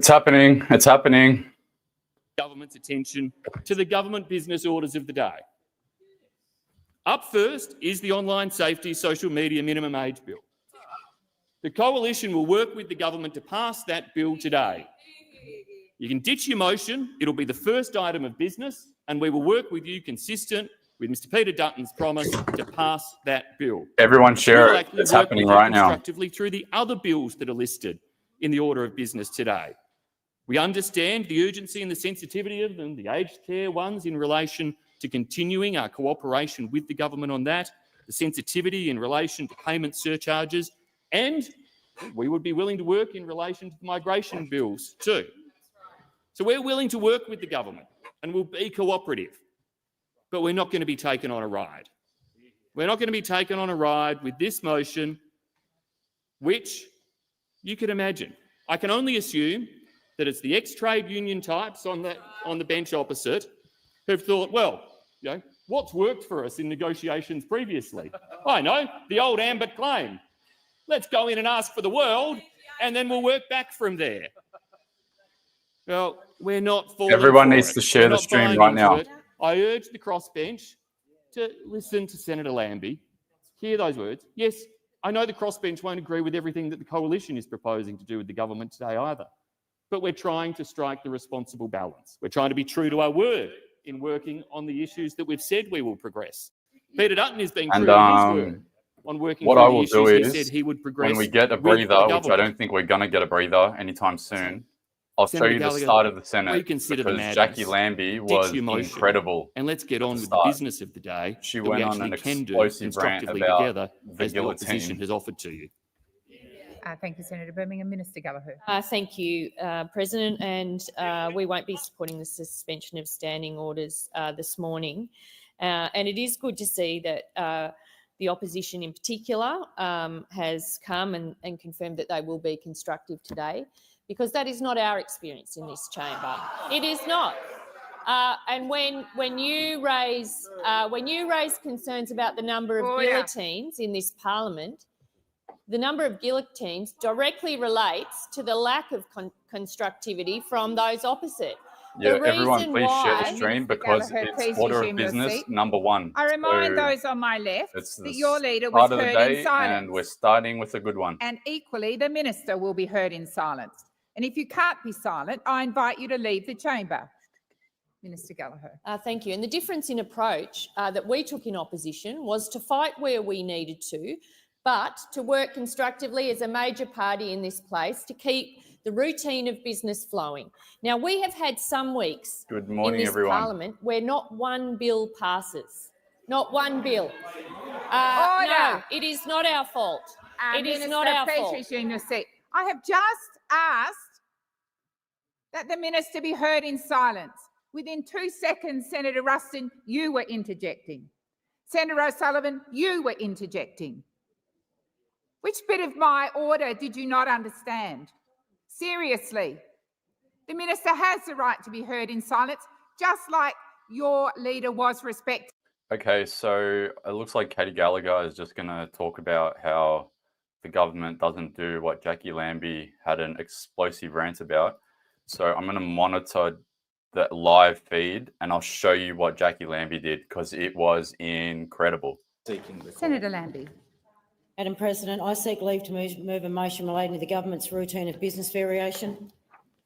It's happening. It's happening. Government's attention to the government business orders of the day. Up first is the Online Safety Social Media Minimum Age Bill. The Coalition will work with the government to pass that bill today. You can ditch your motion. It'll be the first item of business, and we will work with you consistent with Mr. Peter Dutton's promise to pass that bill. Everyone share it. We'll it's happening right now. Constructively through the other bills that are listed in the order of business today. We understand the urgency and the sensitivity of them, the aged care ones in relation to continuing our cooperation with the government on that, the sensitivity in relation to payment surcharges, and we would be willing to work in relation to the migration bills too. So we're willing to work with the government and we'll be cooperative, but we're not going to be taken on a ride. We're not going to be taken on a ride with this motion, which you can imagine. I can only assume that it's the ex-trade union types on the bench opposite who've thought, well, you know, what's worked for us in negotiations previously? I know, the old Ambit claim. Let's go in and ask for the world, and then we'll work back from there. Well, we're not falling Everyone for needs it. to share We're the not stream buying right into now. it. I urge the crossbench to listen to Senator Lambie. Hear those words. Yes, I know the crossbench won't agree with everything that the Coalition is proposing to do with the government today either, but we're trying to strike the responsible balance. We're trying to be true to our word in working on the issues that we've said we will progress. Peter Dutton is being true to his word on working what through I the will issues do he is, said he would progress when we get a with breather, the which I government. don't think we're going to get a breather anytime soon, I'll show Senator you the Gallagher, start of the Senate reconsider the because madness. Jackie Lambie was Ditch your motion, incredible. and let's get on with the start. business of the day She that went we on actually an can do explosive rant constructively about together the as the opposition guillotine. has offered to you. Thank you, Senator Birmingham. Minister Gallagher. Thank you, President, and we won't be supporting the suspension of standing orders this morning. And it is good to see that the opposition in particular has come and confirmed that they will be constructive today, because that is not our experience in this chamber. It is not. And when you raise concerns about the number of guillotines in this parliament, the number of guillotines directly relates to the lack of constructivity from those opposite. Yeah, everyone please share the stream because it's order of business number one. I remind those on my left that your leader was heard in silence. And we're starting with a good one. And equally, the minister will be heard in silence. And if you can't be silent, I invite you to leave the chamber. Minister Gallagher. Thank you. And the difference in approach that we took in opposition was to fight where we needed to, but to work constructively as a major party in this place to keep the routine of business flowing. Now, we have had some weeks Good morning, in this everyone. parliament where not one bill passes. Not one bill. No, it is not our fault. It is not our fault. I have just asked that the minister be heard in silence. Within 2 seconds, Senator Ruston, you were interjecting. Senator O'Sullivan, you were interjecting. Which bit of my order did you not understand? Seriously, the minister has the right to be heard in silence, just like your leader was respected. Okay, so it looks like Katie Gallagher is just going to talk about how the government doesn't do what Jackie Lambie had an explosive rant about. So I'm going to monitor the live feed and I'll show you what Jackie Lambie did because it was incredible. Senator Lambie. Madam President, I seek leave to move a motion relating to the government's routine of business variation.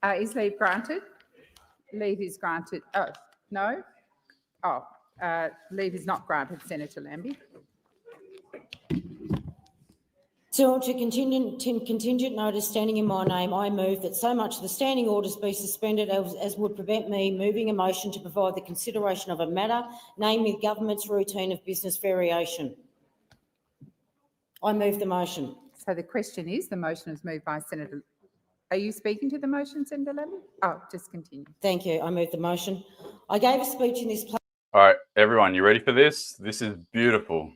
Is leave granted? Leave is granted. Oh, no? Oh, leave is not granted, Senator Lambie. So to contingent notice standing in my name, I move that so much of the standing orders be suspended as would prevent me moving a motion to provide the consideration of a matter, namely the government's routine of business variation. I move the motion. So the question is, the motion is moved by Senator. Are you speaking to the motion, Senator Lambie? Oh, just continue. Thank you. I move the motion. I gave a speech in this place. All right, everyone, you ready for this? This is beautiful.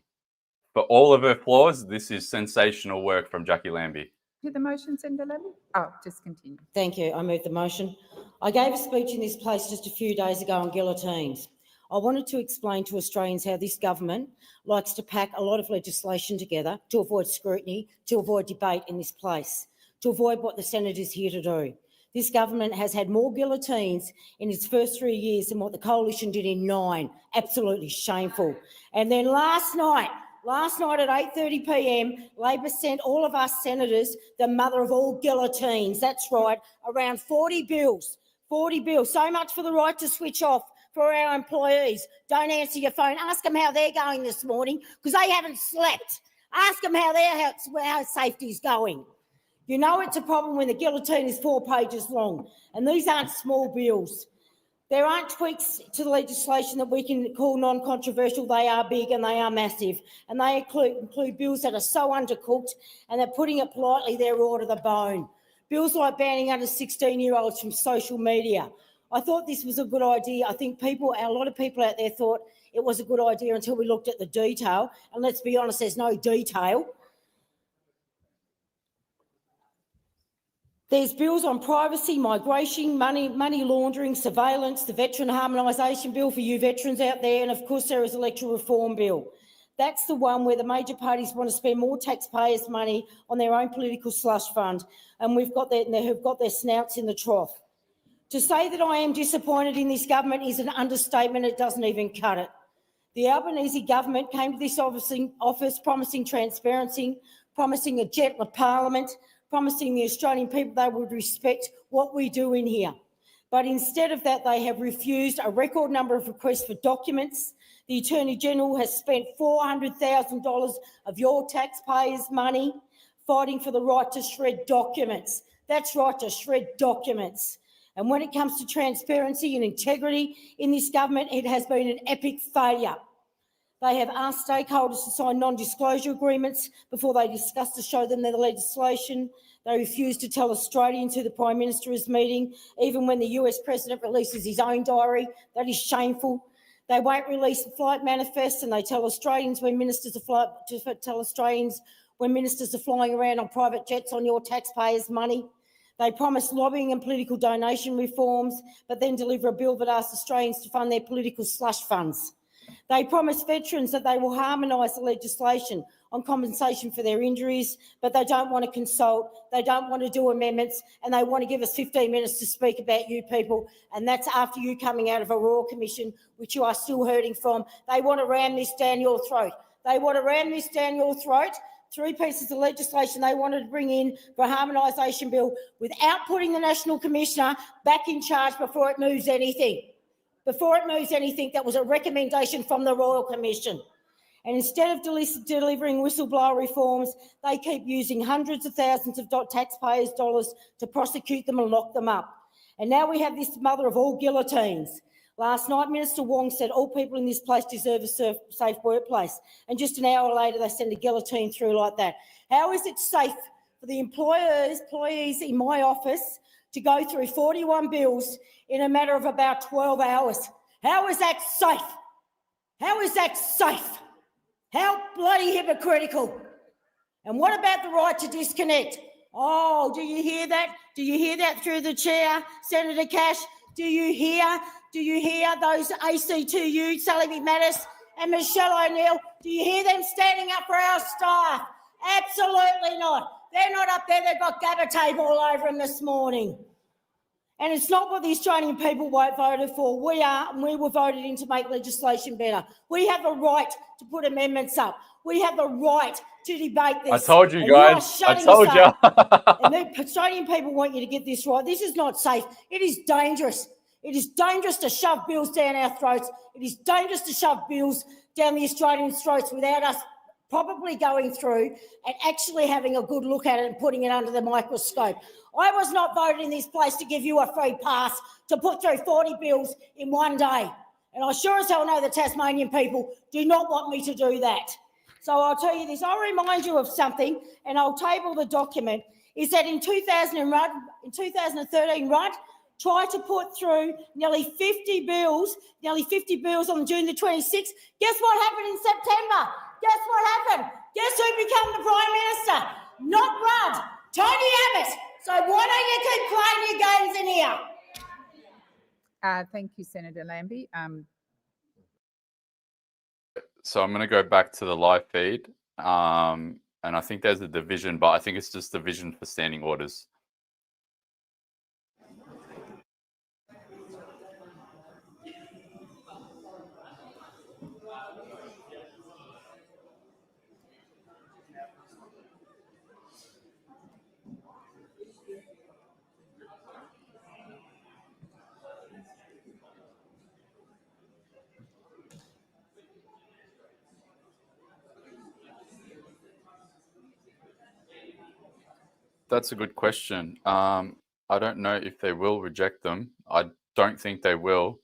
For all of her flaws, this is sensational work from Jackie Lambie. To the motion, Senator Lambie? Oh, just continue. Thank you. I move the motion. I gave a speech in this place just a few days ago on guillotines. I wanted to explain to Australians how this government likes to pack a lot of legislation together to avoid scrutiny, to avoid debate in this place, to avoid what the Senate is here to do. This government has had more guillotines in its first 3 years than what the coalition did in 9. Absolutely shameful. And then last night at 8:30 p.m, Labor sent all of us senators the mother of all guillotines. That's right, around 40 bills. 40 bills. So much for the right to switch off for our employees. Don't answer your phone. Ask them how they're going this morning, because they haven't slept. Ask them how their safety's going. You know it's a problem when the guillotine is 4 pages long, and these aren't small bills. There aren't tweaks to the legislation that we can call non-controversial. They are big and they are massive, and they include bills that are so undercooked, and that, putting it politely, they're raw to the bone. Bills like banning under 16-year-olds from social media. I thought this was a good idea. I think a lot of people out there thought it was a good idea until we looked at the detail, and let's be honest, there's no detail. There's bills on privacy, migration, money laundering, surveillance, the Veteran Harmonisation Bill for you veterans out there, and of course there is electoral reform bill. That's the one where the major parties want to spend more taxpayers' money on their own political slush fund, and who've got their snouts in the trough. To say that I am disappointed in this government is an understatement. It doesn't even cut it. The Albanese government came to this office promising transparency, promising a gentler parliament, promising the Australian people they would respect what we do in here. But instead of that, they have refused a record number of requests for documents. The Attorney-General has spent $400,000 of your taxpayers' money fighting for the right to shred documents. That's right, to shred documents. And when it comes to transparency and integrity in this government, it has been an epic failure. They have asked stakeholders to sign non-disclosure agreements before they discuss to show them their legislation. They refuse to tell Australians who the Prime Minister is meeting, even when the US President releases his own diary. That is shameful. They won't release the flight manifests, and they tell Australians when ministers are flying around on private jets on your taxpayers' money. They promise lobbying and political donation reforms, but then deliver a bill that asks Australians to fund their political slush funds. They promise veterans that they will harmonise the legislation on compensation for their injuries, but they don't want to consult, they don't want to do amendments, and they want to give us 15 minutes to speak about you people, and that's after you coming out of a Royal Commission, which you are still hurting from. They want to ram this down your throat. They want to ram this down your throat. 3 pieces of legislation they wanted to bring in for a harmonisation bill without putting the National Commissioner back in charge before it moves anything. Before it moves anything, that was a recommendation from the Royal Commission. And instead of delivering whistleblower reforms, they keep using hundreds of thousands of taxpayers' dollars to prosecute them and lock them up. And now we have this mother of all guillotines. Last night, Minister Wong said all people in this place deserve a safe workplace. And just an hour later, they send a guillotine through like that. How is it safe for the employees in my office to go through 41 bills in a matter of about 12 hours? How is that safe? How is that safe? How bloody hypocritical. And what about the right to disconnect? Oh, do you hear that? Do you hear that through the chair, Senator Cash? Do you hear those ACTU, Sally McManus and Michelle O'Neill? Do you hear them standing up for our staff? Absolutely not. They're not up there. They've got Gabba tape all over them this morning. And it's not what the Australian people voted for. We were voted in to make legislation better. We have the right to put amendments up. We have the right to debate this. I told you guys. I told you. And the Australian people want you to get this right. This is not safe. It is dangerous. It is dangerous to shove bills down our throats. It is dangerous to shove bills down the Australians' throats without us probably going through and actually having a good look at it and putting it under the microscope. I was not voted in this place to give you a free pass to put through 40 bills in one day. And I sure as hell know the Tasmanian people do not want me to do that. So I'll tell you this, I'll remind you of something, and I'll table the document, is that in 2013, Rudd tried to put through nearly 50 bills on June the 26th. Guess what happened in September? Guess what happened? Guess who became the Prime Minister? Not Rudd, Tony Abbott. So why don't you keep playing your games in here? Thank you, Senator Lambie. So I'm going to go back to the live feed. And I think there's a division, but I think it's just division for standing orders. That's a good question. I don't know if they will reject them. I don't think they will.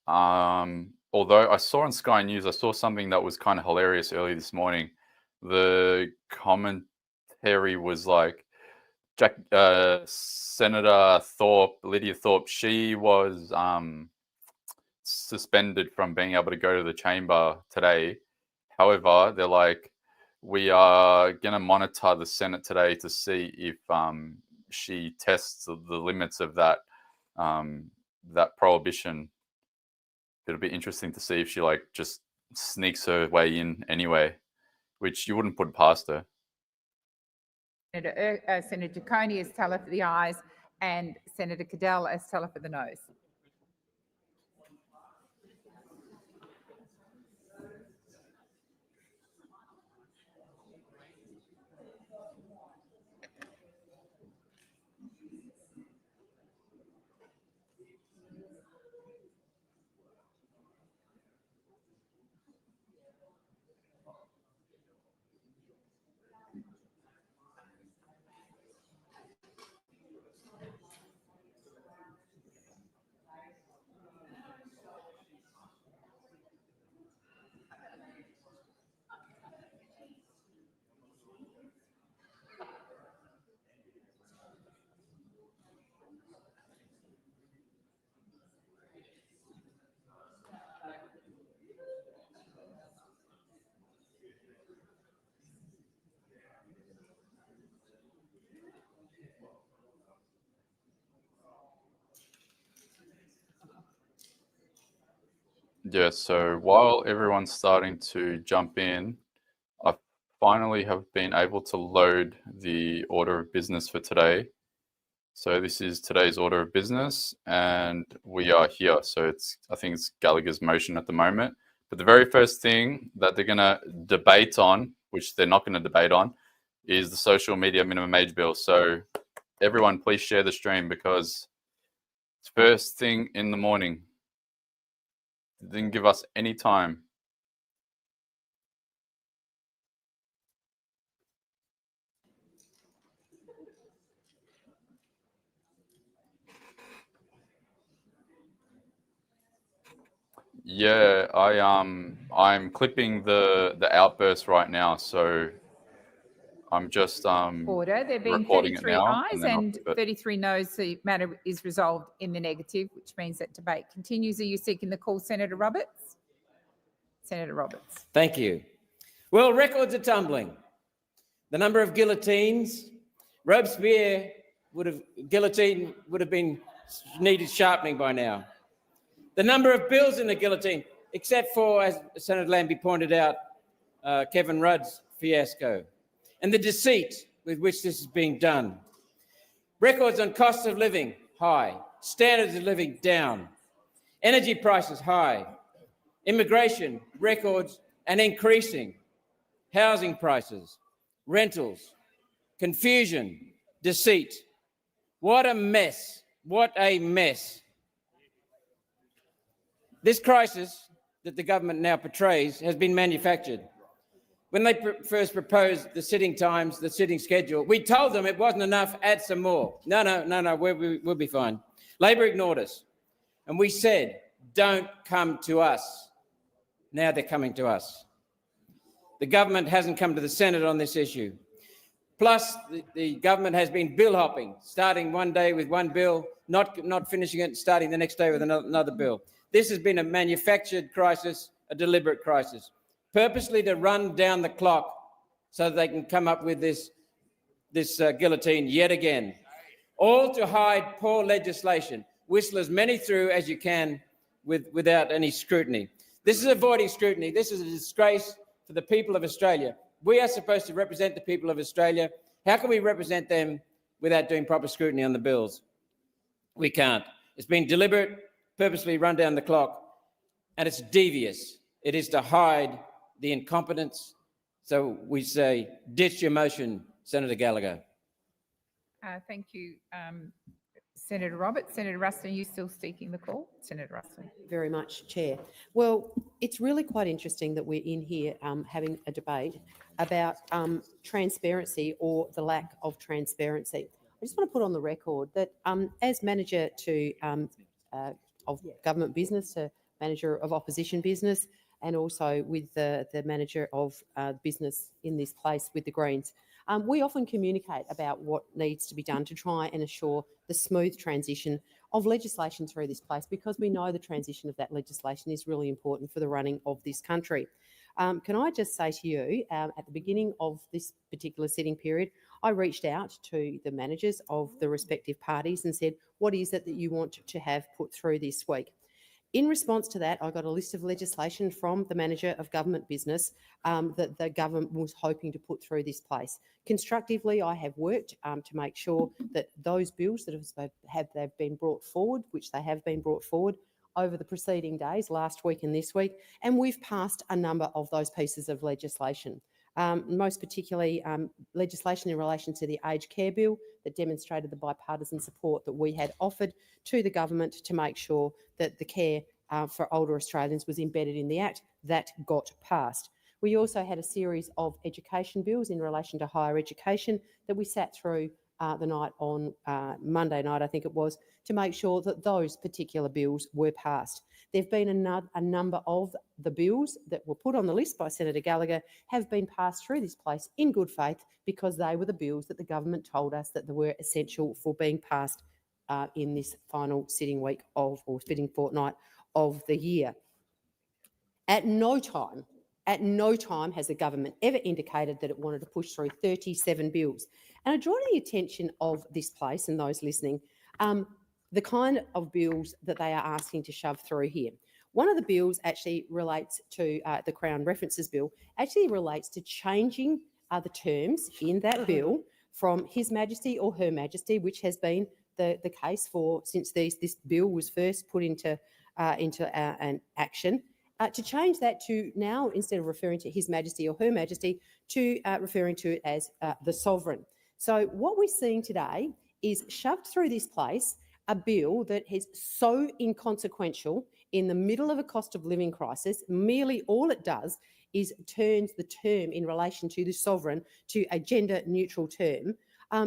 Although I saw on Sky News, I saw something that was kind of hilarious early this morning. The commentary was like, Senator Thorpe, Lydia Thorpe, she was suspended from being able to go to the chamber today. However, they're like, we are going to monitor the Senate today to see if she tests the limits of that that prohibition. It'll be interesting to see if she like just sneaks her way in anyway, which you wouldn't put past her. Senator Coney as teller for the ayes and Senator Cadell as teller for the noes. Yeah, so while everyone's starting to jump in, I finally have been able to load the order of business for today. So this is today's order of business, and we are here. So I think it's Gallagher's motion at the moment. But the very first thing that they're going to debate on, which they're not going to debate on, is the social media minimum age bill. So everyone, please share the stream because it's first thing in the morning. They didn't give us any time. Yeah, I'm clipping the outburst right now, so I'm just Order. There have been recording it 33 now, ayes then I'll and clip it. 33 noes. The matter is resolved in the negative, which means that debate continues. Are you seeking the call, Senator Roberts? Senator Roberts. Thank you. Well, records are tumbling. The number of guillotines, Robespierre guillotine would have been needed sharpening by now. The number of bills in the guillotine, except for, as Senator Lambie pointed out, Kevin Rudd's fiasco, and the deceit with which this is being done. Records on cost of living, high. Standards of living, down. Energy prices, high. Immigration, records and increasing. Housing prices, rentals, confusion, deceit. What a mess. What a mess. This crisis that the government now portrays has been manufactured. When they first proposed the sitting times, the sitting schedule, we told them it wasn't enough, add some more. No, we'll be fine. Labor ignored us. And we said, don't come to us. Now they're coming to us. The government hasn't come to the Senate on this issue. Plus, the government has been bill hopping, starting one day with one bill, not finishing it, starting the next day with another bill. This has been a manufactured crisis, a deliberate crisis, purposely to run down the clock so that they can come up with this guillotine yet again. All to hide poor legislation. Whistle as many through as you can without any scrutiny. This is avoiding scrutiny. This is a disgrace for the people of Australia. We are supposed to represent the people of Australia. How can we represent them without doing proper scrutiny on the bills? We can't. It's been deliberate, purposely run down the clock, and it's devious. It is to hide the incompetence. So we say, ditch your motion, Senator Gallagher. Thank you, Senator Roberts. Senator Ruston, are you still seeking the call? Senator Ruston. Very much, Chair. Well, it's really quite interesting that we're in here having a debate about transparency or the lack of transparency. I just want to put on the record that as manager of government business, manager of opposition business, and also with the manager of business in this place with the Greens, we often communicate about what needs to be done to try and assure the smooth transition of legislation through this place, because we know the transition of that legislation is really important for the running of this country. Can I just say to you, at the beginning of this particular sitting period, I reached out to the managers of the respective parties and said, what is it that you want to have put through this week? In response to that, I got a list of legislation from the manager of government business that the government was hoping to put through this place. Constructively, I have worked to make sure that those bills that have been brought forward, which they have been brought forward over the preceding days, last week and this week, and we've passed a number of those pieces of legislation. Most particularly legislation in relation to the aged care bill that demonstrated the bipartisan support that we had offered to the government to make sure that the care for older Australians was embedded in the Act. That got passed. We also had a series of education bills in relation to higher education that we sat through the night on Monday night, I think it was, to make sure that those particular bills were passed. There have been a number of the bills that were put on the list by Senator Gallagher have been passed through this place in good faith, because they were the bills that the government told us that they were essential for being passed in this final sitting week or sitting fortnight of the year. At no time has the government ever indicated that it wanted to push through 37 bills. And I draw to the attention of this place and those listening, the kind of bills that they are asking to shove through here. One of the bills actually relates to the Crown References Bill, actually relates to changing the terms in that bill from His Majesty or Her Majesty, which has been the case since this bill was first put into an action, to change that to now, instead of referring to His Majesty or Her Majesty, to referring to it as the Sovereign. So what we're seeing today is shoved through this place a bill that is so inconsequential in the middle of a cost of living crisis. Merely all it does is turns the term in relation to the Sovereign to a gender neutral term.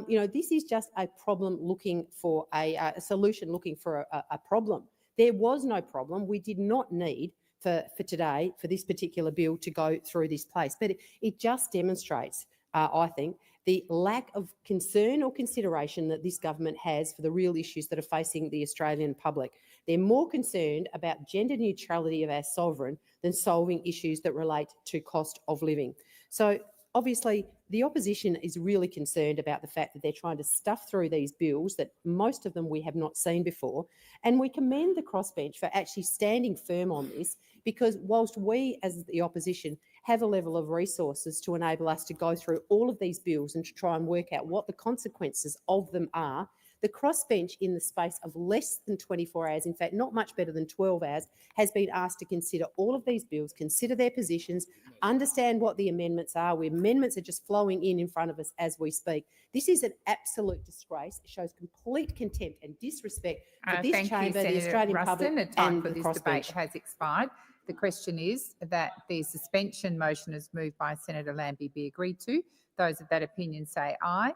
This is just a problem looking for a solution, looking for a problem. There was no problem. We did not need for today for this particular bill to go through this place. But it just demonstrates, I think, the lack of concern or consideration that this government has for the real issues that are facing the Australian public. They're more concerned about gender neutrality of our Sovereign than solving issues that relate to cost of living. So obviously, the opposition is really concerned about the fact that they're trying to stuff through these bills that most of them we have not seen before. And we commend the crossbench for actually standing firm on this, because whilst we as the opposition have a level of resources to enable us to go through all of these bills and to try and work out what the consequences of them are, the crossbench in the space of less than 24 hours, in fact, not much better than 12 hours, has been asked to consider all of these bills, consider their positions, understand what the amendments are. The amendments are just flowing in front of us as we speak. This is an absolute disgrace. It shows complete contempt and disrespect for this chamber, the Australian public, the time and for the this debate crossbench. has expired. The question is that the suspension motion as moved by Senator Lambie be agreed to. Those of that opinion say aye.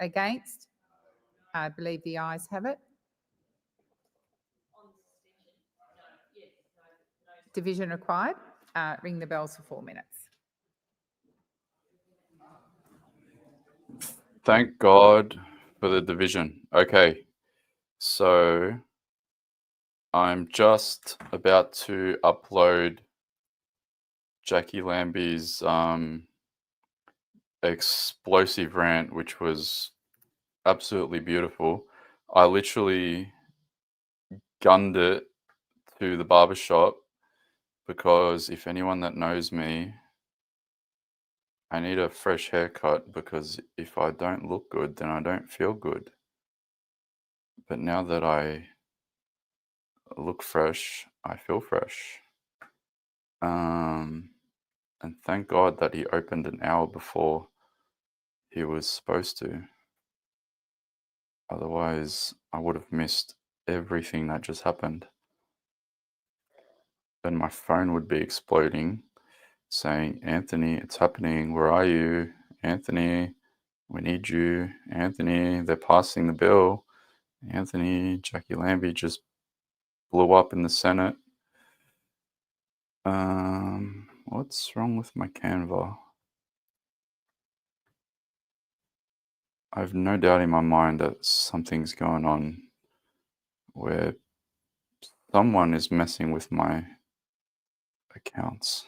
Against? I believe the ayes have it. Division required. Ring the bells for 4 minutes. Thank God for the division. Okay, so I'm just about to upload Jackie Lambie's explosive rant, which was absolutely beautiful. I literally gunned it to the barbershop because if anyone that knows me, I need a fresh haircut, because if I don't look good, then I don't feel good. But now that I look fresh, I feel fresh. And thank God that he opened an hour before he was supposed to. Otherwise, I would have missed everything that just happened. And my phone would be exploding saying, Anthony, it's happening. Where are you? Anthony, we need you. Anthony, they're passing the bill. Anthony, Jackie Lambie just blew up in the Senate. What's wrong with my Canva? I have no doubt in my mind that something's going on where someone is messing with my accounts.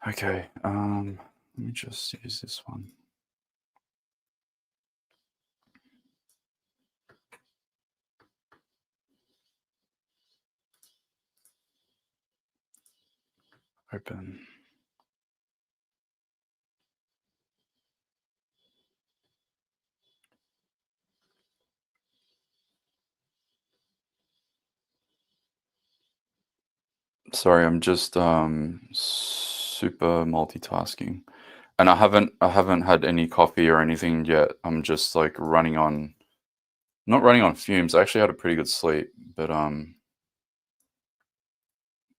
Okay, let me just use this one. Open. Sorry, I'm just super multitasking. And I haven't had any coffee or anything yet. I'm just like not running on fumes. I actually had a pretty good sleep, but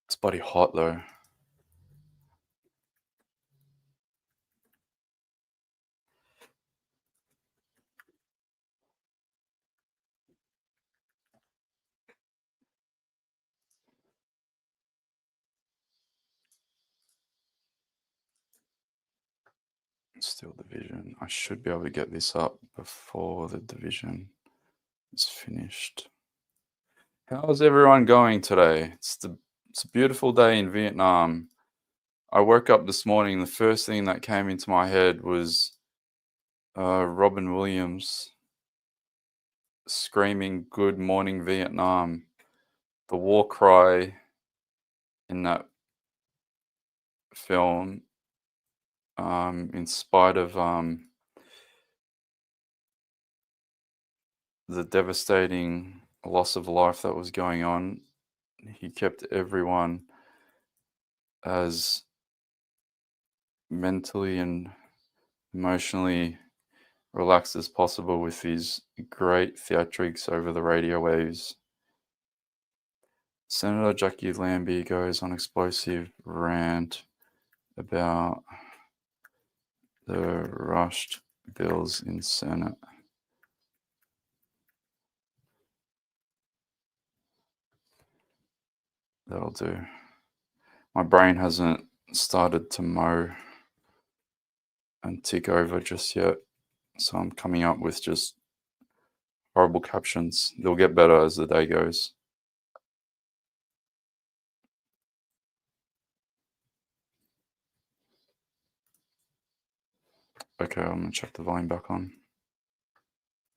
it's bloody hot though. Still division. I should be able to get this up before the division is finished. How's everyone going today? It's a beautiful day in Vietnam. I woke up this morning, the first thing that came into my head was Robin Williams screaming "Good morning Vietnam," the war cry in that film. In spite of the devastating loss of life that was going on, he kept everyone as mentally and emotionally relaxed as possible with his great theatrics over the radio waves. Senator Jackie Lambie goes on explosive rant about the rushed bills in Senate. That'll do. My brain hasn't started to mow and tick over just yet, so I'm coming up with just horrible captions. They'll get better as the day goes. Okay, I'm going to check the volume back on.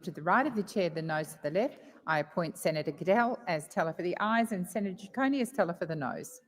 To the right of the chair, the nose to the left, I appoint Senator Goodell as teller for the ayes and Senator Ciccone as teller for the nose.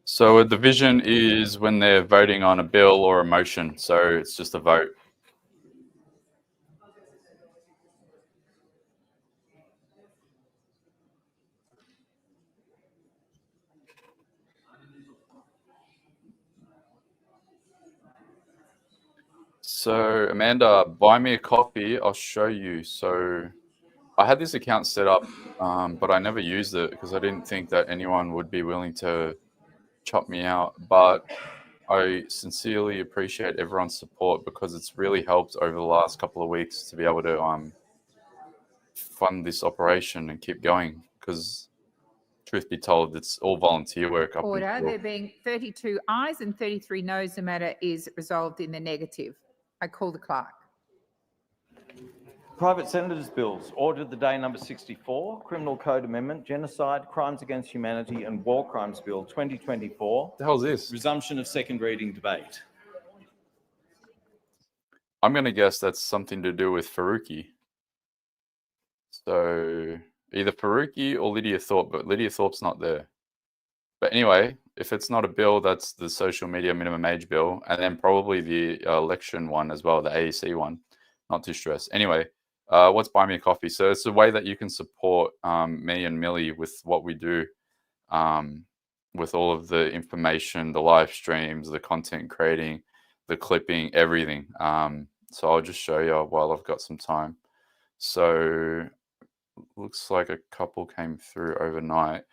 So a division is when they're voting on a bill or a motion, so it's just a vote. So Amanda, buy me a coffee. I'll show you. So I had this account set up, but I never used it because I didn't think that anyone would be willing to chop me out. But I sincerely appreciate everyone's support because it's really helped over the last couple of weeks to be able to fund this operation and keep going. Because truth be told, it's all volunteer work. Order. There being 32 ayes and 33 noes, the matter is resolved in the negative. I call the clerk. Private Senators' Bills. Order of the day number 64, Criminal Code Amendment, Genocide, Crimes Against Humanity and War Crimes Bill 2024. What the hell is this? Resumption of second reading debate. I'm going to guess that's something to do with Faruqi. So either Faruqi or Lydia Thorpe, but Lydia Thorpe's not there. But anyway, if it's not a bill, that's the social media minimum age bill, and then probably the election one as well, the AEC one. Not too stressed. Anyway, what's Buy Me a Coffee? So it's a way that you can support me and Millie with what we do, with all of the information, the live streams, the content creating, the clipping, everything. So I'll just show you while I've got some time. So looks like a couple came through overnight,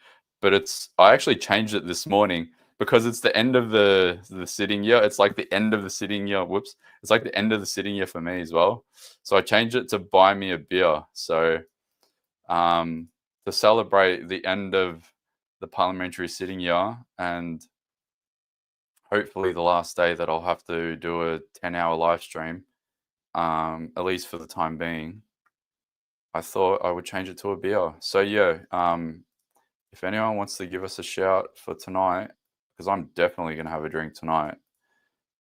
but I actually changed it this morning because it's the end of the sitting year. It's like the end of the sitting year. Whoops. It's like the end of the sitting year for me as well. So I changed it to Buy Me a Beer. So to celebrate the end of the parliamentary sitting year and hopefully the last day that I'll have to do a 10-hour live stream, at least for the time being, I thought I would change it to a beer. So yeah, if anyone wants to give us a shout for tonight, because I'm definitely going to have a drink tonight,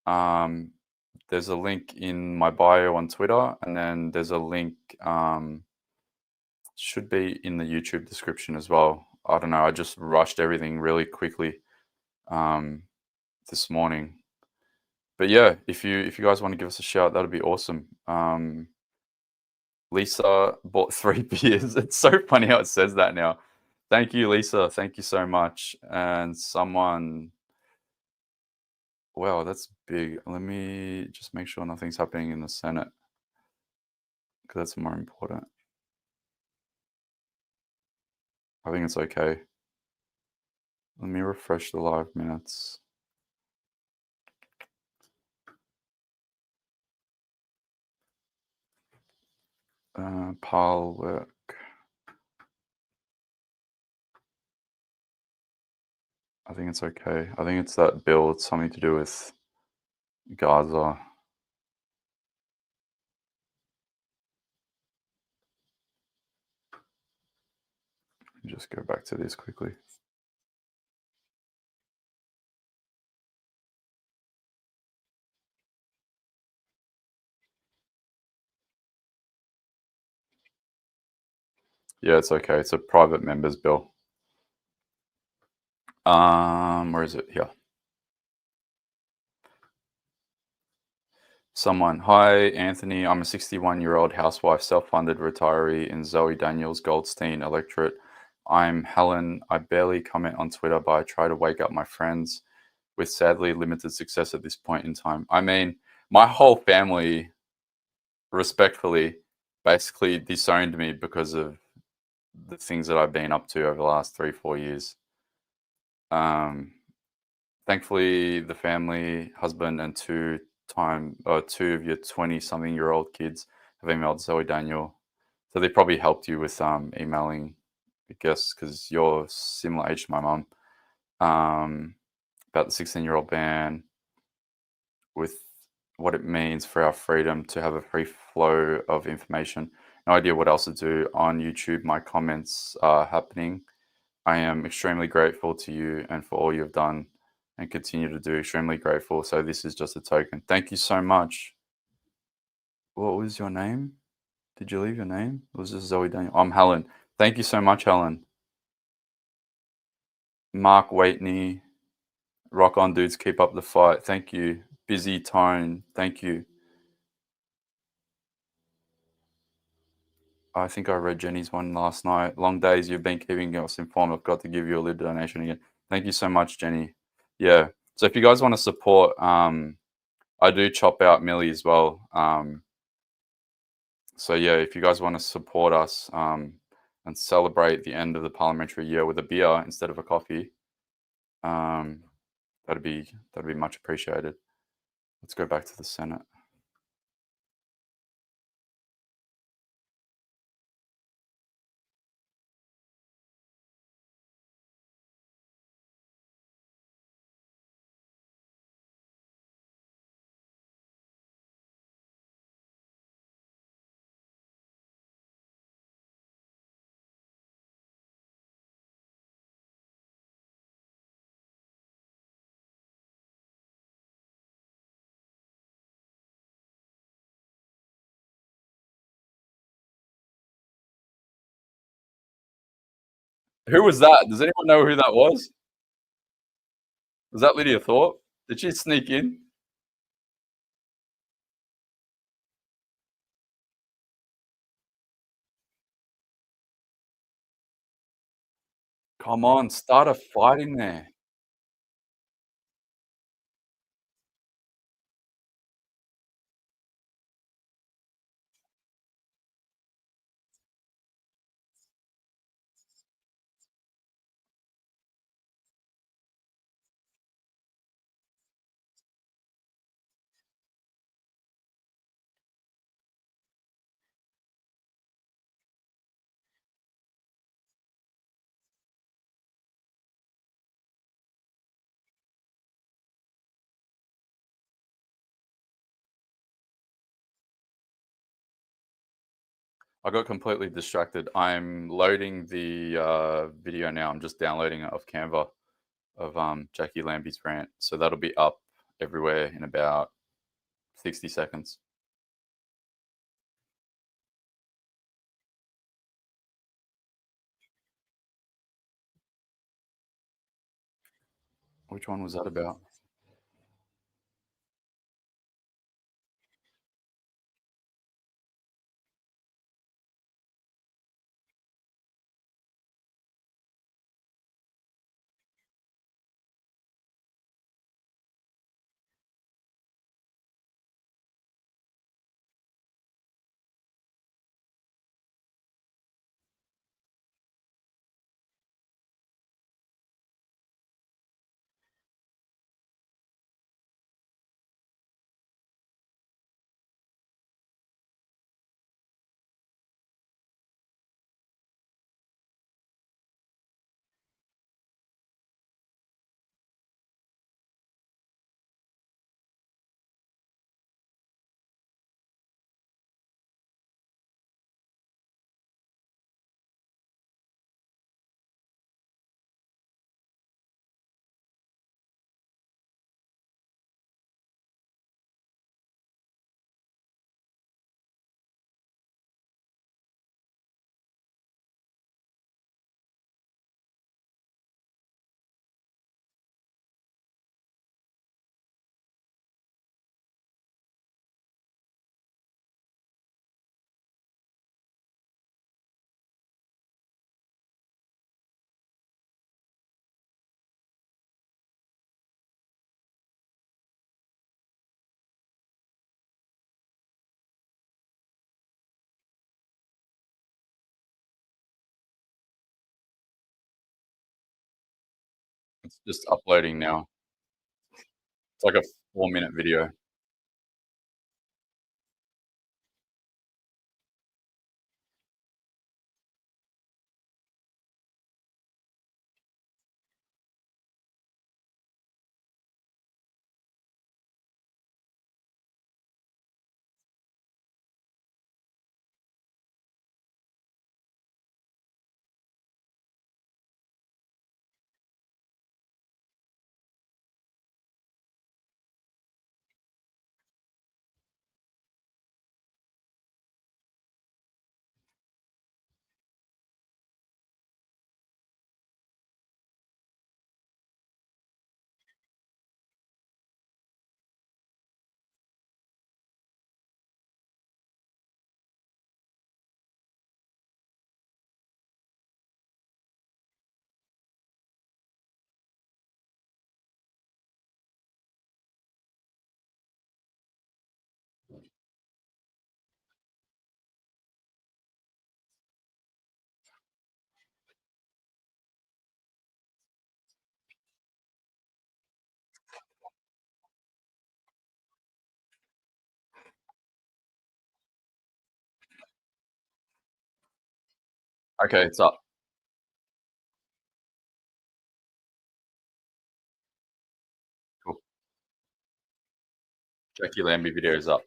there's a link in my bio on Twitter, and then there's a link, should be in the YouTube description as well. I don't know, I just rushed everything really quickly this morning. But yeah, if you guys want to give us a shout, that'd be awesome. Lisa bought 3 beers. It's so funny how it says that now. Thank you, Lisa. Thank you so much. And someone, wow, that's big. Let me just make sure nothing's happening in the Senate, because that's more important. I think it's okay. Let me refresh the live minutes. Pile work. I think it's okay. I think it's that bill. It's something to do with Gaza. Let me just go back to this quickly. Yeah, it's okay. It's a private member's bill. Where is it? Here. Someone, hi, Anthony. I'm a 61-year-old housewife, self-funded retiree in Zoe Daniels Goldstein electorate. I'm Helen. I barely comment on Twitter, but I try to wake up my friends with sadly limited success at this point in time. I mean, my whole family, respectfully, basically disowned me because of the things that I've been up to over the last 3-4 years. Thankfully, the family, husband, and two of your 20-something-year-old kids have emailed Zoe Daniel. So they probably helped you with emailing, I guess, because you're similar age to my mum, about the 16-year-old ban, with what it means for our freedom to have a free flow of information. No idea what else to do on YouTube. My comments are happening. I am extremely grateful to you and for all you've done and continue to do. Extremely grateful. So this is just a token. Thank you so much. What was your name? Did you leave your name? It was just Zoe Daniel. I'm Helen. Thank you so much, Helen. Mark Waitney. Rock on, dudes. Keep up the fight. Thank you. Busy Tone. Thank you. I think I read Jenny's one last night. Long days, you've been keeping us informed. I've got to give you a little donation again. Thank you so much, Jenny. Yeah. So if you guys want to support I do chop out Millie as well. So yeah, if you guys want to support us and celebrate the end of the parliamentary year with a beer instead of a coffee, that'd be much appreciated. Let's go back to the Senate. Who was that? Does anyone know who that was? Was that Lydia Thorpe? Did she sneak in? Come on, start a fight in there. I got completely distracted. I'm loading the video now. I'm just downloading it off Canva of Jackie Lambie's rant. So that'll be up everywhere in about 60 seconds. Which one was that about? It's just uploading now. It's like a 4-minute video. Okay, it's up. Cool. Jackie Lambie video is up.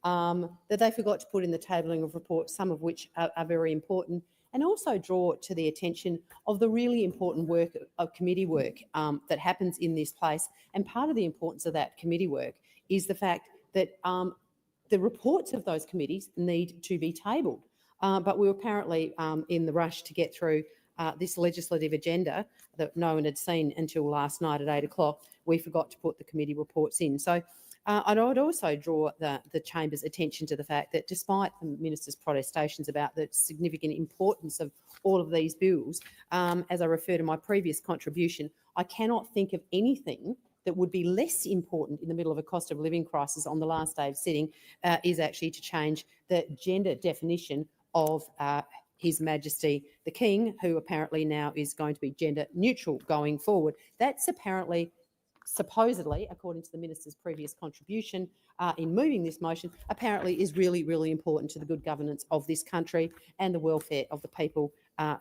that they forgot to put in the tabling of reports, some of which are very important, and also draw to the attention of the really important work of committee work that happens in this place. And part of the importance of that committee work is the fact that the reports of those committees need to be tabled. But we were apparently in the rush to get through this legislative agenda that no one had seen until last night at 8 o'clock. We forgot to put the committee reports in. So I would also draw the chamber's attention to the fact that despite the minister's protestations about the significant importance of all of these bills, as I refer to my previous contribution, I cannot think of anything that would be less important in the middle of a cost of living crisis on the last day of sitting is actually to change the gender definition of His Majesty the King, who apparently now is going to be gender neutral going forward. That's apparently, supposedly, according to the minister's previous contribution in moving this motion, apparently is really, really important to the good governance of this country and the welfare of the people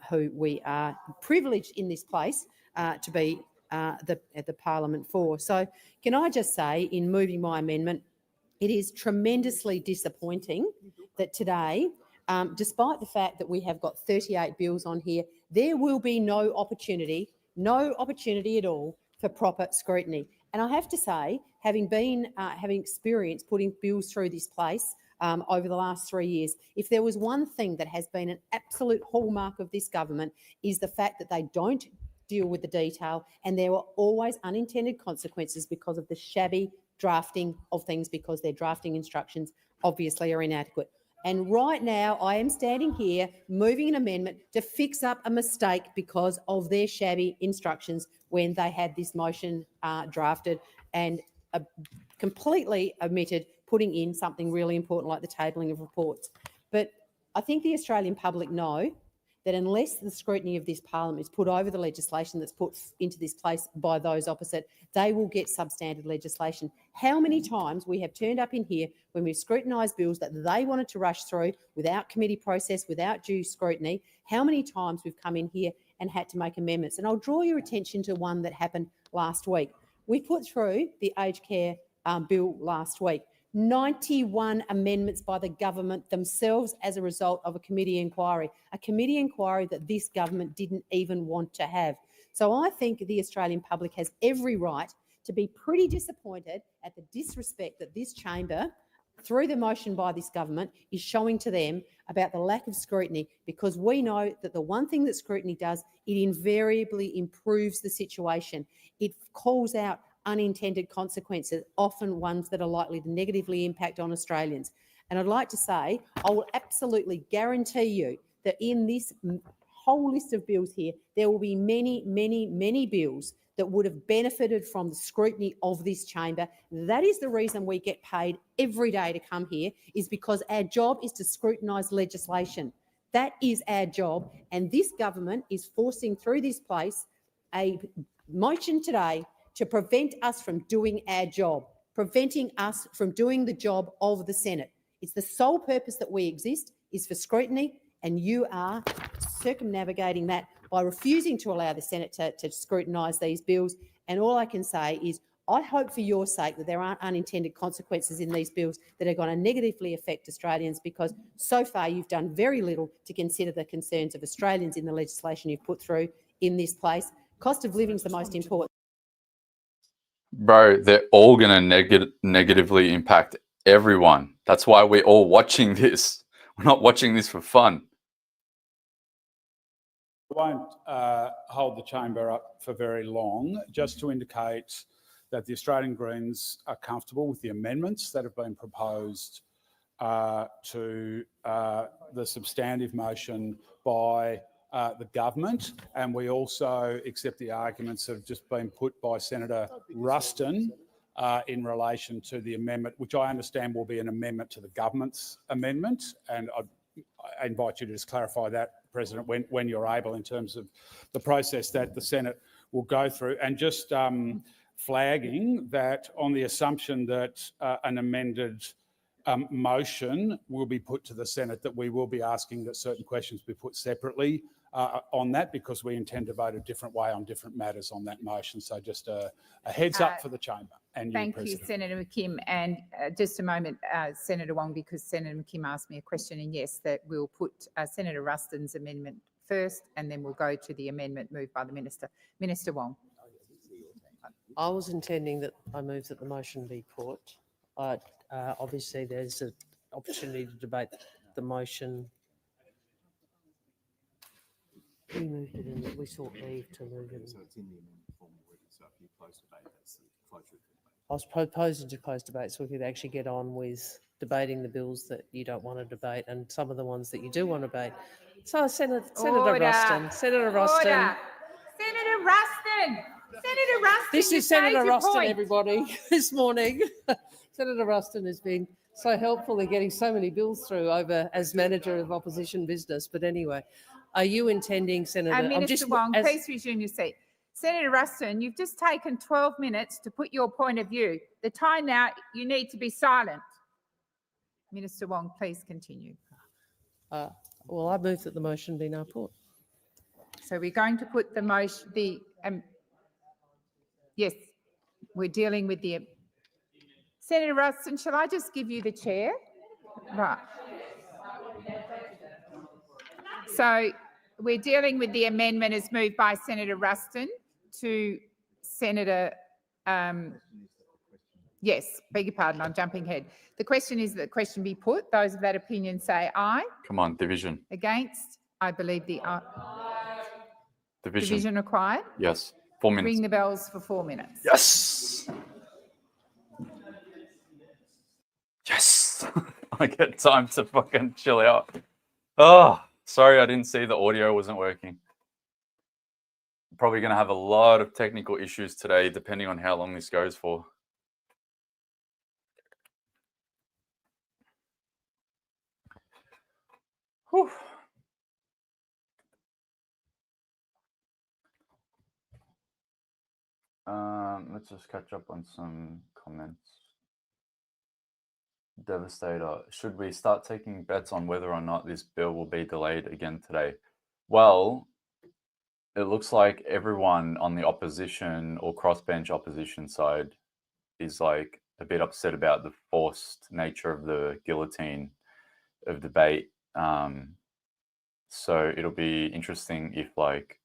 who we are privileged in this place to be at the Parliament for. So can I just say, in moving my amendment, it is tremendously disappointing that today, despite the fact that we have got 38 bills on here, there will be no opportunity at all for proper scrutiny. And I have to say, having experienced putting bills through this place over the last 3 years, if there was one thing that has been an absolute hallmark of this government is the fact that they don't deal with the detail, and there were always unintended consequences because of the shabby drafting of things, because their drafting instructions obviously are inadequate. And right now, I am standing here moving an amendment to fix up a mistake because of their shabby instructions when they had this motion drafted and completely omitted putting in something really important like the tabling of reports. But I think the Australian public know that unless the scrutiny of this parliament is put over the legislation that's put into this place by those opposite, they will get substandard legislation. How many times we have turned up in here when we've scrutinised bills that they wanted to rush through without committee process, without due scrutiny, how many times we've come in here and had to make amendments. And I'll draw your attention to one that happened last week. We put through the aged care bill last week. 91 amendments by the government themselves as a result of a committee inquiry that this government didn't even want to have. So I think the Australian public has every right to be pretty disappointed at the disrespect that this chamber, through the motion by this government, is showing to them about the lack of scrutiny, because we know that the one thing that scrutiny does, it invariably improves the situation. It calls out unintended consequences, often ones that are likely to negatively impact on Australians. And I'd like to say, I will absolutely guarantee you that in this whole list of bills here, there will be many, many, many bills that would have benefited from the scrutiny of this chamber. That is the reason we get paid every day to come here, is because our job is to scrutinise legislation. That is our job. And this government is forcing through this place a motion today to prevent us from doing our job, preventing us from doing the job of the Senate. It's the sole purpose that we exist, is for scrutiny, and you are circumnavigating that by refusing to allow the Senate to scrutinise these bills. And all I can say is I hope for your sake that there aren't unintended consequences in these bills that are going to negatively affect Australians, because so far you've done very little to consider the concerns of Australians in the legislation you've put through in this place. Cost of living is the most important. Bro, they're all going to negatively impact everyone. That's why we're all watching this. We're not watching this for fun. I won't hold the chamber up for very long, just to indicate that the Australian Greens are comfortable with the amendments that have been proposed to the substantive motion by the government, and we also accept the arguments that have just been put by Senator Ruston in relation to the amendment, which I understand will be an amendment to the government's amendment. And I invite you to just clarify that, President, when you're able, in terms of the process that the Senate will go through. And just flagging that on the assumption that an amended motion will be put to the Senate, that we will be asking that certain questions be put separately on that, because we intend to vote a different way on different matters on that motion. So just a heads up for the chamber. And thank you, you, Senator McKim. And just a moment, Senator Wong, because Senator McKim asked me a question, and yes, that we'll put Senator Ruston's amendment first, and then we'll go to the amendment moved by the Minister. Minister Wong. I was intending that I move that the motion be put. Obviously, there's an opportunity to debate the motion. We moved it in, we sought leave to move it. So it's in the amendment form already. So if you close debate, that's the closure of the debate. I was proposing to close debate so we could actually get on with debating the bills that you don't want to debate and some of the ones that you do want to debate. So Senator Ruston. Senator Ruston. This is Senator Ruston, everybody, this morning. Senator Ruston has been so helpful in getting so many bills through over as manager of opposition business. But anyway, are you intending, Senator? Minister Wong, please resume your seat. Senator Ruston, you've just taken 12 minutes to put your point of view. The time now, you need to be silent. Minister Wong, please continue. Well, I move that the motion be now put. So we're going to put the motion, yes, we're dealing with the, Senator Ruston, shall I just give you the chair? Right. So we're dealing with the amendment as moved by Senator Ruston to Senator, yes, beg your pardon, I'm jumping ahead. The question is that the question be put. Those of that opinion say aye. Come on, division. Against? I believe the Division. division required. Yes. 4 minutes. Ring the bells for 4 minutes. Yes. Yes. I get time to fucking chill out. Oh, sorry, I didn't see the audio wasn't working. Probably going to have a lot of technical issues today, depending on how long this goes for. Whew. Let's just catch up on some comments. Devastator. Should we start taking bets on whether or not this bill will be delayed again today? Well, it looks like everyone on the opposition or crossbench opposition side is like a bit upset about the forced nature of the guillotine of debate. So it'll be interesting if like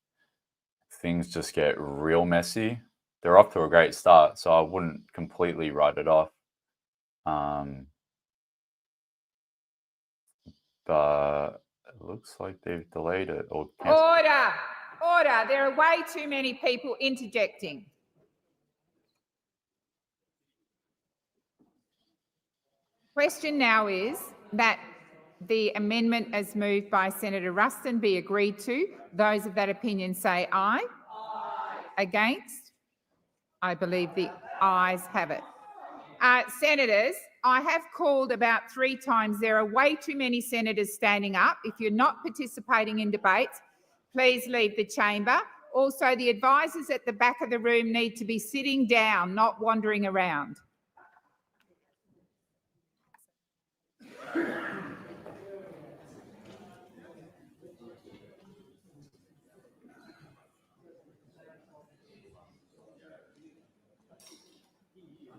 things just get real messy. They're off to a great start, so I wouldn't completely write it off. But it looks like they've delayed it or canceled. Order, order. There are way too many people interjecting. Question now is that the amendment as moved by Senator Ruston be agreed to. Those of that opinion say aye. Aye. Against? I believe the ayes have it. Senators, I have called about 3 times. There are way too many senators standing up. If you're not participating in debates, please leave the chamber. Also, the advisors at the back of the room need to be sitting down, not wandering around.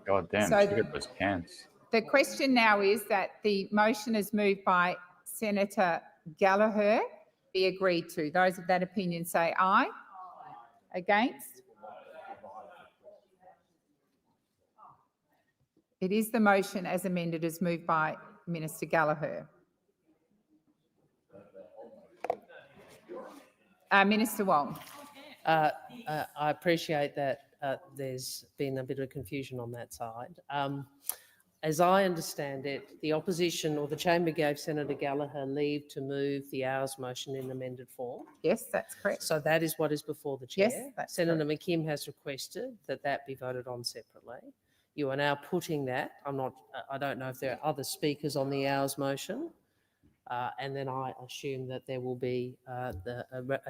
God damn, So look at those pants. The question now is that the motion is moved by Senator Gallagher be agreed to. Those of that opinion say aye. Against? It is the motion as amended as moved by Minister Gallagher. Minister Wong. I appreciate that there's been a bit of confusion on that side. As I understand it, the opposition or the chamber gave Senator Gallagher leave to move the hours motion in amended form. Yes, that's correct. So that is what is before the chair. Yes, that's Senator correct. McKim has requested that that be voted on separately. You are now putting that. I don't know if there are other speakers on the hours motion. And then I assume that there will be a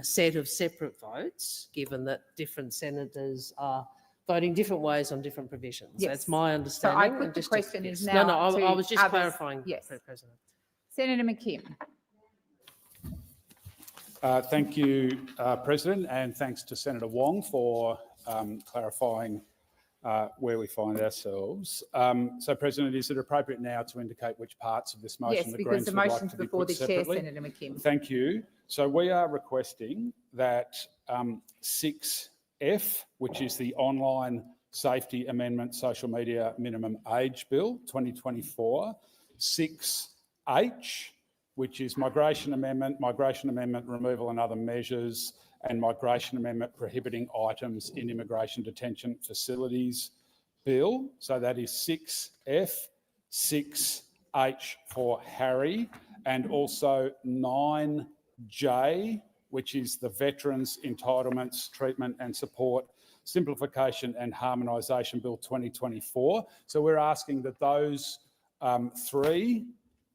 set of separate votes, given that different senators are voting different ways on different provisions. Yes. That's my So understanding. I put the question is now to I was just others. clarifying, Yes. President. Senator McKim. Thank you, President, and thanks to Senator Wong for clarifying where we find ourselves. So, President, is it appropriate now to indicate which parts of this motion Yes, the because Greens the would like motion's to be before put the separately? chair, Senator McKim. Thank you. So we are requesting that 6F, which is the Online Safety Amendment Social Media Minimum Age Bill 2024, 6H, which is Migration Amendment Removal and Other Measures, and Migration Amendment Prohibiting Items in Immigration Detention Facilities Bill. So that is 6F, 6H for Harry, and also 9J, which is the Veterans Entitlements, Treatment and Support Simplification and Harmonisation Bill 2024. So we're asking that those 3,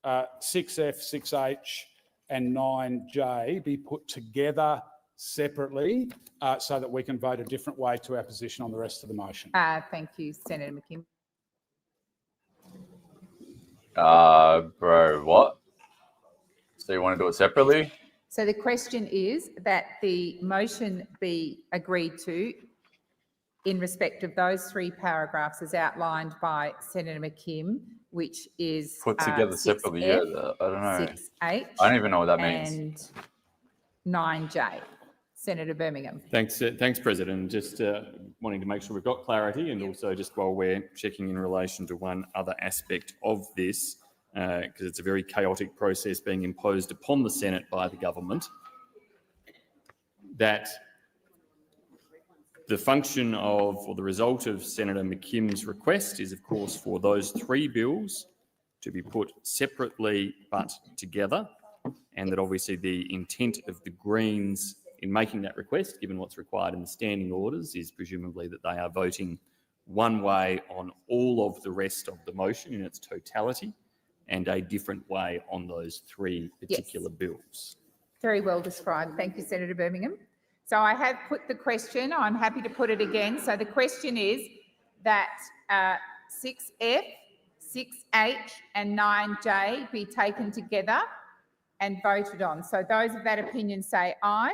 6F, 6H and 9J be put together separately so that we can vote a different way to our position on the rest of the motion. Thank you, Senator McKim. Bro, what? So you want to do it separately? So the question is that the motion be agreed to in respect of those 3 paragraphs as outlined by Senator McKim, which is Put together separately, yeah. I don't know. 6H I don't even know what that means. and 9J. Senator Birmingham. Thanks, President. Just wanting to make sure we've got clarity, and also just while we're checking in relation to one other aspect of this, because it's a very chaotic process being imposed upon the Senate by the government, that the function of, or the result of Senator McKim's request is, of course, for those 3 bills to be put separately but together, and that obviously the intent of the Greens in making that request, given what's required in the standing orders, is presumably that they are voting one way on all of the rest of the motion in its totality and a different way on those three particular bills. Very well described. Thank you, Senator Birmingham. So I have put the question. I'm happy to put it again. So the question is that 6F, 6H and 9J be taken together and voted on. So those of that opinion say aye.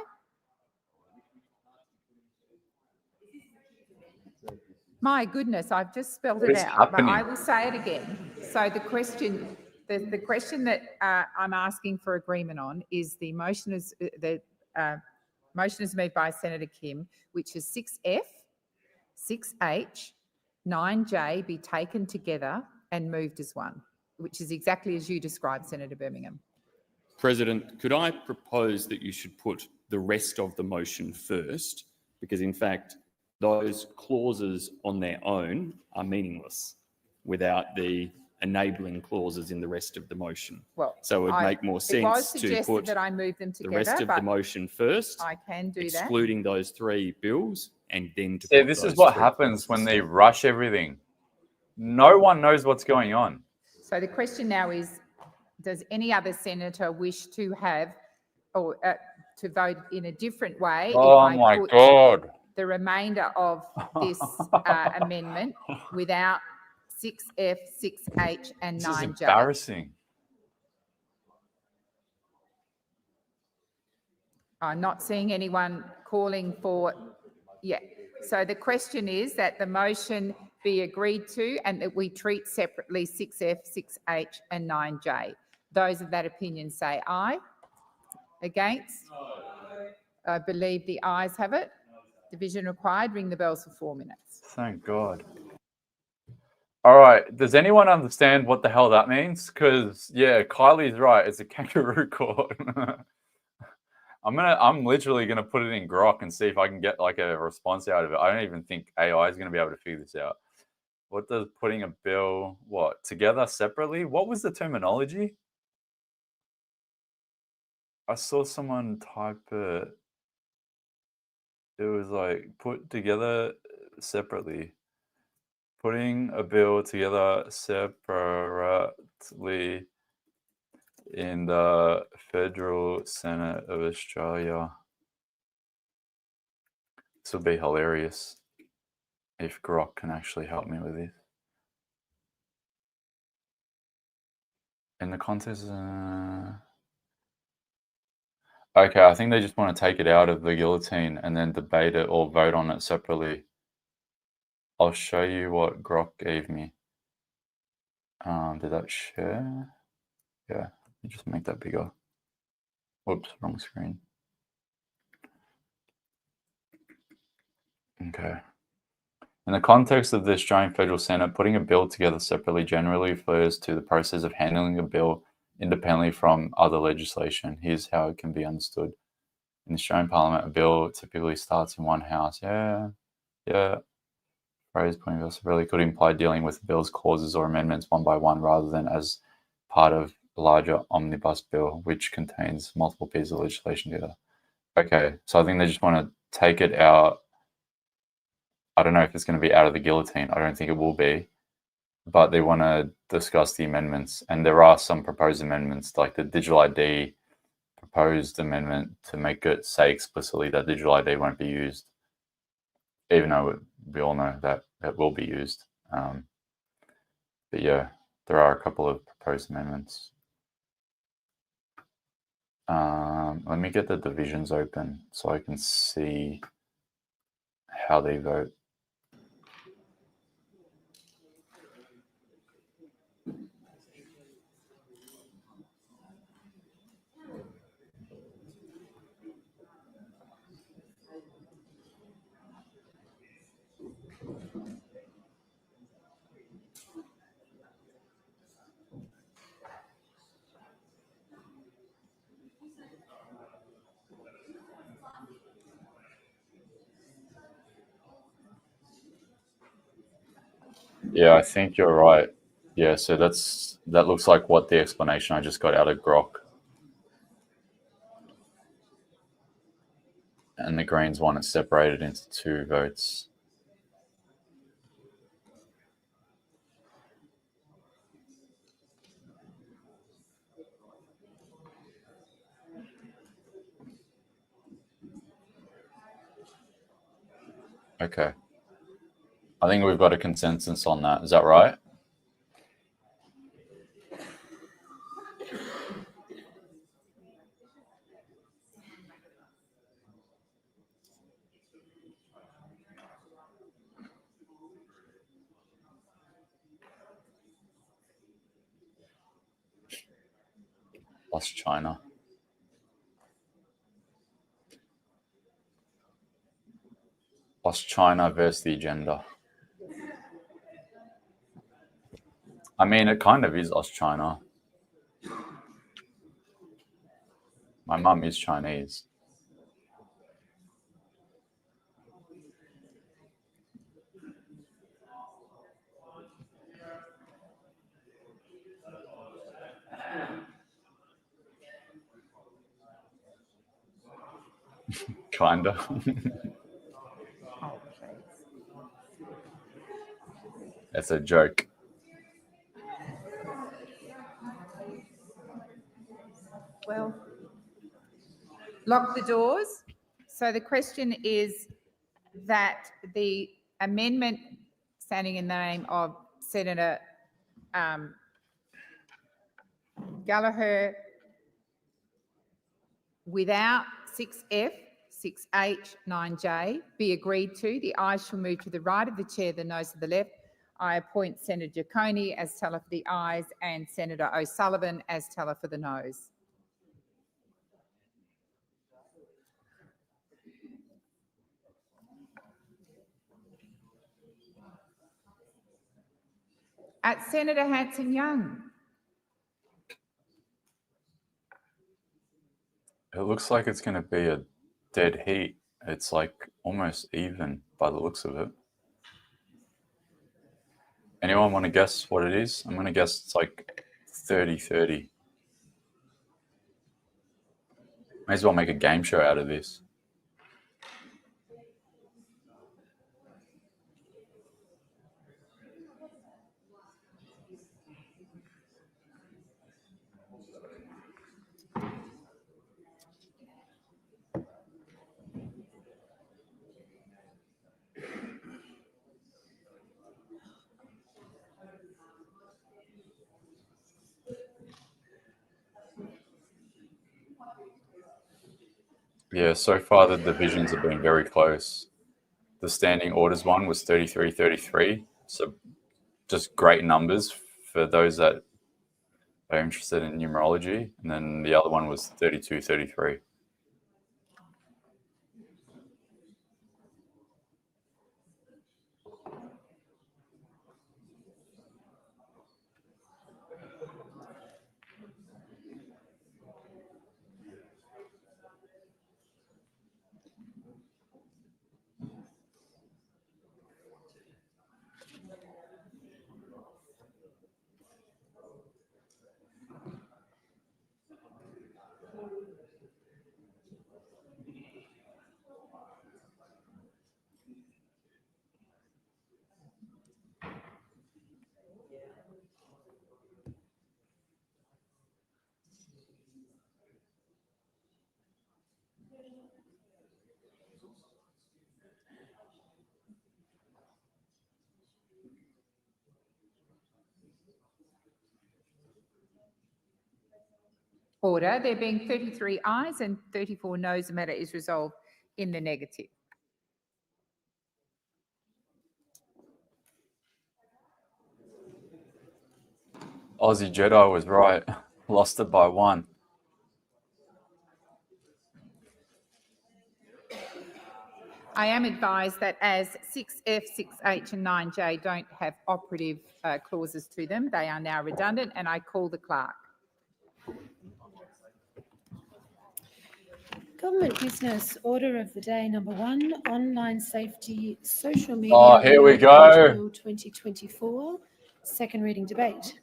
My goodness, I've just spelled it out, but I will say it again. So the question that I'm asking for agreement on is the motion is moved by Senator Kim, which is 6F, 6H, 9J be taken together and moved as one, which is exactly as you described, Senator Birmingham. President, could I propose that you should put the rest of the motion first? Because in fact, those clauses on their own are meaningless without the enabling clauses in the rest of the motion. Well, so it would make more sense to put that I move them together, the rest of the motion first, I can do that. excluding those three bills, and then to Yeah, put this those is what three happens bills when they instead. rush everything. No one knows what's going on. So the question now is, does any other senator wish to have or to vote in a different way? Oh if I my put God. the remainder of this amendment without 6F, 6H and This is 9J? embarrassing. I'm not seeing anyone calling for, yeah. So the question is that the motion be agreed to and that we treat separately 6F, 6H and 9J. Those of that opinion say aye. Against? I believe the ayes have it. Division required. Ring the bells for 4 minutes. Thank God. All right. Does anyone understand what the hell that means? Because yeah, Kylie's right. It's a kangaroo court. I'm literally gonna put it in Grok and see if I can get like a response out of it. I don't even think AI is gonna be able to figure this out. What does putting a bill together separately? What was the terminology? I saw someone type it. It was like put together separately. Putting a bill together separately in the Federal Senate of Australia. This would be hilarious if Grok can actually help me with this. In the context, okay, I think they just want to take it out of the guillotine and then debate it or vote on it separately. I'll show you what Grok gave me. Did that share? Yeah, let me just make that bigger. Whoops, wrong screen. Okay. In the context of the Australian Federal Senate, putting a bill together separately generally refers to the process of handling a bill independently from other legislation. Here's how it can be understood. In the Australian Parliament, a bill typically starts in one house. Yeah. Phrase putting bill separately could imply dealing with bills, clauses, or amendments one by one rather than as part of a larger omnibus bill, which contains multiple pieces of legislation together. Okay, so I think they just want to take it out. I don't know if it's going to be out of the guillotine. I don't think it will be. But they want to discuss the amendments. And there are some proposed amendments, like the digital ID proposed amendment to make it say explicitly that digital ID won't be used, even though we all know that it will be used. But yeah, there are a couple of proposed amendments. Let me get the divisions open so I can see how they vote. Yeah, I think you're right. Yeah, so that looks like what the explanation I just got out of Grok. And the Greens want it separated into 2 votes. Okay. I think we've got a consensus on that. Is that right? Lost China. Lost China versus the agenda. I mean, it kind of is Lost China. My mum is Chinese. Kinda. That's a joke. Well, lock the doors. So the question is that the amendment standing in the name of Senator Gallagher without 6F, 6H, 9J be agreed to. The ayes shall move to the right of the chair, the noes to the left. I appoint Senator Giacone as teller for the ayes and Senator O'Sullivan as teller for the noes. At Senator Hanson-Young. It looks like it's going to be a dead heat. It's like almost even by the looks of it. Anyone want to guess what it is? I'm going to guess it's like 30-30. May as well make a game show out of this. Yeah, so far the divisions have been very close. The standing orders one was 33-33. So just great numbers for those that are interested in numerology. And then the other one was 32-33. Order. There being 33 ayes and 34 noes, the matter is resolved in the negative. Aussie Jedi was right. Lost it by 1. I am advised that as 6F, 6H and 9J don't have operative clauses to them, they are now redundant, and I call the clerk. Government business, order of the day number 1, online safety, social media. Oh, here we go. Bill 2024, second reading debate.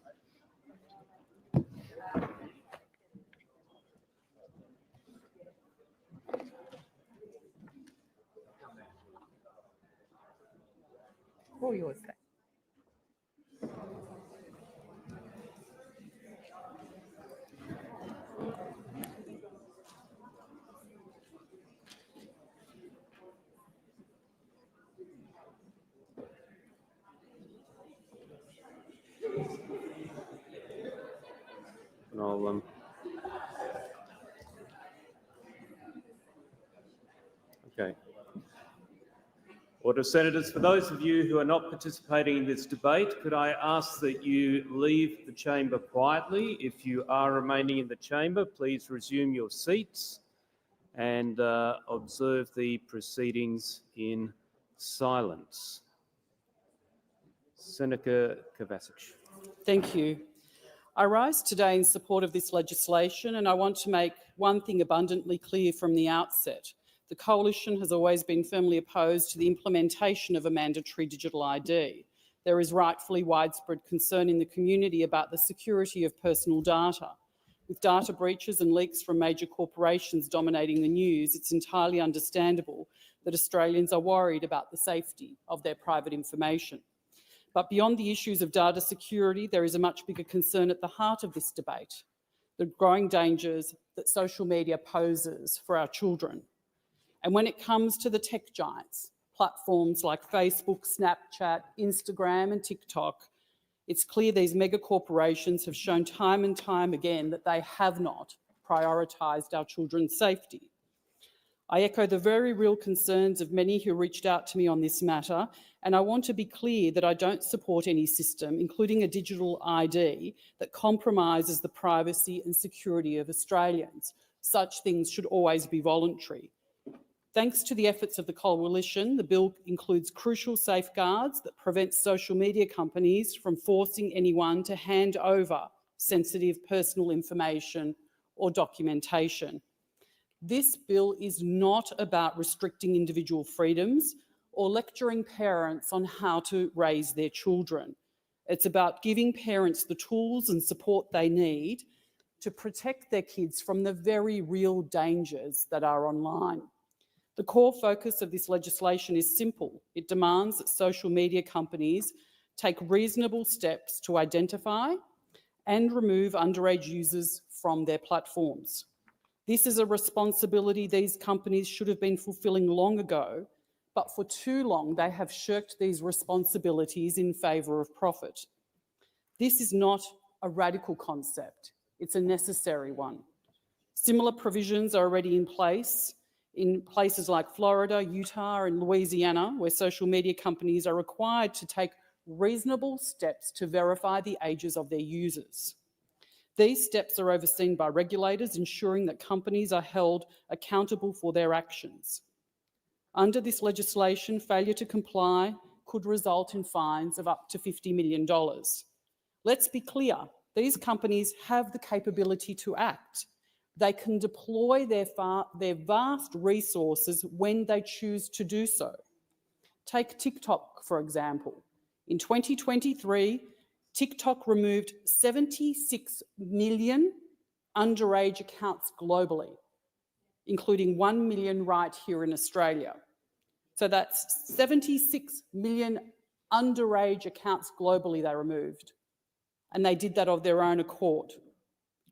All yours. Kate. And I'll okay. Order of Senators, for those of you who are not participating in this debate, could I ask that you leave the chamber quietly? If you are remaining in the chamber, please resume your seats and observe the proceedings in silence. Senator Kovacic. Thank you. I rise today in support of this legislation, and I want to make one thing abundantly clear from the outset. The Coalition has always been firmly opposed to the implementation of a mandatory digital ID. There is rightfully widespread concern in the community about the security of personal data. With data breaches and leaks from major corporations dominating the news, it's entirely understandable that Australians are worried about the safety of their private information. But beyond the issues of data security, there is a much bigger concern at the heart of this debate, the growing dangers that social media poses for our children. And when it comes to the tech giants, platforms like Facebook, Snapchat, Instagram and TikTok, it's clear these mega corporations have shown time and time again that they have not prioritised our children's safety. I echo the very real concerns of many who reached out to me on this matter, and I want to be clear that I don't support any system, including a digital ID, that compromises the privacy and security of Australians. Such things should always be voluntary. Thanks to the efforts of the Coalition, the bill includes crucial safeguards that prevent social media companies from forcing anyone to hand over sensitive personal information or documentation. This bill is not about restricting individual freedoms or lecturing parents on how to raise their children. It's about giving parents the tools and support they need to protect their kids from the very real dangers that are online. The core focus of this legislation is simple. It demands that social media companies take reasonable steps to identify and remove underage users from their platforms. This is a responsibility these companies should have been fulfilling long ago, but for too long they have shirked these responsibilities in favour of profit. This is not a radical concept, it's a necessary one. Similar provisions are already in place in places like Florida, Utah and Louisiana, where social media companies are required to take reasonable steps to verify the ages of their users. These steps are overseen by regulators, ensuring that companies are held accountable for their actions. Under this legislation, failure to comply could result in fines of up to $50 million. Let's be clear, these companies have the capability to act. They can deploy their vast resources when they choose to do so. Take TikTok, for example. In 2023, TikTok removed 76 million underage accounts globally, including 1 million right here in Australia. So that's 76 million underage accounts globally they removed. And they did that of their own accord.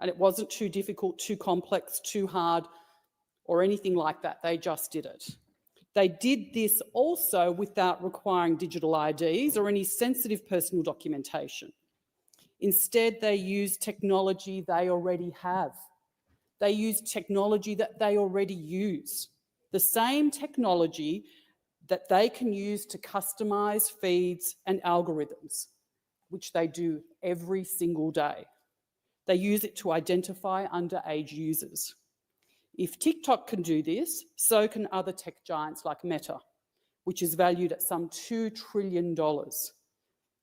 And it wasn't too difficult, too complex, too hard, or anything like that. They just did it. They did this also without requiring digital IDs or any sensitive personal documentation. Instead, they used technology they already have. They used technology that they already use. The same technology that they can use to customise feeds and algorithms, which they do every single day. They use it to identify underage users. If TikTok can do this, so can other tech giants like Meta, which is valued at some $2 trillion.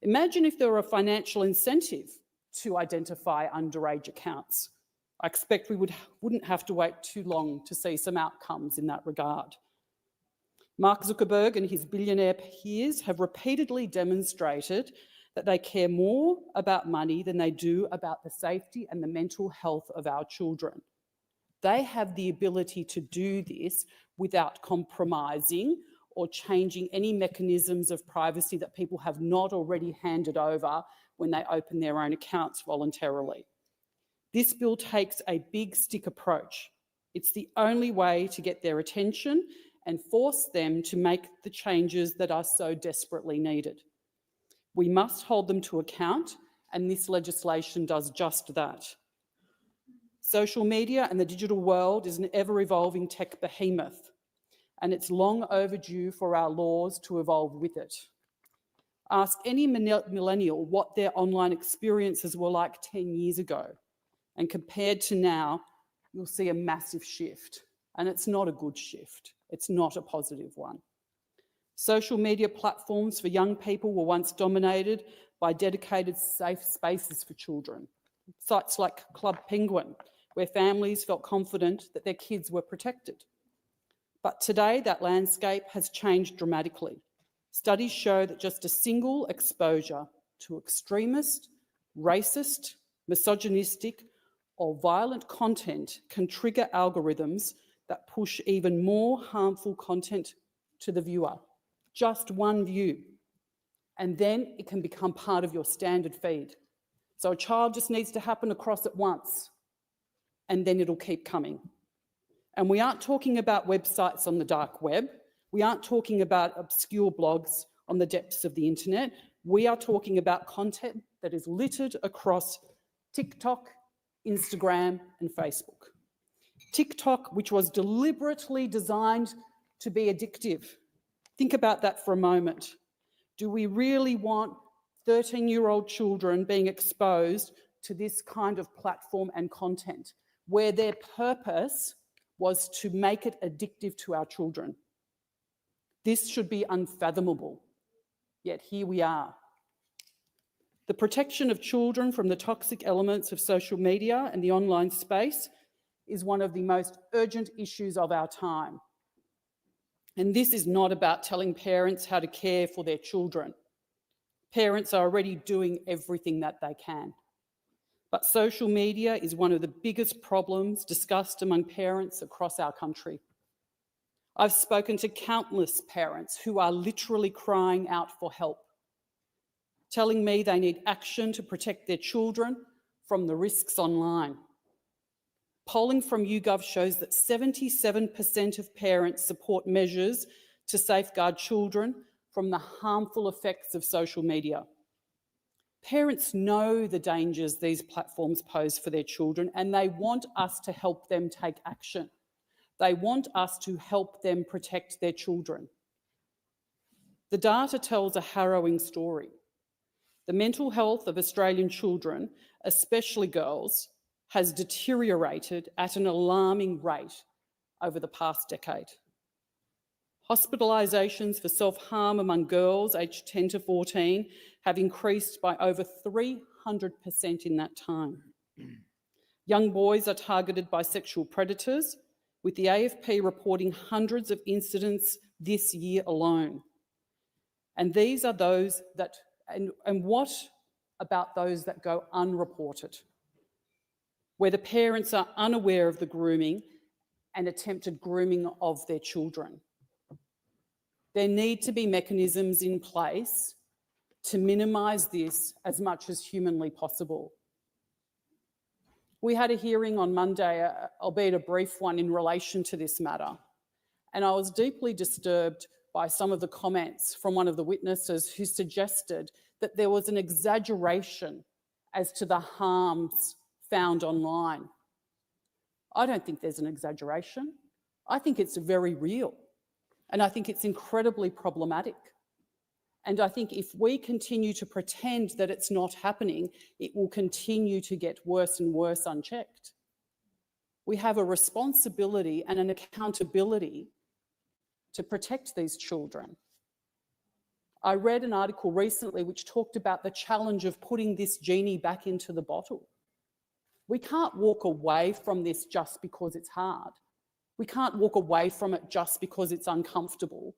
Imagine if there were a financial incentive to identify underage accounts. I expect we wouldn't have to wait too long to see some outcomes in that regard. Mark Zuckerberg and his billionaire peers have repeatedly demonstrated that they care more about money than they do about the safety and the mental health of our children. They have the ability to do this without compromising or changing any mechanisms of privacy that people have not already handed over when they open their own accounts voluntarily. This bill takes a big stick approach. It's the only way to get their attention and force them to make the changes that are so desperately needed. We must hold them to account, and this legislation does just that. Social media and the digital world is an ever-evolving tech behemoth, and it's long overdue for our laws to evolve with it. Ask any millennial what their online experiences were like 10 years ago, and compared to now, you'll see a massive shift, and it's not a good shift. It's not a positive one. Social media platforms for young people were once dominated by dedicated safe spaces for children. Sites like Club Penguin, where families felt confident that their kids were protected. But today, that landscape has changed dramatically. Studies show that just a single exposure to extremist, racist, misogynistic, or violent content can trigger algorithms that push even more harmful content to the viewer. Just one view, and then it can become part of your standard feed. So a child just needs to happen across it once, and then it'll keep coming. And we aren't talking about websites on the dark web. We aren't talking about obscure blogs on the depths of the internet. We are talking about content that is littered across TikTok, Instagram, and Facebook. TikTok, which was deliberately designed to be addictive. Think about that for a moment. Do we really want 13-year-old children being exposed to this kind of platform and content where their purpose was to make it addictive to our children? This should be unfathomable, yet here we are. The protection of children from the toxic elements of social media and the online space is one of the most urgent issues of our time. And this is not about telling parents how to care for their children. Parents are already doing everything that they can. But social media is one of the biggest problems discussed among parents across our country. I've spoken to countless parents who are literally crying out for help, telling me they need action to protect their children from the risks online. Polling from YouGov shows that 77% of parents support measures to safeguard children from the harmful effects of social media. Parents know the dangers these platforms pose for their children, and they want us to help them take action. They want us to help them protect their children. The data tells a harrowing story. The mental health of Australian children, especially girls, has deteriorated at an alarming rate over the past decade. Hospitalisations for self-harm among girls aged 10 to 14 have increased by over 300% in that time. Young boys are targeted by sexual predators, with the AFP reporting hundreds of incidents this year alone. And these are those that, and what about those that go unreported, where the parents are unaware of the grooming and attempted grooming of their children? There need to be mechanisms in place to minimise this as much as humanly possible. We had a hearing on Monday, albeit a brief one, in relation to this matter, and I was deeply disturbed by some of the comments from one of the witnesses who suggested that there was an exaggeration as to the harms found online. I don't think there's an exaggeration. I think it's very real, and I think it's incredibly problematic. And I think if we continue to pretend that it's not happening, it will continue to get worse and worse unchecked. We have a responsibility and an accountability to protect these children. I read an article recently which talked about the challenge of putting this genie back into the bottle. We can't walk away from this just because it's hard. We can't walk away from it just because it's uncomfortable.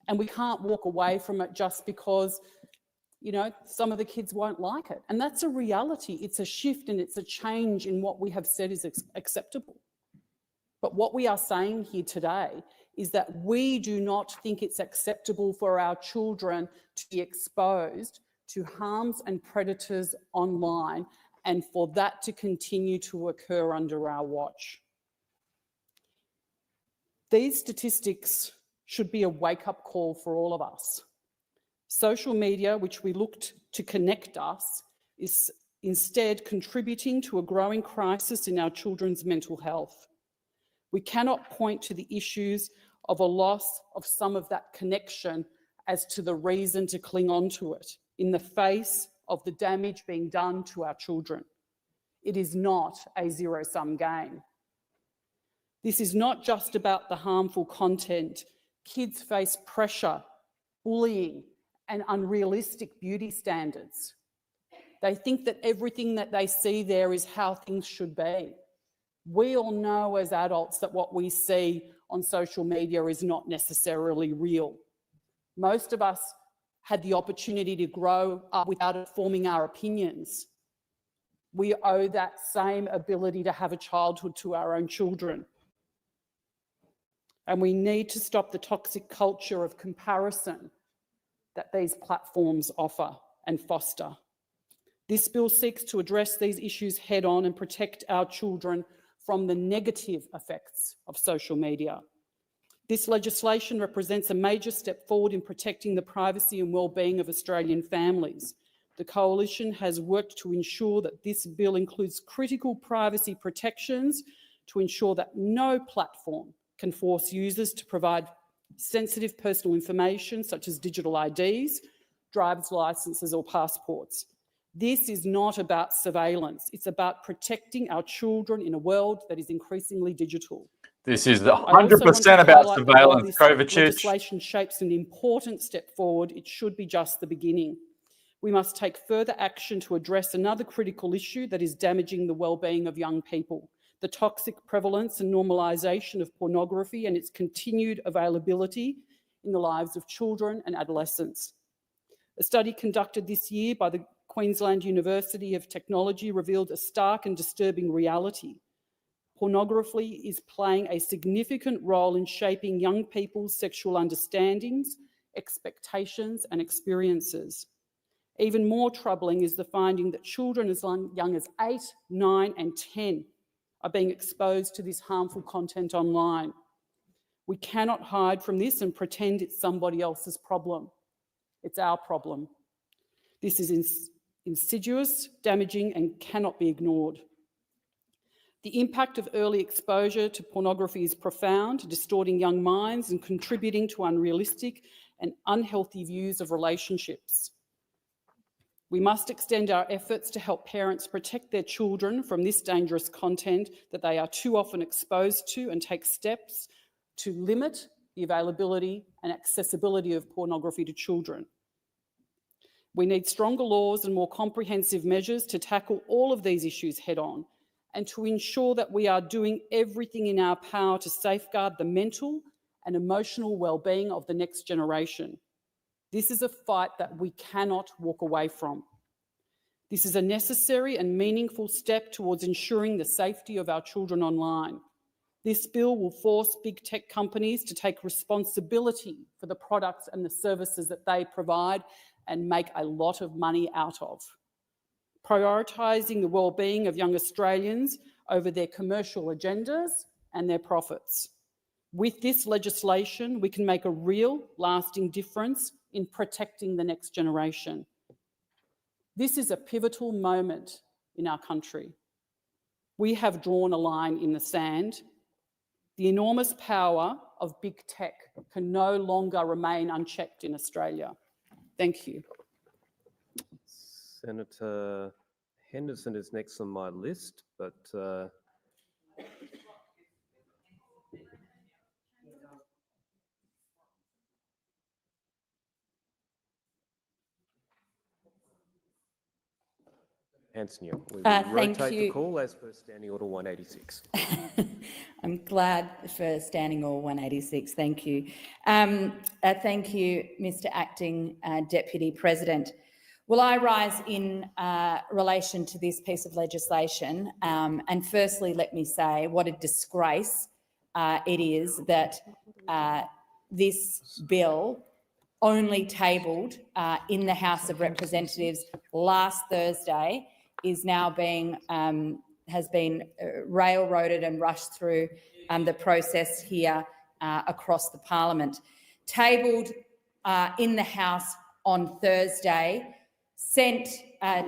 And we can't walk away from it just because you know, some of the kids won't like it. And that's a reality. It's a shift and it's a change in what we have said is acceptable. But what we are saying here today is that we do not think it's acceptable for our children to be exposed to harms and predators online and for that to continue to occur under our watch. These statistics should be a wake-up call for all of us. Social media, which we looked to connect us, is instead contributing to a growing crisis in our children's mental health. We cannot point to the issues of a loss of some of that connection as to the reason to cling on to it in the face of the damage being done to our children. It is not a zero-sum game. This is not just about the harmful content. Kids face pressure, bullying, and unrealistic beauty standards. They think that everything that they see there is how things should be. We all know as adults that what we see on social media is not necessarily real. Most of us had the opportunity to grow up without it forming our opinions. We owe that same ability to have a childhood to our own children. And we need to stop the toxic culture of comparison that these platforms offer and foster. This bill seeks to address these issues head on and protect our children from the negative effects of social media. This legislation represents a major step forward in protecting the privacy and well-being of Australian families. The Coalition has worked to ensure that this bill includes critical privacy protections to ensure that no platform can force users to provide sensitive personal information such as digital IDs, driver's licences or passports. This is not about surveillance. It's about protecting our children in a world that is increasingly digital. This is 100% about surveillance, Kovacic. Legislation shapes an important step forward. It should be just the beginning. We must take further action to address another critical issue that is damaging the well-being of young people: the toxic prevalence and normalisation of pornography and its continued availability in the lives of children and adolescents. A study conducted this year by the Queensland University of Technology revealed a stark and disturbing reality. Pornography is playing a significant role in shaping young people's sexual understandings, expectations and experiences. Even more troubling is the finding that children as young as 8, 9 and 10 are being exposed to this harmful content online. We cannot hide from this and pretend it's somebody else's problem. It's our problem. This is insidious, damaging and cannot be ignored. The impact of early exposure to pornography is profound, distorting young minds and contributing to unrealistic and unhealthy views of relationships. We must extend our efforts to help parents protect their children from this dangerous content that they are too often exposed to and take steps to limit the availability and accessibility of pornography to children. We need stronger laws and more comprehensive measures to tackle all of these issues head on and to ensure that we are doing everything in our power to safeguard the mental and emotional well-being of the next generation. This is a fight that we cannot walk away from. This is a necessary and meaningful step towards ensuring the safety of our children online. This bill will force big tech companies to take responsibility for the products and the services that they provide and make a lot of money out of. Prioritising the well-being of young Australians over their commercial agendas and their profits. With this legislation, we can make a real, lasting difference in protecting the next generation. This is a pivotal moment in our country. We have drawn a line in the sand. The enormous power of big tech can no longer remain unchecked in Australia. Thank you. Senator Henderson is next on my list, but Hanson, we will rotate the call as per Standing Order 186. I'm glad for Standing Order 186. Thank you. Thank you, Mr. Acting Deputy President. Well, I rise in relation to this piece of legislation. And firstly, let me say what a disgrace it is that this bill only tabled in the House of Representatives last Thursday is now being has been railroaded and rushed through the process here across the parliament. Tabled in the House on Thursday, sent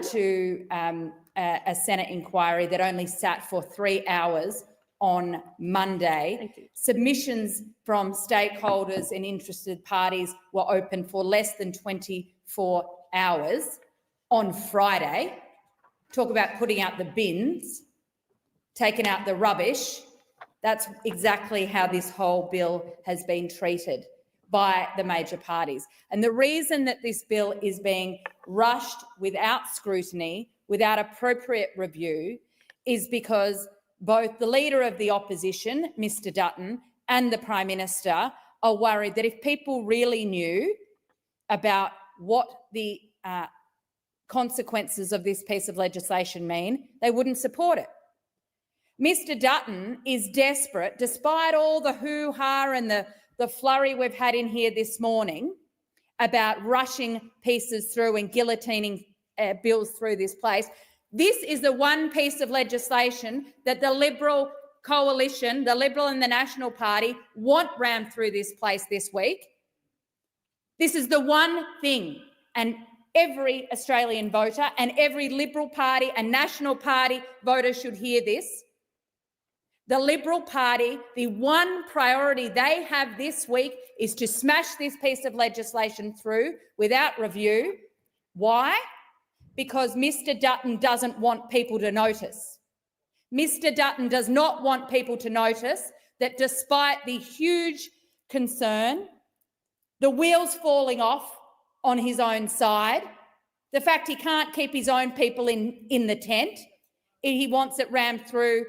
to a Senate inquiry that only sat for 3 hours on Monday. Submissions from stakeholders and interested parties were open for less than 24 hours on Friday. Talk about putting out the bins, taking out the rubbish. That's exactly how this whole bill has been treated by the major parties. And the reason that this bill is being rushed without scrutiny, without appropriate review, is because both the Leader of the Opposition, Mr Dutton, and the Prime Minister are worried that if people really knew about what the consequences of this piece of legislation mean, they wouldn't support it. Mr Dutton is desperate, despite all the hoo-ha and the flurry we've had in here this morning about rushing pieces through and guillotining bills through this place. This is the one piece of legislation that the Liberal coalition, the Liberal and the National Party, want rammed through this place this week. This is the one thing, and every Australian voter and every Liberal Party and National Party voter should hear this. The Liberal Party, the one priority they have this week is to smash this piece of legislation through without review. Why? Because Mr Dutton doesn't want people to notice. Mr Dutton does not want people to notice that despite the huge concern, the wheels falling off on his own side, the fact he can't keep his own people in the tent, he wants it rammed through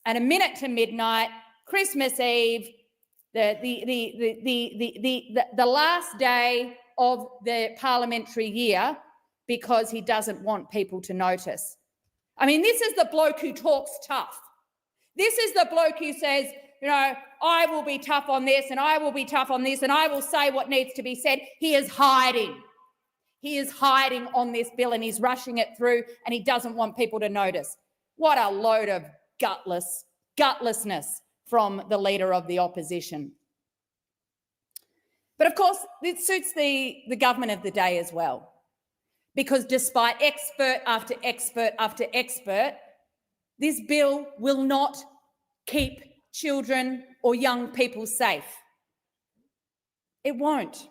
at a minute to midnight, Christmas Eve, the last day of the parliamentary year, because he doesn't want people to notice. I mean, this is the bloke who talks tough. This is the bloke who says, you know, I will be tough on this and I will be tough on this and I will say what needs to be said. He is hiding. He is hiding on this bill and he's rushing it through and he doesn't want people to notice. What a load of gutlessness from the Leader of the Opposition. But of course, it suits the government of the day as well, because despite expert after expert after expert, this bill will not keep children or young people safe. It won't.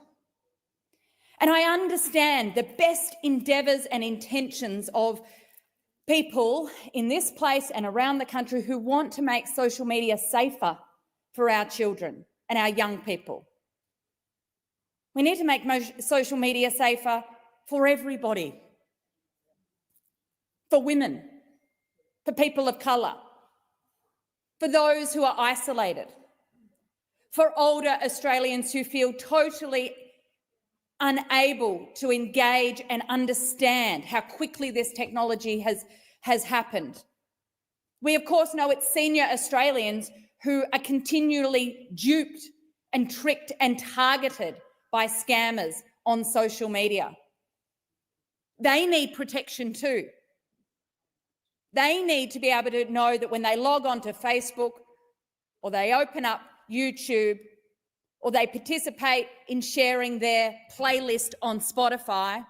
And I understand the best endeavours and intentions of people in this place and around the country who want to make social media safer for our children and our young people. We need to make social media safer for everybody, for women, for people of colour, for those who are isolated, for older Australians who feel totally unable to engage and understand how quickly this technology has happened. We, of course, know it's senior Australians who are continually duped and tricked and targeted by scammers on social media. They need protection too. They need to be able to know that when they log on to Facebook or they open up YouTube or they participate in sharing their playlist on Spotify,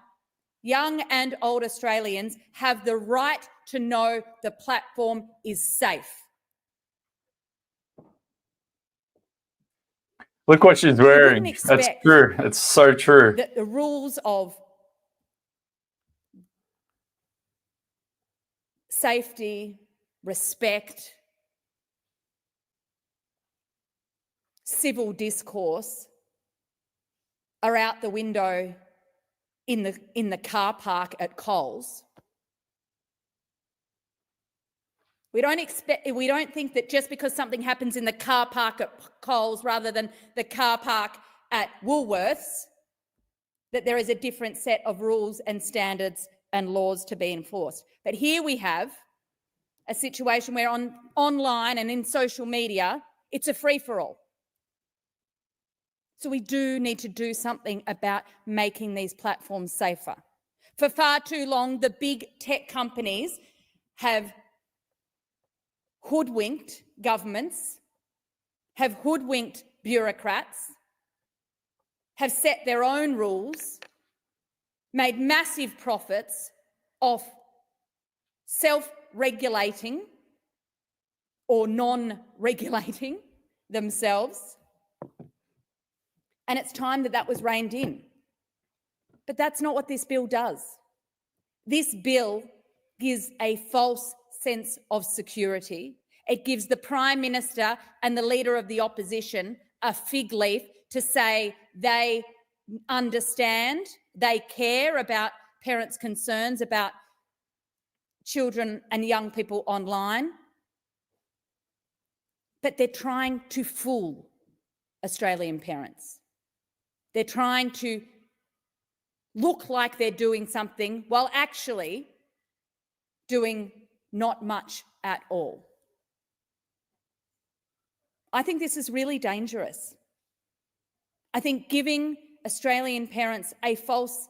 young and old Australians have the right to know the platform is safe. Look what she's wearing. That's true. It's so true. The rules of safety, respect, civil discourse are out the window in the car park at Coles. We don't think that just because something happens in the car park at Coles rather than the car park at Woolworths, that there is a different set of rules and standards and laws to be enforced. But here we have a situation where online and in social media, it's a free-for-all. So we do need to do something about making these platforms safer. For far too long, the big tech companies have hoodwinked governments, have hoodwinked bureaucrats, have set their own rules, made massive profits off self-regulating or non-regulating themselves. And it's time that that was reined in. But that's not what this bill does. This bill gives a false sense of security. It gives the Prime Minister and the Leader of the Opposition a fig leaf to say they understand, they care about parents' concerns about children and young people online. But they're trying to fool Australian parents. They're trying to look like they're doing something while actually doing not much at all. I think this is really dangerous. I think giving Australian parents a false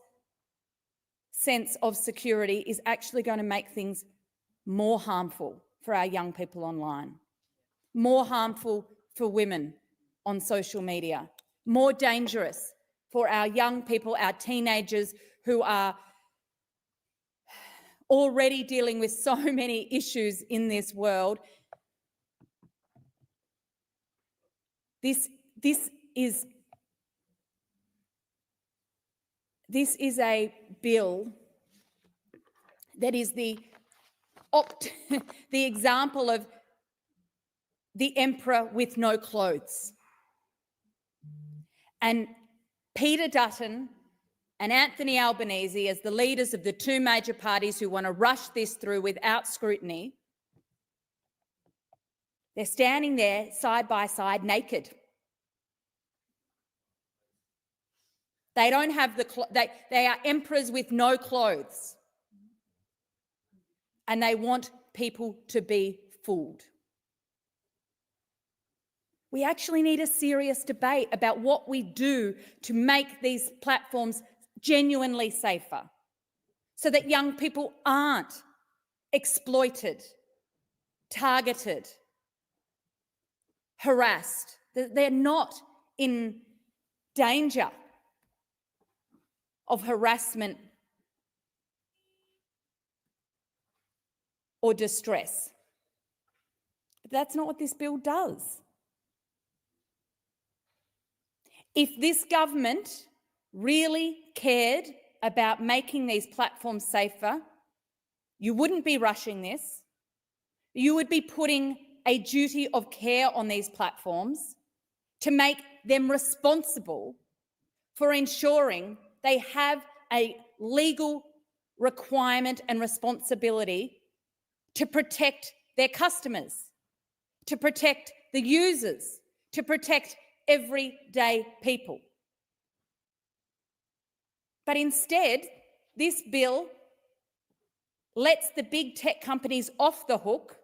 sense of security is actually going to make things more harmful for our young people online, more harmful for women on social media, more dangerous for our young people, our teenagers who are already dealing with so many issues in this world. This is a bill that is the example of the emperor with no clothes. And Peter Dutton and Anthony Albanese, as the leaders of the two major parties who want to rush this through without scrutiny, they're standing there side by side naked. They don't have they are emperors with no clothes. And they want people to be fooled. We actually need a serious debate about what we do to make these platforms genuinely safer so that young people aren't exploited, targeted, harassed, that they're not in danger of harassment or distress. But that's not what this bill does. If this government really cared about making these platforms safer, you wouldn't be rushing this. You would be putting a duty of care on these platforms to make them responsible for ensuring they have a legal requirement and responsibility to protect their customers, to protect the users, to protect everyday people. But instead, this bill lets the big tech companies off the hook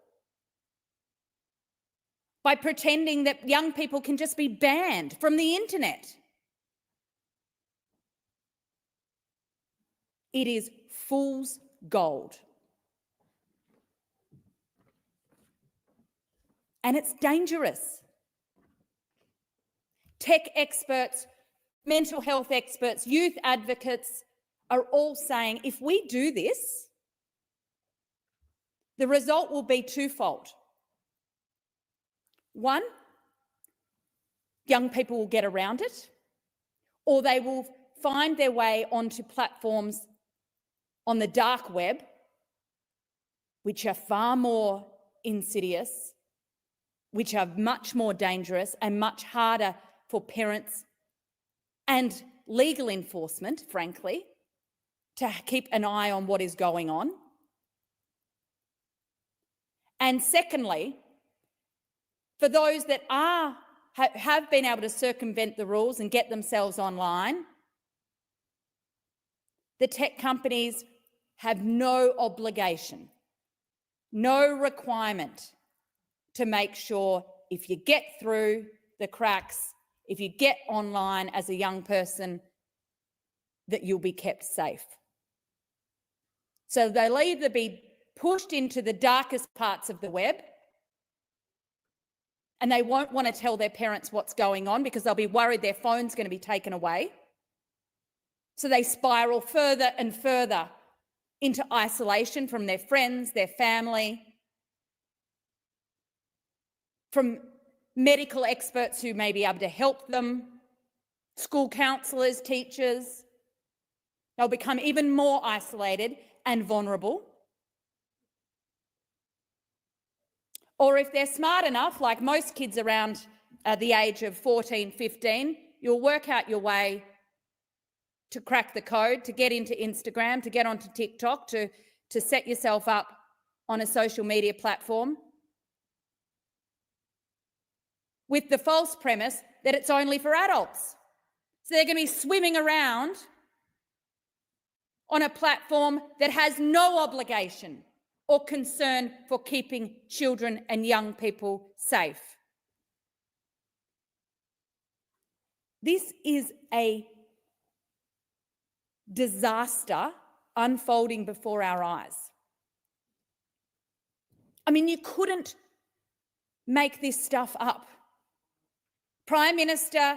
by pretending that young people can just be banned from the internet. It is fool's gold. And it's dangerous. Tech experts, mental health experts, youth advocates are all saying if we do this, the result will be twofold. One, young people will get around it, or they will find their way onto platforms on the dark web, which are far more insidious, which are much more dangerous and much harder for parents and legal enforcement, frankly, to keep an eye on what is going on. And secondly, for those that have been able to circumvent the rules and get themselves online, The tech companies have no obligation, no requirement to make sure if you get through the cracks, if you get online as a young person, that you'll be kept safe. So they'll either be pushed into the darkest parts of the web, and they won't want to tell their parents what's going on because they'll be worried their phone's going to be taken away. So they spiral further and further into isolation from their friends, their family, from medical experts who may be able to help them, school counsellors, teachers. They'll become even more isolated and vulnerable. Or if they're smart enough, like most kids around the age of 14, 15, you'll work out your way to crack the code, to get into Instagram, to get onto TikTok, to set yourself up on a social media platform with the false premise that it's only for adults. So they're going to be swimming around on a platform that has no obligation or concern for keeping children and young people safe. This is a disaster unfolding before our eyes. I mean, you couldn't make this stuff up. Prime Minister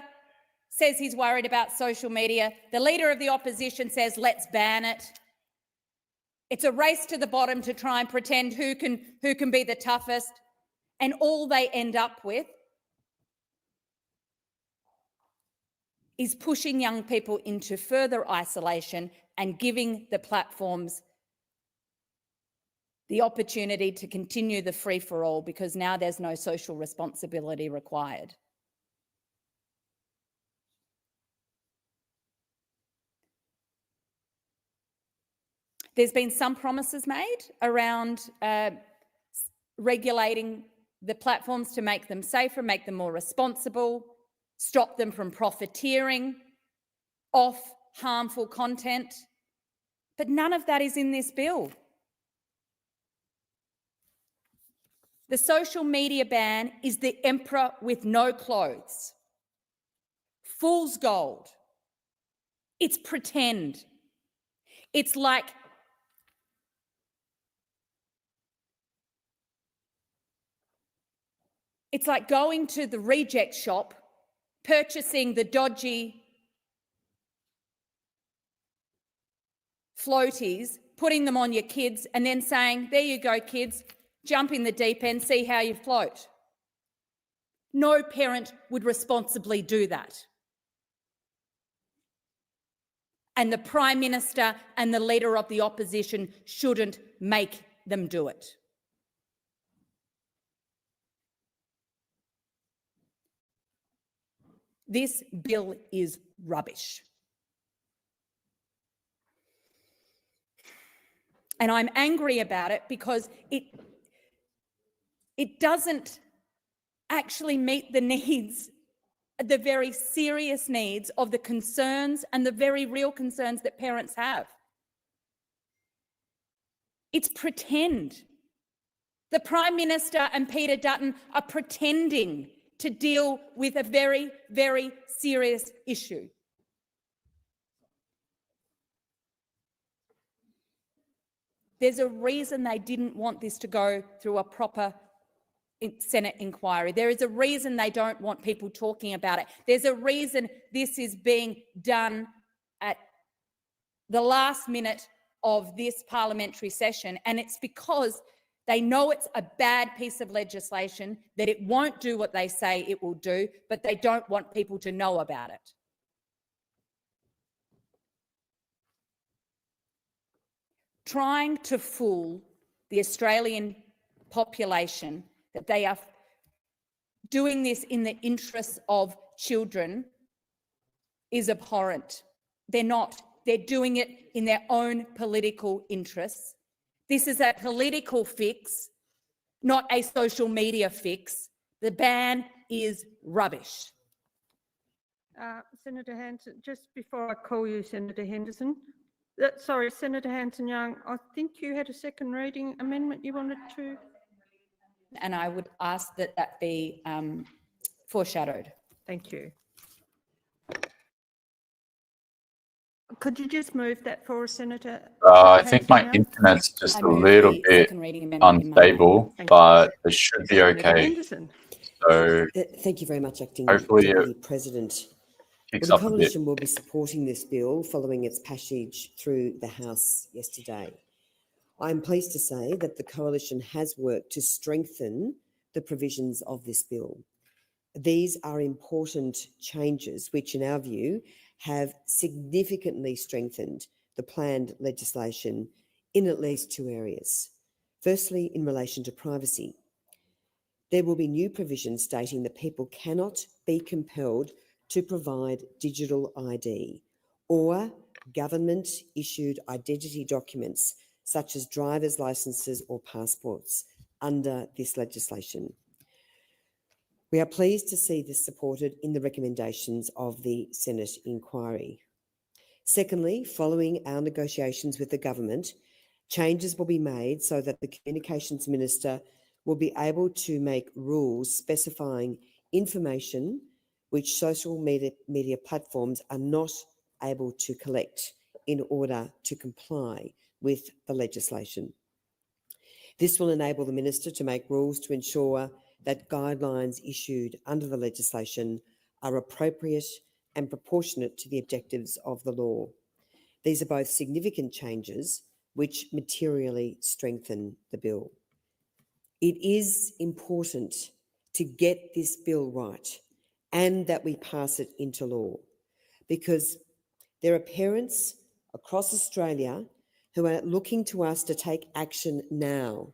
says he's worried about social media. The Leader of the Opposition says, let's ban it. It's a race to the bottom to try and pretend who can be the toughest. And all they end up with is pushing young people into further isolation and giving the platforms the opportunity to continue the free-for-all because now there's no social responsibility required. There's been some promises made around regulating the platforms to make them safer, make them more responsible, stop them from profiteering off harmful content. But none of that is in this bill. The social media ban is the emperor with no clothes. Fool's gold. It's pretend. It's like going to the reject shop, purchasing the dodgy floaties, putting them on your kids and then saying, there you go, kids, jump in the deep end, see how you float. No parent would responsibly do that. And the Prime Minister and the Leader of the Opposition shouldn't make them do it. This bill is rubbish. And I'm angry about it because it doesn't actually meet the needs, the very serious needs of the concerns and the very real concerns that parents have. It's pretend. The Prime Minister and Peter Dutton are pretending to deal with a very, very serious issue. There's a reason they didn't want this to go through a proper Senate inquiry. There is a reason they don't want people talking about it. There's a reason this is being done at the last minute of this parliamentary session, and it's because they know it's a bad piece of legislation, that it won't do what they say it will do, but they don't want people to know about it. Trying to fool the Australian population that they are doing this in the interests of children is abhorrent. They're not. They're doing it in their own political interests. This is a political fix, not a social media fix. The ban is rubbish. Senator Hanson, just before I call you, Senator Henderson, Sorry, Senator Hanson-Young, I think you had a second reading amendment you wanted to. And I would ask that that be foreshadowed. Thank you. Could you just move that for us, Senator? I think my Hanson-Young? internet's just I a move little the bit second reading amendment in my name. unstable, Thank you. but it should be Senator okay. Henderson. So Thank you very much, Acting hopefully it Deputy President. kicks The up a bit. Coalition will be supporting this bill following its passage through the House yesterday. I am pleased to say that the Coalition has worked to strengthen the provisions of this bill. These are important changes which, in our view, have significantly strengthened the planned legislation in at least two areas. Firstly, in relation to privacy. There will be new provisions stating that people cannot be compelled to provide digital ID or government-issued identity documents such as driver's licenses or passports under this legislation. We are pleased to see this supported in the recommendations of the Senate inquiry. Secondly, following our negotiations with the government, changes will be made so that the Communications Minister will be able to make rules specifying information which social media platforms are not able to collect in order to comply with the legislation. This will enable the Minister to make rules to ensure that guidelines issued under the legislation are appropriate and proportionate to the objectives of the law. These are both significant changes which materially strengthen the bill. It is important to get this bill right and that we pass it into law, because there are parents across Australia who are looking to us to take action now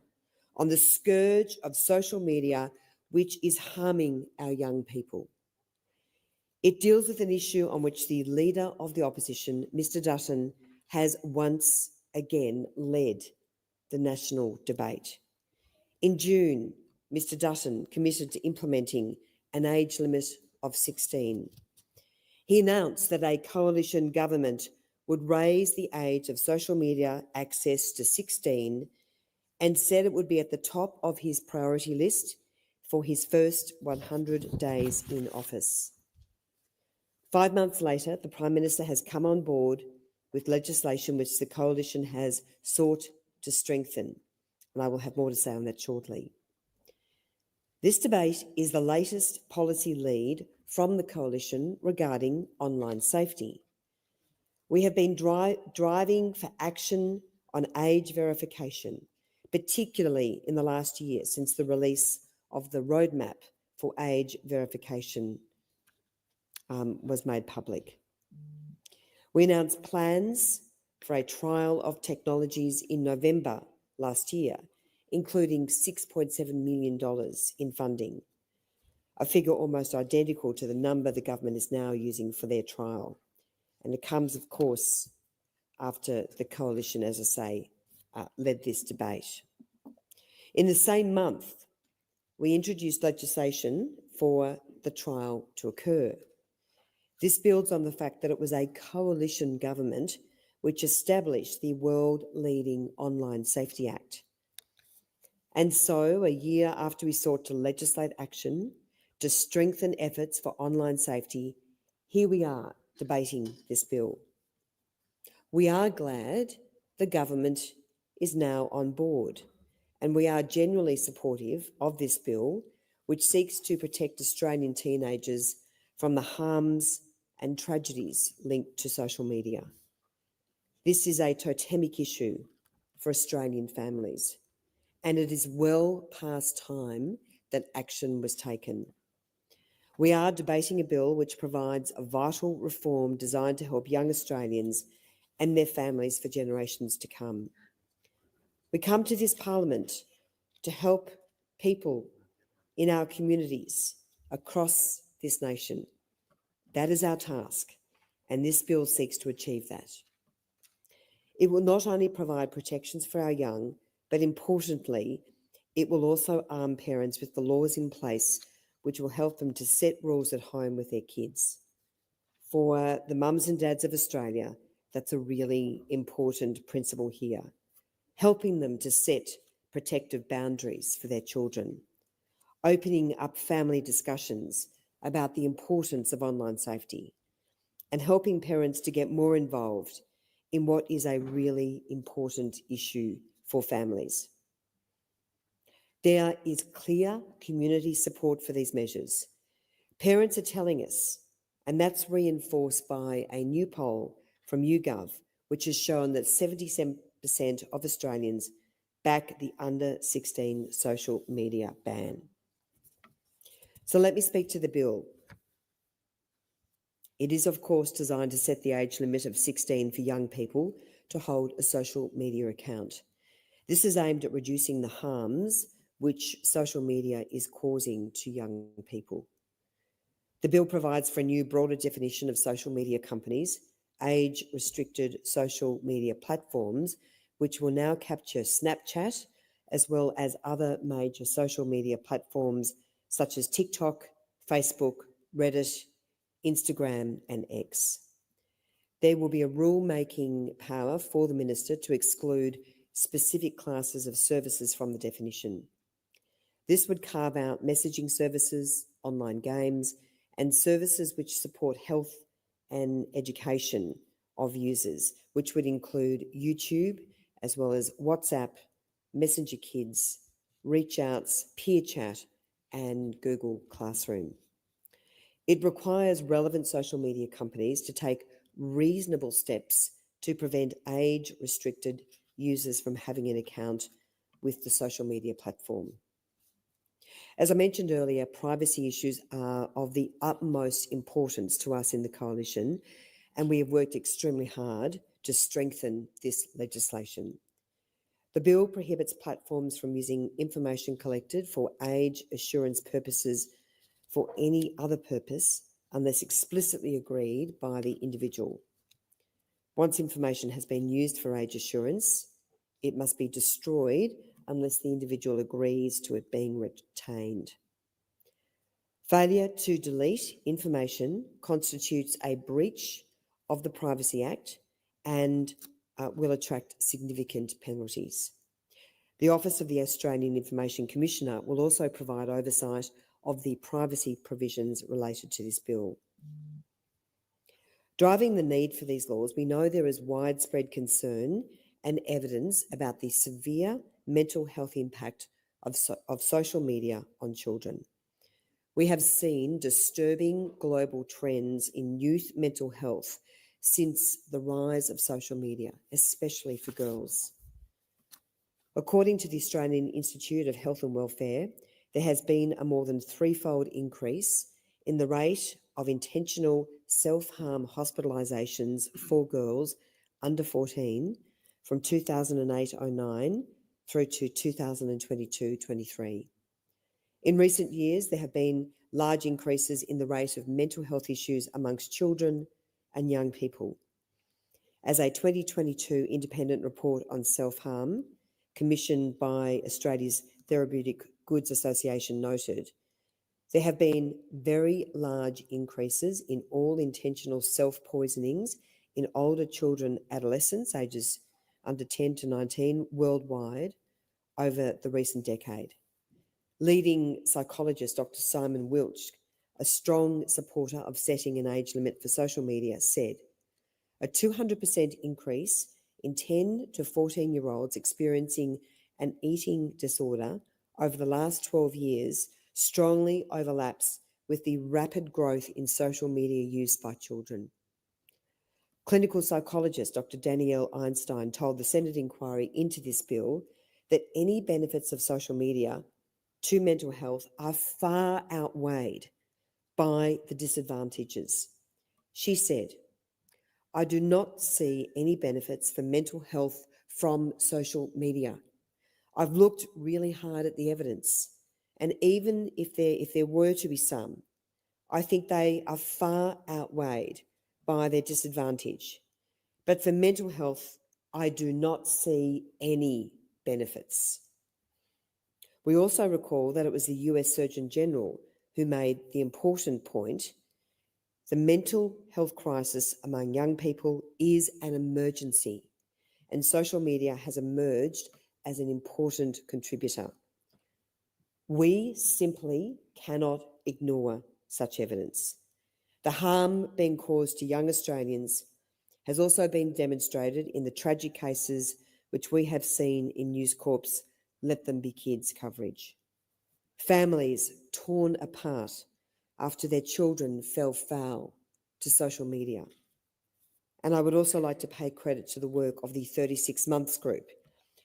on the scourge of social media, which is harming our young people. It deals with an issue on which the Leader of the Opposition, Mr Dutton, has once again led the national debate. In June, Mr Dutton committed to implementing an age limit of 16. He announced that a coalition government would raise the age of social media access to 16 and said it would be at the top of his priority list for his first 100 days in office. 5 months later, the Prime Minister has come on board with legislation which the Coalition has sought to strengthen, and I will have more to say on that shortly. This debate is the latest policy lead from the Coalition regarding online safety. We have been driving for action on age verification, particularly in the last year since the release of the roadmap for age verification was made public. We announced plans for a trial of technologies in November last year, including $6.7 million in funding, a figure almost identical to the number the government is now using for their trial. And it comes, of course, after the Coalition, as I say, led this debate. In the same month, we introduced legislation for the trial to occur. This builds on the fact that it was a coalition government which established the world-leading Online Safety Act. And so, a year after we sought to legislate action to strengthen efforts for online safety, here we are debating this bill. We are glad the government is now on board, and we are generally supportive of this bill, which seeks to protect Australian teenagers from the harms and tragedies linked to social media. This is a totemic issue for Australian families, and it is well past time that action was taken. We are debating a bill which provides a vital reform designed to help young Australians and their families for generations to come. We come to this Parliament to help people in our communities across this nation. That is our task, and this bill seeks to achieve that. It will not only provide protections for our young, but importantly, it will also arm parents with the laws in place which will help them to set rules at home with their kids. For the mums and dads of Australia, that's a really important principle here. Helping them to set protective boundaries for their children. Opening up family discussions about the importance of online safety. And helping parents to get more involved in what is a really important issue for families. There is clear community support for these measures. Parents are telling us, and that's reinforced by a new poll from YouGov, which has shown that 77% of Australians back the under 16 social media ban. So let me speak to the bill. It is, of course, designed to set the age limit of 16 for young people to hold a social media account. This is aimed at reducing the harms which social media is causing to young people. The bill provides for a new, broader definition of social media companies, age-restricted social media platforms, which will now capture Snapchat, as well as other major social media platforms such as TikTok, Facebook, Reddit, Instagram and X. There will be a rule-making power for the Minister to exclude specific classes of services from the definition. This would carve out messaging services, online games, and services which support health and education of users, which would include YouTube, as well as WhatsApp, Messenger Kids, Reach Outs, Peer Chat, and Google Classroom. It requires relevant social media companies to take reasonable steps to prevent age-restricted users from having an account with the social media platform. As I mentioned earlier, privacy issues are of the utmost importance to us in the Coalition, and we have worked extremely hard to strengthen this legislation. The bill prohibits platforms from using information collected for age assurance purposes for any other purpose unless explicitly agreed by the individual. Once information has been used for age assurance, it must be destroyed unless the individual agrees to it being retained. Failure to delete information constitutes a breach of the Privacy Act and will attract significant penalties. The Office of the Australian Information Commissioner will also provide oversight of the privacy provisions related to this bill. Driving the need for these laws, we know there is widespread concern and evidence about the severe mental health impact of social media on children. We have seen disturbing global trends in youth mental health since the rise of social media, especially for girls. According to the Australian Institute of Health and Welfare, there has been a more than threefold increase in the rate of intentional self-harm hospitalisations for girls under 14 from 2008-09 through to 2022-23. In recent years, there have been large increases in the rate of mental health issues amongst children and young people. As a 2022 independent report on self-harm, commissioned by Australia's Therapeutic Goods Association noted, there have been very large increases in all intentional self-poisonings in older children, adolescents, ages under 10 to 19 worldwide over the recent decade. Leading psychologist Dr. Simon Wiltsch, a strong supporter of setting an age limit for social media, said, a 200% increase in 10 to 14-year-olds experiencing an eating disorder over the last 12 years strongly overlaps with the rapid growth in social media use by children. Clinical psychologist Dr. Danielle Einstein told the Senate inquiry into this bill that any benefits of social media to mental health are far outweighed by the disadvantages. She said, I do not see any benefits for mental health from social media. I've looked really hard at the evidence, and even if there were to be some, I think they are far outweighed by their disadvantage. But for mental health, I do not see any benefits. We also recall that it was the US Surgeon General who made the important point The mental health crisis among young people is an emergency, and social media has emerged as an important contributor. We simply cannot ignore such evidence. The harm being caused to young Australians has also been demonstrated in the tragic cases which we have seen in News Corp's Let Them Be Kids coverage. Families torn apart after their children fell foul to social media. And I would also like to pay credit to the work of the 36 Months Group,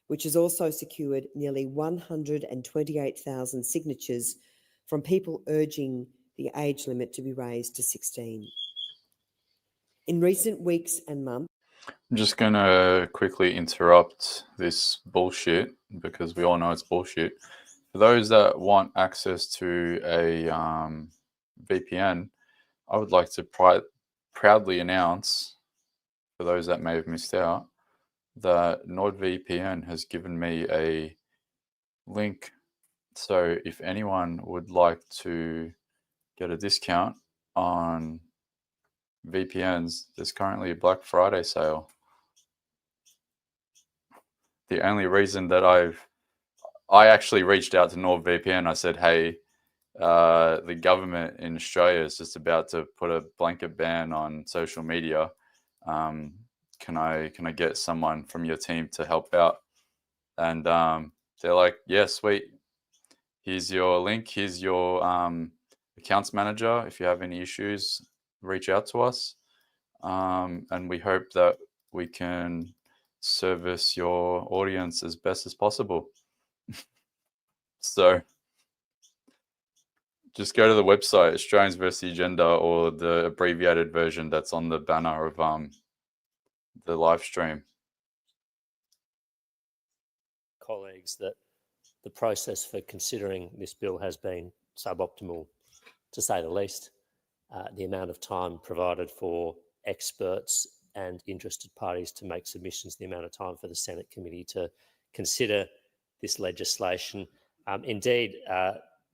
which has also secured nearly 128,000 signatures from people urging the age limit to be raised to 16. In recent weeks and months, I'm just going to quickly interrupt this bullshit because we all know it's bullshit. For those that want access to a VPN, I would like to proudly announce, for those that may have missed out, that NordVPN has given me a link. So if anyone would like to get a discount on VPNs, there's currently a Black Friday sale. The only reason that I actually reached out to NordVPN, I said, hey, the government in Australia is just about to put a blanket ban on social media. Can I get someone from your team to help out? And they're like, yeah, sweet. Here's your link. Here's your accounts manager. If you have any issues, reach out to us. And we hope that we can service your audience as best as possible. So just go to the website, Australians vs. the Agenda, or the abbreviated version that's on the banner of the live stream. Colleagues, that the process for considering this bill has been suboptimal, to say the least. The amount of time provided for experts and interested parties to make submissions, the amount of time for the Senate committee to consider this legislation. Indeed,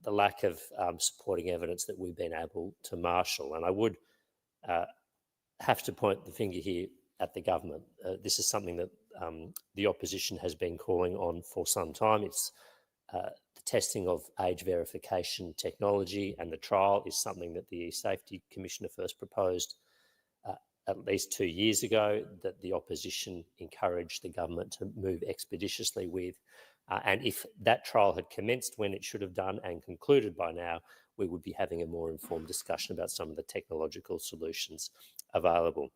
the lack of supporting evidence that we've been able to marshal. And I would have to point the finger here at the government. This is something that the opposition has been calling on for some time. It's the testing of age verification technology, and the trial is something that the Safety Commissioner first proposed at least 2 years ago, that the opposition encouraged the government to move expeditiously with. And if that trial had commenced when it should have done and concluded by now, we would be having a more informed discussion about some of the technological solutions available.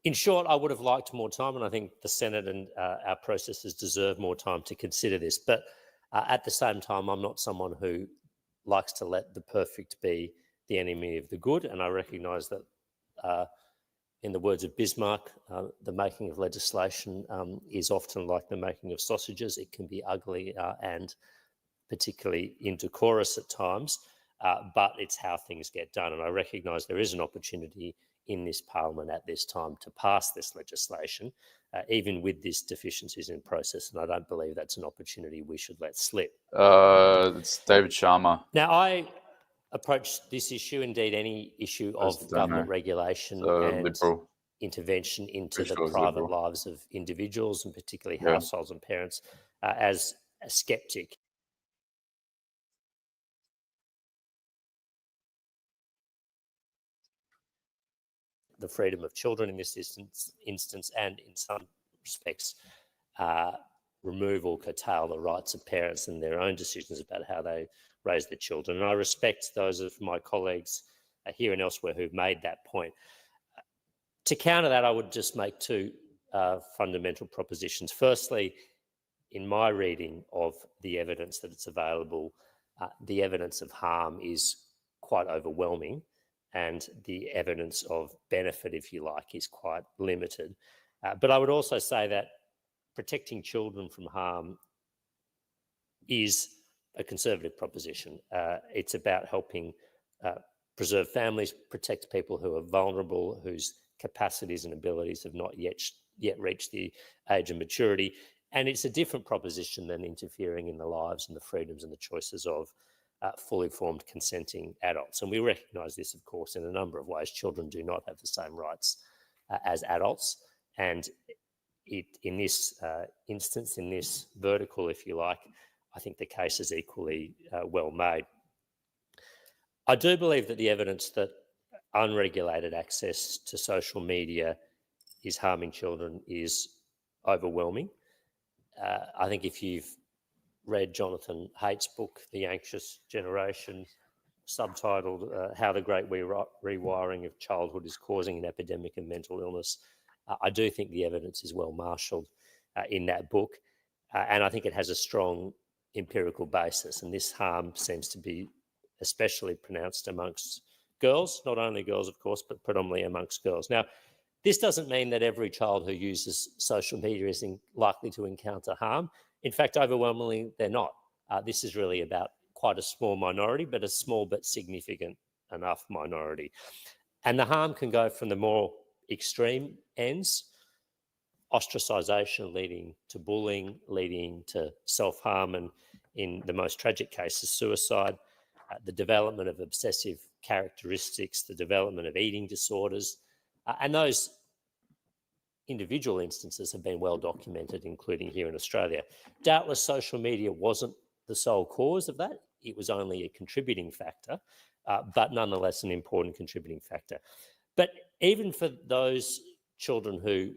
In short, I would have liked more time, and I think the Senate and our processes deserve more time to consider this. But at the same time, I'm not someone who likes to let the perfect be the enemy of the good, and I recognise that in the words of Bismarck, the making of legislation is often like the making of sausages. It can be ugly and particularly indecorous at times, but it's how things get done. And I recognise there is an opportunity in this parliament at this time to pass this legislation, even with these deficiencies in process. And I don't believe that's an opportunity we should let slip. It's David Sharma. Now, I approach this issue, indeed any issue of government regulation and liberal intervention into the Liberal. private lives of individuals, and particularly households and parents, as a sceptic. The freedom of children in this instance, and in some respects, remove or curtail the rights of parents and their own decisions about how they raise their children. And I respect those of my colleagues here and elsewhere who've made that point. To counter that, I would just make two fundamental propositions. Firstly, in my reading of the evidence that it's available, the evidence of harm is quite overwhelming, and the evidence of benefit, if you like, is quite limited. But I would also say that protecting children from harm is a conservative proposition. It's about helping preserve families, protect people who are vulnerable, whose capacities and abilities have not yet reached the age of maturity. And it's a different proposition than interfering in the lives and the freedoms and the choices of fully formed consenting adults. And we recognise this, of course, in a number of ways. Children do not have the same rights as adults. And in this instance, in this vertical, if you like, I think the case is equally well made. I do believe that the evidence that unregulated access to social media is harming children is overwhelming. I think if you've read Jonathan Haidt's book, The Anxious Generation, subtitled How the Great Rewiring of Childhood is Causing an Epidemic of Mental Illness, I do think the evidence is well marshalled in that book. And I think it has a strong empirical basis. And this harm seems to be especially pronounced amongst girls, not only girls, of course, but predominantly amongst girls. Now, this doesn't mean that every child who uses social media is likely to encounter harm. In fact, overwhelmingly, they're not. This is really about quite a small minority, but a small but significant enough minority. And the harm can go from the more extreme ends, ostracisation leading to bullying, leading to self-harm, and in the most tragic cases, suicide, the development of obsessive characteristics, the development of eating disorders, and those individual instances have been well documented, including here in Australia. Doubtless social media wasn't the sole cause of that. It was only a contributing factor, but nonetheless an important contributing factor. But even for those children who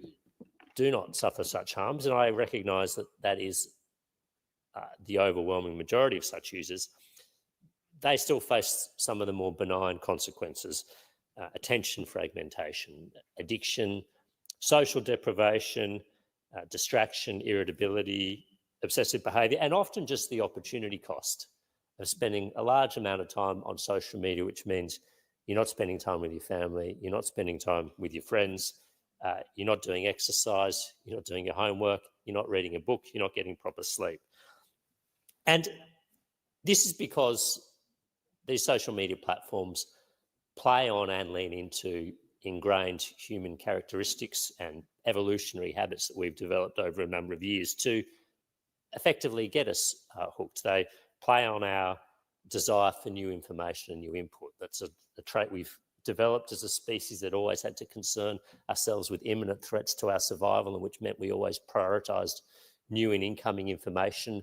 do not suffer such harms, and I recognise that that is the overwhelming majority of such users, they still face some of the more benign consequences: attention fragmentation, addiction, social deprivation, distraction, irritability, obsessive behaviour, and often just the opportunity cost of spending a large amount of time on social media, which means you're not spending time with your family, you're not spending time with your friends, you're not doing exercise, you're not doing your homework, you're not reading a book, you're not getting proper sleep. And this is because these social media platforms play on and lean into ingrained human characteristics and evolutionary habits that we've developed over a number of years to effectively get us hooked. They play on our desire for new information and new input. That's a trait we've developed as a species that always had to concern ourselves with imminent threats to our survival, and which meant we always prioritised new and incoming information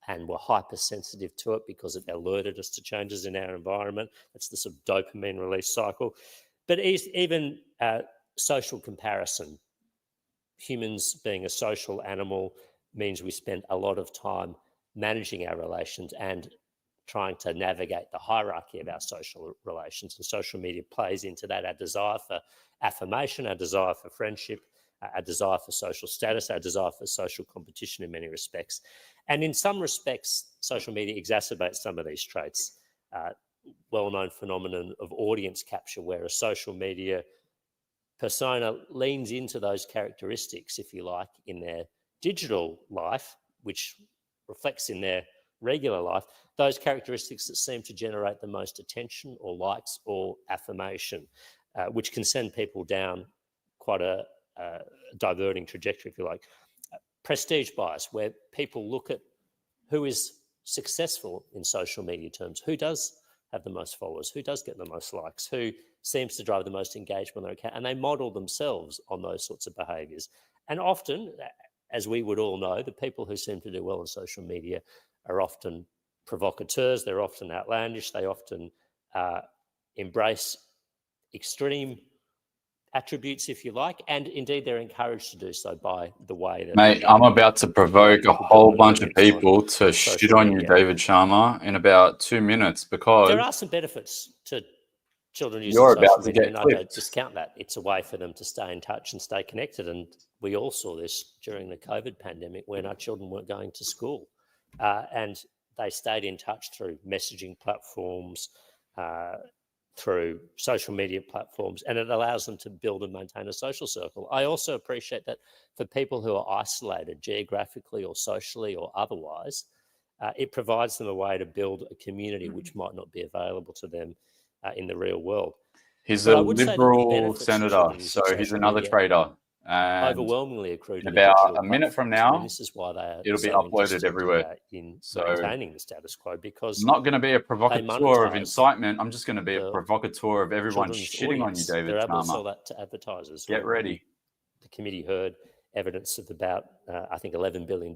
and were hypersensitive to it because it alerted us to changes in our environment. That's the sort of dopamine release cycle. But even social comparison, humans being a social animal, means we spend a lot of time managing our relations and trying to navigate the hierarchy of our social relations. And social media plays into that, our desire for affirmation, our desire for friendship, our desire for social status, our desire for social competition in many respects. And in some respects, social media exacerbates some of these traits. Well-known phenomenon of audience capture, where a social media persona leans into those characteristics, if you like, in their digital life, which reflects in their regular life, those characteristics that seem to generate the most attention or likes or affirmation, which can send people down quite a diverting trajectory, if you like. Prestige bias, where people look at who is successful in social media terms, who does have the most followers, who does get the most likes, who seems to drive the most engagement on their account, and they model themselves on those sorts of behaviours. And often, as we would all know, the people who seem to do well on social media are often provocateurs, they're often outlandish, they often embrace extreme attributes, if you like, and indeed they're encouraged to do so by the way that... Mate, I'm about to provoke a whole bunch of people to shit on you, David Sharma, in about 2 minutes, because... There are some benefits to children using You're social about to media, get and I clipped. don't discount that. It's a way for them to stay in touch and stay connected, and we all saw this during the COVID pandemic when our children weren't going to school, and they stayed in touch through messaging platforms, through social media platforms, and it allows them to build and maintain a social circle. I also appreciate that for people who are isolated geographically or socially or otherwise, it provides them a way to build a community which might not be available to them in the real world. He's But a I would say that the Liberal benefits of senator, children using so he's social another media- traitor. And overwhelmingly accrue to in the about digital a minute from platforms. I mean, now, this is why they are it'll be so uploaded interested, everywhere. in So maintaining the status quo, because I'm not going to be a provocateur of monetize incitement. I'm just going to be a the provocateur of everyone children's shitting on you, audience. David They're able to sell Sharma. that to advertisers. Get ready. The committee heard evidence of about, I think, $11 billion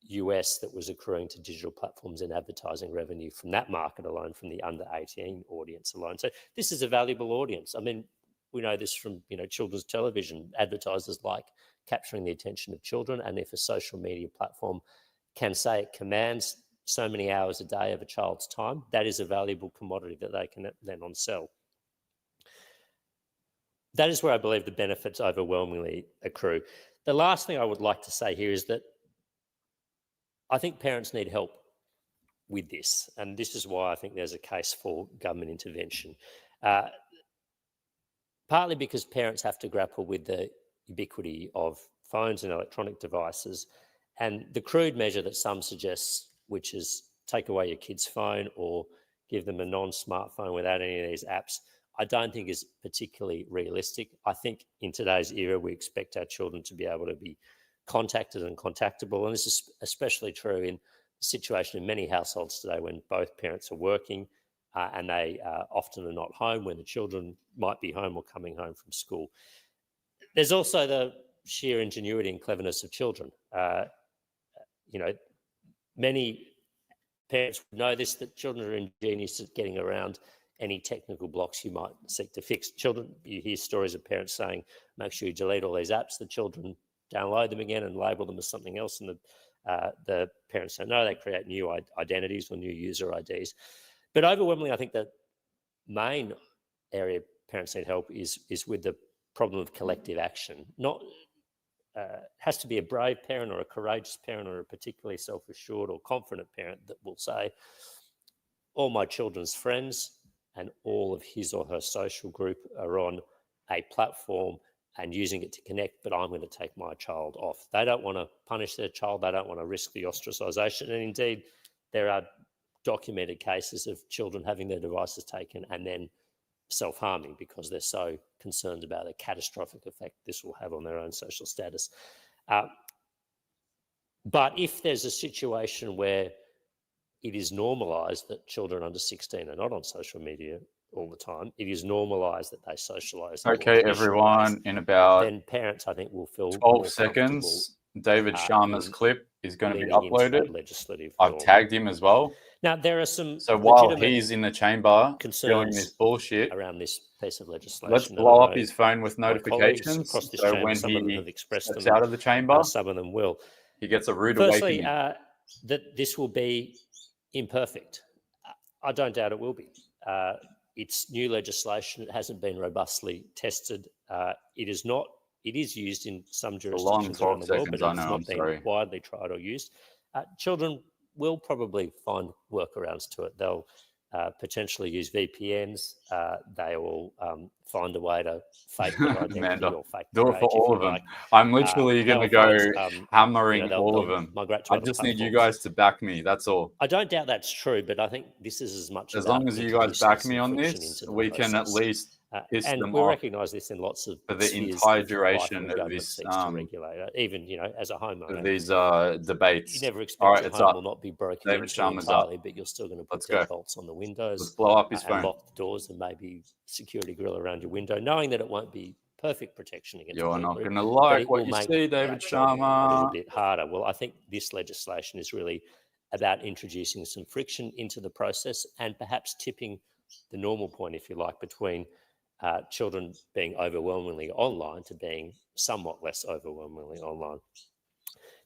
US that was accruing to digital platforms in advertising revenue from that market alone, from the under 18 audience alone. So this is a valuable audience. I mean, we know this from, children's television. Advertisers like capturing the attention of children, and if a social media platform can say it commands so many hours a day of a child's time, that is a valuable commodity that they can then on-sell. That is where I believe the benefits overwhelmingly accrue. The last thing I would like to say here is that I think parents need help with this, and this is why I think there's a case for government intervention. Partly because parents have to grapple with the ubiquity of phones and electronic devices, and the crude measure that some suggest, which is take away your kid's phone or give them a non-smartphone without any of these apps, I don't think is particularly realistic. I think in today's era, we expect our children to be able to be contacted and contactable, and this is especially true in the situation in many households today when both parents are working and they often are not home when the children might be home or coming home from school. There's also the sheer ingenuity and cleverness of children. Many parents know this, that children are ingenious at getting around any technical blocks you might seek to fix. Children, you hear stories of parents saying, make sure you delete all these apps. The children download them again and label them as something else, and the parents say no, they create new identities or new user IDs. But overwhelmingly, I think the main area parents need help is with the problem of collective action. Not has to be a brave parent or a courageous parent or a particularly self-assured or confident parent that will say, all my children's friends and all of his or her social group are on a platform and using it to connect, but I'm going to take my child off. They don't want to punish their child. They don't want to risk the ostracisation. And indeed, there are documented cases of children having their devices taken and then self-harming because they're so concerned about the catastrophic effect this will have on their own social status. But if there's a situation where it is normalised that children under 16 are not on social media all the time, it is normalised that they socialise. Okay, everyone, in about then parents, I think, will feel 12 seconds, David Sharma's clip is going to be leaning into that uploaded. legislative I've norm. tagged him as well. Now, there are some So while legitimate he's in the chamber filling concerns this bullshit, around this piece of legislation. let's and blow I up know his phone with my colleagues notifications. across this So chamber, when some of them he have expressed steps them, out of the chamber, some of them will. he gets a rude Firstly, awakening. that this will be imperfect. I don't doubt it will be. It's new legislation. It hasn't been robustly tested. It is not. It is used in some jurisdictions around the world, but it's not been widely tried or used. Children will probably find workarounds to it. They'll potentially use VPNs. They will find a way to fake their identity or fake do their it for age, if all you of them. like. I'm literally going to go hammering they'll all of them. migrate to I other just need you platforms. guys to back me. That's all. I don't doubt that's true, but I think this is as much As about long as you guys introducing back some me on friction this, into the we can at process. least piss and them we off recognise this in lots of for the spheres entire of life duration when of government this seeks to regulate it. Even, as a homeowner, these debates. you never expect All right, your it's home up. will not be broken David into Sharma's entirely, up. but you're still going to put Let's go. deadbolts on the windows. Let's blow up his phone. And lock the doors and maybe security grill around your window, knowing that it won't be perfect protection against You're not burglary, going to but like it what will you make see, our David job a little Sharma. bit harder. Well, I think this legislation is really about introducing some friction into the process and perhaps tipping the normal point, if you like, between children being overwhelmingly online to being somewhat less overwhelmingly online.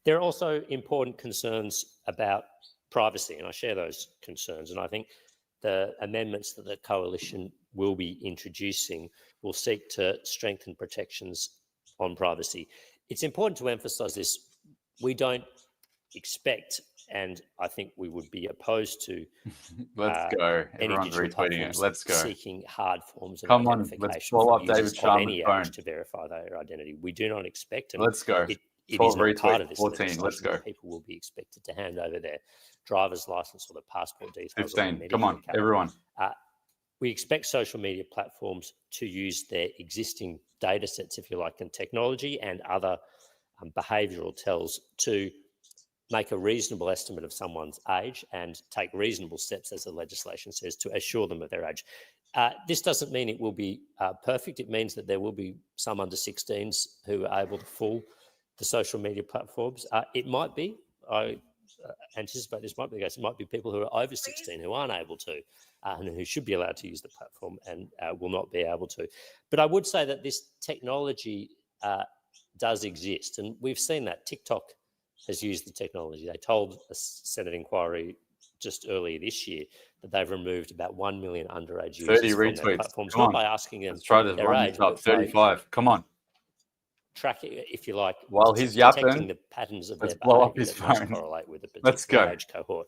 There are also important concerns about privacy, and I share those concerns. And I think the amendments that the Coalition will be introducing will seek to strengthen protections on privacy. It's important to emphasise this. We don't expect, and I think we would be opposed to Let's go. any Everyone's digital retweeting it. platforms Let's go. seeking hard forms of Come on, identification let's blow from up David users of any Sharma's phone. age to verify their identity. We do not expect, and Let's go. it 12 is not part of retweet, this 14. legislation Let's go. that people will be expected to hand over their driver's license or their passport details. or their 15. Come on, Medicare card. everyone. we expect social media platforms to use their existing data sets, if you like, and technology and other behavioural tells to make a reasonable estimate of someone's age and take reasonable steps, as the legislation says, to assure them of their age. This doesn't mean it will be perfect. It means that there will be some under 16s who are able to fool the social media platforms. It might be, I anticipate this might be the case, it might be people who are over 16 who aren't able to and who should be allowed to use the platform and will not be able to. But I would say that this technology does exist, and we've seen that. TikTok has used the technology. They told a Senate inquiry just earlier this year that they've removed about 1 million underage users 30 from their retweets. platforms, Come not on. by asking them Let's try to their run age, this up. but by 35. Come on. tracking, if you like, While he's detecting yapping, the patterns of let's their blow up behaviour his that most phone. correlate with a Let's particular go. age cohort.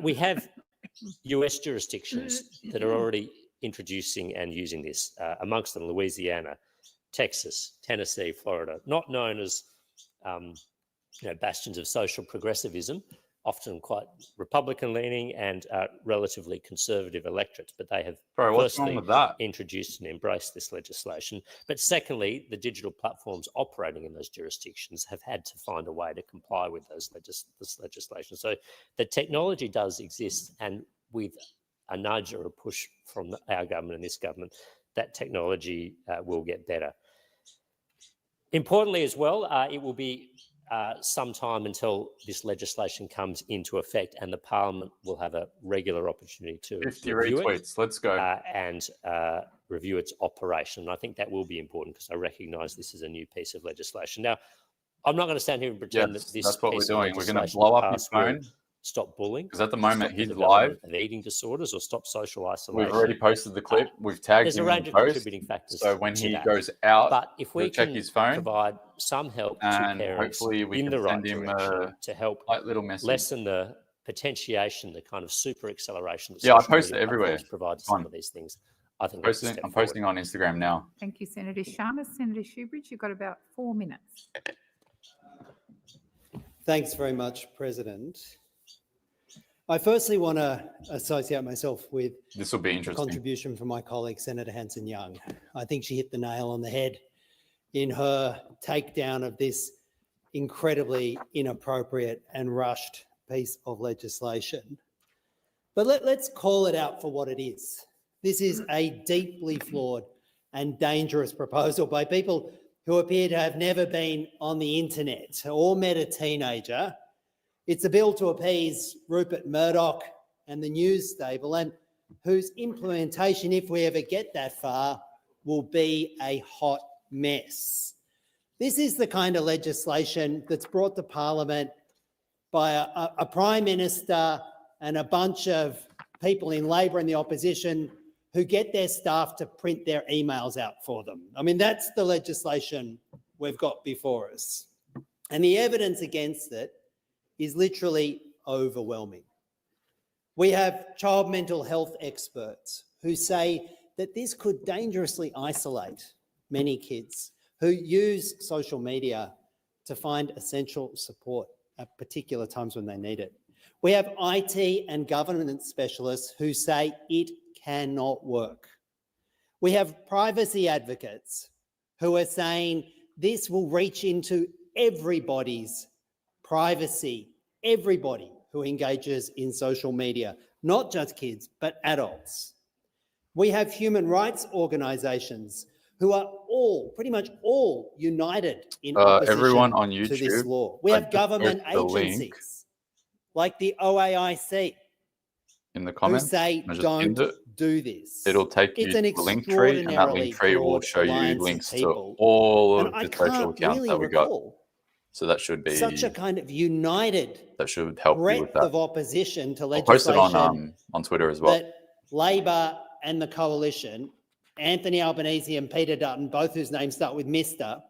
We have US jurisdictions that are already introducing and using this, amongst them Louisiana, Texas, Tennessee, Florida, not known as bastions of social progressivism, often quite Republican-leaning and relatively conservative electorates, but they have Bro, what's wrong firstly with that? introduced and embraced this legislation. But secondly, the digital platforms operating in those jurisdictions have had to find a way to comply with this legislation. So the technology does exist, and with a nudge or a push from our government and this government, that technology will get better. Importantly as well, it will be some time until this legislation comes into effect, and the Parliament will have a regular opportunity to 50 review retweets. Let's go. and review its operation. And I think that will be important because I recognise this is a new piece of legislation. Now, I'm not going to stand here and pretend Yes, that this that's what we're piece of doing. We're going to legislation blow up his passed will phone. stop bullying, Because at the moment, stop the he's development live. of eating disorders, or stop social We've isolation. already posted the clip. We've tagged There's a him in range the of post. contributing factors So when to he that. goes out, But if we he'll check can his phone, provide some help to and parents hopefully we in can the right send him direction a to help light little message. lessen the potentiation, the kind of super acceleration that Yeah, I social post media it everywhere. platforms provide to It's some fun. of these things, I think that's a step I'm forward. posting on Instagram now. Thank you, Senator Sharma. Senator Shoebridge, you've got about 4 minutes. Thanks very much, President. I firstly want to associate myself with This will be the interesting. contribution from my colleague, Senator Hanson-Young. I think she hit the nail on the head in her takedown of this incredibly inappropriate and rushed piece of legislation. But let's call it out for what it is. This is a deeply flawed and dangerous proposal by people who appear to have never been on the internet or met a teenager. It's a bill to appease Rupert Murdoch and the news stable, and whose implementation, if we ever get that far, will be a hot mess. This is the kind of legislation that's brought to Parliament by a Prime Minister and a bunch of people in Labor and the opposition who get their staff to print their emails out for them. I mean, that's the legislation we've got before us. And the evidence against it is literally overwhelming. We have child mental health experts who say that this could dangerously isolate many kids who use social media to find essential support at particular times when they need it. We have IT and governance specialists who say it cannot work. We have privacy advocates who are saying this will reach into everybody's privacy, everybody who engages in social media, not just kids, but adults. We have human rights organisations who are all, pretty much all, united in opposition everyone on to this YouTube, law. We I have just government posted the link agencies like the OAIC in the who comments. say I just don't pinned it. do this. It'll take you It's an to a link tree, and that extraordinarily link tree will broad show you alliance of links to people. all And of I the social can't accounts really that we got. recall So that should be such a kind of united that should help you with breadth that. of opposition to I'll post it legislation on Twitter as well. that Labor and the Coalition, Anthony Albanese and Peter Dutton, both whose names start with Mr.,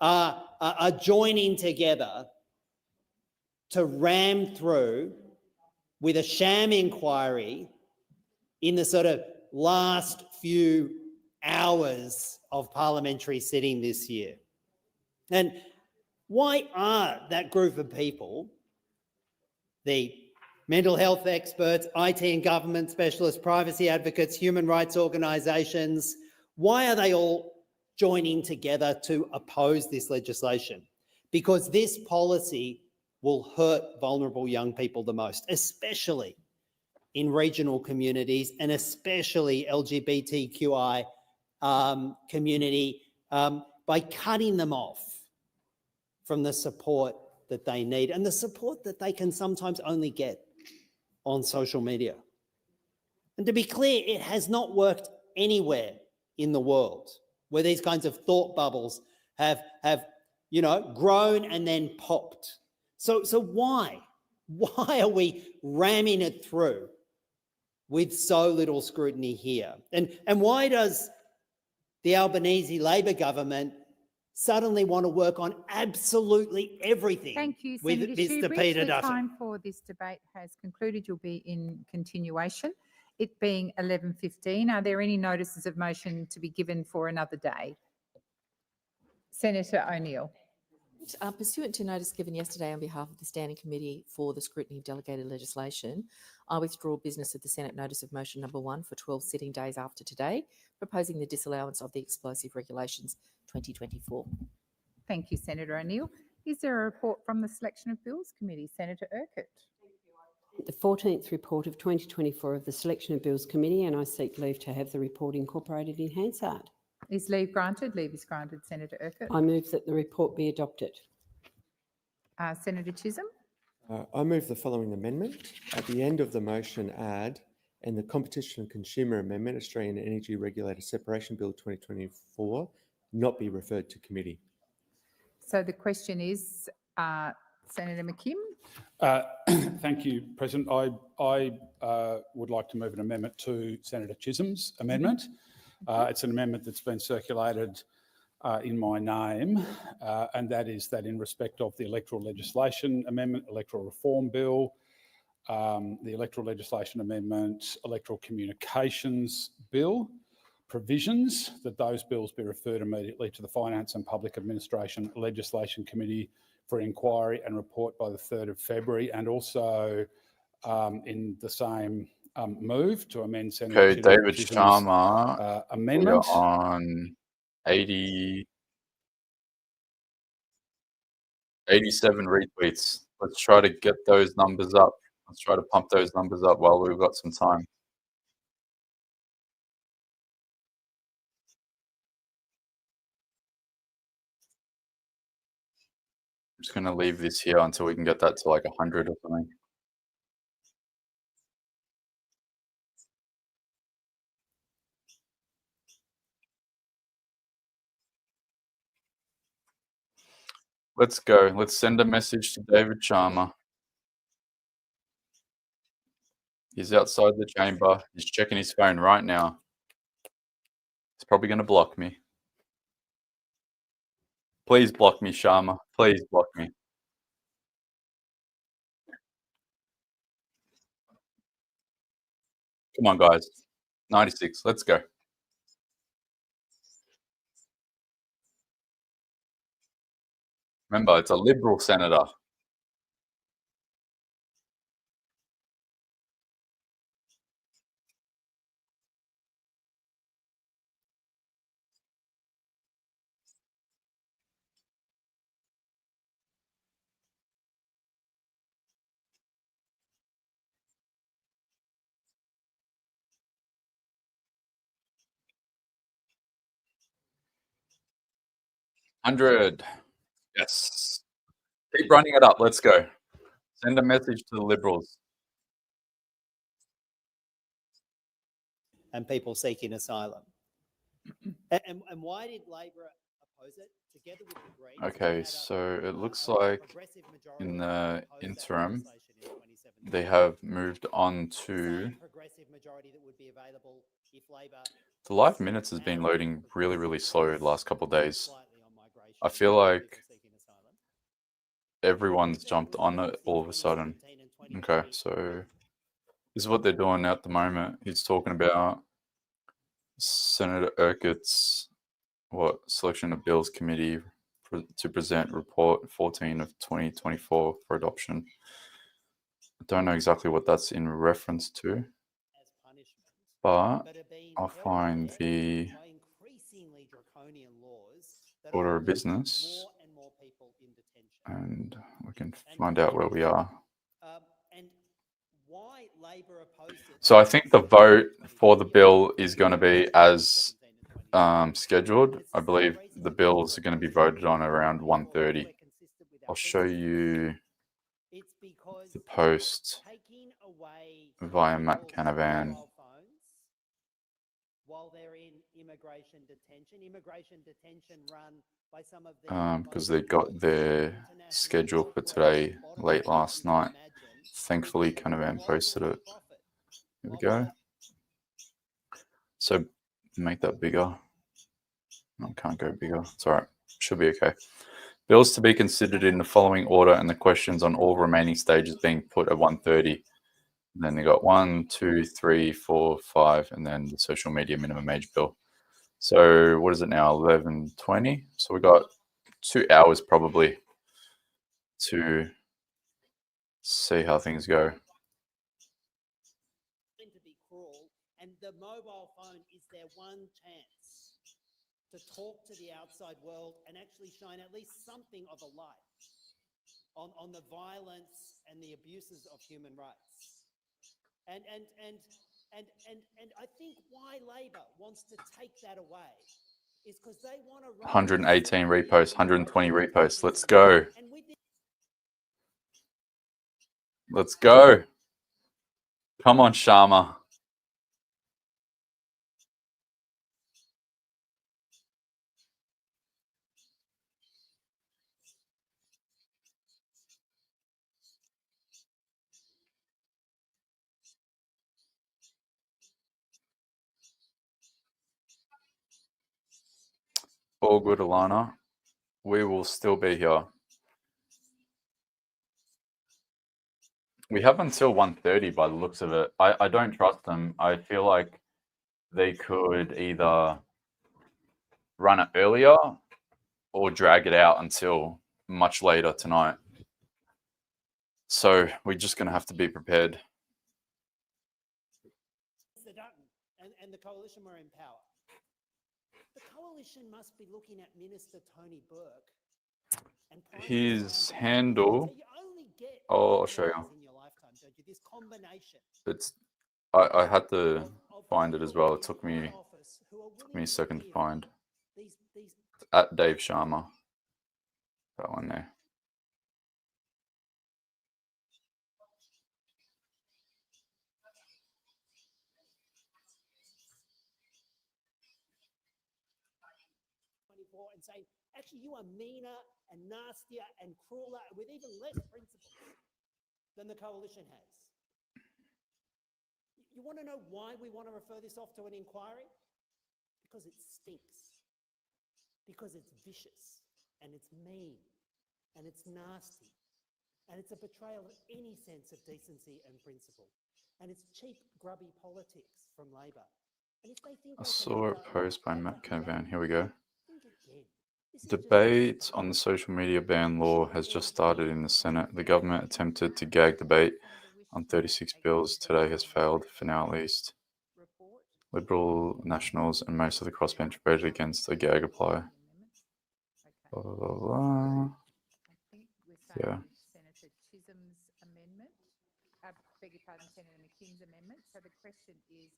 are joining together to ram through with a sham inquiry in the sort of last few hours of parliamentary sitting this year. And why are that group of people, the mental health experts, IT and government specialists, privacy advocates, human rights organisations. Why are they all joining together to oppose this legislation? Because this policy will hurt vulnerable young people the most, especially in regional communities and especially LGBTQI community, by cutting them off from the support that they need and the support that they can sometimes only get on social media. And to be clear, it has not worked anywhere in the world where these kinds of thought bubbles have grown and then popped. So why are we ramming it through with so little scrutiny here? And why does the Albanese Labor government suddenly want to work on absolutely everything? Thank you, with Senator Mr. Shoebridge. Peter The Dutton? time for this debate has concluded. You'll be in continuation. It being 11:15, are there any notices of motion to be given for another day? Senator O'Neill. Pursuant to notice given yesterday on behalf of the Standing Committee for the Scrutiny of Delegated Legislation, I withdraw business of the Senate Notice of Motion number 1 for 12 sitting days after today, proposing the disallowance of the Explosive Regulations 2024. Thank you, Senator O'Neill. Is there a report from the Selection of Bills Committee? Senator Urquhart. The 14th report of 2024 of the Selection of Bills Committee, and I seek leave to have the report incorporated in Hansard. Is leave granted? Leave is granted. Senator Urquhart. I move that the report be adopted. Senator Chisholm. I move the following amendment. At the end of the motion, add, and the Competition and Consumer Amendment, Australian Energy Regulator Separation Bill 2024, not be referred to committee. So the question is, Senator McKim. Thank you, President. I would like to move an amendment to Senator Chisholm's amendment. It's an amendment that's been circulated in my name, and that is that in respect of the Electoral Legislation Amendment, Electoral Reform Bill, the Electoral Legislation Amendment, Electoral Communications Bill, provisions that those bills be referred immediately to the Finance and Public Administration Legislation Committee for inquiry and report by the 3rd of February, and also in the same move to amend Senator David Chisholm's Sharma, amendment. we are on 87 retweets. Let's try to get those numbers up. Let's try to pump those numbers up while we've got some time. I'm just going to leave this here until we can get that to like 100 or something. Let's go. Let's send a message to David Sharma. He's outside the chamber. He's checking his phone right now. He's probably going to block me. Please block me, Sharma. Please block me. Come on, guys. 96. Let's go. Remember, it's a Liberal senator. $100. Yes. Keep running it up. Let's go. Send a message to the Liberals. And people seeking asylum. And why did Labor oppose it? Together with the Greens, Okay, so it looks like in the interim, they have moved on to... The live minutes has been loading really, really slow the last couple of days. I feel like everyone's jumped on it all of a sudden. Okay, so this is what they're doing at the moment. He's talking about Senator Urquhart's Selection of Bills Committee to present report 14 of 2024 for adoption. don't know exactly what that's in reference to, but I'll find the order of business and we can find out where we are. So I think the vote for the bill is going to be as scheduled. I believe the bills are going to be voted on around 1:30. I'll show you the post via Matt Canavan. While they're in immigration detention run by some of because they got their schedule for today late last night. Thankfully, Canavan posted it. Here we go. So make that bigger. No, can't go bigger. It's all right. Should be okay. Bills to be considered in the following order and the questions on all remaining stages being put at 1:30. And then they got 1, 2, 3, 4, 5, and then the social media minimum age bill. So what is it now? 11:20. So we got 2 hours probably to see how things go. to be cruel, and the mobile phone is their one chance to talk to the outside world and actually shine at least something of a light on the violence and the abuses of human rights. And I think why Labor wants to take that away is because they want to 118 reposts, 120 reposts. Let's go. Let's go. Come on, Sharma. All good, Alana. We will still be here. We have until 1:30 by the looks of it. I don't trust them. I feel like they could either run it earlier or drag it out until much later tonight. So we're just going to have to be prepared. And the coalition were in power. The coalition must be looking at Minister Tony Burke. And His handle, I'll show you. This combination. It's I had to find it as well. It took me a second to find. It's at Dave Sharma. That one there. And saying, actually, you are meaner and nastier and crueler with even less principles than the coalition has. You want to know why we want to refer this off to an inquiry? Because it stinks. Because it's vicious and it's mean and it's nasty and it's a betrayal of any sense of decency and principle. And it's cheap, grubby politics from Labor. And if they think I saw a post by Matt Canavan. Here we go. Debate on the social media ban law has just started in the Senate. The government attempted to gag debate on 36 bills. Today has failed, for now at least. Liberal, Nationals, and most of the crossbench voted against the gag apply. Blah, blah, blah, blah. Yeah. Senator Chisholm's amendment, beg your pardon, Senator McKim's amendment. So the question is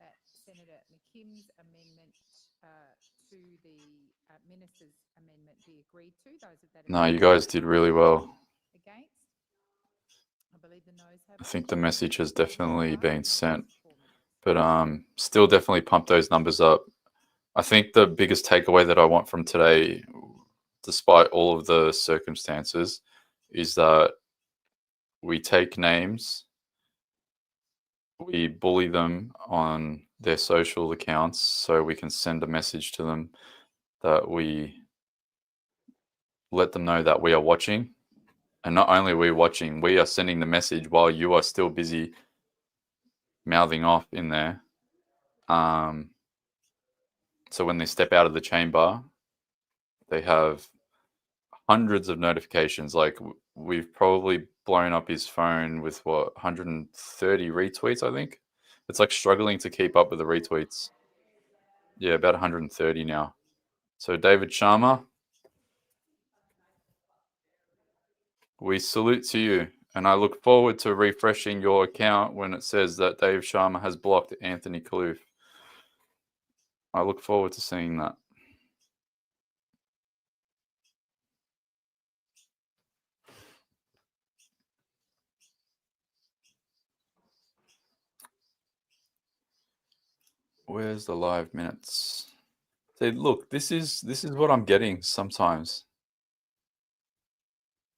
that Senator McKim's amendment to the minister's amendment be agreed to. Those of that. No, you guys did really well. Against. I believe the noes have. I think the message has definitely been sent, but still definitely pump those numbers up. I think the biggest takeaway that I want from today, despite all of the circumstances, is that we take names, we bully them on their social accounts so we can send a message to them that we let them know that we are watching. And not only are we watching, we are sending the message while you are still busy mouthing off in there. So when they step out of the chamber, they have hundreds of notifications. Like we've probably blown up his phone with what, 130 retweets, I think. It's like struggling to keep up with the retweets. Yeah, about 130 now. So David Sharma, we salute to you. And I look forward to refreshing your account when it says that Dave Sharma has blocked Anthony Kloof. I look forward to seeing that. Where's the live minutes? See, look, this is what I'm getting sometimes.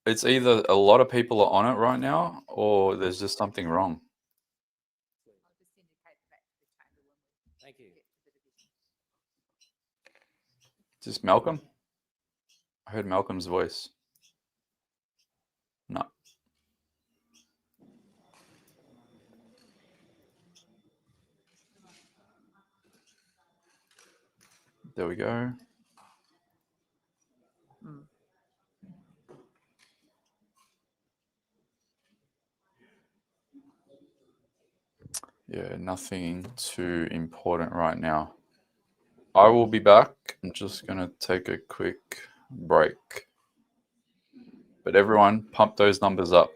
It's either a lot of people are on it right now, or there's just something wrong. Thank you. Is this Malcolm? I heard Malcolm's voice. No. There we go. Yeah, nothing too important right now. I will be back. I'm just going to take a quick break. But everyone, pump those numbers up.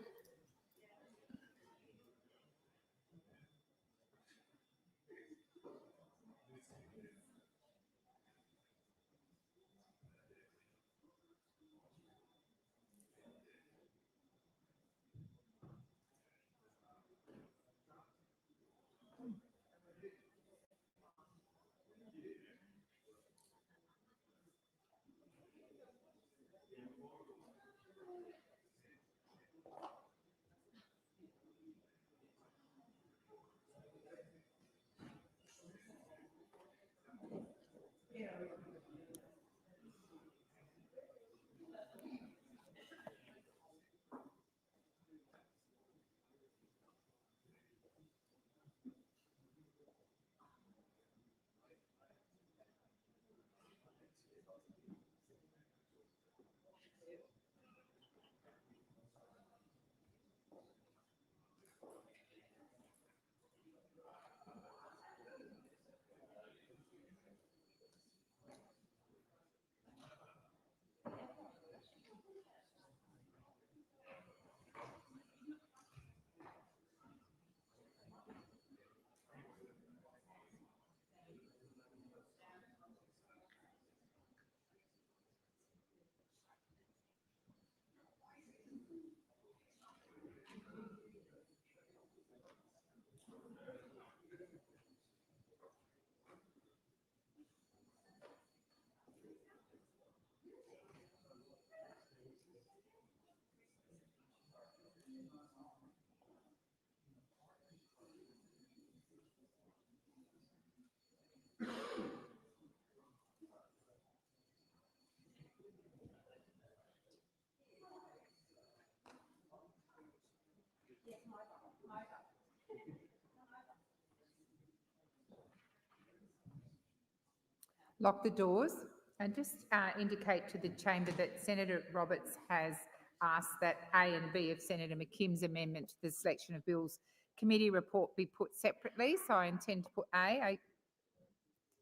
Lock the doors and just indicate to the chamber that Senator Roberts has asked that A and B of Senator McKim's amendment to the selection of bills committee report be put separately. So I intend to put A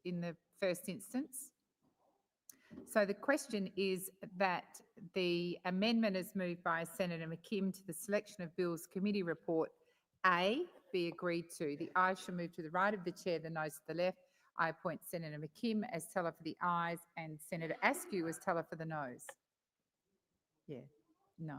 in the first instance. So the question is that the amendment is moved by Senator McKim to the selection of bills committee report A be agreed to. The ayes shall move to the right of the chair, the noes to the left. I appoint Senator McKim as teller for the ayes and Senator Askew as teller for the noes. Yeah, no.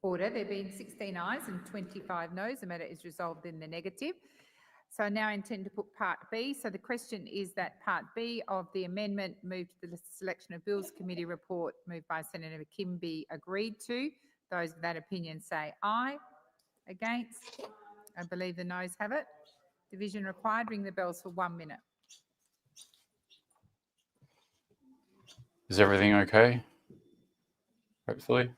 Order. There being 16 ayes and 25 noes, the matter is resolved in the negative. So I now intend to put Part B. So the question is that Part B of the amendment moved to the Selection of Bills Committee report moved by Senator McKim be agreed to. Those of that opinion say aye. Against? I believe the noes have it. Division required. Ring the bells for 1 minute. Is everything okay? Hopefully.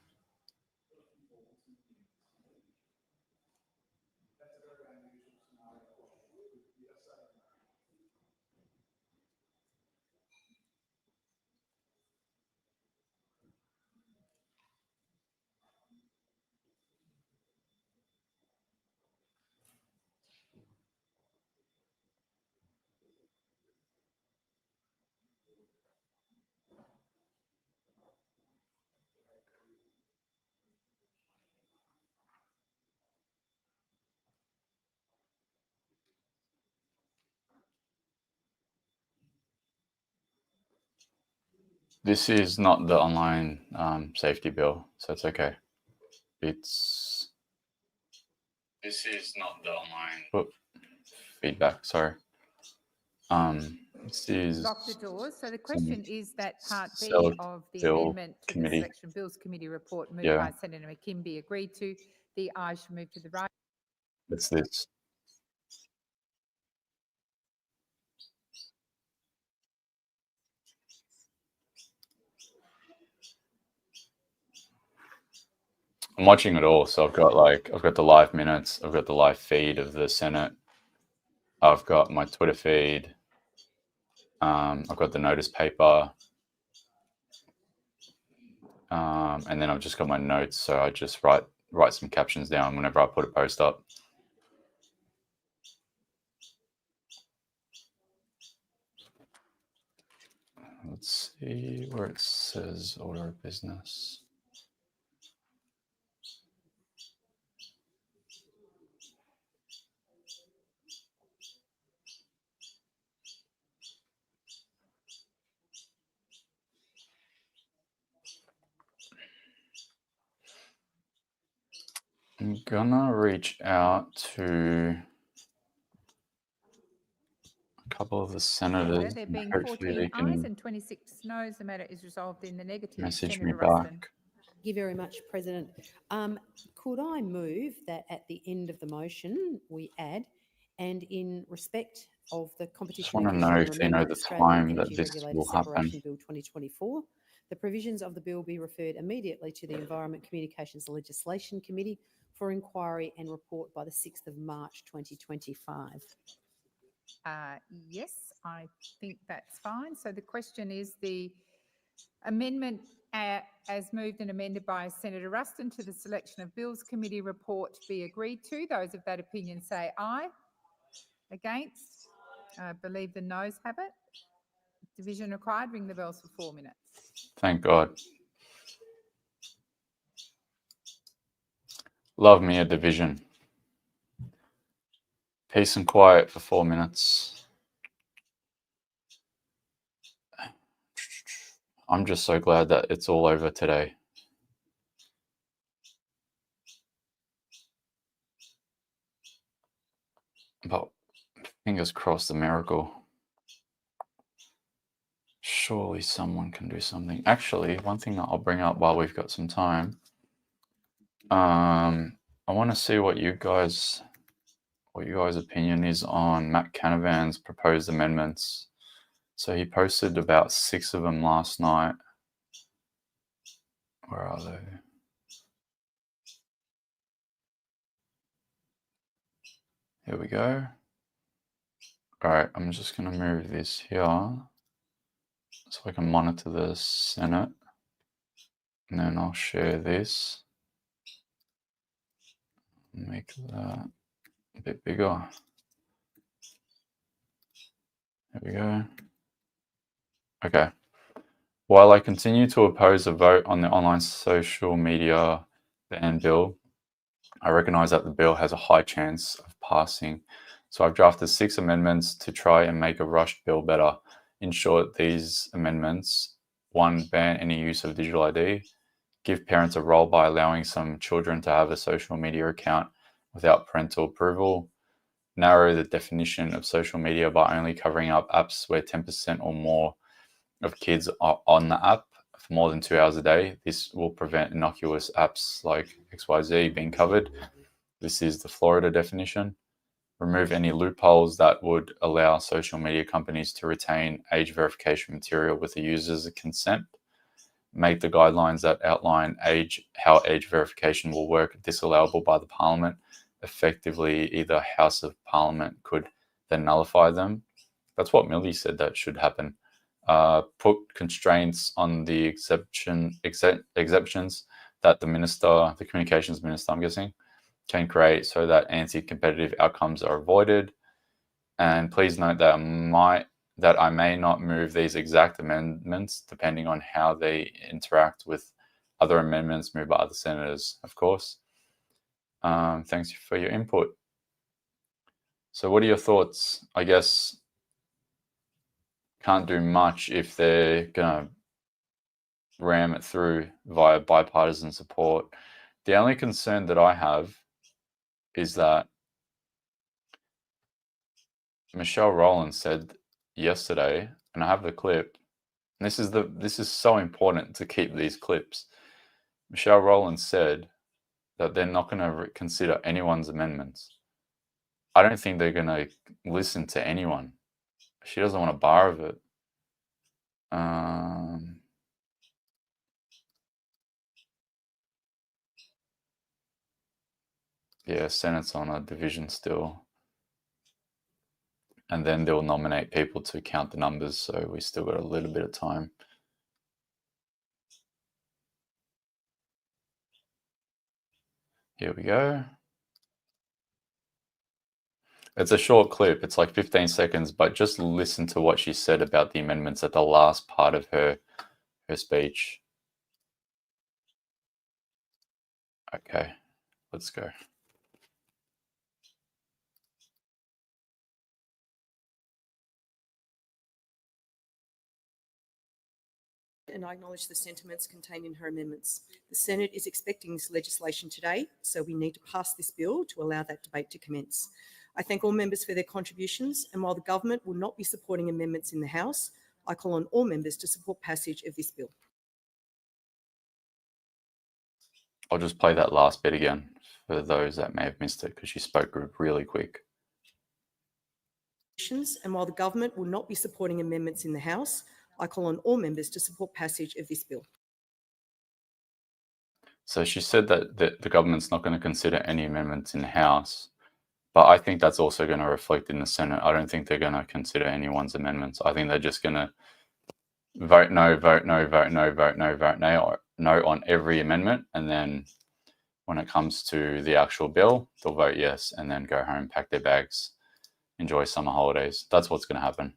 This is not the online safety bill, so it's okay. This is not the online feedback. Sorry. This is Lock the doors. So the question is that Part B Select of the Bill amendment to Committee. the Selection Bills Committee report moved Yeah. by Senator McKim be agreed to. The ayes should move to the right. It's this. I'm watching it all, so I've got the live minutes, I've got the live feed of the Senate, I've got my Twitter feed, I've got the notice paper, and then I've just got my notes, so I just write some captions down whenever I put a post up. Let's see where it says order of business. I'm gonna reach out to a couple of the senators. There And being hopefully 14 they ayes can and 26 noes, the matter is resolved in the negative. message Senator me Ruston. back. Thank you very much, President. Could I move that at the end of the motion we add, and in respect of the Competition and wanna know Consumer if they know Amendment the Australian time that Energy this Regulator will happen. Separation Bill 2024, the provisions of the bill be referred immediately to the Environment Communications Legislation Committee for inquiry and report by the 6th of March 2025. Yes, I think that's fine. So the question is the amendment as moved and amended by Senator Ruston to the Selection of Bills Committee report be agreed to. Those of that opinion say aye. Against? I believe the noes have it. Division required. Ring the bells for 4 minutes. Thank God. Love me a division. Peace and quiet for 4 minutes. I'm just so glad that it's all over today. But fingers crossed, a miracle. Surely someone can do something. Actually, one thing that I'll bring up while we've got some time. I want to see what you guys' opinion is on Matt Canavan's proposed amendments. So he posted about 6 of them last night. Where are they? Here we go. All right, I'm just going to move this here so I can monitor the Senate. And then I'll share this. Make that a bit bigger. There we go. Okay. While I continue to oppose a vote on the online social media ban bill, I recognise that the bill has a high chance of passing, so I've drafted 6 amendments to try and make a rushed bill better. In short, these amendments: 1, ban any use of digital ID, give parents a role by allowing some children to have a social media account without parental approval, narrow the definition of social media by only covering up apps where 10% or more of kids are on the app for more than 2 hours a day. This will prevent innocuous apps like XYZ being covered. This is the Florida definition. Remove any loopholes that would allow social media companies to retain age verification material with the user's consent. Make the guidelines that outline how age verification will work disallowable by the Parliament. Effectively, either House of Parliament could then nullify them. That's what Millie said that should happen. Put constraints on the exceptions that the communications minister, I'm guessing, can create so that anti-competitive outcomes are avoided. And please note that I may not move these exact amendments depending on how they interact with other amendments moved by other senators, of course. Thanks for your input. So what are your thoughts? I guess can't do much if they're going to ram it through via bipartisan support. The only concern that I have is that Michelle Rowland said yesterday, and I have the clip, and this is so important to keep these clips. Michelle Rowland said that they're not going to consider anyone's amendments. I don't think they're going to listen to anyone. She doesn't want a bar of it. Yeah, Senate's on a division still. And then they'll nominate people to count the numbers, so we still got a little bit of time. Here we go. It's a short clip. It's like 15 seconds, but just listen to what she said about the amendments at the last part of her speech. Okay, let's go. And I acknowledge the sentiments contained in her amendments. The Senate is expecting this legislation today, so we need to pass this bill to allow that debate to commence. I thank all members for their contributions, and while the government will not be supporting amendments in the House, I call on all members to support passage of this bill. I'll just play that last bit again for those that may have missed it, because she spoke really quick. And while the government will not be supporting amendments in the House, I call on all members to support passage of this bill. So she said that the government's not going to consider any amendments in the House, but I think that's also going to reflect in the Senate. I don't think they're going to consider anyone's amendments. I think they're just going to vote no, vote no, vote no, vote no, vote no on every amendment. And then when it comes to the actual bill, they'll vote yes and then go home, pack their bags, enjoy summer holidays. That's what's going to happen.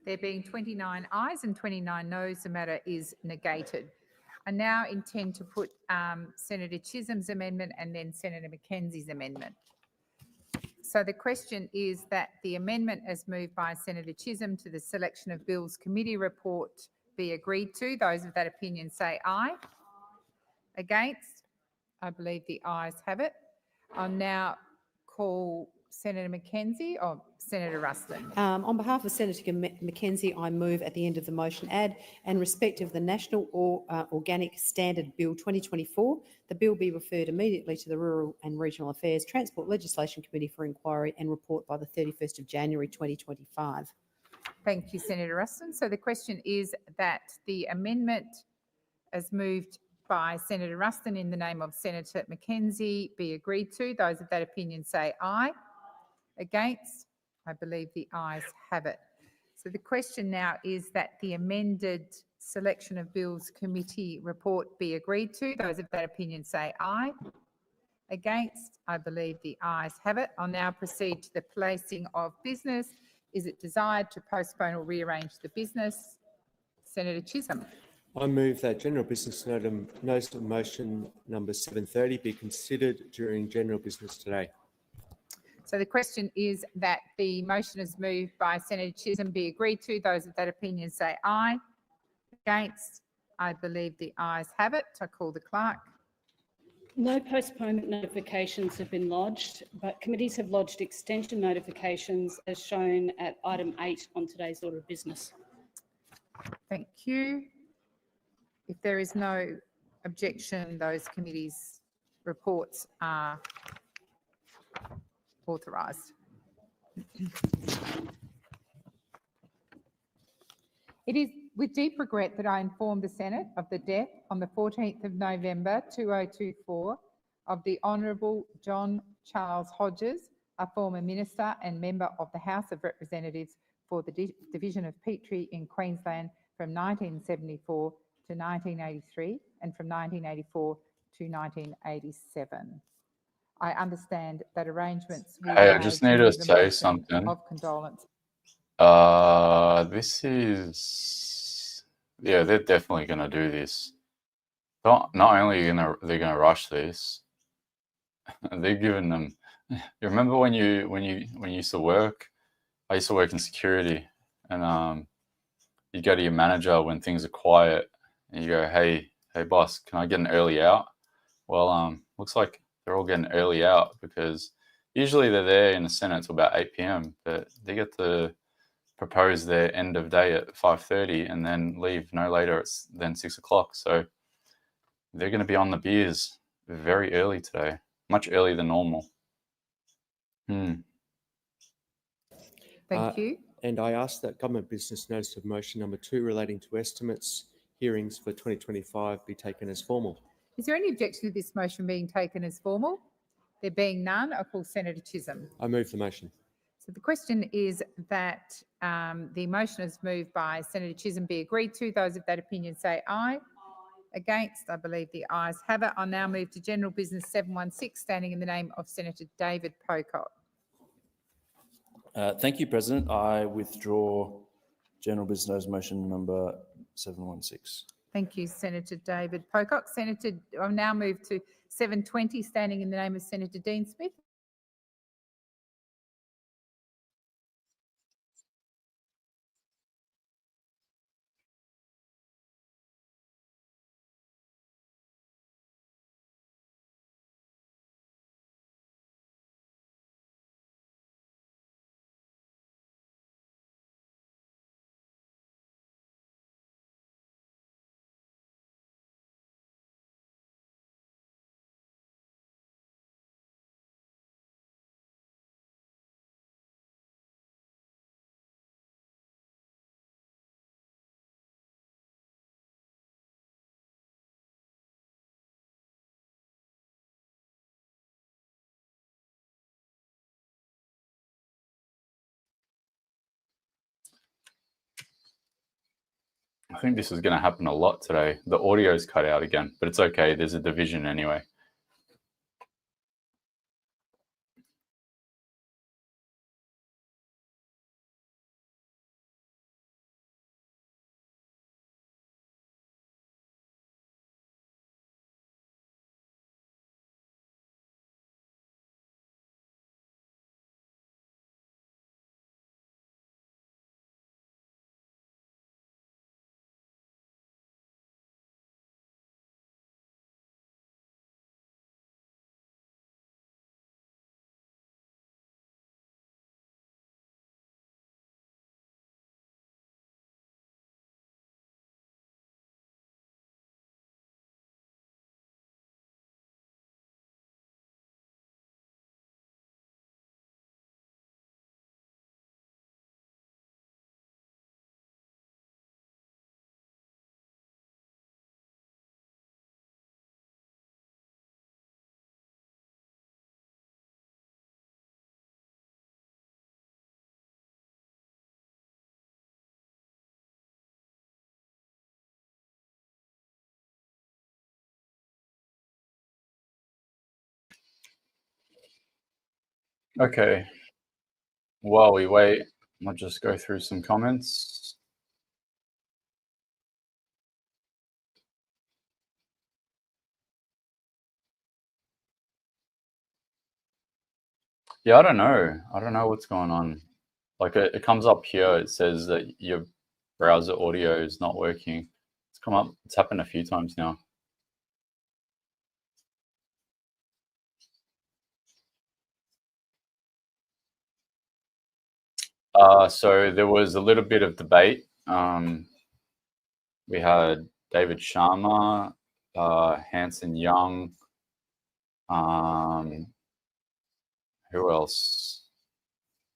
There being 29 ayes and 29 noes, the matter is negated. I now intend to put Senator Chisholm's amendment and then Senator Mackenzie's amendment. So the question is that the amendment as moved by Senator Chisholm to the selection of bills committee report be agreed to. Those of that opinion say aye. Against? I believe the ayes have it. I'll now call Senator Mackenzie or Senator Ruston? On behalf of Senator Mackenzie, I move at the end of the motion add, and respect of the National Organic Standard Bill 2024, the bill be referred immediately to the Rural and Regional Affairs Transport Legislation Committee for inquiry and report by the 31st of January 2025. Thank you, Senator Ruston. So the question is that the amendment as moved by Senator Ruston in the name of Senator Mackenzie be agreed to. Those of that opinion say aye. Against? I believe the ayes have it. So the question now is that the amended Selection of Bills Committee report be agreed to. Those of that opinion say aye. Against? I believe the ayes have it. I'll now proceed to the placing of business. Is it desired to postpone or rearrange the business? Senator Chisholm. I move that general business notice of motion number 730 be considered during general business today. So the question is that the motion is moved by Senator Chisholm be agreed to. Those of that opinion say aye. Against? I believe the ayes have it. I call the clerk. No postponement notifications have been lodged, but committees have lodged extension notifications as shown at item 8 on today's order of business. Thank you. If there is no objection, those committees' reports are authorised. It is with deep regret that I inform the Senate of the death on the 14th of November 2024 of the Honourable John Charles Hodges, a former minister and member of the House of Representatives for the Division of Petrie in Queensland from 1974 to 1983 and from 1984 to 1987. I understand that arrangements will Hey, be I made just to need to move a say motion something. of condolence. This is, yeah, they're definitely going to do this. Not only are they're going to rush this, they're giving them. You remember when you used to work? I used to work in security, and you go to your manager when things are quiet, and you go, "Hey, boss, can I get an early out?" Well, looks like they're all getting early out because usually they're there in the Senate till about 8 p.m. But they get to propose their end of day at 5:30 and then leave no later than 6 o'clock. So they're going to be on the beers very early today, much earlier than normal. Thank you. And I ask that government business notice of motion number 2 relating to estimates hearings for 2025 be taken as formal. Is there any objection to this motion being taken as formal? There being none, I call Senator Chisholm. I move the motion. So the question is that the motion is moved by Senator Chisholm be agreed to. Those of that opinion say aye. Against? I believe the ayes have it. I'll now move to general business 716, standing in the name of Senator David Pocock. Thank you, President. I withdraw general business motion number 716. Thank you, Senator David Pocock. I'll now move to 720, standing in the name of Senator Dean Smith. I think this is going to happen a lot today. The audio's cut out again, but it's okay. There's a division anyway. Okay. While we wait, I'll just go through some comments. Yeah, I don't know. I don't know what's going on. Like it comes up here. It says that your browser audio is not working. It's come up. It's happened a few times now. So there was a little bit of debate. We had David Sharma, Hanson Young. Who else?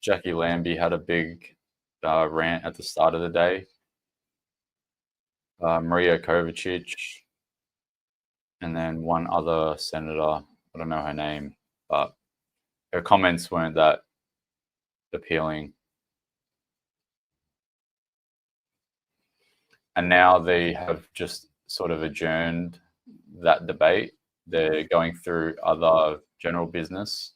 Jackie Lambie had a big rant at the start of the day. Maria Kovacic, and then one other senator. I don't know her name, but her comments weren't that appealing. And now they have just sort of adjourned that debate. They're going through other general business.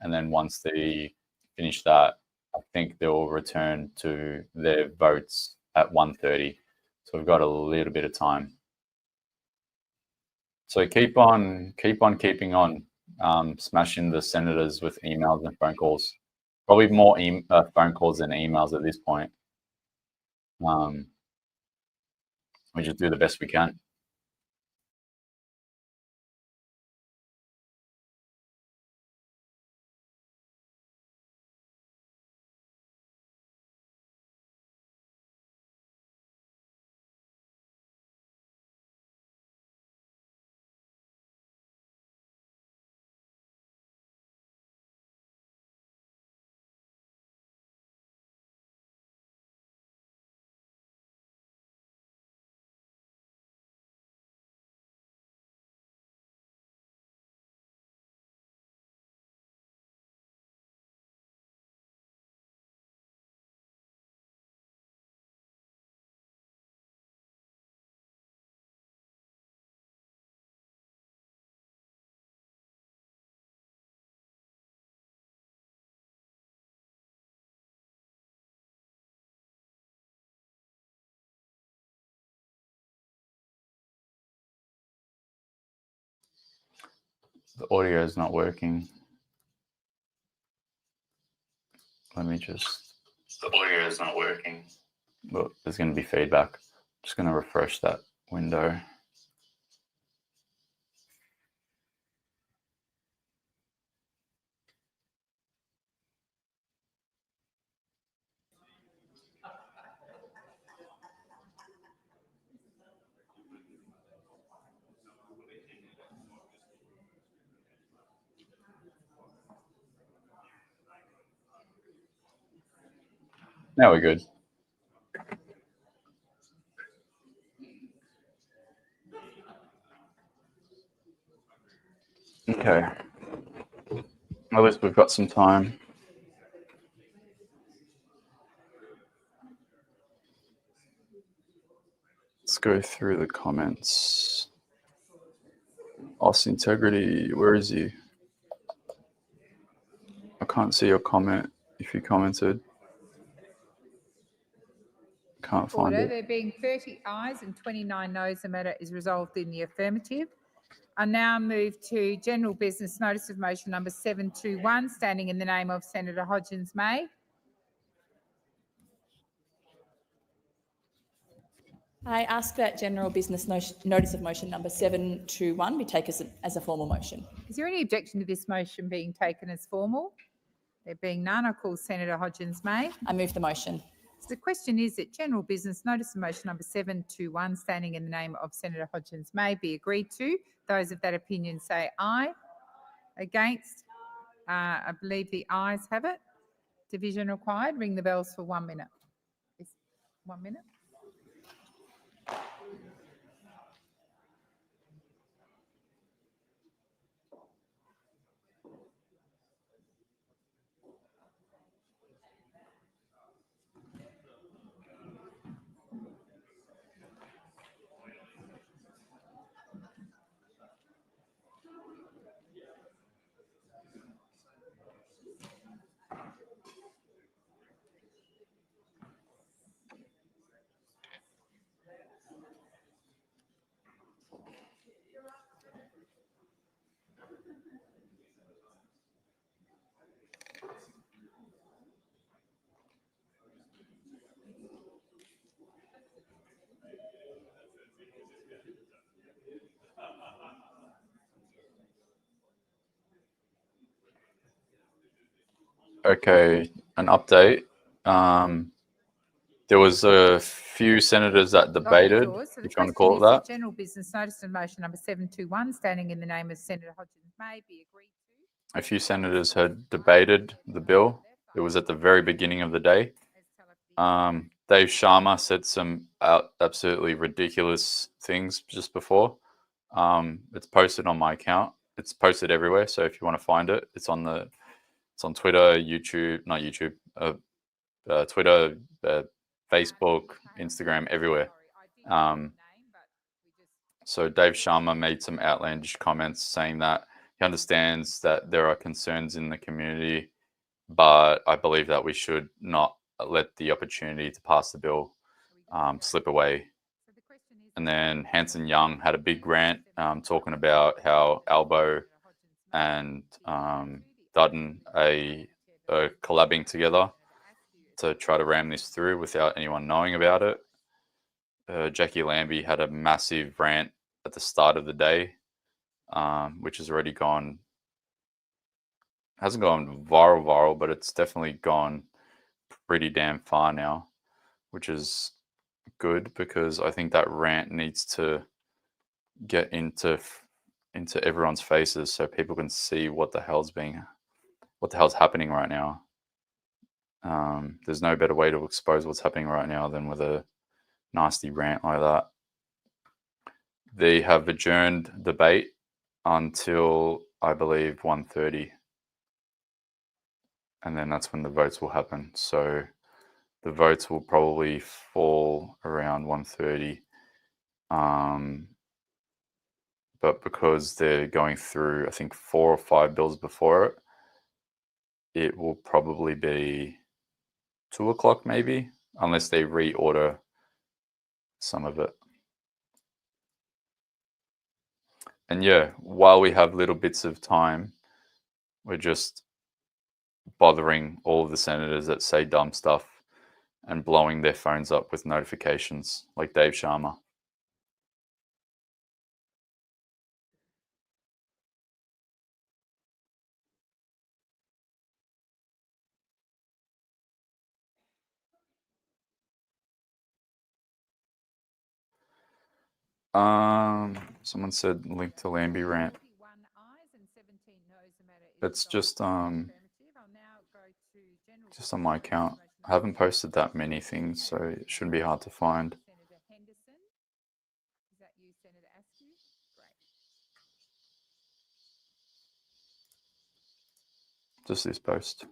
And then once they finish that, I think they'll return to their votes at 1:30. So we've got a little bit of time. So keep on keeping on, smashing the senators with emails and phone calls. Probably more phone calls than emails at this point. We just do the best we can. The audio is not working. Let me just. The audio is not working. Look, there's going to be feedback. Just going to refresh that window. Now we're good. Okay. At least we've got some time. Let's go through the comments. Os Integrity, where is he? I can't see your comment if you commented. Can't find Order. it. There being 30 ayes and 29 noes, the matter is resolved in the affirmative. I now move to general business notice of motion number 721, standing in the name of Senator Hodgins May. I ask that general business notice of motion number 721 be taken as a formal motion. Is there any objection to this motion being taken as formal? There being none, I call Senator Hodgins May. I move the motion. So the question is that general business notice of motion number 721, standing in the name of Senator Hodgins May, be agreed to. Those of that opinion say aye. Against? I believe the ayes have it. Division required. Ring the bells for 1 minute. 1 minute. Okay, an update. There was a few senators that debated, Doors. So the if you want to question call is it that. general business notice of motion number 721, standing in the name of Senator Hodgins may be agreed to. A few senators had debated the bill. It was at the very beginning of the day. Dave Sharma said some absolutely ridiculous things just before. It's posted on my account. It's posted everywhere. So if you want to find it, it's on Twitter, YouTube, not YouTube, Twitter, Facebook, Instagram, everywhere. So Dave Sharma made some outlandish comments saying that he understands that there are concerns in the community, but I believe that we should not let the opportunity to pass the bill slip away. And then Hanson Young had a big rant talking about how Albo and Dutton are collabing together to try to ram this through without anyone knowing about it. Jackie Lambie had a massive rant at the start of the day, which has already hasn't gone viral, but it's definitely gone pretty damn far now, which is good because I think that rant needs to get into everyone's faces so people can see what the hell's happening right now. There's no better way to expose what's happening right now than with a nasty rant like that. They have adjourned debate until, I believe, 1:30. And then that's when the votes will happen. So the votes will probably fall around 1:30. But because they're going through, I think, 4 or 5 bills before it, it will probably be 2 o'clock maybe, unless they reorder some of it. And yeah, while we have little bits of time, we're just bothering all of the senators that say dumb stuff and blowing their phones up with notifications like Dave Sharma. Someone said link to Lambie rant. It's just on my account. I haven't posted that many things, so it shouldn't be hard to find. Senator Henderson. Is that you, Senator Askew? Great. Just this post.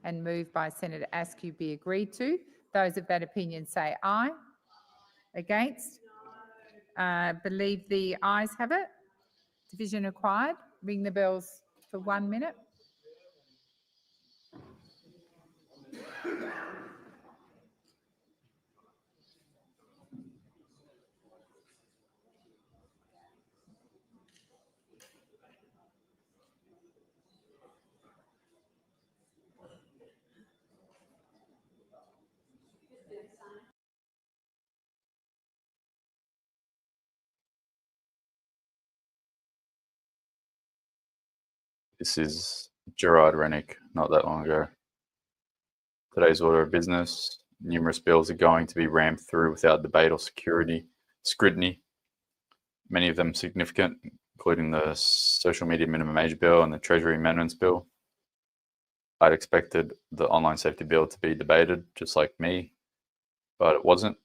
And moved by Senator Askew be agreed to. Those of that opinion say aye. Against? Believe the ayes have it. Division required. Ring the bells for 1 minute. This is Gerard Rennick, not that long ago. Today's order of business. Numerous bills are going to be rammed through without debate or scrutiny. Many of them significant, including the Social Media Minimum Age Bill and the Treasury Amendments Bill. I'd expected the Online Safety Bill to be debated, just like me, but it wasn't.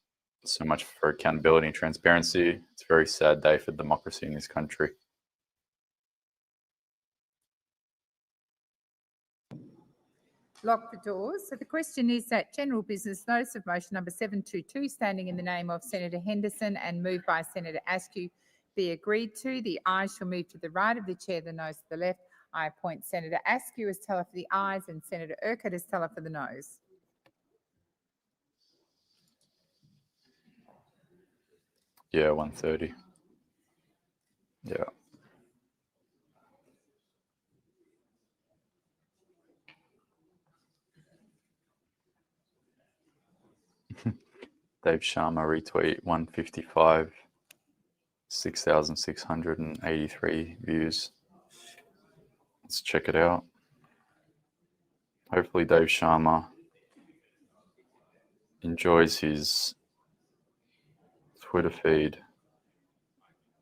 So much for accountability and transparency. It's a very sad day for democracy in this country. Lock the doors. So the question is that general business notice of motion number 722, standing in the name of Senator Henderson and moved by Senator Askew, be agreed to. The ayes shall move to the right of the chair, the noes to the left. I appoint Senator Askew as teller for the ayes and Senator Urquhart as teller for the noes. Yeah, 1:30. Yeah. Dave Sharma retweet 155, 6,683 views. Let's check it out. Hopefully Dave Sharma enjoys his Twitter feed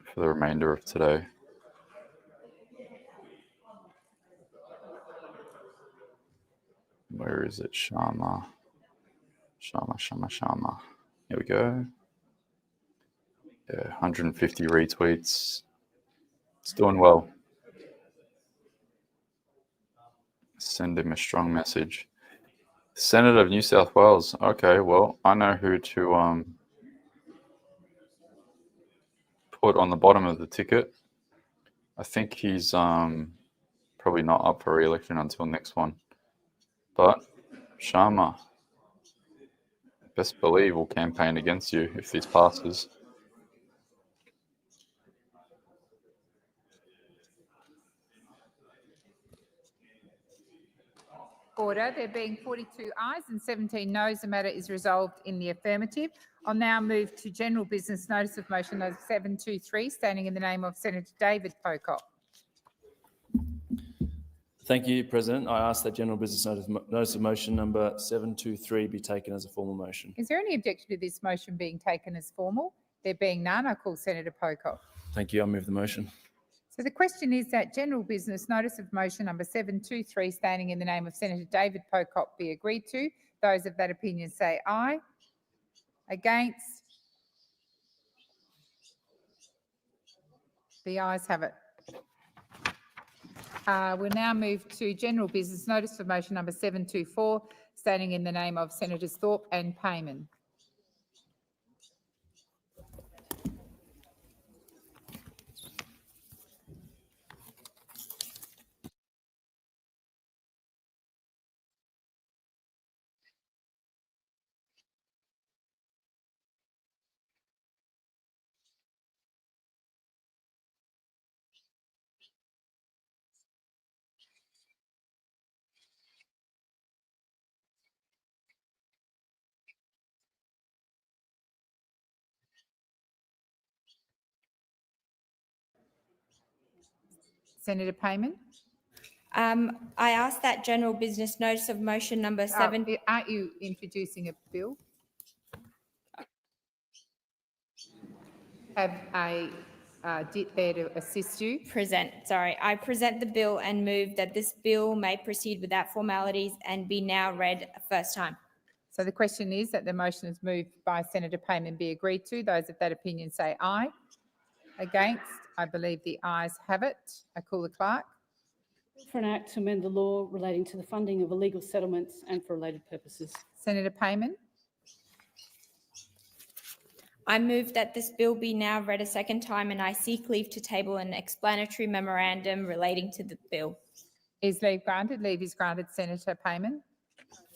for the remainder of today. Where is it? Sharma. Here we go. Yeah, 150 retweets. It's doing well. Send him a strong message. Senator of New South Wales. Okay, well, I know who to put on the bottom of the ticket. I think he's probably not up for re-election until next one. But Sharma, best believe will campaign against you if this passes. Order. There being 42 ayes and 17 noes, the matter is resolved in the affirmative. I'll now move to general business notice of motion number 723, standing in the name of Senator David Pocock. Thank you, President. I ask that general business notice of motion number 723 be taken as a formal motion. Is there any objection to this motion being taken as formal? There being none, I call Senator Pocock. Thank you. I move the motion. So the question is that general business notice of motion number 723, standing in the name of Senator David Pocock, be agreed to. Those of that opinion say aye. Against? The ayes have it. We'll now move to general business notice of motion number 724, standing in the name of Senators Thorpe and Payman. Senator Payman. I ask that general business notice of motion number 7. Aren't you introducing a bill? Have a DIT there to assist you? I present the bill and move that this bill may proceed without formalities and be now read a first time. So the question is that the motion is moved by Senator Payman be agreed to. Those of that opinion say aye. Against? I believe the ayes have it. I call the clerk. For an act to amend the law relating to the funding of illegal settlements and for related purposes. Senator Payman. I move that this bill be now read a second time and I seek leave to table an explanatory memorandum relating to the bill. Is leave granted? Leave is granted, Senator Payman.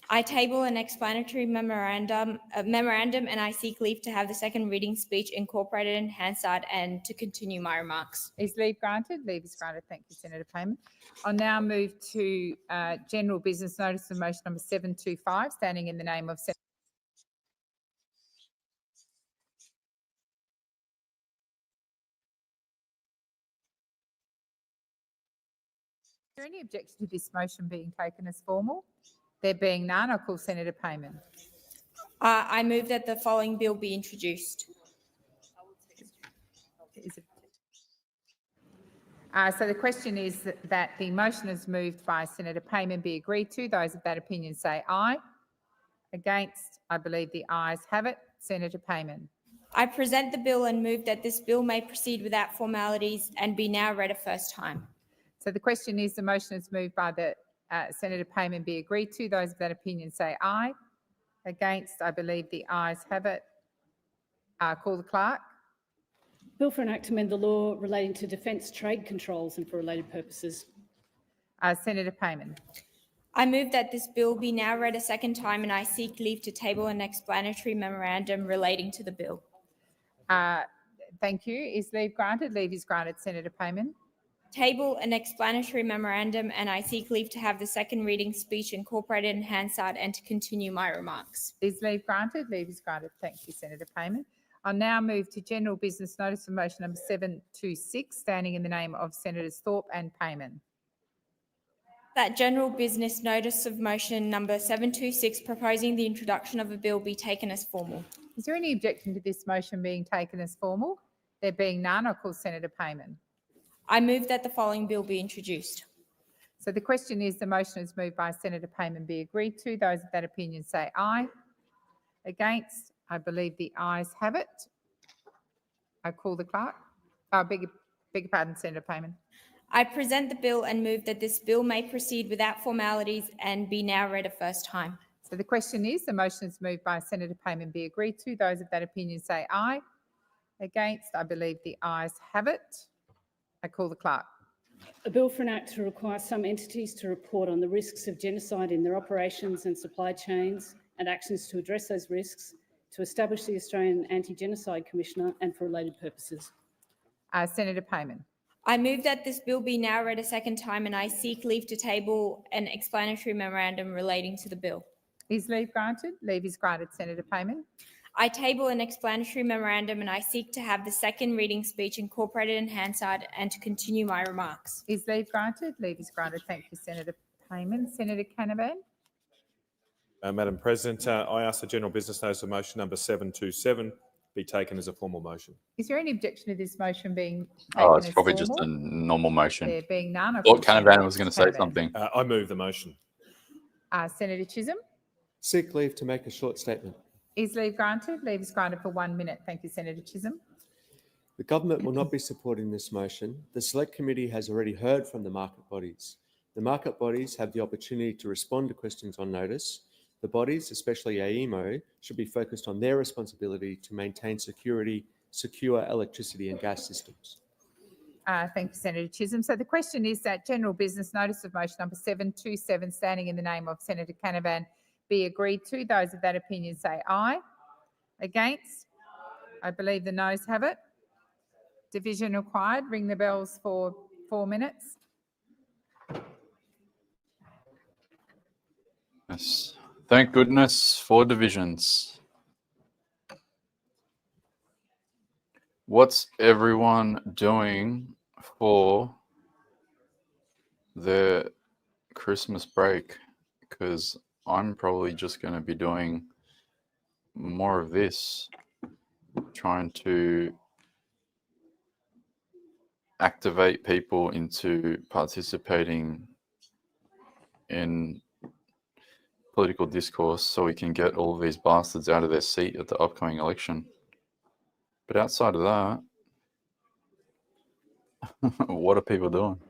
I table an explanatory memorandum and I seek leave to have the second reading speech incorporated in Hansard and to continue my remarks. Is leave granted? Leave is granted. Thank you, Senator Payman. I'll now move to general business notice of motion number 725, standing in the name of Senator. Is there any objection to this motion being taken as formal? There being none, I'll call Senator Payman. I move that the following bill be introduced. So the question is that the motion is moved by Senator Payman be agreed to. Those of that opinion say aye. Against? I believe the ayes have it. Senator Payman. I present the bill and move that this bill may proceed without formalities and be now read a first time. So the question is the motion is moved by the Senator Payman be agreed to. Those of that opinion say aye. Against? I believe the ayes have it. Call the clerk. Bill for an act to amend the law relating to defence trade controls and for related purposes. Senator Payman. I move that this bill be now read a second time and I seek leave to table an explanatory memorandum relating to the bill. Thank you. Is leave granted? Leave is granted, Senator Payman. table an explanatory memorandum, and I seek leave to have the second reading speech incorporated in Hansard and to continue my remarks. Is leave granted? Leave is granted. Thank you, Senator Payman. I'll now move to general business notice of motion number 726, standing in the name of Senators Thorpe and Payman. That general business notice of motion number 726, proposing the introduction of a bill, be taken as formal. Is there any objection to this motion being taken as formal? There being none, I'll call Senator Payman. I move that the following bill be introduced. So the question is, the motion is moved by Senator Payman be agreed to. Those of that opinion say aye. Against? I believe the ayes have it. I call the clerk. Beg your pardon, Senator Payman. I present the bill and move that this bill may proceed without formalities and be now read a first time. So the question is, the motion is moved by Senator Payman be agreed to. Those of that opinion say aye. Against? I believe the ayes have it. I call the clerk. A bill for an act to require some entities to report on the risks of genocide in their operations and supply chains and actions to address those risks, to establish the Australian Anti-Genocide Commissioner and for related purposes. Senator Payman. I move that this bill be now read a second time, and I seek leave to table an explanatory memorandum relating to the bill. Is leave granted? Leave is granted, Senator Payman. I table an explanatory memorandum, and I seek to have the second reading speech incorporated in Hansard and to continue my remarks. Is leave granted? Leave is granted. Thank you, Senator Payman. Senator Canavan. Madam President, I ask the general business notice of motion number 727 be taken as a formal motion. Is there any objection to this motion being taken Oh, it's as probably formal? just a normal motion. There being none. I thought Canavan was going to say something. I move the motion. Senator Chisholm. Seek leave to make a short statement. Is leave granted? Leave is granted for 1 minute. Thank you, Senator Chisholm. The government will not be supporting this motion. The Select Committee has already heard from the market bodies. The market bodies have the opportunity to respond to questions on notice. The bodies, especially AEMO, should be focused on their responsibility to maintain secure electricity and gas systems. Thank you, Senator Chisholm. So the question is that general business notice of motion number 727, standing in the name of Senator Canavan, be agreed to. Those of that opinion say aye. Against? I believe the noes have it. Division required. Ring the bells for 4 minutes. Yes. Thank goodness for divisions. What's everyone doing for their Christmas break? Because I'm probably just going to be doing more of this, trying to activate people into participating in political discourse so we can get all of these bastards out of their seat at the upcoming election. But outside of that, what are people doing?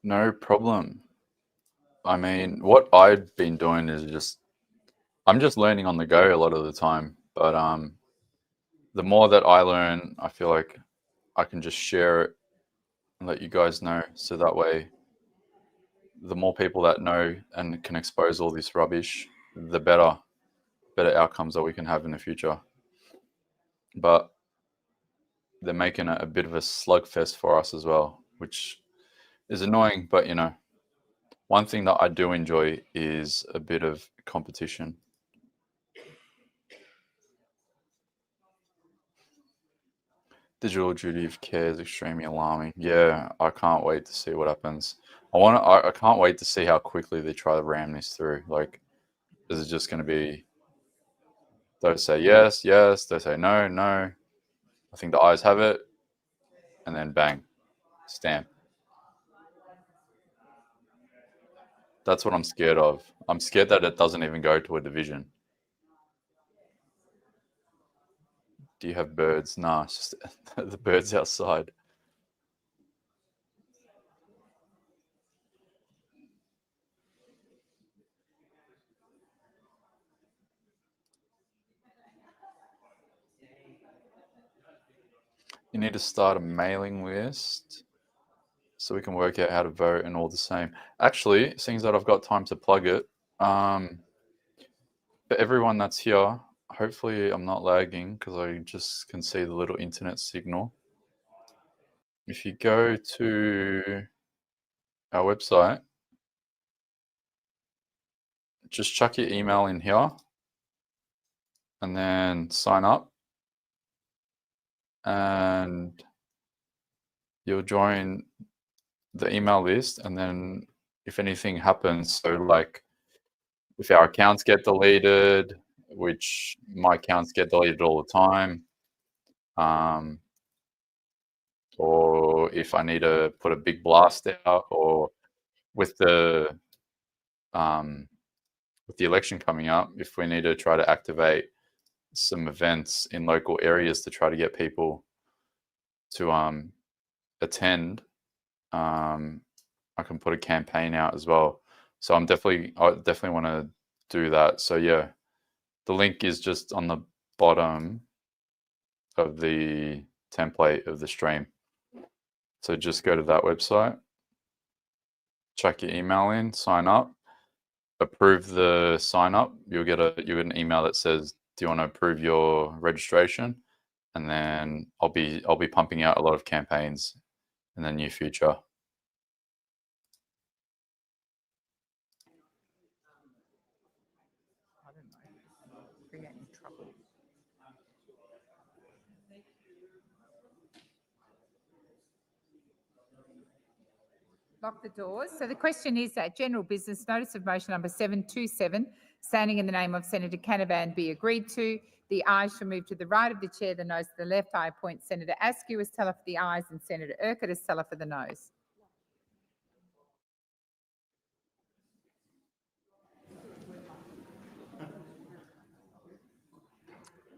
No problem. I mean, what I've been doing is I'm just learning on the go a lot of the time. But the more that I learn, I feel like I can just share it and let you guys know. So that way, the more people that know and can expose all this rubbish, the better outcomes that we can have in the future. But they're making it a bit of a slugfest for us as well, which is annoying. But, you know, one thing that I do enjoy is a bit of competition. Digital duty of care is extremely alarming. Yeah, I can't wait to see what happens. I can't wait to see how quickly they try to ram this through. Like, is it just going to be, they'll say yes, yes, they say no, no. I think the ayes have it, and then bang, stamp. That's what I'm scared of. I'm scared that it doesn't even go to a division. Do you have birds? Nah, it's just the birds outside. You need to start a mailing list so we can work out how to vote and all the same. Actually, seeing that I've got time to plug it, for everyone that's here, hopefully I'm not lagging because I just can see the little internet signal. If you go to our website, just chuck your email in here and then sign up, and you'll join the email list. And then if anything happens, so like if our accounts get deleted, which my accounts get deleted all the time, or if I need to put a big blast out, or with the election coming up, if we need to try to activate some events in local areas to try to get people to attend, I can put a campaign out as well. So I definitely want to do that. So yeah, the link is just on the bottom of the template of the stream. So just go to that website, chuck your email in, sign up, approve the sign up. You'll get an email that says, "Do you want to approve your registration?" And then I'll be pumping out a lot of campaigns in the near future. Lock the doors. So the question is that general business notice of motion number 727, standing in the name of Senator Canavan, be agreed to. The ayes shall move to the right of the chair, the noes to the left. I appoint Senator Askew as teller for the ayes and Senator Urquhart as teller for the noes.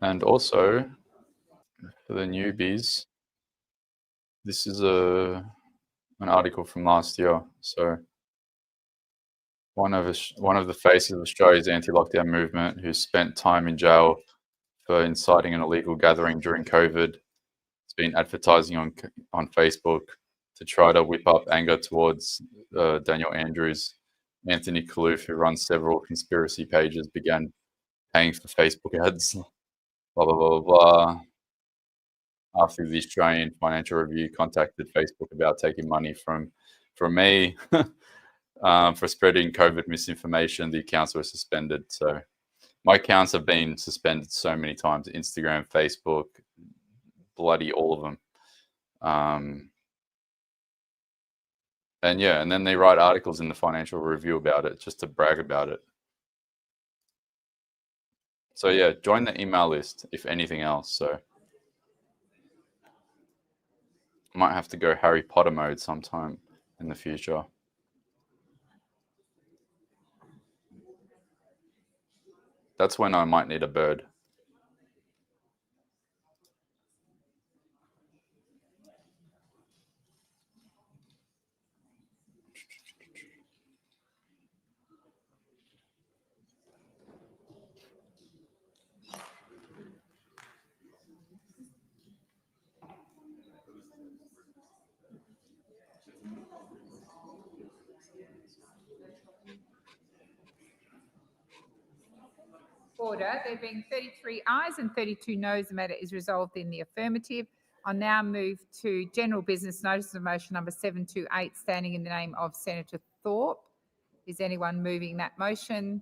And also, for the newbies, this is an article from last year. So one of the faces of Australia's anti-lockdown movement, who spent time in jail for inciting an illegal gathering during COVID, has been advertising on Facebook to try to whip up anger towards Daniel Andrews. Anthony Kaloof, who runs several conspiracy pages, began paying for Facebook ads. Blah blah blah blah blah. After the Australian Financial Review contacted Facebook about taking money from me for spreading COVID misinformation, the accounts were suspended. So my accounts have been suspended so many times: Instagram, Facebook, bloody all of them. And yeah, and then they write articles in the Financial Review about it just to brag about it. So yeah, join the email list if anything else. So might have to go Harry Potter mode sometime in the future. That's when I might need a bird. Order. There being 33 ayes and 32 noes, the matter is resolved in the affirmative. I'll now move to general business notice of motion number 728, standing in the name of Senator Thorpe. Is anyone moving that motion?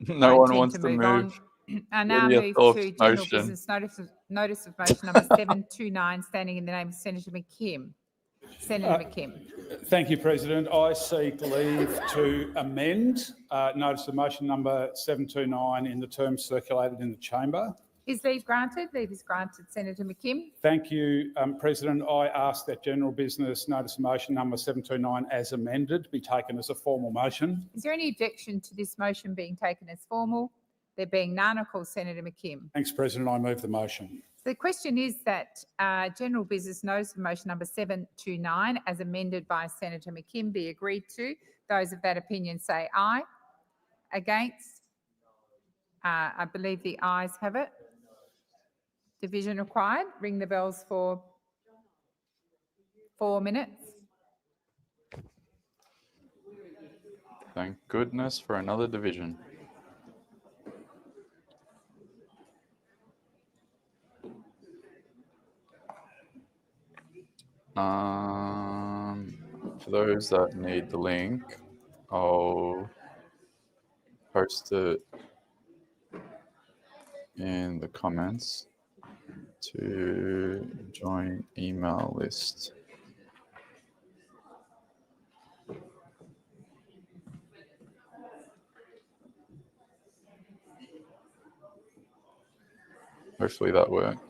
No one wants to move. I now Lydia move Thorpe's to general motion. business notice of motion number 729, standing in the name of Senator McKim. Senator McKim. Thank you, President. I seek leave to amend notice of motion number 729 in the terms circulated in the chamber. Is leave granted? Leave is granted. Senator McKim. Thank you, President. I ask that general business notice of motion number 729 as amended be taken as a formal motion. Is there any objection to this motion being taken as formal? There being none, I call Senator McKim. Thanks, President. I move the motion. The question is that general business notice of motion number 729 as amended by Senator McKim be agreed to. Those of that opinion say aye. Against? I believe the ayes have it. Division required. Ring the bells for 4 minutes. Thank goodness for another division. For those that need the link, I'll post it in the comments to join email list. Hopefully that worked.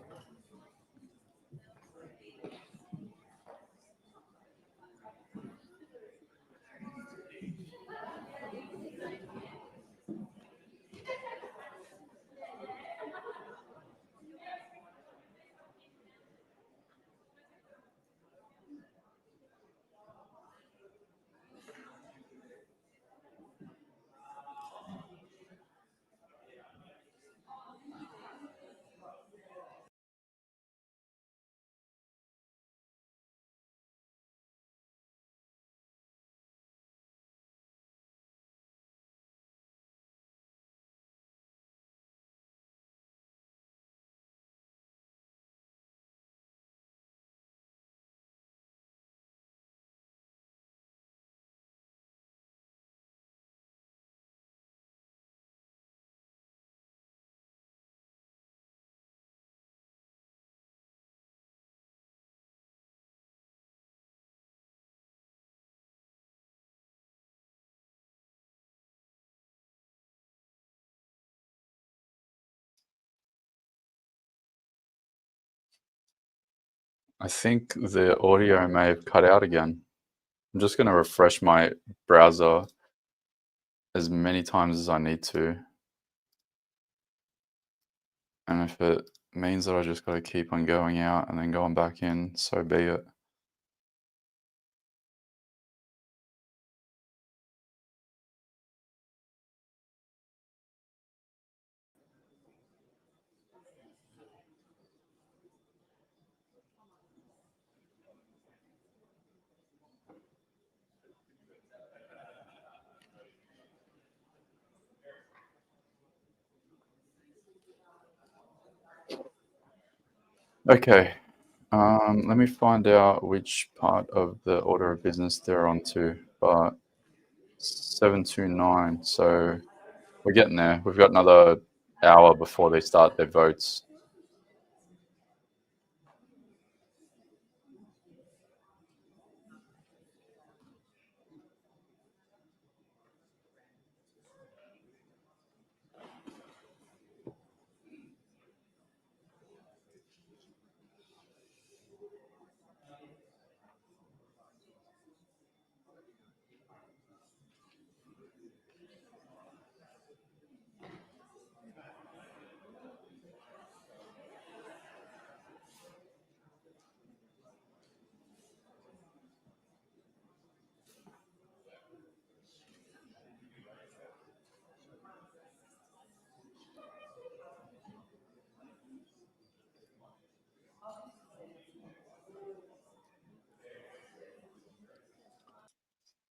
I think the audio may have cut out again. I'm just going to refresh my browser as many times as I need to. And if it means that I just got to keep on going out and then going back in, so be it. Okay, let me find out which part of the order of business they're on to, but 729, so we're getting there. We've got another hour before they start their votes.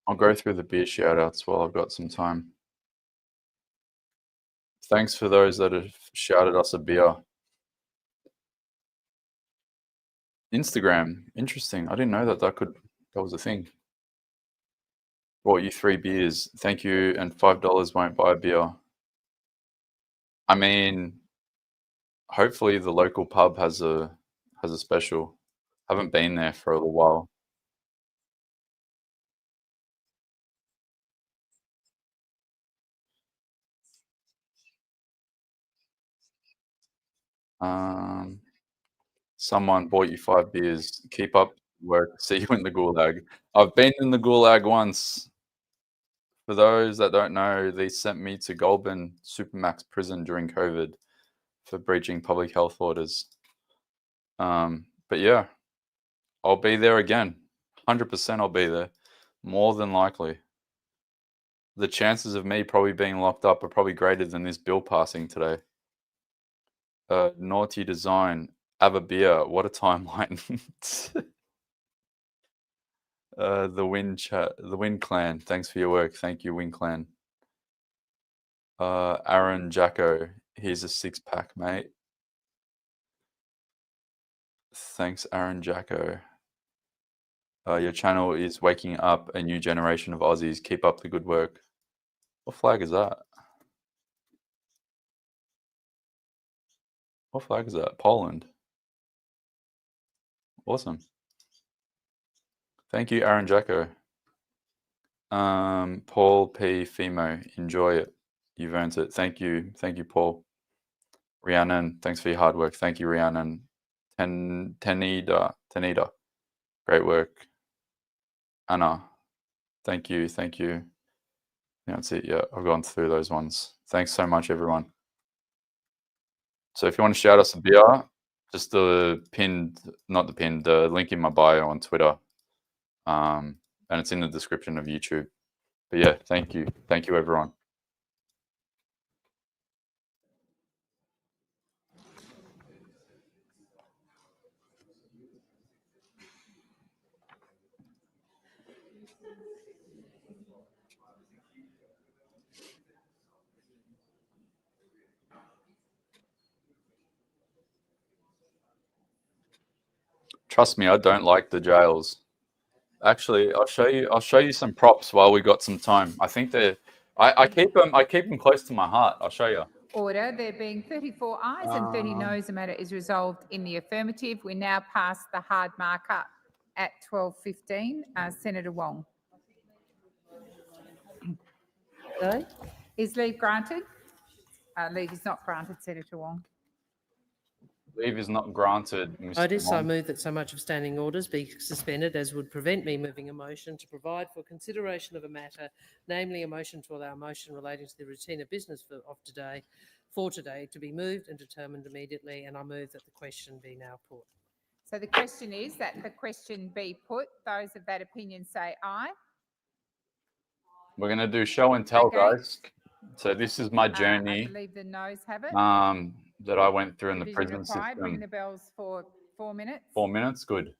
I'll go through the beer shout-outs while I've got some time. Thanks for those that have shouted us a beer. Instagram, interesting. I didn't know that that was a thing. Bought you 3 beers. Thank you, and $5 won't buy a beer. I mean, hopefully the local pub has a special. Haven't been there for a little while. Someone bought you 5 beers. Keep up work. See you in the gulag. I've been in the gulag once. For those that don't know, they sent me to Goulburn Supermax prison during COVID for breaching public health orders. But yeah, I'll be there again. 100% I'll be there. More than likely. The chances of me probably being locked up are probably greater than this bill passing today. Naughty design. Have a beer. What a timeline. The Win Clan. Thanks for your work. Thank you, Win Clan. Aaron Jacko. Here's a 6-pack, mate. Thanks, Aaron Jacko. Your channel is waking up a new generation of Aussies. Keep up the good work. What flag is that? What flag is that? Poland. Awesome. Thank you, Aaron Jacko. Paul P. Fimo. Enjoy it. You've earned it. Thank you. Thank you, Paul. Rhiannon, thanks for your hard work. Thank you, Rhiannon. Tanida. Great work. Anna, thank you. Thank you. That's it. Yeah, I've gone through those ones. Thanks so much, everyone. So if you want to shout us a beer, just the link in my bio on Twitter. And it's in the description of YouTube. But yeah, thank you. Thank you, everyone. Trust me, I don't like the jails. Actually, I'll show you some props while we got some time. I think I keep them close to my heart. I'll show you. Order. There being 34 ayes and 30 noes, the matter is resolved in the affirmative. We now pass the hard marker at 12:15. Senator Wong. Hello? Is leave granted? Leave is not granted, Senator Wong. Leave is not granted, Mr. Otis, I Wong. move that so much of standing orders be suspended as would prevent me moving a motion to provide for consideration of a matter, namely a motion to allow a motion relating to the routine of business for today to be moved and determined immediately, and I move that the question be now put. So the question is that the question be put. Those of that opinion say aye. We're gonna do show and tell, Okay. guys. So this is my journey. I believe the noes have it. That I went through in the Division prison required. Ring system. the bells for 4 minutes. 4 minutes, good.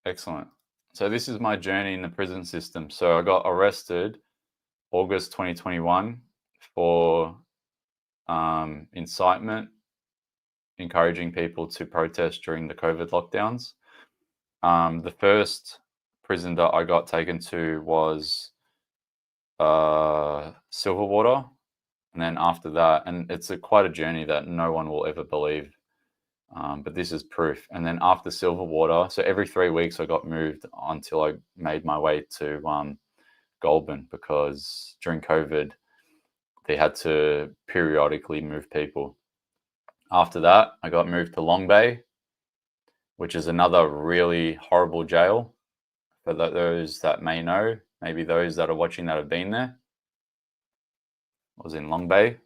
Excellent. So this is my journey in the prison system. So I got arrested August 2021 for incitement, encouraging people to protest during the COVID lockdowns. The first prison that I got taken to was Silverwater. And then after that, and it's quite a journey that no one will ever believe, but this is proof. And then after Silverwater, so every 3 weeks I got moved until I made my way to Goulburn, because during COVID, they had to periodically move people. After that, I got moved to Long Bay, which is another really horrible jail. For those that may know, maybe those that are watching that have been there. I was in Long Bay.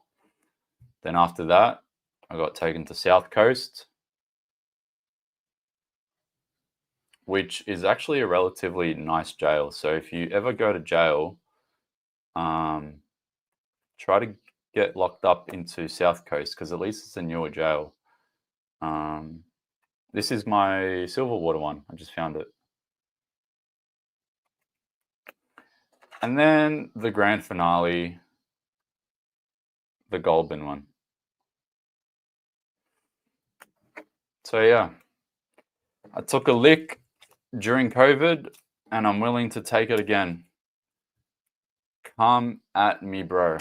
Then after that, I got taken to South Coast, which is actually a relatively nice jail. So if you ever go to jail, try to get locked up into South Coast, because at least it's a newer jail. This is my Silverwater one. I just found it. And then the grand finale, the Goulburn one. So yeah, I took a lick during COVID and I'm willing to take it again. Come at me, bro.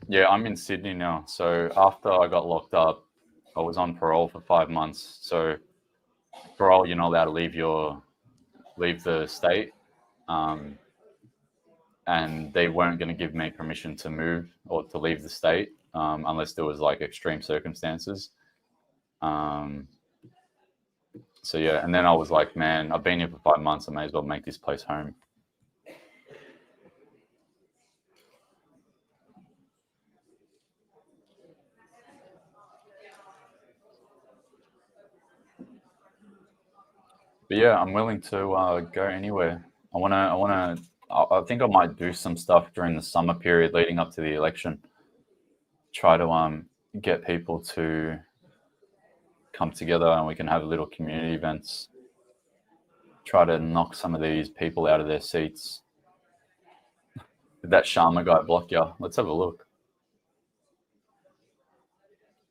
Yeah, I'm in Sydney now. So after I got locked up, I was on parole for 5 months. So parole, you're not allowed to leave the state, and they weren't going to give me permission to move or to leave the state unless there was like extreme circumstances. So yeah, and then I was like, man, I've been here for 5 months. I may as well make this place home. But yeah, I'm willing to go anywhere. I think I might do some stuff during the summer period leading up to the election. Try to get people to come together and we can have little community events. Try to knock some of these people out of their seats. Did that Sharma guy block you? Let's have a look.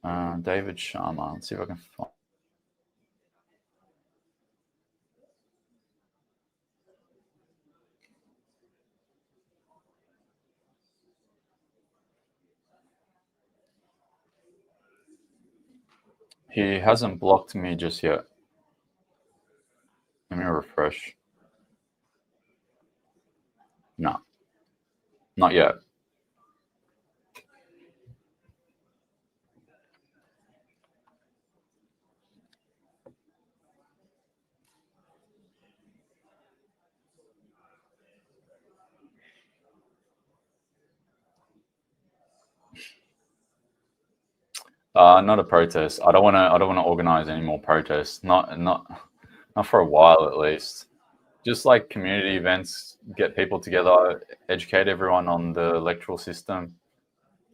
David Sharma. Let's see if I can find. He hasn't blocked me just yet. Let me refresh. No, not yet. Not a protest. I don't want to organize any more protests. Not for a while at least. Just like community events, get people together, educate everyone on the electoral system,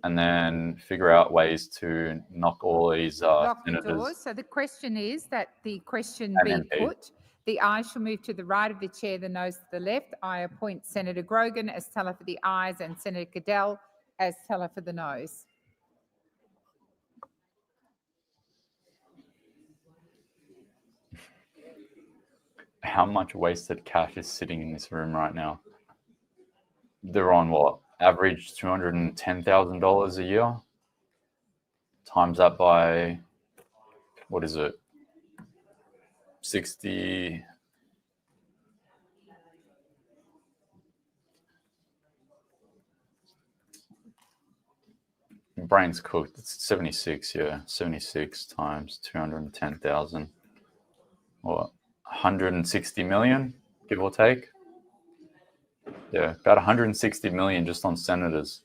and then figure out ways to knock all these Lock the senators. doors. So the question is that the question And be MP. put. The ayes shall move to the right of the chair, the noes to the left. I appoint Senator Grogan as teller for the ayes and Senator Cadell as teller for the noes. How much wasted cash is sitting in this room right now? They're on what? Average $210,000 a year. Times that by, what is it? 60. My brain's cooked. It's 76, yeah. 76 times 210,000. What? 160 million, give or take. Yeah, about 160 million just on senators.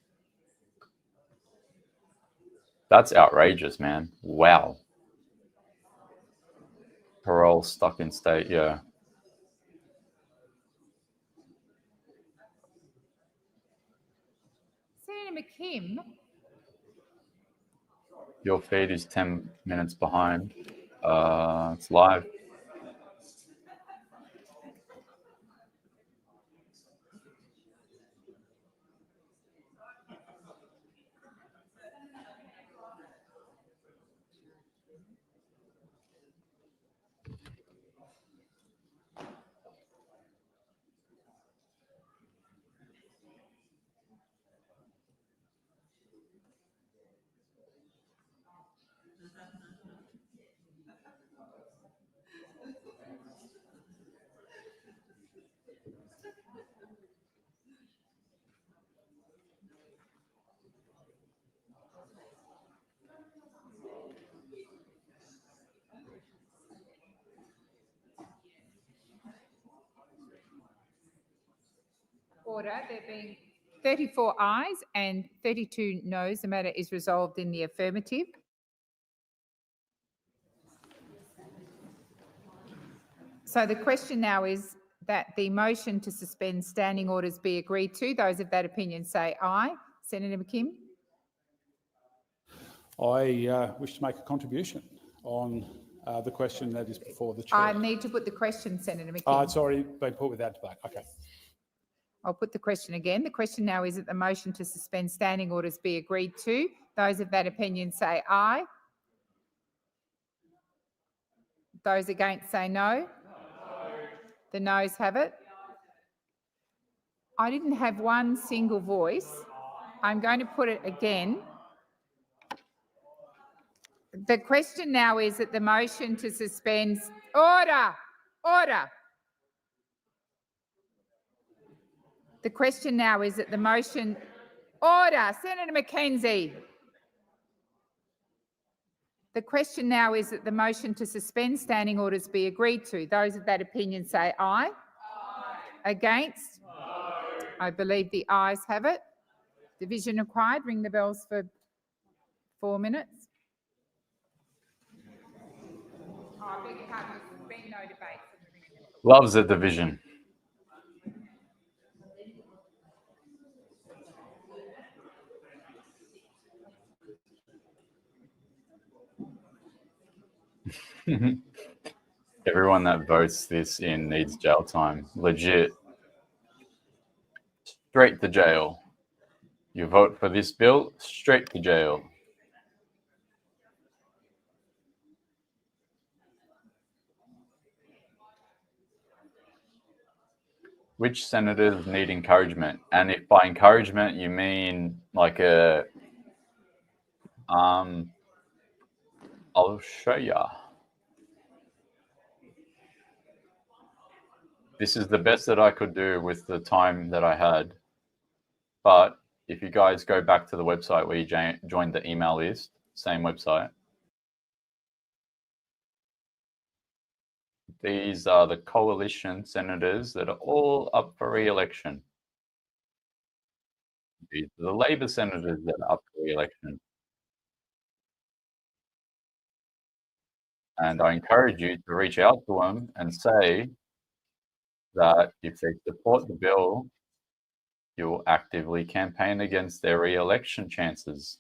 That's outrageous, man. Wow. Parole stuck in state, yeah. Senator McKim, Your feed is 10 minutes behind. It's live. order. There being 34 ayes and 32 noes, the matter is resolved in the affirmative. So the question now is that the motion to suspend standing orders be agreed to. Those of that opinion say aye. Senator McKim? I wish to make a contribution on the question that is before the chair. I need to put the question, Senator McKim. It's already been put without debate. Okay. I'll put the question again. The question now is that the motion to suspend standing orders be agreed to. Those of that opinion say aye. Those against say no. The noes have it. I didn't have one single voice. I'm going to put it again. The question now is that the motion to suspend... Order! Order! The question now is that the motion... Order! Senator McKenzie. The question now is that the motion to suspend standing orders be agreed to. Those of that opinion say aye. Aye. Against? Aye. I believe the ayes have it. Division required. Ring the bells for 4 minutes. I beg your pardon, there's been no debate. Loves the division. Everyone that votes this in needs jail time. Legit. Straight to jail. You vote for this bill, straight to jail. Which senators need encouragement? And if by encouragement you mean like a, I'll show ya. This is the best that I could do with the time that I had. But if you guys go back to the website where you joined the email list, same website. These are the coalition senators that are all up for re-election. These are the Labor senators that are up for re-election. And I encourage you to reach out to them and say that if they support the bill, you will actively campaign against their re-election chances.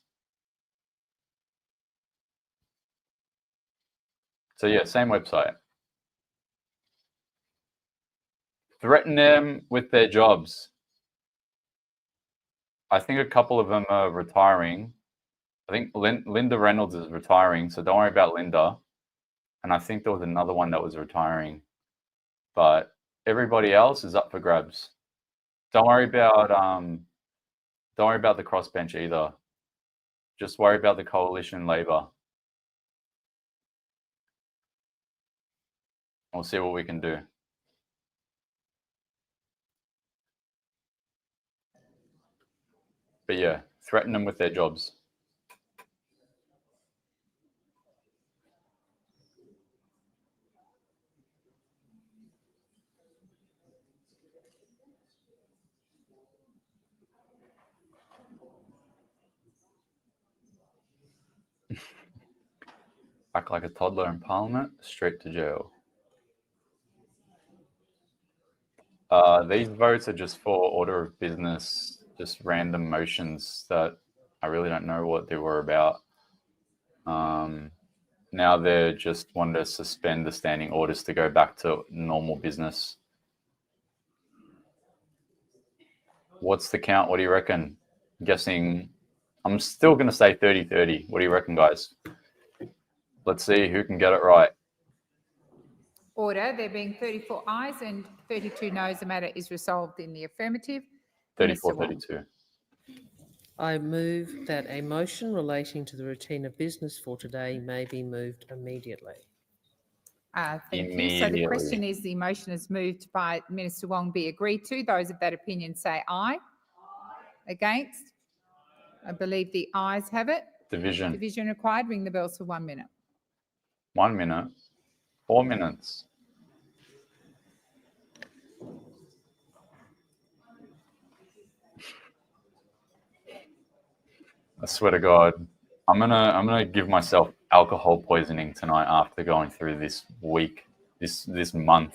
So yeah, same website. Threaten them with their jobs. I think a couple of them are retiring. I think Linda Reynolds is retiring, so don't worry about Linda. And I think there was another one that was retiring. But everybody else is up for grabs. Don't worry about the crossbench either. Just worry about the coalition Labor. We'll see what we can do. But yeah, threaten them with their jobs. Act like a toddler in Parliament, straight to jail. These votes are just for order of business, just random motions that I really don't know what they were about. Now they just want to suspend the standing orders to go back to normal business. What's the count? What do you reckon? I'm guessing, I'm still going to say 30-30. What do you reckon, guys? Let's see who can get it right. Order. There being 34 ayes and 32 noes, the matter is resolved in the affirmative. 34-32. I move that a motion relating to the routine of business for today may be moved immediately. Thank you. So the question is, the motion is moved by Minister Wong be agreed to. Those of that opinion say aye. Aye. Against? I believe the ayes have it. Division. Division required. Ring the bells for 1 minute. 1 minute. 4 minutes. I swear to God, I'm gonna give myself alcohol poisoning tonight after going through this week, this month.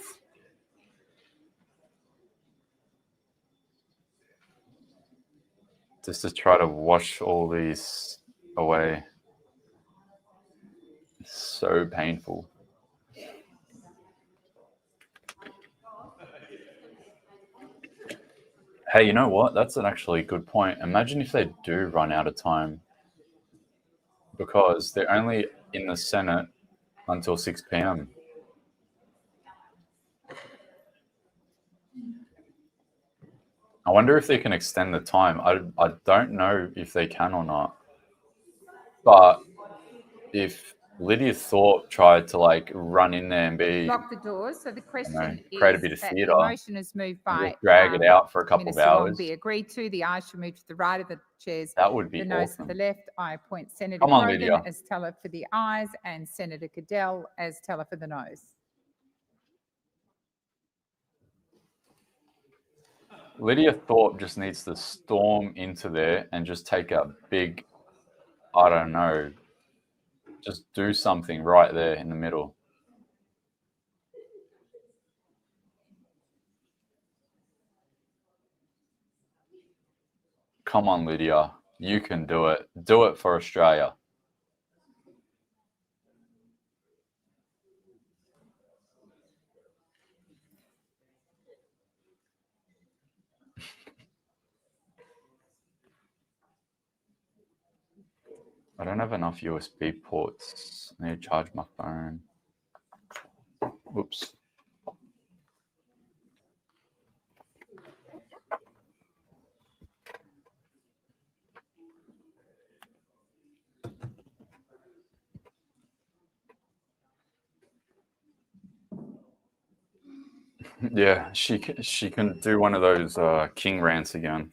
Just to try to wash all these away. It's so painful. Hey, you know what? That's an actually good point. Imagine if they do run out of time, because they're only in the Senate until 6 p.m. I wonder if they can extend the time. I don't know if they can or not. But if Lydia Thorpe tried to like run in there and be, Lock the doors. So the question create a is bit of that theatre the motion is moved and by just drag it out for a couple Minister of Wong hours. be agreed to. The ayes shall move to the right of the chairs. That would be The noes to awesome. the left. I appoint Senator Come on, Grogan Lydia. as teller for the ayes and Senator Cadell as teller for the noes. Lydia Thorpe just needs to storm into there and just take a big, I don't know, just do something right there in the middle. Come on, Lydia. You can do it. Do it for Australia. I don't have enough USB ports. I need to charge my phone. Oops. Yeah, she can do one of those king rants again.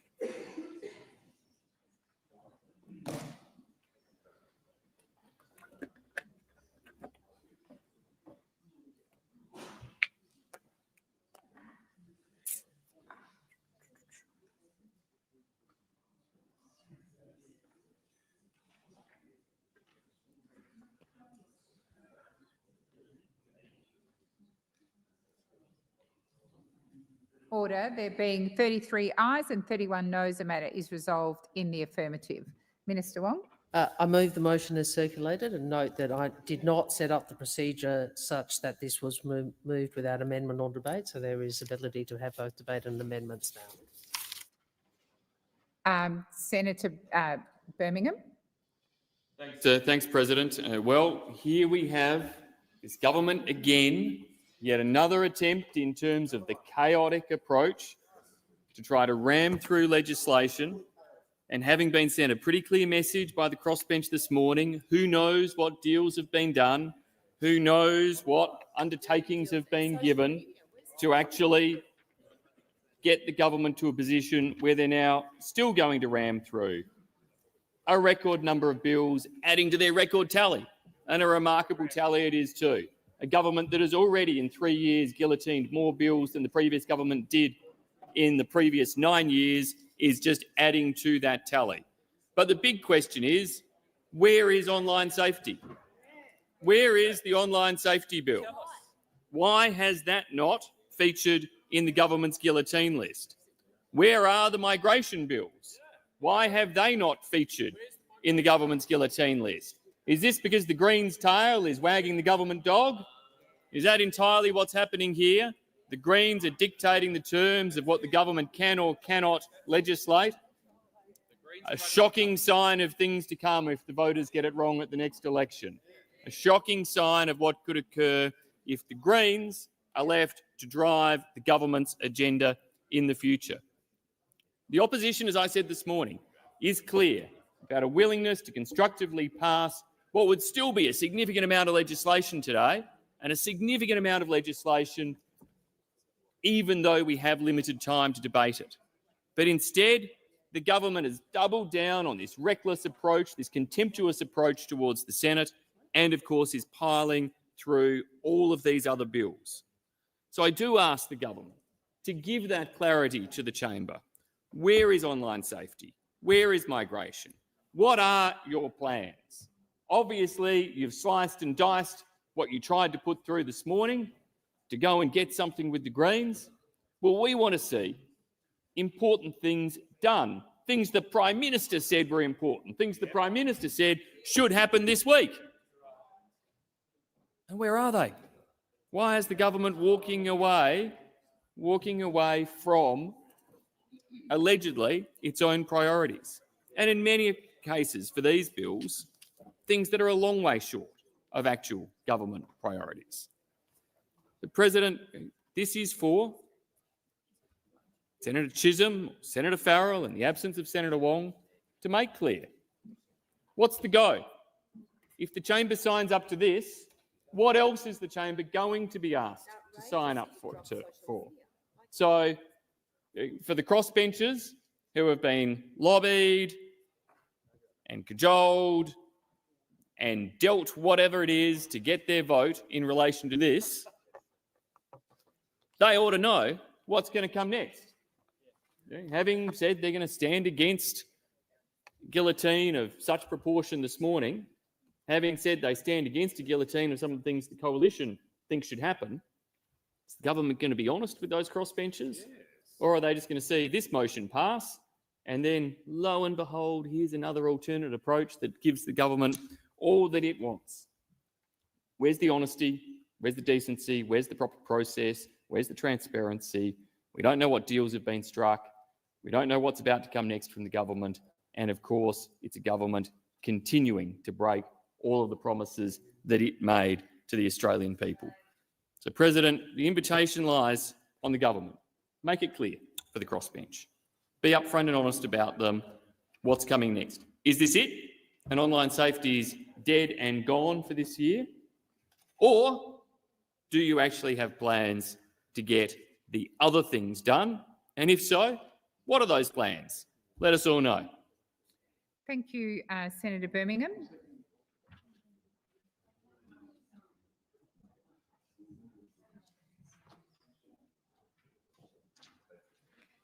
Order. There being 33 ayes and 31 noes, the matter is resolved in the affirmative. Minister Wong. I move the motion as circulated and note that I did not set up the procedure such that this was moved without amendment or debate, so there is ability to have both debate and amendments now. Senator Birmingham. Thanks, President. Well, here we have this government again, yet another attempt in terms of the chaotic approach to try to ram through legislation. And having been sent a pretty clear message by the crossbench this morning, who knows what deals have been done, who knows what undertakings have been given to actually get the government to a position where they're now still going to ram through a record number of bills, adding to their record tally, and a remarkable tally it is too. A government that has already in 3 years guillotined more bills than the previous government did in the previous 9 years is just adding to that tally. But the big question is, where is online safety? Where is the online safety bill? Why has that not featured in the government's guillotine list? Where are the migration bills? Why have they not featured in the government's guillotine list? Is this because the Greens' tail is wagging the government dog? Is that entirely what's happening here? The Greens are dictating the terms of what the government can or cannot legislate. A shocking sign of things to come if the voters get it wrong at the next election. A shocking sign of what could occur if the Greens are left to drive the government's agenda in the future. The opposition, as I said this morning, is clear about a willingness to constructively pass what would still be a significant amount of legislation today, and a significant amount of legislation even though we have limited time to debate it. But instead, the government has doubled down on this reckless approach, this contemptuous approach towards the Senate, and of course is piling through all of these other bills. So I do ask the government to give that clarity to the chamber. Where is online safety? Where is migration? What are your plans? Obviously, you've sliced and diced what you tried to put through this morning to go and get something with the Greens. Well, we want to see important things done, things the Prime Minister said were important, things the Prime Minister said should happen this week. And where are they? Why is the government walking away from allegedly its own priorities? And in many cases for these bills, things that are a long way short of actual government priorities. The President, this is for Senator Chisholm, Senator Farrell, in the absence of Senator Wong, to make clear what's the go? if the chamber signs up to this, what else is the chamber going to be asked to sign up for? So, for the crossbenchers who have been lobbied and cajoled and dealt whatever it is to get their vote in relation to this, they ought to know what's going to come next. Having said they're going to stand against guillotine of such proportion this morning, having said they stand against a guillotine of some of the things the coalition thinks should happen, is the government going to be honest with those crossbenchers? Yes. Or are they just going to see this motion pass and then, lo and behold, here's another alternate approach that gives the government all that it wants? Where's the honesty? Where's the decency? Where's the proper process? Where's the transparency? We don't know what deals have been struck. We don't know what's about to come next from the government. And of course, it's a government continuing to break all of the promises that it made to the Australian people. So, President, the invitation lies on the government. Make it clear for the crossbench. Be upfront and honest about them. What's coming next? Is this it? And online safety is dead and gone for this year? Or do you actually have plans to get the other things done? And if so, what are those plans? Let us all know. Thank you, Senator Birmingham.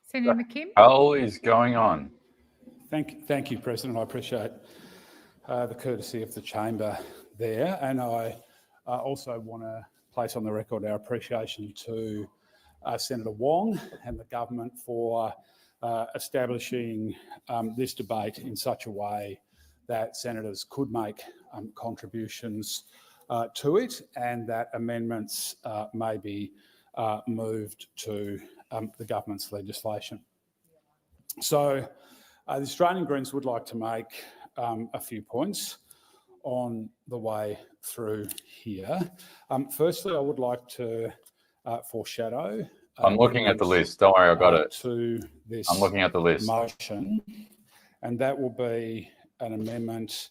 Senator McKim. Hell is going on. Thank you, President. I appreciate the courtesy of the chamber there, and I also want to place on the record our appreciation to Senator Wong and the government for establishing this debate in such a way that senators could make contributions to it, and that amendments may be moved to the government's legislation. So the Australian Greens would like to make a few points on the way through here. Firstly, I would like to foreshadow. I'm looking at the list. Don't worry, I got it. To this I'm looking at the list. Motion, and that will be an amendment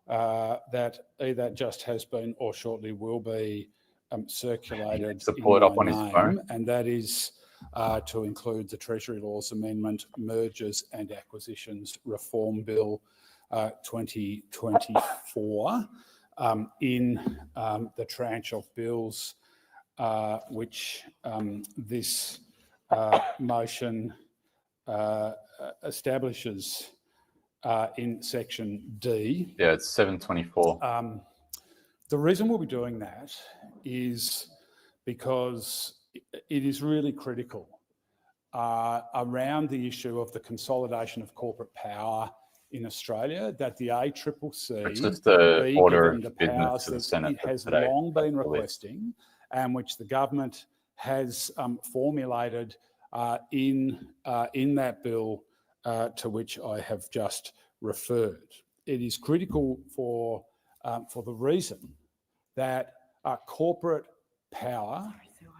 that either just has been or shortly will be circulated to pull it up on his name, phone. and that is to include the Treasury Laws Amendment, Mergers and Acquisitions Reform Bill 2024 in the tranche of bills which this motion establishes in section D. Yeah, it's 724. The reason we'll be doing that is because it is really critical around the issue of the consolidation of corporate power in Australia, that the ACCC It's just the be order given of the business powers to the that Senate it has today. long been requesting, and which the government has formulated in that bill to which I have just referred. It is critical for the reason that corporate power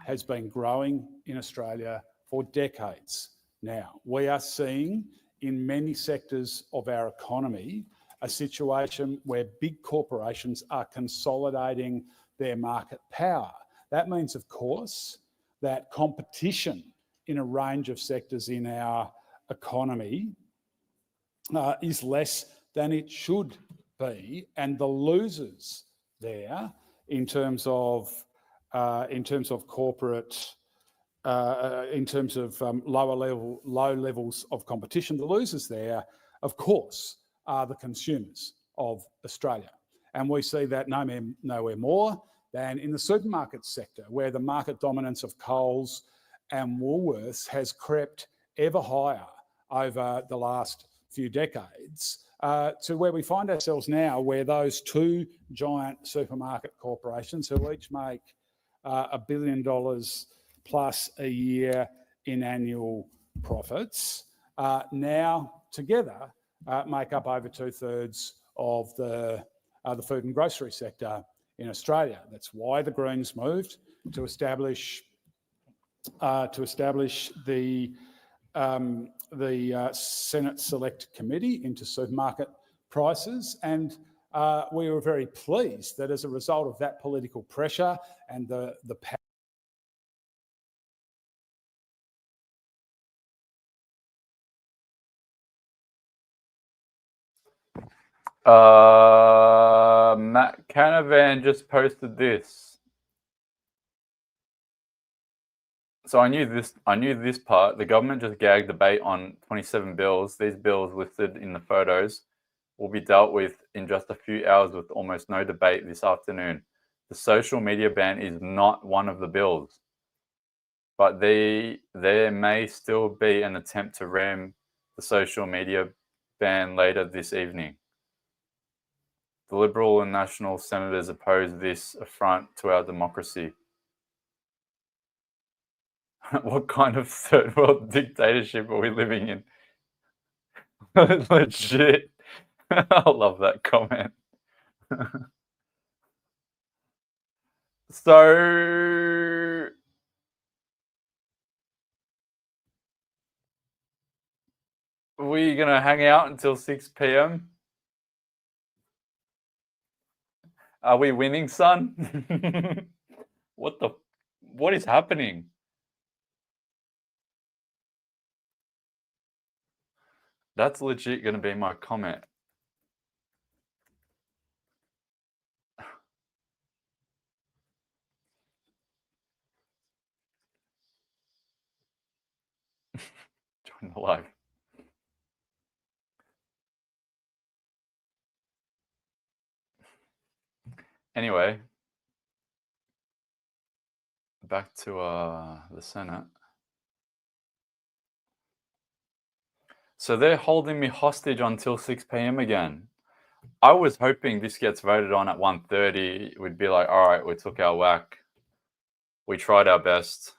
has been growing in Australia for decades now. We are seeing in many sectors of our economy a situation where big corporations are consolidating their market power. That means, of course, that competition in a range of sectors in our economy is less than it should be, and the losers there in terms of corporate, in terms of low levels of competition, the losers there, of course, are the consumers of Australia. And we see that nowhere more than in the supermarket sector, where the market dominance of Coles and Woolworths has crept ever higher over the last few decades, to where we find ourselves now, where those two giant supermarket corporations, who each make $1 billion plus a year in annual profits, now together make up over 2/3 of the food and grocery sector in Australia. That's why the Greens moved to establish the Senate Select Committee into supermarket prices, and we were very pleased that as a result of that political pressure and the Matt Canavan just posted this. So I knew this part. The government just gagged debate on 27 bills. These bills listed in the photos will be dealt with in just a few hours with almost no debate this afternoon. The social media ban is not one of the bills, but there may still be an attempt to ram the social media ban later this evening. The Liberal and National senators oppose this affront to our democracy. What kind of third world dictatorship are we living in? Legit. I love that comment. So we're gonna hang out until 6 p.m. Are we winning, son? What is happening? That's legit gonna be my comment. Join the live. Anyway, back to the Senate. So they're holding me hostage until 6 p.m. again. I was hoping this gets voted on at 1:30. We'd be like, all right, we took our whack. We tried our best.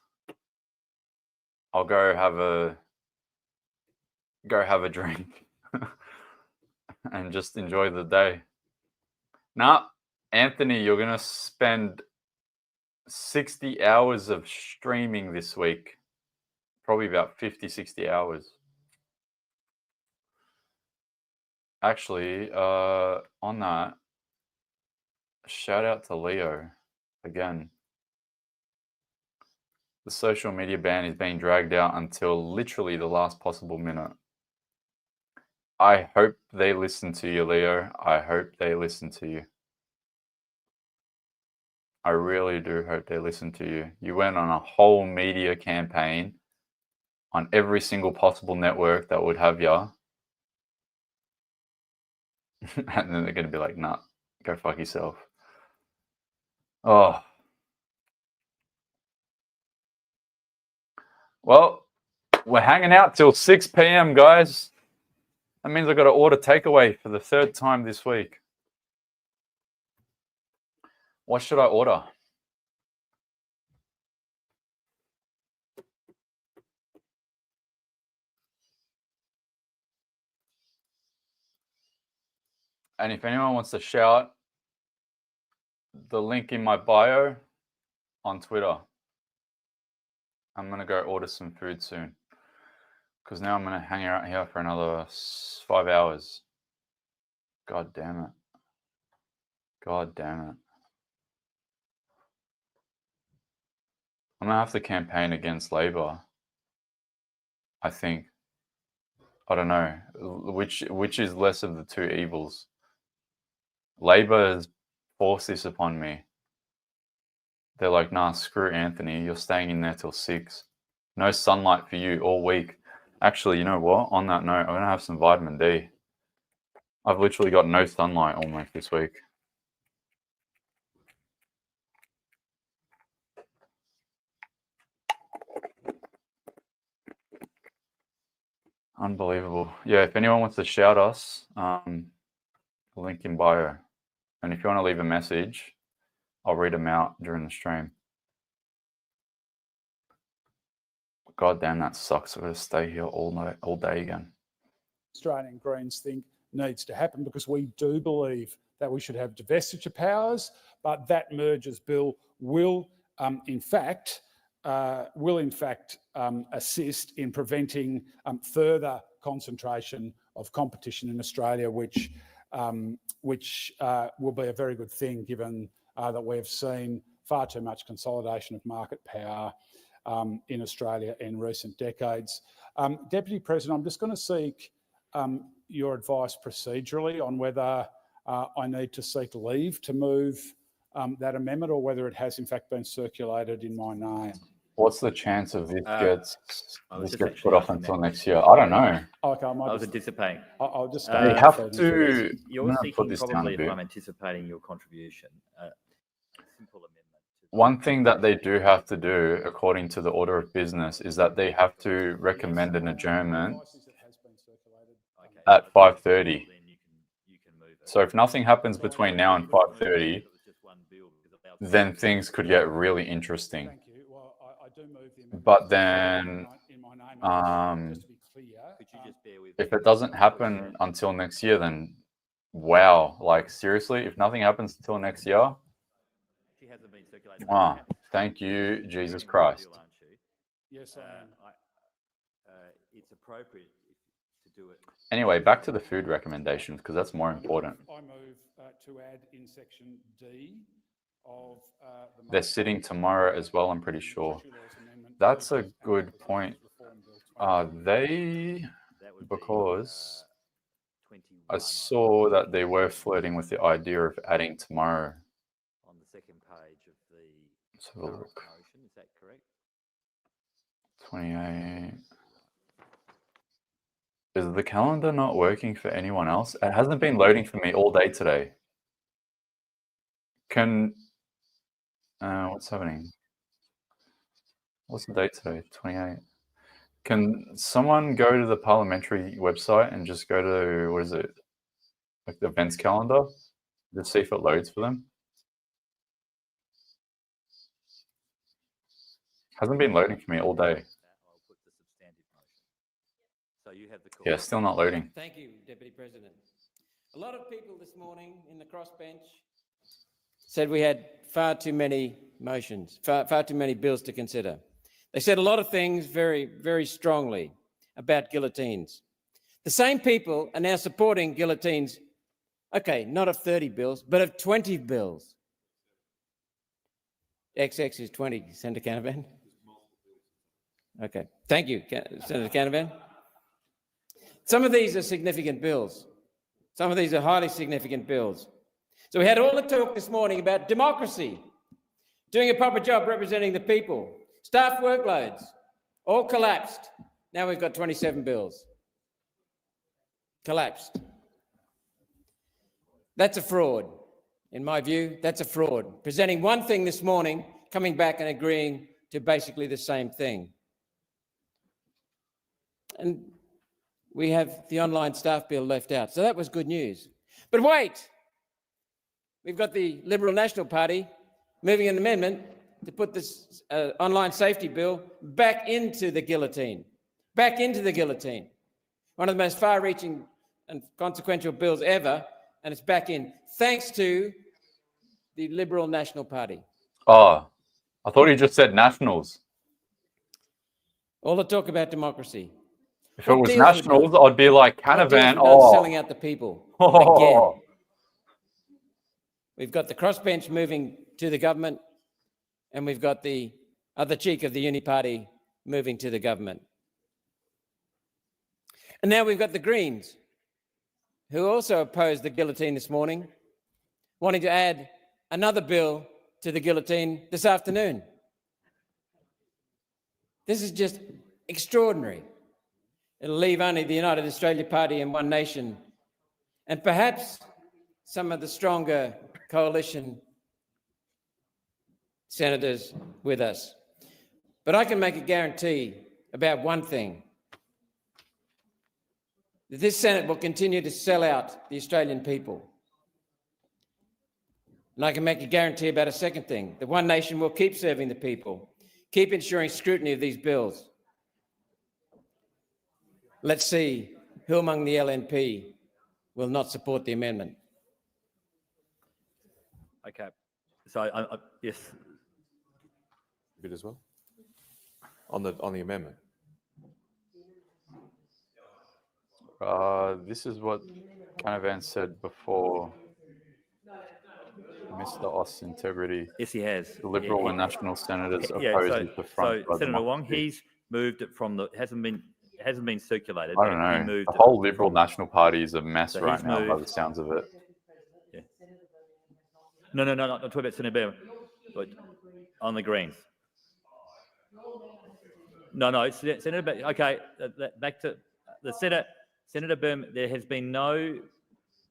I'll go have a drink and just enjoy the day. Nah, Anthony, you're gonna spend 60 hours of streaming this week. Probably about 50, 60 hours. Actually, on that, shout out to Leo again. The social media ban is being dragged out until literally the last possible minute. I hope they listen to you, Leo. I hope they listen to you. I really do hope they listen to you. You went on a whole media campaign on every single possible network that would have you. And then they're going to be like, nah, go fuck yourself. Oh. Well, we're hanging out till 6 p.m., guys. That means I've got to order takeaway for the third time this week. What should I order? And if anyone wants to shout, the link in my bio on Twitter. I'm going to go order some food soon. Because now I'm going to hang out here for another 5 hours. God damn it. God damn it. I'm going to have to campaign against Labor. I think. I don't know. Which is less of the two evils? Labor has forced this upon me. They're like, nah, screw Anthony. You're staying in there till 6. No sunlight for you all week. Actually, you know what? On that note, I'm going to have some vitamin D. I've literally got no sunlight almost this week. Unbelievable. Yeah, if anyone wants to shout us, link in bio. And if you want to leave a message, I'll read them out during the stream. God damn, that sucks. I've got to stay here all day again. Australian Greens think needs to happen, because we do believe that we should have divestiture powers, but that mergers bill will in fact assist in preventing further concentration of competition in Australia, which which will be a very good thing given that we've seen far too much consolidation of market power in Australia in recent decades. Deputy President, I'm just going to seek your advice procedurally on whether I need to seek leave to move that amendment or whether it has in fact been circulated in my name. What's the chance of this gets just put off until next year? I don't know. Okay, I was anticipating. I'll just You have to. I'm You're gonna put seeking this down a probably, if bit. I'm anticipating your contribution, a simple amendment. One thing that they do have to do, according to the order of business, is that they have to recommend an adjournment at 5:30. So if nothing happens between now and 5:30, then things could get really interesting. But then, if it doesn't happen until next year, then wow, like seriously, if nothing happens until next year, thank you, Jesus Christ. Yes, it's appropriate to do it. Anyway, back to the food recommendations, because that's more important. I move to add in section D of They're sitting tomorrow as well, I'm pretty sure. That's a good point. Because I saw that they were flirting with the idea of adding tomorrow. On the second page of the Let's have a look. motion, is that correct? 28. Is the calendar not working for anyone else? It hasn't been loading for me all day today. What's happening? What's the date today? 28. Can someone go to the parliamentary website and just go to, what is it? Like the events calendar? Just see if it loads for them. Hasn't been loading for me all day. So you have the call. Yeah, still not loading. Thank you, Deputy President. A lot of people this morning in the crossbench said we had far too many motions, far too many bills to consider. They said a lot of things very, very strongly about guillotines. The same people are now supporting guillotines, okay, not of 30 bills, but of 20 bills. XX is 20, Senator Canavan. Okay, thank you, Senator Canavan. Some of these are significant bills. Some of these are highly significant bills. So we had all the talk this morning about democracy, doing a proper job representing the people, staff workloads, all collapsed. Now we've got 27 bills. Collapsed. That's a fraud. In my view, that's a fraud. Presenting one thing this morning, coming back and agreeing to basically the same thing. And we have the online staff bill left out. So that was good news. But wait, we've got the Liberal National Party moving an amendment to put this online safety bill back into the guillotine. Back into the guillotine. One of the most far-reaching and consequential bills ever, and it's back in, thanks to the Liberal National Party. Oh, I thought he just said Nationals. All the talk about democracy. If it was Nationals, I'd be like Canavan. Selling out the people. Again. We've got the crossbench moving to the government, and we've got the other cheek of the Uni Party moving to the government. And now we've got the Greens, who also opposed the guillotine this morning, wanting to add another bill to the guillotine this afternoon. This is just extraordinary. It'll leave only the United Australia Party and One Nation, and perhaps some of the stronger coalition senators with us. But I can make a guarantee about one thing, that this Senate will continue to sell out the Australian people. And I can make a guarantee about a second thing, that One Nation will keep serving the people, keep ensuring scrutiny of these bills. Let's see who among the LNP will not support the amendment. Okay. So, yes. A bit as well? On the amendment? This is what Canavan said before, Mr. Oss integrity. Yes, he has. The Liberal Yeah, and National senators yeah, oppose so, it to front by Senator Wong, democracy. he's moved it from the, hasn't been circulated. I don't He know. moved The it whole Liberal from- National Party is a mess So right he's now, by the moved- sounds of it. Yeah. No, I'm talking about Senator Berman, but on the Greens. No, it's Senator Berman. Okay, back to the Senator Berman. There has been no.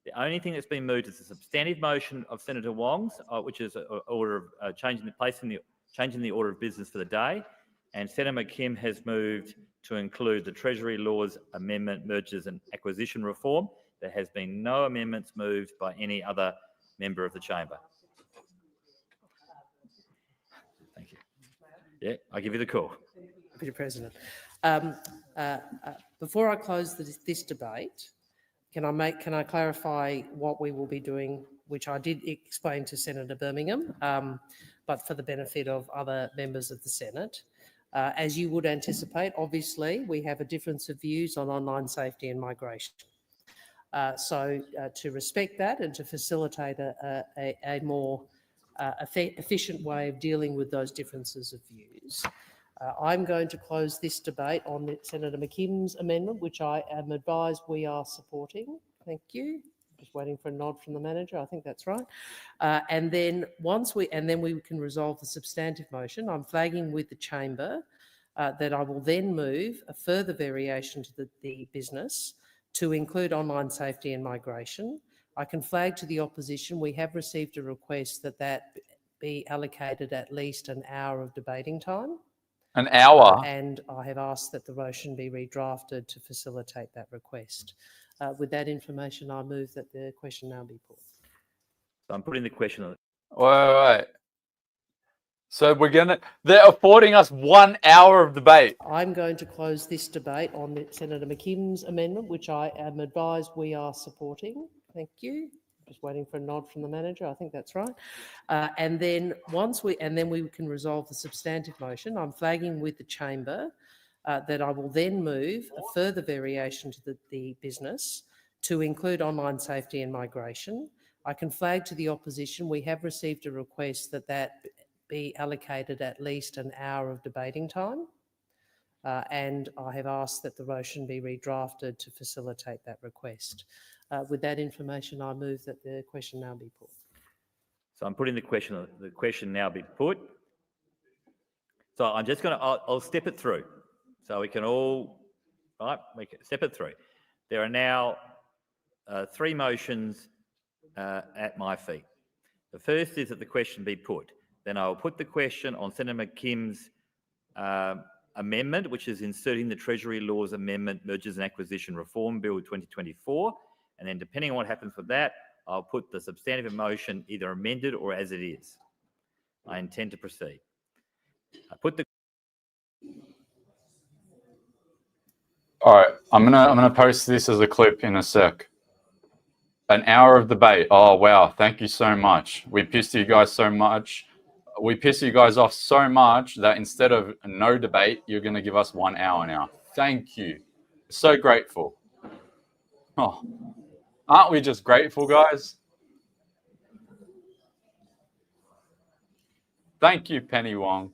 The only thing that's been moved is a substantive motion of Senator Wong's, which is an order of changing the order of business for the day, and Senator McKim has moved to include the Treasury Laws Amendment, Mergers and Acquisition Reform. There has been no amendments moved by any other member of the chamber. Thank you. Yeah, I give you the call. Mr. President. Before I close this debate, can I clarify what we will be doing, which I did explain to Senator Birmingham, but for the benefit of other members of the Senate. As you would anticipate, obviously, we have a difference of views on online safety and migration. So to respect that and to facilitate a more efficient way of dealing with those differences of views, I'm going to close this debate on Senator McKim's amendment, which I am advised we are supporting. Thank you. Just waiting for a nod from the manager. I think that's right. And then we can resolve the substantive motion. I'm flagging with the chamber that I will then move a further variation to the business to include online safety and migration. I can flag to the opposition we have received a request that be allocated at least an hour of debating time. An hour? And I have asked that the motion be redrafted to facilitate that request. With that information, I move that the question now be put. So I'm putting the question on. Wait. So they're affording us 1 hour of debate. I'm going to close this debate on Senator McKim's amendment, which I am advised we are supporting. Thank you. Just waiting for a nod from the manager. I think that's right. And then we can resolve the substantive motion. I'm flagging with the chamber that I will then move a further variation to the business to include online safety and migration. I can flag to the opposition we have received a request that be allocated at least an hour of debating time. And I have asked that the motion be redrafted to facilitate that request. With that information, I move that the question now be put. So I'm putting the question now be put. So I'm just going to, I'll step it through so we can all, right, we can step it through. There are now 3 motions at my feet. The first is that the question be put. Then I will put the question on Senator McKim's amendment, which is inserting the Treasury Laws Amendment, Mergers and Acquisition Reform Bill 2024. And then depending on what happens with that, I'll put the substantive motion either amended or as it is. I intend to proceed. I put the. All right, I'm gonna post this as a clip in a sec. An hour of debate. Oh wow, thank you so much. We pissed you guys so much. We pissed you guys off so much that instead of no debate, you're gonna give us 1 hour now. Thank you. So grateful. Oh, aren't we just grateful, guys? Thank you, Penny Wong.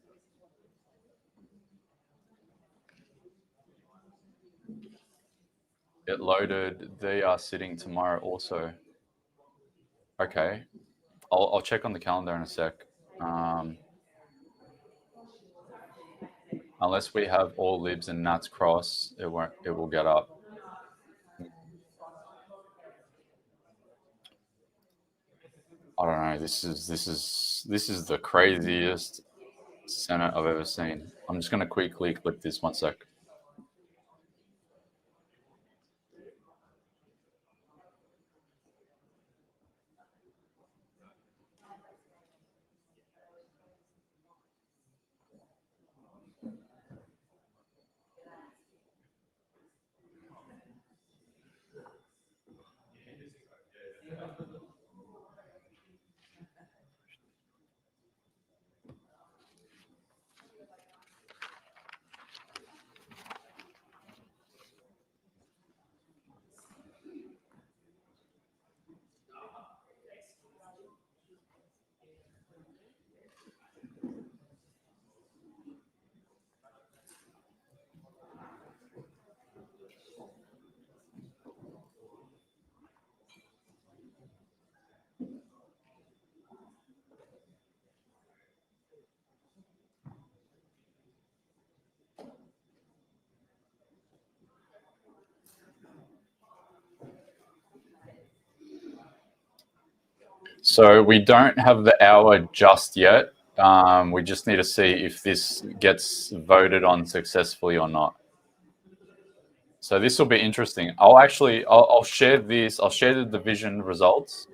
It loaded. They are sitting tomorrow also. Okay. I'll check on the calendar in a sec. Unless we have all libs and Nats cross, it will get up. I don't know. This is the craziest Senate I've ever seen. I'm just gonna quickly clip this 1 sec. So we don't have the hour just yet. We just need to see if this gets voted on successfully or not. So this will be interesting. I'll share this. I'll share the division results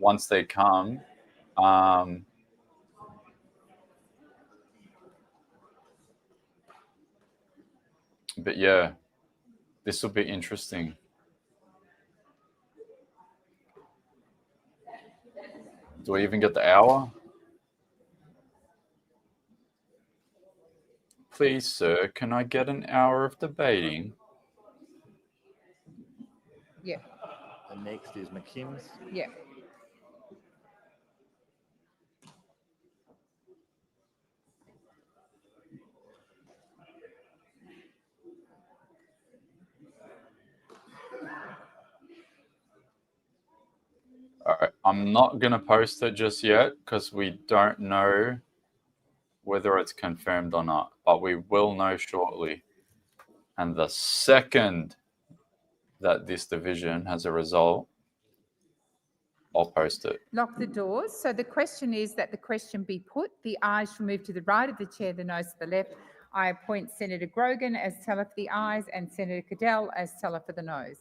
once they come. But yeah, this will be interesting. Do we even get the hour? Please, sir, can I get an hour of debating? Yeah, The next is McKim's. yeah. All right, I'm not going to post it just yet because we don't know whether it's confirmed or not, but we will know shortly. And the second that this division has a result, I'll post it. Lock the doors. So the question is that the question be put. The ayes shall move to the right of the chair, the noes to the left. I appoint Senator Grogan as teller for the ayes and Senator Cadell as teller for the noes.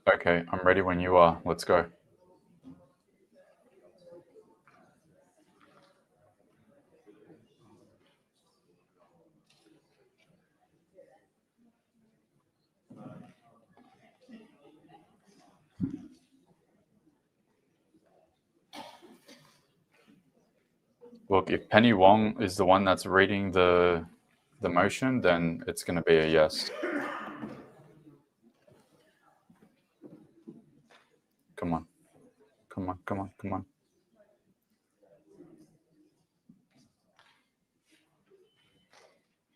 Okay, I'm ready when you are. Let's go. Look, if Penny Wong is the one that's reading the motion, then it's going to be a yes. Come on. Come on, come on, come on.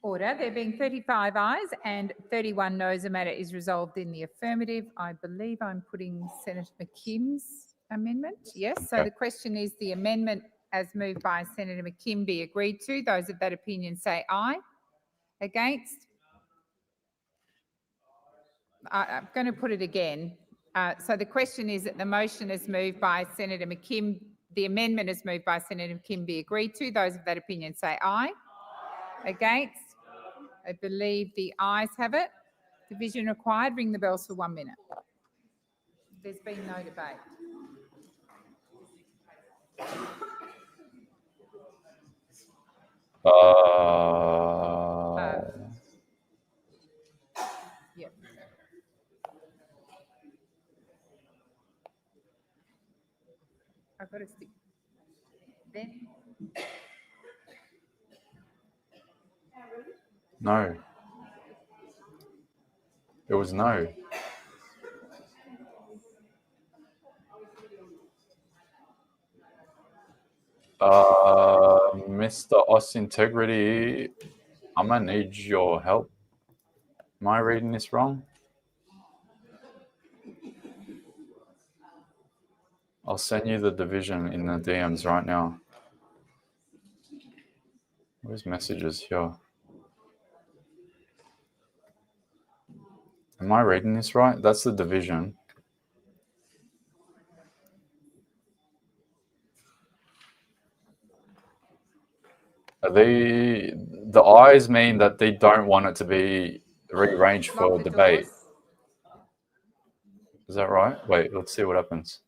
Order. There being 35 ayes and 31 noes, the matter is resolved in the affirmative. I believe I'm putting Senator McKim's amendment. Yes. So Okay. the question is the amendment as moved by Senator McKim be agreed to. Those of that opinion say aye. Against? I'm going to put it again. So the question is that the motion is moved by Senator McKim. The amendment is moved by Senator McKim be agreed to. Those of that opinion say aye. Against? I believe the ayes have it. Division required. Ring the bells for 1 minute. There's been no debate. Yep. I've got to stick. Then. No. It was no. Mr. Os Integrity, I'm going to need your help. Am I reading this wrong? I'll send you the division in the DMs right now. Where's messages here? Am I reading this right? That's the division. The ayes mean that they don't want it to be rearranged for debate. Is that right? Wait, let's see what happens.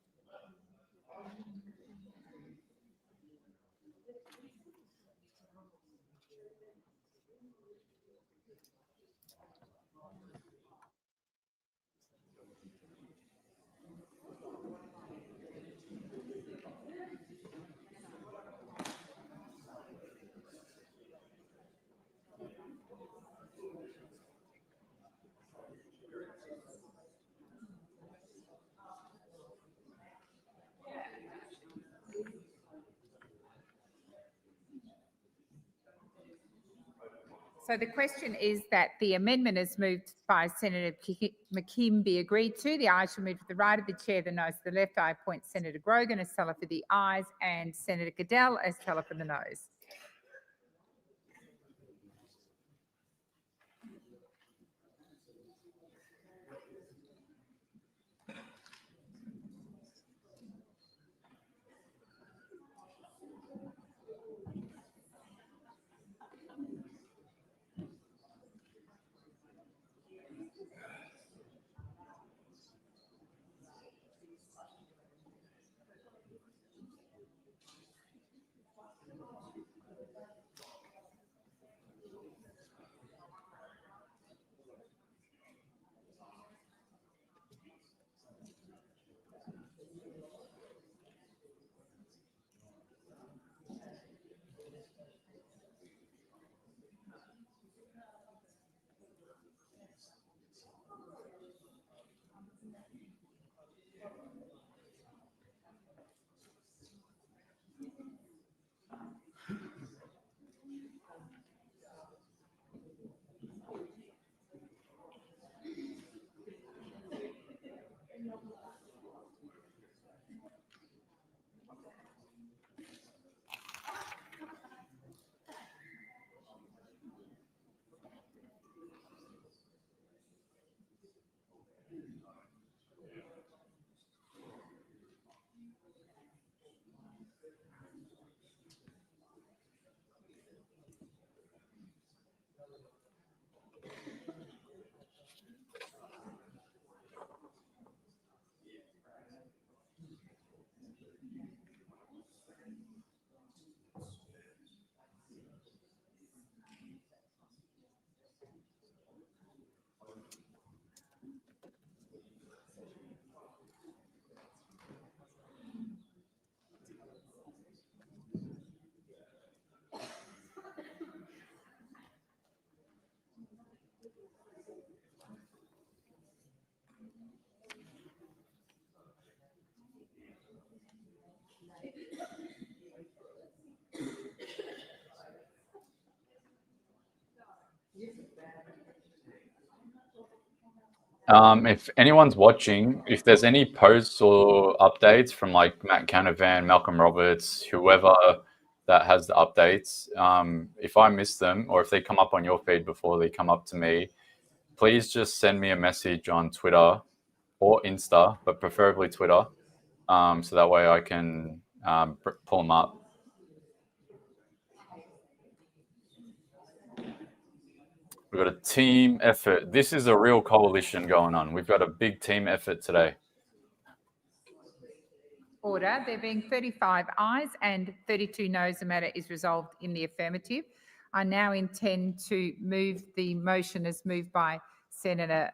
So the question is that the amendment is moved by Senator McKim be agreed to. The ayes shall move to the right of the chair, the noes to the left. I appoint Senator Grogan as teller for the ayes and Senator Goodell as teller for the noes. If anyone's watching, if there's any posts or updates from like Matt Canavan, Malcolm Roberts, whoever that has the updates, if I miss them or if they come up on your feed before they come up to me, please just send me a message on Twitter or Insta, but preferably Twitter, so that way I can pull them up. We've got a team effort. This is a real coalition going on. We've got a big team effort today. Order. There being 35 ayes and 32 noes, the matter is resolved in the affirmative. I now intend to move the motion as moved by Senator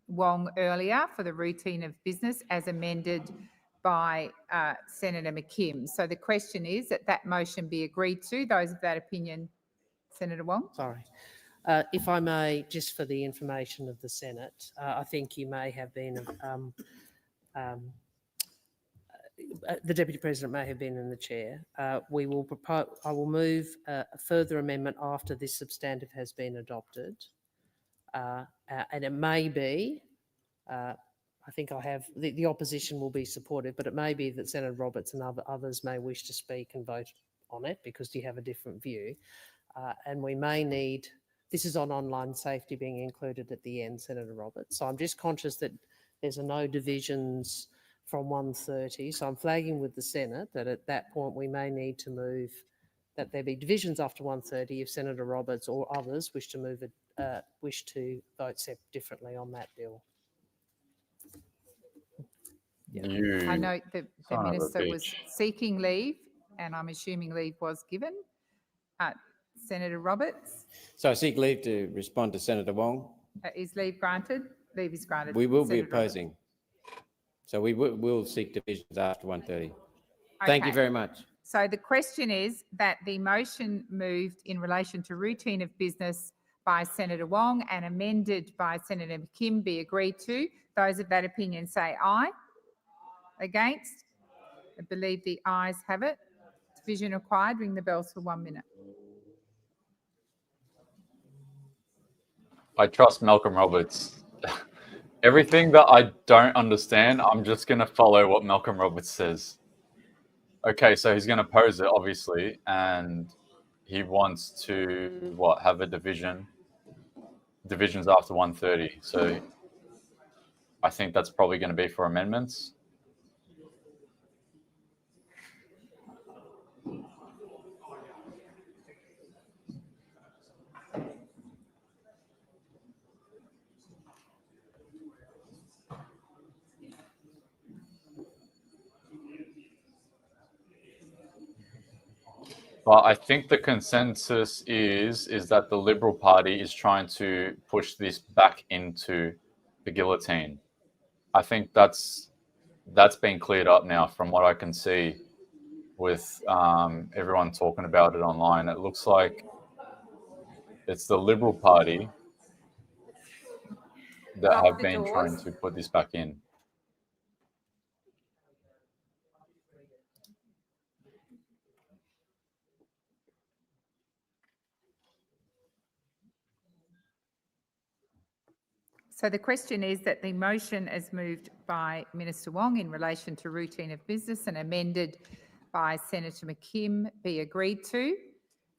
Wong earlier for the routine of business as amended by Senator McKim. So the question is that that motion be agreed to. Those of that opinion, Senator Wong. Sorry. If I may, just for the information of the Senate, I think you may have been, the Deputy President may have been in the chair. I will move a further amendment after this substantive has been adopted. And it may be, I think I have, the opposition will be supportive, but it may be that Senator Roberts and others may wish to speak and vote on it because you have a different view. And we may need, this is on online safety being included at the end, Senator Roberts. So I'm just conscious that there's no divisions from 1:30. So I'm flagging with the Senate that at that point we may need to move, that there be divisions after 1:30 if Senator Roberts or others wish to move it, wish to vote differently on that bill. You I know the son of a minister was bitch. seeking leave, and I'm assuming leave was given. Senator Roberts, So I seek leave to respond to Senator Wong. is leave granted? Leave is granted. We will be Senator Roberts. opposing. So we will seek divisions after 1:30. Thank you Okay. very much. So the question is that the motion moved in relation to routine of business by Senator Wong and amended by Senator McKim be agreed to. Those of that opinion say aye. Against? I believe the ayes have it. Division required. Ring the bells for 1 minute. I trust Malcolm Roberts. Everything that I don't understand, I'm just going to follow what Malcolm Roberts says. Okay, so he's going to pose it, obviously, and he wants to, what, have a divisions after 1:30. So I think that's probably going to be for amendments. But I think the consensus is that the Liberal Party is trying to push this back into the guillotine. I think that's been cleared up now from what I can see with everyone talking about it online. It looks like it's the Liberal Party that Lock have the been trying doors. to put this back in. So the question is that the motion as moved by Minister Wong in relation to routine of business and amended by Senator McKim be agreed to.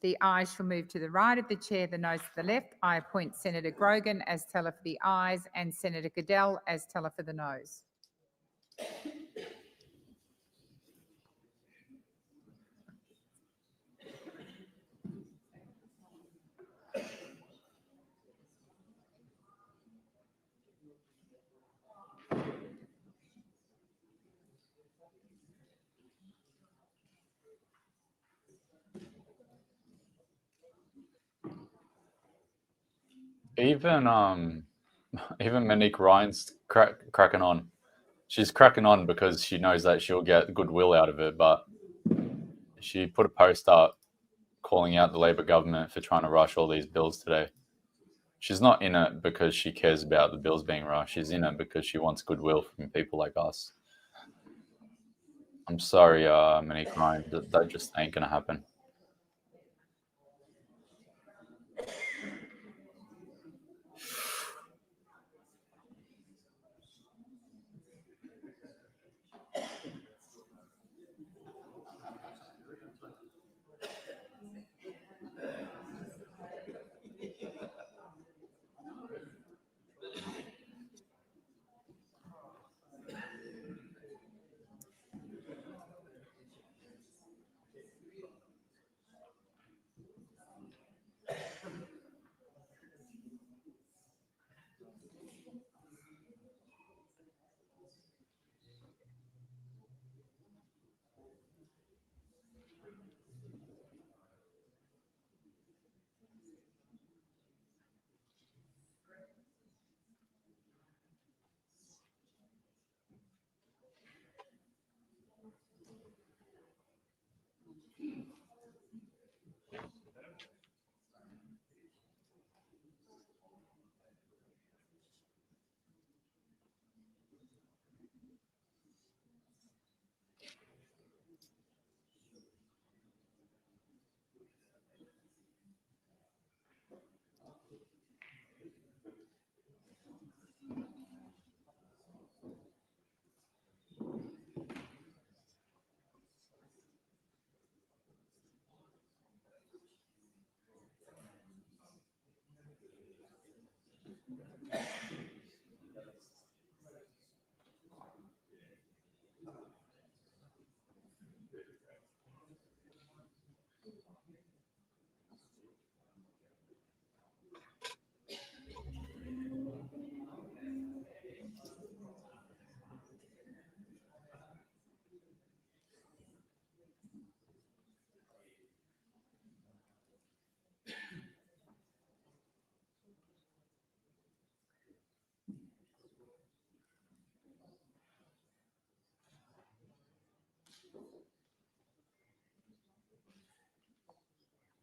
The ayes shall move to the right of the chair, the noes to the left. I appoint Senator Grogan as teller for the ayes and Senator Goodell as teller for the noes. Even even Monique Ryan's cracking on. She's cracking on because she knows that she'll get goodwill out of it, but she put a post up calling out the Labor government for trying to rush all these bills today. She's not in it because she cares about the bills being rushed. She's in it because she wants goodwill from people like us. I'm sorry, Monique Ryan, that just ain't going to happen.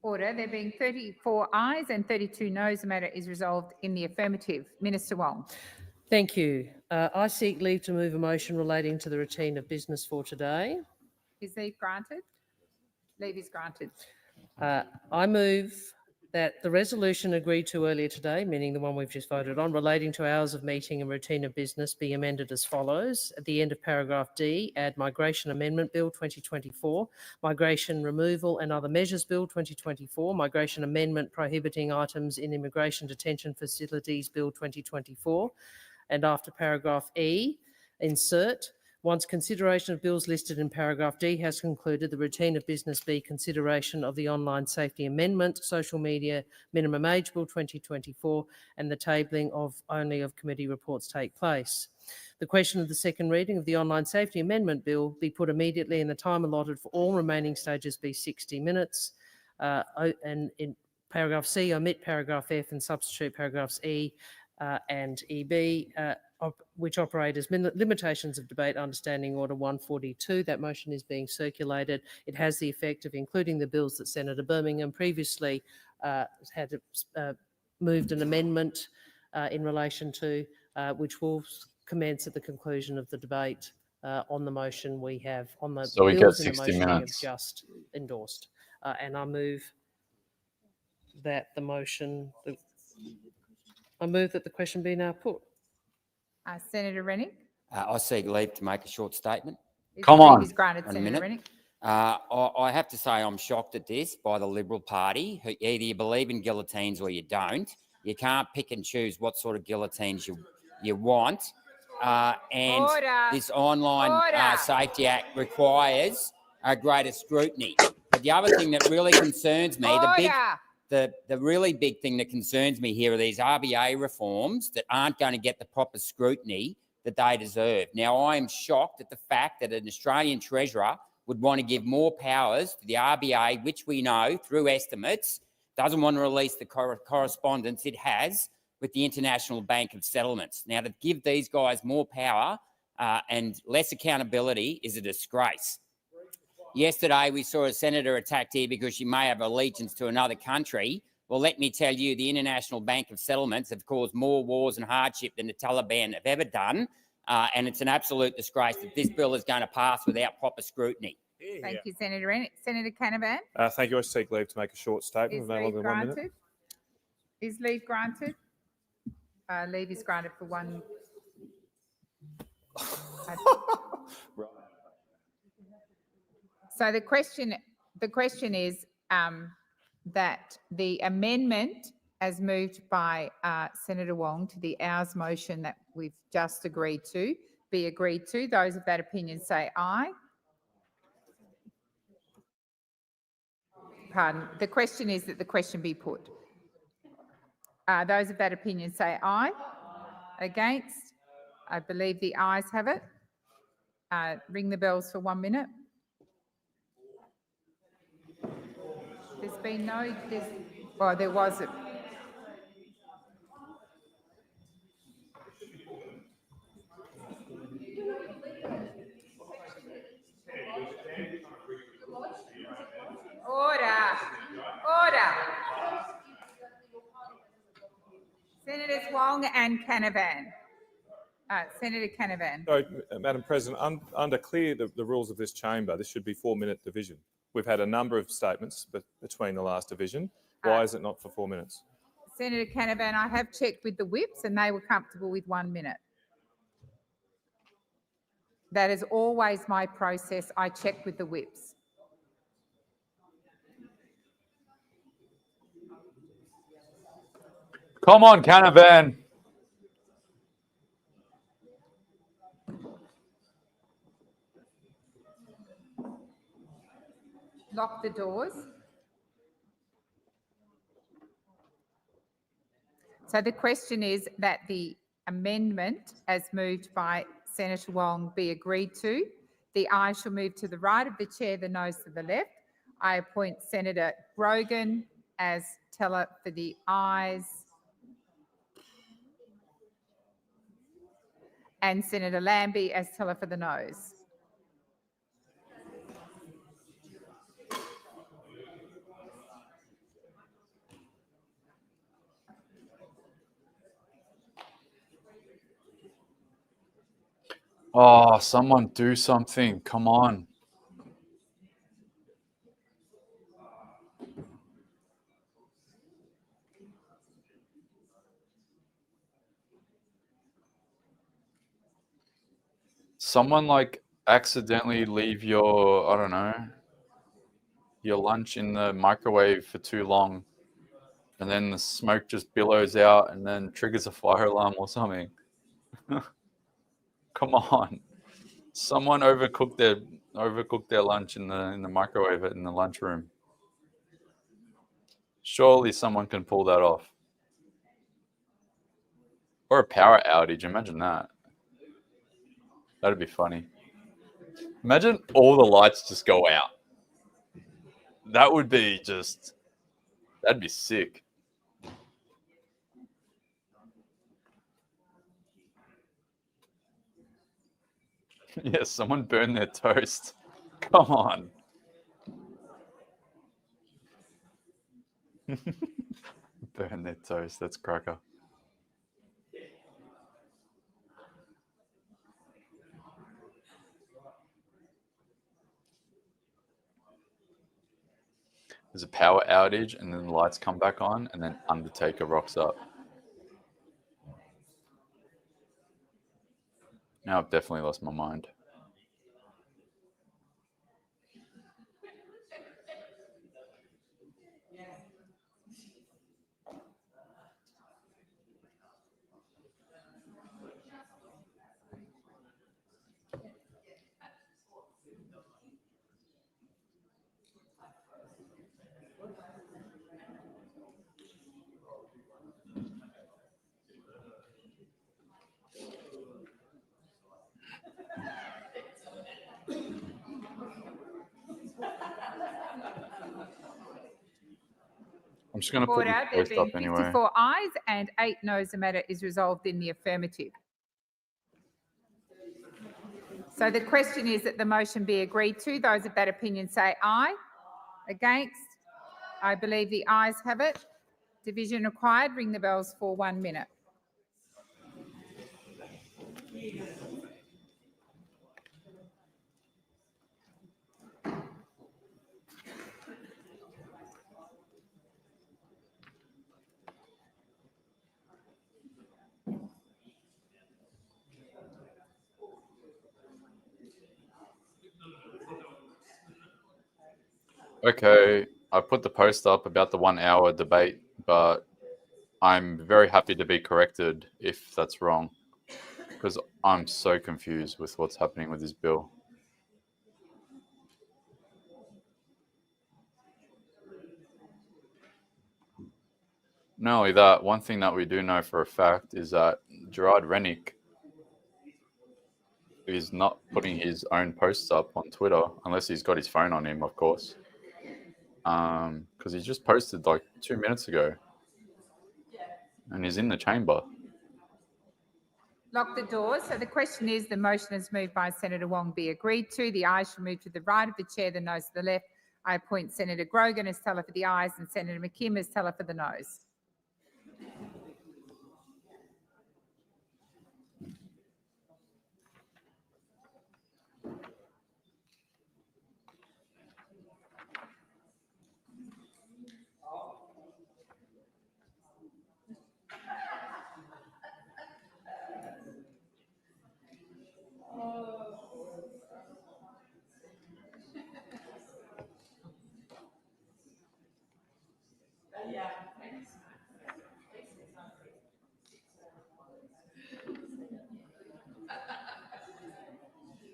Order. There being 34 ayes and 32 noes, the matter is resolved in the affirmative. Minister Wong. Thank you. I seek leave to move a motion relating to the routine of business for today. Is leave granted? Leave is granted. I move that the resolution agreed to earlier today, meaning the one we've just voted on, relating to hours of meeting and routine of business be amended as follows. At the end of paragraph D, add Migration Amendment Bill 2024, Migration Removal and Other Measures Bill 2024, Migration Amendment Prohibiting Items in Immigration Detention Facilities Bill 2024, and after paragraph E, insert, once consideration of bills listed in paragraph D has concluded, the routine of business be consideration of the Online Safety Amendment, Social Media Minimum Age Bill 2024, and the tabling of only of committee reports take place. The question of the second reading of the Online Safety Amendment Bill be put immediately, and the time allotted for all remaining stages be 60 minutes. And in paragraph C, omit paragraph F and substitute paragraphs E and EB, which operate as limitations of debate, understanding order 142. That motion is being circulated. It has the effect of including the bills that Senator Birmingham previously had moved an amendment in relation to, which will commence at the conclusion of the debate on the motion we have, on the So we get bills in the 60 motion we have minutes. just endorsed. And I move that the motion, I move that the question be now put. Senator Rennick. I seek leave to make a short statement. Come on. Leave is granted, One Senator minute. Rennick. I have to say I'm shocked at this by the Liberal Party. Either you believe in guillotines or you don't. You can't pick and choose what sort of guillotines you want. And Order. this Online Order. Safety Act requires greater scrutiny. But the other thing that really concerns me, the really big thing that concerns me here are these RBA reforms that aren't going to get the proper scrutiny that they deserve. Now, I am shocked at the fact that an Australian Treasurer would want to give more powers to the RBA, which we know through estimates doesn't want to release the correspondence it has with the International Bank of Settlements. Now, to give these guys more power and less accountability is a disgrace. Yesterday, we saw a senator attacked here because she may have allegiance to another country. Well, let me tell you, the International Bank of Settlements have caused more wars and hardship than the Taliban have ever done. And it's an absolute disgrace that this bill is going to pass without proper scrutiny. Thank you, Senator Rennick. Senator Canavan. Thank you. I seek leave to make a short statement. Is No leave longer than 1 minute. granted? Is leave granted? Leave is granted for one. So the question is that the amendment as moved by Senator Wong to the hours motion that we've just agreed to be agreed to. Those of that opinion say aye. Pardon. The question is that the question be put. Those of that opinion say aye. Against? I believe the ayes have it. Ring the bells for 1 minute. There's been no, well, there was a, order. Senators Wong and Canavan. Senator Canavan. So, Madam President, under clear the rules of this chamber, this should be 4-minute division. We've had a number of statements between the last division. Why is it not for 4 minutes? Senator Canavan, I have checked with the whips and they were comfortable with 1 minute. That is always my process. I check with the whips. Come on, Canavan. Lock the doors. So the question is that the amendment as moved by Senator Wong be agreed to. The ayes shall move to the right of the chair, the noes to the left. I appoint Senator Grogan as teller for the ayes and Senator Lambie as teller for the noes. Oh, someone do something. Come on. Someone like accidentally leave your, I don't know, your lunch in the microwave for too long, and then the smoke just billows out and then triggers a fire alarm or something. Come on. Someone overcooked their lunch in the microwave in the lunchroom. Surely someone can pull that off. Or a power outage, imagine that. That'd be funny. Imagine all the lights just go out. That would be that'd be sick. Yeah, someone burned their toast. Come on. Burn their toast, that's cracker. There's a power outage and then the lights come back on and then Undertaker rocks up. Now I've definitely lost my mind. I'm just going to put Order. this There have post up been anyway. 54 ayes and 8 noes. The matter is resolved in the affirmative. So the question is that the motion be agreed to. Those of that opinion say aye. Against? I believe the ayes have it. Division required. Ring the bells for 1 minute. Okay, I put the post up about the 1 hour debate, but I'm very happy to be corrected if that's wrong, because I'm so confused with what's happening with this bill. Not only that, one thing that we do know for a fact is that Gerard Rennick is not putting his own posts up on Twitter, unless he's got his phone on him, of course. Because he just posted like 2 minutes ago, and he's in the chamber. Lock the doors. So the question is, the motion is moved by Senator Wong be agreed to. The ayes shall move to the right of the chair, the noes to the left. I appoint Senator Grogan as teller for the ayes and Senator McKim as teller for the noes.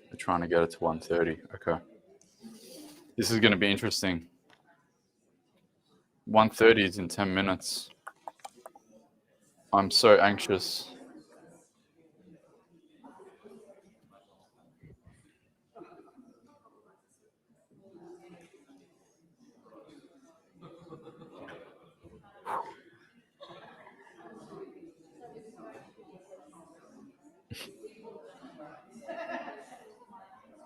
They're trying to get it to 1:30. Okay. This is going to be interesting. 1:30 is in 10 minutes. I'm so anxious.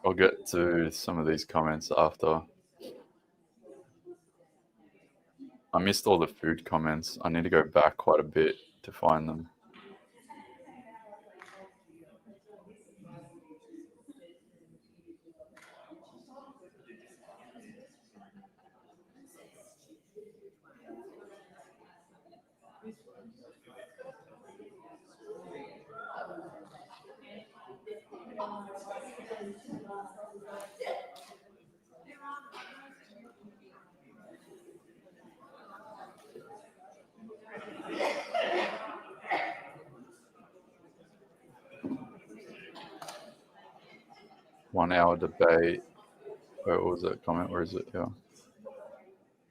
I'll get to some of these comments after. I missed all the food comments. I need to go back quite a bit to find them. 1 hour debate. Where was that comment? Where is it? Yeah.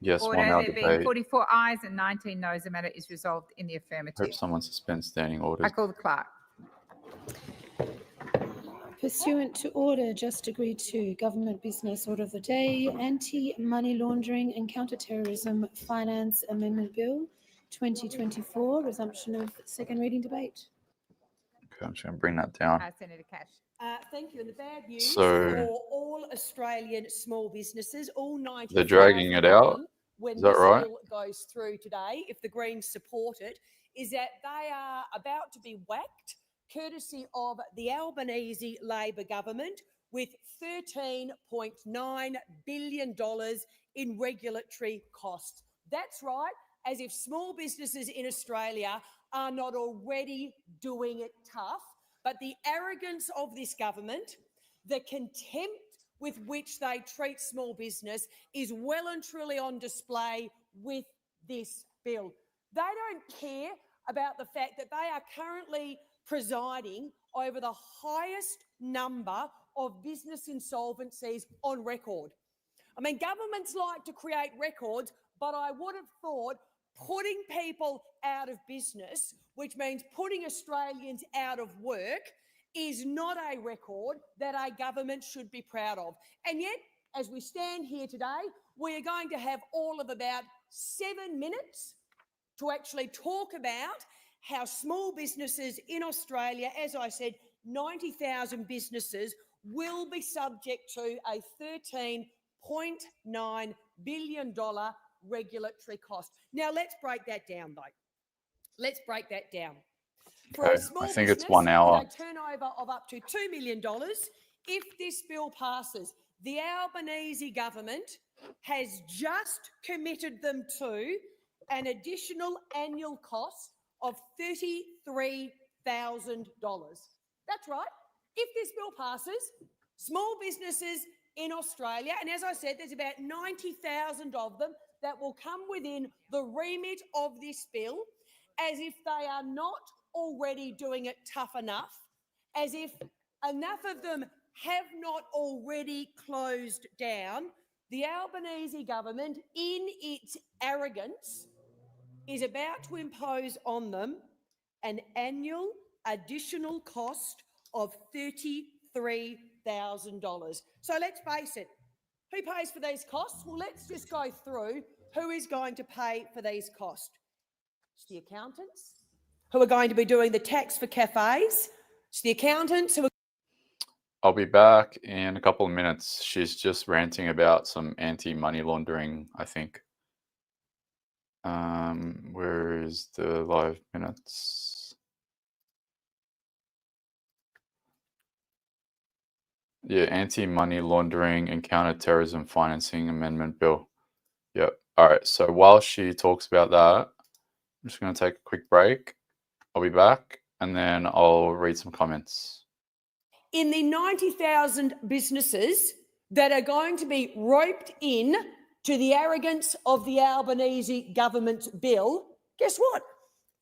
Yes, 1 Order, hour there being debate. 44 ayes and 19 noes, the matter is resolved in the affirmative. Hope someone suspends standing orders. I call the clerk. Pursuant to order just agreed to, government business order of the day, anti-money laundering and counter-terrorism finance amendment bill 2024, resumption of second reading debate. Okay, I'm just going to bring that down. Senator Cash. Thank you. And the bad news So- for all Australian small businesses, all 90. They're dragging it out. When Is that this right? bill goes through today, if the Greens support it, is that they are about to be whacked, courtesy of the Albanese Labor government, with $13.9 billion in regulatory costs. That's right, as if small businesses in Australia are not already doing it tough. But the arrogance of this government, the contempt with which they treat small business is well and truly on display with this bill. They don't care about the fact that they are currently presiding over the highest number of business insolvencies on record. I mean, governments like to create records, but I would have thought putting people out of business, which means putting Australians out of work, is not a record that a government should be proud of. And yet, as we stand here today, we are going to have all of about 7 minutes to actually talk about how small businesses in Australia, as I said, 90,000 businesses, will be subject to a $13.9 billion regulatory cost. Now, let's break that down, though. Let's break that down. For Okay, a small I think it's business 1 hour. with a turnover of up to $2 million, if this bill passes, the Albanese government has just committed them to an additional annual cost of $33,000. That's right. If this bill passes, small businesses in Australia, and as I said, there's about 90,000 of them that will come within the remit of this bill, as if they are not already doing it tough enough, as if enough of them have not already closed down, the Albanese government, in its arrogance, is about to impose on them an annual additional cost of $33,000. So let's face it, who pays for these costs? Well, let's just go through who is going to pay for these costs. It's the accountants who are going to be doing the tax for cafes. It's the accountants who are... I'll be back in a couple of minutes. She's just ranting about some anti-money laundering, I think. Where is the live minutes? Yeah, anti-money laundering and counter-terrorism financing amendment bill. Yep. All right. So while she talks about that, I'm just going to take a quick break. I'll be back and then I'll read some comments. in the 90,000 businesses that are going to be roped in to the arrogance of the Albanese government's bill, guess what?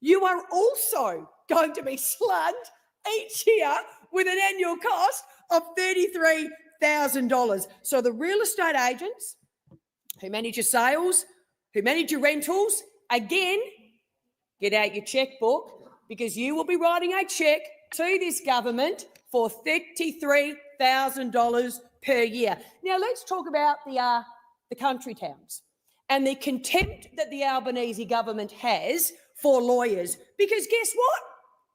You are also going to be slugged each year with an annual cost of $33,000. So the real estate agents who manage your sales, who manage your rentals, again, get out your checkbook, because you will be writing a check to this government for $33,000 per year. Now, let's talk about the country towns and the contempt that the Albanese government has for lawyers. Because guess what?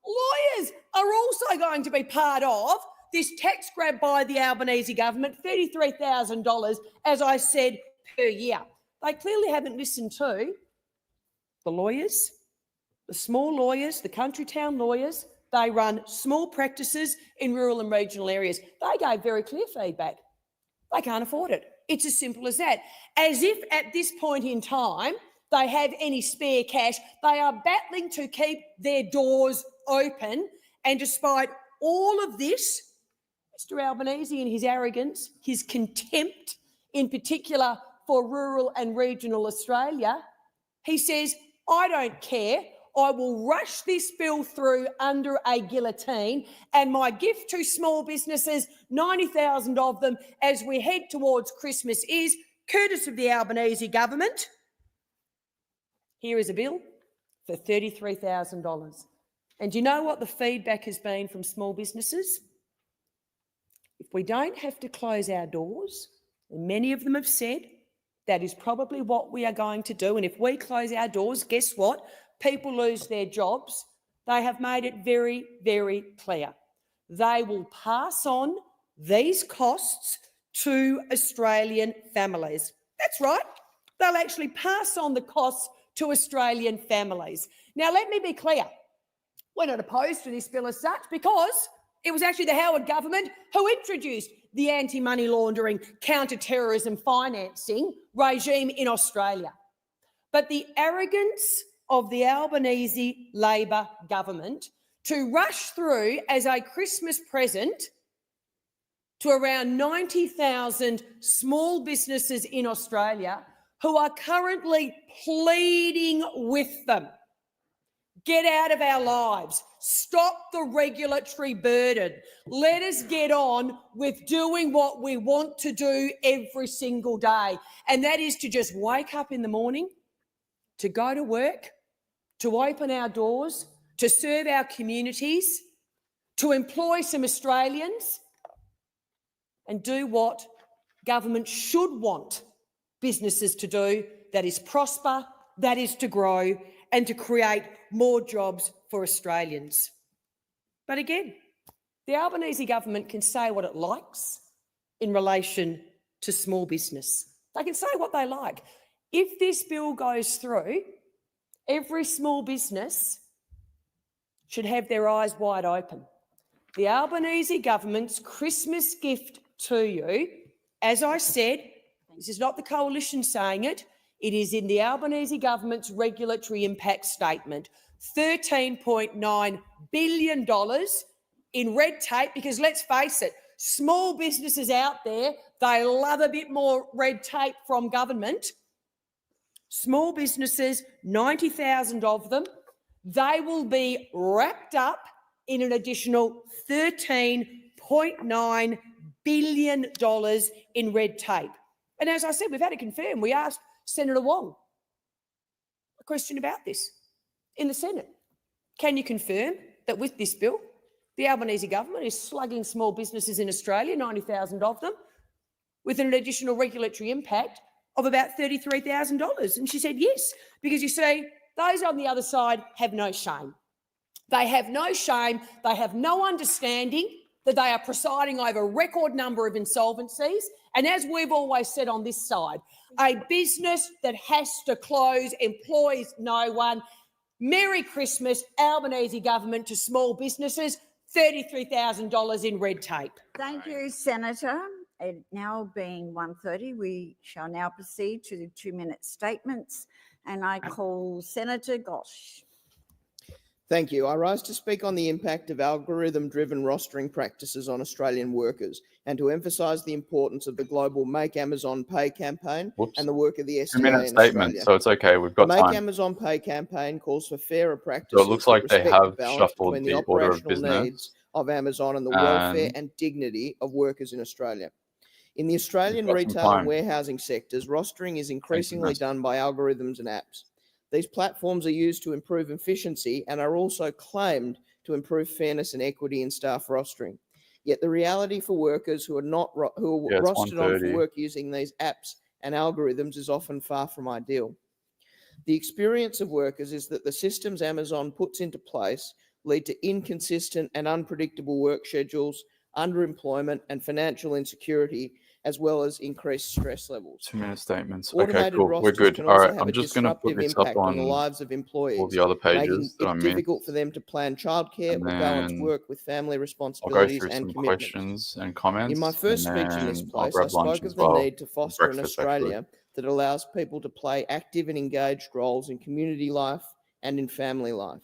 Lawyers are also going to be part of this tax grab by the Albanese government, $33,000, as I said, per year. They clearly haven't listened to the lawyers, the small lawyers, the country town lawyers. They run small practices in rural and regional areas. They gave very clear feedback. They can't afford it. It's as simple as that. As if at this point in time they have any spare cash. They are battling to keep their doors open. And despite all of this, Mr. Albanese and his arrogance, his contempt in particular for rural and regional Australia, he says, I don't care. I will rush this bill through under a guillotine, and my gift to small businesses, 90,000 of them, as we head towards Christmas is, courtesy of the Albanese government, here is a bill for $33,000. And do you know what the feedback has been from small businesses? If we don't have to close our doors, and many of them have said that is probably what we are going to do, and if we close our doors, guess what? People lose their jobs. They have made it very, very clear. They will pass on these costs to Australian families. That's right. They'll actually pass on the costs to Australian families. Now, let me be clear. We're not opposed to this bill as such because it was actually the Howard government who introduced the anti-money laundering, counter-terrorism financing regime in Australia. But the arrogance of the Albanese Labor government to rush through as a Christmas present to around 90,000 small businesses in Australia who are currently pleading with them, get out of our lives, stop the regulatory burden, let us get on with doing what we want to do every single day, and that is to just wake up in the morning, to go to work, to open our doors, to serve our communities, to employ some Australians, and do what government should want businesses to do, that is prosper, that is to grow, and to create more jobs for Australians. But again, the Albanese government can say what it likes in relation to small business. They can say what they like. If this bill goes through, every small business should have their eyes wide open. The Albanese government's Christmas gift to you, as I said, this is not the coalition saying it, it is in the Albanese government's regulatory impact statement, $13.9 billion in red tape, because let's face it, small businesses out there, they love a bit more red tape from government. Small businesses, 90,000 of them, they will be wrapped up in an additional $13.9 billion in red tape. And as I said, we've had it confirmed. We asked Senator Wong a question about this in the Senate. Can you confirm that with this bill, the Albanese government is slugging small businesses in Australia, 90,000 of them, with an additional regulatory impact of about $33,000? And she said yes, because you see, those on the other side have no shame. They have no shame. They have no understanding that they are presiding over a record number of insolvencies. And as we've always said on this side, a business that has to close employs no one. Merry Christmas, Albanese government, to small businesses, $33,000 in red tape. Thank you, Senator. It now being 1:30, we shall now proceed to the 2-minute statements. And I call Senator Gosh. Thank you. I rise to speak on the impact of algorithm-driven rostering practices on Australian workers and to emphasise the importance of the global Make Amazon Pay campaign and the work of the SDA 2-minute in statement, Australia. so it's okay. We've got The Make time. Amazon Pay campaign calls for fairer practices. So it looks like that they respect the have balance shuffled between the order of operational business. needs of Amazon and the welfare And and dignity of workers in Australia. In the Australian got some retail and time. warehousing sectors, rostering is increasingly done by algorithms and apps. These platforms are used to improve efficiency and are also claimed to improve fairness and equity in staff rostering. Yet the reality for workers who are Yeah, it's rostered on for 1:30. work using these apps and algorithms is often far from ideal. The experience of workers is that the systems Amazon puts into place lead to inconsistent and unpredictable work schedules, underemployment and financial insecurity, as well as increased stress levels. 2-minute statements. Okay, Automated cool. We're rosters good. can All also right, have I'm a just going to put disruptive this up impact on the on lives of employees, all the other making pages that it I'm in. difficult for them to plan childcare And or balance then work with family I'll go responsibilities through and some commitments. questions and comments. In my first and speech in this then I'll place, I grab lunch spoke as of the well, need to or foster an breakfast, actually. Australia that allows people to play active and engaged roles in community life and in family life.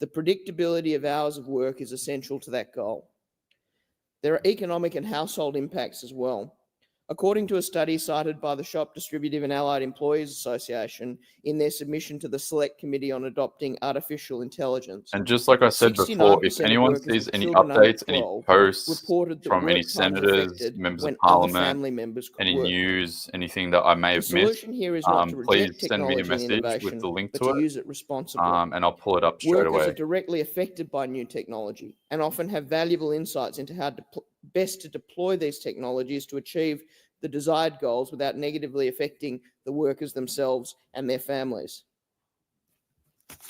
The predictability of hours of work is essential to that goal. There are economic and household impacts as well. According to a study cited by the Shop Distributive and Allied Employees Association in their submission to the Select Committee on Adopting Artificial Intelligence, And just like I said before, if 69% of anyone workers sees with any children under updates, any 12 posts reported that from any work time senators, affected members when of other parliament, family members could any work. news, anything that I may The have missed, solution here is not to please reject send me a technology and message with innovation, the link but to to it, use it responsibly. and I'll pull it up straight Workers away. are directly affected by new technology and often have valuable insights into how best to deploy these technologies to achieve the desired goals without negatively affecting the workers themselves and their families.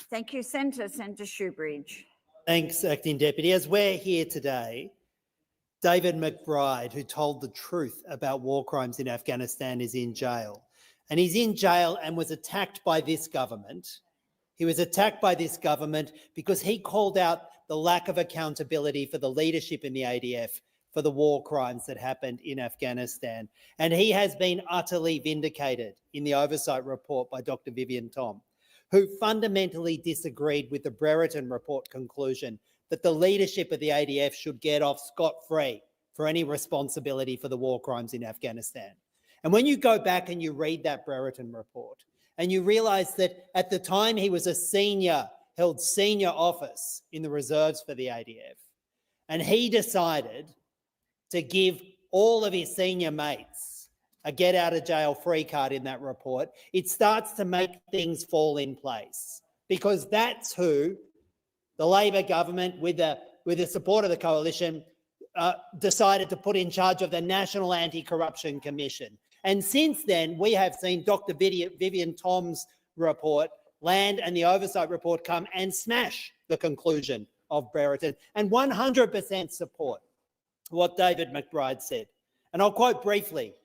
Thank you, Senator Shoebridge. Thanks, Acting Deputy. As we're here today, David McBride, who told the truth about war crimes in Afghanistan, is in jail. And he's in jail and was attacked by this government. He was attacked by this government because he called out the lack of accountability for the leadership in the ADF for the war crimes that happened in Afghanistan. And he has been utterly vindicated in the oversight report by Dr. Vivian Tom, who fundamentally disagreed with the Brereton report conclusion that the leadership of the ADF should get off scot-free for any responsibility for the war crimes in Afghanistan. And when you go back and you read that Brereton report, and you realise that at the time he was held senior office in the reserves for the ADF, and he decided to give all of his senior mates a get out of jail free card in that report, it starts to make things fall in place, because that's who the Labor government, with the support of the coalition, decided to put in charge of the National Anti-Corruption Commission. And since then, we have seen Dr. Vivian Tom's report land and the oversight report come and smash the conclusion of Brereton and 100% support what David McBride said. And I'll quote briefly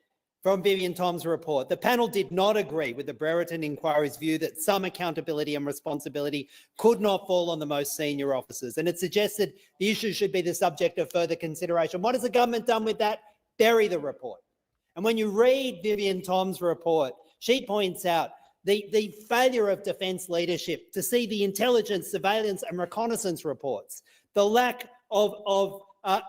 from Vivian Tom's report. The panel did not agree with the Brereton inquiry's view that some accountability and responsibility could not fall on the most senior officers, and it suggested the issue should be the subject of further consideration. What has the government done with that? Bury the report. And when you read Vivian Tom's report, she points out the failure of defence leadership to see the intelligence, surveillance and reconnaissance reports, the lack of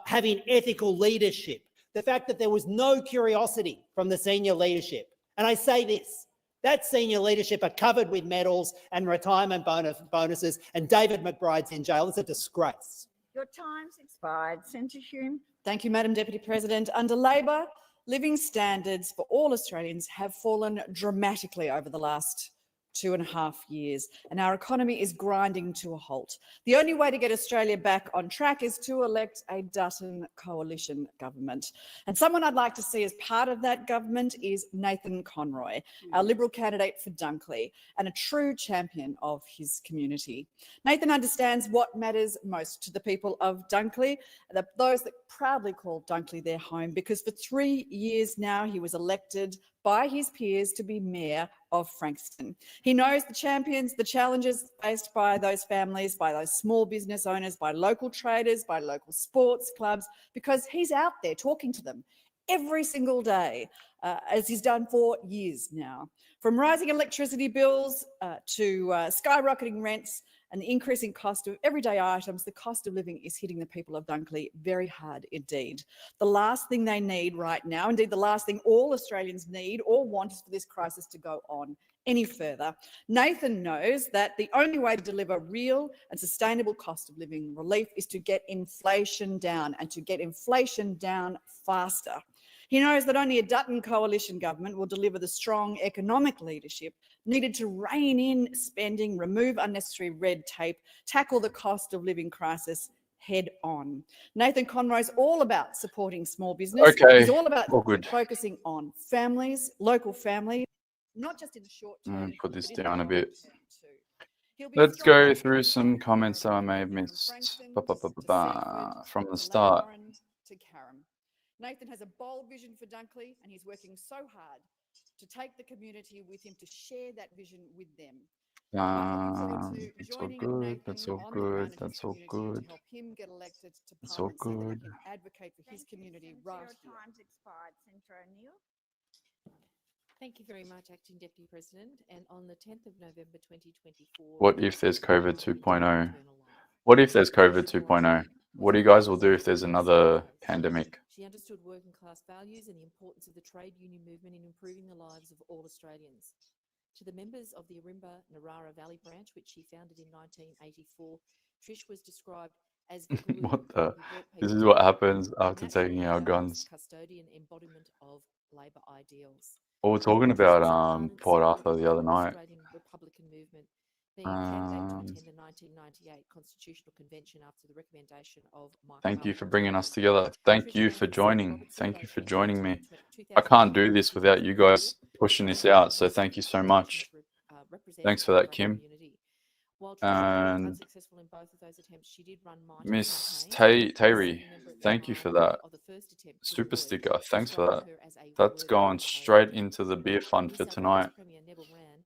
having ethical leadership, the fact that there was no curiosity from the senior leadership. And I say this, that senior leadership are covered with medals and retirement bonuses, and David McBride's in jail. It's a disgrace. Your time's expired. Senator Hume. Thank you, Madam Deputy President. Under Labor, living standards for all Australians have fallen dramatically over the last 2.5 years, and our economy is grinding to a halt. The only way to get Australia back on track is to elect a Dutton coalition government. And someone I'd like to see as part of that government is Nathan Conroy, our Liberal candidate for Dunkley and a true champion of his community. Nathan understands what matters most to the people of Dunkley, those that proudly call Dunkley their home, because for 3 years now he was elected by his peers to be Mayor of Frankston. He knows the challenges faced by those families, by those small business owners, by local traders, by local sports clubs, because he's out there talking to them every single day, as he's done for years now. From rising electricity bills to skyrocketing rents and the increasing cost of everyday items, the cost of living is hitting the people of Dunkley very hard indeed. The last thing they need right now, indeed the last thing all Australians need or want, is for this crisis to go on any further. Nathan knows that the only way to deliver real and sustainable cost of living relief is to get inflation down, and to get inflation down faster. He knows that only a Dutton coalition government will deliver the strong economic leadership needed to rein in spending, remove unnecessary red tape, tackle the cost of living crisis head on. Nathan Conroy's all about supporting small business. Okay, He's all about all good. focusing on families, local families, not just in the short term. Put this but in down the a bit. long term too. Let's go through some comments that I may have missed from the start. To Carrum. Nathan has a bold vision for Dunkley, and he's working so hard to take the community with him, to share that vision with them. It's all good. That's all good. That's all good. Help him get elected to That's all Parliament so that he good. can advocate for his community right Your here. time's expired. Senator O'Neill. Thank you very much, Acting Deputy President. And on the 10th of November 2024... What if there's COVID 2.0? What if there's COVID 2.0? What do you guys will do if there's another pandemic? She understood working class values and the importance of the trade union movement in improving the lives of all Australians. To the members of the Arimba-Narara Valley branch, which she founded in 1984, Trish was described as the glue What the? who brought This people is what together, happens a after natural taking our leader, guns. custodian, embodiment of Labor ideals. Well, we're talking Trish about was an ardent Port supporter Arthur of the other the night. Australian Republican movement, being a candidate to attend the 1998 Constitutional Convention after the recommendation of Michael Thank you Howard. for bringing us together. Thank Trish you ran for with Sarah joining. Robertson, Thank you both for in joining me. 2018 I can't do and this without you guys pushing this out, so thank you so much. Thanks for that, Kim. While Trish proved And unsuccessful in both of those attempts, she did run mighty Miss campaigns. Tayri, Sitting member at the thank you time for that. of the first attempt put Super forward, sticker. Thanks for describing that. her as a That's worthy going opponent. straight into the beer fund New for South Wales tonight. Premier Neville Wran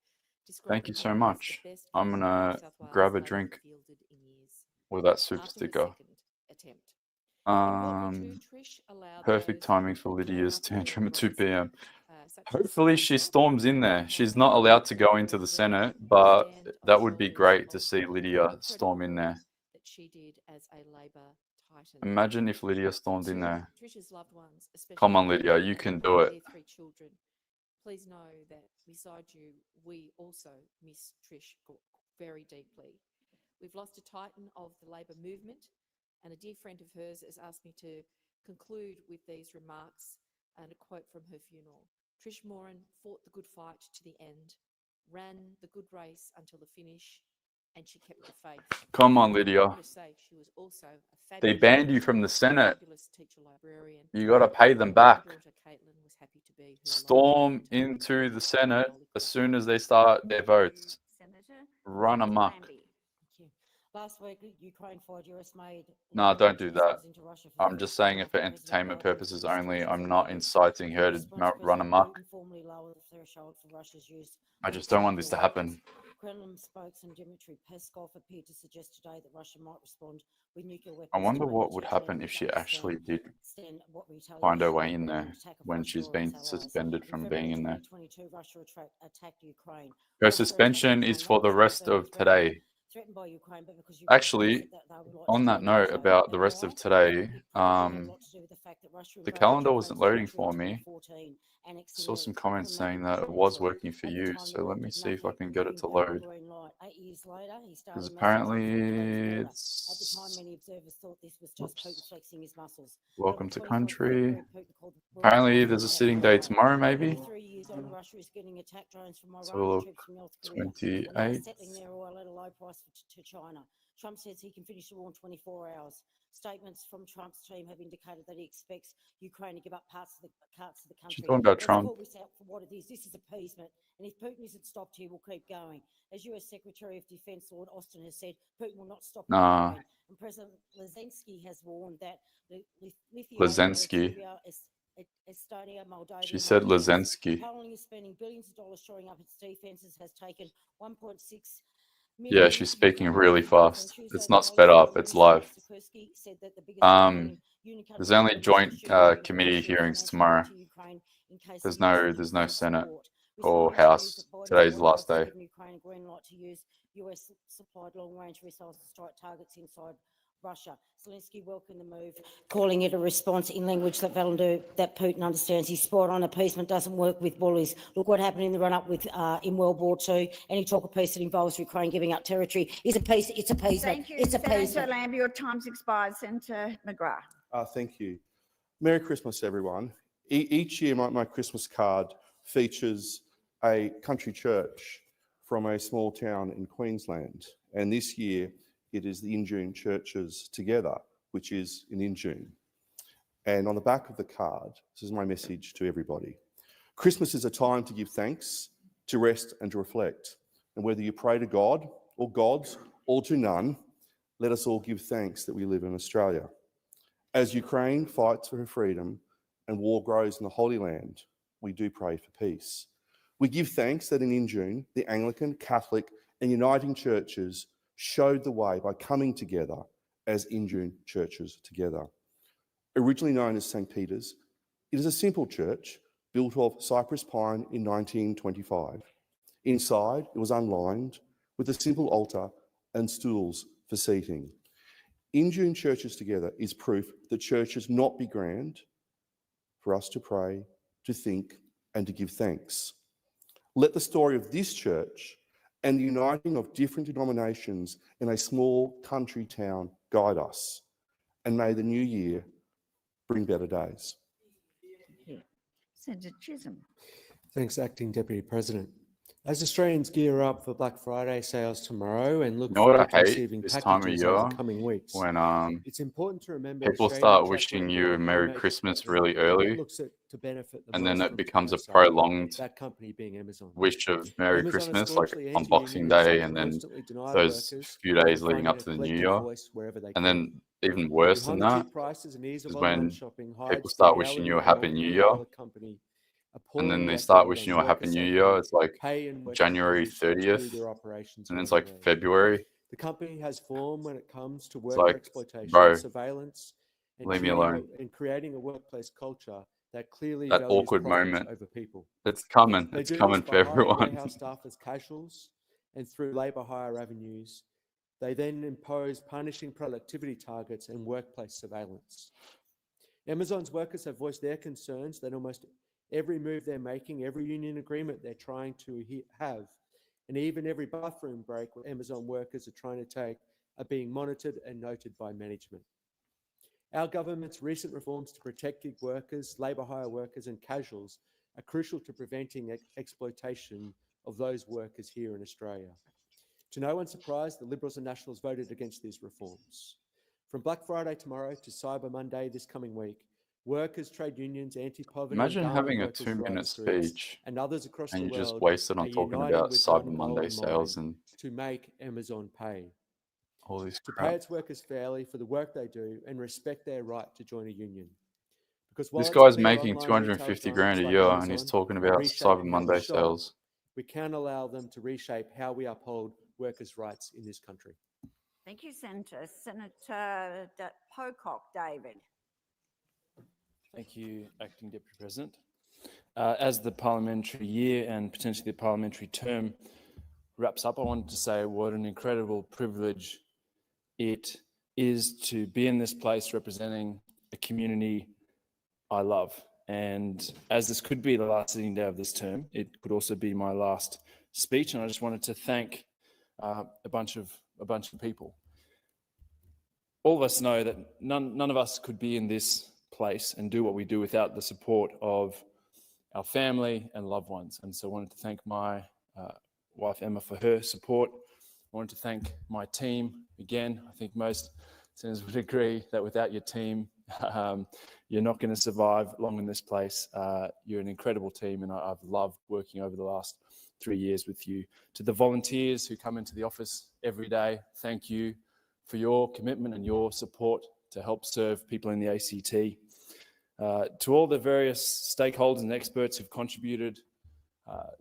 Thank describing you so her as much. the best I'm candidate gonna New South Wales grab a Labor drink have fielded in years. with that super After her sticker. second attempt. In what we do, Trish allowed Perfect those timing who for came Lydia's after her tantrum on at 2 rise, p.m. such as Hopefully she myself, storms in there. to She's hold not her allowed to go to into the represent Senate, and but stand on that the would be shoulders great to of see the Lydia incredible storm in work there. that she did as a Labor titan. Imagine if Lydia stormed in To there. Trish's loved ones, especially Come on, her Lydia, husband you and can do it. their 3 children, please know that beside you, we also miss Trish very deeply. We've lost a titan of the Labor movement, and a dear friend of hers has asked me to conclude with these remarks and a quote from her funeral. Trish Moran fought the good fight to the end, ran the good race until the finish, and she kept the faith. Come on, For Lydia. her sake, she was also a They fabulous banned you teacher, from the a Senate. fabulous teacher librarian. You got to pay them Her back. daughter Caitlin was happy to be her Storm into the Senate as soon as they start their votes. Senator. Run Senator amok. Lambie. Last week, Ukraine fired US-made No, don't do that. missiles into Russia for the I'm just first saying time it for after President entertainment Biden's purposes recent only. speech I'm in not London. inciting her In to response, run President amok. Putin formally lowered the threshold for Russia's use I of just don't want nuclear this to weapons. happen. Kremlin spokesman Dmitry Peskov appeared to suggest today that Russia might respond with nuclear weapons. I wonder to what would to happen enable if it she to actually did understand what find her retaliation way might in be there attack of when Russia she's or its been allies. suspended In from February being in there. 2022, Russia attacked Ukraine. Her Austria attacked suspension Ukraine is for not the because rest they were of today. threatened by Ukraine, but because Ukraine Actually, believes that they would like on to that join note NATO. about the And rest why? of today, It probably had a lot to do with the fact that Russia the invaded calendar Ukraine's wasn't loading territory in for me. 2014, annexing Saw some the comments saying Crimean that it was Peninsula. working for At the you, time, so let Europe me did see if I nothing, can get it giving to Putin the load. green light. 8 years later, he started Because massive offensive apparently towards the border. At the time, it's... many observers thought this was just Putin flexing his muscles. But Welcome on to 24th country. February, Putin called the world's Apparently most there's a attack sitting on day Ukraine. tomorrow, maybe. 3 years on, Russia is getting attack drones from So Iran and look, troops from North Korea. And now 28. settling their oil at a low price to China. Trump says he can finish the war in 24 hours. Statements from Trump's team have indicated that he expects Ukraine to give up parts of the country. She's talking about Let's Trump. call this out for what it is. This is appeasement. And if Putin isn't stopped here, we'll keep going. As US Secretary of Defense Lord Austin has said, Putin will not stop Nah. Ukraine. And President Zelensky has warned that Lithuania, Lazensky. Latvia, Estonia, Moldova, She said and Belarus. Lazensky. Poland is spending billions of dollars shoring up its defences, has taken 1.6 Yeah, million she's speaking Ukrainian really soldiers. On fast. Tuesday, It's the not sped Polish up, Foreign it's Minister live. Kurski said that the biggest European Union country There's only is joint issuing committee international hearings financial tomorrow. aid to Ukraine in case There's the US no withdraws Senate support. or Recent news House. that Biden's Today's the White last House has day. given Ukraine a green light to use US supplied long-range missiles to strike targets inside Russia. Zelensky welcomed the move, calling it a response in language that Putin understands. He's spot on. Appeasement doesn't work with bullies. Look what happened in the run-up with in World War II. Any talk of peace that involves Ukraine giving up territory is a peace. It's appeasement. Thank you, It's Senator appeasement. Lambie. Your time's expired. Senator McGrath. Thank you. Merry Christmas, everyone. Each year, my Christmas card features a country church from a small town in Queensland. And this year, it is the In-June Churches Together, which is in In-June. And on the back of the card, this is my message to everybody. Christmas is a time to give thanks, to rest and to reflect. And whether you pray to God or gods or to none, let us all give thanks that we live in Australia. As Ukraine fights for her freedom and war grows in the Holy Land, we do pray for peace. We give thanks that in In-June, the Anglican, Catholic and Uniting Churches showed the way by coming together as In-June Churches Together. Originally known as St. Peter's, it is a simple church built of cypress pine in 1925. Inside, it was unlined with a simple altar and stools for seating. In-June Churches Together is proof that churches not be grand, for us to pray, to think, and to give thanks. Let the story of this church and the uniting of different denominations in a small country town guide us. And may the new year bring better days. Senator Chisholm. Thanks, Acting Deputy President. As Australians gear up for Black Friday sales tomorrow and look You know what forward to I hate receiving this time of packages over year? the coming weeks, When it's important to remember people Australian start track wishing record you a and Merry make Christmas that really that early, looks to benefit the and then most it from becomes a today's sale, prolonged that company being Amazon. wish of Merry Amazon Christmas, like staunchly on Boxing anti-union Day, and and then constantly denied those workers few days from leading finding up a to the new collective year. voice wherever they And can. then even worse than Behind that cheap prices and ease of is online when shopping people hides the start wishing reality you a of Happy New Year, multi-billion-dollar company and then appalling they record start wishing on you a Happy worker New safety, Year. It's like pay and working January conditions, particularly 30th, their operations and then it's around like the world. February. The company has formed when it comes to It's worker like, exploitation, bro, surveillance, and leave me alone. creating a workplace culture that clearly That values awkward profits moment, over people. it's coming. They It's do coming this for by hiring everyone. warehouse staff as casuals, and through labour hire avenues, they then impose punishing productivity targets and workplace surveillance. Amazon's workers have voiced their concerns that almost every move they're making, every union agreement they're trying to have, and even every bathroom break where Amazon workers are trying to take are being monitored and noted by management. Our government's recent reforms to protect gig workers, labour hire workers and casuals are crucial to preventing exploitation of those workers here in Australia. To no one's surprise, the Liberals and Nationals voted against these reforms. From Black Friday tomorrow to Cyber Monday this coming week, workers, trade unions, anti-poverty and Imagine garment having a workers' 2-minute rights groups speech and others across and the you just world wasted are on talking uniting about with one Cyber goal Monday in sales mind, and to make Amazon pay. all this To crap. pay its workers fairly for the work they do and respect their right to join a union. Because while This it's guy's clear making online retail 250 giants grand a like year and he's Amazon talking are about reshaping Cyber how we Monday shop, sales. we can't allow them to reshape how we uphold workers' rights in this country. Thank you, Senator. Senator Pocock David. Thank you, Acting Deputy President. As the parliamentary year and potentially the parliamentary term wraps up, I wanted to say what an incredible privilege it is to be in this place representing a community I love. And as this could be the last sitting day of this term, it could also be my last speech. And I just wanted to thank a bunch of people. All of us know that none of us could be in this place and do what we do without the support of our family and loved ones. And so I wanted to thank my wife Emma for her support. I wanted to thank my team again. I think most senators would agree that without your team, you're not going to survive long in this place. You're an incredible team, and I've loved working over the last 3 years with you. To the volunteers who come into the office every day, thank you for your commitment and your support to help serve people in the ACT. To all the various stakeholders and experts who've contributed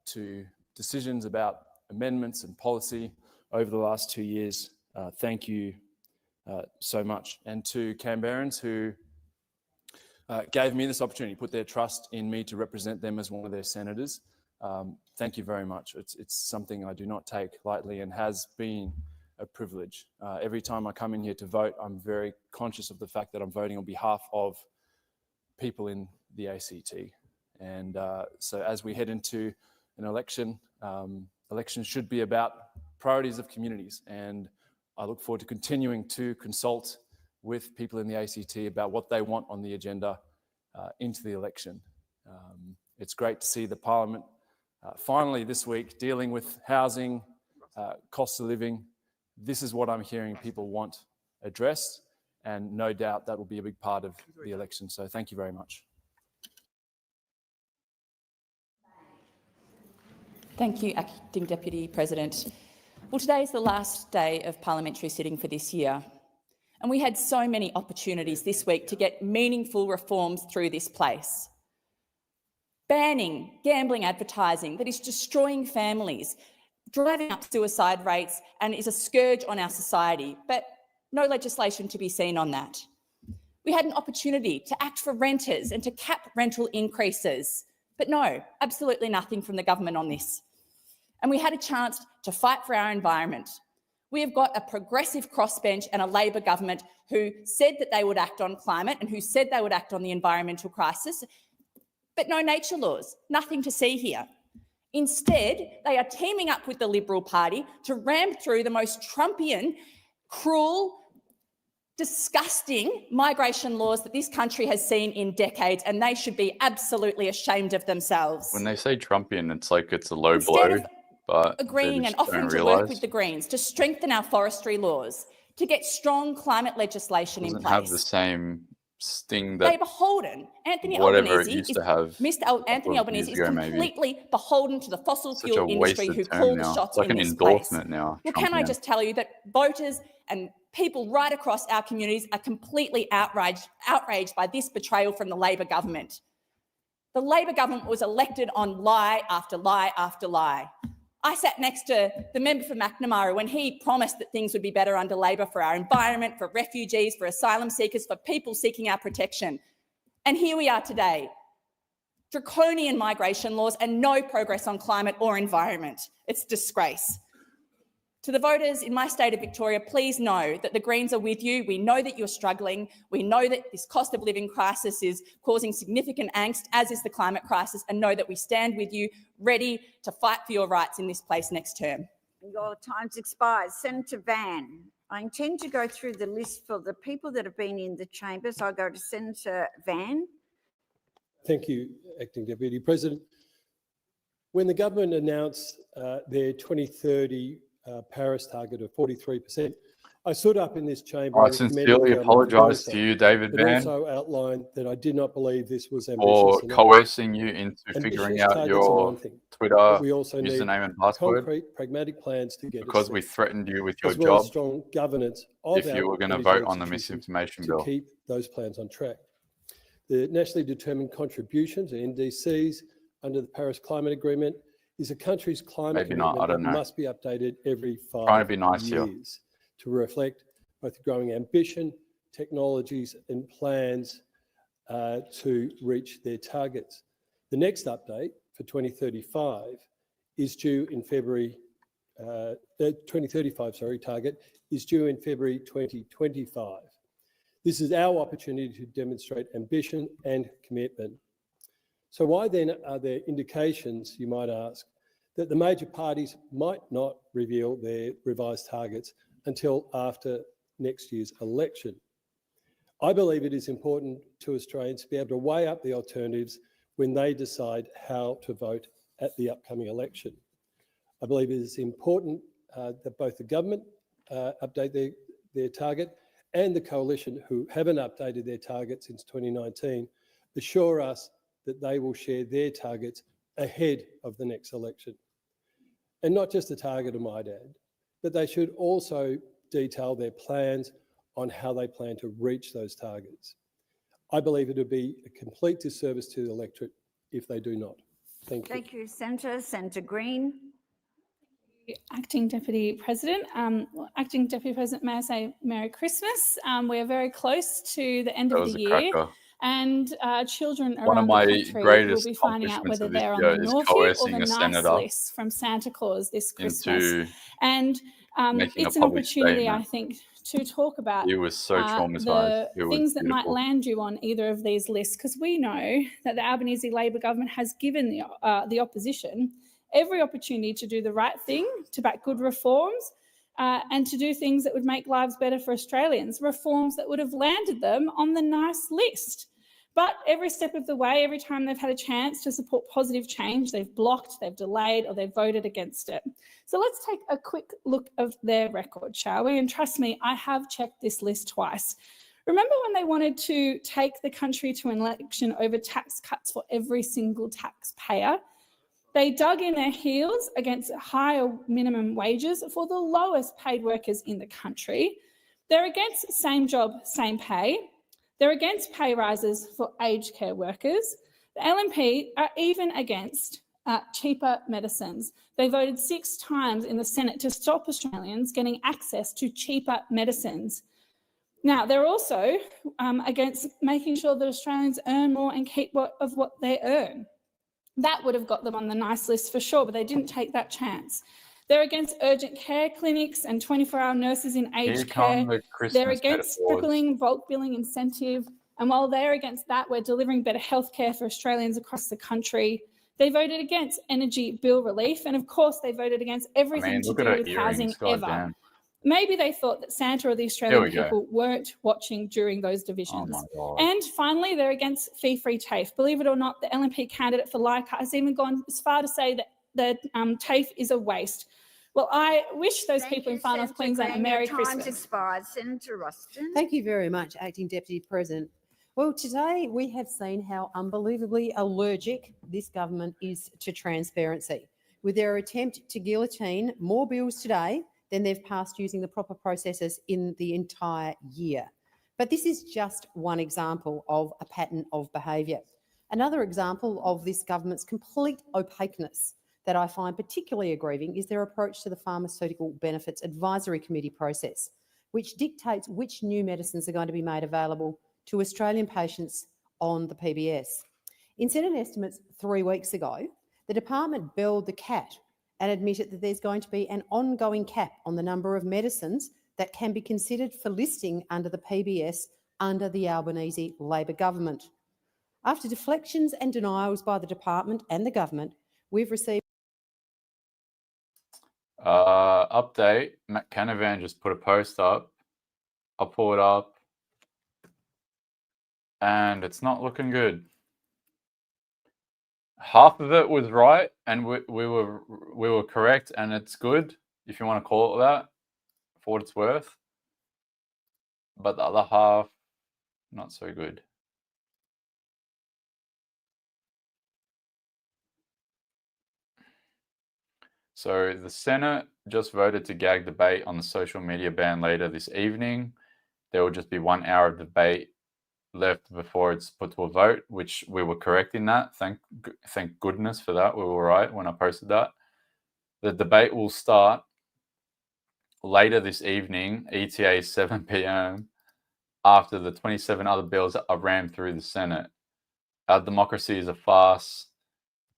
to decisions about amendments and policy over the last 2 years, thank you so much. And to Canberrans who gave me this opportunity, put their trust in me to represent them as one of their senators, thank you very much. It's something I do not take lightly and has been a privilege. Every time I come in here to vote, I'm very conscious of the fact that I'm voting on behalf of people in the ACT. And so as we head into an election, elections should be about priorities of communities. And I look forward to continuing to consult with people in the ACT about what they want on the agenda into the election. It's great to see the Parliament finally this week dealing with housing, cost of living. This is what I'm hearing people want addressed, and no doubt that will be a big part of the election. So thank you very much. Thank you, Acting Deputy President. Well, today is the last day of parliamentary sitting for this year, and we had so many opportunities this week to get meaningful reforms through this place. Banning gambling advertising that is destroying families, driving up suicide rates, and is a scourge on our society, but no legislation to be seen on that. We had an opportunity to act for renters and to cap rental increases, but no, absolutely nothing from the government on this. And we had a chance to fight for our environment. We have got a progressive crossbench and a Labor government who said that they would act on climate and who said they would act on the environmental crisis, but no nature laws. Nothing to see here. Instead, they are teaming up with the Liberal Party to ram through the most Trumpian, cruel, disgusting migration laws that this country has seen in decades, and they should be absolutely ashamed of themselves. When they say Trumpian, it's like it's a low Instead blow, of but agreeing and offering to work with the Greens to strengthen our forestry laws, to get strong climate legislation in doesn't place. have the same sting They're that beholden. Anthony whatever it Albanese used is, to have Mr. Anthony of Albanese years is ago, maybe. completely beholden to the fossil Such a fuel industry wasted who term call the now. shots It's like in an this place. endorsement now. Well, can I Trumpian. just tell you that voters and people right across our communities are completely outraged by this betrayal from the Labor government. The Labor government was elected on lie after lie after lie. I sat next to the member for Macnamara when he promised that things would be better under Labor for our environment, for refugees, for asylum seekers, for people seeking our protection. And here we are today. Draconian migration laws and no progress on climate or environment. It's a disgrace. To the voters in my state of Victoria, please know that the Greens are with you. We know that you're struggling. We know that this cost of living crisis is causing significant angst, as is the climate crisis, and know that we stand with you, ready to fight for your rights in this place next term. Your time's expired. Senator Van. I intend to go through the list for the people that have been in the chamber. So I'll go to Senator Van. Thank you, Acting Deputy President. When the government announced their 2030 Paris target of 43%, I stood up in this chamber. I sincerely apologise to you, David but Van, also outlined that I did not believe this was ambitious for enough. coercing you into Ambitious figuring out targets are your one thing, Twitter but we also need username and password concrete, pragmatic plans to get us because there, we threatened you with your as well as job strong governance of if you our were going to individual vote on the institutions misinformation to bill. keep those plans on track. The nationally determined contributions, or NDCs, under the Paris Climate Agreement is a country's climate Maybe not, commitment I don't that know. must be updated every 5 Trying to be nice here. years to reflect both growing ambition, technologies and plans to reach their targets. The next update for 2035 is due in February, 2035, sorry, target is due in February 2025. This is our opportunity to demonstrate ambition and commitment. So why then are there indications, you might ask, that the major parties might not reveal their revised targets until after next year's election? I believe it is important to Australians to be able to weigh up the alternatives when they decide how to vote at the upcoming election. I believe it is important that both the government update their target and the coalition, who haven't updated their target since 2019, assure us that they will share their targets ahead of the next election. And not just the target, I might add, but they should also detail their plans on how they plan to reach those targets. I believe it would be a complete disservice to the electorate if they do not. Thank you. Thank you, Senator. Senator Green. Acting Deputy President. Acting Deputy President, may I say Merry Christmas. We are very close to the end That of was the a year, cracker. and children One of around my the country will greatest be finding out accomplishments whether of this they're on year the is naughty or coercing the a nice senator list from Santa Claus this Christmas. into And making a it's an public opportunity, I statement. think, to talk about He was so traumatized. the It was things that might beautiful. land you on either of these lists, because we know that the Albanese Labor government has given the opposition every opportunity to do the right thing, to back good reforms, and to do things that would make lives better for Australians, reforms that would have landed them on the nice list. But every step of the way, every time they've had a chance to support positive change, they've blocked, they've delayed, or they've voted against it. So let's take a quick look of their record, shall we? And trust me, I have checked this list twice. Remember when they wanted to take the country to an election over tax cuts for every single taxpayer? They dug in their heels against higher minimum wages for the lowest paid workers in the country. They're against same job, same pay. They're against pay rises for aged care workers. The LNP are even against cheaper medicines. They voted 6 times in the Senate to stop Australians getting access to cheaper medicines. Now, they're also against making sure that Australians earn more and keep of what they earn. That would have got them on the nice list for sure, but they didn't take that chance. They're against urgent care clinics and 24-hour nurses in aged care. They're against crippling bulk billing incentive And while they're against that, we're delivering better healthcare for Australians across the country. They voted against energy bill relief. And of course, they voted against everything to look at do her with housing earrings, god ever. damn. Maybe they thought that Santa or the Here Australian we go. people weren't watching during those Oh divisions. my god. And finally, they're against fee-free TAFE. Believe it or not, the LNP candidate for Leichhardt has even gone as far to say that TAFE is a waste. Well, I wish those people in Far North Queensland a Merry Time's Christmas. expired. Senator Ruston. Thank you very much, Acting Deputy President. Well, today we have seen how unbelievably allergic this government is to transparency, with their attempt to guillotine more bills today than they've passed using the proper processes in the entire year. But this is just one example of a pattern of behaviour. Another example of this government's complete opaqueness that I find particularly aggrieving is their approach to the Pharmaceutical Benefits Advisory Committee process, which dictates which new medicines are going to be made available to Australian patients on the PBS. In Senate estimates 3 weeks ago, the department belled the cat and admitted that there's going to be an ongoing cap on the number of medicines that can be considered for listing under the PBS under the Albanese Labor government. After deflections and denials by the department and the government, we've received Update, Matt Canavan just put a post up. I'll pull it up. And it's not looking good. Half of it was right, and we were correct, and it's good, if you want to call it that, for what it's worth. But the other half, not so good. So the Senate just voted to gag debate on the social media ban later this evening. There will just be 1 hour of debate left before it's put to a vote, which we were correct in that. Thank goodness for that. We were right when I posted that. The debate will start later this evening, ETA 7 p.m, after the 27 other bills are rammed through the Senate. Our democracy is a farce.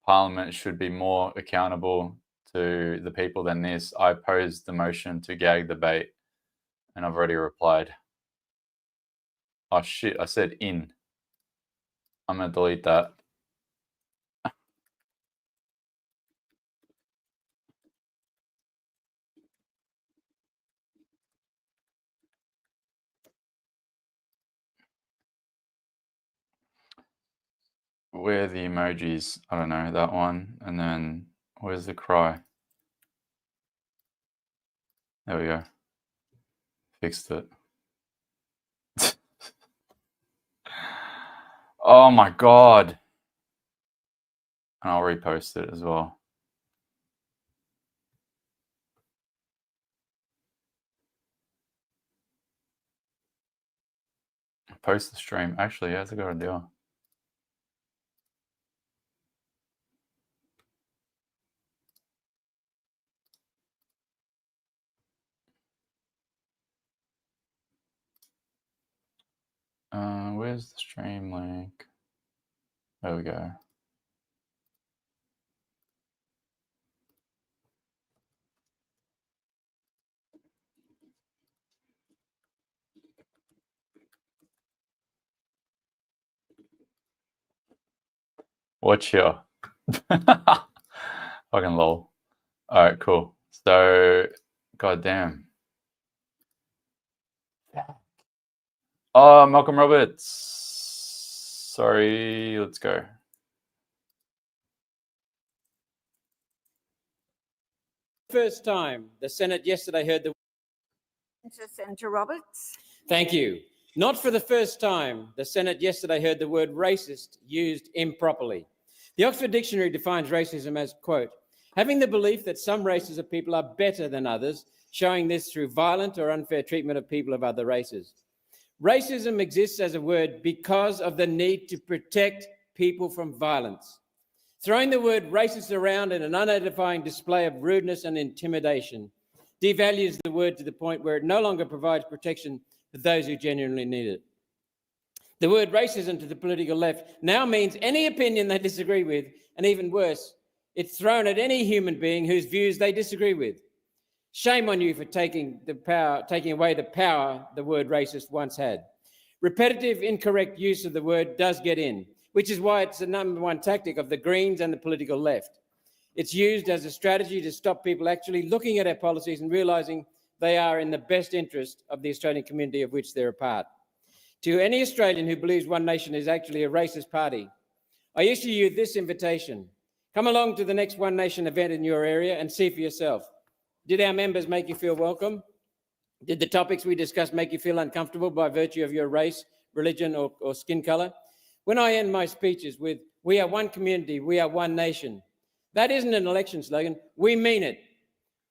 Parliament should be more accountable to the people than this. I opposed the motion to gag debate, and I've already replied. Oh shit, I said in. I'm going to delete that. Where are the emojis? I don't know, that one. And then where's the cry? There we go. Fixed it. Oh my god. And I'll repost it as well. Post the stream. Actually, yeah, that's a good idea. Where's the stream link? There we go. Watch here. Fucking lol. All right, cool. So, goddamn. Oh, Malcolm Roberts. Sorry, let's go. First time the Senate yesterday heard the... Senator Roberts. Thank you. Not for the first time the Senate yesterday heard the word racist used improperly. The Oxford Dictionary defines racism as, quote, having the belief that some races of people are better than others, showing this through violent or unfair treatment of people of other races. Racism exists as a word because of the need to protect people from violence. Throwing the word racist around in an unedifying display of rudeness and intimidation devalues the word to the point where it no longer provides protection for those who genuinely need it. The word racism to the political left now means any opinion they disagree with, and even worse, it's thrown at any human being whose views they disagree with. Shame on you for taking away the power the word racist once had. Repetitive, incorrect use of the word does get in, which is why it's the number one tactic of the Greens and the political left. It's used as a strategy to stop people actually looking at our policies and realising they are in the best interest of the Australian community of which they're a part. To any Australian who believes One Nation is actually a racist party, I issue you this invitation. Come along to the next One Nation event in your area and see for yourself. Did our members make you feel welcome? Did the topics we discussed make you feel uncomfortable by virtue of your race, religion, or skin colour? When I end my speeches with, "We are one community, we are one nation," that isn't an election slogan, we mean it.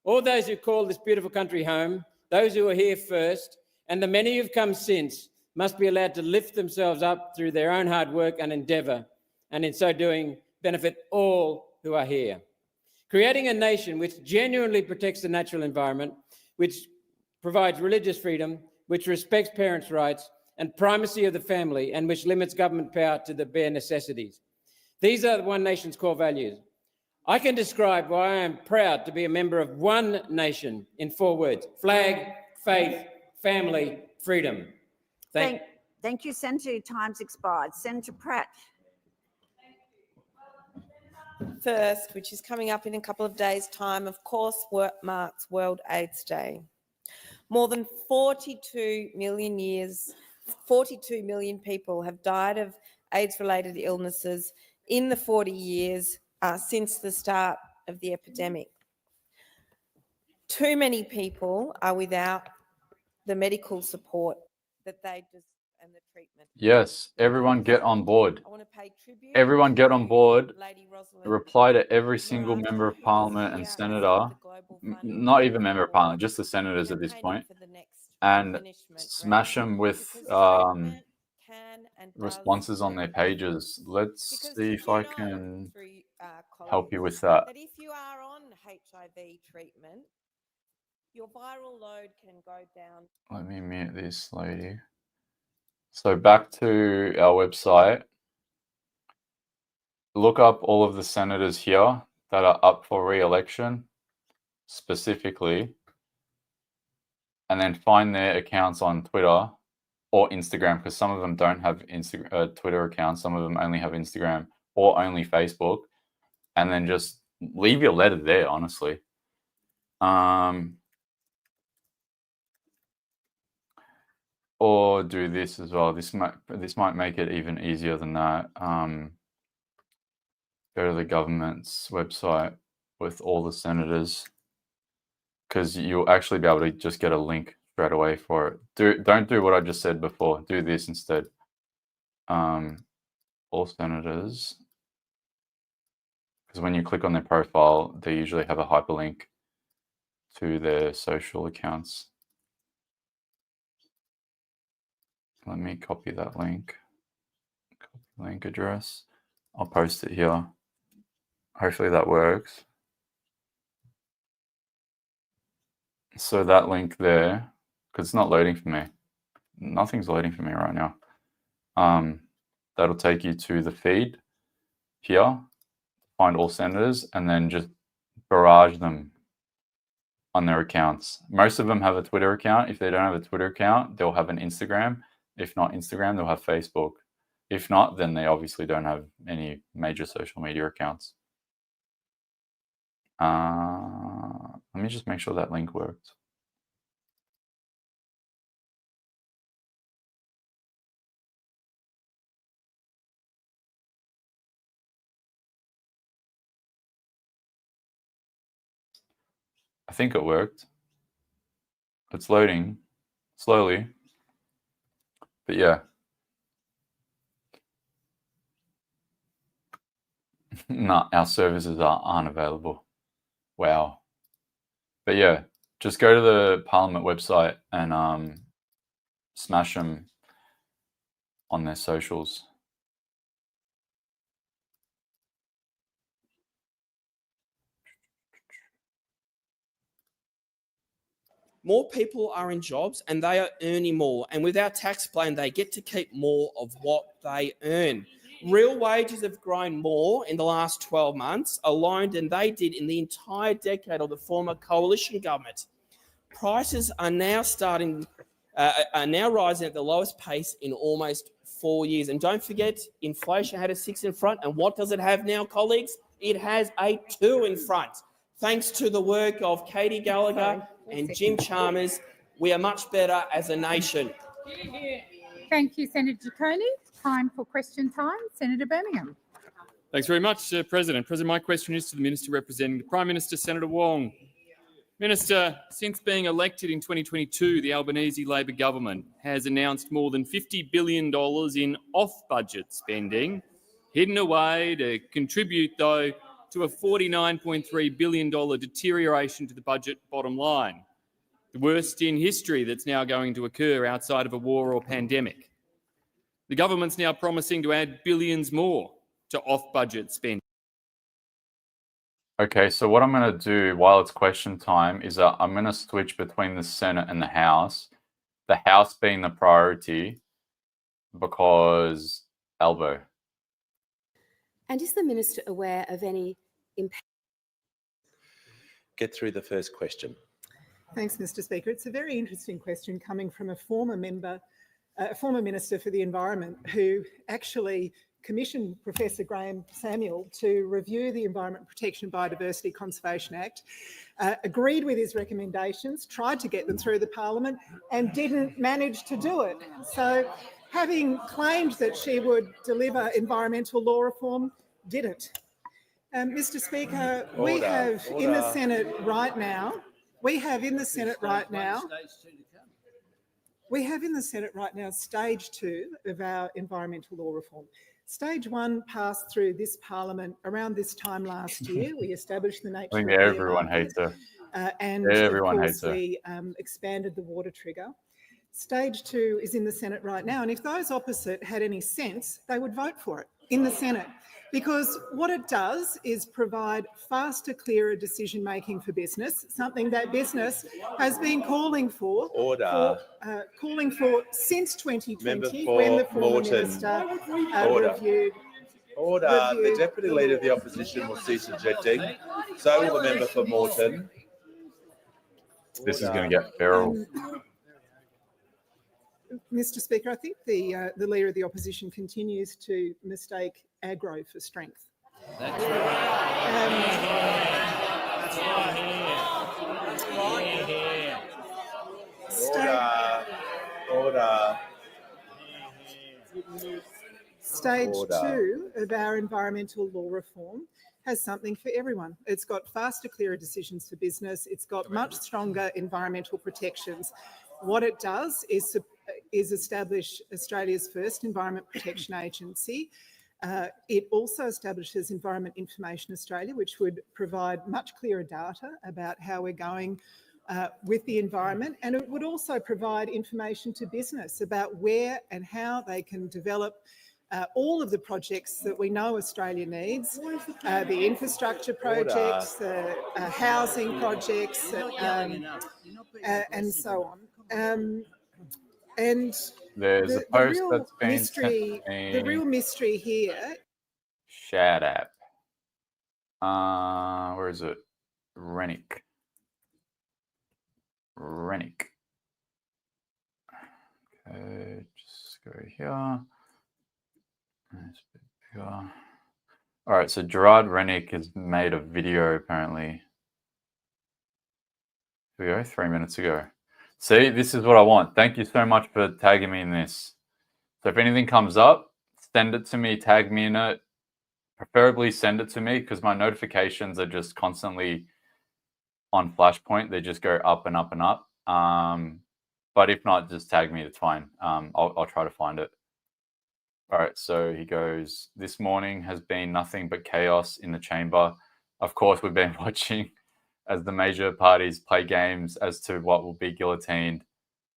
All those who call this beautiful country home, those who are here first, and the many who've come since, must be allowed to lift themselves up through their own hard work and endeavour, and in so doing, benefit all who are here. Creating a nation which genuinely protects the natural environment, which provides religious freedom, which respects parents' rights and primacy of the family, and which limits government power to the bare necessities. These are the One Nation's core values. I can describe why I am proud to be a member of One Nation in 4 words: flag, faith, family, freedom. Thank you, Senator. Your time's expired. Senator Pratt. First, which is coming up in a couple of days' time, of course, marks World AIDS Day. More than 42 million people have died of AIDS-related illnesses in the 40 years since the start of the epidemic. Too many people are without the medical support that they deserve and the treatment. Yes, everyone get on board. Everyone get on board. Reply to every single member of parliament and senator, not even member of parliament, just the senators at this point, and smash them with responses on their pages. Let's see if I can help you with that. That if you are on HIV treatment, your viral load can go down. Let me mute this lady. So back to our website. Look up all of the senators here that are up for re-election specifically, and then find their accounts on Twitter or Instagram, because some of them don't have Twitter accounts. Some of them only have Instagram or only Facebook, and then just leave your letter there, honestly. Or do this as well. This might make it even easier than that. Go to the government's website with all the senators, because you'll actually be able to just get a link straight away for it. Don't do what I just said before. Do this instead. All senators, because when you click on their profile, they usually have a hyperlink to their social accounts. Let me copy that link. Copy link address. I'll post it here. Hopefully that works. So that link there, because it's not loading for me. Nothing's loading for me right now. That'll take you to the feed here. Find all senators and then just barrage them on their accounts. Most of them have a Twitter account. If they don't have a Twitter account, they'll have an Instagram. If not Instagram, they'll have Facebook. If not, then they obviously don't have any major social media accounts. Let me just make sure that link worked. I think it worked. It's loading slowly. But yeah. No, our services are unavailable. Wow. But yeah, just go to the Parliament website and smash them on their socials. More people are in jobs and they are earning more. And with our tax plan, they get to keep more of what they earn. Real wages have grown more in the last 12 months alone than they did in the entire decade of the former coalition government. Prices are now starting are now rising at the lowest pace in almost 4 years. And don't forget, inflation had a 6 in front. And what does it have now, colleagues? It has a 2 in front. Thanks to the work of Katie Gallagher and Jim Chalmers, we are much better as a nation. Thank you, Senator Coney. Time for question time. Senator Birmingham. Thanks very much, President. President, my question is to the Minister representing the Prime Minister, Senator Wong. Minister, since being elected in 2022, the Albanese Labor government has announced more than $50 billion in off-budget spending, hidden away to contribute, though, to a $49.3 billion deterioration to the budget bottom line. The worst in history that's now going to occur outside of a war or pandemic. The government's now promising to add billions more to off-budget spending. Okay, so what I'm going to do while it's question time is I'm going to switch between the Senate and the House. The House being the priority because elbow. And is the Minister aware of any impact? Get through the first question. Thanks, Mr. Speaker. It's a very interesting question coming from a former Minister for the Environment who actually commissioned Professor Graham Samuel to review the Environment Protection Biodiversity Conservation Act, agreed with his recommendations, tried to get them through the Parliament and didn't manage to do it. So having claimed that she would deliver environmental law reform, didn't. Mr. Speaker, we have in the Senate right now, stage 2 of our environmental law reform. Stage 1 passed through this Parliament around this time last year. We established the nature I think of everyone hates her. and Everyone of hates course her. we expanded the water trigger. Stage 2 is in the Senate right now, and if those opposite had any sense, they would vote for it in the Senate, because what it does is provide faster, clearer decision-making for business, something that business has been calling for, since 2020, when the former minister reviewed. The Deputy Leader of the Opposition will cease objecting. So will the member for Moreton. This is going to get feral. Mr. Speaker, I think the Leader of the Opposition continues to mistake aggro for strength. That's Order. Stage 2 of our environmental law reform has something for everyone. It's got faster, clearer decisions for business. It's got much stronger environmental protections. What it does is establish Australia's first Environment Protection Agency. It also establishes Environment Information Australia, which would provide much clearer data about how we're going with the environment, and it would also provide information to business about where and how they can develop all of the projects that we know Australia needs, the infrastructure projects, the housing projects, and so on. And there's a post that's been the real mystery here. Shut up. Where is it? Rennick. Okay, just go here. All right, so Gerard Rennick has made a video apparently. Here we go, 3 minutes ago. See, this is what I want. Thank you so much for tagging me in this. So if anything comes up, send it to me, tag me in it. Preferably send it to me because my notifications are just constantly on Flashpoint. They just go up and up and up. But if not, just tag me, it's fine. I'll try to find it. All right, so he goes, this morning has been nothing but chaos in the chamber. Of course, we've been watching as the major parties play games as to what will be guillotined.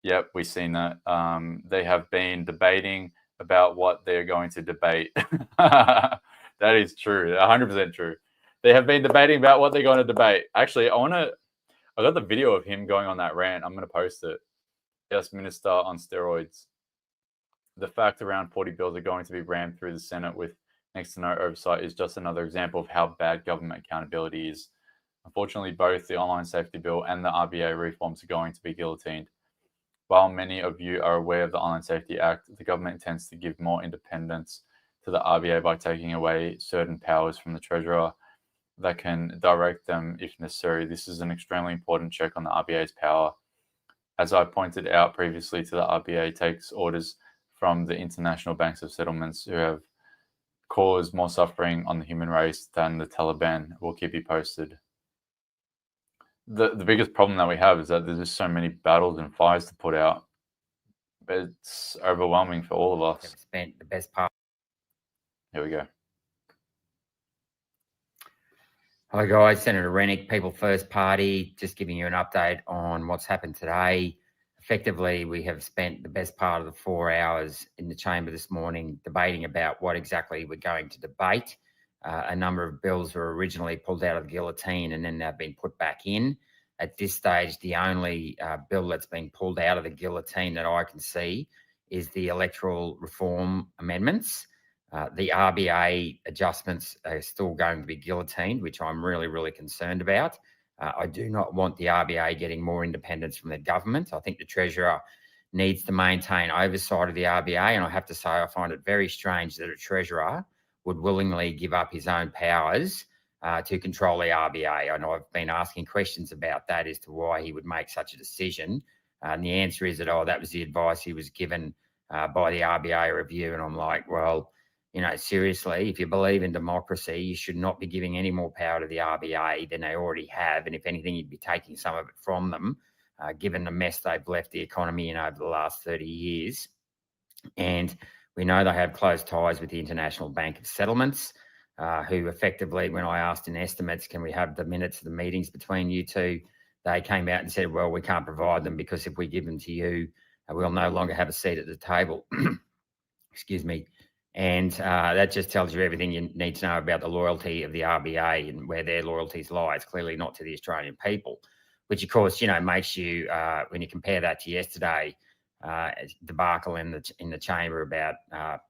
Yep, we've seen that. They have been debating about what they're going to debate. That is true, 100% true. They have been debating about what they're going to debate. Actually, I got the video of him going on that rant. I'm going to post it. Yes, Minister on steroids. The fact around 40 bills are going to be rammed through the Senate with next to no oversight is just another example of how bad government accountability is. Unfortunately, both the online safety bill and the RBA reforms are going to be guillotined. While many of you are aware of the Online Safety Act, the government intends to give more independence to the RBA by taking away certain powers from the Treasurer that can direct them if necessary. This is an extremely important check on the RBA's power. As I pointed out previously, the RBA takes orders from the international banks of settlements who have caused more suffering on the human race than the Taliban. We'll keep you posted. The biggest problem that we have is that there's just so many battles and fires to put out. It's overwhelming for all of us. Spent the best part. Here we go. Hi guys, Senator Rennick, People First Party, just giving you an update on what's happened today. Effectively, we have spent the best part of the 4 hours in the chamber this morning debating about what exactly we're going to debate. A number of bills were originally pulled out of the guillotine and then they've been put back in. At this stage, the only bill that's been pulled out of the guillotine that I can see is the electoral reform amendments. The RBA adjustments are still going to be guillotined, which I'm really, really concerned about. I do not want the RBA getting more independence from the government. I think the Treasurer needs to maintain oversight of the RBA, and I have to say I find it very strange that a Treasurer would willingly give up his own powers to control the RBA. I know I've been asking questions about that as to why he would make such a decision. And the answer is that, oh, that was the advice he was given by the RBA review. And I'm like, well, you know, seriously, if you believe in democracy, you should not be giving any more power to the RBA than they already have. And if anything, you'd be taking some of it from them, given the mess they've left the economy in over the last 30 years. And we know they have close ties with the International Bank of Settlements, who effectively, when I asked in estimates, can we have the minutes of the meetings between you two, they came out and said, well, we can't provide them because if we give them to you, we'll no longer have a seat at the table. Excuse me. And that just tells you everything you need to know about the loyalty of the RBA and where their loyalties lie. It's clearly not to the Australian people, which of course, you know, makes you, when you compare that to yesterday, debacle in the chamber about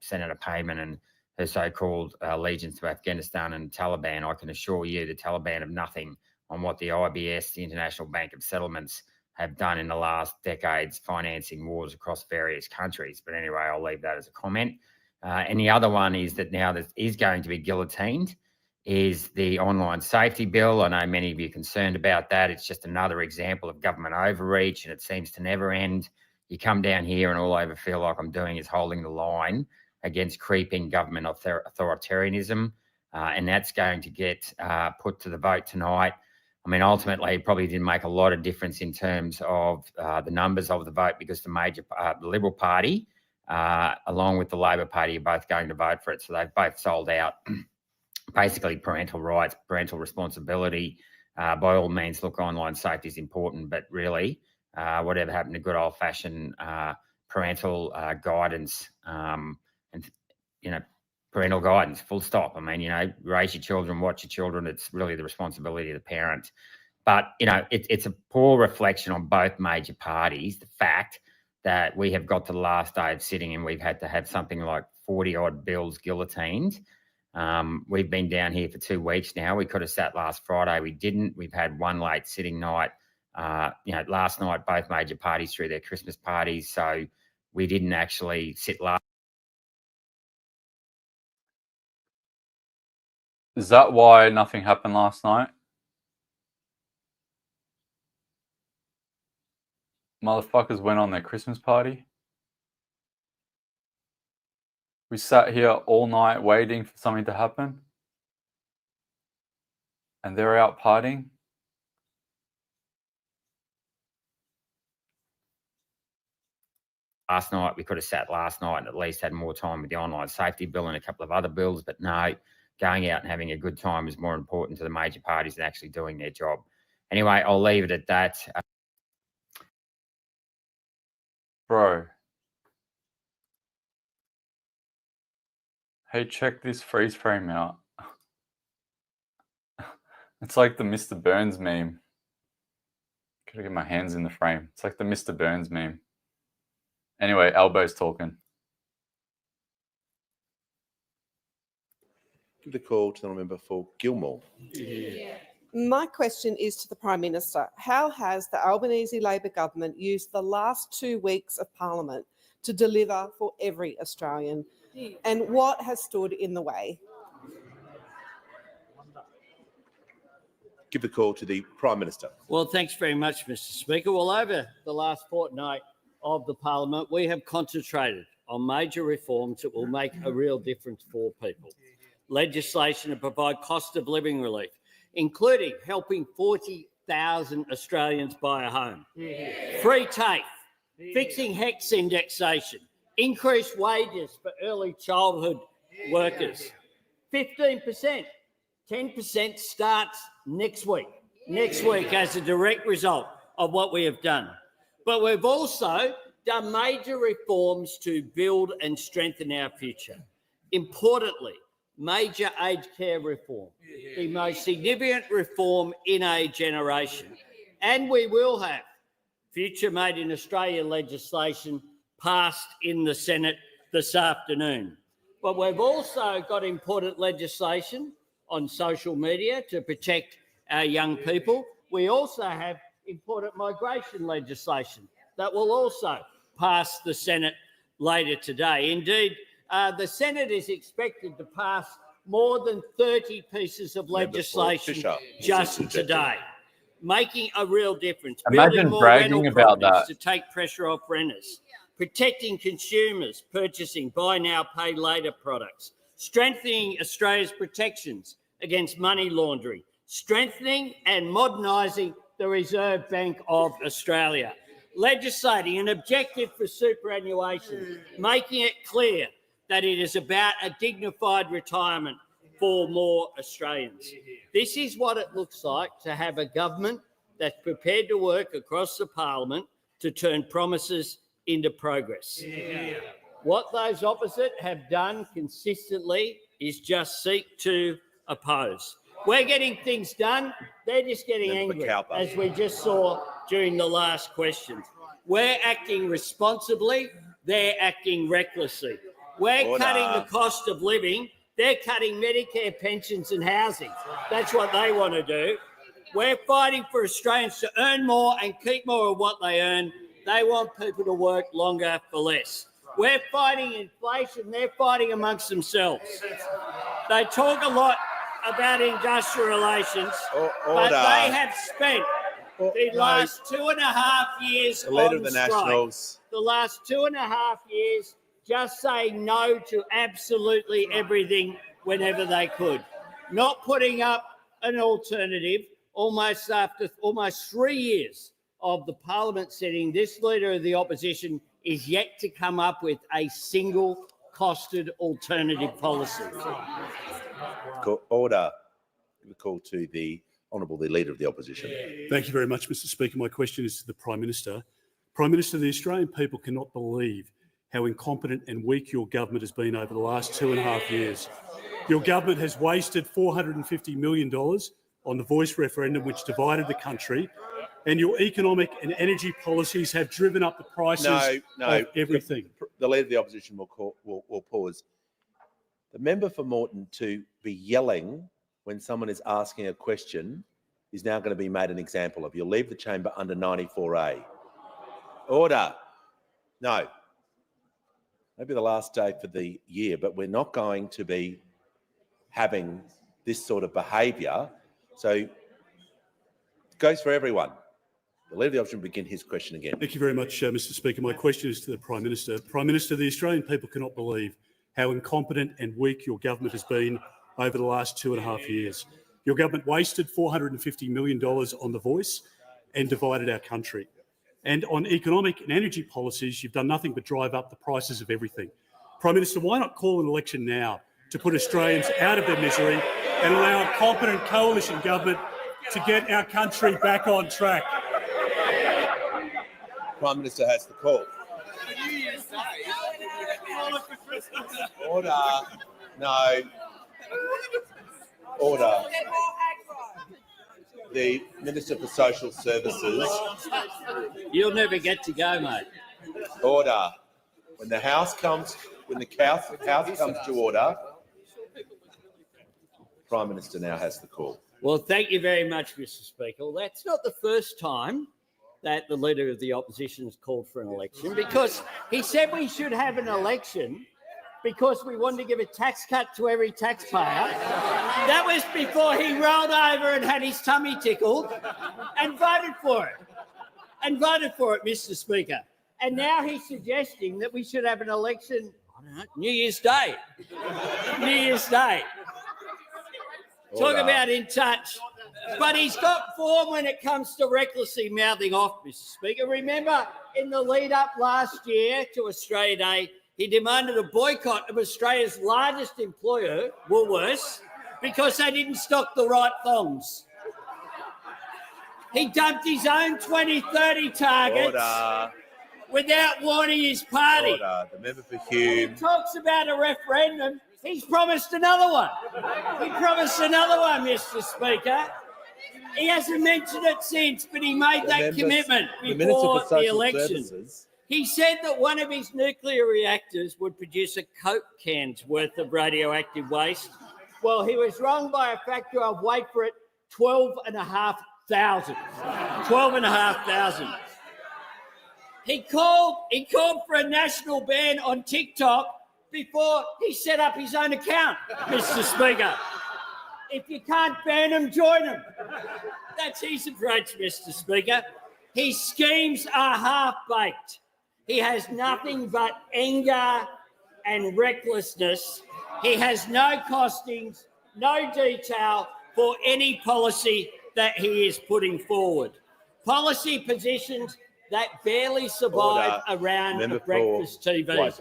Senator Payman and her so-called allegiance to Afghanistan and Taliban, I can assure you the Taliban have nothing on what the IBS, the International Bank of Settlements, have done in the last decades, financing wars across various countries. But anyway, I'll leave that as a comment. And the other one is that now that is going to be guillotined is the online safety bill. I know many of you are concerned about that. It's just another example of government overreach and it seems to never end. You come down here and all I ever feel like I'm doing is holding the line against creeping government authoritarianism. And that's going to get put to the vote tonight. I mean, ultimately, it probably didn't make a lot of difference in terms of the numbers of the vote because the Liberal Party, along with the Labor Party, are both going to vote for it. So they've both sold out basically parental rights, parental responsibility. By all means, look, online safety is important, but really, whatever happened to good old-fashioned parental guidance and, you know, parental guidance, full stop. I mean, you know, raise your children, watch your children. It's really the responsibility of the parent. But, you know, it's a poor reflection on both major parties, the fact that we have got to the last day of sitting and we've had to have something like 40-odd bills guillotined. We've been down here for 2 weeks now. We could have sat last Friday. We didn't. We've had one late sitting night. You know, last night, both major parties threw their Christmas parties. So we didn't actually sit last. Is that why nothing happened last night? Motherfuckers went on their Christmas party. We sat here all night waiting for something to happen. And they're out partying. Last night, we could have sat last night and at least had more time with the online safety bill and a couple of other bills. But no, going out and having a good time is more important to the major parties than actually doing their job. Anyway, I'll leave it at that. Bro. Hey, check this freeze frame out. It's like the Mr. Burns meme. Gotta get my hands in the frame. It's like the Mr. Burns meme. Anyway, Albo's talking. Give the call to the member for Gilmore. Yeah. My question is to the Prime Minister. How has the Albanese Labor government used the last 2 weeks of Parliament to deliver for every Australian? And what has stood in the way? Give the call to the Prime Minister. Well, thanks very much, Mr. Speaker. Well, over the last fortnight of the Parliament, we have concentrated on major reforms that will make a real difference for people. Legislation to provide cost of living relief, including helping 40,000 Australians buy a home. Free TAFE, fixing HECS indexation, increased wages for early childhood workers. 15%, 10% starts next week as a direct result of what we have done. But we've also done major reforms to build and strengthen our future. Importantly, major aged care reform, the most significant reform in a generation. And we will have Future Made in Australia legislation passed in the Senate this afternoon. But we've also got important legislation on social media to protect our young people. We also have important migration legislation that will also pass the Senate later today. Indeed, the Senate is expected to pass more than 30 pieces of legislation just today, making a real difference. Imagine bragging about that. To take pressure off renters, protecting consumers purchasing buy now, pay later products, strengthening Australia's protections against money laundering, strengthening and modernising the Reserve Bank of Australia, legislating an objective for superannuation, making it clear that it is about a dignified retirement for more Australians. This is what it looks like to have a government that's prepared to work across the Parliament to turn promises into progress. What those opposite have done consistently is just seek to oppose. We're getting things done. They're just getting angry, as we just saw during the last questions. We're acting responsibly. They're acting recklessly. We're cutting the cost of living. They're cutting Medicare pensions and housing. That's what they want to do. We're fighting for Australians to earn more and keep more of what they earn. They want people to work longer for less. We're fighting inflation. They're fighting amongst themselves. They talk a lot about industrial relations, but they have spent the last 2.5 years on strike. The last 2.5 years just saying no to absolutely everything whenever they could. Not putting up an alternative almost after almost 3 years of the Parliament sitting. This Leader of the Opposition is yet to come up with a single costed alternative policy. Order. Give a call to the Honourable the Leader of the Opposition. Thank you very much, Mr. Speaker. My question is to the Prime Minister. Prime Minister, the Australian people cannot believe how incompetent and weak your government has been over the last 2.5 years. Your government has wasted $450 million on the Voice referendum, which divided the country, and your economic and energy policies have driven up the prices of everything. The Leader of the Opposition will pause. The member for Moreton to be yelling when someone is asking a question is now going to be made an example of. You'll leave the chamber under 94A. Order. No. Maybe the last day for the year, but we're not going to be having this sort of behaviour. So it goes for everyone. The Leader of the Opposition will begin his question again. Thank you very much, Mr. Speaker. My question is to the Prime Minister. Prime Minister, the Australian people cannot believe how incompetent and weak your government has been over the last 2.5 years. Your government wasted $450 million on the Voice and divided our country. And on economic and energy policies, you've done nothing but drive up the prices of everything. Prime Minister, why not call an election now to put Australians out of their misery and allow a competent coalition government to get our country back on track? Prime Minister has the call. Order. No. Order. The Minister for Social Services. You'll never get to go, mate. Order. When the House comes to order, Prime Minister now has the call. Well, thank you very much, Mr. Speaker. Well, that's not the first time that the Leader of the Opposition has called for an election, because he said we should have an election because we wanted to give a tax cut to every taxpayer. That was before he rolled over and had his tummy tickled and voted for it. Mr. Speaker. And now he's suggesting that we should have an election, I don't know, New Year's Day. New Year's Day. Talk about in touch. But he's got form when it comes to recklessly mouthing off, Mr. Speaker. Remember, in the lead-up last year to Australia Day, he demanded a boycott of Australia's largest employer, Woolworths, because they didn't stock the right thongs. He dumped his own 2030 targets without warning his party. Order. The member for Hume. He talks about a referendum. He's promised another one. Mr. Speaker. He hasn't mentioned it since, but he made that commitment before the election. He said that one of his nuclear reactors would produce a Coke can's worth of radioactive waste. Well, he was wrong by a factor of, wait for it, 12,500. 12,500. He called for a national ban on TikTok before he set up his own account, Mr. Speaker. If you can't ban him, join him. That's his approach, Mr. Speaker. His schemes are half-baked. He has nothing but anger and recklessness. He has no costings, no detail for any policy that he is putting forward. Policy positions that barely survive around the breakfast TV.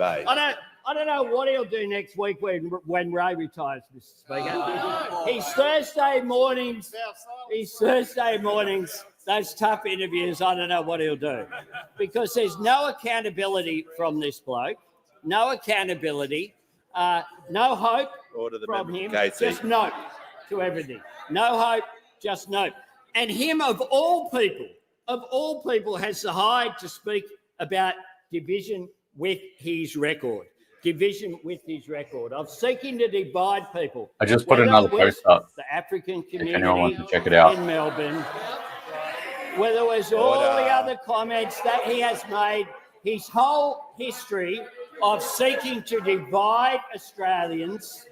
I don't know what he'll do next week when Ray retires, Mr. Speaker. His Thursday mornings, those tough interviews, I don't know what he'll do. Because there's no accountability from this bloke, no accountability, no hope from him, just note to everything. No hope, just note. And him, of all people, has the hide to speak about division with his record. Of seeking to divide people. I just put another post up. The African community if anyone wants to check it out. in Melbourne. Whether it was all the other comments that he has made, his whole history of seeking to divide Australians,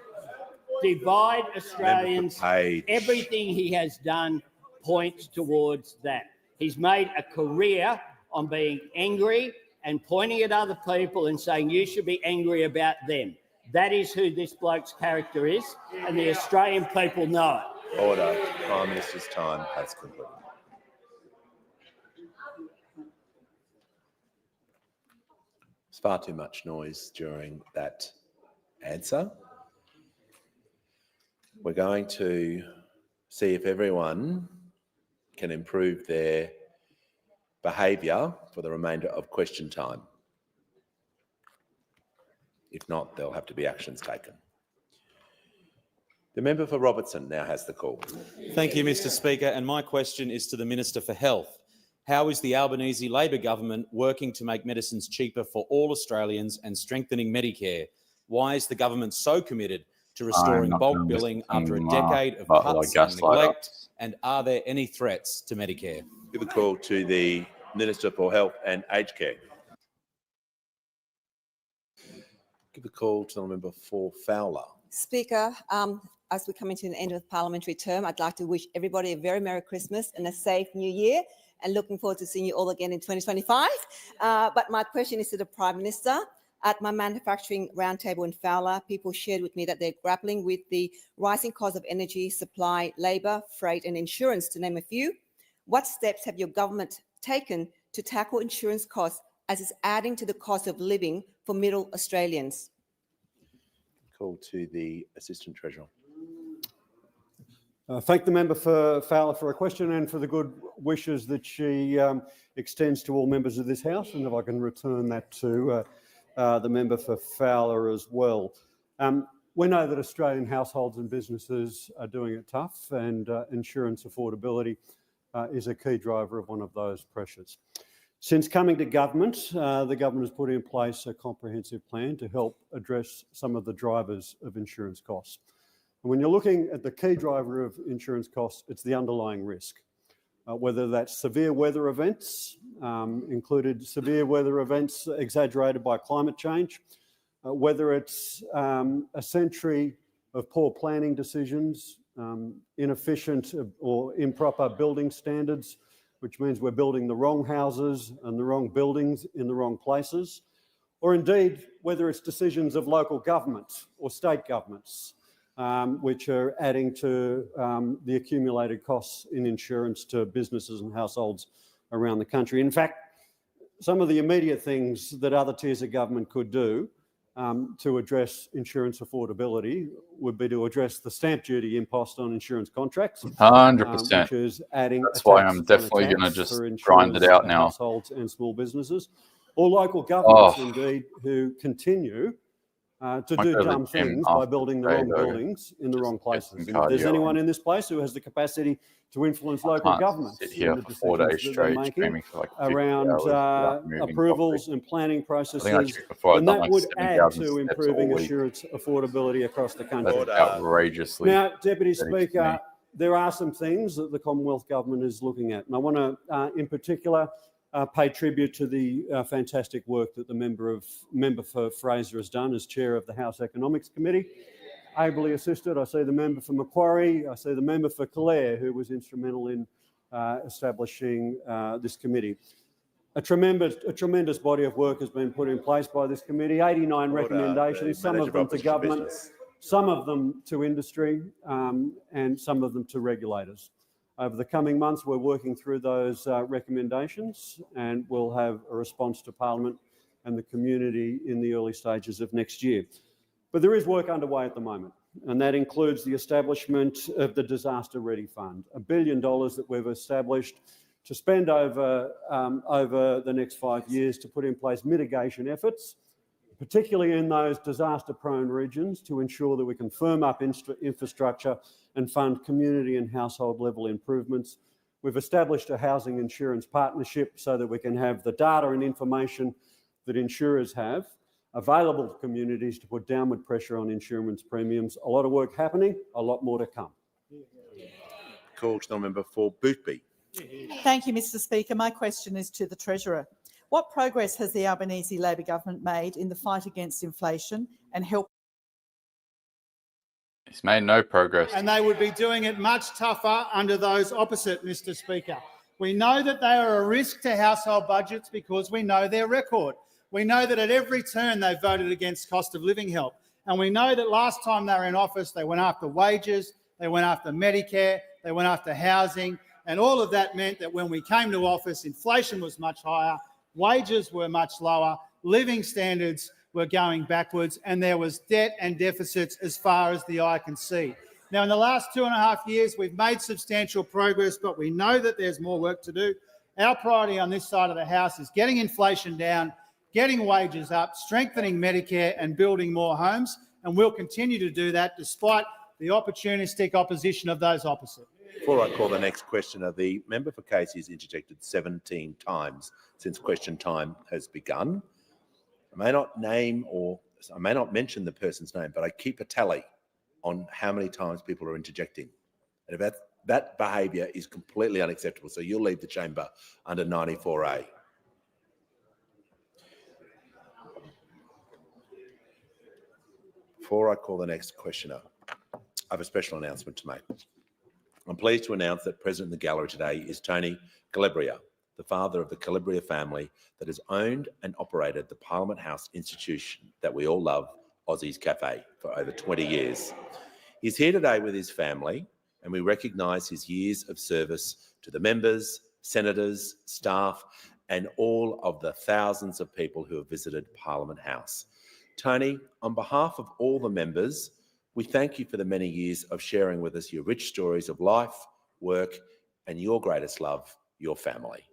everything he has done points towards that. He's made a career on being angry and pointing at other people and saying, you should be angry about them. That is who this bloke's character is, and the Australian people know it. Order. Prime Minister's time has concluded. There's far too much noise during that answer. We're going to see if everyone can improve their behaviour for the remainder of question time. If not, there'll have to be actions taken. The member for Robertson now has the call. Thank you, Mr. Speaker. And my question is to the Minister for Health. How is the Albanese Labor government working to make medicines cheaper for all Australians and strengthening Medicare? Why is the government so committed to restoring bulk billing after a decade of cuts and neglect? And are there any threats to Medicare? Give a call to the Minister for Health and Aged Care. Give a call to the member for Fowler. Speaker, as we come into the end of the parliamentary term, I'd like to wish everybody a very Merry Christmas and a safe New Year, and looking forward to seeing you all again in 2025. But my question is to the Prime Minister. At my manufacturing roundtable in Fowler, people shared with me that they're grappling with the rising cost of energy, supply, labour, freight and insurance, to name a few. What steps have your government taken to tackle insurance costs as it's adding to the cost of living for middle Australians? Call to the Assistant Treasurer. Thank the member for Fowler for a question and for the good wishes that she extends to all members of this House, and if I can return that to the member for Fowler as well. We know that Australian households and businesses are doing it tough, and insurance affordability is a key driver of one of those pressures. Since coming to government, the government has put in place a comprehensive plan to help address some of the drivers of insurance costs. And when you're looking at the key driver of insurance costs, it's the underlying risk. Whether that's severe weather events, included severe weather events exaggerated by climate change, whether it's a century of poor planning decisions, inefficient or improper building standards, which means we're building the wrong houses and the wrong buildings in the wrong places, or indeed whether it's decisions of local governments or state governments, which are adding to the accumulated costs in insurance to businesses and households around the country. In fact, some of the immediate things that other tiers of government could do to address insurance affordability would be to address the stamp duty impost on insurance contracts, 100%. which is adding That's why I'm on a definitely tax going to just for grind it insurers, out now. households and small businesses, or local governments Oh. indeed who continue to Might do go to the dumb gym things by after building the today, wrong though. buildings in the wrong Get places. some And if there's cardio anyone in. in this place who has the capacity to influence local Can't governments sit in here the for 4 decisions days that they're straight, making streaming for like 50 around hours without moving approvals properly. and planning I think I processes, checked before, I've then done that like would 7,000 add to steps all improving week. insurance affordability across the country. That's outrageously Now, Deputy pathetic to me. Speaker, there are some things that the Commonwealth Government is looking at, and I want to, in particular, pay tribute to the fantastic work that the member for Fraser has done as chair of the House Economics Committee. Ably assisted, I see the member for Macquarie, I see the member for Clare, who was instrumental in establishing this committee. A tremendous body of work has been put in place by this committee, 89 recommendations, some of them to government, some of them to industry, and some of them to regulators. Over the coming months, we're working through those recommendations, and we'll have a response to Parliament and the community in the early stages of next year. But there is work underway at the moment, and that includes the establishment of the Disaster Ready Fund, $1 billion that we've established to spend over the next 5 years to put in place mitigation efforts, particularly in those disaster-prone regions, to ensure that we can firm up infrastructure and fund community and household level improvements. We've established a housing insurance partnership so that we can have the data and information that insurers have available to communities to put downward pressure on insurance premiums. A lot of work happening, a lot more to come. Call to the member for Boothby. Thank you, Mr Speaker. My question is to the Treasurer. What progress has the Albanese Labor government made in the fight against inflation and help? He's made no progress. And they would be doing it much tougher under those opposite, Mr Speaker. We know that they are a risk to household budgets because we know their record. We know that at every turn they voted against cost of living help. And we know that last time they were in office, they went after wages, they went after Medicare, they went after housing. And all of that meant that when we came to office, inflation was much higher, wages were much lower, living standards were going backwards, and there was debt and deficits as far as the eye can see. Now, in the last 2.5 years, we've made substantial progress, but we know that there's more work to do. Our priority on this side of the House is getting inflation down, getting wages up, strengthening Medicare and building more homes, and we'll continue to do that despite the opportunistic opposition of those opposite. Before I call the next questioner, the member for Casey has interjected 17 times since question time has begun. I may not name or I may not mention the person's name, but I keep a tally on how many times people are interjecting. And if that behaviour is completely unacceptable, so you'll leave the chamber under 94A. Before I call the next questioner, I have a special announcement to make. I'm pleased to announce that present in the gallery today is Tony Calabria, the father of the Calabria family that has owned and operated the Parliament House institution that we all love, Aussie's Cafe, for over 20 years. He's here today with his family, and we recognise his years of service to the members, senators, staff, and all of the thousands of people who have visited Parliament House. Tony, on behalf of all the members, we thank you for the many years of sharing with us your rich stories of life, work, and your greatest love, your family.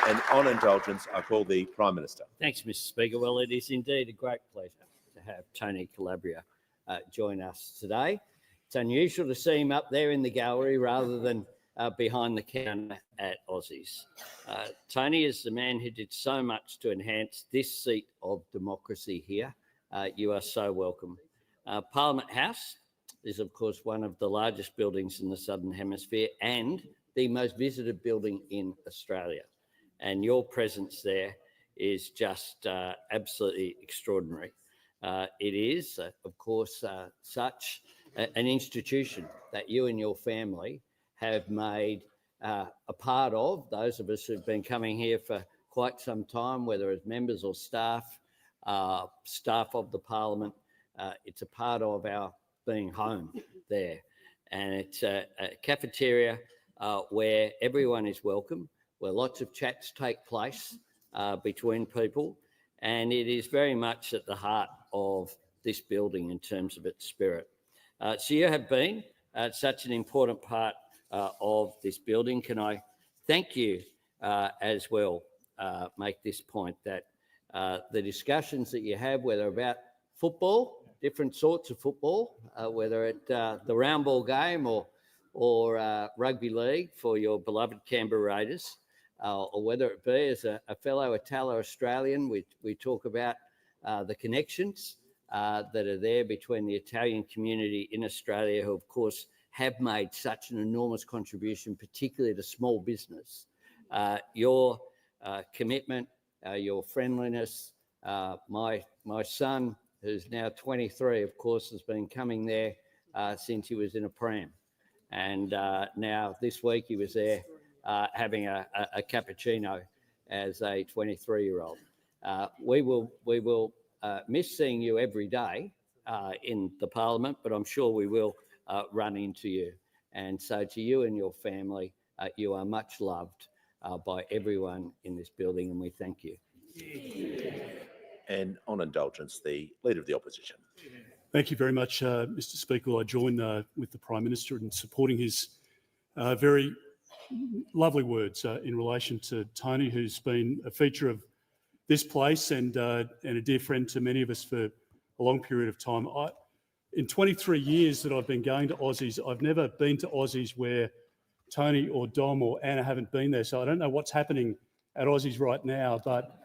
And on Indulgence, I call the Prime Minister. Thanks, Mr Speaker. Well, it is indeed a great pleasure to have Tony Calabria join us today. It's unusual to see him up there in the gallery rather than behind the counter at Aussies. Tony is the man who did so much to enhance this seat of democracy here. You are so welcome. Parliament House is, of course, one of the largest buildings in the Southern Hemisphere and the most visited building in Australia. And your presence there is just absolutely extraordinary. It is, of course, such an institution that you and your family have made a part of. Those of us who've been coming here for quite some time, whether as members or staff of the Parliament, it's a part of our being home there. And it's a cafeteria where everyone is welcome, where lots of chats take place between people. And it is very much at the heart of this building in terms of its spirit. So you have been such an important part of this building. Can I thank you as well, make this point that the discussions that you have, whether about football, different sorts of football, whether at the round ball game or rugby league for your beloved Canberra Raiders, or whether it be as a fellow Italo-Australian, we talk about the connections that are there between the Italian community in Australia, who of course have made such an enormous contribution, particularly to small business. Your commitment, your friendliness, my son, who's now 23, of course, has been coming there since he was in a pram. And now this week he was there having a cappuccino as a 23-year-old. We will miss seeing you every day in the Parliament, but I'm sure we will run into you. And so to you and your family, you are much loved by everyone in this building, and we thank you. And on indulgence, the Leader of the Opposition. Thank you very much, Mr Speaker. I join with the Prime Minister in supporting his very lovely words in relation to Tony, who's been a feature of this place and a dear friend to many of us for a long period of time. In 23 years that I've been going to Aussies, I've never been to Aussies where Tony or Dom or Anna haven't been there. So I don't know what's happening at Aussies right now, but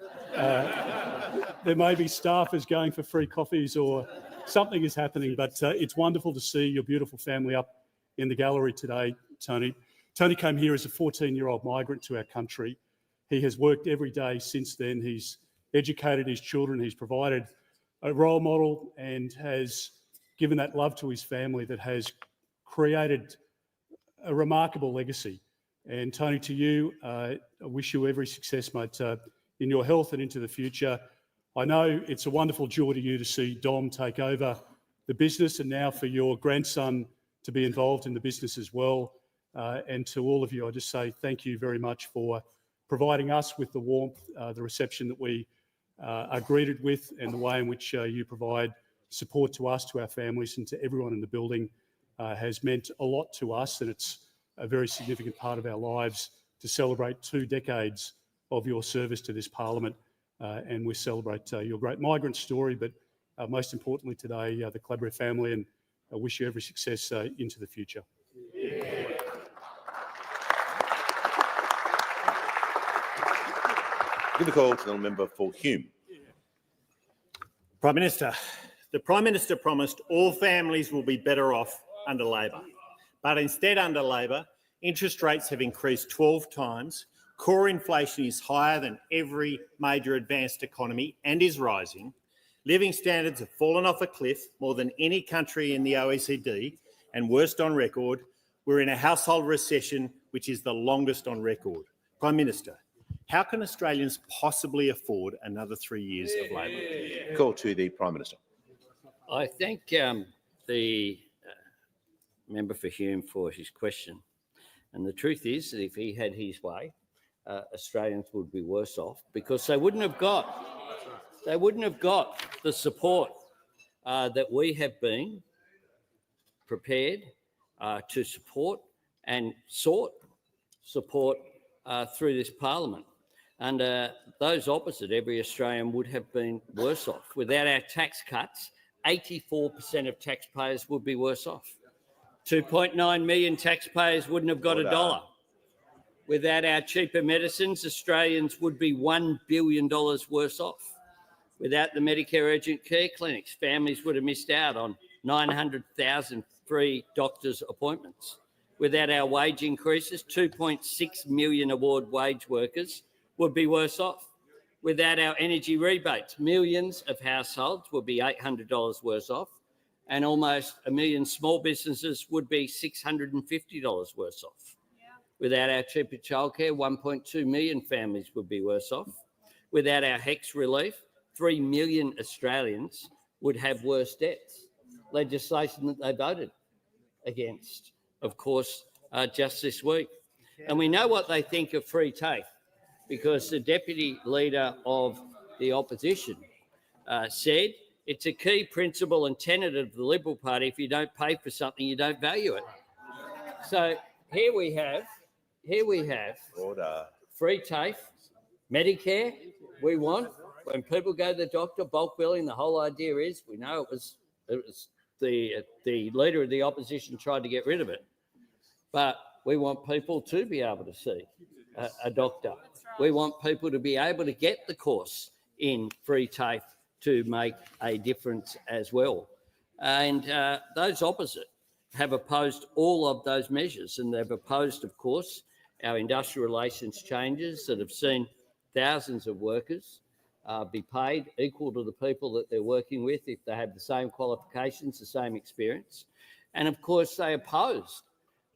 there may be staffers going for free coffees or something is happening. But it's wonderful to see your beautiful family up in the gallery today, Tony. Tony came here as a 14-year-old migrant to our country. He has worked every day since then. He's educated his children. He's provided a role model and has given that love to his family that has created a remarkable legacy. And Tony, to you, I wish you every success, mate, in your health and into the future. I know it's a wonderful joy to you to see Dom take over the business and now for your grandson to be involved in the business as well. And to all of you, I just say thank you very much for providing us with the warmth, the reception that we are greeted with, and the way in which you provide support to us, to our families, and to everyone in the building has meant a lot to us, and it's a very significant part of our lives to celebrate 2 decades of your service to this Parliament, and we celebrate your great migrant story, but most importantly today, the Calabria family, and I wish you every success into the future. Give the call to the member for Hume. Prime Minister, the Prime Minister promised all families will be better off under Labor. But instead, under Labor, interest rates have increased 12 times, core inflation is higher than every major advanced economy and is rising, living standards have fallen off a cliff more than any country in the OECD, and worst on record, we're in a household recession which is the longest on record. Prime Minister, how can Australians possibly afford another 3 years of Labor? Call to the Prime Minister. I thank the member for Hume for his question. And the truth is that if he had his way, Australians would be worse off because they wouldn't have got the support that we have been prepared to support and sought support through this Parliament. And those opposite, every Australian would have been worse off. Without our tax cuts, 84% of taxpayers would be worse off. 2.9 million taxpayers wouldn't have got a dollar. Without our cheaper medicines, Australians would be $1 billion worse off. Without the Medicare urgent care clinics, families would have missed out on 900,000 free doctors' appointments. Without our wage increases, 2.6 million award wage workers would be worse off. Without our energy rebates, millions of households would be $800 worse off, and almost 1 million small businesses would be $650 worse off. Without our cheaper childcare, 1.2 million families would be worse off. Without our HECS relief, 3 million Australians would have worse debts. Legislation that they voted against, of course, just this week. And we know what they think of free TAFE, because the Deputy Leader of the Opposition said it's a key principle and tenet of the Liberal Party: if you don't pay for something, you don't value it. So here we have free TAFE, Medicare. We want, when people go to the doctor, bulk billing. The whole idea is, we know it was the Leader of the Opposition tried to get rid of it, but we want people to be able to see a doctor. We want people to be able to get the course in free TAFE to make a difference as well. And those opposite have opposed all of those measures, and they've opposed, of course, our industrial relations changes that have seen thousands of workers be paid equal to the people that they're working with if they have the same qualifications, the same experience. And of course, they opposed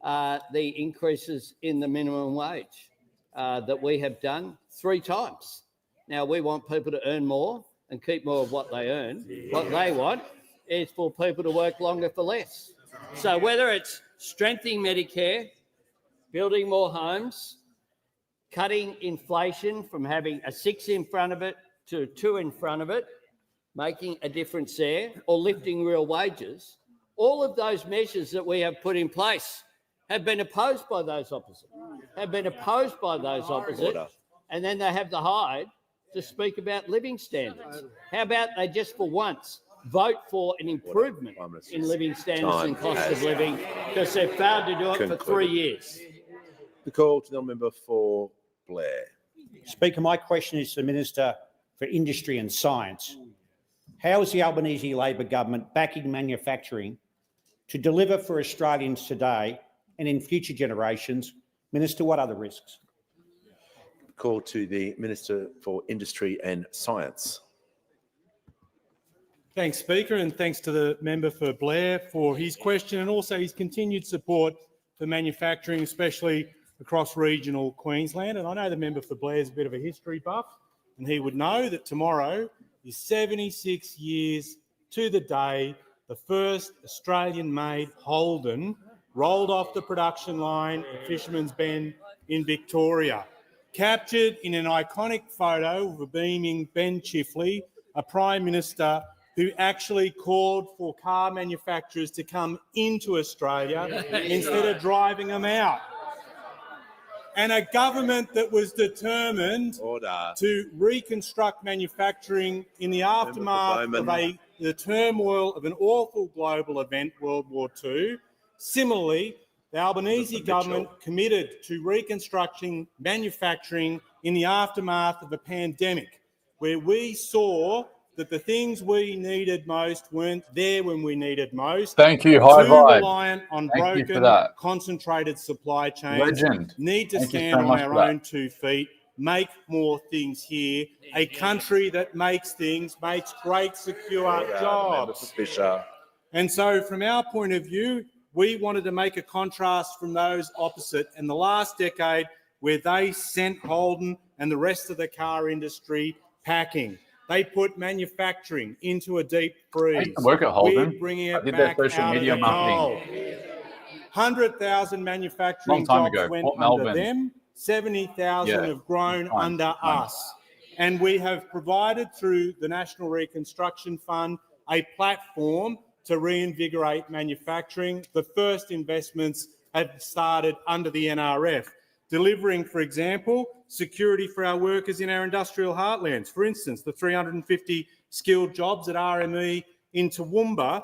the increases in the minimum wage that we have done 3 times. Now, we want people to earn more and keep more of what they earn. What they want is for people to work longer for less. So whether it's strengthening Medicare, building more homes, cutting inflation from having a 6 in front of it to a 2 in front of it, making a difference there, or lifting real wages, all of those measures that we have put in place have been opposed by those opposite, and then they have the hide to speak about living standards. How about they just for once vote for an improvement in living standards and cost of living, because they've failed to do it for 3 years. The call to the member for Blair. Speaker, my question is to the Minister for Industry and Science. How is the Albanese Labor government backing manufacturing to deliver for Australians today and in future generations? Minister, what are the risks? Call to the Minister for Industry and Science. Thanks, Speaker, and thanks to the member for Blair for his question and also his continued support for manufacturing, especially across regional Queensland. And I know the member for Blair is a bit of a history buff, and he would know that tomorrow is 76 years to the day the first Australian-made Holden rolled off the production line at Fisherman's Bend in Victoria. Captured in an iconic photo of a beaming Ben Chifley, a Prime Minister who actually called for car manufacturers to come into Australia instead of driving them out. And a government that was determined to reconstruct manufacturing in the aftermath of the turmoil of an awful global event, World War II. Similarly, the Albanese government committed to reconstructing manufacturing in the aftermath of a pandemic, where we saw that the things we needed most weren't there when we needed most. Thank you, Too High Vibe. reliant on Thank you for broken, that. concentrated supply chains. Legend. Need to Thank you stand so on much our for that. own 2 feet, make more things here. A country that makes things, makes great, secure jobs. And so from our point of view, we wanted to make a contrast from those opposite in the last decade, where they sent Holden and the rest of the car industry packing. They put manufacturing into a deep freeze. I used to work at Holden. We're bringing I it did their back social out media of the cold. marketing. 100,000 manufacturing Long time jobs ago, went Port under Melbourne. them. 70,000 Yeah, have grown time, under us. And we have provided through the National Reconstruction Fund a platform to reinvigorate manufacturing. The first investments have started under the NRF, delivering, for example, security for our workers in our industrial heartlands. For instance, the 350 skilled jobs at RME in Toowoomba,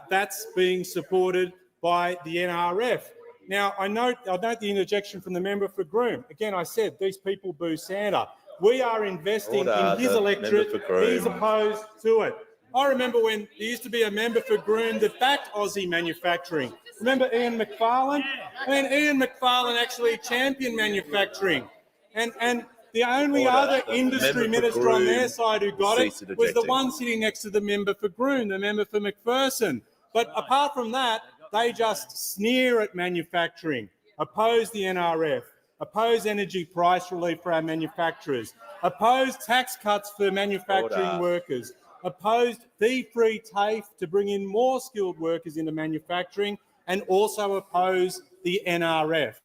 that's being supported by the NRF. Now, I note the interjection from the member for Groom. Again, I said these people boo Santa. We are investing in his electorate. He's opposed to it. I remember when there used to be a member for Groom that backed Aussie manufacturing. Remember Ian McFarlane? And Ian McFarlane actually championed manufacturing. And the only other industry minister on their side who got it was the one sitting next to the member for Groom, the member for McPherson. But apart from that, they just sneer at manufacturing, oppose the NRF, oppose energy price relief for our manufacturers, oppose tax cuts for manufacturing workers, opposed fee-free TAFE to bring in more skilled workers into manufacturing, and also oppose the NRF.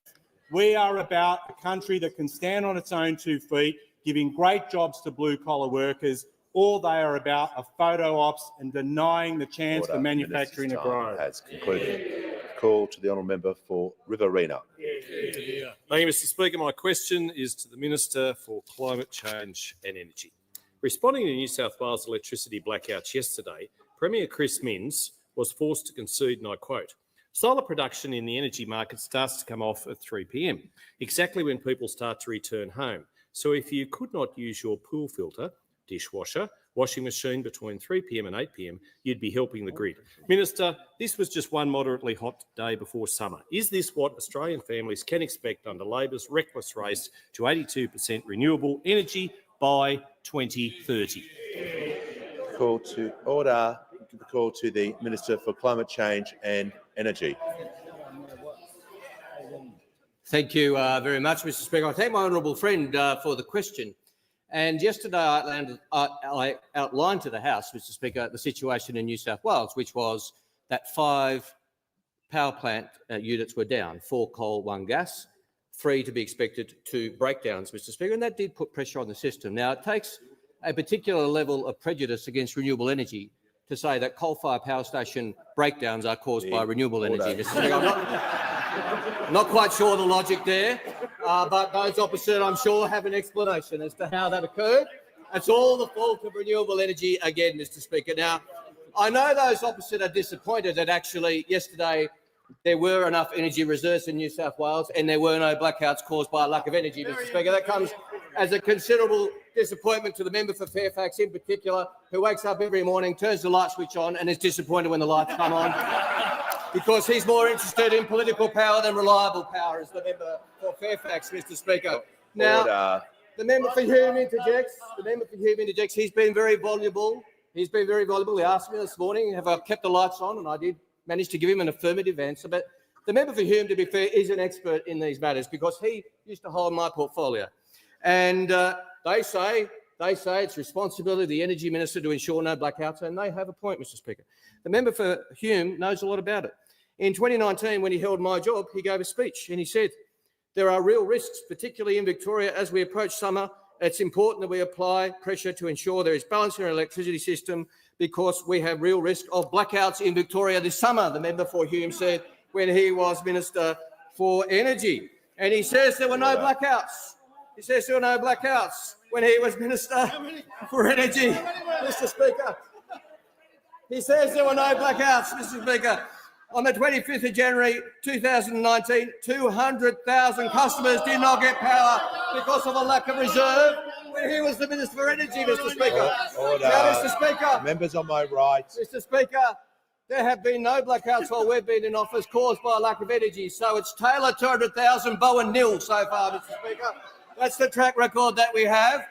We are about a country that can stand on its own 2 feet, giving great jobs to blue-collar workers. All they are about are photo ops and denying the chance for manufacturing to grow. Has concluded. Call to the honourable member for Riverina. Thank you, Mr Speaker. My question is to the Minister for Climate Change and Energy. Responding to New South Wales electricity blackouts yesterday, Premier Chris Minns was forced to concede, and I quote, "Solar production in the energy market starts to come off at 3 p.m, exactly when people start to return home. So if you could not use your pool filter, dishwasher, washing machine between 3 p.m. and 8 p.m, you'd be helping the grid." Minister, this was just one moderately hot day before summer. Is this what Australian families can expect under Labor's reckless race to 82% renewable energy by 2030? Call to order. The call to the Minister for Climate Change and Energy. Thank you very much, Mr Speaker. I thank my honourable friend for the question. And yesterday I outlined to the House, Mr Speaker, the situation in New South Wales, which was that 5 power plant units were down, 4 coal, 1 gas, 3 to be expected, 2 breakdowns, Mr Speaker, and that did put pressure on the system. Now, it takes a particular level of prejudice against renewable energy to say that coal-fired power station breakdowns are caused by renewable energy, Mr Speaker. I'm not quite sure the logic there, but those opposite, I'm sure, have an explanation as to how that occurred. It's all the fault of renewable energy again, Mr Speaker. Now, I know those opposite are disappointed that actually yesterday there were enough energy reserves in New South Wales and there were no blackouts caused by a lack of energy, Mr Speaker. That comes as a considerable disappointment to the member for Fairfax in particular, who wakes up every morning, turns the light switch on and is disappointed when the lights come on because he's more interested in political power than reliable power as the member for Fairfax, Mr Speaker. Now, the member for Hume interjects. He's been very voluble. He asked me this morning, have I kept the lights on? And I did manage to give him an affirmative answer. But the member for Hume, to be fair, is an expert in these matters because he used to hold my portfolio. And they say it's responsibility of the Energy Minister to ensure no blackouts, and they have a point, Mr Speaker. The member for Hume knows a lot about it. In 2019, when he held my job, he gave a speech and he said, "There are real risks, particularly in Victoria, as we approach summer. It's important that we apply pressure to ensure there is balance in our electricity system because we have real risk of blackouts in Victoria this summer," the member for Hume said when he was Minister for Energy. And he says there were no blackouts. He says there were no blackouts when he was Minister for Energy, Mr Speaker. He says there were no blackouts, Mr Speaker. On the 25th of January 2019, 200,000 customers did not get power because of a lack of reserve when he was the Minister for Energy, Mr Speaker. Order. Now, Mr Speaker. Members on my right. Mr Speaker, there have been no blackouts while we've been in office caused by a lack of energy. So it's Taylor 200,000, Bowen nil so far, Mr Speaker. That's the track record that we have.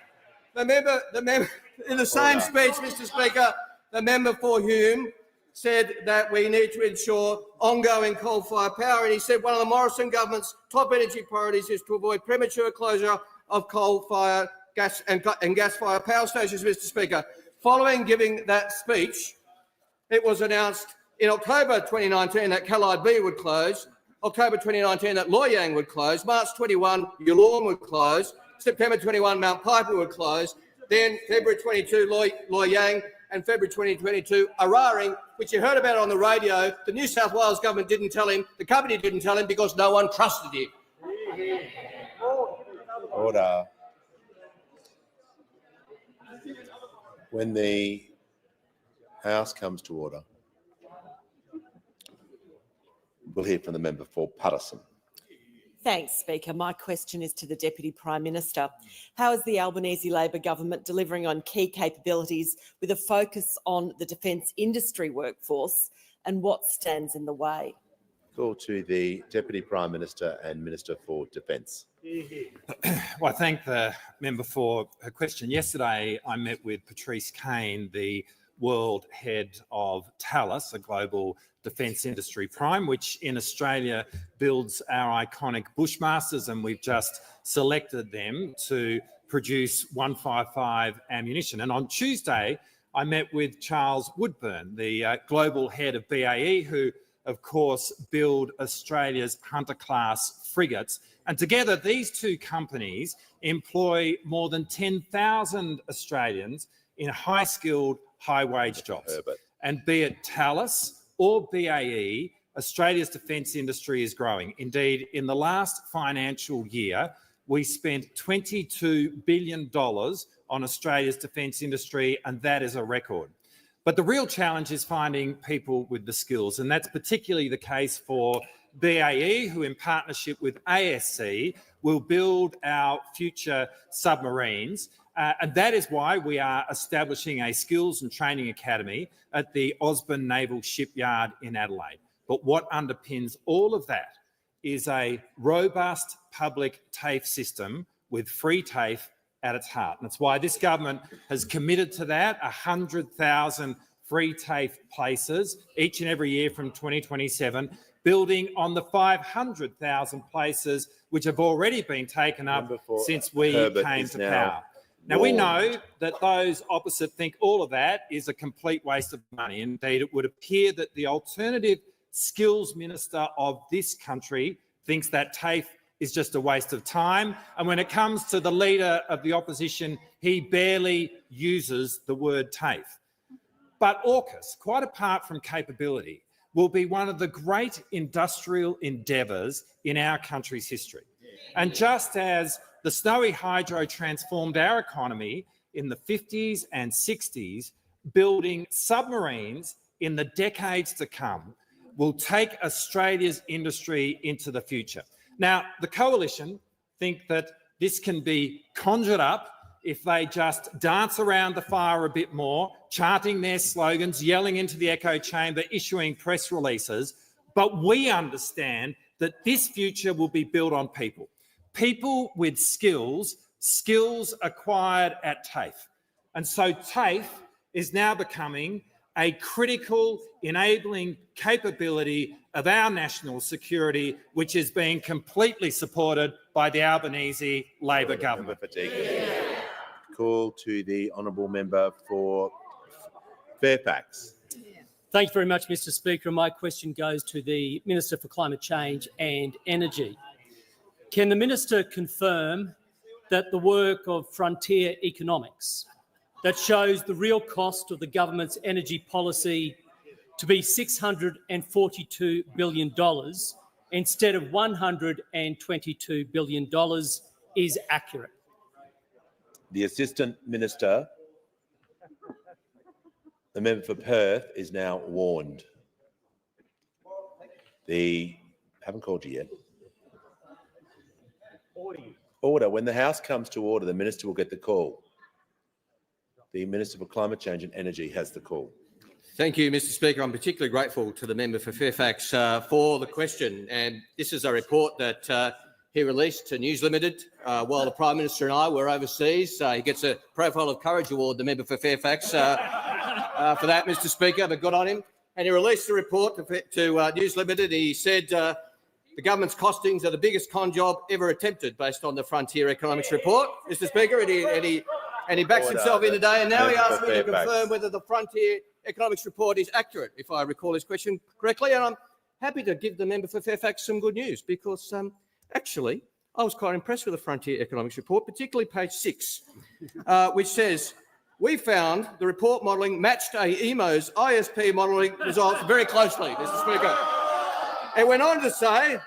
The member in the same speech, Mr Speaker, the member for Hume said that we need to ensure ongoing coal-fired power, and he said one of the Morrison government's top energy priorities is to avoid premature closure of coal-fired gas and gas-fired power stations, Mr Speaker. Following giving that speech, it was announced in October 2019 that Callide B would close, October 2019 that Loy Yang would close, March 21 Yallourn would close, September 21 Mount Piper would close, then February 22 Loy Yang, and February 2022 Araring, which you heard about on the radio. The New South Wales government didn't tell him, the company didn't tell him because no one trusted him. Order. When the House comes to order. We'll hear from the member for Patterson. Thanks, Speaker. My question is to the Deputy Prime Minister. How is the Albanese Labor government delivering on key capabilities with a focus on the defence industry workforce, and what stands in the way? Call to the Deputy Prime Minister and Minister for Defence. Well, I thank the member for her question. Yesterday, I met with Patrice Kane, the world head of Thales, a global defence industry prime, which in Australia builds our iconic Bushmasters, and we've just selected them to produce 155 ammunition. And on Tuesday, I met with Charles Woodburn, the global head of BAE, who, of course, build Australia's Hunter-class frigates. And together, these two companies employ more than 10,000 Australians in high-skilled, high-wage jobs. And be it Thales or BAE, Australia's defence industry is growing. Indeed, in the last financial year, we spent $22 billion on Australia's defence industry, and that is a record. But the real challenge is finding people with the skills, and that's particularly the case for BAE, who in partnership with ASC will build our future submarines. And that is why we are establishing a skills and training academy at the Osborne Naval Shipyard in Adelaide. But what underpins all of that is a robust public TAFE system with free TAFE at its heart. And that's why this government has committed to that, 100,000 free TAFE places each and every year from 2027, building on the 500,000 places which have already been taken up since we came to power. Now, we know that those opposite think all of that is a complete waste of money. Indeed, it would appear that the alternative skills minister of this country thinks that TAFE is just a waste of time. And when it comes to the leader of the opposition, he barely uses the word TAFE. But AUKUS, quite apart from capability, will be one of the great industrial endeavours in our country's history. And just as the Snowy Hydro transformed our economy in the 50s and 60s, building submarines in the decades to come will take Australia's industry into the future. Now, the Coalition think that this can be conjured up if they just dance around the fire a bit more, chanting their slogans, yelling into the echo chamber, issuing press releases. But we understand that this future will be built on people. People with skills acquired at TAFE. And so TAFE is now becoming a critical enabling capability of our national security, which is being completely supported by the Albanese Labor government. Call to the honourable member for Fairfax. Thank you very much, Mr. Speaker. My question goes to the Minister for Climate Change and Energy. Can the Minister confirm that the work of Frontier Economics that shows the real cost of the government's energy policy to be $642 billion instead of $122 billion is accurate? The Assistant Minister, the member for Perth, is now warned. Haven't called you yet. Order. When the House comes to order, the Minister will get the call. The Minister for Climate Change and Energy has the call. Thank you, Mr. Speaker. I'm particularly grateful to the member for Fairfax for the question. And this is a report that he released to News Limited while the Prime Minister and I were overseas. He gets a Profile of Courage Award, the member for Fairfax, for that, Mr. Speaker, but good on him. And he released the report to News Limited. He said the government's costings are the biggest con job ever attempted based on the Frontier Economics report, Mr. Speaker, and he backs himself in today. And now he asks me to confirm whether the Frontier Economics report is accurate, if I recall his question correctly. And I'm happy to give the member for Fairfax some good news because actually I was quite impressed with the Frontier Economics report, particularly page 6, which says, we found the report modelling matched AEMO's ISP modelling results very closely, Mr. Speaker. It went on to say,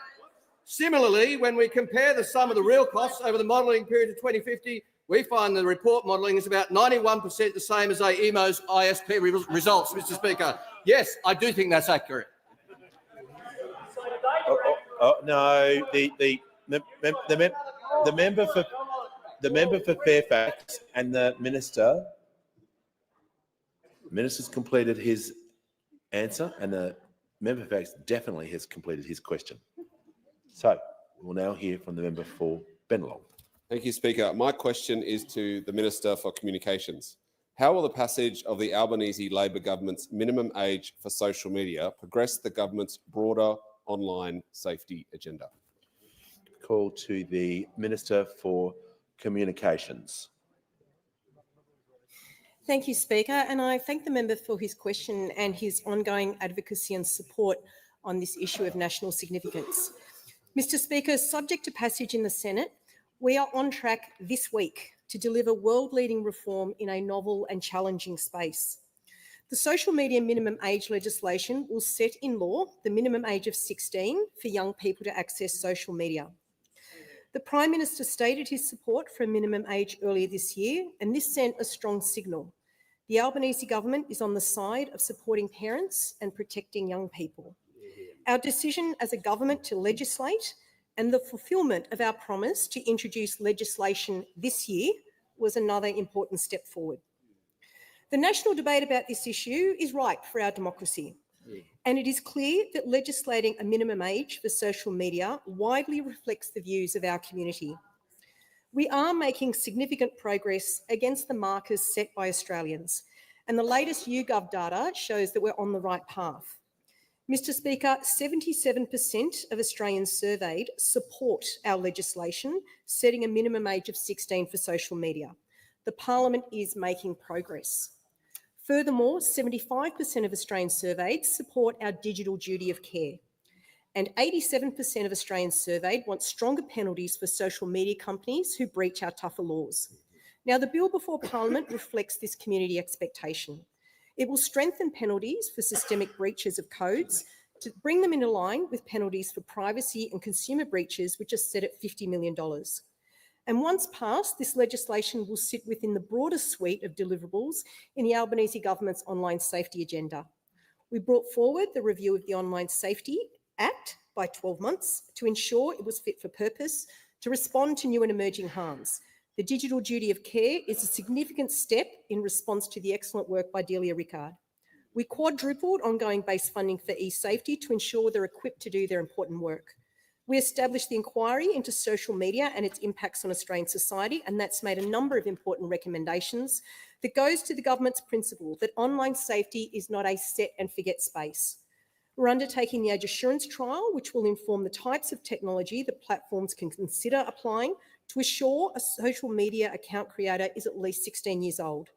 similarly, when we compare the sum of the real costs over the modelling period to 2050, we find the report modelling is about 91% the same as AEMO's ISP results, Mr. Speaker. Yes, I do think that's accurate. Oh no, the member for Fairfax and the minister. The minister's completed his answer, and the member for Fairfax definitely has completed his question. So we'll now hear from the member for Bennelong. Thank you, Speaker. My question is to the Minister for Communications. How will the passage of the Albanese Labor government's minimum age for social media progress the government's broader online safety agenda? Call to the Minister for Communications. Thank you, Speaker, and I thank the member for his question and his ongoing advocacy and support on this issue of national significance. Mr. Speaker, subject to passage in the Senate, we are on track this week to deliver world-leading reform in a novel and challenging space. The social media minimum age legislation will set in law the minimum age of 16 for young people to access social media. The Prime Minister stated his support for a minimum age earlier this year, and this sent a strong signal. The Albanese government is on the side of supporting parents and protecting young people. Our decision as a government to legislate and the fulfilment of our promise to introduce legislation this year was another important step forward. The national debate about this issue is ripe for our democracy, and it is clear that legislating a minimum age for social media widely reflects the views of our community. We are making significant progress against the markers set by Australians, and the latest YouGov data shows that we're on the right path. Mr. Speaker, 77% of Australians surveyed support our legislation setting a minimum age of 16 for social media. The Parliament is making progress. Furthermore, 75% of Australians surveyed support our digital duty of care, and 87% of Australians surveyed want stronger penalties for social media companies who breach our tougher laws. Now, the bill before Parliament reflects this community expectation. It will strengthen penalties for systemic breaches of codes to bring them into line with penalties for privacy and consumer breaches, which are set at $50 million. And once passed, this legislation will sit within the broader suite of deliverables in the Albanese government's online safety agenda. We brought forward the review of the Online Safety Act by 12 months to ensure it was fit for purpose to respond to new and emerging harms. The digital duty of care is a significant step in response to the excellent work by Delia Rickard. We quadrupled ongoing base funding for e-safety to ensure they're equipped to do their important work. We established the inquiry into social media and its impacts on Australian society, and that's made a number of important recommendations that goes to the government's principle that online safety is not a set and forget space. We're undertaking the age assurance trial, which will inform the types of technology that platforms can consider applying to assure a social media account creator is at least 16 years old.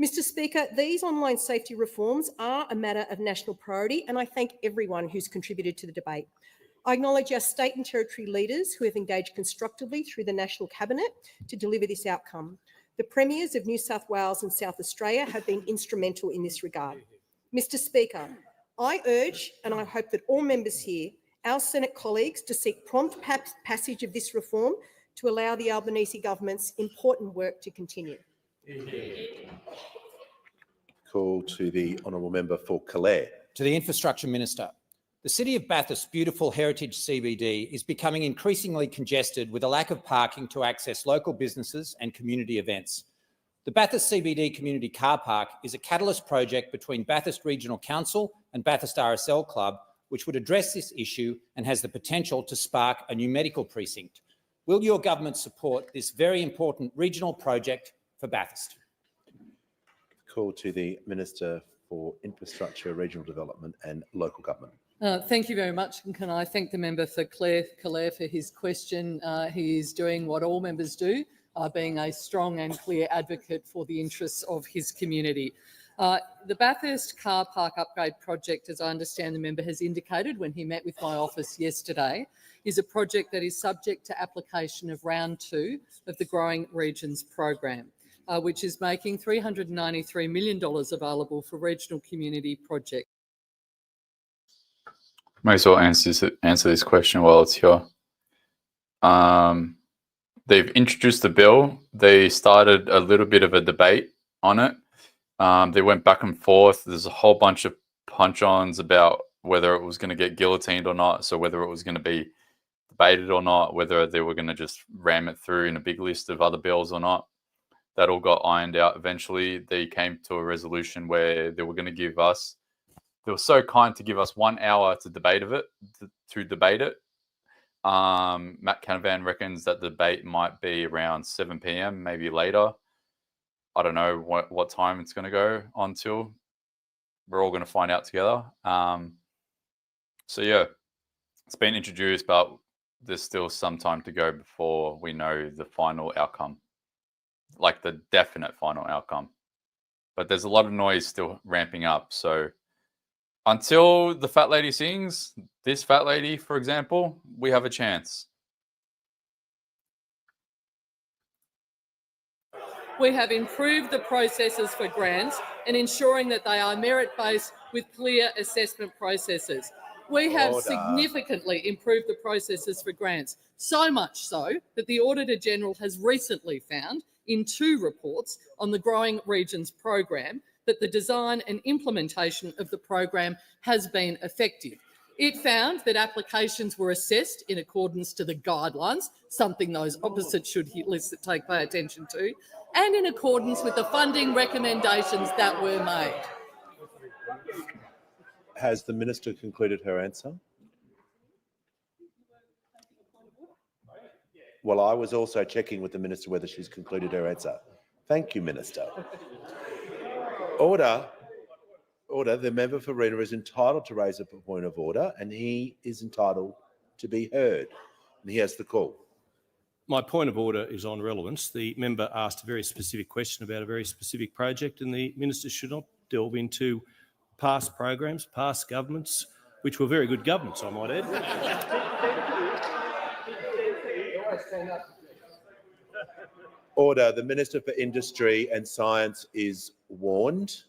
Mr. Speaker, these online safety reforms are a matter of national priority, and I thank everyone who's contributed to the debate. I acknowledge our state and territory leaders who have engaged constructively through the National Cabinet to deliver this outcome. The Premiers of New South Wales and South Australia have been instrumental in this regard. Mr. Speaker, I urge, and I hope that all members here, our Senate colleagues, to seek prompt passage of this reform to allow the Albanese government's important work to continue. Call to the honourable member for Calais. To the Infrastructure Minister. The City of Bathurst's beautiful heritage CBD is becoming increasingly congested with a lack of parking to access local businesses and community events. The Bathurst CBD Community Car Park is a catalyst project between Bathurst Regional Council and Bathurst RSL Club, which would address this issue and has the potential to spark a new medical precinct. Will your government support this very important regional project for Bathurst? Call to the Minister for Infrastructure, Regional Development and Local Government. Thank you very much. And can I thank the member for Calais for his question. He is doing what all members do, being a strong and clear advocate for the interests of his community. The Bathurst car park upgrade project, as I understand the member has indicated when he met with my office yesterday, is a project that is subject to application of round 2 of the Growing Regions program, which is making $393 million available for regional community projects. May as well answer this question while it's here. They've introduced the bill. They started a little bit of a debate on it. They went back and forth. There's a whole bunch of punch-ons about whether it was going to get guillotined or not. So whether it was going to be debated or not, whether they were going to just ram it through in a big list of other bills or not. That all got ironed out eventually. They came to a resolution where they were going to give us, they were so kind to give us 1 hour to debate it. Matt Canavan reckons that the debate might be around 7 p.m, maybe later. I don't know what time it's going to go until. We're all going to find out together. So yeah, it's been introduced, but there's still some time to go before we know the final outcome, like the definite final outcome. But there's a lot of noise still ramping up. So until the fat lady sings, this fat lady, for example, we have a chance. We have improved the processes for grants and ensuring that they are merit-based with clear assessment processes. We have significantly improved the processes for grants, so much so that the Auditor-General has recently found in 2 reports on the Growing Regions program that the design and implementation of the program has been effective. It found that applications were assessed in accordance to the guidelines, something those opposite should pay attention to, and in accordance with the funding recommendations that were made. Has the Minister concluded her answer? Well, I was also checking with the Minister whether she's concluded her answer. Thank you, Minister. Order. Order. The member for Rena is entitled to raise a point of order, and he is entitled to be heard. And he has the call. My point of order is on relevance. The member asked a very specific question about a very specific project, and the Minister should not delve into past programs, past governments, which were very good governments, I might add. Order. The Minister for Industry and Science is warned.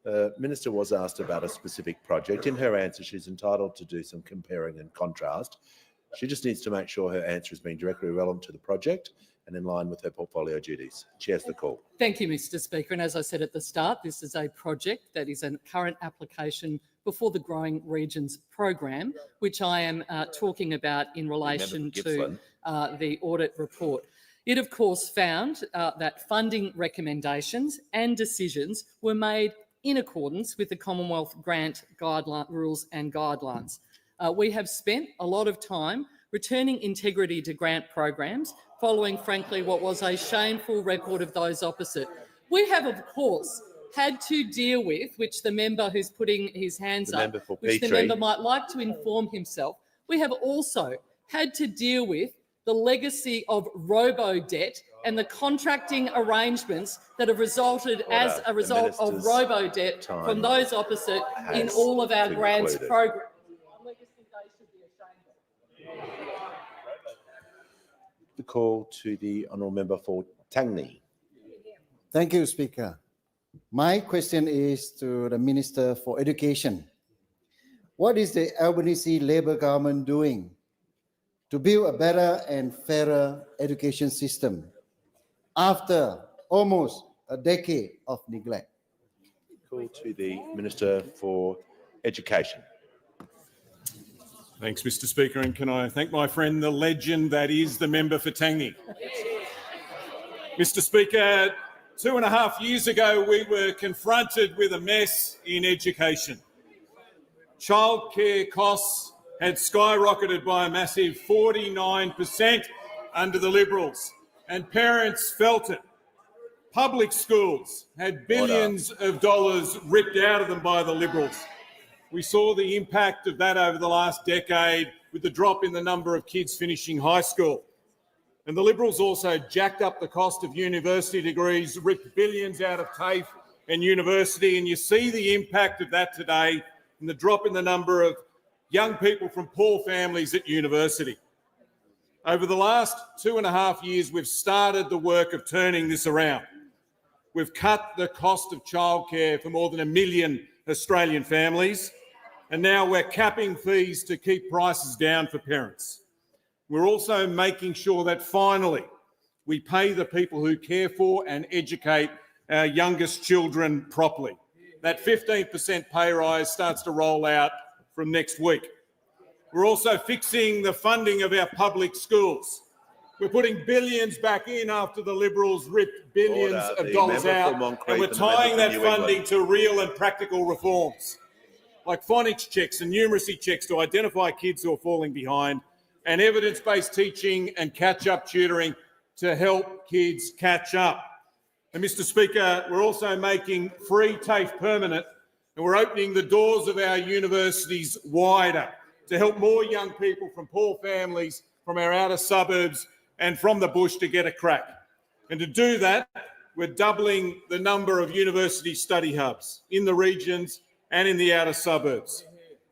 The Minister was asked about a specific project. In her answer, she's entitled to do some comparing and contrast. She just needs to make sure her answer is being directly relevant to the project and in line with her portfolio duties. She has the call. Thank you, Mr Speaker. And as I said at the start, this is a project that is a current application before the Growing Regions program, which I am talking about in relation to the audit report. It, of course, found that funding recommendations and decisions were made in accordance with the Commonwealth grant rules and guidelines. We have spent a lot of time returning integrity to grant programs following, frankly, what was a shameful record of those opposite. We have, of course, had to deal with, which the member who's putting his hands up, which the member might like to inform himself, we have also had to deal with the legacy of robo-debt and the contracting arrangements that have resulted as a result of robo-debt from those opposite in all of our grants programs. The call to the honourable member for Tangney. Thank you, Speaker. My question is to the Minister for Education. What is the Albanese Labor government doing to build a better and fairer education system after almost a decade of neglect? Call to the Minister for Education. Thanks, Mr Speaker, and can I thank my friend, the legend that is the member for Tangney. Mr Speaker, 2.5 years ago we were confronted with a mess in education. Childcare costs had skyrocketed by a massive 49% under the Liberals, and parents felt it. Public schools had billions of dollars ripped out of them by the Liberals. We saw the impact of that over the last decade with the drop in the number of kids finishing high school. And the Liberals also jacked up the cost of university degrees, ripped billions out of TAFE and university, and you see the impact of that today in the drop in the number of young people from poor families at university. Over the last 2.5 years, we've started the work of turning this around. We've cut the cost of childcare for more than 1 million Australian families, and now we're capping fees to keep prices down for parents. We're also making sure that finally we pay the people who care for and educate our youngest children properly. That 15% pay rise starts to roll out from next week. We're also fixing the funding of our public schools. We're putting billions back in after the Liberals ripped billions of dollars out, and we're tying that funding to real and practical reforms, like phonics checks and numeracy checks to identify kids who are falling behind, and evidence-based teaching and catch-up tutoring to help kids catch up. And Mr Speaker, we're also making free TAFE permanent, and we're opening the doors of our universities wider to help more young people from poor families, from our outer suburbs and from the bush to get a crack. And to do that, we're doubling the number of university study hubs in the regions and in the outer suburbs.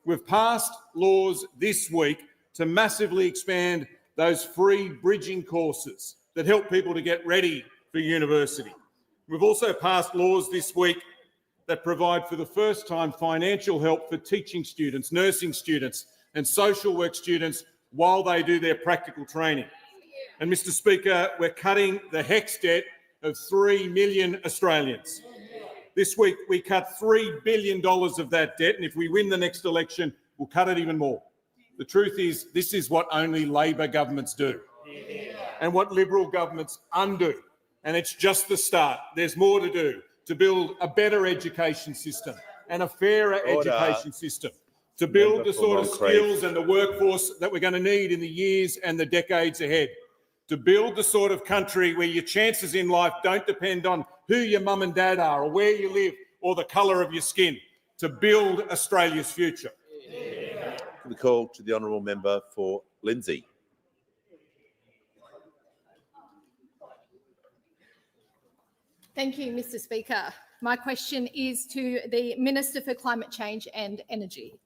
We've passed laws this week to massively expand those free bridging courses that help people to get ready for university. We've also passed laws this week that provide for the first time financial help for teaching students, nursing students and social work students while they do their practical training. And Mr Speaker, we're cutting the HECS debt of 3 million Australians. This week we cut $3 billion of that debt, and if we win the next election, we'll cut it even more. The truth is, this is what only Labor governments do and what Liberal governments undo. And it's just the start. There's more to do to build a better education system and a fairer education system, to build the sort of skills and the workforce that we're going to need in the years and the decades ahead, to build the sort of country where your chances in life don't depend on who your mum and dad are or where you live or the colour of your skin, to build Australia's future. The call to the honourable member for Lindsay. Thank you, Mr Speaker. My question is to the Minister for Climate Change and Energy.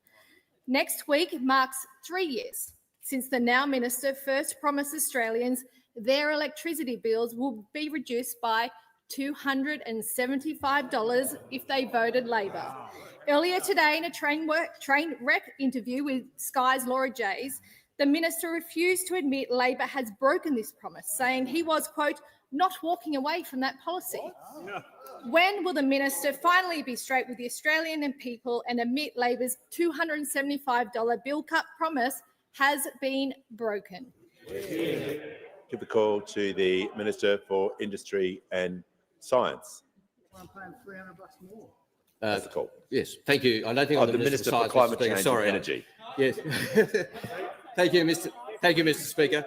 Next week marks 3 years since the now Minister first promised Australians their electricity bills will be reduced by $275 if they voted Labor. Earlier today, in a train wreck interview with Sky's Laura Jays, the Minister refused to admit Labor has broken this promise, saying he was, quote, not walking away from that policy. When will the Minister finally be straight with the Australian people and admit Labor's $275 bill cut promise has been broken? Give the call to the Minister for Industry and Science. I'm paying $300 more. That's the call. Yes, thank you. I don't think I'm the Minister for Climate Change and Energy. Yes. Thank you, Mr. Speaker.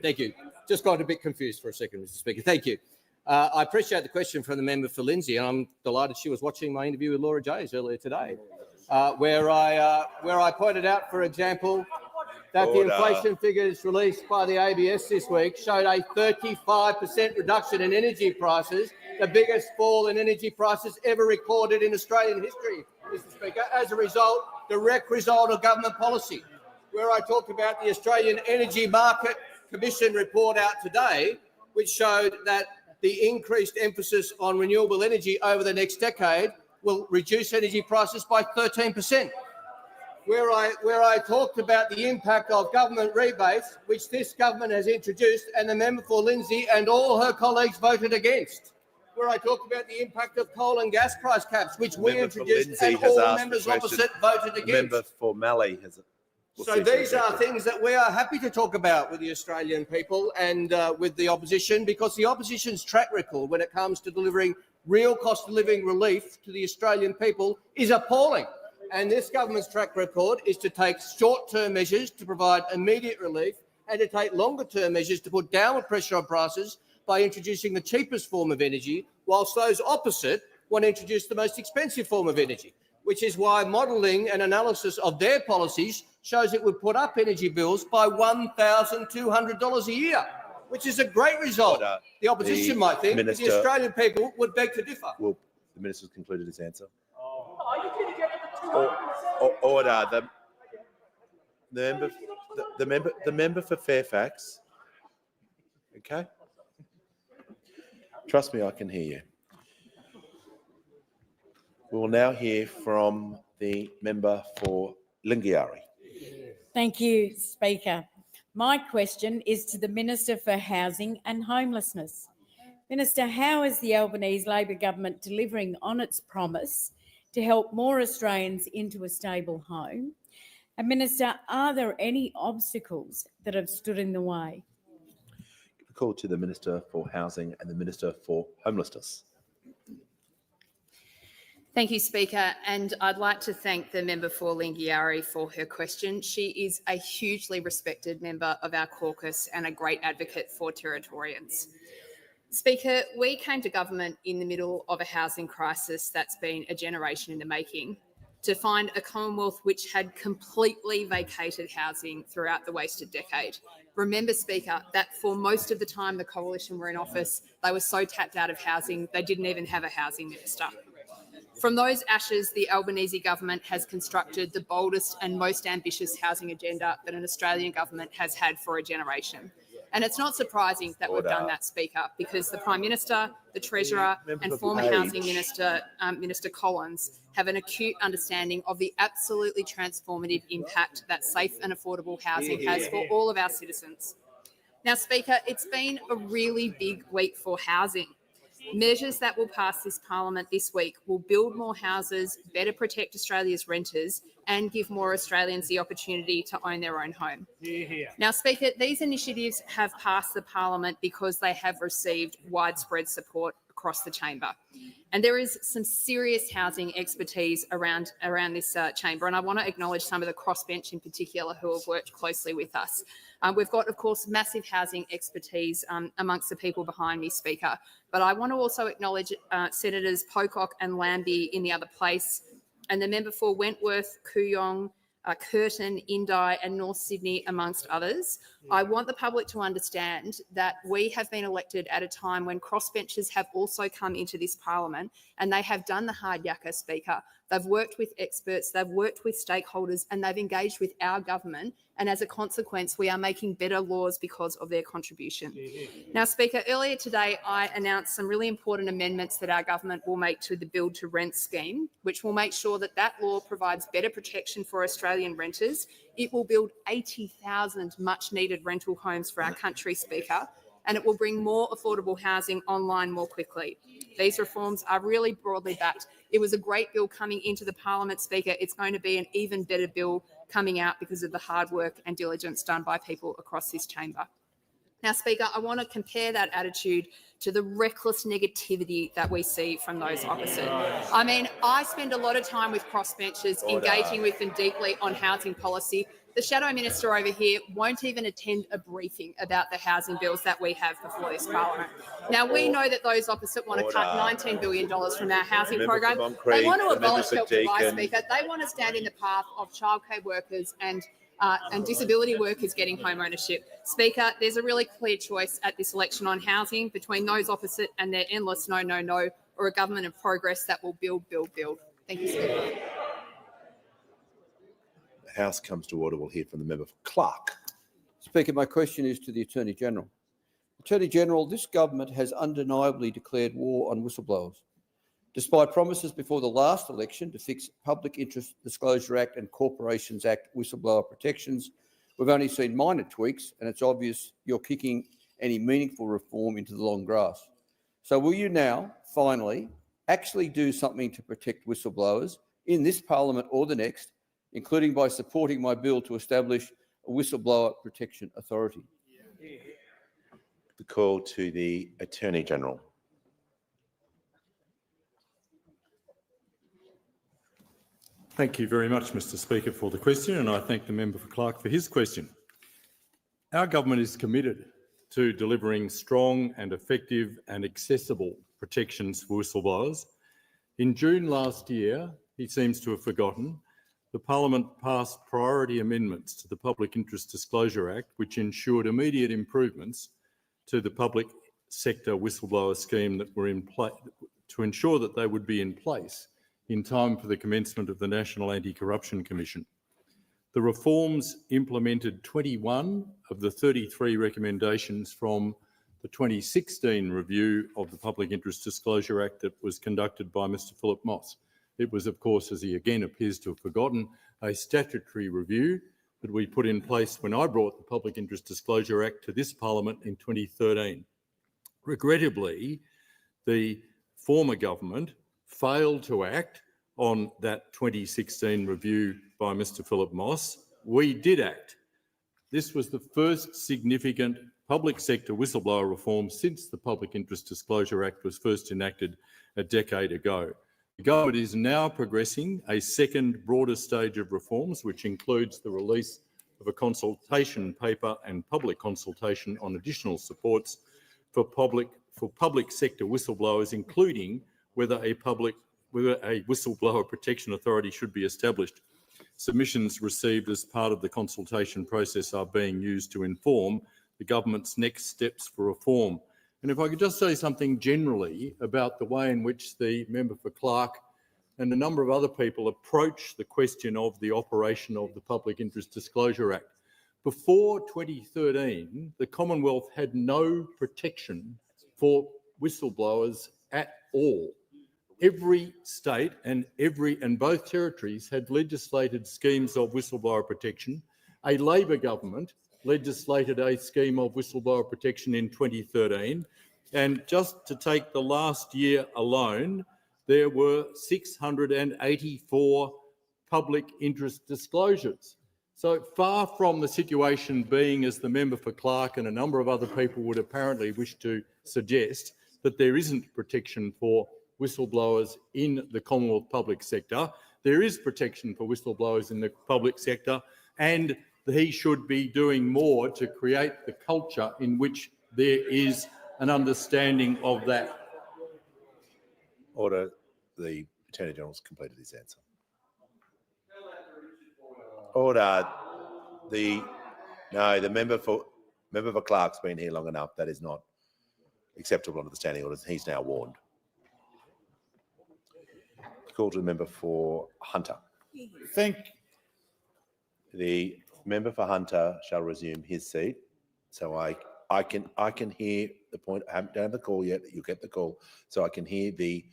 Thank you. Just got a bit confused for a second, Mr. Speaker. Thank you. I appreciate the question from the member for Lindsay, and I'm delighted she was watching my interview with Laura Jays earlier today, where I pointed out, for example, that the inflation figures released by the ABS this week showed a 35% reduction in energy prices, the biggest fall in energy prices ever recorded in Australian history, Mr. Speaker, as a result, direct result of government policy, where I talked about the Australian Energy Market Commission report out today, which showed that the increased emphasis on renewable energy over the next decade will reduce energy prices by 13%. Where I talked about the impact of government rebates, which this government has introduced, and the member for Lindsay and all her colleagues voted against. Where I talked about the impact of coal and gas price caps, which we introduced, and all members opposite voted against. The member for Mallee has. So these are things that we are happy to talk about with the Australian people and with the opposition, because the opposition's track record when it comes to delivering real cost of living relief to the Australian people is appalling. And this government's track record is to take short-term measures to provide immediate relief and to take longer-term measures to put downward pressure on prices by introducing the cheapest form of energy, whilst those opposite want to introduce the most expensive form of energy, which is why modelling and analysis of their policies shows it would put up energy bills by $1,200 a year, which is a great result. The opposition might think, but the Australian people would beg to differ. Well, the minister's concluded his answer. Order. The member for Fairfax. Okay. Trust me, I can hear you. We will now hear from the member for Lambie. Thank you, Speaker. My question is to the Minister for Housing and Homelessness. Minister, how is the Albanese Labor government delivering on its promise to help more Australians into a stable home? And Minister, are there any obstacles that have stood in the way? A call to the Minister for Housing and the Minister for Homelessness. Thank you, Speaker, and I'd like to thank the member for Lambie for her question. She is a hugely respected member of our caucus and a great advocate for Territorians. Speaker, we came to government in the middle of a housing crisis that's been a generation in the making, to find a Commonwealth which had completely vacated housing throughout the wasted decade. Remember, Speaker, that for most of the time the Coalition were in office, they were so tapped out of housing, they didn't even have a housing minister. From those ashes, the Albanese government has constructed the boldest and most ambitious housing agenda that an Australian government has had for a generation. And it's not surprising that we've done that, Speaker, because the Prime Minister, the Treasurer and former Housing Minister, Minister Collins, have an acute understanding of the absolutely transformative impact that safe and affordable housing has for all of our citizens. Now, Speaker, it's been a really big week for housing. Measures that will pass this parliament this week will build more houses, better protect Australia's renters and give more Australians the opportunity to own their own home. Now, Speaker, these initiatives have passed the parliament because they have received widespread support across the chamber. And there is some serious housing expertise around this chamber, and I want to acknowledge some of the crossbench in particular who have worked closely with us. We've got, of course, massive housing expertise amongst the people behind me, Speaker, but I want to also acknowledge Senators Pocock and Lambie in the other place, and the member for Wentworth, Kooyong, Curtin, Indi and North Sydney, amongst others. I want the public to understand that we have been elected at a time when crossbenchers have also come into this parliament and they have done the hard yakka, Speaker. They've worked with experts, they've worked with stakeholders and they've engaged with our government, and as a consequence we are making better laws because of their contribution. Now, Speaker, earlier today I announced some really important amendments that our government will make to the Build to Rent scheme, which will make sure that that law provides better protection for Australian renters. It will build 80,000 much needed rental homes for our country, Speaker, and it will bring more affordable housing online more quickly. These reforms are really broadly backed. It was a great bill coming into the parliament, Speaker. It's going to be an even better bill coming out because of the hard work and diligence done by people across this chamber. Now, Speaker, I want to compare that attitude to the reckless negativity that we see from those opposite. I mean, I spend a lot of time with crossbenchers, engaging with them deeply on housing policy. The Shadow Minister over here won't even attend a briefing about the housing bills that we have before this parliament. Now, we know that those opposite want to cut $19 billion from our housing program. They want to abolish Help to Buy, Speaker. They want to stand in the path of childcare workers and disability workers getting home ownership. Speaker, there's a really clear choice at this election on housing between those opposite and their endless no, no, no, or a government of progress that will build, build, build. Thank you, Speaker. The House comes to order. We'll hear from the member for Clark. Speaker, my question is to the Attorney General. Attorney General, this government has undeniably declared war on whistleblowers. Despite promises before the last election to fix Public Interest Disclosure Act and Corporations Act whistleblower protections, we've only seen minor tweaks, and it's obvious you're kicking any meaningful reform into the long grass. So will you now, finally, actually do something to protect whistleblowers in this parliament or the next, including by supporting my bill to establish a whistleblower protection authority? The call to the Attorney General. Thank you very much, Mr Speaker, for the question, and I thank the member for Clark for his question. Our government is committed to delivering strong and effective and accessible protections for whistleblowers. In June last year, he seems to have forgotten, the Parliament passed priority amendments to the Public Interest Disclosure Act, which ensured immediate improvements to the public sector whistleblower scheme that were in place to ensure that they would be in place in time for the commencement of the National Anti-Corruption Commission. The reforms implemented 21 of the 33 recommendations from the 2016 review of the Public Interest Disclosure Act that was conducted by Mr Philip Moss. It was, of course, as he again appears to have forgotten, a statutory review that we put in place when I brought the Public Interest Disclosure Act to this Parliament in 2013. Regrettably, the former government failed to act on that 2016 review by Mr Philip Moss, we did act. This was the first significant public sector whistleblower reform since the Public Interest Disclosure Act was first enacted a decade ago. The government is now progressing a second broader stage of reforms, which includes the release of a consultation paper and public consultation on additional supports for public sector whistleblowers, including whether a whistleblower protection authority should be established. Submissions received as part of the consultation process are being used to inform the government's next steps for reform. And if I could just say something generally about the way in which the member for Clark and a number of other people approach the question of the operation of the Public Interest Disclosure Act. Before 2013, the Commonwealth had no protection for whistleblowers at all. Every state and both territories had legislated schemes of whistleblower protection. A Labor government legislated a scheme of whistleblower protection in 2013. And just to take the last year alone, there were 684 public interest disclosures. So far from the situation being, as the member for Clark and a number of other people would apparently wish to suggest, that there isn't protection for whistleblowers in the Commonwealth public sector. There is protection for whistleblowers in the public sector, and he should be doing more to create the culture in which there is an understanding of that. Order. The Attorney General's completed his answer. Order. The member for Clark's been here long enough. That is not acceptable under the standing orders. He's now warned. Call to the member for Hunter. The member for Hunter shall resume his seat. So I can hear the point. I don't have the call yet. You'll get the call. So I can hear the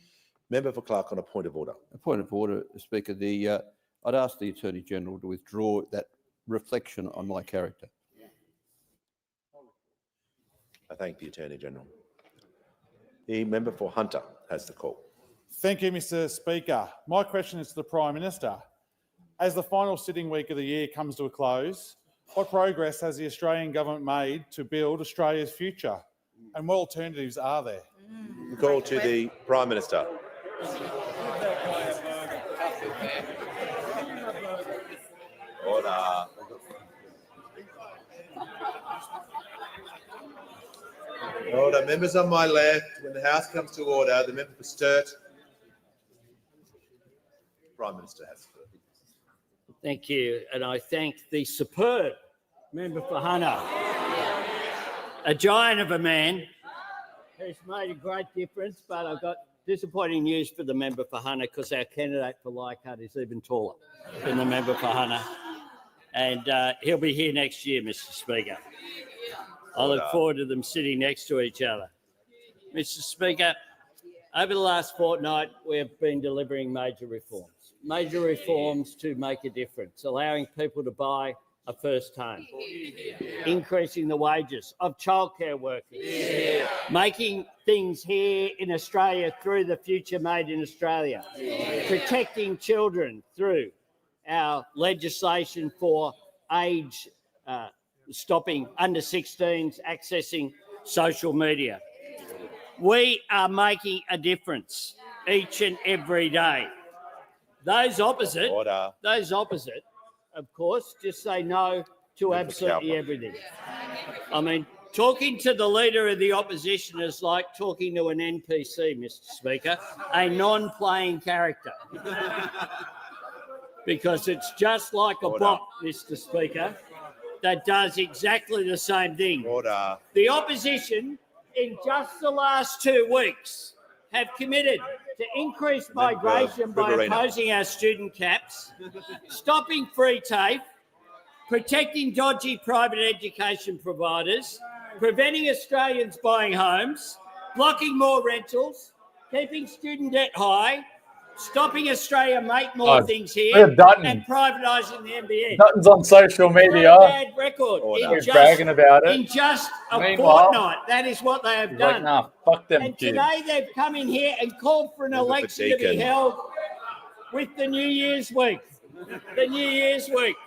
member for Clark on a point of order. A point of order, Speaker. I'd ask the Attorney General to withdraw that reflection on my character. I thank the Attorney General. The member for Hunter has the call. Thank you, Mr. Speaker. My question is to the Prime Minister. As the final sitting week of the year comes to a close, what progress has the Australian government made to build Australia's future, and what alternatives are there? The call to the Prime Minister. Order. Order. Members on my left, when the House comes to order, the member for Sturt. Prime Minister has the floor. Thank you, and I thank the superb member for Hunter, a giant of a man who's made a great difference, but I've got disappointing news for the member for Hunter because our candidate for Leichhardt is even taller than the member for Hunter, and he'll be here next year, Mr. Speaker. I look forward to them sitting next to each other. Mr. Speaker, over the last fortnight, we have been delivering major reforms to make a difference, allowing people to buy a first home, increasing the wages of childcare workers, making things here in Australia through the Future Made in Australia, protecting children through our legislation for age stopping under 16s accessing social media. We are making a difference each and every day. Those opposite, of course, just say no to absolutely everything. I mean, talking to the leader of the opposition is like talking to an NPC, Mr. Speaker, a non-playing character. Because it's just like a bot, Mr. Speaker, that does exactly the same thing. The opposition, in just the last 2 weeks, have committed to increased migration by opposing our student caps, stopping free TAFE, protecting dodgy private education providers, preventing Australians buying homes, blocking more rentals, keeping student debt high, stopping Australia make more things here, and privatising the NBN. Dutton's on social media. Bad record. He's bragging about it. In just a Meanwhile, fortnight, that is what they have he's done. like, nah, fuck them And kids. today they've come in here and called for an election to be held with the New Year's week. The New Year's week.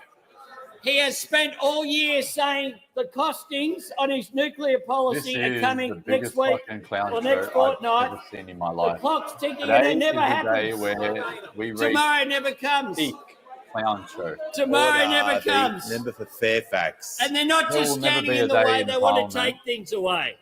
He has spent all year saying the costings on his nuclear policy This are is coming the next biggest week fucking clown or next show I've fortnight. ever seen in my The life. clock's ticking Today and it is never the day happens. where we reach Tomorrow never comes. peak clown show. Tomorrow never The comes. member for Fairfax. And they're not There just will never standing be in a the day way, in they want to Parliament. take things away.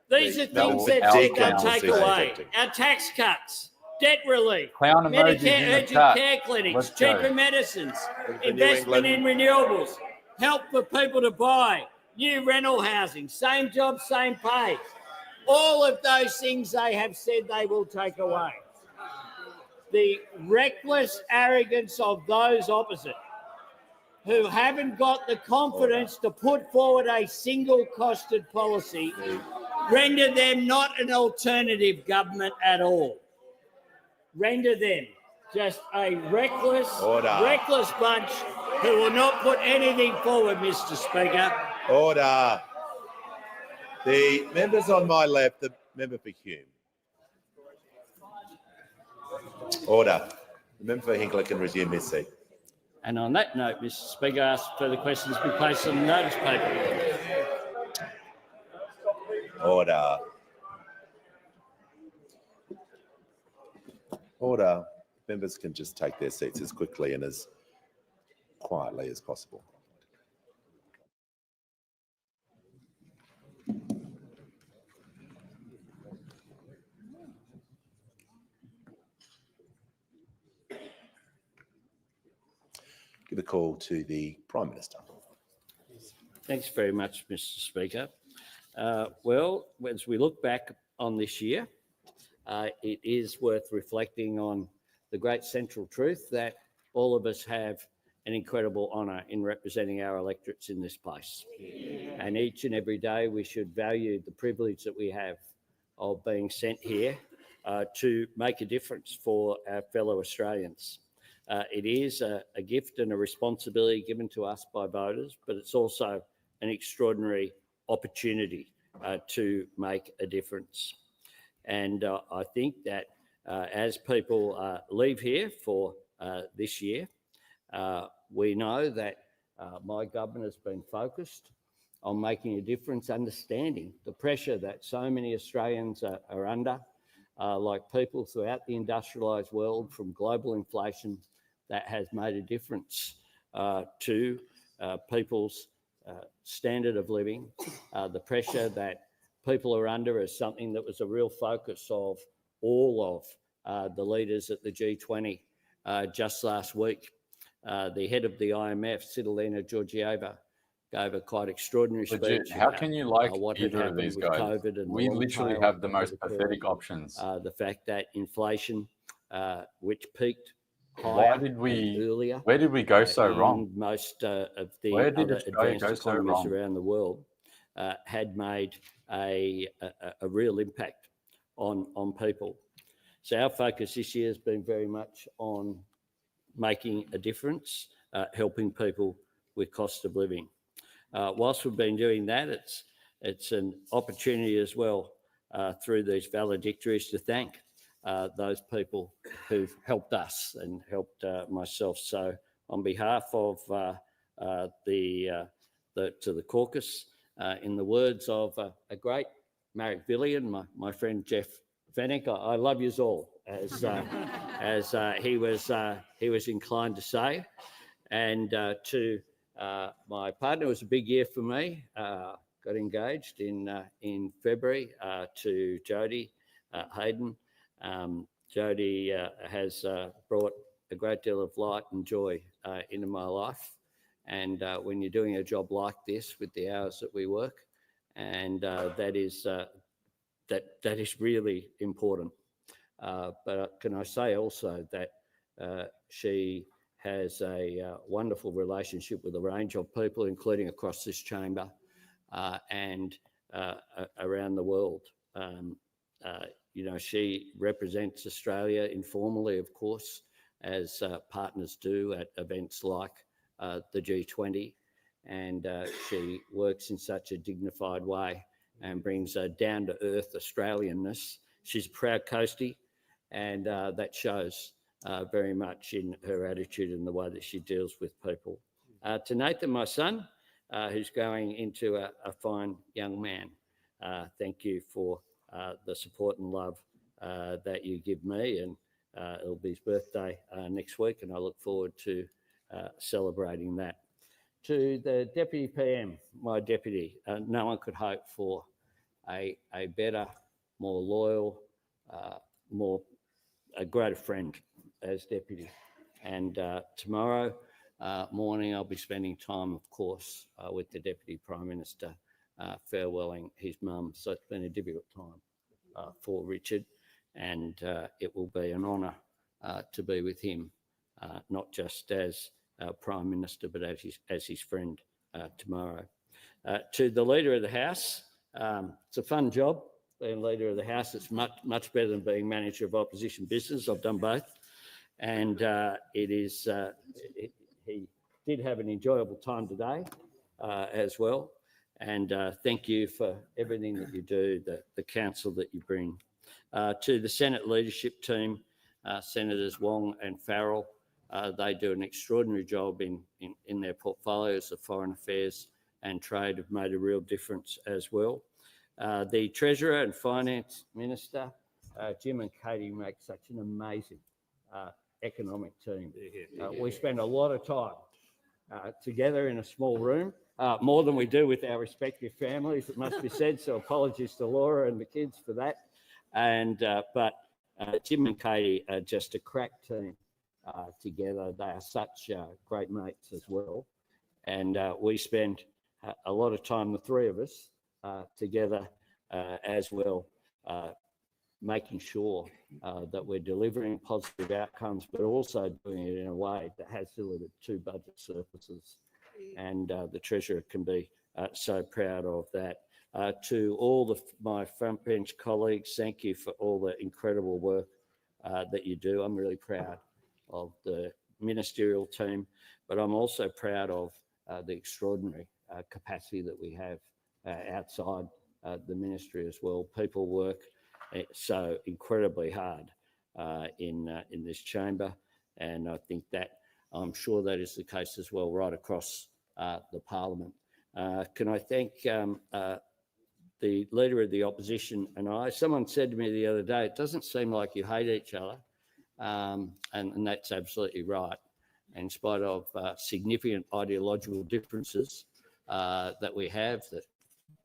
These are That things will they've our said they'll council take cease away. protecting. Our tax cuts, debt relief, Clown emojis Medicare in the urgent chat. care clinics, Let's go. cheaper medicines, New investment in England. renewables, help for people to buy, new rental housing, same job, same pay. All of those things they have said they will take away. The reckless arrogance of those opposite who haven't got the confidence to put forward a single-costed policy render them not an alternative government at all. Render them just a reckless bunch who will not put anything forward, Mr. Speaker. Order. The members on my left, the member for Hume. Order. The member for Hinkler can resume his seat. And on that note, Mr. Speaker, I ask further questions be placed on the notice paper. Order. Order. Members can just take their seats as quickly and as quietly as possible. Give a call to the Prime Minister. Thanks very much, Mr. Speaker. Well, as we look back on this year, it is worth reflecting on the great central truth that all of us have an incredible honour in representing our electorates in this place. And each and every day we should value the privilege that we have of being sent here to make a difference for our fellow Australians. It is a gift and a responsibility given to us by voters, but it's also an extraordinary opportunity to make a difference. And I think that as people leave here for this year, we know that my government has been focused on making a difference, understanding the pressure that so many Australians are under, like people throughout the industrialised world, from global inflation that has made a difference to people's standard of living. The pressure that people are under is something that was a real focus of all of the leaders at the G20 just last week. The head of the IMF, Citalina Georgieva, gave a quite extraordinary speech. How can you like what had either of happened these with guys? COVID and We the long literally tail have the that most has pathetic occurred. options. The fact that inflation, which peaked Why higher did and we? earlier Where did we go so in wong? most of the Where did other Australia advanced go so economies wrong? around the world, had made a real impact on people. So our focus this year has been very much on making a difference, helping people with cost of living. Whilst we've been doing that, it's an opportunity as well through these valedictories to thank those people who've helped us and helped myself. So on behalf of the caucus, in the words of a great Marrickvillian, my friend Jeff Fennick, I love yous all, as he was inclined to say. And to my partner, it was a big year for me. Got engaged in February to Jodie Hayden. Jodie has brought a great deal of light and joy into my life. And when you're doing a job like this with the hours that we work, and that is really important. But can I say also that she has a wonderful relationship with a range of people, including across this chamber and around the world. You know, she represents Australia informally, of course, as partners do at events like the G20, and she works in such a dignified way and brings a down-to-earth Australianness. She's a proud coastie, and that shows very much in her attitude and the way that she deals with people. To Nathan, my son, who's going into a fine young man, thank you for the support and love that you give me, and it'll be his birthday next week, and I look forward to celebrating that. To the Deputy PM, my deputy, no one could hope for a better, more loyal, a greater friend as deputy. And tomorrow morning, I'll be spending time, of course, with the Deputy Prime Minister, farewelling his mum. So it's been a difficult time for Richard, and it will be an honour to be with him, not just as Prime Minister, but as his friend tomorrow. To the Leader of the House, it's a fun job being Leader of the House. It's much better than being Manager of Opposition Business. I've done both. And he did have an enjoyable time today as well. And thank you for everything that you do, the counsel that you bring. To the Senate leadership team, Senators Wong and Farrell, they do an extraordinary job in their portfolios of foreign affairs and trade, have made a real difference as well. The Treasurer and Finance Minister, Jim and Katie, make such an amazing economic team. We spend a lot of time together in a small room, more than we do with our respective families, it must be said, so apologies to Laura and the kids for that. And but Jim and Katie are just a crack team together. They are such great mates as well. And we spend a lot of time, the three of us, together as well, making sure that we're delivering positive outcomes, but also doing it in a way that has delivered 2 budget surpluses. And the Treasurer can be so proud of that. To all my front bench colleagues, thank you for all the incredible work that you do. I'm really proud of the ministerial team, but I'm also proud of the extraordinary capacity that we have outside the ministry as well. People work so incredibly hard in this chamber, and I think that I'm sure that is the case as well right across the parliament. Can I thank the Leader of the Opposition and I? Someone said to me the other day, it doesn't seem like you hate each other, and that's absolutely right. In spite of significant ideological differences that we have, that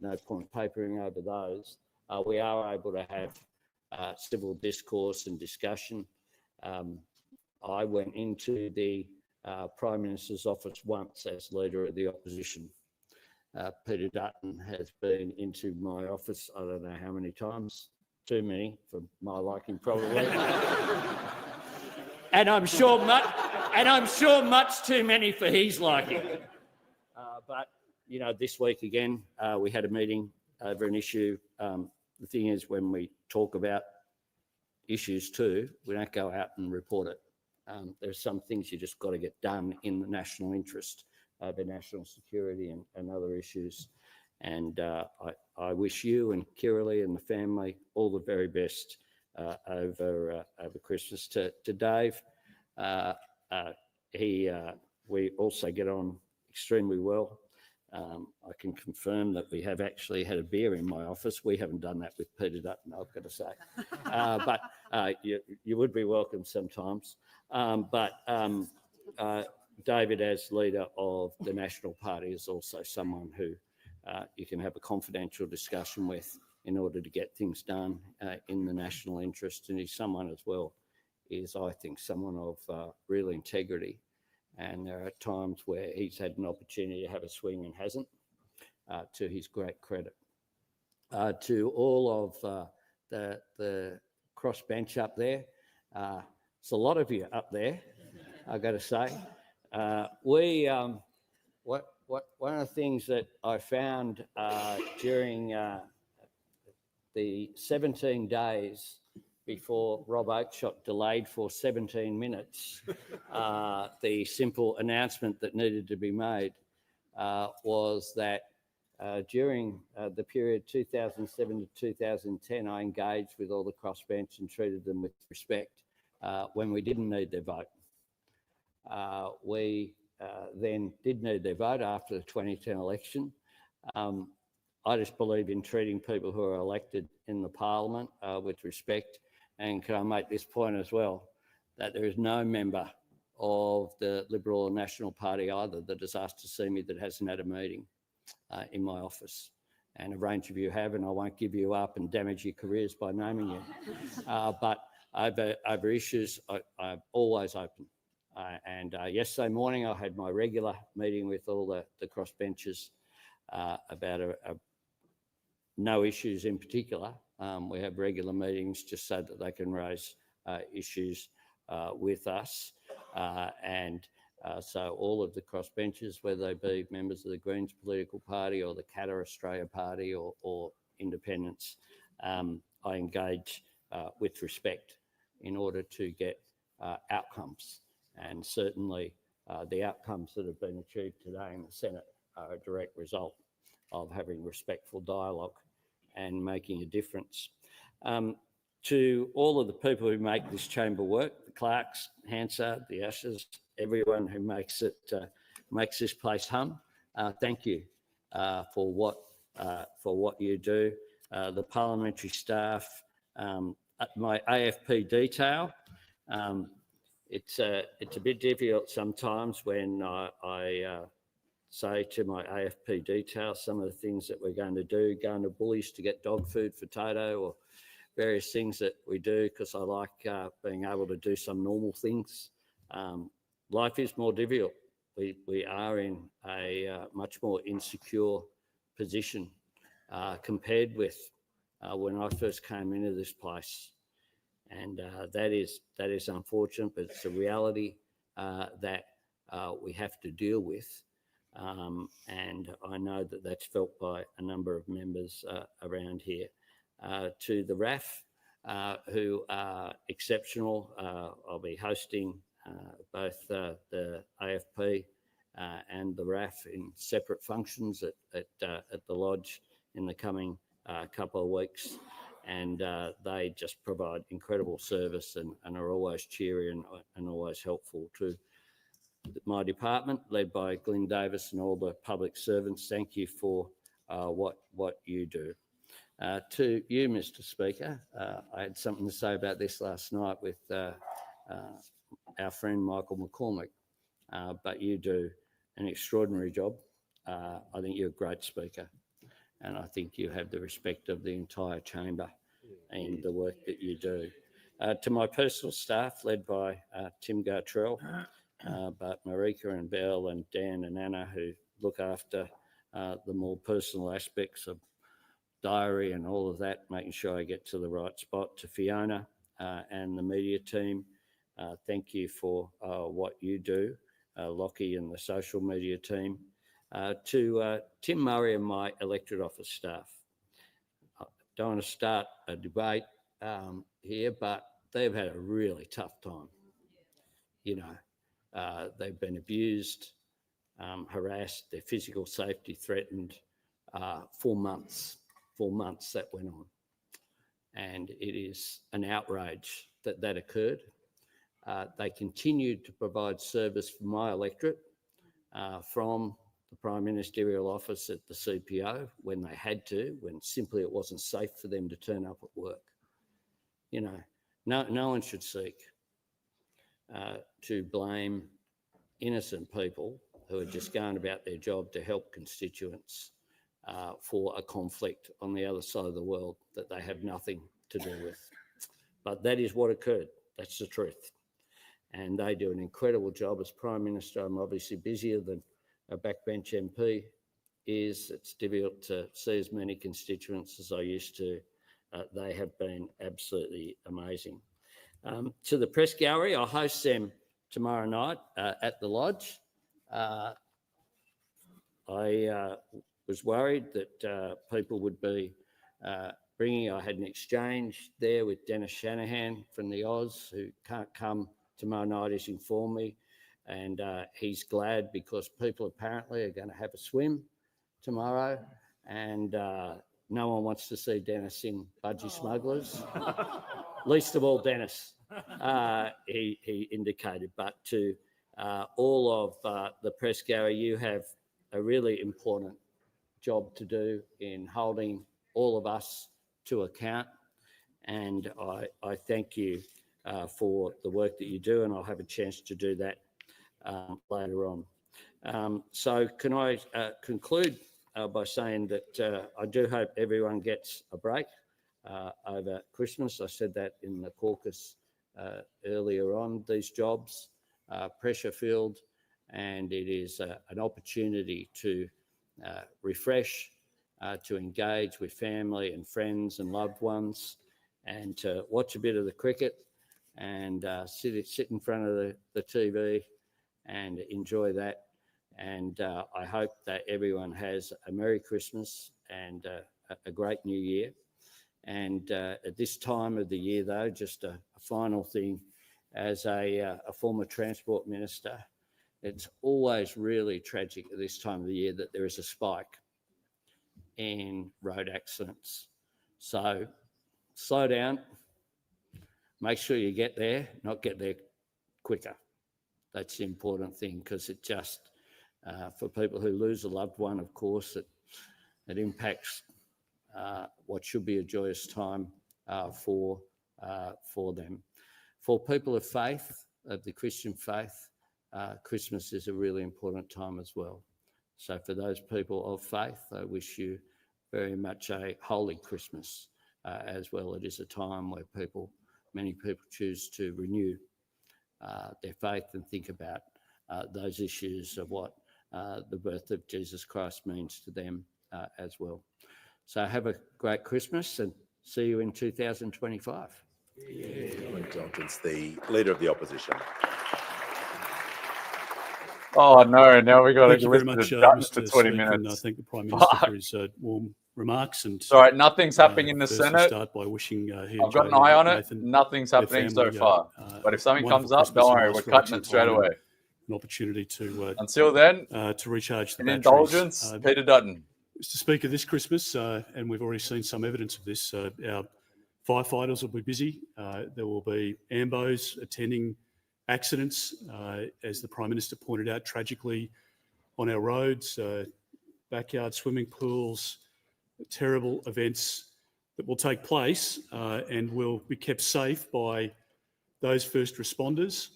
no point papering over those, we are able to have civil discourse and discussion. I went into the Prime Minister's office once as Leader of the Opposition. Peter Dutton has been into my office, I don't know how many times, too many for my liking probably. and I'm sure much too many for his liking. But you know, this week again, we had a meeting over an issue. The thing is, when we talk about issues too, we don't go out and report it. There are some things you just got to get done in the national interest, over national security and other issues. And I wish you and Kiralee and the family all the very best over Christmas. To Dave, we also get on extremely well. I can confirm that we have actually had a beer in my office. We haven't done that with Peter Dutton, I've got to say. But you would be welcome sometimes. David, as leader of the National Party, is also someone who you can have a confidential discussion with in order to get things done in the national interest. And he's someone as well, I think, someone of real integrity. And there are times where he's had an opportunity to have a swing and hasn't, to his great credit. To all of the crossbench up there, it's a lot of you up there, I've got to say. One of the things that I found during the 17 days before Rob Oakeshott delayed for 17 minutes, the simple announcement that needed to be made was that during the period 2007 to 2010, I engaged with all the crossbench and treated them with respect when we didn't need their vote. We then did need their vote after the 2010 election. I just believe in treating people who are elected in the parliament with respect. And can I make this point as well, that there is no member of the Liberal or National Party either that has asked to see me that hasn't had a meeting in my office. And a range of you have, and I won't give you up and damage your careers by naming you. But over issues, I'm always open. And yesterday morning, I had my regular meeting with all the crossbenchers about no issues in particular. We have regular meetings just so that they can raise issues with us. So all of the crossbenchers, whether they be members of the Greens political party or the Katter Australia Party or independents, I engage with respect in order to get outcomes. And certainly the outcomes that have been achieved today in the Senate are a direct result of having respectful dialogue and making a difference. To all of the people who make this chamber work, the clerks, Hansard, the ushers, everyone who makes this place hum, thank you for what you do. The parliamentary staff, my AFP detail, it's a bit difficult sometimes when I say to my AFP detail some of the things that we're going to do, going to Bullies to get dog food for Toto, or various things that we do because I like being able to do some normal things. Life is more difficult. We are in a much more insecure position compared with when I first came into this place. And that is unfortunate, but it's a reality that we have to deal with. And I know that that's felt by a number of members around here. To the RAF, who are exceptional, I'll be hosting both the AFP and the RAF in separate functions at the Lodge in the coming couple of weeks. And they just provide incredible service and are always cheery and always helpful to my department, led by Glyn Davis and all the public servants. Thank you for what you do. To you, Mr. Speaker, I had something to say about this last night with our friend Michael McCormick, but you do an extraordinary job. I think you're a great speaker, and I think you have the respect of the entire chamber and the work that you do. To my personal staff, led by Tim Gartrell, but Marika and Belle and Dan and Anna, who look after the more personal aspects of diary and all of that, making sure I get to the right spot. To Fiona and the media team, thank you for what you do. Lockie and the social media team. To Tim Murray and my electorate office staff. I don't want to start a debate here, but they've had a really tough time. You know, they've been abused, harassed, their physical safety threatened for months. For months that went on. And it is an outrage that occurred. They continued to provide service for my electorate from the Prime Ministerial Office at the CPO when they had to, when simply it wasn't safe for them to turn up at work. You know, no one should seek to blame innocent people who are just going about their job to help constituents for a conflict on the other side of the world that they have nothing to do with. But that is what occurred. That's the truth. And they do an incredible job. As Prime Minister, I'm obviously busier than a backbench MP is. It's difficult to see as many constituents as I used to. They have been absolutely amazing. To the press gallery, I'll host them tomorrow night at the Lodge. I was worried that people would be bringing, I had an exchange there with Dennis Shanahan from the Oz, who can't come tomorrow night, he's informed me, and he's glad because people apparently are going to have a swim tomorrow, and no one wants to see Dennis in Budgie Smugglers, least of all Dennis, he indicated. But to all of the press, Gary, you have a really important job to do in holding all of us to account. And I thank you for the work that you do, and I'll have a chance to do that later on. So can I conclude by saying that I do hope everyone gets a break over Christmas. I said that in the caucus earlier on. These jobs are pressure-filled, and it is an opportunity to refresh, to engage with family and friends and loved ones, and to watch a bit of the cricket and sit in front of the TV and enjoy that. And I hope that everyone has a Merry Christmas and a great New Year. And at this time of the year, though, just a final thing, as a former Transport Minister, it's always really tragic at this time of the year that there is a spike in road accidents. So slow down, make sure you get there, not get there quicker. That's the important thing, because it just, for people who lose a loved one, of course, it impacts what should be a joyous time for them. For people of faith, of the Christian faith, Christmas is a really important time as well. So for those people of faith, I wish you very much a holy Christmas as well. It is a time where many people choose to renew their faith and think about those issues of what the birth of Jesus Christ means to them as well. So have a great Christmas and see you in 2025. Indulgence, the Leader of the Opposition. Oh no! Now we got Thank to you very listen much, to Dutton for Mr. 20 Speaker, and I minutes. thank the Prime Minister Fuck. for his warm remarks. And All right, nothing's happening in the firstly Senate. start by wishing he I've and got an Jodie eye and on it. Nathan, Nothing's their happening so family, far. But if something wonderful comes up, Christmas don't and worry, nice we're cutting relaxing it straight time away. and an opportunity to Until then, to recharge the in batteries. Indulgence, Peter Dutton. Mr. Speaker, this Christmas, and we've already seen some evidence of this, our firefighters will be busy. There will be AMBOs attending accidents, as the Prime Minister pointed out, tragically on our roads, backyard swimming pools, terrible events that will take place and will be kept safe by those first responders,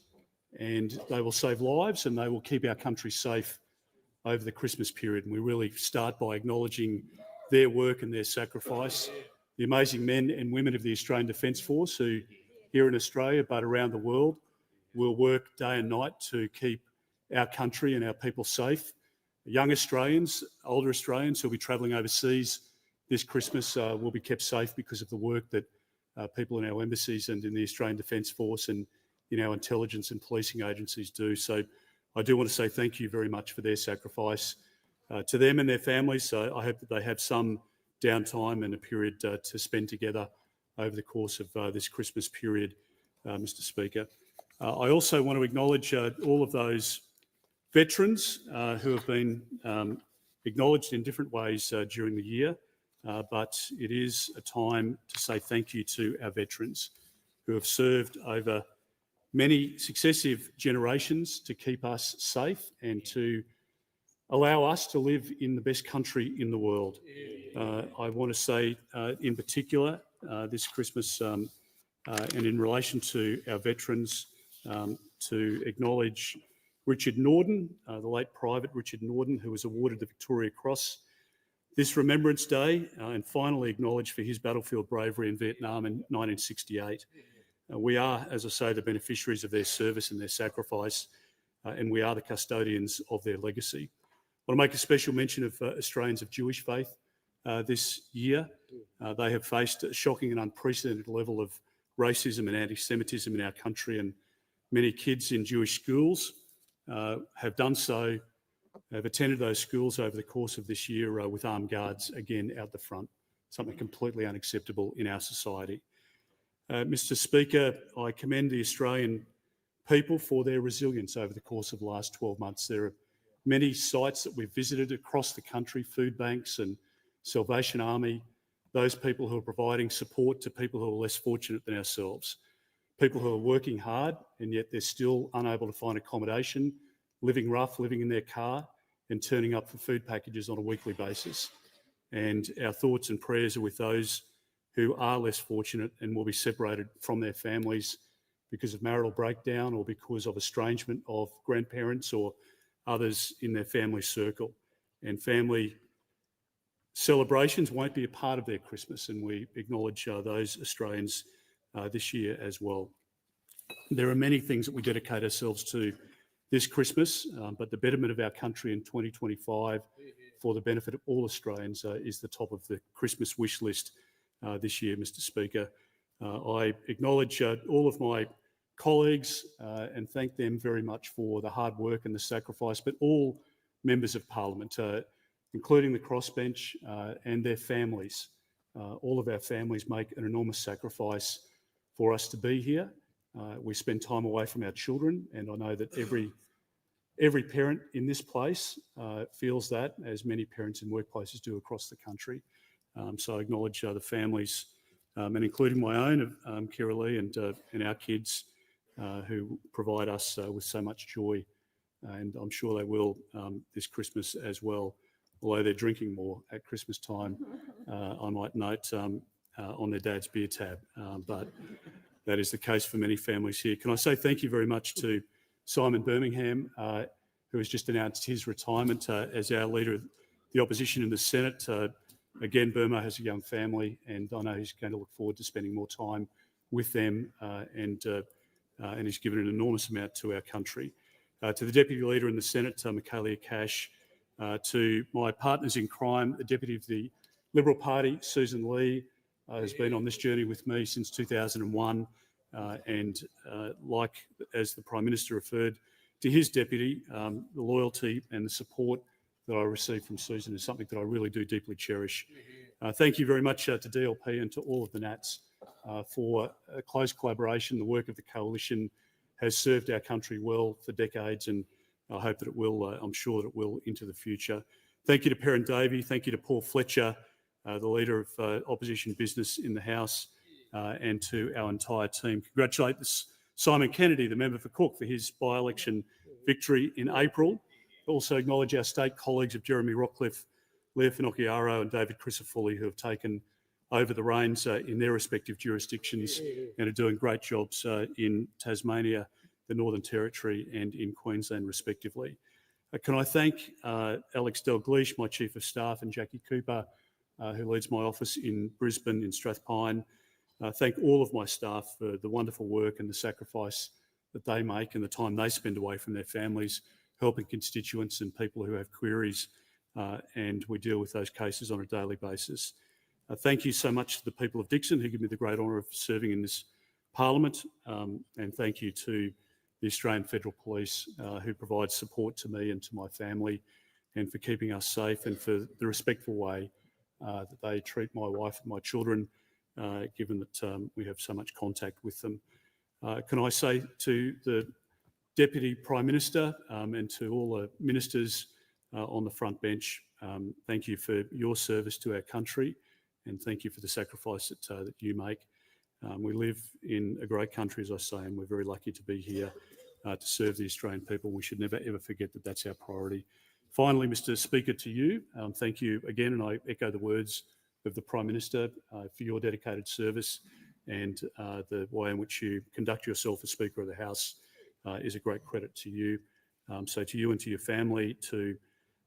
and they will save lives and they will keep our country safe over the Christmas period. And we really start by acknowledging their work and their sacrifice, the amazing men and women of the Australian Defence Force who, here in Australia but around the world, will work day and night to keep our country and our people safe. Young Australians, older Australians who will be travelling overseas this Christmas will be kept safe because of the work that people in our embassies and in the Australian Defence Force and in our intelligence and policing agencies do. So I do want to say thank you very much for their sacrifice to them and their families. I hope that they have some downtime and a period to spend together over the course of this Christmas period, Mr. Speaker. I also want to acknowledge all of those veterans who have been acknowledged in different ways during the year, but it is a time to say thank you to our veterans who have served over many successive generations to keep us safe and to allow us to live in the best country in the world. I want to say in particular this Christmas and in relation to our veterans, to acknowledge Richard Norden, the late Private Richard Norden, who was awarded the Victoria Cross this Remembrance Day, and finally acknowledged for his battlefield bravery in Vietnam in 1968. We are, as I say, the beneficiaries of their service and their sacrifice, and we are the custodians of their legacy. I want to make a special mention of Australians of Jewish faith this year. They have faced a shocking and unprecedented level of racism and anti-Semitism in our country, and many kids in Jewish schools have done so, have attended those schools over the course of this year with armed guards, again, out the front, something completely unacceptable in our society. Mr. Speaker, I commend the Australian people for their resilience over the course of the last 12 months. There are many sites that we've visited across the country, food banks and Salvation Army, those people who are providing support to people who are less fortunate than ourselves. people who are working hard and yet they're still unable to find accommodation, living rough, living in their car and turning up for food packages on a weekly basis. And our thoughts and prayers are with those who are less fortunate and will be separated from their families because of marital breakdown or because of estrangement of grandparents or others in their family circle. And family celebrations won't be a part of their Christmas, and we acknowledge those Australians this year as well. There are many things that we dedicate ourselves to this Christmas, but the betterment of our country in 2025 for the benefit of all Australians is the top of the Christmas wish list this year, Mr. Speaker. I acknowledge all of my colleagues and thank them very much for the hard work and the sacrifice, but all members of Parliament, including the crossbench and their families. All of our families make an enormous sacrifice for us to be here. We spend time away from our children, and I know that every parent in this place feels that, as many parents in workplaces do across the country. So I acknowledge the families, and including my own, Kira Lee and our kids, who provide us with so much joy, and I'm sure they will this Christmas as well, although they're drinking more at Christmas time, I might note, on their dad's beer tab, but that is the case for many families here. Can I say thank you very much to Simon Birmingham, who has just announced his retirement as our Leader of the Opposition in the Senate. Again, Burma has a young family, and I know he's going to look forward to spending more time with them, and he's given an enormous amount to our country. To the Deputy Leader in the Senate, Michaelia Cash, to my partners in crime, the Deputy of the Liberal Party, Susan Lee, has been on this journey with me since 2001, and like as the Prime Minister referred to his deputy, the loyalty and the support that I received from Susan is something that I really do deeply cherish. Thank you very much to DLP and to all of the Nats for close collaboration. The work of the Coalition has served our country well for decades, and I hope that it will, I'm sure that it will into the future. Thank you to Perrin Davey, thank you to Paul Fletcher, the Leader of Opposition Business in the House, and to our entire team. Congratulate Simon Kennedy, the member for Cook, for his by-election victory in April. Also acknowledge our state colleagues of Jeremy Rockcliffe, Leah Finocchiaro and David Crisafulli, who have taken over the reins in their respective jurisdictions and are doing great jobs in Tasmania, the Northern Territory and in Queensland respectively. Can I thank Alex Dalgleish, my Chief of Staff, and Jackie Cooper, who leads my office in Brisbane, in Strathpine. Thank all of my staff for the wonderful work and the sacrifice that they make and the time they spend away from their families, helping constituents and people who have queries, and we deal with those cases on a daily basis. Thank you so much to the people of Dixon who give me the great honour of serving in this Parliament, and thank you to the Australian Federal Police who provide support to me and to my family, and for keeping us safe and for the respectful way that they treat my wife and my children, given that we have so much contact with them. Can I say to the Deputy Prime Minister and to all the ministers on the front bench, thank you for your service to our country, and thank you for the sacrifice that you make. We live in a great country, as I say, and we're very lucky to be here to serve the Australian people. We should never ever forget that that's our priority. Finally, Mr. Speaker, to you, thank you again, and I echo the words of the Prime Minister for your dedicated service, and the way in which you conduct yourself as Speaker of the House is a great credit to you. So to you and to your family, to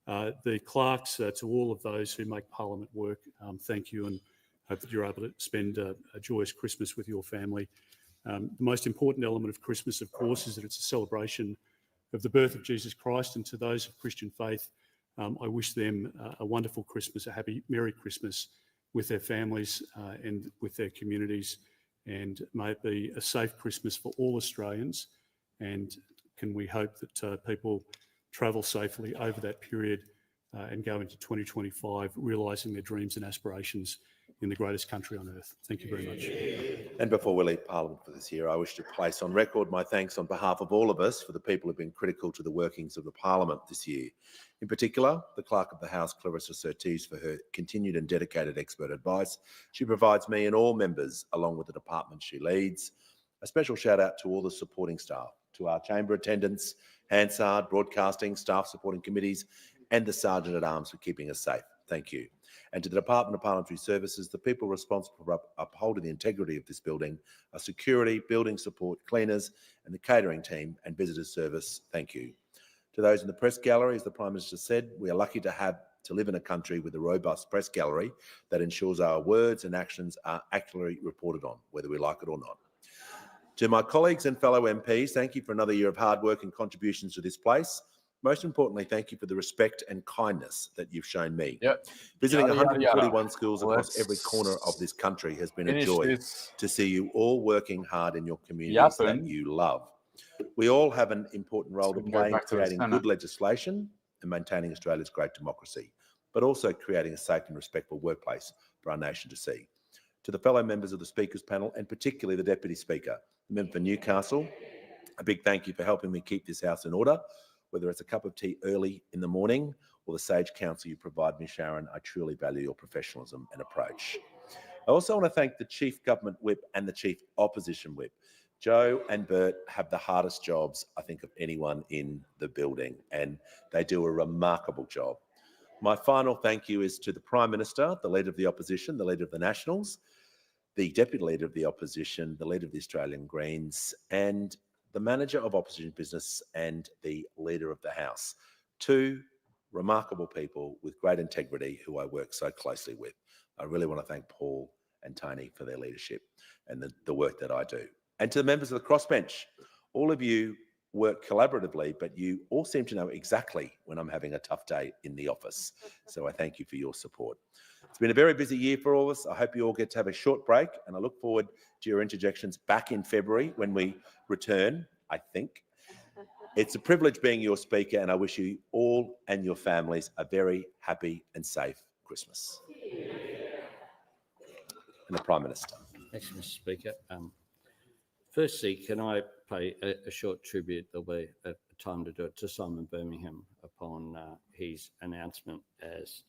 the clerks, to all of those who make Parliament work, thank you, and hope that you're able to spend a joyous Christmas with your family. The most important element of Christmas, of course, is that it's a celebration of the birth of Jesus Christ, and to those of Christian faith, I wish them a wonderful Christmas, a happy, Merry Christmas with their families and with their communities, and may it be a safe Christmas for all Australians, and can we hope that people travel safely over that period and go into 2025 realising their dreams and aspirations in the greatest country on earth. Thank you very much. And before we leave Parliament for this year, I wish to place on record my thanks on behalf of all of us for the people who have been critical to the workings of the Parliament this year. In particular, the Clerk of the House, Clarissa Surtees, for her continued and dedicated expert advice she provides me and all members, along with the department she leads. A special shout out to all the supporting staff, to our chamber attendants, Hansard, broadcasting, staff supporting committees, and the Sergeant at Arms for keeping us safe. Thank you. And to the Department of Parliamentary Services, the people responsible for upholding the integrity of this building, our security, building support, cleaners, and the catering team and visitors service, thank you. To those in the press gallery, as the Prime Minister said, we are lucky to live in a country with a robust press gallery that ensures our words and actions are accurately reported on, whether we like it or not. To my colleagues and fellow MPs, thank you for another year of hard work and contributions to this place. Most importantly, thank you for the respect and kindness that you've shown me. Visiting 141 schools across every corner of this country has been a joy to see you all working hard in your communities that you love. We all have an important role to play in creating good legislation and maintaining Australia's great democracy, but also creating a safe and respectful workplace for our nation to see. To the fellow members of the Speakers panel, and particularly the Deputy Speaker, the member for Newcastle, a big thank you for helping me keep this House in order. Whether it's a cup of tea early in the morning or the sage counsel you provide me, Sharon, I truly value your professionalism and approach. I also want to thank the Chief Government Whip and the Chief Opposition Whip. Joe and Bert have the hardest jobs, I think, of anyone in the building, and they do a remarkable job. My final thank you is to the Prime Minister, the Leader of the Opposition, the Leader of the Nationals, the Deputy Leader of the Opposition, the Leader of the Australian Greens, and the Manager of Opposition Business and the Leader of the House. Two remarkable people with great integrity who I work so closely with. I really want to thank Paul and Tony for their leadership and the work that I do. And to the members of the crossbench, all of you work collaboratively, but you all seem to know exactly when I'm having a tough day in the office. So I thank you for your support. It's been a very busy year for all of us. I hope you all get to have a short break, and I look forward to your interjections back in February when we return, I think. It's a privilege being your speaker, and I wish you all and your families a very happy and safe Christmas. And the Prime Minister. Thanks, Mr. Speaker. Firstly, can I pay a short tribute? There'll be a time to do it to Simon Birmingham upon his announcement as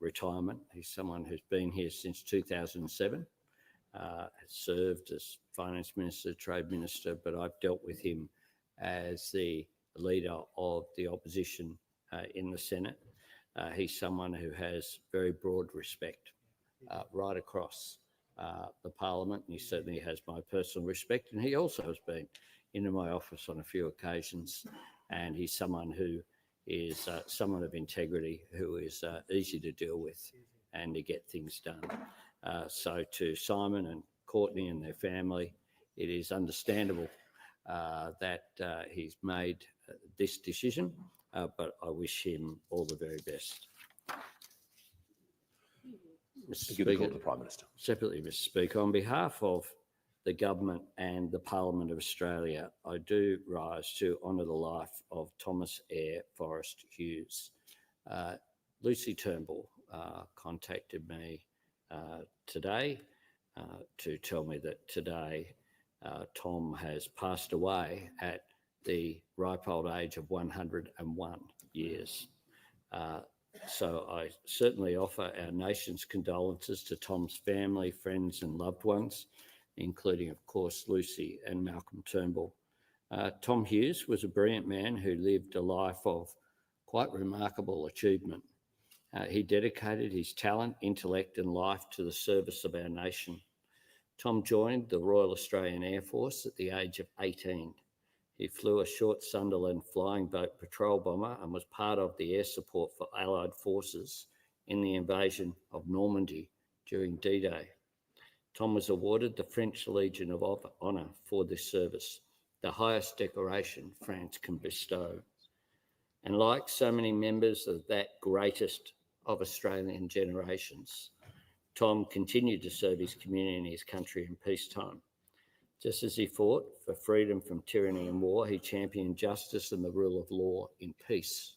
retirement. He's someone who's been here since 2007, has served as Finance Minister, Trade Minister, but I've dealt with him as the Leader of the Opposition in the Senate. He's someone who has very broad respect right across the Parliament, and he certainly has my personal respect, and he also has been into my office on a few occasions, and he's someone who is someone of integrity, who is easy to deal with and to get things done. So to Simon and Courtney and their family, it is understandable that he's made this decision, but I wish him all the very best. Mr. Speaker, the Prime Minister. Separately, Mr. Speaker, on behalf of the government and the Parliament of Australia, I do rise to honour the life of Thomas Eyre Forrest Hughes. Lucy Turnbull contacted me today to tell me that today Tom has passed away at the ripe old age of 101 years. So I certainly offer our nation's condolences to Tom's family, friends and loved ones, including, of course, Lucy and Malcolm Turnbull. Tom Hughes was a brilliant man who lived a life of quite remarkable achievement. He dedicated his talent, intellect and life to the service of our nation. Tom joined the Royal Australian Air Force at the age of 18. He flew a short Sunderland flying boat patrol bomber and was part of the air support for Allied forces in the invasion of Normandy during D-Day. Tom was awarded the French Legion of Honour for this service, the highest decoration France can bestow. And like so many members of that greatest of Australian generations, Tom continued to serve his community and his country in peacetime. Just as he fought for freedom from tyranny and war, he championed justice and the rule of law in peace.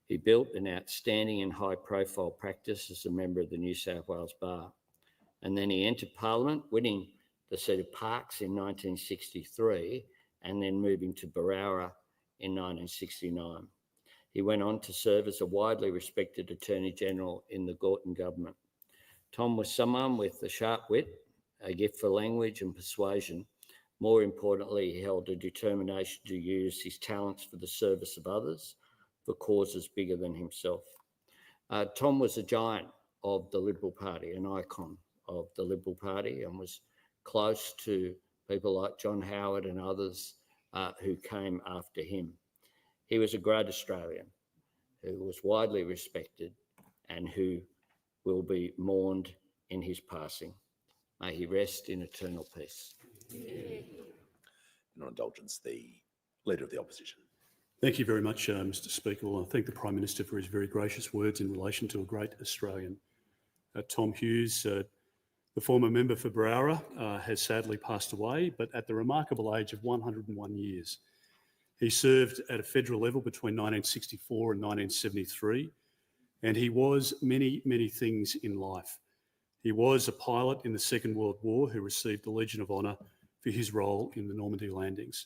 He built an outstanding and high-profile practice as a member of the New South Wales Bar. And then he entered Parliament, winning the seat of Parkes in 1963 and then moving to Berowra in 1969. He went on to serve as a widely respected Attorney General in the Gorton government. Tom was someone with a sharp wit, a gift for language and persuasion, More importantly, he held a determination to use his talents for the service of others, for causes bigger than himself. Tom was a giant of the Liberal Party, an icon of the Liberal Party, and was close to people like John Howard and others who came after him. He was a great Australian who was widely respected and who will be mourned in his passing. May he rest in eternal peace. On indulgence, the Leader of the Opposition. Thank you very much, Mr Speaker. Well, I thank the Prime Minister for his very gracious words in relation to a great Australian. Tom Hughes, the former member for Browra, has sadly passed away, but at the remarkable age of 101 years. He served at a federal level between 1964 and 1973, and he was many, many things in life. He was a pilot in the Second World War who received the Legion of Honour for his role in the Normandy landings.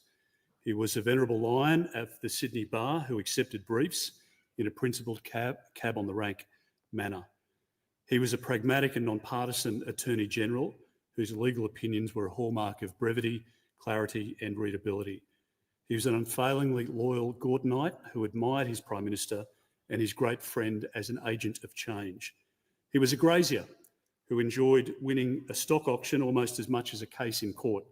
He was a venerable lion at the Sydney Bar who accepted briefs in a principled cab on the rank manner. He was a pragmatic and non-partisan Attorney General whose legal opinions were a hallmark of brevity, clarity and readability. He was an unfailingly loyal Gordonite who admired his Prime Minister and his great friend as an agent of change. He was a grazier who enjoyed winning a stock auction almost as much as a case in court.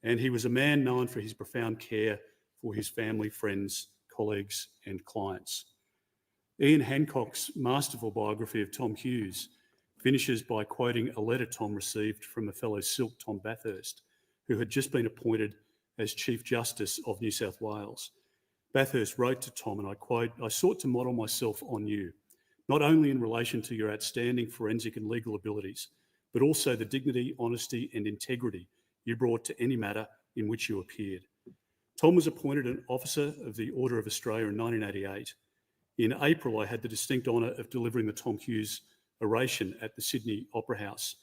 And he was a man known for his profound care for his family, friends, colleagues and clients. Ian Hancock's masterful biography of Tom Hughes finishes by quoting a letter Tom received from a fellow Silk, Tom Bathurst, who had just been appointed as Chief Justice of New South Wales. Bathurst wrote to Tom, and I quote, "I sought to model myself on you, not only in relation to your outstanding forensic and legal abilities, but also the dignity, honesty and integrity you brought to any matter in which you appeared." Tom was appointed an Officer of the Order of Australia in 1988. In April, I had the distinct honour of delivering the Tom Hughes oration at the Sydney Opera House.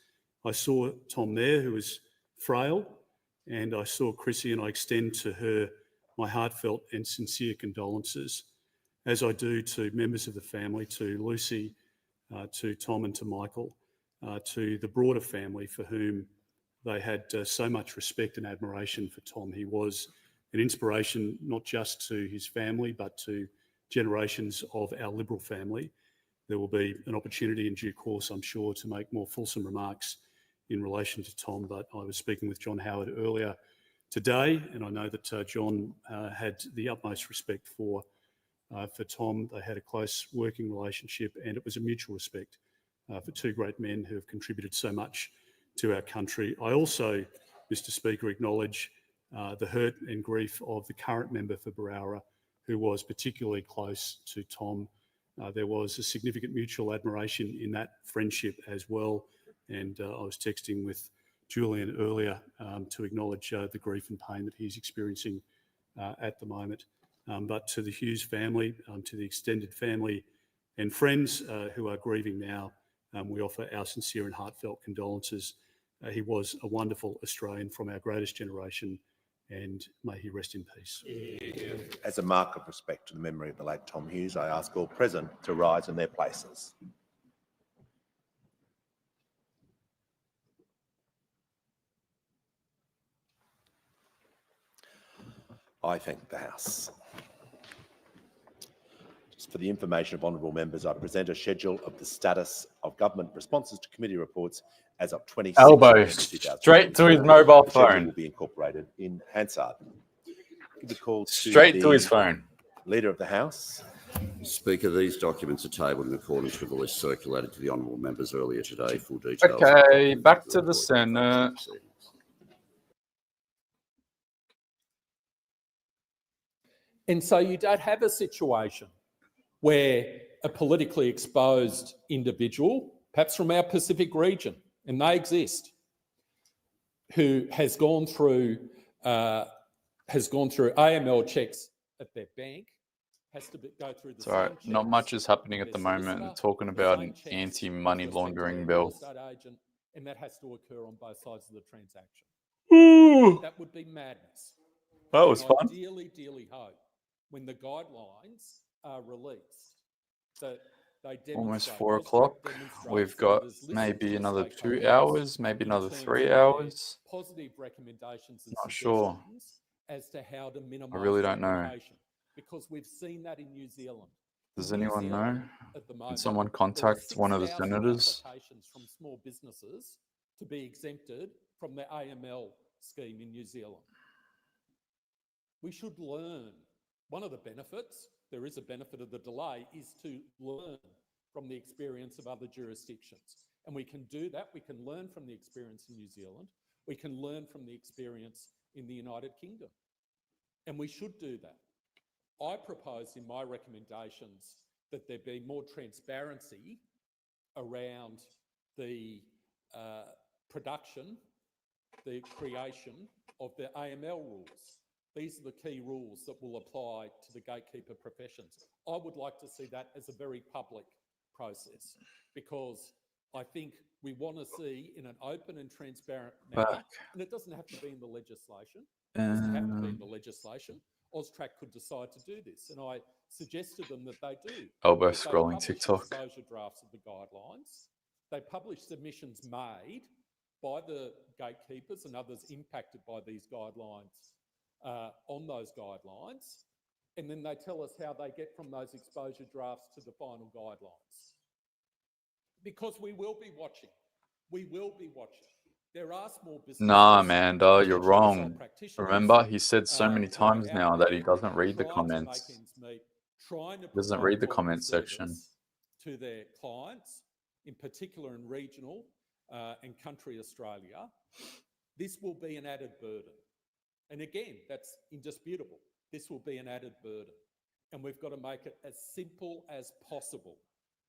I saw Tom there, who was frail, and I saw Chrissy, and I extend to her my heartfelt and sincere condolences, as I do to members of the family, to Lucy, to Tom and to Michael, to the broader family for whom they had so much respect and admiration for Tom. He was an inspiration not just to his family, but to generations of our Liberal family. There will be an opportunity in due course, I'm sure, to make more fulsome remarks in relation to Tom, but I was speaking with John Howard earlier today, and I know that John had the utmost respect for Tom. They had a close working relationship, and it was a mutual respect for two great men who have contributed so much to our country. I also, Mr Speaker, acknowledge the hurt and grief of the current member for Browra, who was particularly close to Tom. There was a significant mutual admiration in that friendship as well, and I was texting with Julian earlier to acknowledge the grief and pain that he's experiencing at the moment. But to the Hughes family, to the extended family and friends who are grieving now, we offer our sincere and heartfelt condolences. He was a wonderful Australian from our greatest generation, and may he rest in peace. As a mark of respect to the memory of the late Tom Hughes, I ask all present to rise in their places. I thank the House. Just for the information of honourable members, I present a schedule of the status of government responses to committee reports as of 26 Elbow straight to his mobile The schedule phone. will be incorporated in Hansard. Give a call to Straight to the his phone. Leader of the House. Speaker, these documents are tabled in accordance with the list circulated to the honourable members earlier today. Full details. Okay, back to the Senate. And so you don't have a situation where a politically exposed individual, perhaps from our Pacific region, and they exist, who has gone through AML checks at their bank, has to go through the It's all right. same Not checks much is happening at as the a moment. solicitor, Talking the about same an checks anti-money as a laundering real bill. estate agent, and that has to occur on both sides of the transaction. Ooh. That would be madness. That was And fun. I dearly, dearly hope when the guidelines are released that almost 4 o'clock. We've got maybe another 2 hours, maybe another 3 hours. Positive recommendations and Not sure. suggestions as to how to minimise I really don't know. duplication, because we've seen that in New Zealand. Does In New anyone know? Zealand, at the Can moment, someone there are contact one of the 6,000 senators? applications from small businesses to be exempted from the AML scheme in New Zealand. We should learn. One of the benefits, there is a benefit of the delay, is to learn from the experience of other jurisdictions. And we can do that. We can learn from the experience in New Zealand. We can learn from the experience in the United Kingdom. And we should do that. I propose in my recommendations that there be more transparency around the production, the creation of the AML rules. These are the key rules that will apply to the gatekeeper professions. I would like to see that as a very public process, because I think we want to see in an open and transparent manner, and it doesn't have to be in the legislation. It doesn't have to be in the legislation. Austrac could decide to do this, and I suggest to them that they do. Elbow That they scrolling publish TikTok. exposure drafts of the guidelines. They publish submissions made by the gatekeepers and others impacted by these guidelines on those guidelines, and then they tell us how they get from those exposure drafts to the final guidelines. Because we will be watching. We will be watching. There are small businesses. Nah, man, you're potentially wrong. sole practitioners, Remember, he said so many who are times out now that he there doesn't read the trying to make comments. ends meet, trying to He doesn't provide read the quality comment section. service to their clients, in particular in regional and country Australia. This will be an added burden. And again, that's indisputable. This will be an added burden. And we've got to make it as simple as possible.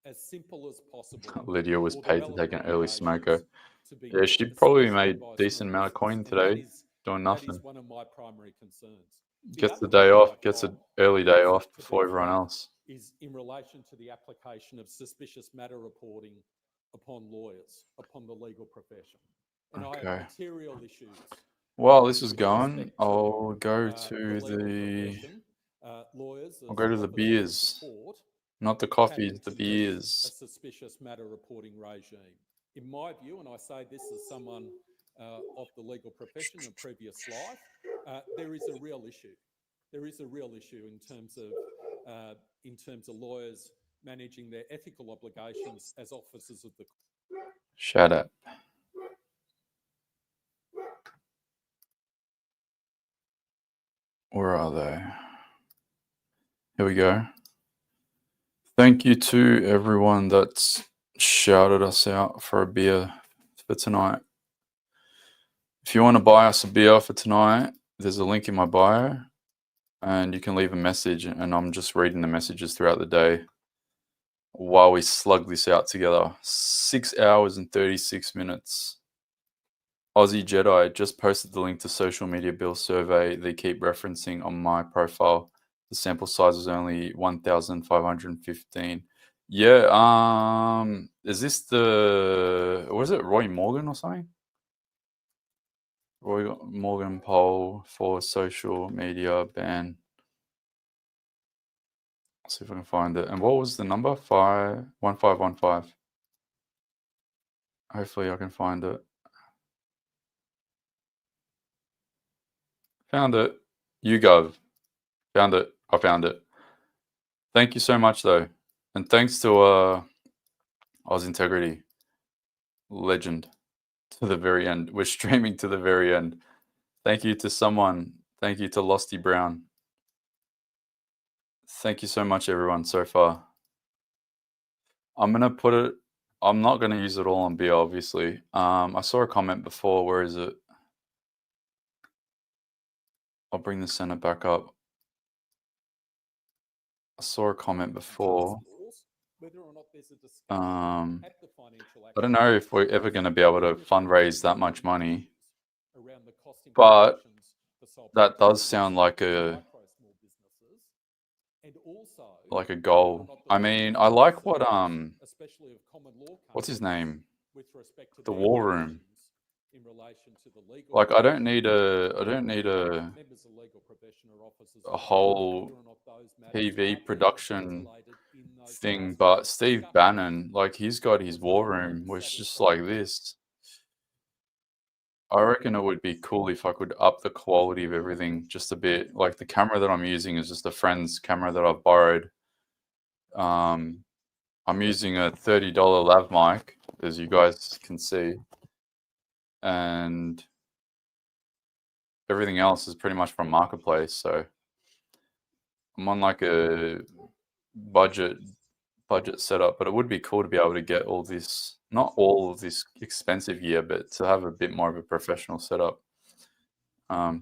As simple as possible. Lydia was for the paid to take relevant an early smoker. to be Yeah, met, she probably especially made by decent small amount of coin business. And today, doing that is nothing. one of my primary concerns. The Gets the other day issue off, I've gets an got early day is, off to be before everyone frank, else. is in relation to the application of suspicious matter reporting upon lawyers, upon the legal profession. And I Okay. have material issues. While this is with going, respect I'll go the to legal the. profession, lawyers I'll as go to the officers of beers, support not the having coffees, the to meet a beers. suspicious matter reporting regime. In my view, and I say this as someone of the legal profession in a previous life, there is a real issue. There is a real issue in terms of lawyers managing their ethical obligations as officers of the. Shut up. Where are they? Here we go. Thank you to everyone that's shouted us out for a beer for tonight. If you want to buy us a beer for tonight, there's a link in my bio and you can leave a message, and I'm just reading the messages throughout the day while we slug this out together. 6 hours and 36 minutes. Aussie Jedi just posted the link to social media bill survey they keep referencing on my profile. The sample size is only 1,515. Yeah, is this was it Roy Morgan or something? Roy Morgan poll for social media ban. I'll see if I can find it. And what was the number? 1515. Hopefully I can find it. Found it. YouGov. Found it. I found it. Thank you so much, though. And thanks to Oz Integrity. Legend. To the very end. We're streaming to the very end. Thank you to someone. Thank you to Losty Brown. Thank you so much, everyone, so far. I'm going to put it... I'm not going to use it all on beer, obviously. I saw a comment before. Where is it? I'll bring the center back up. I saw a comment before. I don't know if we're ever going to be able to fundraise that much money, but that does sound like a goal. I mean, I like what what's his name? The War Room. in relation to the legal. Like, I don't need a Members of legal profession or officers a whole whether or not those matters TV are production articulated in those thing, last but Steve discussions. Bannon, like, he's got his war room, which is just like this. I reckon it would be cool if I could up the quality of everything just a bit. Like, the camera that I'm using is just a friend's camera that I've borrowed. I'm using a $30 lav mic, as you guys can see, and everything else is pretty much from Marketplace. So I'm on like a budget setup, but it would be cool to be able to get all this, not all of this expensive gear, but to have a bit more of a professional setup,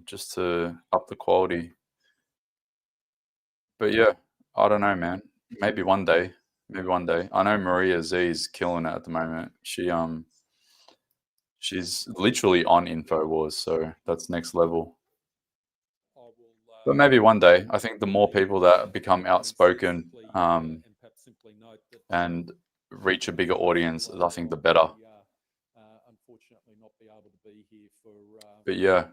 just to up the quality. But yeah, I don't know, man. Maybe one day. Maybe one day. I know Maria Z is killing it at the moment. She's literally on InfoWars, so that's next level. But maybe one day. I think the more people that become outspoken and reach a bigger audience, I think the better. But yeah,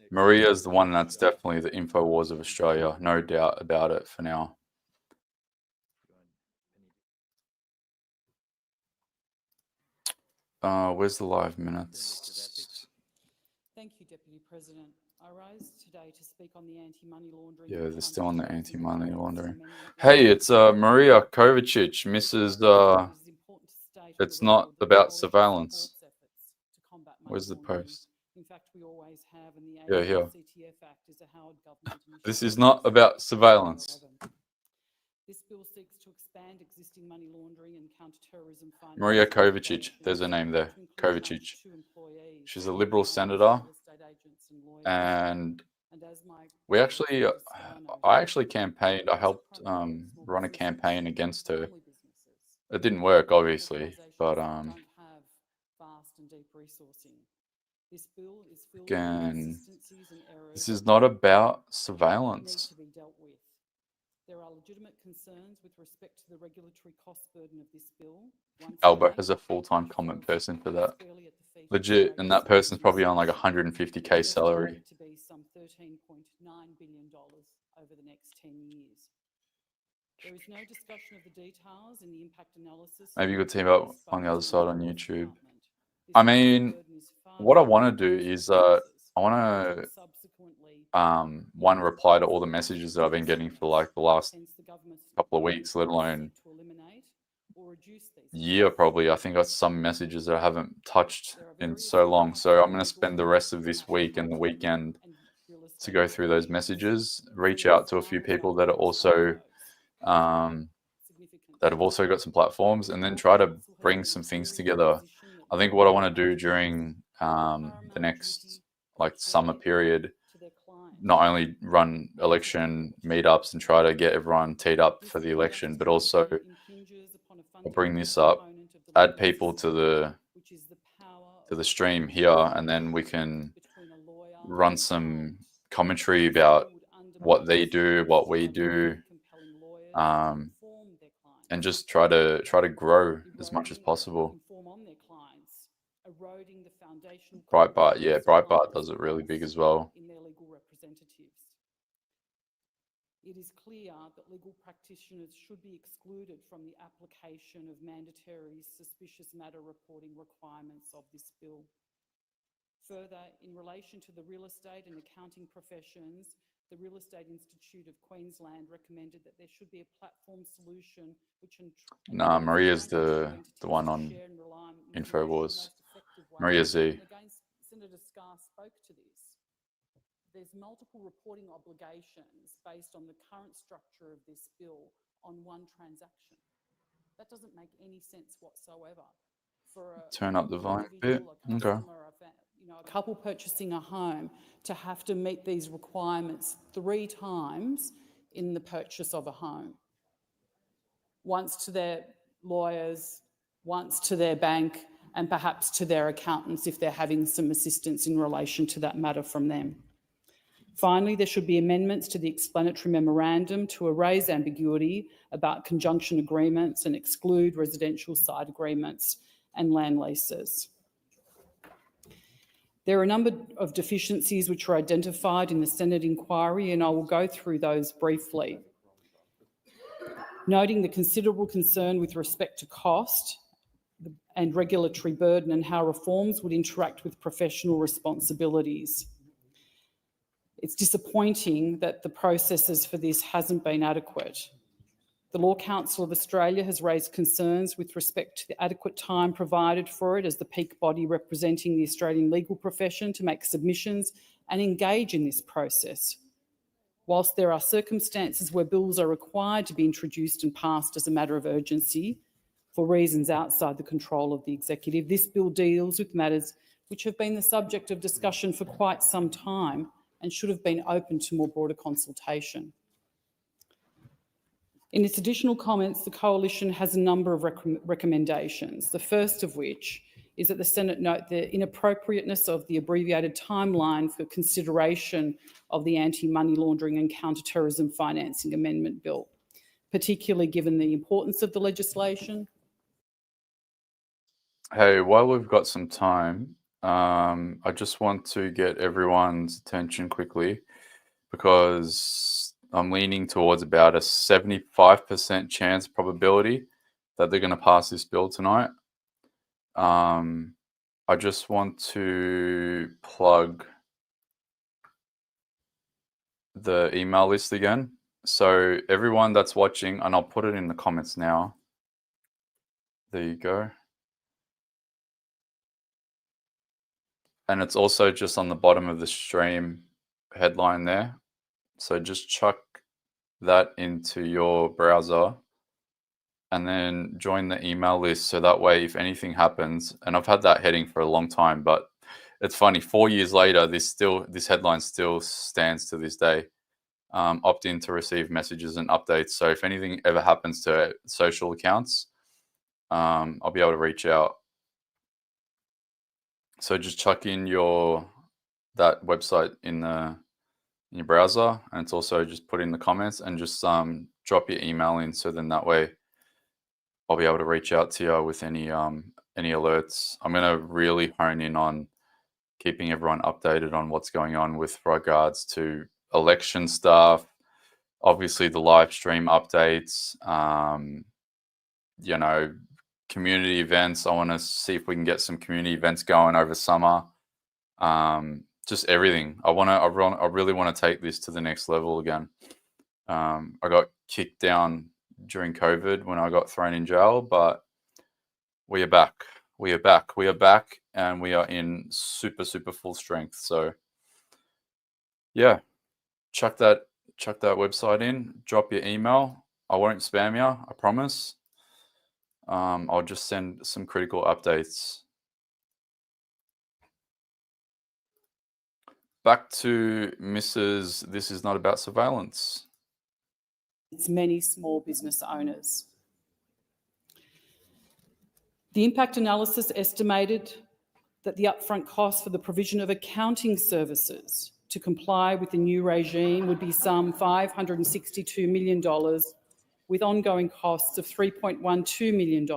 Maria is the one that's definitely the InfoWars of Australia, no doubt about it for now. Where's the live minutes? Thank you, Deputy President. I rise today to speak on the anti-money laundering. Yeah, they're still on the anti-money laundering. Hey, it's Maria Kovacic, Mrs. It's not about surveillance. Where's the post? In fact, we always have, and the Yeah, here. CTF Act is a Howard government initiative. This is not about surveillance. This bill seeks to expand existing money laundering and counter-terrorism financing. Maria Kovacic, there's her name there, Kovacic. She's a Liberal senator, and we actually, I actually campaigned. I helped run a campaign against her. It didn't work, obviously, but again, this is not about surveillance. There are legitimate concerns with respect to the regulatory cost burden of this bill. Albo has a full-time comment person for that. Legit, and that person's probably on like 150K salary. To be some $13.9 billion over the next 10 years. There is no discussion of the details in the impact analysis. Maybe you could team up on the other side on YouTube. I mean, what I want to do is I want to one, reply to all the messages that I've been getting for like the last couple of weeks, let alone year probably. I think I've got some messages that I haven't touched in so long. So I'm going to spend the rest of this week and the weekend to go through those messages, reach out to a few people that are also that have also got some platforms, and then try to bring some things together. I think what I want to do during the next like summer period, not only run election meetups and try to get everyone teed up for the election, but also I'll bring this up, add people to the stream here, and then we can run some commentary about what they do, what we do, and just try to grow as much as possible. Breitbart, yeah, Breitbart does it really big as well. It is clear that legal practitioners should be excluded from the application of mandatory suspicious matter reporting requirements of this bill. Further, in relation to the real estate and accounting professions, the Real Estate Institute of Queensland recommended that there should be a platform solution which... Nah, Maria's the one on InfoWars. Maria Z. Again, Senator Scarr spoke to this. There's multiple reporting obligations based on the current structure of this bill on one transaction. That doesn't make any sense whatsoever. For Turn up the volume a bit. Okay. A couple purchasing a home to have to meet these requirements 3 times in the purchase of a home. Once to their lawyers, once to their bank, and perhaps to their accountants if they're having some assistance in relation to that matter from them. Finally, there should be amendments to the explanatory memorandum to erase ambiguity about conjunction agreements and exclude residential side agreements and land leases. There are a number of deficiencies which were identified in the Senate inquiry, and I will go through those briefly. Noting the considerable concern with respect to cost and regulatory burden and how reforms would interact with professional responsibilities. It's disappointing that the processes for this hasn't been adequate. The Law Council of Australia has raised concerns with respect to the adequate time provided for it as the peak body representing the Australian legal profession to make submissions and engage in this process. Whilst there are circumstances where bills are required to be introduced and passed as a matter of urgency for reasons outside the control of the executive, this bill deals with matters which have been the subject of discussion for quite some time and should have been open to more broader consultation. In its additional comments, the Coalition has a number of recommendations, the first of which is that the Senate note the inappropriateness of the abbreviated timeline for consideration of the Anti-Money Laundering and Counter-Terrorism Financing Amendment Bill, particularly given the importance of the legislation. Hey, while we've got some time, I just want to get everyone's attention quickly because I'm leaning towards about a 75% chance probability that they're going to pass this bill tonight. I just want to plug the email list again. So everyone that's watching, and I'll put it in the comments now. There you go. And it's also just on the bottom of the stream headline there. So just chuck that into your browser and then join the email list. So that way, if anything happens, and I've had that heading for a long time, but it's funny, 4 years later, this headline still stands to this day. Opt in to receive messages and updates. So if anything ever happens to social accounts, I'll be able to reach out. So just chuck in that website in your browser, and it's also just put in the comments and just drop your email in. So then that way I'll be able to reach out to you with any alerts. I'm going to really hone in on keeping everyone updated on what's going on with regards to election stuff, obviously the live stream updates, community events. I want to see if we can get some community events going over summer. Just everything. I really want to take this to the next level again. I got kicked down during COVID when I got thrown in jail, but we are back. We are back. We are back, and we are in super, super full strength. So, yeah, chuck that website in. Drop your email. I won't spam you. I promise. I'll just send some critical updates. Back to Mrs. This is not about surveillance. It's many small business owners. The impact analysis estimated that the upfront cost for the provision of accounting services to comply with the new regime would be some $562 million, with ongoing costs of $3.12 million.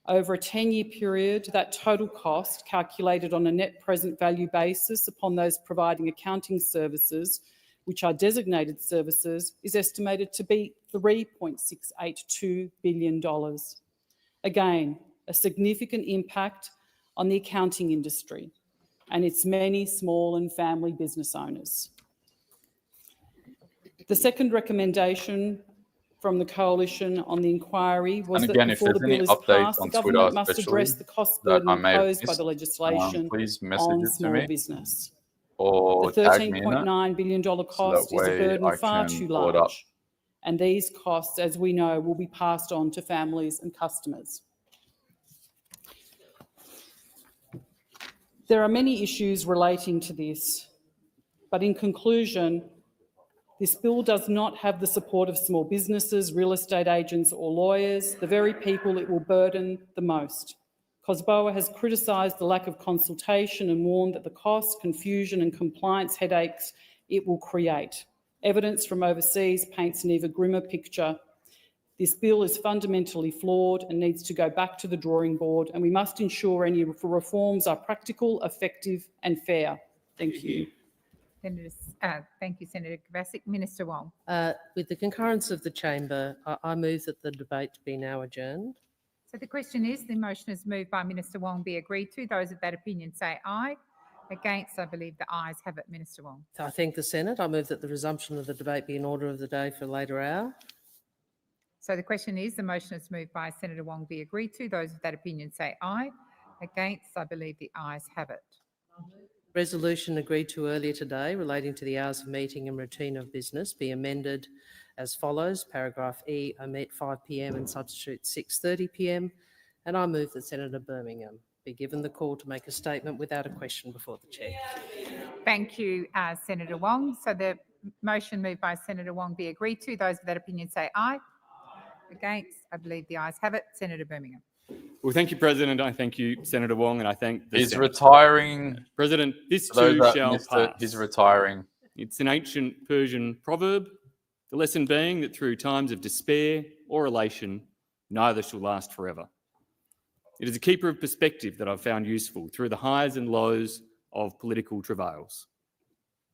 Over a 10-year period, that total cost, calculated on a net present value basis upon those providing accounting services, which are designated services, is estimated to be $3.682 billion. Again, a significant impact on the accounting industry and its many small and family business owners. The second recommendation from the Coalition on the inquiry was that before the bill is passed, the government must address the cost burden imposed by the legislation on small business. Or the $13.9 billion cost is a burden far too large, and these costs, as we know, will be passed on to families and customers. There are many issues relating to this, but in conclusion, this bill does not have the support of small businesses, real estate agents or lawyers, the very people it will burden the most. COSBOA has criticised the lack of consultation and warned that the cost, confusion and compliance headaches it will create. Evidence from overseas paints an even grimmer picture This bill is fundamentally flawed and needs to go back to the drawing board, and we must ensure any reforms are practical, effective and fair. Thank you. Thank you, Senator Kovacic. Minister Wong. With the concurrence of the chamber, I move that the debate be now adjourned. So the question is, the motion is moved by Minister Wong be agreed to. Those of that opinion say aye. Against, I believe the ayes have it. Minister Wong. I thank the Senate. I move that the resumption of the debate be in order of the day for a later hour. So the question is, the motion is moved by Senator Wong be agreed to. Those of that opinion say aye. Against, I believe the ayes have it. Resolution agreed to earlier today relating to the hours of meeting and routine of business be amended as follows. Paragraph E, omit 5 p.m. and substitute 6:30 p.m. And I move that Senator Birmingham be given the call to make a statement without a question before the chair. Thank you, Senator Wong. So the motion moved by Senator Wong be agreed to. Those of that opinion say aye. Against, I believe the ayes have it. Senator Birmingham. Well, thank you, President. I thank you, Senator Wong, and I thank the He's Senate. retiring. President, this For those too that shall missed pass. it, he's retiring. It's an ancient Persian proverb, the lesson being that through times of despair or elation, neither shall last forever. It is a keeper of perspective that I've found useful through the highs and lows of political travails.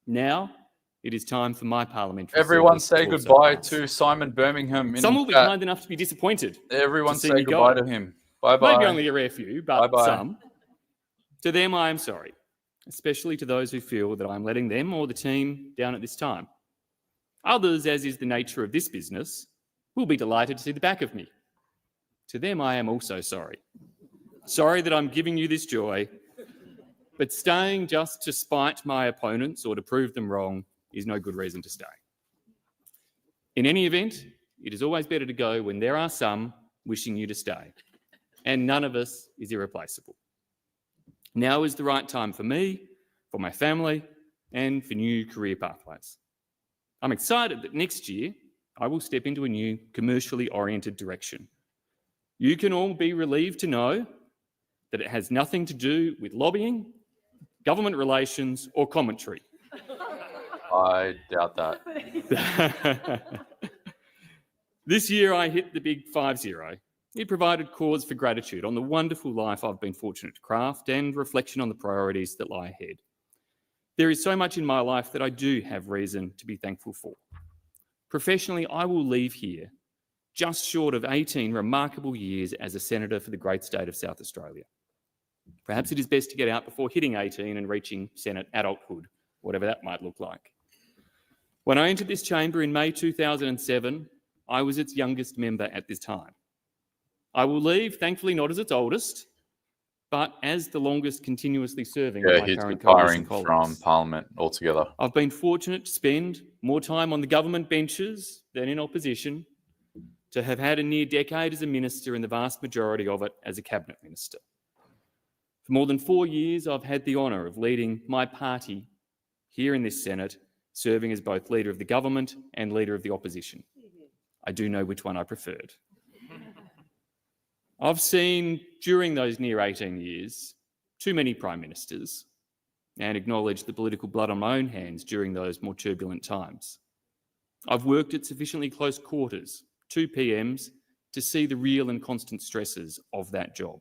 Now, it is time for my parliamentary Everyone service say also goodbye pass. to Simon Birmingham. Some will be chat. kind enough to be disappointed. Everyone to see say me goodbye go. to him. Bye-bye. Maybe only a rare few, but Bye-bye. some. To them, I am sorry, especially to those who feel that I'm letting them or the team down at this time. Others, as is the nature of this business, will be delighted to see the back of me. To them, I am also sorry. Sorry that I'm giving you this joy, but staying just to spite my opponents or to prove them wrong is no good reason to stay. In any event, it is always better to go when there are some wishing you to stay, and none of us is irreplaceable. Now is the right time for me, for my family, and for new career pathways. I'm excited that next year I will step into a new commercially oriented direction. You can all be relieved to know that it has nothing to do with lobbying, government relations, or commentary. I doubt that. This year I hit the big 5-0. It provided cause for gratitude on the wonderful life I've been fortunate to craft and reflection on the priorities that lie ahead. There is so much in my life that I do have reason to be thankful for. Professionally, I will leave here just short of 18 remarkable years as a senator for the great state of South Australia. Perhaps it is best to get out before hitting 18 and reaching Senate adulthood, whatever that might look like. When I entered this chamber in May 2007, I was its youngest member at this time. I will leave, thankfully not as its oldest, but as the longest continuously serving of Yeah, my he's current retiring coalition from colleagues. Parliament altogether. I've been fortunate to spend more time on the government benches than in opposition, to have had a near decade as a minister and the vast majority of it as a cabinet minister. For more than 4 years, I've had the honour of leading my party here in this Senate, serving as both leader of the government and leader of the opposition. I do know which one I preferred. I've seen, during those near 18 years, too many prime ministers and acknowledged the political blood on my own hands during those more turbulent times. I've worked at sufficiently close quarters, 2 PMs, to see the real and constant stresses of that job.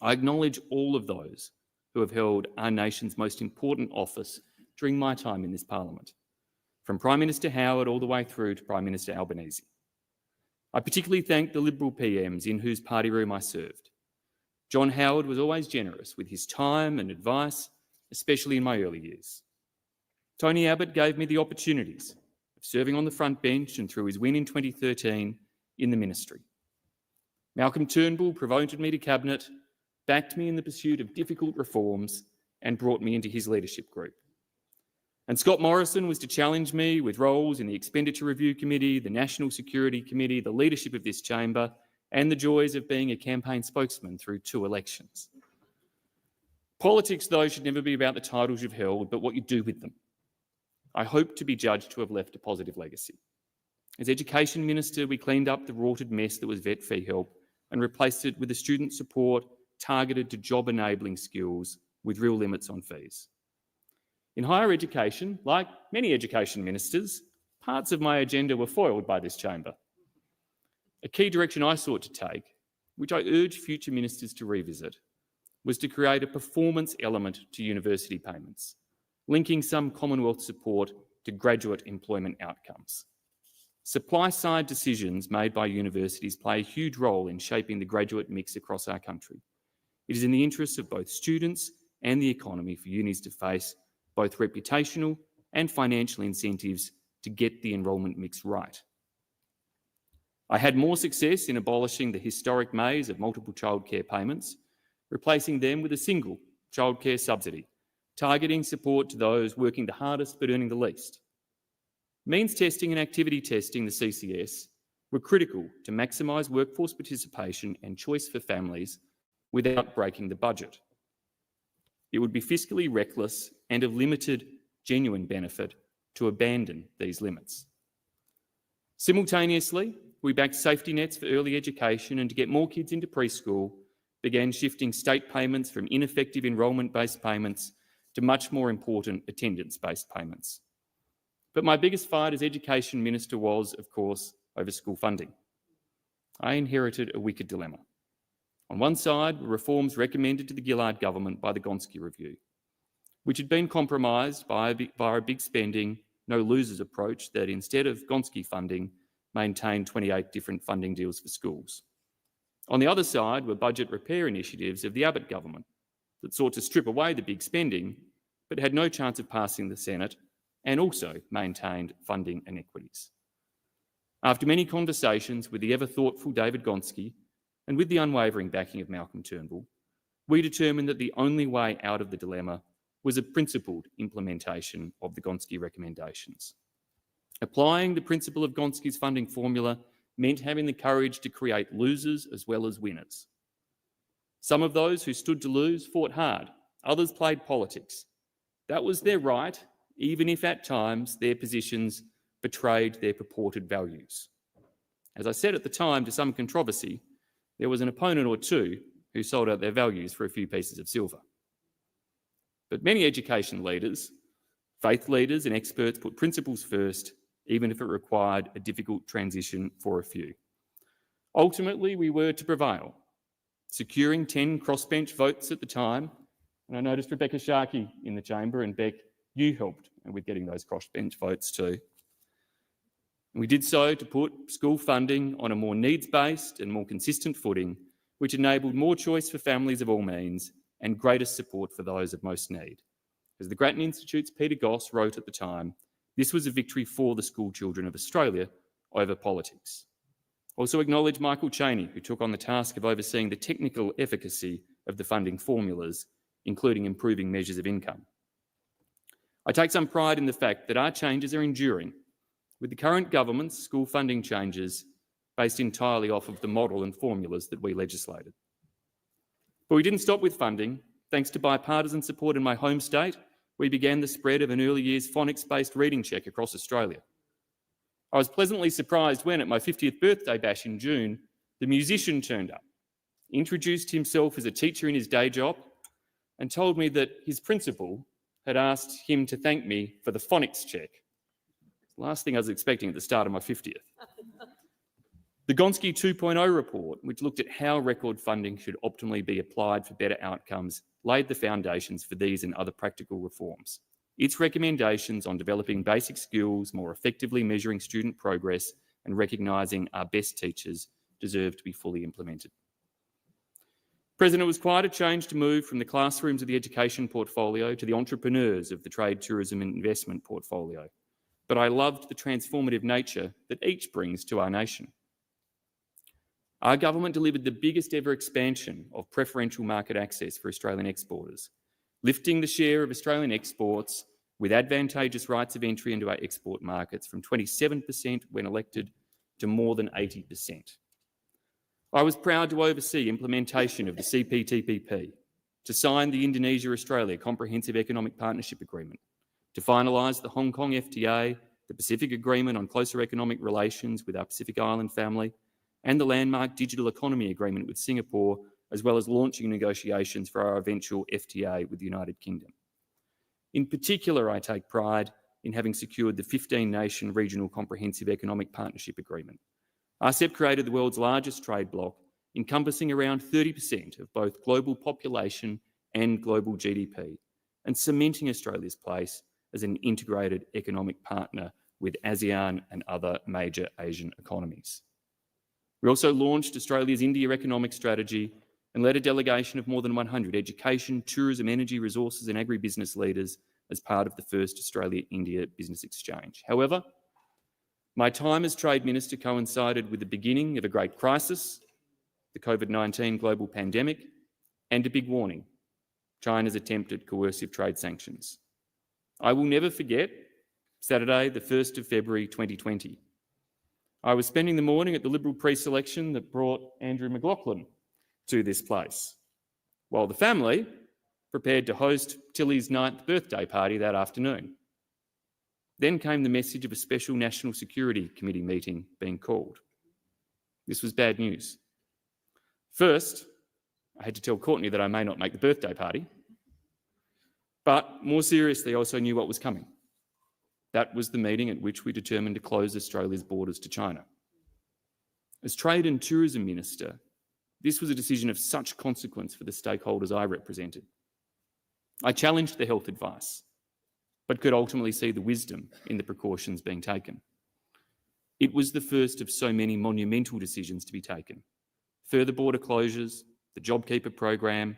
I acknowledge all of those who have held our nation's most important office during my time in this parliament, from Prime Minister Howard all the way through to Prime Minister Albanese. I particularly thank the Liberal PMs in whose party room I served. John Howard was always generous with his time and advice, especially in my early years. Tony Abbott gave me the opportunities of serving on the front bench and through his win in 2013 in the ministry. Malcolm Turnbull promoted me to cabinet, backed me in the pursuit of difficult reforms and brought me into his leadership group. And Scott Morrison was to challenge me with roles in the Expenditure Review Committee, the National Security Committee, the leadership of this chamber, and the joys of being a campaign spokesman through 2 elections. Politics, though, should never be about the titles you've held, but what you do with them. I hope to be judged to have left a positive legacy. As Education Minister, we cleaned up the rorted mess that was vet fee help and replaced it with a student support targeted to job-enabling skills with real limits on fees. In higher education, like many education ministers, parts of my agenda were foiled by this chamber. A key direction I sought to take, which I urge future ministers to revisit, was to create a performance element to university payments, linking some Commonwealth support to graduate employment outcomes. Supply-side decisions made by universities play a huge role in shaping the graduate mix across our country. It is in the interests of both students and the economy for unis to face both reputational and financial incentives to get the enrolment mix right. I had more success in abolishing the historic maze of multiple childcare payments, replacing them with a single childcare subsidy, targeting support to those working the hardest but earning the least. Means testing and activity testing, the CCS, were critical to maximise workforce participation and choice for families without breaking the budget. It would be fiscally reckless and of limited genuine benefit to abandon these limits. Simultaneously, we backed safety nets for early education, and to get more kids into preschool, began shifting state payments from ineffective enrolment-based payments to much more important attendance-based payments. But my biggest fight as Education Minister was, of course, over school funding. I inherited a wicked dilemma. On one side were reforms recommended to the Gillard government by the Gonski Review, which had been compromised by a big spending, no losers approach that, instead of Gonski funding, maintained 28 different funding deals for schools. On the other side were budget repair initiatives of the Abbott government that sought to strip away the big spending, but had no chance of passing the Senate, and also maintained funding inequities. After many conversations with the ever-thoughtful David Gonski and with the unwavering backing of Malcolm Turnbull, we determined that the only way out of the dilemma was a principled implementation of the Gonski recommendations. Applying the principle of Gonski's funding formula meant having the courage to create losers as well as winners. Some of those who stood to lose fought hard, others played politics. That was their right, even if at times their positions betrayed their purported values. As I said at the time, to some controversy, there was an opponent or two who sold out their values for a few pieces of silver. But many education leaders, faith leaders and experts put principles first, even if it required a difficult transition for a few. Ultimately, we were to prevail, securing 10 crossbench votes at the time. And I noticed Rebecca Sharkey in the chamber, and Beck, you helped with getting those crossbench votes too. And we did so to put school funding on a more needs-based and more consistent footing, which enabled more choice for families of all means and greater support for those of most need. As the Grattan Institute's Peter Goss wrote at the time, this was a victory for the school children of Australia over politics. Also acknowledge Michael Chaney, who took on the task of overseeing the technical efficacy of the funding formulas, including improving measures of income. I take some pride in the fact that our changes are enduring, with the current government's school funding changes based entirely off of the model and formulas that we legislated. But we didn't stop with funding. Thanks to bipartisan support in my home state, we began the spread of an early years phonics-based reading check across Australia. I was pleasantly surprised when, at my 50th birthday bash in June, the musician turned up, introduced himself as a teacher in his day job, and told me that his principal had asked him to thank me for the phonics check. The last thing I was expecting at the start of my 50th. The Gonski 2.0 report, which looked at how record funding should optimally be applied for better outcomes, laid the foundations for these and other practical reforms. Its recommendations on developing basic skills, more effectively measuring student progress, and recognising our best teachers deserve to be fully implemented. President, it was quite a change to move from the classrooms of the education portfolio to the entrepreneurs of the trade, tourism and investment portfolio. But I loved the transformative nature that each brings to our nation. Our government delivered the biggest ever expansion of preferential market access for Australian exporters, lifting the share of Australian exports with advantageous rights of entry into our export markets from 27% when elected to more than 80%. I was proud to oversee implementation of the CPTPP, to sign the Indonesia-Australia Comprehensive Economic Partnership Agreement, to finalise the Hong Kong FTA, the Pacific Agreement on Closer Economic Relations with our Pacific Island family, and the landmark Digital Economy Agreement with Singapore, as well as launching negotiations for our eventual FTA with the United Kingdom. In particular, I take pride in having secured the 15-nation Regional Comprehensive Economic Partnership Agreement, RCEP created the world's largest trade bloc, encompassing around 30% of both global population and global GDP, and cementing Australia's place as an integrated economic partner with ASEAN and other major Asian economies. We also launched Australia's India economic strategy and led a delegation of more than 100 education, tourism, energy, resources and agribusiness leaders as part of the first Australia-India Business Exchange. However, my time as Trade Minister coincided with the beginning of a great crisis, the COVID-19 global pandemic, and a big warning: China's attempted coercive trade sanctions. I will never forget Saturday, the 1st of February 2020. I was spending the morning at the Liberal pre-selection that brought Andrew McLaughlin to this place, while the family prepared to host Tilly's 9th birthday party that afternoon. Then came the message of a special National Security Committee meeting being called. This was bad news. First, I had to tell Courtney that I may not make the birthday party, but more seriously, I also knew what was coming. That was the meeting at which we determined to close Australia's borders to China. As Trade and Tourism Minister, this was a decision of such consequence for the stakeholders I represented. I challenged the health advice, but could ultimately see the wisdom in the precautions being taken. It was the first of so many monumental decisions to be taken. Further border closures, the JobKeeper program,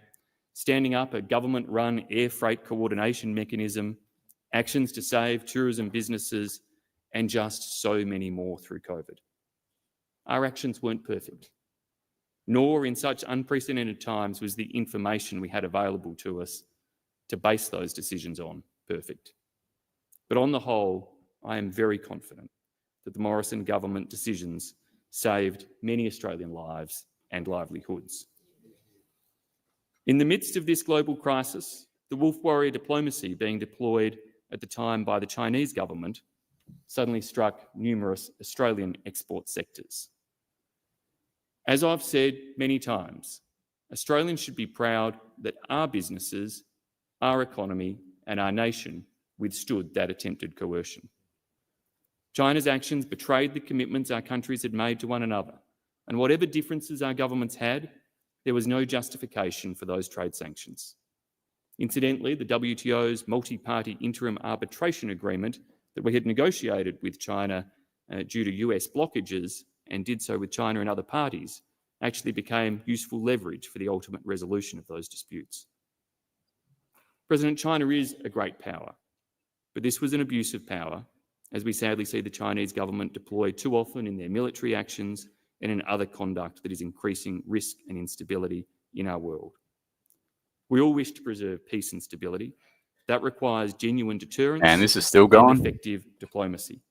standing up a government-run air freight coordination mechanism, actions to save tourism businesses, and just so many more through COVID. Our actions weren't perfect, nor in such unprecedented times was the information we had available to us to base those decisions on perfect. But on the whole, I am very confident that the Morrison government decisions saved many Australian lives and livelihoods. In the midst of this global crisis, the wolf warrior diplomacy being deployed at the time by the Chinese government suddenly struck numerous Australian export sectors. As I've said many times, Australians should be proud that our businesses, our economy and our nation withstood that attempted coercion. China's actions betrayed the commitments our countries had made to one another, and whatever differences our governments had, there was no justification for those trade sanctions. Incidentally, the WTO's multi-party interim arbitration agreement that we had negotiated with China due to US blockages and did so with China and other parties actually became useful leverage for the ultimate resolution of those disputes. President, China is a great power, but this was an abuse of power, as we sadly see the Chinese government deploy too often in their military actions and in other conduct that is increasing risk and instability in our world. We all wish to preserve peace and stability. That requires genuine deterrence And this is still going. and effective diplomacy.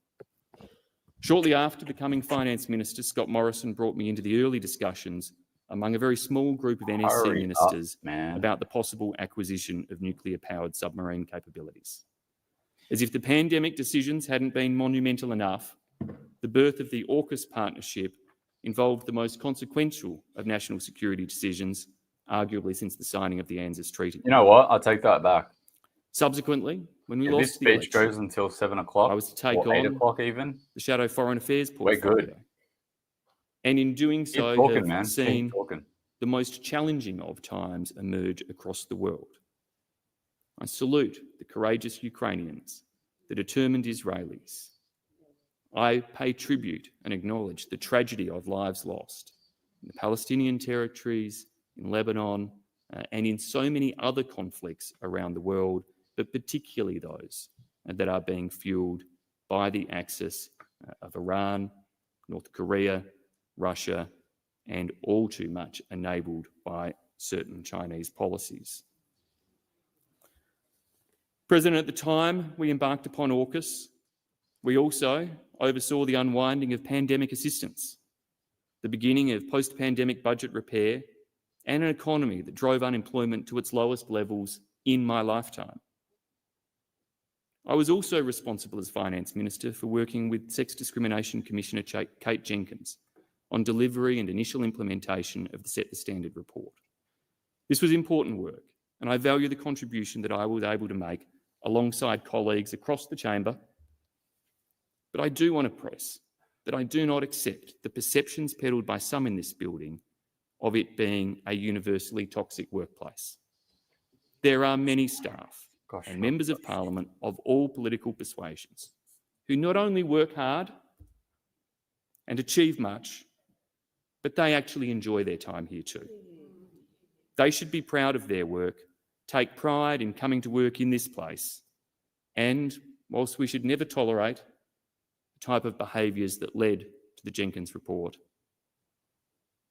Shortly after becoming Finance Minister, Scott Morrison brought me into the early discussions among a very small group of NSC Hurry ministers up, about the possible acquisition of nuclear-powered submarine capabilities. As if the pandemic decisions hadn't been monumental enough, the birth of the AUKUS partnership involved the most consequential of national security decisions, arguably since the signing of the ANZUS Treaty. You know what? I'll take that back. Subsequently, when we If lost this the speech election, goes until 7 o'clock, I was to take or 8 on o'clock even, the Shadow Foreign Affairs we're portfolio. good. And in doing Keep so, talking, have man. Keep seen talking. the most challenging of times emerge across the world. I salute the courageous Ukrainians, the determined Israelis. I pay tribute and acknowledge the tragedy of lives lost in the Palestinian territories, in Lebanon, and in so many other conflicts around the world, but particularly those that are being fueled by the axis of Iran, North Korea, Russia, and all too much enabled by certain Chinese policies. President, at the time we embarked upon AUKUS, we also oversaw the unwinding of pandemic assistance, the beginning of post-pandemic budget repair, and an economy that drove unemployment to its lowest levels in my lifetime. I was also responsible as Finance Minister for working with Sex Discrimination Commissioner Kate Jenkins on delivery and initial implementation of the Set the Standard report. This was important work, and I value the contribution that I was able to make alongside colleagues across the chamber. But I do want to press that I do not accept the perceptions peddled by some in this building of it being a universally toxic workplace. There are many staff and members of Parliament of all political persuasions who not only work hard and achieve much, but they actually enjoy their time here too. They should be proud of their work, take pride in coming to work in this place, and whilst we should never tolerate the type of behaviours that led to the Jenkins report,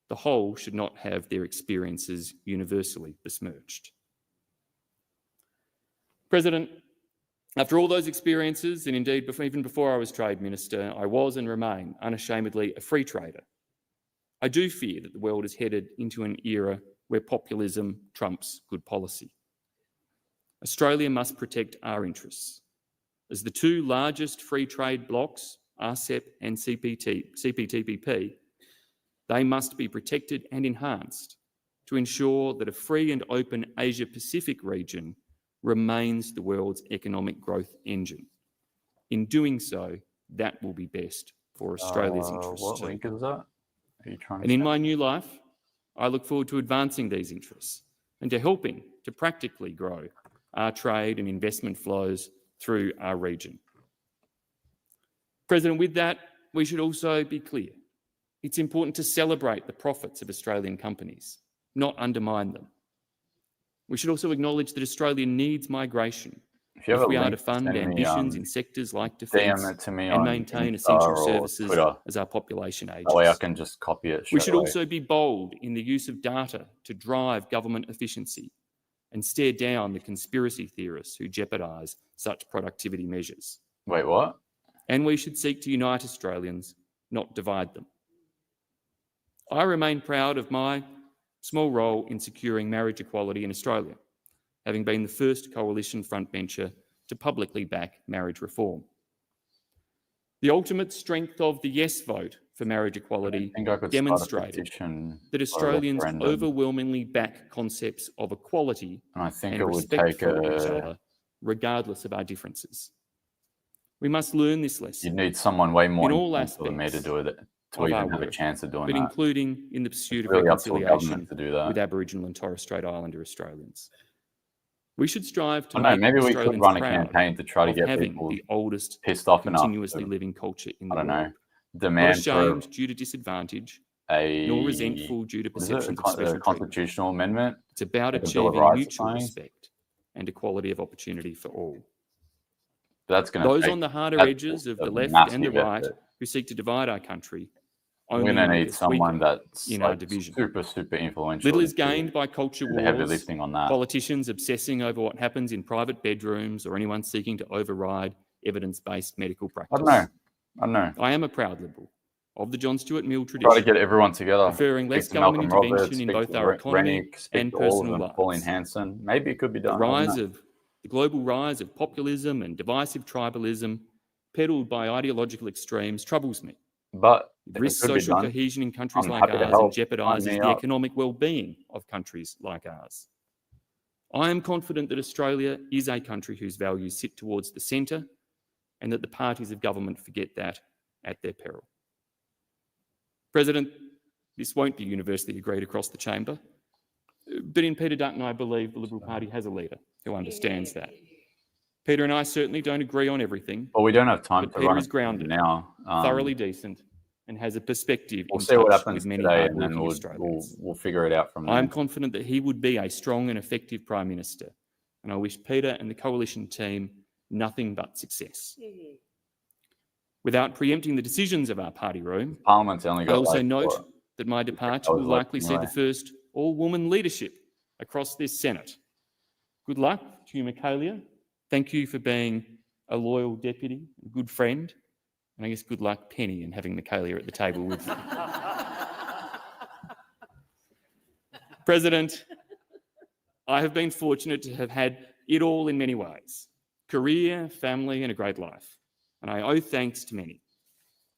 the whole should not have their experiences universally besmirched. President, after all those experiences, and indeed even before I was Trade Minister, I was and remain unashamedly a free trader. I do fear that the world is headed into an era where populism trumps good policy. Australia must protect our interests. As the two largest free trade blocs, RCEP and CPTPP, they must be protected and enhanced to ensure that a free and open Asia-Pacific region remains the world's economic growth engine. In doing so, that will be best for Australia's interests What too. link is that? Are you trying to And in say? my new life, I look forward to advancing these interests and to helping to practically grow our trade and investment flows through our region. President, with that, we should also be clear. It's important to celebrate the profits of Australian companies, not undermine them. We should also acknowledge that Australia needs migration If you have if a we are to link, fund send me, ambitions in sectors like defence DM it to me and on maintain Insta essential or services Twitter. as our population ages. That way I can just copy it We straight should away. also be bold in the use of data to drive government efficiency and stare down the conspiracy theorists who jeopardise such productivity measures. Wait, what? And we should seek to unite Australians, not divide them. I remain proud of my small role in securing marriage equality in Australia, having been the first coalition frontbencher to publicly back marriage reform. The ultimate strength of the yes vote for marriage equality demonstrated that Australians overwhelmingly back concepts of equality and respect for each other, regardless of our differences. We must learn this lesson. You'd need someone way more in all influential than me to do it, to of even our have a work, chance of doing but that. including in the pursuit It's of really up to a reconciliation government to do that. with Aboriginal and Torres Strait Islander Australians. We should strive to I don't know, make maybe we could Australians run a proud campaign to try to of get having people the oldest pissed off enough continuously to, living culture in the I don't world. know, demand Not ashamed due to disadvantage, nor resentful due to what is it, perceptions of special a treatment. constitutional amendment? It's about like a Bill of achieving Rights or mutual something? respect and equality of opportunity for all. That's going to Those take, on the harder that's edges of a the left and the massive right effort. who seek to divide our country We're only going to make need us someone weaker that's in our like division. super influential. Little is to gained by culture do the heavy wars, lifting on that. politicians obsessing over what happens in private bedrooms, or anyone seeking to override evidence-based medical practice. I don't know. I am a proud Liberal of the John Stuart Mill tradition. Try to get everyone together. Preferring less Speak to government Malcolm intervention Roberts, in speak both to our economy Rennick, speak and to all of personal them, Pauline lives. Hanson. Maybe it could be The done. I don't rise know. of the global rise of populism and divisive tribalism, peddled by ideological extremes, troubles me. But It if risks it could be social done, cohesion in countries I'm like happy to ours and help. Sign jeopardises me the up. economic well-being of countries like ours. I am confident that Australia is a country whose values sit towards the centre and that the parties of government forget that at their peril. President, this won't be universally agreed across the chamber, but in Peter Dutton, I believe the Liberal Party has a leader who understands that. Peter and I certainly don't agree on everything. Well, we don't have time but to Peter run is it grounded, now. thoroughly decent, and has a perspective We'll in see what touch happens with many today, and then hard-working we'll Australians. figure it out from there. I am confident that he would be a strong and effective Prime Minister, and I wish Peter and the coalition team nothing but success. Without preempting the decisions of our party room, Parliament's only I got also like, note what, that my departure hours will left likely see anyway. the first all-woman leadership across this Senate. Good luck to you, Michaelia. Thank you for being a loyal deputy, a good friend, and I guess good luck, Penny, in having Michaelia at the table with you. President, I have been fortunate to have had it all in many ways: career, family, and a great life. And I owe thanks to many.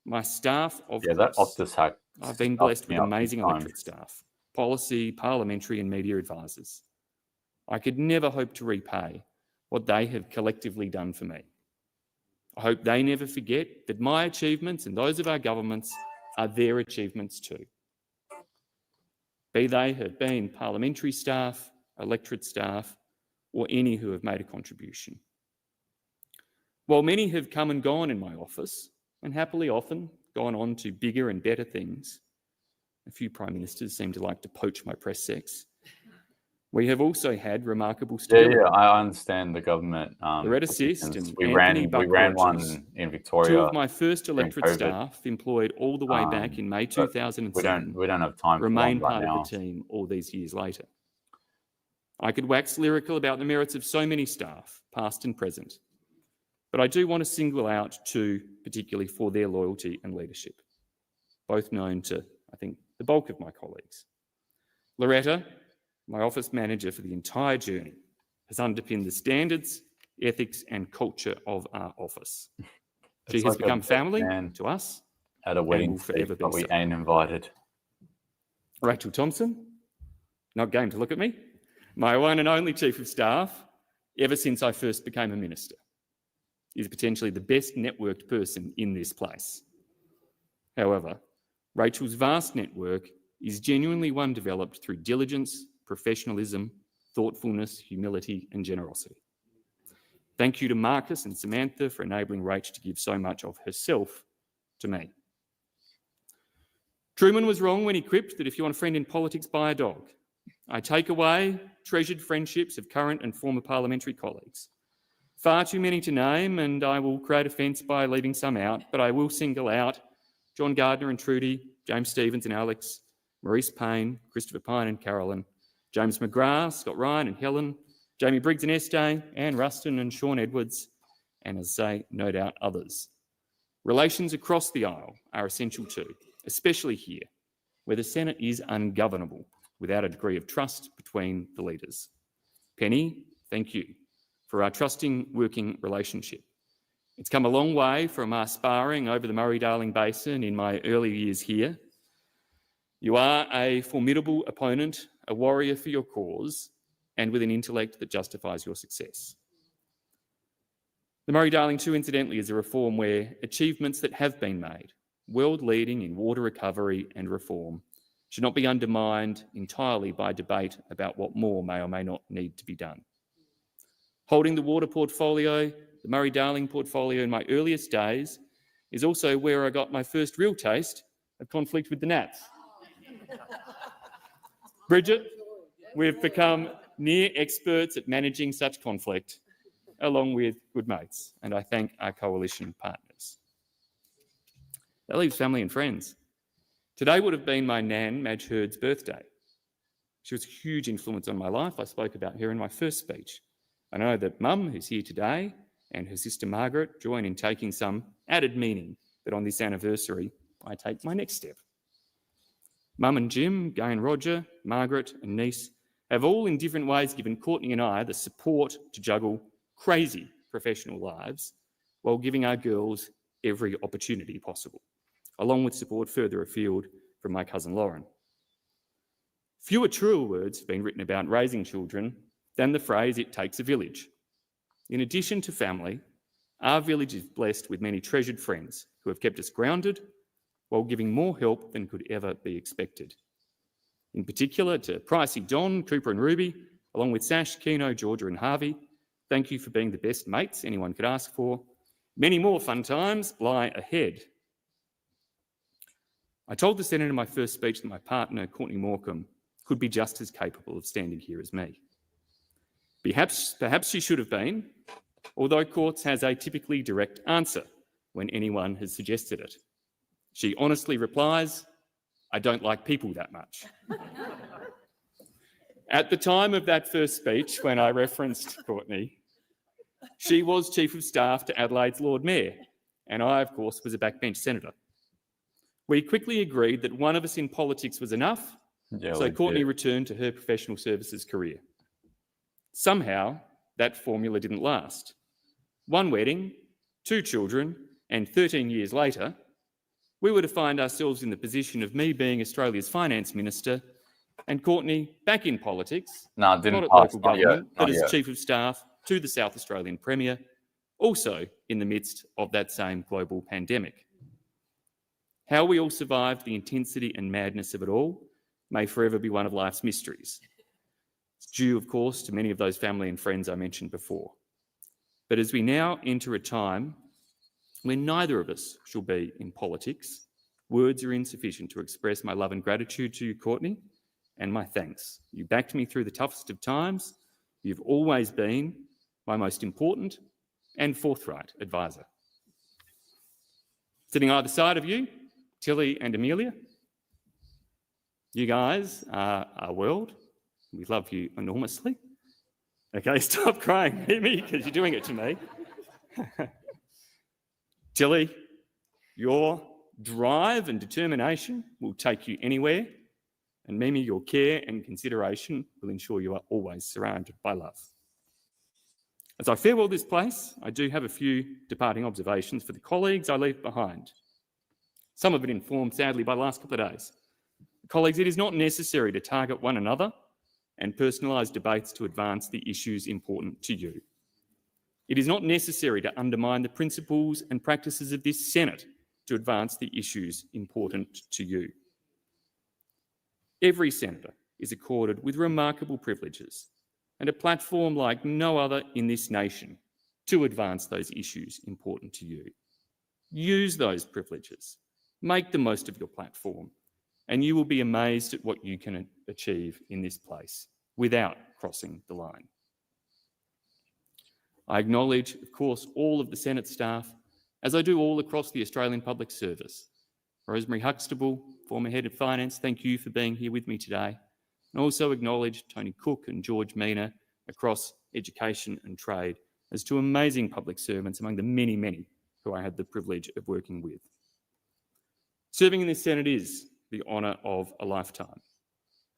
My staff, of that course. Optus hack I've been stuffed blessed me with up big amazing time. electorate staff, policy, parliamentary, and media advisors. I could never hope to repay what they have collectively done for me. I hope they never forget that my achievements and those of our governments are their achievements too. Be they have been parliamentary staff, electorate staff, or any who have made a contribution. While many have come and gone in my office, and happily often gone on to bigger and better things, a few Prime Ministers seem to like to poach my press sex, we have also had remarkable stability. Yeah, I understand the government. Loretta Sist positions. and we Anthony ran Buck-Rogers, one in Victoria. two of my first during electorate COVID. staff employed all the way back in May but 2007, we don't have time for remain one right part now. of the team all these years later. I could wax lyrical about the merits of so many staff, past and present, but I do want to single out two, particularly for their loyalty and leadership, both known to, I think, the bulk of my colleagues. Loretta, my office manager for the entire journey, has underpinned the standards, ethics and culture of our office. She has become family to us at a and wedding will forever feast, be but we so. ain't invited. Rachel Thompson, not going to look at me, my one and only Chief of Staff ever since I first became a minister, is potentially the best networked person in this place. However, Rachel's vast network is genuinely one developed through diligence, professionalism, thoughtfulness, humility and generosity. Thank you to Marcus and Samantha for enabling Rach to give so much of herself to me. Truman was wrong when he quipped that if you want a friend in politics, buy a dog. I take away treasured friendships of current and former parliamentary colleagues. Far too many to name, and I will create offence by leaving some out, but I will single out John Gardner and Trudy, James Stevens and Alex, Maurice Payne, Christopher Pine and Carolyn, James McGrath, Scott Ryan and Helen, Jamie Briggs and Estee, Anne Ruston and Sean Edwards, and as I say, no doubt others. Relations across the aisle are essential too, especially here, where the Senate is ungovernable without a degree of trust between the leaders. Penny, thank you for our trusting working relationship. It's come a long way from our sparring over the Murray-Darling Basin in my early years here. You are a formidable opponent, a warrior for your cause, and with an intellect that justifies your success. The Murray-Darling too, incidentally, is a reform where achievements that have been made, world-leading in water recovery and reform, should not be undermined entirely by debate about what more may or may not need to be done. Holding the water portfolio, the Murray-Darling portfolio in my earliest days, is also where I got my first real taste of conflict with the Nats. Bridget, we've become near experts at managing such conflict, along with good mates, and I thank our coalition partners. That leaves family and friends. Today would have been my nan, Madge Hurd's birthday. She was a huge influence on my life. I spoke about her in my first speech. I know that Mum, who's here today, and her sister Margaret join in taking some added meaning that on this anniversary, I take my next step. Mum and Jim, Gay and Roger, Margaret and niece have all in different ways given Courtney and I the support to juggle crazy professional lives while giving our girls every opportunity possible, along with support further afield from my cousin Lauren. Fewer truer words have been written about raising children than the phrase, "it takes a village." In addition to family, our village is blessed with many treasured friends who have kept us grounded while giving more help than could ever be expected. In particular to Pricey, Don, Cooper and Ruby, along with Sash, Keno, Georgia and Harvey, thank you for being the best mates anyone could ask for. Many more fun times lie ahead. I told the Senate in my first speech that my partner, Courtney Morecambe, could be just as capable of standing here as me. Perhaps she should have been, although Courts has a typically direct answer when anyone has suggested it. She honestly replies, "I don't like people that much." At the time of that first speech, when I referenced Courtney, she was Chief of Staff to Adelaide's Lord Mayor, and I, of course, was a backbench senator. We quickly agreed that one of us in politics was enough, so Courtney returned to her professional services career. Somehow, that formula didn't last. One wedding, 2 children, and 13 years later, we were to find ourselves in the position of me being Australia's finance minister and Courtney back in politics, No, it didn't not at pass, local not yet, government, but not as yet. Chief of Staff to the South Australian Premier, also in the midst of that same global pandemic. How we all survived the intensity and madness of it all may forever be one of life's mysteries. It's due, of course, to many of those family and friends I mentioned before. But as we now enter a time when neither of us shall be in politics, words are insufficient to express my love and gratitude to you, Courtney, and my thanks. You backed me through the toughest of times. You've always been my most important and forthright advisor. Sitting either side of you, Tilly and Amelia, you guys are our world. We love you enormously. Okay, stop crying, Mimi, because you're doing it to me. Tilly, your drive and determination will take you anywhere. And Mimi, your care and consideration will ensure you are always surrounded by love. As I farewell this place, I do have a few departing observations for the colleagues I leave behind. Some of it informed, sadly, by the last couple of days. Colleagues, it is not necessary to target one another and personalise debates to advance the issues important to you. It is not necessary to undermine the principles and practices of this Senate to advance the issues important to you. Every senator is accorded with remarkable privileges and a platform like no other in this nation to advance those issues important to you. Use those privileges, make the most of your platform, and you will be amazed at what you can achieve in this place without crossing the line. I acknowledge, of course, all of the Senate staff, as I do all across the Australian Public Service. Rosemary Huxtable, former Head of Finance, thank you for being here with me today. And also acknowledge Tony Cook and George Mina across education and trade as two amazing public servants among the many, many who I had the privilege of working with. Serving in this Senate is the honour of a lifetime.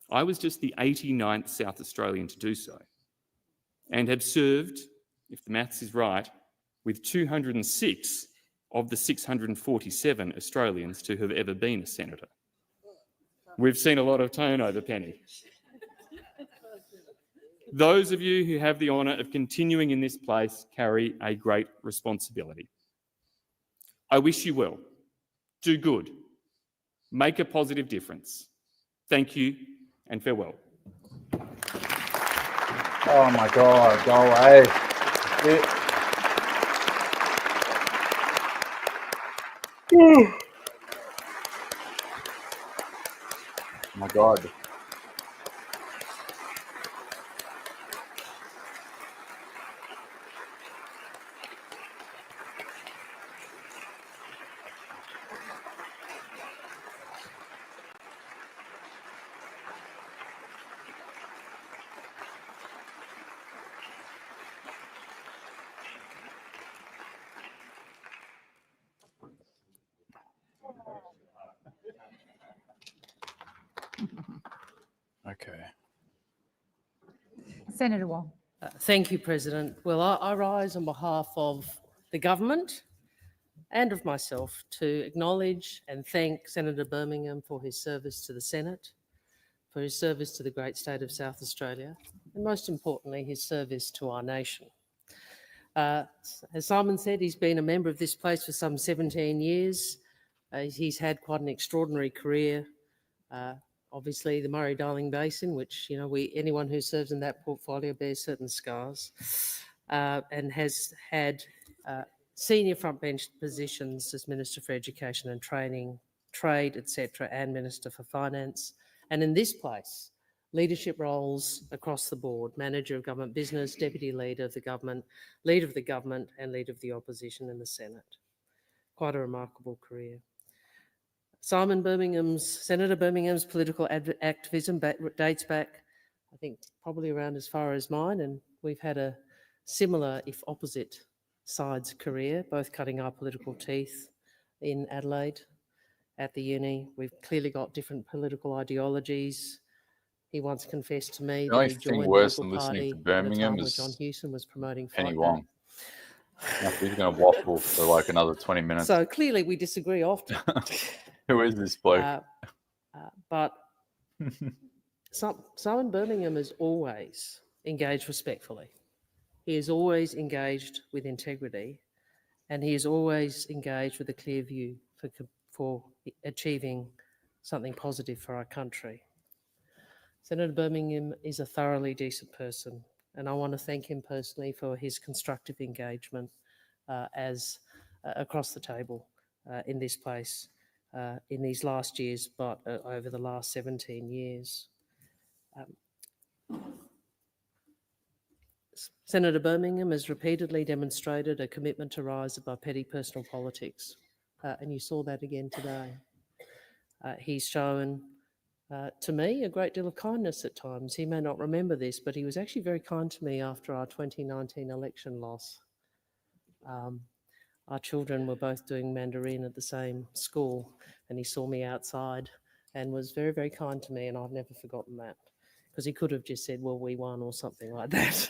I was just the 89th South Australian to do so and have served, if the maths is right, with 206 of the 647 Australians to have ever been a senator. We've seen a lot of turnover, Penny. Those of you who have the honour of continuing in this place carry a great responsibility. I wish you well. Do good. Make a positive difference. Thank you and farewell. Oh my God, go away. Oh my God. Okay. Senator Wong. Thank you, President. Well, I rise on behalf of the government and of myself to acknowledge and thank Senator Birmingham for his service to the Senate, for his service to the great state of South Australia, and most importantly, his service to our nation. As Simon said, he's been a member of this place for some 17 years. He's had quite an extraordinary career. Obviously, the Murray-Darling Basin, which, you know, anyone who serves in that portfolio bears certain scars, and has had senior frontbench positions as Minister for Education and Training, Trade, etc., and Minister for Finance. And in this place, leadership roles across the board: Manager of Government Business, Deputy Leader of the Government, Leader of the Government, and Leader of the Opposition in the Senate. Quite a remarkable career. Senator Birmingham's political activism dates back, I think, probably around as far as mine, and we've had a similar, if opposite, sides career, both cutting our political teeth in Adelaide at the uni. We've clearly got different political ideologies. He once confessed to me that he joined the worse Liberal than listening Party to at a Birmingham time when is John Hewson was promoting Penny fight Wong. back. He's going to waffle for like another 20 minutes. So clearly we disagree often. Who is this bloke? But Simon Birmingham has always engaged respectfully. He is always engaged with integrity, and he is always engaged with a clear view for achieving something positive for our country. Senator Birmingham is a thoroughly decent person, and I want to thank him personally for his constructive engagement across the table in this place in these last years, but over the last 17 years. Senator Birmingham has repeatedly demonstrated a commitment to rise above petty personal politics, and you saw that again today. He's shown to me a great deal of kindness at times. He may not remember this, but he was actually very kind to me after our 2019 election loss. Our children were both doing Mandarin at the same school, and he saw me outside and was very, very kind to me, and I've never forgotten that, because he could have just said, well, we won or something like that.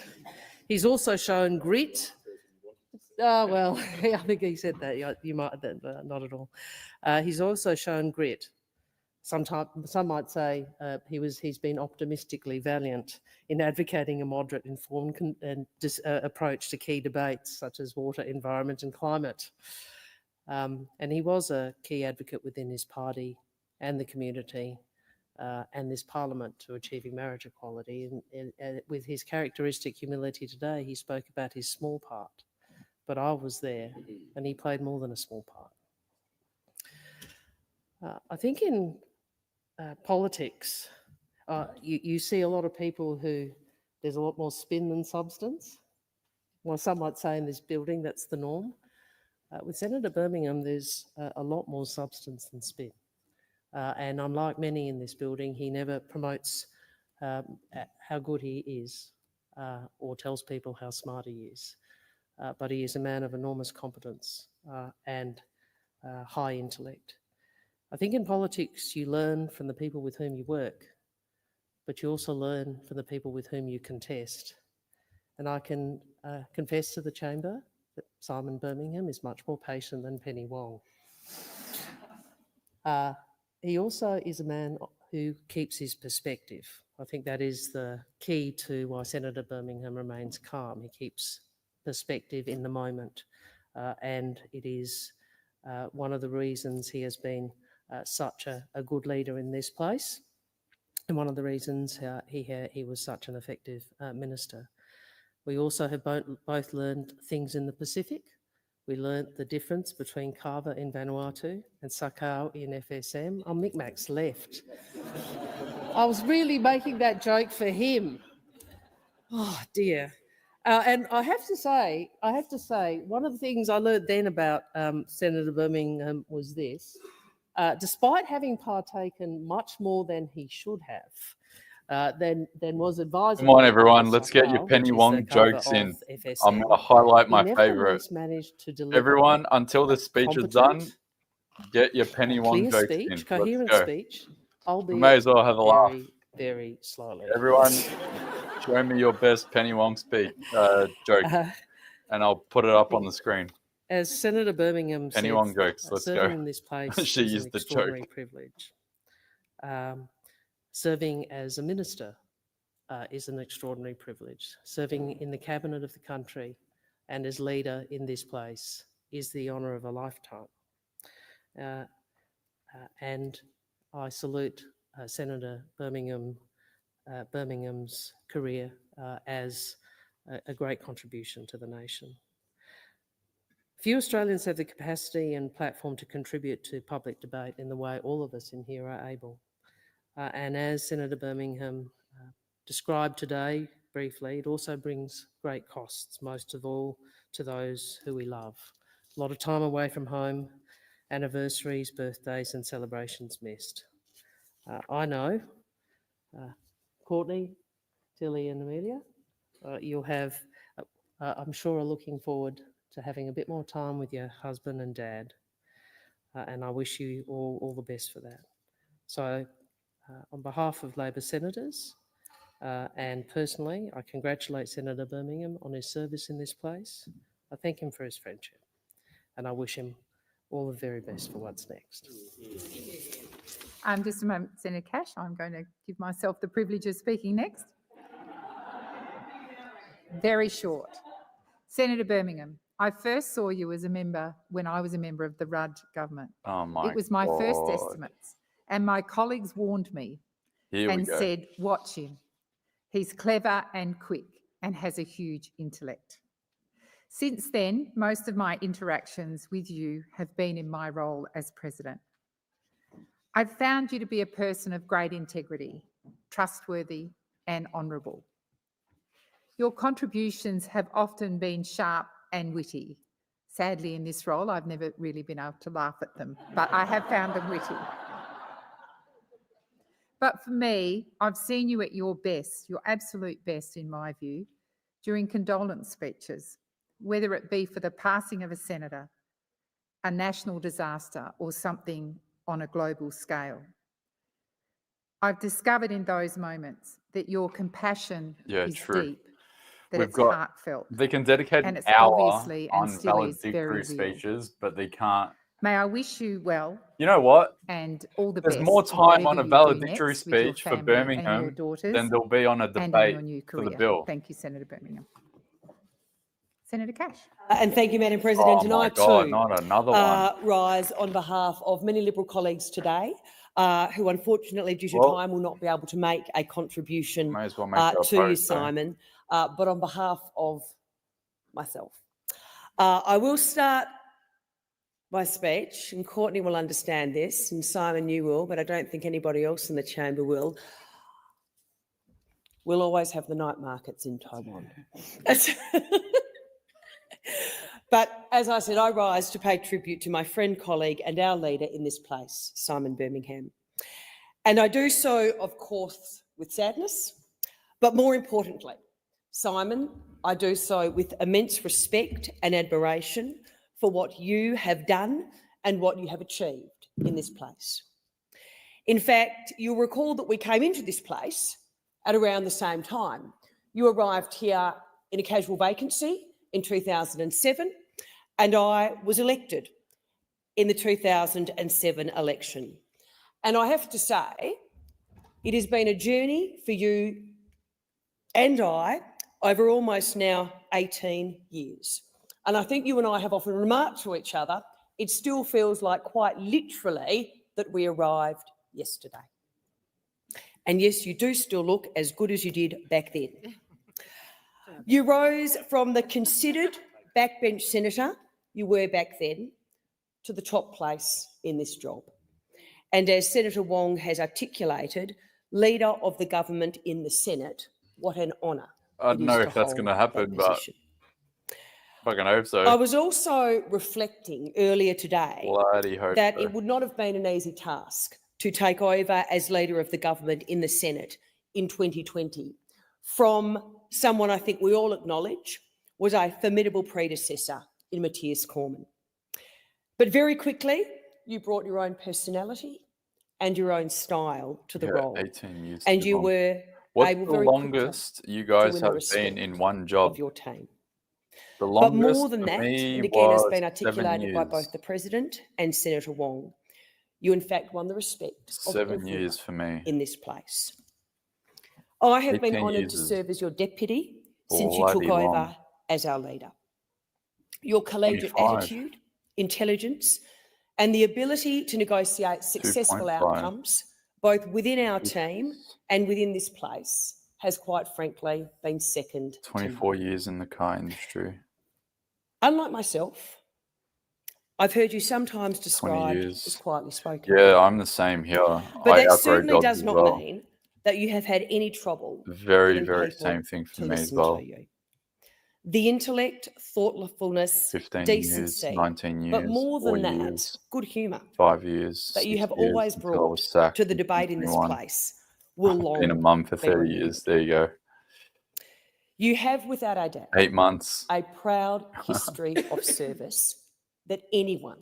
He's also shown grit. Well, I think he said that. You might, not at all. He's also shown grit. Some might say he's been optimistically valiant in advocating a moderate, informed approach to key debates such as water, environment and climate. And he was a key advocate within his party and the community and this parliament to achieving marriage equality. And with his characteristic humility today, he spoke about his small part, but I was there and he played more than a small part. I think in politics, you see a lot of people who there's a lot more spin than substance. Well, some might say in this building that's the norm. With Senator Birmingham, there's a lot more substance than spin. And unlike many in this building, he never promotes how good he is or tells people how smart he is. But he is a man of enormous competence and high intellect. I think in politics, you learn from the people with whom you work, but you also learn from the people with whom you contest. And I can confess to the chamber that Simon Birmingham is much more patient than Penny Wong. He also is a man who keeps his perspective. I think that is the key to why Senator Birmingham remains calm. He keeps perspective in the moment. And it is one of the reasons he has been such a good leader in this place, and one of the reasons he was such an effective minister. We also have both learned things in the Pacific. We learnt the difference between Kava in Vanuatu and Sakau in FSM. Oh, Micmac's left. I was really making that joke for him. Oh dear. And I have to say, one of the things I learned then about Senator Birmingham was this. Despite having partaken much more than he should have, than was advised. Come on, everyone, let's get your Penny Wong jokes in. I'm going to highlight my favourite. Everyone, until the speech is done, get your Penny Wong jokes in. Coherent Let's go. speech. We may as well have a laugh. Very slowly. Everyone, show me your best Penny Wong joke, and I'll put it up on the screen. As Senator Birmingham said, Penny Wong jokes. Let's go. in this place She is used an the extraordinary joke. privilege. Serving as a minister is an extraordinary privilege. Serving in the cabinet of the country and as leader in this place is the honour of a lifetime. And I salute Senator Birmingham's career as a great contribution to the nation. Few Australians have the capacity and platform to contribute to public debate in the way all of us in here are able. And as Senator Birmingham described today briefly, it also brings great costs, most of all to those who we love. A lot of time away from home, anniversaries, birthdays and celebrations missed. I know, Courtney, Tilly and Amelia, you'll have, I'm sure, are looking forward to having a bit more time with your husband and dad. And I wish you all the best for that. So on behalf of Labor senators and personally, I congratulate Senator Birmingham on his service in this place. I thank him for his friendship and I wish him all the very best for what's next. Just a moment, Senator Cash. I'm going to give myself the privilege of speaking next. Very short. Senator Birmingham, I first saw you as a member when I was a member of the Rudd government. Oh my It was my first God. estimates, and my colleagues warned me Here we and go. said, watch him. He's clever and quick and has a huge intellect. Since then, most of my interactions with you have been in my role as president. I've found you to be a person of great integrity, trustworthy and honourable. Your contributions have often been sharp and witty. Sadly, in this role, I've never really been able to laugh at them, but I have found them witty. But for me, I've seen you at your best, your absolute best in my view, during condolence speeches, whether it be for the passing of a senator, a national disaster or something on a global scale. I've discovered in those moments that your compassion is true. deep, that We've it's got, heartfelt. they can dedicate and an it's hour obviously and on still is very valedictory real. speeches, but they can't. May I wish you well. You know what? And all the There's best. more in time whatever on a you do valedictory next with your speech for family and your Birmingham daughters than there'll be on a and in debate your new for the career. bill. Thank you, Senator Birmingham. Senator Cash. And thank you, Madam President. Oh And my I God, too not another one. rise on behalf of many Liberal colleagues today who unfortunately due to time will not be able to make a contribution May as well make your to you, post, eh? Simon, but on behalf of myself. I will start my speech, and Courtney will understand this, and Simon, you will, but I don't think anybody else in the chamber will. We'll always have the night markets in Taiwan. But as I said, I rise to pay tribute to my friend, colleague and our leader in this place, Simon Birmingham. And I do so, of course, with sadness, but more importantly, Simon, I do so with immense respect and admiration for what you have done and what you have achieved in this place. In fact, you'll recall that we came into this place at around the same time. You arrived here in a casual vacancy in 2007, and I was elected in the 2007 election. And I have to say, it has been a journey for you and I over almost now 18 years. And I think you and I have often remarked to each other, it still feels like quite literally that we arrived yesterday. And yes, you do still look as good as you did back then. You rose from the considered backbench senator you were back then to the top place in this job. And as Senator Wong has articulated, leader of the government in the Senate, what an honour. I don't know if that's going to happen, but I can hope so. I was also reflecting earlier today Bloody hope that so. it would not have been an easy task to take over as leader of the government in the Senate in 2020 from someone I think we all acknowledge was a formidable predecessor in Matthias Cormann. But very quickly, you brought your own personality and your own style to the role. 18 years. And you were What's able the very longest you guys win the have respect been in one job? of your team. The But longest more than for that, me and again has was been 7 articulated by years. both the President and Senator Wong, you in fact won the respect of 7 everyone years for me. in this place. I have been 18 honoured years to is serve as your deputy since you took bloody over long. as our leader. Your collegiate 25. attitude, intelligence, and the ability to negotiate successful 2.5. outcomes, both within our team and within this place, has quite frankly been second to none. 24 years in the car industry. Unlike myself, I've heard you sometimes described years. as quietly spoken. Yeah, I'm the same here. But I that outgrow certainly jobs does as not well. mean that you have had any trouble Very, getting very people same thing for to me as listen well. to you. The intellect, thoughtfulness, 15 decency, years, 19 years, but more 4 than that, years, good humour 5 years, that you 6 have years always until I brought was sacked to the in debate in this 2021. place will long Been a mum for be 30 remembered. years. There you go. You have, without a doubt, 8 months. a proud history of service that anyone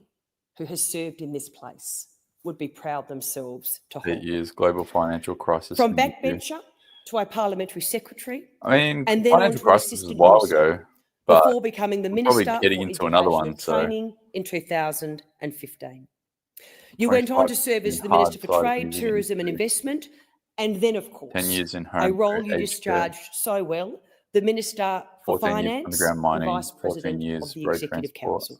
who has served in this place would be proud themselves to 8 hold. years, global financial crisis. From in the UK. backbencher to a parliamentary secretary, I mean, and then financial on to an crisis was a assistant while minister, ago, but before becoming the we're probably Minister getting for into another Education one. and So Training in 2015. You went on to 25 serve as in the hard Minister for side of Trade, music Tourism and industry. Investment, and then, of course, 10 years in a home role care, you aged care. discharged so well the Minister for 14 years Finance underground and mining, Vice 14 President years of the road Executive transport. Council.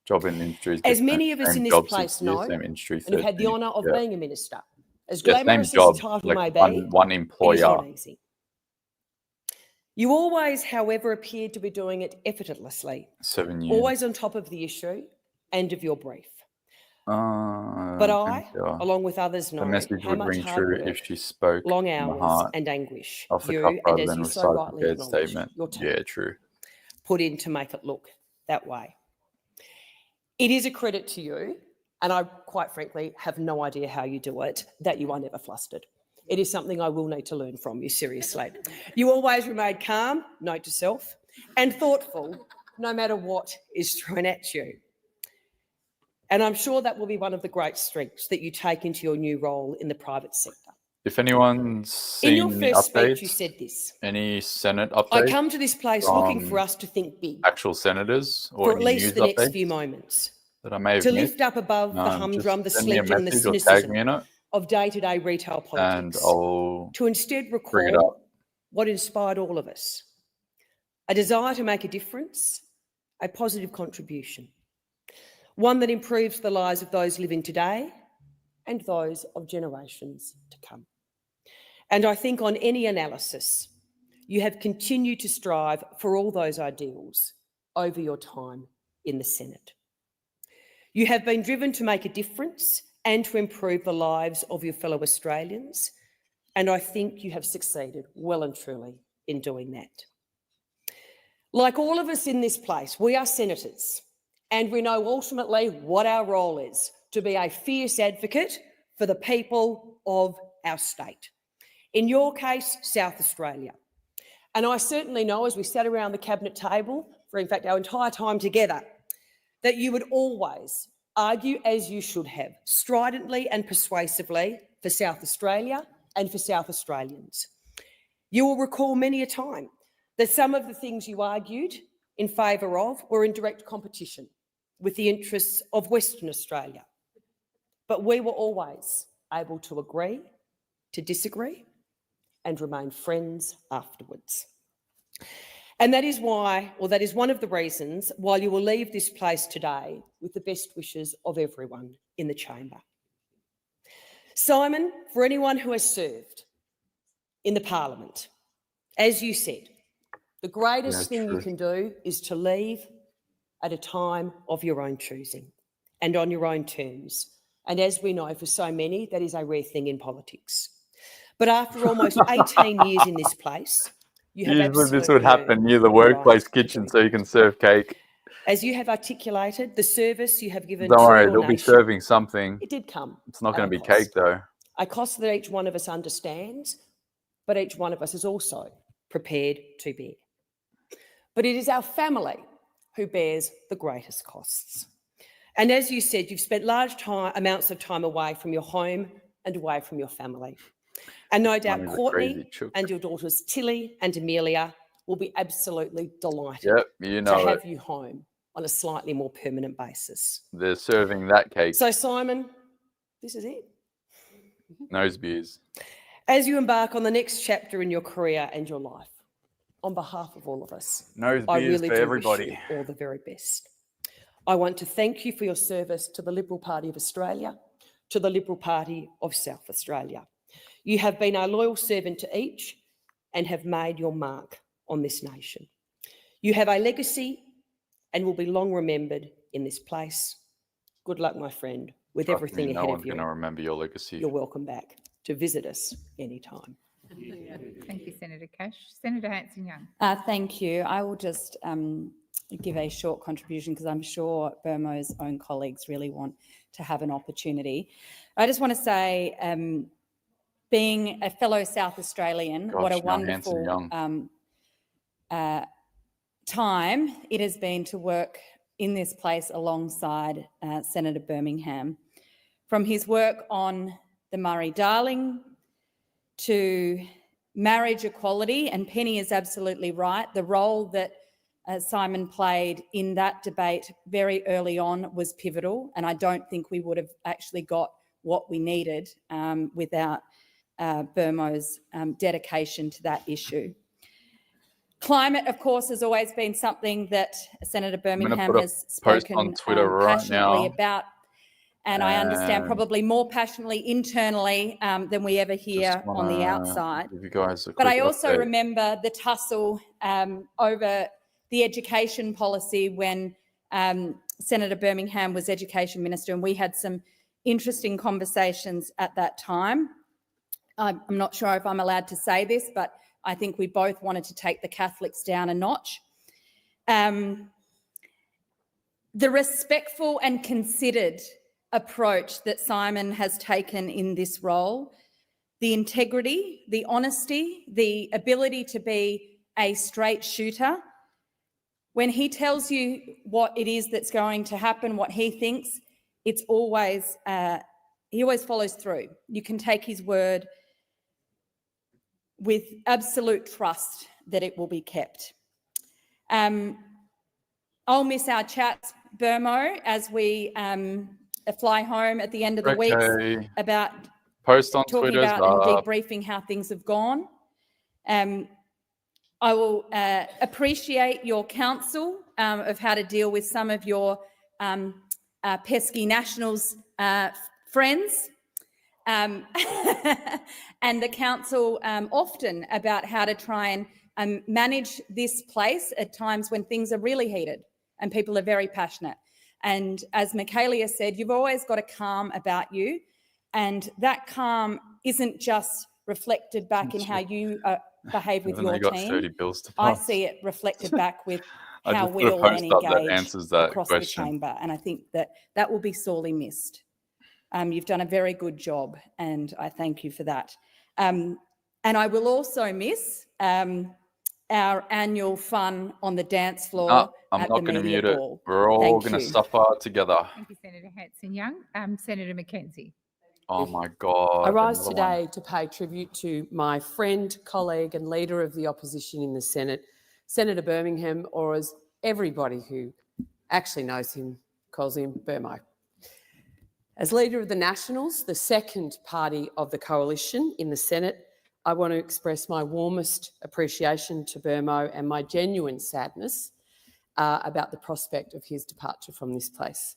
Job in the industry is As different. many of us Same in this job, place 6 years, know, same industry, and who've had the 13. honour of Yeah. being a minister, as Yeah, same glamorous as the job, title like may be, one it is employer. not easy. You always, however, appeared to be doing it effortlessly, 7 years. always on top of the issue and of your brief. But I, along with others, the know message how would much ring hard true work, if she spoke long from the hours heart, and anguish off the you, cuff and rather as than you so recite a rightly prepared acknowledged, statement. your team Yeah, true. put in to make it look that way. It is a credit to you, and I quite frankly have no idea how you do it, that you are never flustered. It is something I will need to learn from you, seriously. You always remain calm, note to self, and thoughtful, no matter what is thrown at you. And I'm sure that will be one of the great strengths that you take into your new role in the private sector. If anyone's seen In your the first updates, speech, you said this: any Senate updates, I come to this place looking for us to think big actual senators or for at any least news the next updates few moments, that I may have to missed, lift up above the humdrum, the just send me a sledging, the message or tag me cynicism in it, of day-to-day retail and politics, I'll to instead bring it recall up. what inspired all of us: a desire to make a difference, a positive contribution, one that improves the lives of those living today and those of generations to come. And I think on any analysis, you have continued to strive for all those ideals over your time in the Senate. You have been driven to make a difference and to improve the lives of your fellow Australians, and I think you have succeeded well and truly in doing that. Like all of us in this place, we are senators, and we know ultimately what our role is: to be a fierce advocate for the people of our state. In your case, South Australia. And I certainly know, as we sat around the cabinet table for, in fact, our entire time together, that you would always argue, as you should have, stridently and persuasively for South Australia and for South Australians. You will recall many a time that some of the things you argued in favour of were in direct competition with the interests of Western Australia. But we were always able to agree, to disagree, and remain friends afterwards. And that is why, or that is one of the reasons why you will leave this place today with the best wishes of everyone in the chamber. Simon, for anyone who has served in the Parliament, as you said, the greatest thing you can do is to leave at a time of your own choosing and on your own terms. And as we know, for so many, that is a rare thing in politics. But after almost 18 years in this place, you have Usually this absolutely would happen earned near the your workplace right to kitchen do so you can serve cake. As you have articulated, the service you have given Don't to worry, your they'll be nation, serving something. it did come. It's not at going a to be cost. cake though. A cost that each one of us understands, but each one of us is also prepared to bear. But it is our family who bears the greatest costs. And as you said, you've spent large amounts of time away from your home and away from your family. And no doubt Money's a Courtney crazy chook. and your daughters Tilly and Amelia will be absolutely delighted Yep, you to know have it. you home on a slightly more permanent basis. They're serving that cake. So Simon, this is it. Nose beers. As you embark on the next chapter in your career and your life, on behalf of all of us, Nose I beers really for do everybody. wish you all the very best. I want to thank you for your service to the Liberal Party of Australia, to the Liberal Party of South Australia. You have been a loyal servant to each and have made your mark on this nation. You have a legacy and will be long remembered in this place. Good luck, my friend, with Trust everything me, no ahead one's of you. going to remember your legacy. You're welcome back to visit us anytime. Thank you, Senator Cash. Senator Hanson-Young. Thank you. I will just give a short contribution because I'm sure Burmo's own colleagues really want to have an opportunity. I just want to say, being a fellow South Australian, what a wonderful time it has been to work in this place alongside Senator Birmingham. From his work on the Murray-Darling to marriage equality, and Penny is absolutely right, the role that Simon played in that debate very early on was pivotal, and I don't think we would have actually got what we needed without Burmo's dedication to that issue. Climate, of course, has always been something that Senator Birmingham put a has post spoken on Twitter right passionately now. about, and I understand And probably more passionately internally than we ever hear on the outside. Give you guys a But quick I also update. remember the tussle over the education policy when Senator Birmingham was Education Minister, and we had some interesting conversations at that time. I'm not sure if I'm allowed to say this, but I think we both wanted to take the Catholics down a notch. The respectful and considered approach that Simon has taken in this role, the integrity, the honesty, the ability to be a straight shooter. When he tells you what it is that's going to happen, what he thinks, it's always, he always follows through. You can take his word with absolute trust that it will be kept. I'll miss our chats, Burmo, as we fly home at the end of the week about post on talking Twitter about and debriefing how things have gone. I will appreciate your counsel of how to deal with some of your pesky Nationals friends. And the council often about how to try and manage this place at times when things are really heated and people are very passionate. And as Michaelia said, you've always got a calm about you, and that calm isn't just reflected back in how you behave with your got team. 30 bills to I pass. see it reflected back with I how just we put a all then post up that engage answers that across question. the chamber, and I think that that will be sorely missed. You've done a very good job, and I thank you for that. And I will also miss our annual fun on the dance floor No, I'm at not the going to media mute ball. it. We're all Thank going to you. suffer together. Thank you, Senator Hanson-Young. Senator Mackenzie. Oh my God. I rise another one. today to pay tribute to my friend, colleague and leader of the opposition in the Senate, Senator Birmingham, or as everybody who actually knows him calls him, Burmo. As leader of the Nationals, the second party of the coalition in the Senate, I want to express my warmest appreciation to Burmo and my genuine sadness about the prospect of his departure from this place.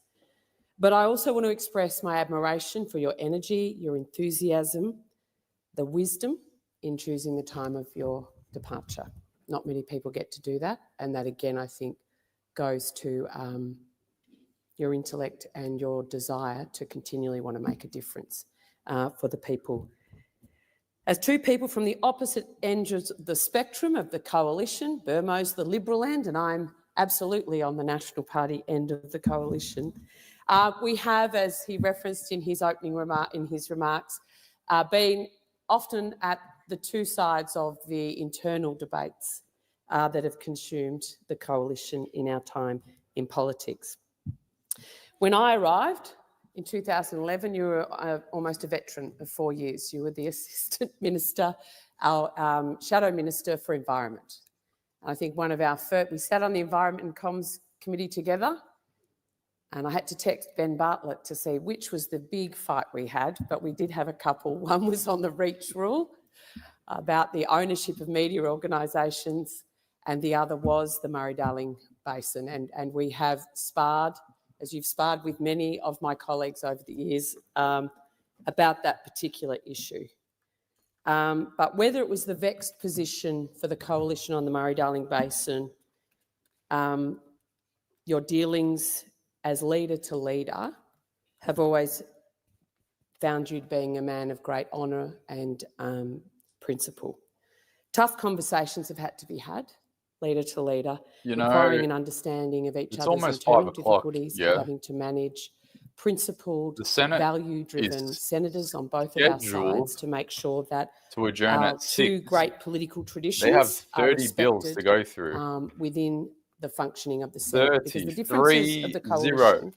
But I also want to express my admiration for your energy, your enthusiasm, the wisdom in choosing the time of your departure. Not many people get to do that, and that again I think goes to your intellect and your desire to continually want to make a difference for the people. As two people from the opposite ends of the spectrum of the coalition, Burmo's the Liberal end and I'm absolutely on the National Party end of the coalition. We have, as he referenced in his opening remarks, been often at the two sides of the internal debates that have consumed the coalition in our time in politics. When I arrived in 2011, you were almost a veteran of 4 years. You were the Assistant Minister, our Shadow Minister for Environment. I think one of our first, we sat on the Environment and Comms Committee together, and I had to text Ben Bartlett to see which was the big fight we had, but we did have a couple. One was on the REACH rule about the ownership of media organisations, and the other was the Murray-Darling Basin. And we have sparred, as you've sparred with many of my colleagues over the years, about that particular issue. But whether it was the vexed position for the coalition on the Murray-Darling Basin, your dealings as leader to leader have always found you being a man of great honour and principle. Tough conversations have had to be had, leader to leader, requiring an understanding of each other's internal difficulties, having to manage principled, value-driven senators on both of our sides to make sure that to adjourn our at 6. two great political traditions They have are 30 bills to respected, go through. within the functioning of the Senate, because the 30, differences of the 30. coalition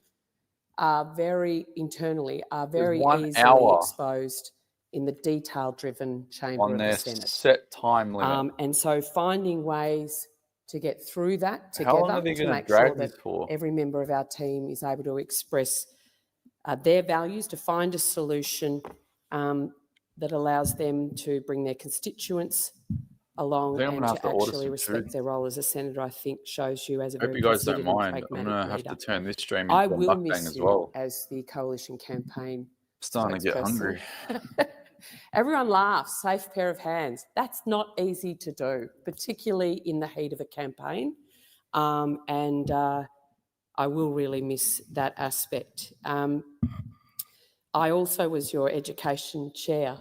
are very internally, are very 1 easily hour exposed in the detail-driven chamber on of their the Senate. set time limit. And so finding ways to get through that How long together are they to gonna make sure drag that this for? every member of our team is able to express their values, to find a solution that allows them to bring their constituents along think I'm and gonna have to to order actually some respect food. their role as a senator, I think shows you as a Hope very you guys don't considered and mind. I'm pragmatic gonna have leader. to turn this stream I into a will mukbang miss as you well. as the coalition campaign Starting to get hungry. spokesperson. Everyone laughs, safe pair of hands. That's not easy to do, particularly in the heat of a campaign. And I will really miss that aspect. I also was your education chair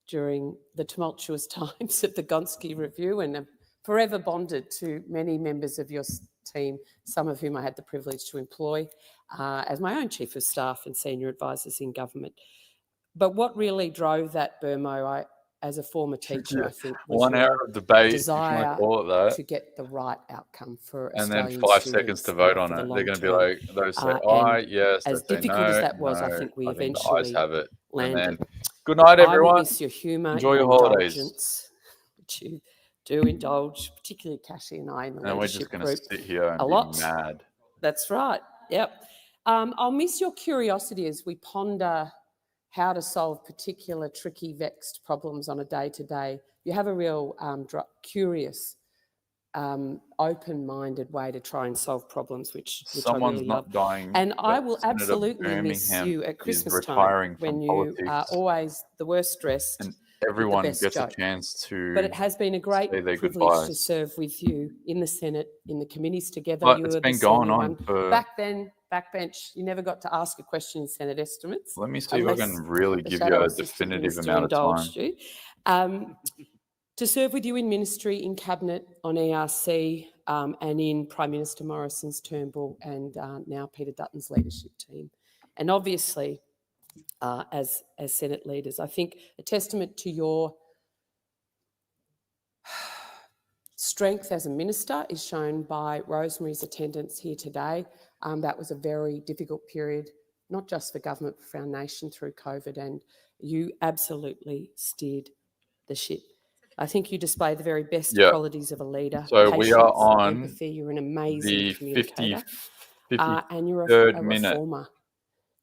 during the tumultuous times of the Gonski Review and am forever bonded to many members of your team, some of whom I had the privilege to employ as my own chief of staff and senior advisors in government. But what really drove that, Burmo, as a former teacher, I think, was 1 hour your of debate, if you desire want to call it that, to get the right outcome for and then Australian 5 seconds students to vote on for the it. long They're going to be term. like, those say And aye, yes, as they say difficult as no, that was, I no. think we I think the ayes eventually have it. And landed. then, good night, I will everyone. miss your humour, Enjoy your your holidays. indulgence, which you do indulge, particularly Cassie and I in the And we're just leadership going to group sit here and a be lot. mad. That's right. Yep. I'll miss your curiosity as we ponder how to solve particular tricky, vexed problems on a day-to-day. You have a real curious, open-minded way to try and solve problems, which Someone's I really not love. dying, And I but will Senator absolutely miss Birmingham you at is Christmas retiring time when from you politics, are always the worst dressed and with the everyone best gets a joke. chance But to it has been a great say their privilege to goodbyes. serve with you in the Senate, in the committees together. But You it's were been the going senior on one. for... Back then, backbench, you never got to ask a question in Senate estimates. Let me see if I unless can really the give you shadow a assistant definitive minister amount of time. indulged you. To serve with you in ministry, in cabinet, on ERC, and in Prime Minister Morrison's Turnbull and now Peter Dutton's leadership team. And obviously, as Senate leaders, I think a testament to your strength as a minister is shown by Rosemary's attendance here today. That was a very difficult period, not just for government, but for our nation through COVID, and you absolutely steered the ship. I think you display the very best qualities of a leader. So Patience, we are on empathy. You're an amazing the communicator, 53rd and you're a minute. reformer.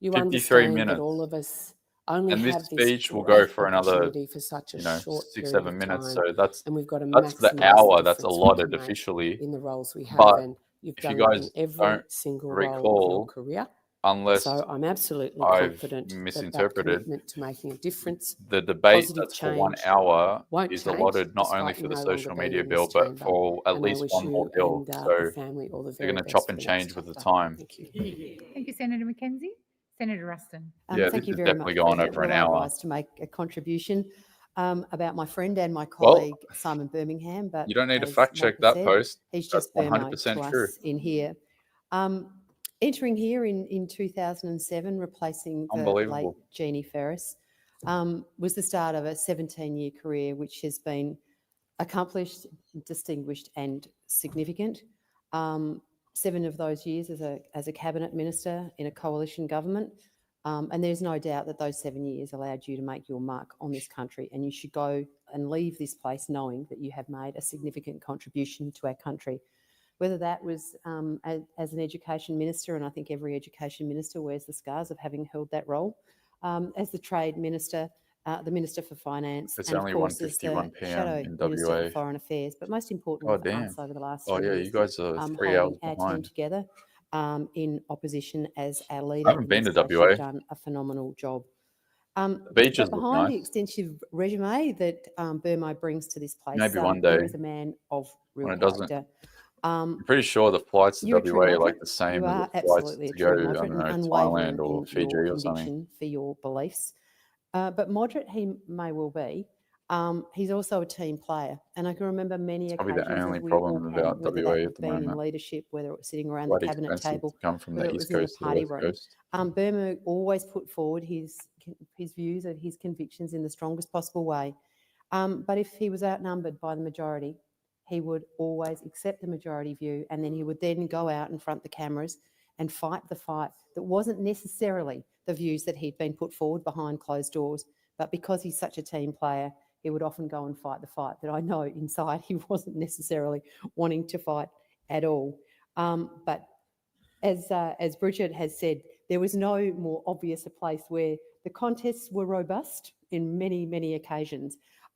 You 53 understand minutes. that all of us only And this have this speech will great go for another, opportunity for such a short 6, period 7 of minutes. time, So that's and we've got to the maximise hour the that's difference we allotted can make officially. in the roles we have. But And you've if you done it in guys every don't single role of your recall, career. unless So I'm absolutely I've confident that that misinterpreted, commitment to making a difference, the debate positive that's for 1 change, hour won't is change, allotted not only despite for you the no longer social being media in bill, this but chamber. for at And I least wish one more you bill. and So the family all the they're very going to best chop for and the next change with the chapter. time. Thank you. Thank you, Senator Mackenzie. Senator Ruston. Yeah, Thank this you is very definitely much, going President. over an Will I hour. rise to make a contribution about my friend and my Well, colleague Simon Birmingham? But you don't need to as fact check Walter that said, post. he's That's just Burmo 100% to true. us in here. Entering here in 2007, replacing the late Unbelievable. Jeannie Ferris, was the start of a 17-year career which has been accomplished, distinguished and significant. 7 of those years as a cabinet minister in a coalition government, and there's no doubt that those 7 years allowed you to make your mark on this country, and you should go and leave this place knowing that you have made a significant contribution to our country. Whether that was as an education minister, and I think every education minister wears the scars of having held that role, as the trade minister, the Minister for Finance, It's and only of course as the 1:51 p.m. Shadow in Minister for WA. Foreign Affairs, but most importantly Oh, for damn. us over the last Oh, 3 yeah, years, you guys are 3 hours holding our team behind. together in opposition as our I leader haven't in been this to place. WA. You've done a phenomenal job. The beaches But look behind nice. the extensive resume that Burmo brings to this place, Maybe one there day is a man of real when it doesn't. character. I'm pretty sure the flights to You're a true WA are moderate. like the same You as the are flights absolutely a to true go, I moderate don't and know, unwavering Thailand or in Fiji your or something. conviction for your beliefs. But moderate he may well be. He's also a team player, and I can remember many It's probably the occasions only as we problem all can, about whether WA that at have the been in moment. leadership, whether it was sitting around Quite the cabinet expensive table, to come from whether the it was East in a Coast to the party West room. Coast. Burma always put forward his views and his convictions in the strongest possible way. But if he was outnumbered by the majority, he would always accept the majority view, and then he would then go out in front of the cameras and fight the fight that wasn't necessarily the views that he'd been put forward behind closed doors. But because he's such a team player, he would often go and fight the fight that I know inside he wasn't necessarily wanting to fight at all. But as Bridget has said, there was no more obvious a place where the contests were robust in many, many occasions.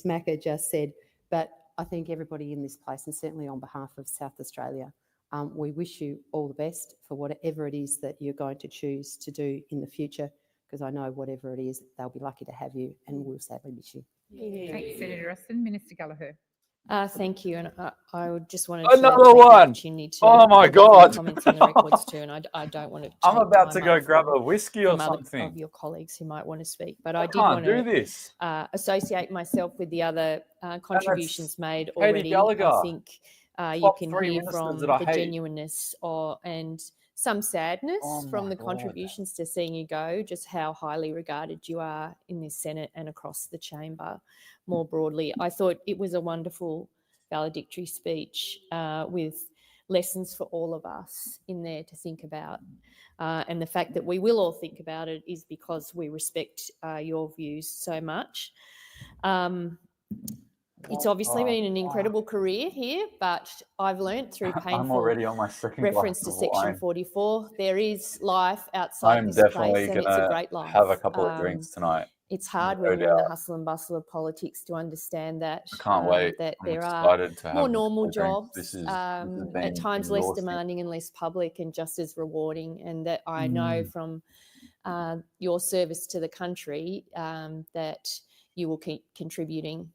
as Macca just said, but I think everybody in this place, and certainly on behalf of South Australia, we wish you all the best for whatever it is that you're going to choose to do in the future, because I know whatever it is, they'll be lucky to have you and we'll sadly miss you. Thanks, Senator Austin. Minister Gallagher. Thank you, and I would just wanted Another to take one. the opportunity to Oh my put a few God. comments in the records too, and I don't want to. I'm take about to time go up grab from- a whiskey or from other something. of your colleagues who might want to speak, but I I did can't want do to this. associate myself with the other contributions made Katie already. Gallagher. I think you Top can 3 hear ministers from that I the hate. genuineness and some sadness Oh from my the God. contributions to seeing you go, just how highly regarded you are in this Senate and across the chamber more broadly. I thought it was a wonderful valedictory speech with lessons for all of us in there to think about. And the fact that we will all think about it is because we respect your views so much. It's obviously been an incredible career here, but I've learnt through I'm painful already on my second reference glass to of Section wine. 44. There is life outside I'm this definitely place, and it's a gonna great life. have a couple of drinks tonight. It's hard no when you're in the doubt. hustle and bustle of politics to understand that I can't wait. that I'm there are excited to more have a normal couple of drinks. jobs, This has at been times less exhausting. demanding and less public, and just as rewarding. And that I know from your service to the country that you will keep contributing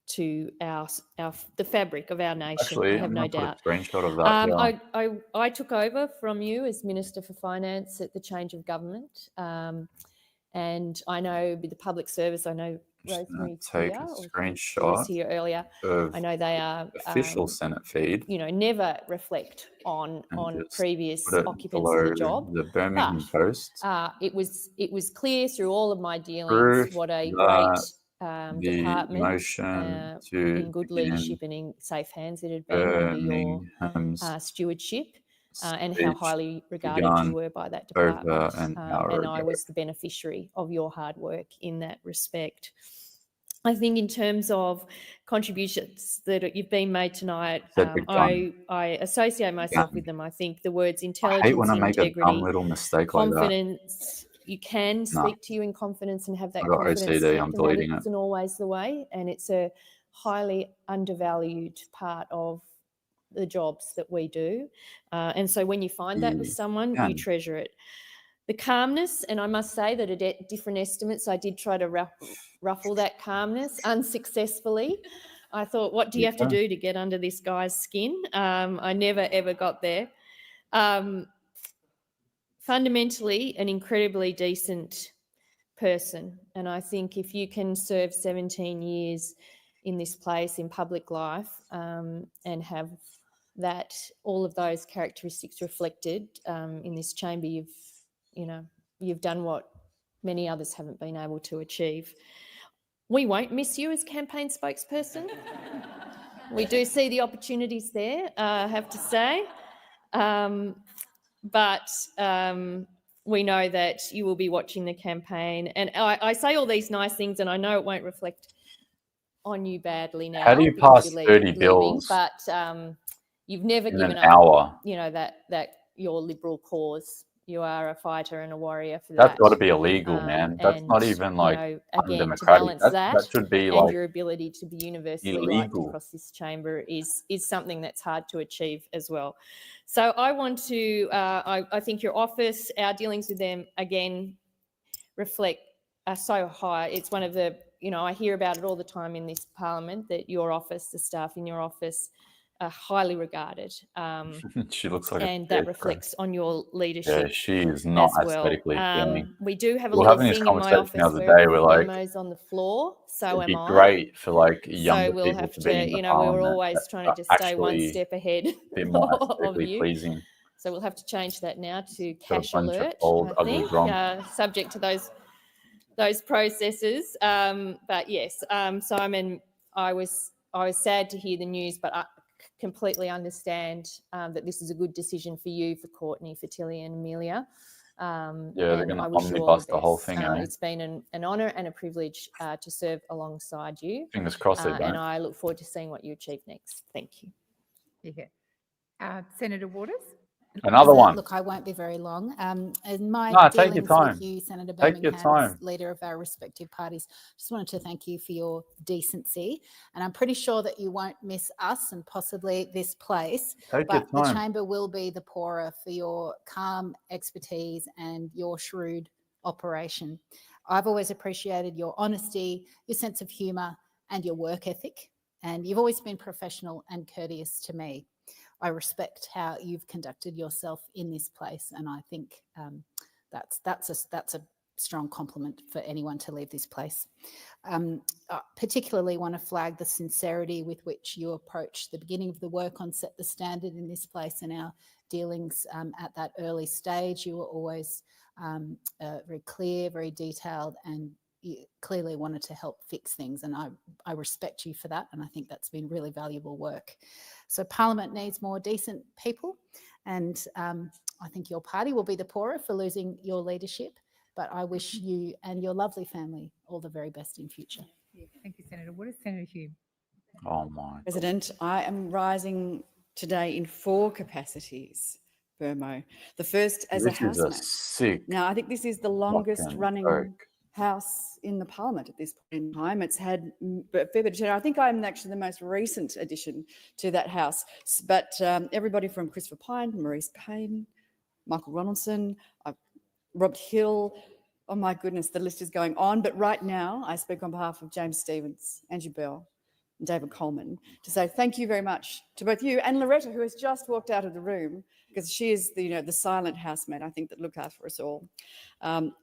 to the fabric of our nation. Actually, I have I'm no gonna put doubt. a screenshot of that. Yeah. I took over from you as Minister for Finance at the change of government. And I know with the public service, I know Rosemary's Take here, a or she was screenshot here earlier. of I know they are official Senate feed. you know, never reflect on and just previous put it occupants of the below job. the Birmingham But Post. it was clear through all of my dealings Proof what a that great the department motion to in good begin leadership and in safe hands it had been under your Birmingham's stewardship, and how speech highly regarded begun you were by that over department. an hour And I ago. was the beneficiary of your hard work in that respect. I think in terms of contributions that you've been made tonight, Cedric Dunn. I associate myself Dunn. with them. I think the words I hate intelligence, when I make a dumb integrity, little mistake like that. confidence. You can No. speak to you in confidence and have that I got confidence OCD, I'm checked, and that deleting it. isn't always the way. And it's a highly undervalued part of the jobs that we do. And so when you find that with someone, you treasure it. The calmness, and I must say that at different estimates, I did try to ruffle that calmness unsuccessfully. I thought, what do you have to do to get under this guy's skin? I never, ever got there. Fundamentally, an incredibly decent person. And I think if you can serve 17 years in this place, in public life, and have that, all of those characteristics reflected in this chamber, you've done what many others haven't been able to achieve. We won't miss you as campaign spokesperson. We do see the opportunities there, I have to say. But we know that you will be watching the campaign. And I say all these nice things, and I know it won't reflect on you badly now. How do you because pass you're 30 leaving, bills but you've never in given an up, hour? that your Liberal cause. You are a fighter and a warrior for That's that. got to be illegal, man. That's And, not even like again, to undemocratic. balance That should be and like your ability to be universally liked illegal. across this chamber is something that's hard to achieve as well. So I want to, I think your office, our dealings with them, again, are so high. It's one of the, I hear about it all the time in this parliament, that your office, the staff in your office, are highly regarded. She looks like and a that scarecrow. reflects on your leadership. Yeah, she is not as well. aesthetically appealing. We do have a We're little having this thing in my conversation the office other where day. We're like, memos on the floor. So it'd be am I. great for like So younger we'll people have to be in the we were parliament always that trying are to just stay one actually step ahead a bit more of aesthetically you. pleasing. So we'll have to change that now to Got a cash bunch of alert, old, I ugly think, drunk. subject to those processes. But yes, Simon, I was sad to hear the news, but I completely understand that this is a good decision for you, for Courtney, for Tilly and Amelia. Yeah, they're going to I wish you all omnibus the the whole best. thing, eh? It's been an honour and a privilege to serve alongside you. Fingers crossed they And don't. I look forward to seeing what you achieve next. Thank you. Yeah. Senator Waters. Another one. Look, I won't be very long. In my No, take your dealings time. with you, Senator Take your Birmingham, as time. leader of our respective parties, just wanted to thank you for your decency. And I'm pretty sure that you won't miss us and possibly this place, Take your but the time. chamber will be the poorer for your calm expertise and your shrewd operation. I've always appreciated your honesty, your sense of humour and your work ethic. And you've always been professional and courteous to me. I respect how you've conducted yourself in this place, and I think that's a strong compliment for anyone to leave this place. I particularly want to flag the sincerity with which you approach the beginning of the work on Set the Standard in this place and our dealings at that early stage. You were always very clear, very detailed, and you clearly wanted to help fix things, and I respect you for that, and I think that's been really valuable work. So Parliament needs more decent people, and I think your party will be the poorer for losing your leadership, but I wish you and your lovely family all the very best in future. Yeah, thank you, Senator. What is Senator Hume? Oh my. President, I am rising today in 4 capacities, Burmo. The first as This a is a housemate. sick Now, I think this is the longest fucking running joke. house in the Parliament at this point in time. It's had a fair bit of tenure. I think I'm actually the most recent addition to that house. But everybody from Christopher Pyne, Maurice Payne, Michael Ronaldson, Robert Hill, oh my goodness, the list is going on. But right now, I speak on behalf of James Stevens, Angie Bell, and David Coleman to say thank you very much to both you and Loretta, who has just walked out of the room, because she is the silent housemate, I think, that look after us all.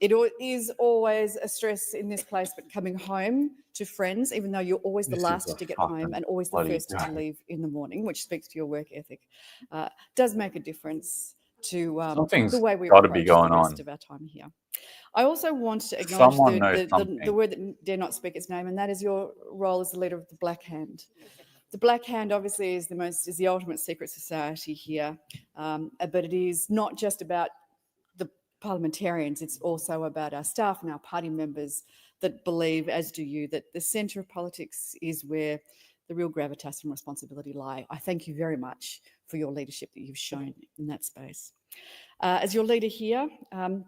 It is always a stress in this place, but coming home to friends, even though you're always the last to get home and always the first to leave in the morning, which speaks to your work ethic, does make a difference to Something's the way we gotta approach be the going rest on. of our time here. I also want to acknowledge Someone knows the something. word that dare not speak its name, and that is your role as the leader of the Black Hand. The Black Hand obviously is the ultimate secret society here, but it is not just about the parliamentarians, it's also about our staff and our party members that believe, as do you, that the centre of politics is where the real gravitas and responsibility lie. I thank you very much for your leadership that you've shown in that space. As your leader here,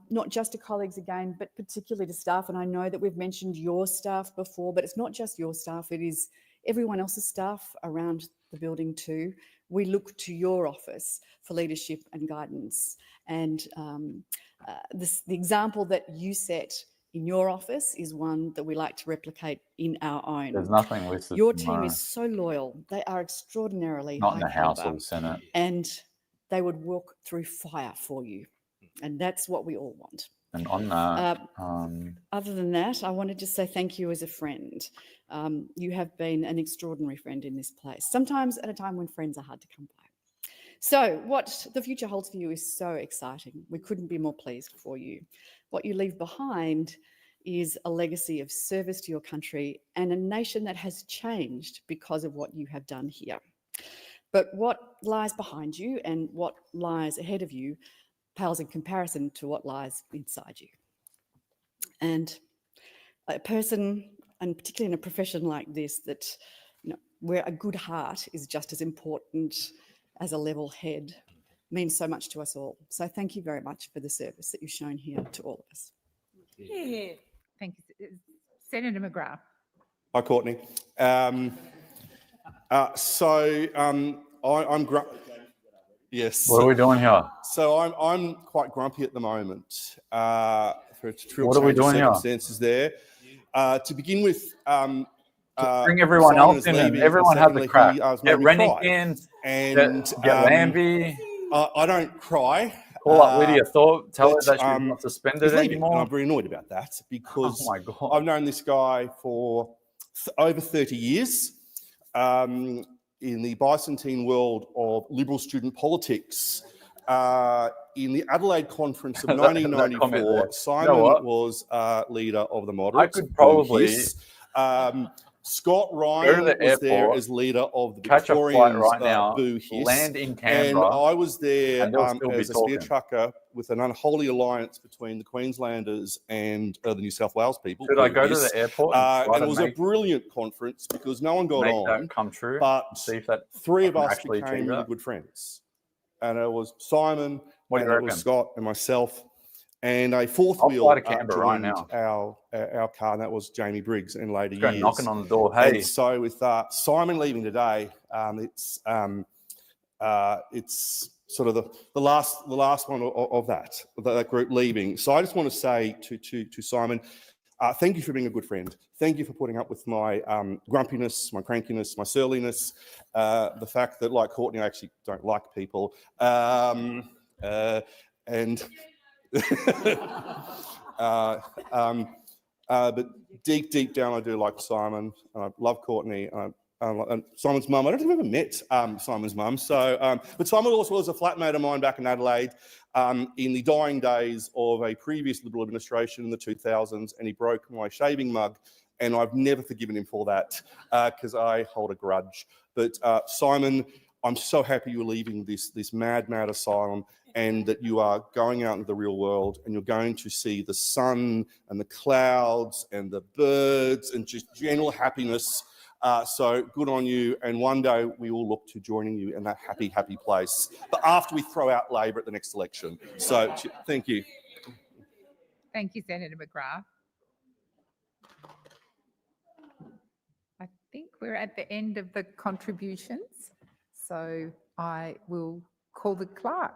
not just to colleagues again, but particularly to staff, and I know that we've mentioned your staff before, but it's not just your staff, it is everyone else's staff around the building too. We look to your office for leadership and guidance. And the example that you set in your office is one that we like to replicate in our own. There's nothing listed. Your team is so loyal. They are extraordinarily not in the high House or caliber, the Senate. and they would walk through fire for you. And that's what we all want. And on that, Other than that, I wanted to say thank you as a friend. You have been an extraordinary friend in this place, sometimes at a time when friends are hard to come by. So what the future holds for you is so exciting. We couldn't be more pleased for you. What you leave behind is a legacy of service to your country and a nation that has changed because of what you have done here. But what lies behind you and what lies ahead of you pales in comparison to what lies inside you. And a person, and particularly in a profession like this, that where a good heart is just as important as a level head, means so much to us all. So thank you very much for the service that you've shown here to all of us. Yeah. Thank you. Senator McGrath. Hi, Courtney. I'm yes. What are we doing here? So I'm quite grumpy at the moment for a trivial What are we change of doing here? circumstances there. To begin with, bring everyone Simon else is in, and leaving, everyone has a secondly, crack. he, Get made me Rennick cry. in, And get Lambie. I don't cry. Call up Lydia Thorpe, tell her but, that she's not suspended he's leaving, anymore. and I'm very annoyed about that because Oh my God. I've known this guy for over 30 years in the Byzantine world of liberal student politics. In the Adelaide Conference of That comment 1994, there. Simon You know what? was leader of the moderates. I could probably Scott go to Ryan the was there airport, as leader of the catch a flight Victorians. right now, Boo Hiss. land in And Canberra, I was there and they'll still be as a spear talking. chucker with an unholy alliance between the Queenslanders and the New South Wales people. Should I Boo go to Hiss. the airport and try and to it was a make brilliant conference because no one got that on, come true? but See if that three I of can us actually became achieve really that. good friends. and it was Simon, What do and you it was reckon? Scott and myself, and a fourth I'll wheel fly to Canberra right joined now. our car, and that was Jamie Briggs in later Let's go years. knocking on the door. And Hey, so with Simon leaving today, it's sort of the last one of that group leaving. So I just want to say to Simon, thank you for being a good friend. Thank you for putting up with my grumpiness, my crankiness, my surliness, the fact that, like Courtney, I actually don't like people, and but deep down, I do like Simon. And I love Courtney. And Simon's mum. I don't think I've ever met Simon's mum. So, but Simon also was a flatmate of mine back in Adelaide in the dying days of a previous Liberal administration in the 2000s, and he broke my shaving mug, and I've never forgiven him for that because I hold a grudge. But Simon, I'm so happy you're leaving this mad asylum, and that you are going out into the real world, and you're going to see the sun and the clouds and the birds and just general happiness. So good on you, and one day we will look to joining you in that happy place. But after we throw out Labor at the next election. So thank you. Thank you, Senator McGrath. I think we're at the end of the contributions, so I will call the clerk.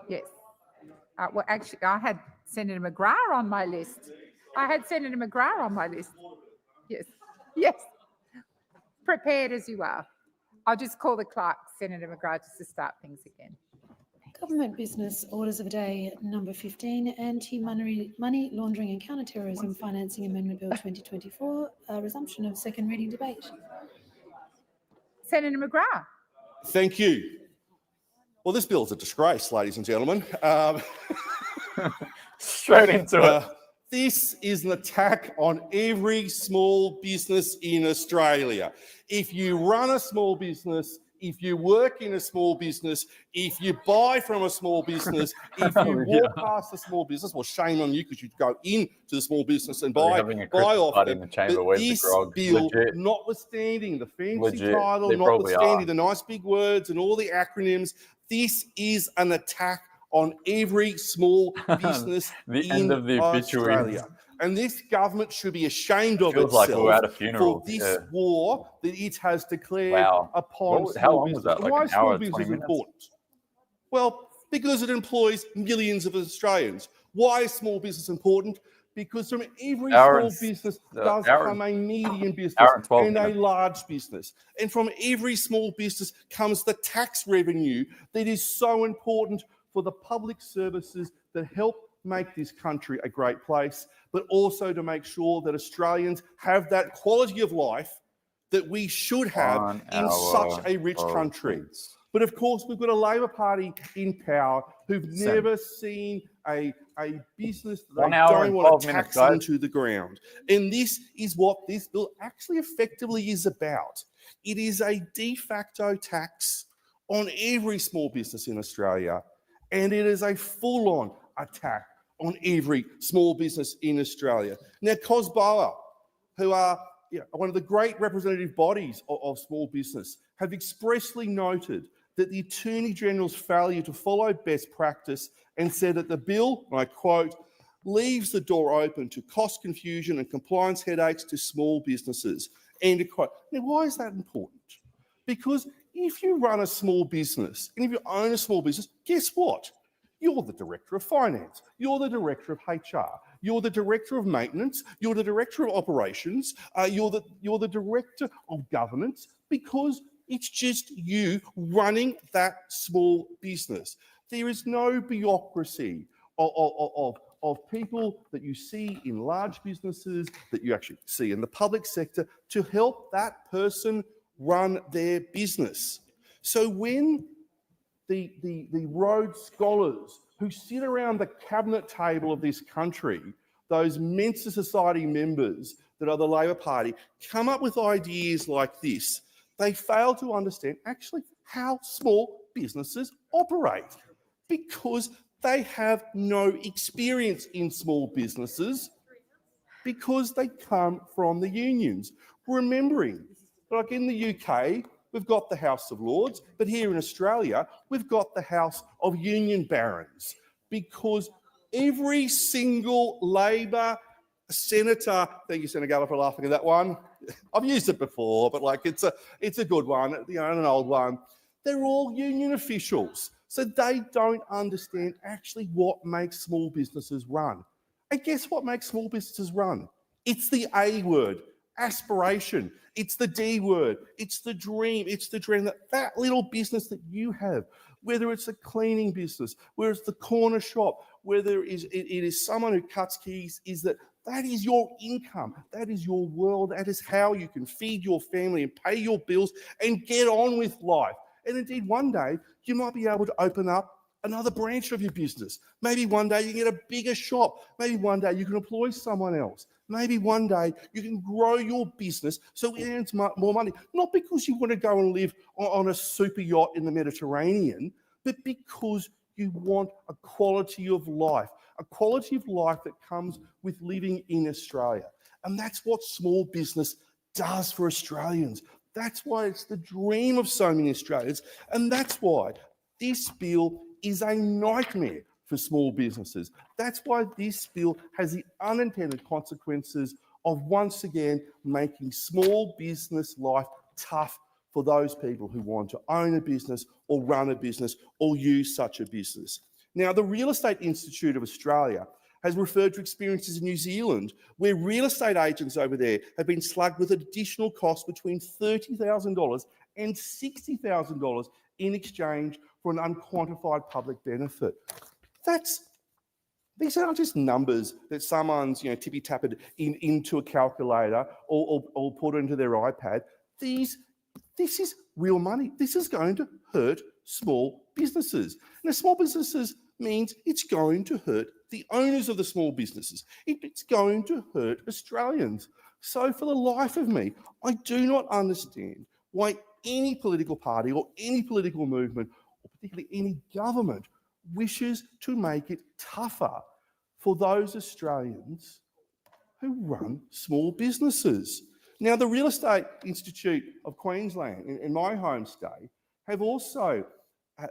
Yes. Well, actually, I had Senator McGrath on my list. Yes. Prepared as you are. I'll just call the clerk, Senator McGrath, just to start things again. Government Business Orders of the Day number 15, Anti-Money Laundering and Counter-Terrorism Financing Amendment Bill 2024, resumption of second reading debate. Senator McGrath. Thank you. Well, this bill is a disgrace, ladies and gentlemen. Straight into it. This is an attack on every small business in Australia. If you run a small business, if you work in a small business, if you buy from a small business, if you walk past a small business, well, shame on you because you go into the small business and buy off them. But this bill, notwithstanding the fancy title, notwithstanding the nice big words and all the acronyms, this is an attack on every small business in Australia. And this government should be ashamed of itself for this war that it has declared upon small business. Why is small business important? Well, because it employs millions of Australians. Why is small business important? Because from every small business does come a medium business and a large business. And from every small business comes the tax revenue that is so important for the public services that help make this country a great place, but also to make sure that Australians have that quality of life that we should have in such a rich country. But of course, we've got a Labor Party in power who've never seen a business that they don't want to tax into the ground. And this is what this bill actually effectively is about. It is a de facto tax on every small business in Australia, and it is a full-on attack on every small business in Australia. Now, COSBOA, who are one of the great representative bodies of small business, have expressly noted that the Attorney General's failure to follow best practice and said that the bill, and I quote, leaves the door open to cost confusion and compliance headaches to small businesses, end of quote. Now, why is that important? Because if you run a small business and if you own a small business, guess what? You're the Director of Finance, you're the Director of HR, you're the Director of Maintenance, you're the Director of Operations, you're the Director of Governance, because it's just you running that small business. There is no bureaucracy of people that you see in large businesses, that you actually see in the public sector, to help that person run their business. So when the Rhodes Scholars who sit around the cabinet table of this country, those Mensa Society members that are the Labor Party, come up with ideas like this, they fail to understand actually how small businesses operate, because they have no experience in small businesses because they come from the unions. Remembering, like in the UK, we've got the House of Lords, but here in Australia, we've got the House of Union Barons, because every single Labor senator, thank you, Senator Gallagher, for laughing at that one. I've used it before, but like it's a good one, you know, an old one. They're all union officials, so they don't understand actually what makes small businesses run. And guess what makes small businesses run? It's the A word, aspiration. It's the D word. It's the dream. It's the dream that little business that you have, whether it's a cleaning business, whether it's the corner shop, whether it is someone who cuts keys, is that is your income. That is your world. That is how you can feed your family and pay your bills and get on with life. And indeed, one day you might be able to open up another branch of your business. Maybe one day you can get a bigger shop. Maybe one day you can employ someone else. Maybe one day you can grow your business so it earns more money. Not because you want to go and live on a super yacht in the Mediterranean, but because you want a quality of life that comes with living in Australia. And that's what small business does for Australians. That's why it's the dream of so many Australians. And that's why this bill is a nightmare for small businesses. That's why this bill has the unintended consequences of once again making small business life tough for those people who want to own a business or run a business or use such a business. Now, the Real Estate Institute of Australia has referred to experiences in New Zealand where real estate agents over there have been slugged with additional costs between $30,000 and $60,000 in exchange for an unquantified public benefit. These aren't just numbers that someone's tippy-tapped into a calculator or put into their iPad. This is real money. This is going to hurt small businesses. Now, small businesses means it's going to hurt the owners of the small businesses. It's going to hurt Australians. So for the life of me, I do not understand why any political party or any political movement, or particularly any government, wishes to make it tougher for those Australians who run small businesses. Now, the Real Estate Institute of Queensland, in my home state, have also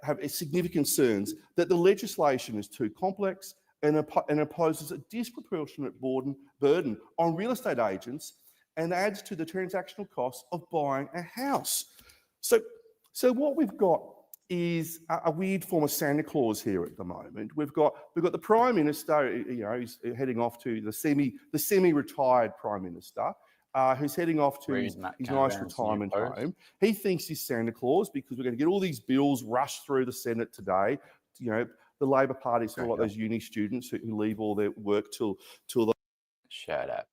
have significant concerns that the legislation is too complex and imposes a disproportionate burden on real estate agents and adds to the transactional costs of buying a house. So what we've got is a weird form of Santa Claus here at the moment. We've got the Prime Minister, he's heading off to the semi-retired Prime Minister, who's heading off to his nice retirement home. He thinks he's Santa Claus because we're going to get all these bills rushed through the Senate today. The Labor Party is sort of like those uni students who leave all their work till the... Shut up.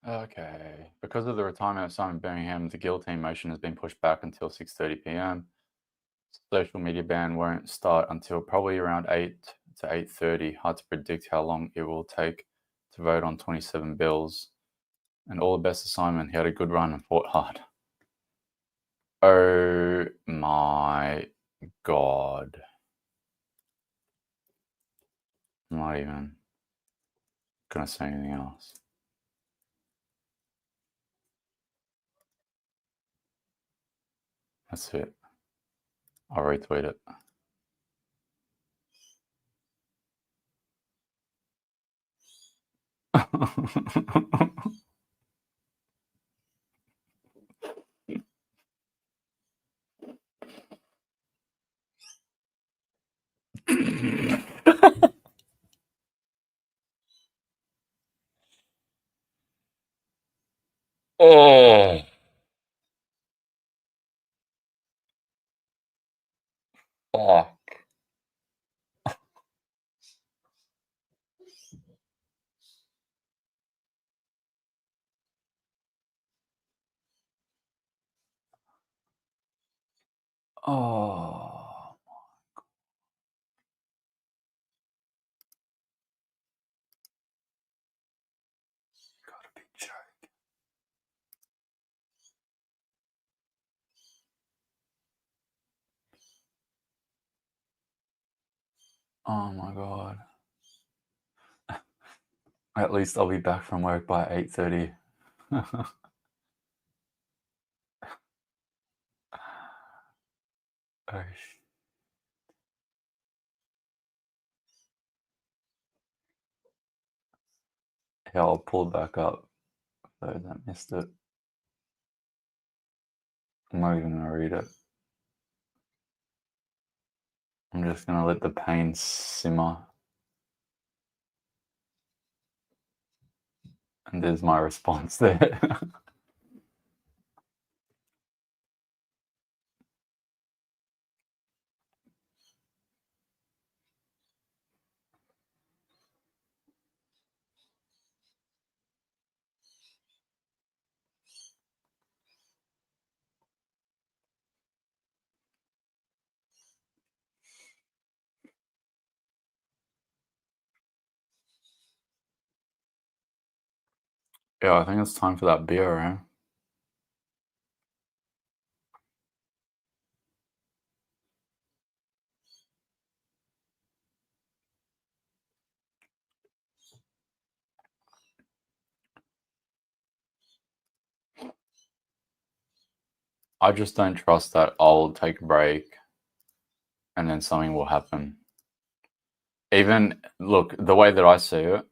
Okay. Because of the retirement of Simon Birmingham, the guillotine motion has been pushed back until 6:30 p.m. Social media ban won't start until probably around 8 to 8:30. Hard to predict how long it will take to vote on 27 bills. And all the best to Simon. He had a good run and fought hard. Oh my God. I'm not even gonna say anything else. That's it. I'll retweet it. Oh. Fuck. Oh. Gotta be joking. Oh my God. At least I'll be back from work by 8:30. Oh, yeah, I'll pull back up for those that missed it. I'm not even gonna read it. I'm just gonna let the pain simmer. And there's my response there. Yeah, I think it's time for that beer, right? I just don't trust that I'll take a break and then something will happen. Even, look, the way that I see it,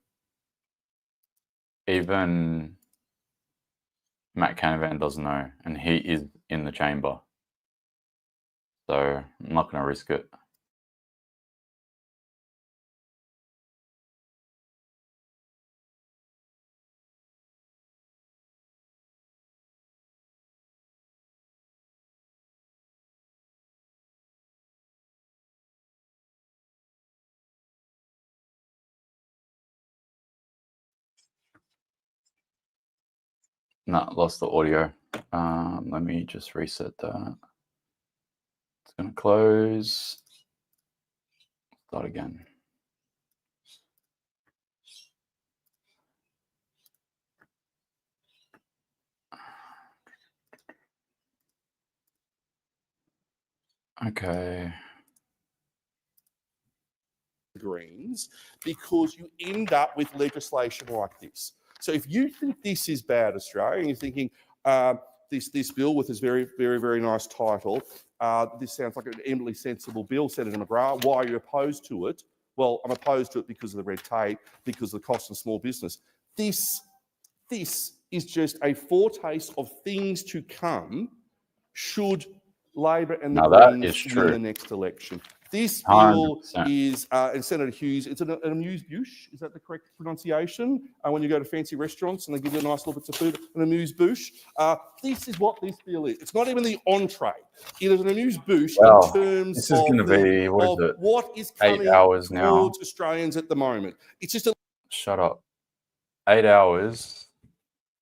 even Matt Canavan doesn't know, and he is in the chamber. So I'm not going to risk it. No, lost the audio. Let me just reset that. It's going to close. Start again. Okay. Greens, because you end up with legislation like this. So if you think this is bad, Australia, and you're thinking this bill with this very, very, very nice title, this sounds like an eminently sensible bill, Senator McGrath, why are you opposed to it? Well, I'm opposed to it because of the red tape, because of the cost of small business. This is just a foretaste of things to come should Labor and the Now that Greens is win true. the next election. This bill 100%. is, and Senator Hughes, it's an amuse-bouche, is that the correct pronunciation? When you go to fancy restaurants and they give you a nice little bits of food, an amuse-bouche. This is what this bill is. It's not even the entree. It is an amuse-bouche Wow. in terms This is of, going to be, what is it? what is 8 coming hours now. towards Australians at the moment. It's just a... Shut up. 8 hours,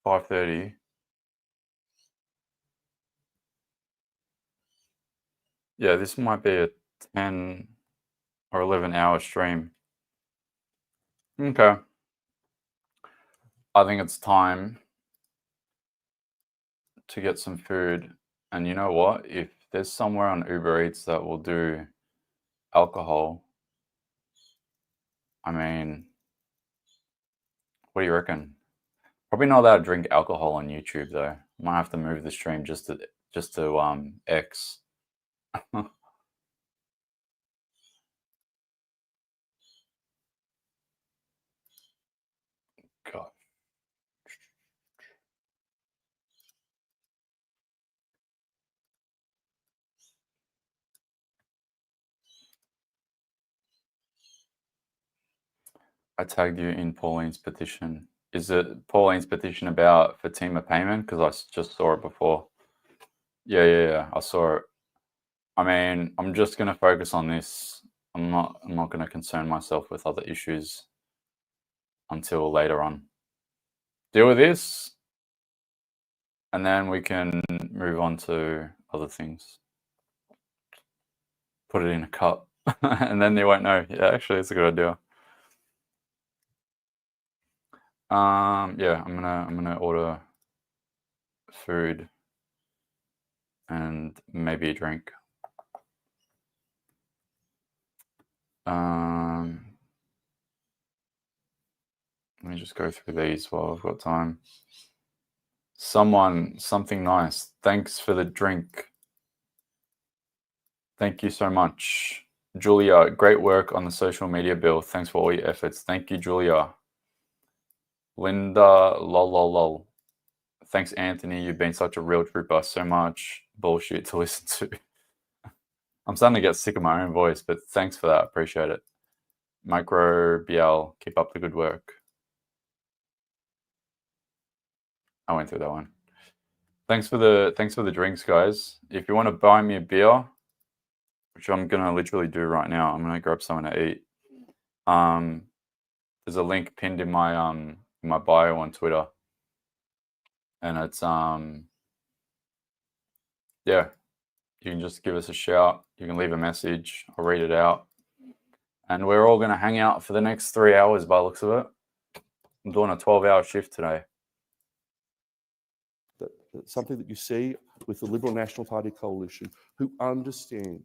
5:30. Yeah, this might be a 10 or 11-hour stream. Okay. I think it's time to get some food. And you know what? If there's somewhere on Uber Eats that will do alcohol, I mean, what do you reckon? Probably not allowed to drink alcohol on YouTube though. Might have to move the stream just to X. God. I tagged you in Pauline's petition. Is it Pauline's petition about Fatima payment? Because I just saw it before. Yeah. I saw it. I mean, I'm just going to focus on this. I'm not going to concern myself with other issues until later on. Deal with this, and then we can move on to other things. Put it in a cup, and then they won't know. Yeah, actually, it's a good idea. Yeah, I'm gonna order food and maybe a drink. Let me just go through these while I've got time. Something nice. Thanks for the drink. Thank you so much. Julia, great work on the social media bill. Thanks for all your efforts. Thank you, Julia. Linda, lol. Thanks, Anthony. You've been such a real trooper. So much bullshit to listen to. I'm starting to get sick of my own voice, but thanks for that. Appreciate it. Microbial, keep up the good work. I went through that one. Thanks for the drinks, guys. If you want to buy me a beer, which I'm gonna literally do right now, I'm gonna grab something to eat. There's a link pinned in my bio on Twitter, and it's yeah, you can just give us a shout. You can leave a message. I'll read it out, and we're all gonna hang out for the next 3 hours by the looks of it. I'm doing a 12-hour shift today. That's something that you see with the Liberal National Party coalition, who understand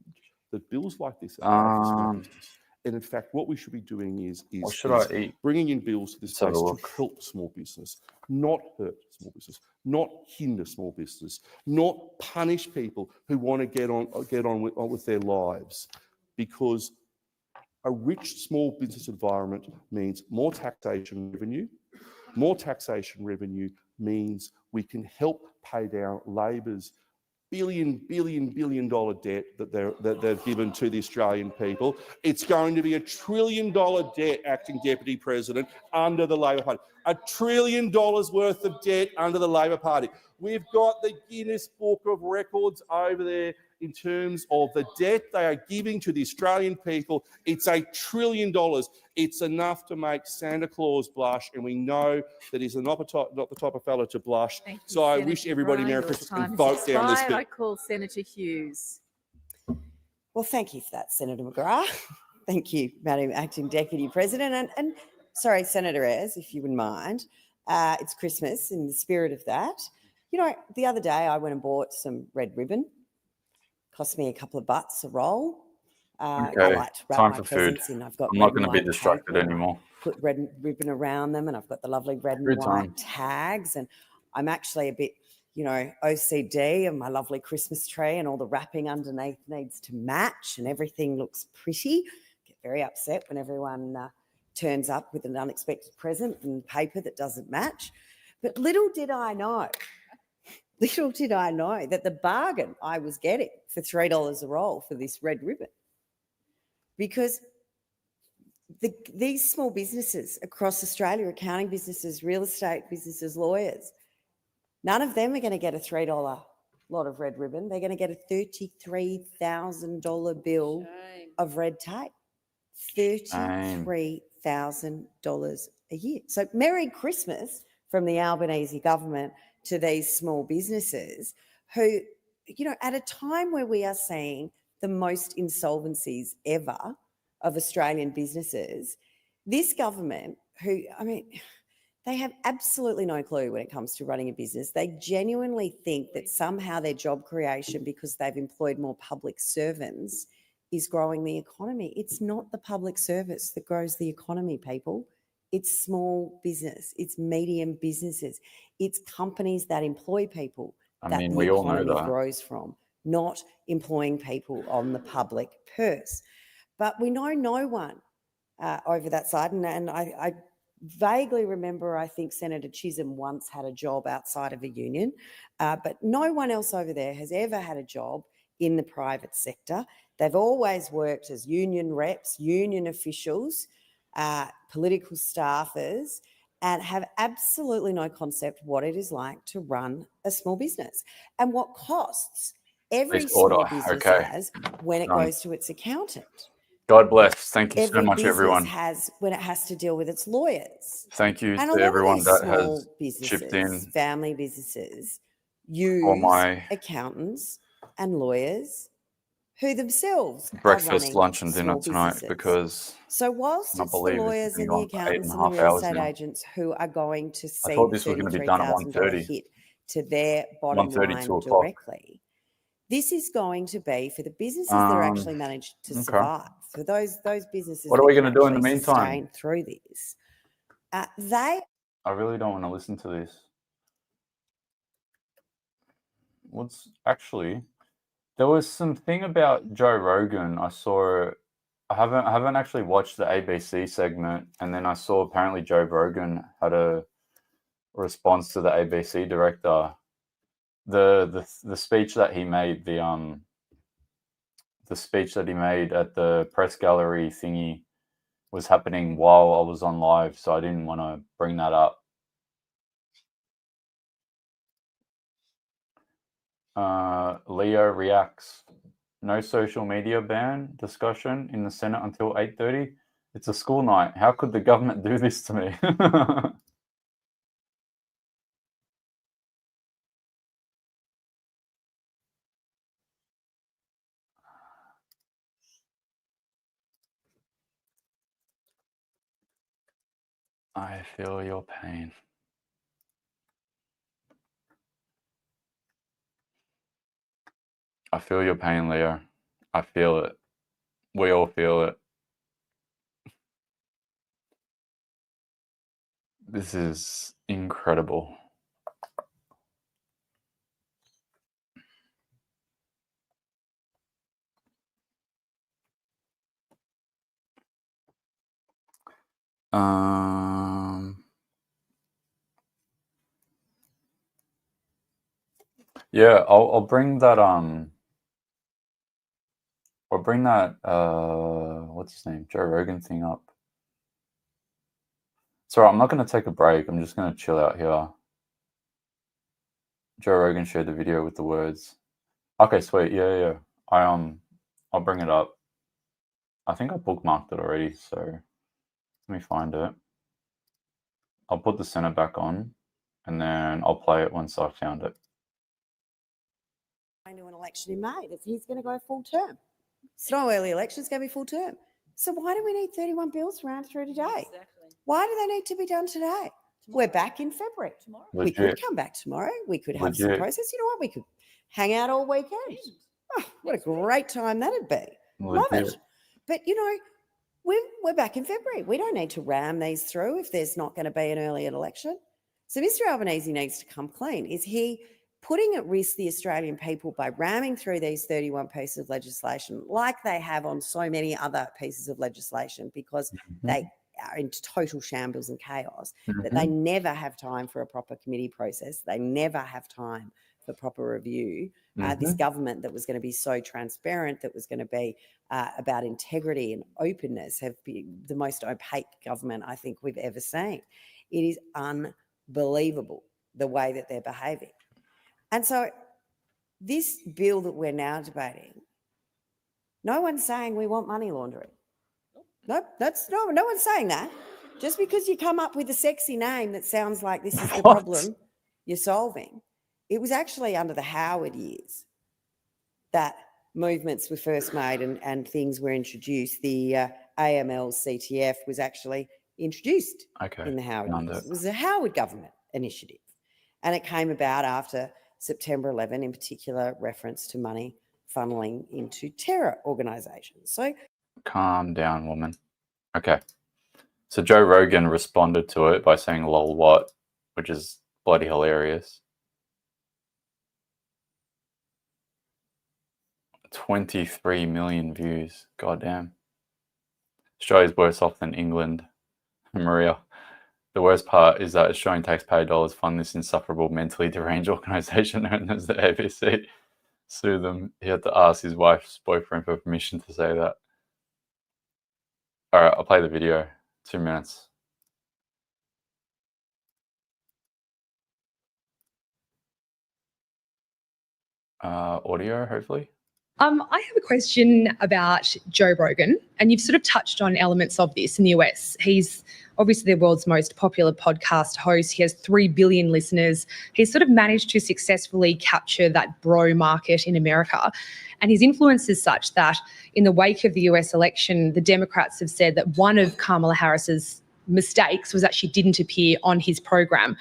that bills like this are hard for small business. And in fact, what we should be doing is bringing in bills to this place to help small business, not hurt small business, not hinder small business, not punish people who want to get on with their lives, because a rich small business environment means more taxation revenue. More taxation revenue means we can help pay down Labor's billion dollar debt that they've given to the Australian people. It's going to be $1 trillion debt, Acting Deputy President, under the Labor Party. $1 trillion worth of debt under the Labor Party. We've got the Guinness Book of Records over there in terms of the debt they are giving to the Australian people. It's $1 trillion. It's enough to make Santa Claus blush, and we know that he's not the type of fellow to blush. Thank you, So I Senator wish everybody Bryant. Merry Your Christmas time and has vote down this expired. bill. I call Senator Hughes. Well, thank you for that, Senator McGrath. Thank you, Madam Acting Deputy President. And sorry, Senator Ayres, if you wouldn't mind. It's Christmas, in the spirit of that. You know, the other day I went and bought some red ribbon. Cost me a couple of bucks a roll. I Okay, like to wrap time my for food. presents in. I've got I'm red not going and to be white distracted paper, and I anymore. put red ribbon around them, and I've got the lovely red and Good white time. tags. And I'm actually a bit, you know, OCD of my lovely Christmas tree, and all the wrapping underneath needs to match, and everything looks pretty. Get very upset when everyone turns up with an unexpected present and paper that doesn't match. But little did I know that the bargain I was getting for $3 a roll for this red ribbon, because these small businesses across Australia, accounting businesses, real estate businesses, lawyers, none of them are going to get a $3 lot of red ribbon. They're going to get a $33,000 bill of red tape. $33,000 a year. So Merry Christmas from the Albanese government to these small businesses who, you know, at a time where we are seeing the most insolvencies ever of Australian businesses, this government, who, I mean, they have absolutely no clue when it comes to running a business. They genuinely think that somehow their job creation, because they've employed more public servants, is growing the economy. It's not the public service that grows the economy, people. It's small business. It's medium businesses. It's companies that employ people that the we all know economy that. grows from, not employing people on the public purse. But we know no one over that side. And I vaguely remember, I think Senator Chisholm once had a job outside of a union, but no one else over there has ever had a job in the private sector. They've always worked as union reps, union officials, political staffers, and have absolutely no concept what it is like to run a small business and what costs every small business has when it goes to its accountant. God bless. Thank you so Every much, business everyone. has when it has to deal with its lawyers. Thank you And a to lot everyone of these that small has businesses, chipped in family businesses, for use my accountants and lawyers who themselves are breakfast, running lunch, and dinner small tonight businesses. because So whilst I it's the believe this has lawyers been and the going for accountants and the 8.5 real hours estate now. agents who are going to I see thought the this was going to be done at $33,000 1:30. hit to their bottom 1:30, line 2 o'clock. directly, this is going to be for the businesses that are actually managed to okay. survive, for those businesses What are that we can going to do in the actually meantime? sustain through this. They I really don't want to listen to this. What's actually, there was something about Joe Rogan. I saw. I haven't actually watched the ABC segment, and then I saw apparently Joe Rogan had a response to the ABC director. The speech that he made, the speech that he made at the press gallery thingy was happening while I was on live, so I didn't want to bring that up. Leo reacts. No social media ban discussion in the Senate until 8:30. It's a school night. How could the government do this to me? I feel your pain. I feel your pain, Leo. I feel it. We all feel it. This is incredible. Yeah, I'll bring that what's his name? Joe Rogan thing up. It's alright, I'm not gonna take a break, I'm just gonna chill out here. Joe Rogan shared the video with the words. Okay, sweet, yeah. I'll bring it up. I think I bookmarked it already, so let me find it. I'll put the center back on and then I'll play it once I've found it. Going to an election in May, that he's going to go full term. It's no early election, it's going to be full term. So why do we need 31 bills rammed through today? Why do they need to be done today? We're back in February. We could come back tomorrow. We could have some process. You know what? We could hang out all weekend. Oh, what a great time that'd be. Love it. But, you know, we're back in February. We don't need to ram these through if there's not going to be an early election. So Mr. Albanese needs to come clean. Is he putting at risk the Australian people by ramming through these 31 pieces of legislation like they have on so many other pieces of legislation because they are in total shambles and chaos, that they never have time for a proper committee process. They never have time for proper review. This government that was going to be so transparent, that was going to be about integrity and openness, have been the most opaque government I think we've ever seen. It is unbelievable the way that they're behaving. And so this bill that we're now debating, no one's saying we want money laundering. No one's saying that. Just because you come up with a sexy name that sounds like this is the problem you're solving. It was actually under the Howard years that movements were first made and things were introduced. The AML-CTF was actually introduced in the Howard years. It was a Howard government initiative. And it came about after September 11, in particular reference to money funneling into terror organisations. So calm down, woman. Okay. So Joe Rogan responded to it by saying lol what, which is bloody hilarious. 23 million views. Goddamn. Australia's worse off than England. Maria. The worst part is that Australian taxpayer dollars fund this insufferable, mentally deranged organisation known as the ABC. Sue them. He had to ask his wife's boyfriend for permission to say that. All right, I'll play the video. 2 minutes. Audio, hopefully. I have a question about Joe Rogan, and you've sort of touched on elements of this in the US. He's obviously the world's most popular podcast host. He has 3 billion listeners. He's sort of managed to successfully capture that bro market in America. And his influence is such that in the wake of the US election, the Democrats have said that one of Kamala Harris's mistakes was that she didn't appear on his program.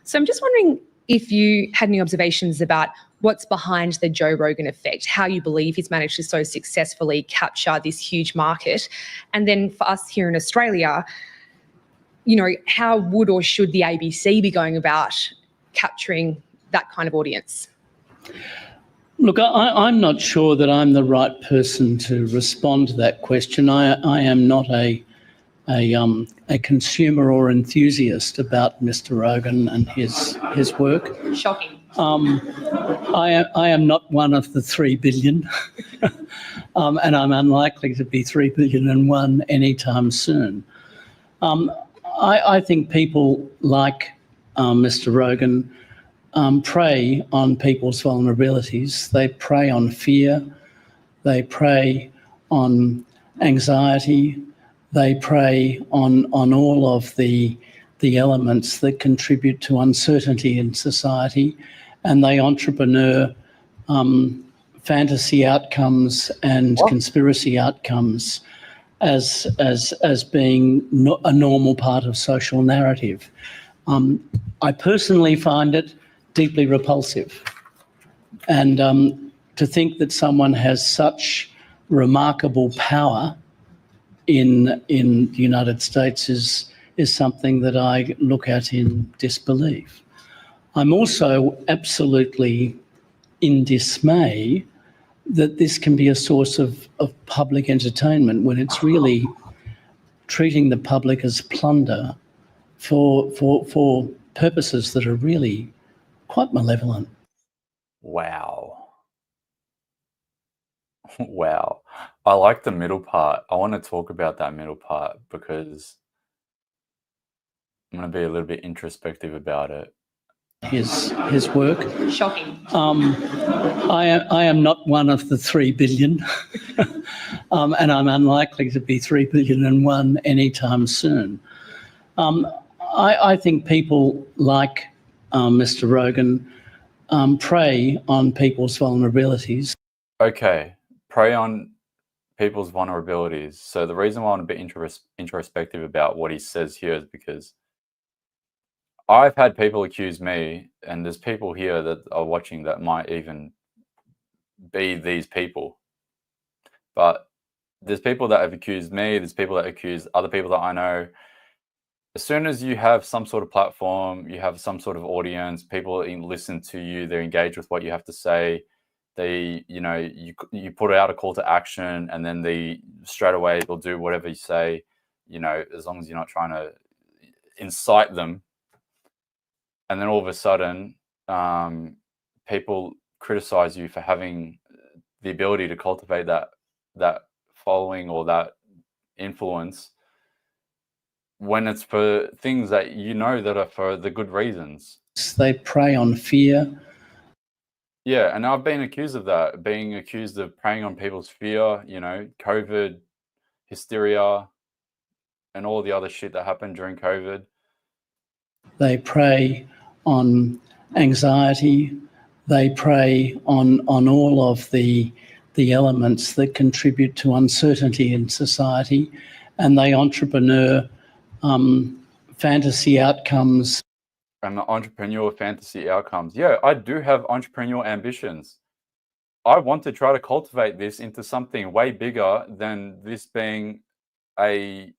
So I'm just wondering if you had any observations about what's behind the Joe Rogan effect, how you believe he's managed to so successfully capture this huge market. And then for us here in Australia, how would or should the ABC be going about capturing that kind of audience? Look, I'm not sure that I'm the right person to respond to that question. I am not a consumer or enthusiast about Mr. Rogan and his work. Shocking. I am not one of the 3 billion, and I'm unlikely to be 3 billion and one anytime soon. I think people like Mr. Rogan prey on people's vulnerabilities. They prey on fear. They prey on anxiety. They prey on all of the elements that contribute to uncertainty in society, and they entrepreneur fantasy outcomes and conspiracy outcomes as being a normal part of social narrative. I personally find it deeply repulsive, and to think that someone has such remarkable power in the United States is something that I look at in disbelief. I'm also absolutely in dismay that this can be a source of public entertainment when it's really treating the public as plunder for purposes that are really quite malevolent. Wow. Wow. I like the middle part. I want to talk about that middle part because I'm going to be a little bit introspective about it. His work. Shocking. I am not one of the 3 billion, and I'm unlikely to be 3 billion and one anytime soon. I think people like Mr. Rogan prey on people's vulnerabilities. Okay, prey on people's vulnerabilities. So the reason why I'm a bit introspective about what he says here is because I've had people accuse me, and there's people here that are watching that might even be these people. But there's people that have accused me, there's people that accuse other people that I know. As soon as you have some sort of platform, you have some sort of audience, people listen to you, they're engaged with what you have to say, they, you put out a call to action, and then they straight away they'll do whatever you say, as long as you're not trying to incite them. And then all of a sudden, people criticize you for having the ability to cultivate that following or that influence when it's for things that that are for the good reasons. They prey on fear. Yeah, and I've been accused of that, being accused of preying on people's fear, COVID, hysteria, and all the other shit that happened during COVID. They prey on anxiety. They prey on all of the elements that contribute to uncertainty in society, and they entrepreneur fantasy outcomes. And the entrepreneurial fantasy outcomes. Yeah, I do have entrepreneurial ambitions. I want to try to cultivate this into something way bigger than this being a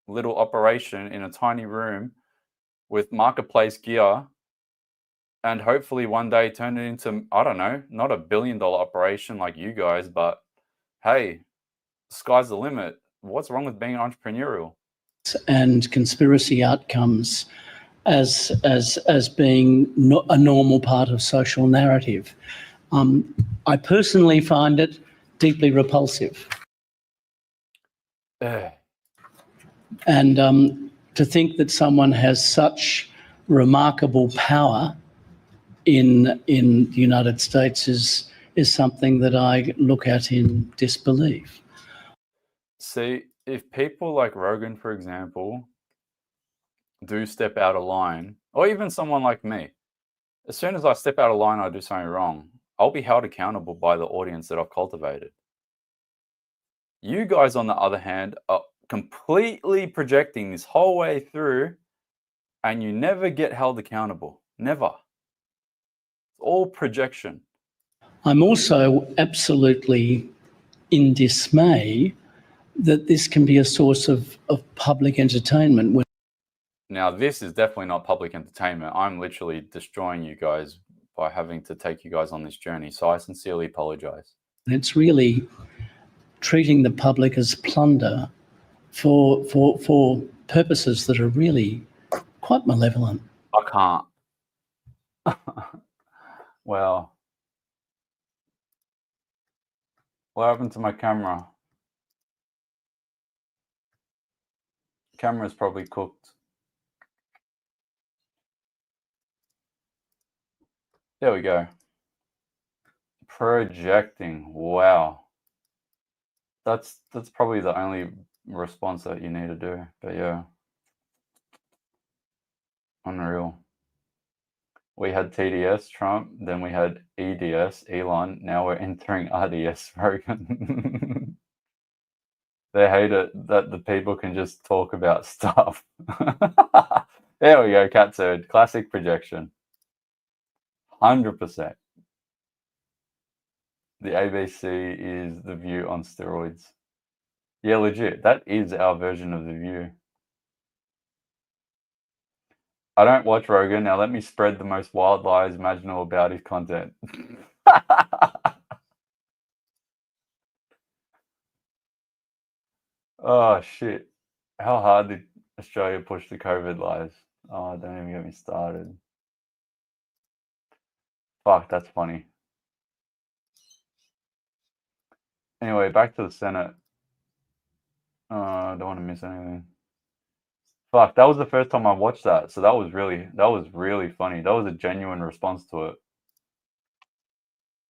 little operation in a tiny room with marketplace gear, and hopefully one day turn it into, I don't know, not $1 billion operation like you guys, but hey, sky's the limit. What's wrong with being entrepreneurial? And conspiracy outcomes as being a normal part of social narrative. I personally find it deeply repulsive. And to think that someone has such remarkable power in the United States is something that I look at in disbelief. See, if people like Rogan, for example, do step out of line, or even someone like me, as soon as I step out of line, I do something wrong, I'll be held accountable by the audience that I've cultivated. You guys, on the other hand, are completely projecting this whole way through, and you never get held accountable. Never. It's all projection. I'm also absolutely in dismay that this can be a source of public entertainment. Now, this is definitely not public entertainment. I'm literally destroying you guys by having to take you guys on this journey. So I sincerely apologize. It's really treating the public as plunder for purposes that are really quite malevolent. I can't. Well, what happened to my camera? Camera's probably cooked. There we go. Projecting. Wow. That's probably the only response that you need to do. But yeah. Unreal. We had TDS, Trump, then we had EDS, Elon. Now we're entering RDS, Rogan. They hate it that the people can just talk about stuff. There we go, cat turd. Classic projection. 100%. The ABC is The View on steroids. Yeah, legit. That is our version of The View. I don't watch Rogan. Now let me spread the most wild lies imaginable about his content. Oh, shit. How hard did Australia push the COVID lies? Oh, don't even get me started. Fuck, that's funny. Anyway, back to the Senate. I don't want to miss anything. Fuck, that was the first time I watched that. So that was really funny. That was a genuine response to it.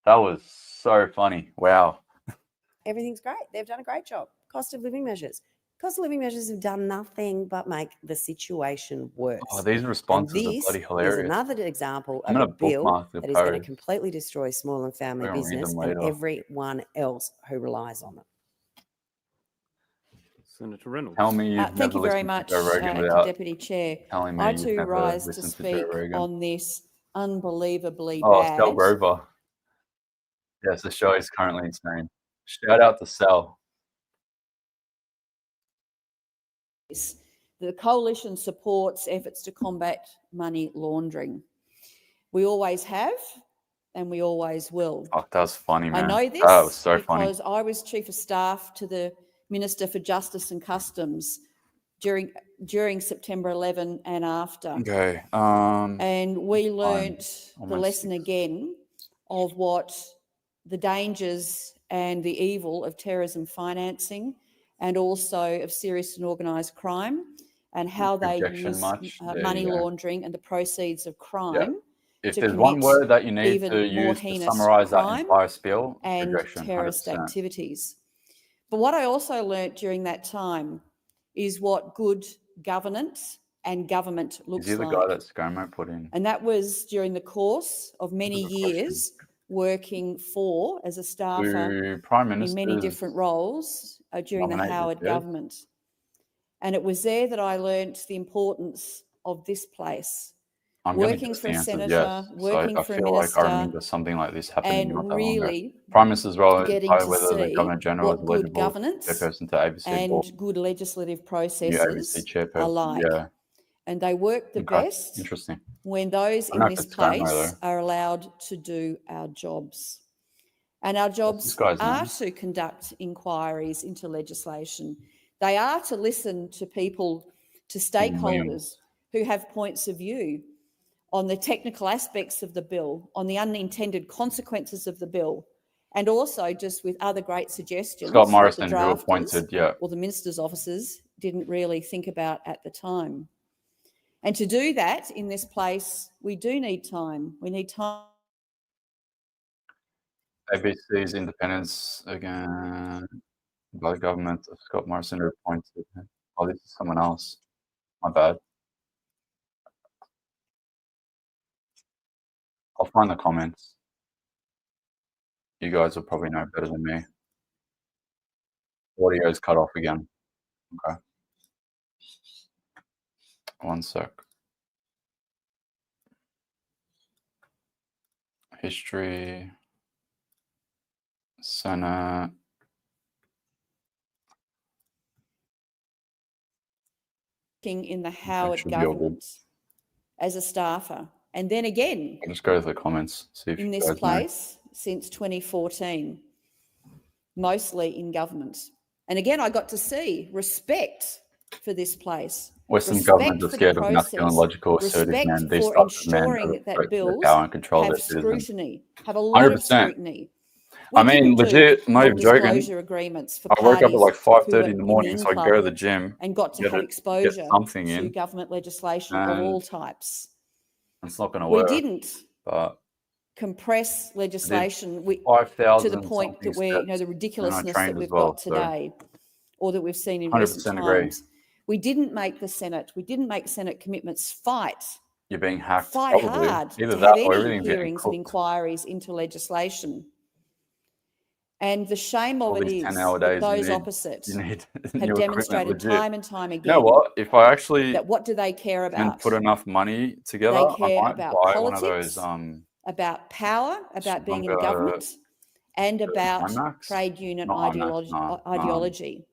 That was so funny. Wow. Everything's great. They've done a great job. Cost of living measures. Cost of living measures have done nothing but make the situation worse. Oh, these And responses are this bloody is hilarious. another example I'm of a gonna bill bookmark the that is going to post. completely destroy small and family We're gonna read business them and later. everyone else who relies on it. Senator Reynolds. Tell me you've Thank never you very listened much, to Joe Rogan Acting without Deputy Chair. telling me I you've too never rise to listened to speak Joe Rogan. on this unbelievably Oh, Sal bad. Grover. Yes, the show is currently insane. Shout out to Sal. The coalition supports efforts to combat money laundering. We always have, and we always will. Oh, that was funny, man. I know this That was so funny. because I was Chief of Staff to the Minister for Justice and Customs during September 11 and after. Okay. And we learnt the almost lesson again of what the dangers and the evil of terrorism financing and also of serious and organised crime and how they Projection use much? There money you go. laundering and the proceeds of crime If to there's one commit word that you need even to more use to heinous summarize that crime entire spiel, and projection, terrorist 100%. activities. But what I also learnt during that time is what good governance and government Is looks he the like. guy that ScoMo put in? And that was during the course of many years working for, as a staffer, Do Prime in many Ministers different roles during the nominate Howard this year? government. And it was there that I learnt the importance of this place. I'm going to Working guess for the a answer is senator, yes. working So I for a feel like I minister, remember something like this happening and not that long ago. really Prime Minister's role is getting to whether the see Governor General is what good eligible governance chairperson to ABC board. and good legislative New ABC processes are chairperson. like. Yeah. And they work the Okay. best Interesting. when those I in know if this it's ScoMo place though. are allowed to do our jobs. And our What's jobs this guy's are name? to conduct inquiries into legislation. They are to listen to people, to Williams. stakeholders who have points of view on the technical aspects of the bill, on the unintended consequences of the bill, and also just with other great suggestions Scott that Morrison, the who drafters appointed, yeah. or the minister's offices didn't really think about at the time. And to do that in this place, we do need time. We need time. ABC's independence again by the government of Scott Morrison, who appointed. Oh, this is someone else. My bad. I'll find the comments. You guys will probably know better than me. Audio's cut off again. Okay. One sec. History. Senate. in the Howard should be all good. government as a staffer, and then again I'll just go to the comments, see if in you this guys know. place since 2014, mostly in government. And again, I got to see respect for this place. Western respect governments are for the scared of masculine, process, logical, assertive respect men. These for types of men are ensuring the that threat to their bills power and control have their citizens. scrutiny, have a lot of 100%. scrutiny. I We mean, didn't do legit, I'm not even joking. non-disclosure agreements for I woke up at parties like who 5:30 were in the in the morning, in so I go club to the gym, and got to get have it- exposure get something to in, government legislation of and all types. it's not going to We work. didn't But compress legislation to the 5,000 point that something we're, the steps, and I ridiculousness trained that as we've well. got So today, or that we've seen in recent 100% agree. times. We didn't make the Senate, we didn't make Senate commitments fight You're being hacked, fight probably. hard Either to that have or any everything's getting hearings and cooked. inquiries into legislation. And the shame All of it these is 10-hour that days, those you opposite need have new equipment, demonstrated legit. time and time You know again what? If I actually that what do they care can about? put enough money together, They I care might about buy one of those politics, about power, about being in stronger government, and about IMAX. trade union Not IMAX, no. ideology.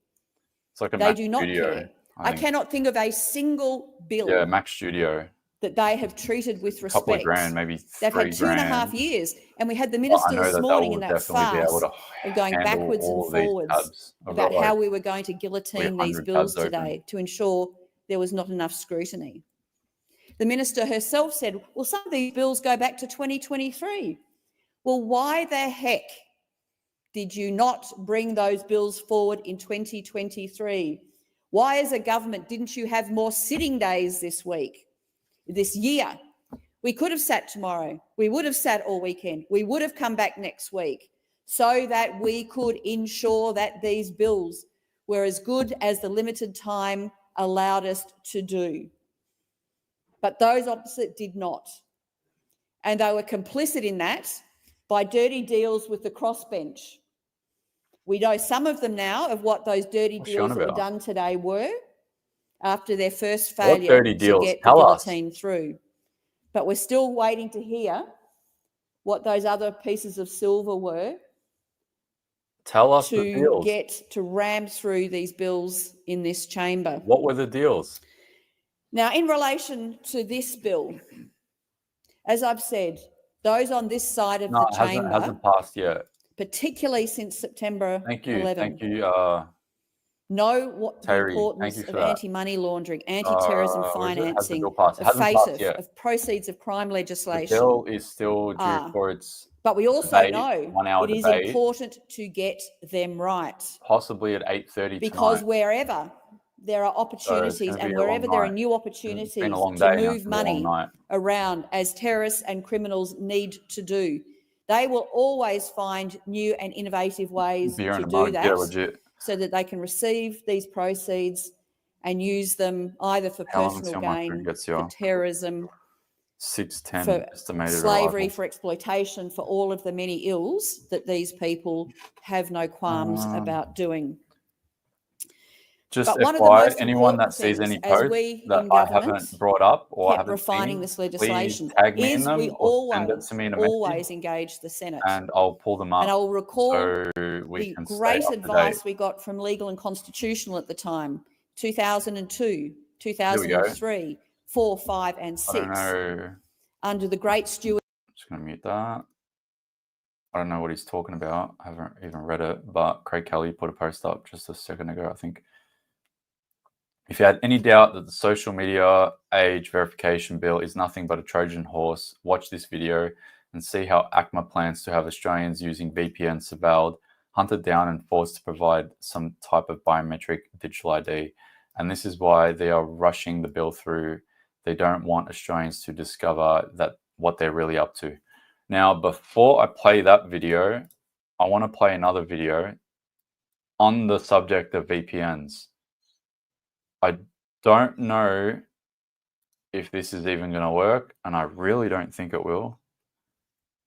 It's like a They Mac do not Studio, care. I I think. cannot think of a single bill Yeah, Mac Studio. that they have treated with A couple of respect. grand, maybe They've had 2.5 $3,000. years, and we had the But I minister know this that they morning will in that definitely be able farce to of going handle backwards and all of these forwards tabs. I've about got how like we were going to guillotine these 300 bills tabs open. today to ensure there was not enough scrutiny. The minister herself said, well, some of these bills go back to 2023. Well, why the heck did you not bring those bills forward in 2023? Why, as a government, didn't you have more sitting days this year? We could have sat tomorrow. We would have sat all weekend. We would have come back next week so that we could ensure that these bills were as good as the limited time allowed us to do. But those opposite did not. And they were complicit in that by dirty deals with the crossbench. We know some of them now of what those dirty What's she on deals that were about? done today were after their first What failure dirty to deals? get the Tell us. guillotine through. But we're still waiting to hear what those other pieces of silver were Tell us the to deals. get to ram through these bills in this chamber. What were the deals? Now, in relation to this bill, as I've said, those on this side of No, the it chamber, hasn't passed yet. particularly since September Thank you. 11, Thank you, know what the Terry. Thank importance you of for that. anti-money laundering, anti-terrorism Where is it? Has the financing, bill passed? It of hasn't passed yet. of proceeds of crime The legislation bill is still due are. for its But we also debate, know 1 hour it is debate, important to get them right, possibly at 8:30 because tonight. wherever there are So it's opportunities going to and be a long wherever there are night. new It's opportunities been a long to day. Now. It's move gonna be a long money night. around, as terrorists and criminals need to do, they will always find new and innovative ways Beer to and a do mug. Yeah, that legit. so that they can receive these proceeds and use them either for How long personal until my food gain, gets for here? terrorism, 6:10 for estimated slavery, arrival. for exploitation, for all of the many ills that these people have no qualms about doing. Just But one of the FYI, most anyone that important sees things any as posts we that in I government haven't brought up or kept haven't refining seen, this please legislation tag me in is we them or send it to me in a message, always engage the Senate. and I'll pull them And up I'll recall so we the can stay great up to date. advice we got from Legal and Constitutional at the time, 2002, Here we go. 2003, 4, 5 and I don't 6, know. under the great steward. Just going to mute that. I don't know what he's talking about. I haven't even read it, but Craig Kelly put a post up just a second ago, I think. If you had any doubt that the social media age verification bill is nothing but a Trojan horse, watch this video and see how ACMA plans to have Australians using VPN surveilled, hunted down and forced to provide some type of biometric digital ID. And this is why they are rushing the bill through. They don't want Australians to discover that what they're really up to. Now, before I play that video, I want to play another video on the subject of VPNs. I don't know if this is even going to work, and I really don't think it will.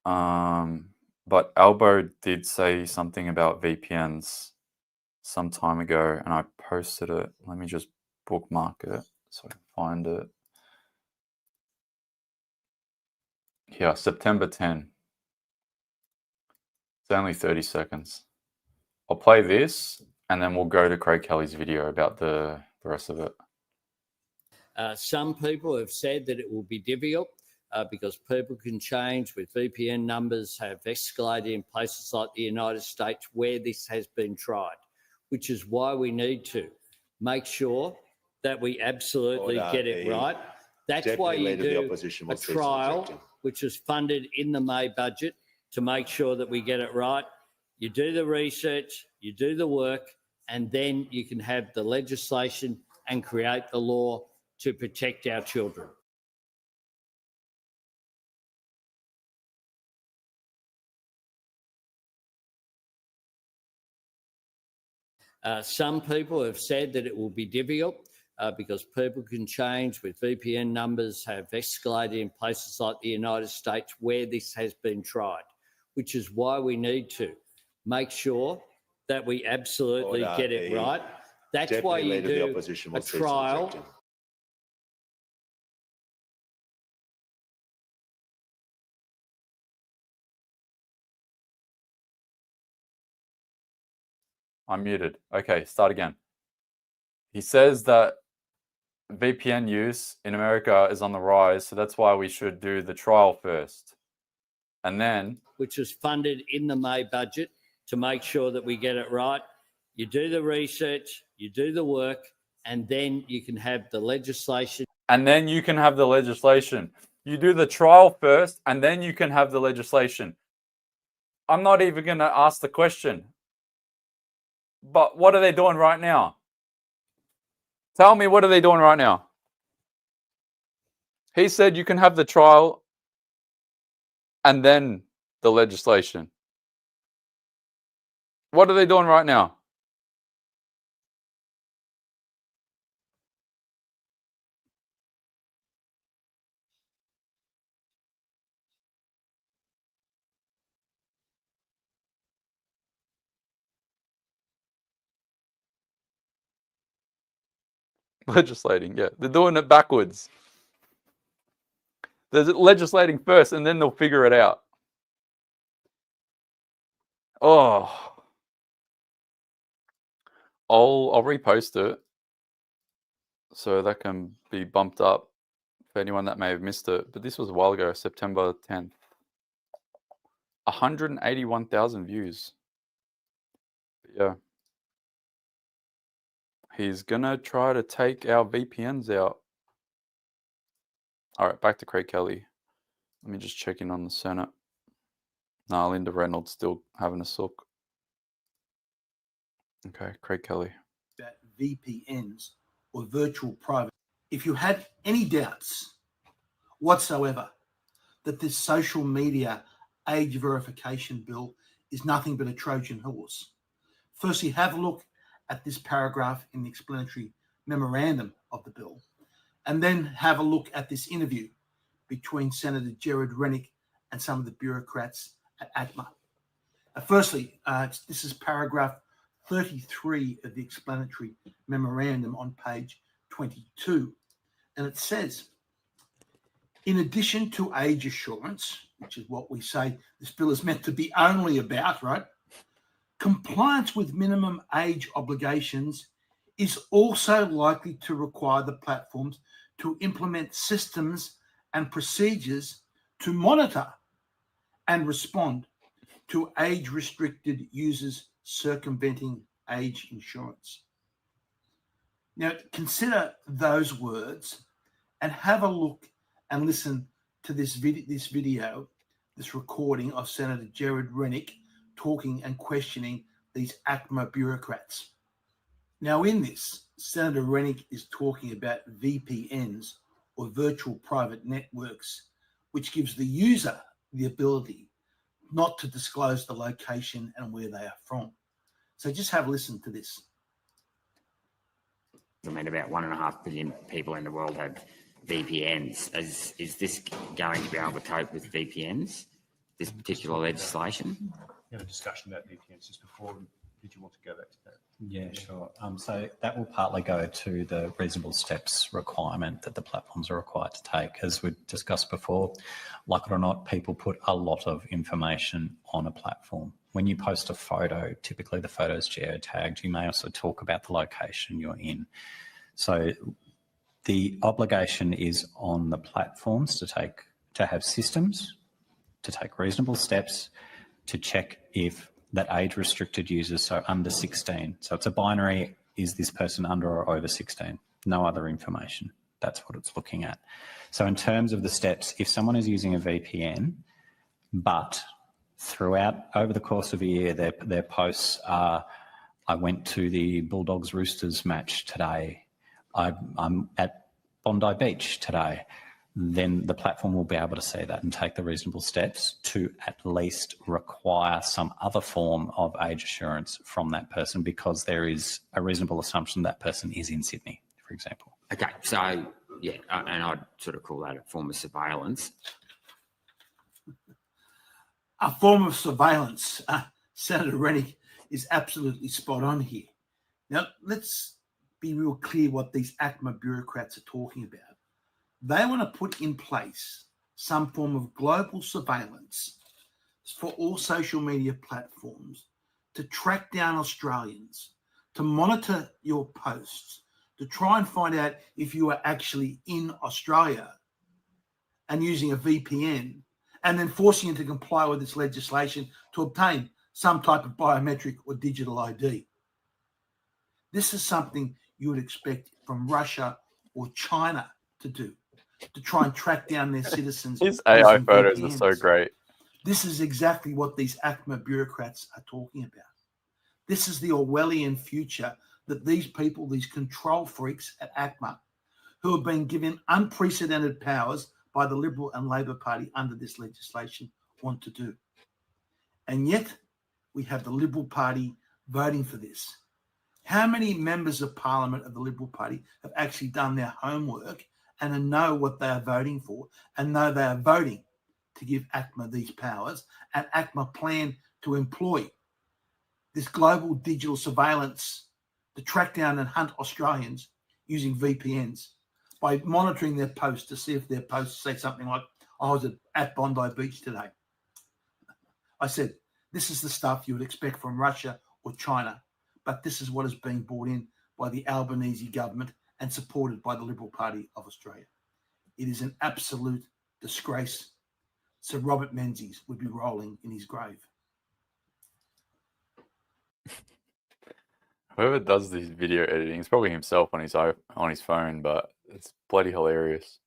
But Albo did say something about VPNs some time ago, and I posted it. Let me just bookmark it so I can find it. Here, September 10. It's only 30 seconds. I'll play this, and then we'll go to Craig Kelly's video about the rest of it. Some people have said that it will be difficult because people can change with VPN numbers have escalated in places like the United States where this has been tried, which is why we need to make sure that we absolutely get it right. That's why you do a trial, which is funded in the May budget, to make sure that we get it right. You do the research, you do the work, and then you can have the legislation and create the law to protect our children. Some people have said that it will be difficult because people can change with VPN numbers have escalated in places like the United States where this has been tried, which is why we need to make sure that we absolutely get it right. That's why you do a trial. I'm muted. Okay, start again. He says that VPN use in America is on the rise, so that's why we should do the trial first. And then... which is funded in the May budget to make sure that we get it right. You do the research, you do the work, and then you can have the legislation. And then you can have the legislation. You do the trial first, and then you can have the legislation. I'm not even going to ask the question. But what are they doing right now? Tell me, what are they doing right now? He said you can have the trial and then the legislation. What are they doing right now? Legislating, yeah. They're doing it backwards. They're legislating first and then they'll figure it out. Oh. I'll repost it so that can be bumped up for anyone that may have missed it. But this was a while ago, September 10th. 181,000 views. But yeah. He's gonna try to take our VPNs out. All right, back to Craig Kelly. Let me just check in on the Senate. Nah, Linda Reynolds still having a sook. Okay, Craig Kelly. About VPNs or virtual private. If you had any doubts whatsoever that this social media age verification bill is nothing but a Trojan horse, firstly, have a look at this paragraph in the explanatory memorandum of the bill, and then have a look at this interview between Senator Gerard Rennick and some of the bureaucrats at ATMA. Firstly, this is paragraph 33 of the explanatory memorandum on page 22. And it says, in addition to age assurance, which is what we say this bill is meant to be only about, right? Compliance with minimum age obligations is also likely to require the platforms to implement systems and procedures to monitor and respond to age-restricted users circumventing age insurance. Now, consider those words and have a look and listen to this video, this recording of Senator Gerard Rennick talking and questioning these ACMA bureaucrats. Now, in this, Senator Rennick is talking about VPNs or virtual private networks, which gives the user the ability not to disclose the location and where they are from. So just have a listen to this. I mean, about 1.5 billion people in the world have VPNs. Is this going to be able to cope with VPNs, this particular legislation? We had a discussion about VPNs just before. Did you want to go back to that? Yeah, sure. So that will partly go to the reasonable steps requirement that the platforms are required to take. As we discussed before, like it or not, people put a lot of information on a platform. When you post a photo, typically the photo is geotagged. You may also talk about the location you're in. So The obligation is on the platforms to have systems, to take reasonable steps to check if that age-restricted users, so under 16. So it's a binary, is this person under or over 16? No other information. That's what it's looking at. So in terms of the steps, if someone is using a VPN, but over the course of a year, their posts are, I went to the Bulldogs Roosters match today, I'm at Bondi Beach today, then the platform will be able to see that and take the reasonable steps to at least require some other form of age assurance from that person, because there is a reasonable assumption that person is in Sydney, for example. Okay, so yeah, and I'd sort of call that a form of surveillance. A form of surveillance. Senator Rennick is absolutely spot on here. Now, let's be real clear what these ACMA bureaucrats are talking about. They want to put in place some form of global surveillance for all social media platforms to track down Australians, to monitor your posts, to try and find out if you are actually in Australia and using a VPN, and then forcing you to comply with this legislation to obtain some type of biometric or digital ID. This is something you would expect from Russia or China to do, to try and track down their citizens. His AI using photos VPNs. are so great. This is exactly what these ACMA bureaucrats are talking about. This is the Orwellian future that these people, these control freaks at ACMA, who have been given unprecedented powers by the Liberal and Labor Party under this legislation, want to do. And yet we have the Liberal Party voting for this. How many members of Parliament of the Liberal Party have actually done their homework and know what they are voting for, and know they are voting to give ACMA these powers, and ACMA plan to employ this global digital surveillance to track down and hunt Australians using VPNs by monitoring their posts to see if their posts say something like, I was at Bondi Beach today. I said, this is the stuff you would expect from Russia or China, but this is what is being brought in by the Albanese government and supported by the Liberal Party of Australia. It is an absolute disgrace. Sir Robert Menzies would be rolling in his grave. Whoever does this video editing, it's probably himself on his phone, but it's bloody hilarious.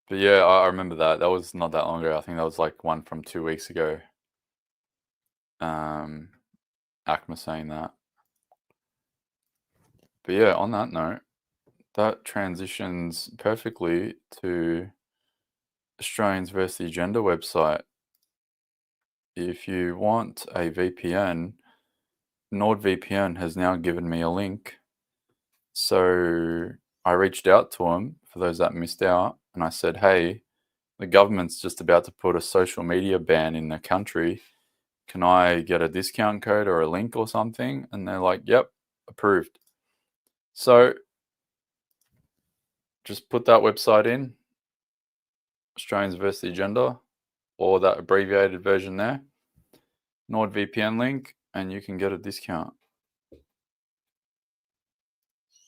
But yeah, I remember that. That was not that long ago. I think that was like one from 2 weeks ago. ACMA saying that. But yeah, on that note, that transitions perfectly to Australians versus the Agenda website. If you want a VPN, NordVPN has now given me a link. So I reached out to them, for those that missed out, and I said, hey, the government's just about to put a social media ban in the country. Can I get a discount code or a link or something? And they're like, yep, approved. So just put that website in, Australians versus the Agenda, or that abbreviated version there, NordVPN link, and you can get a discount.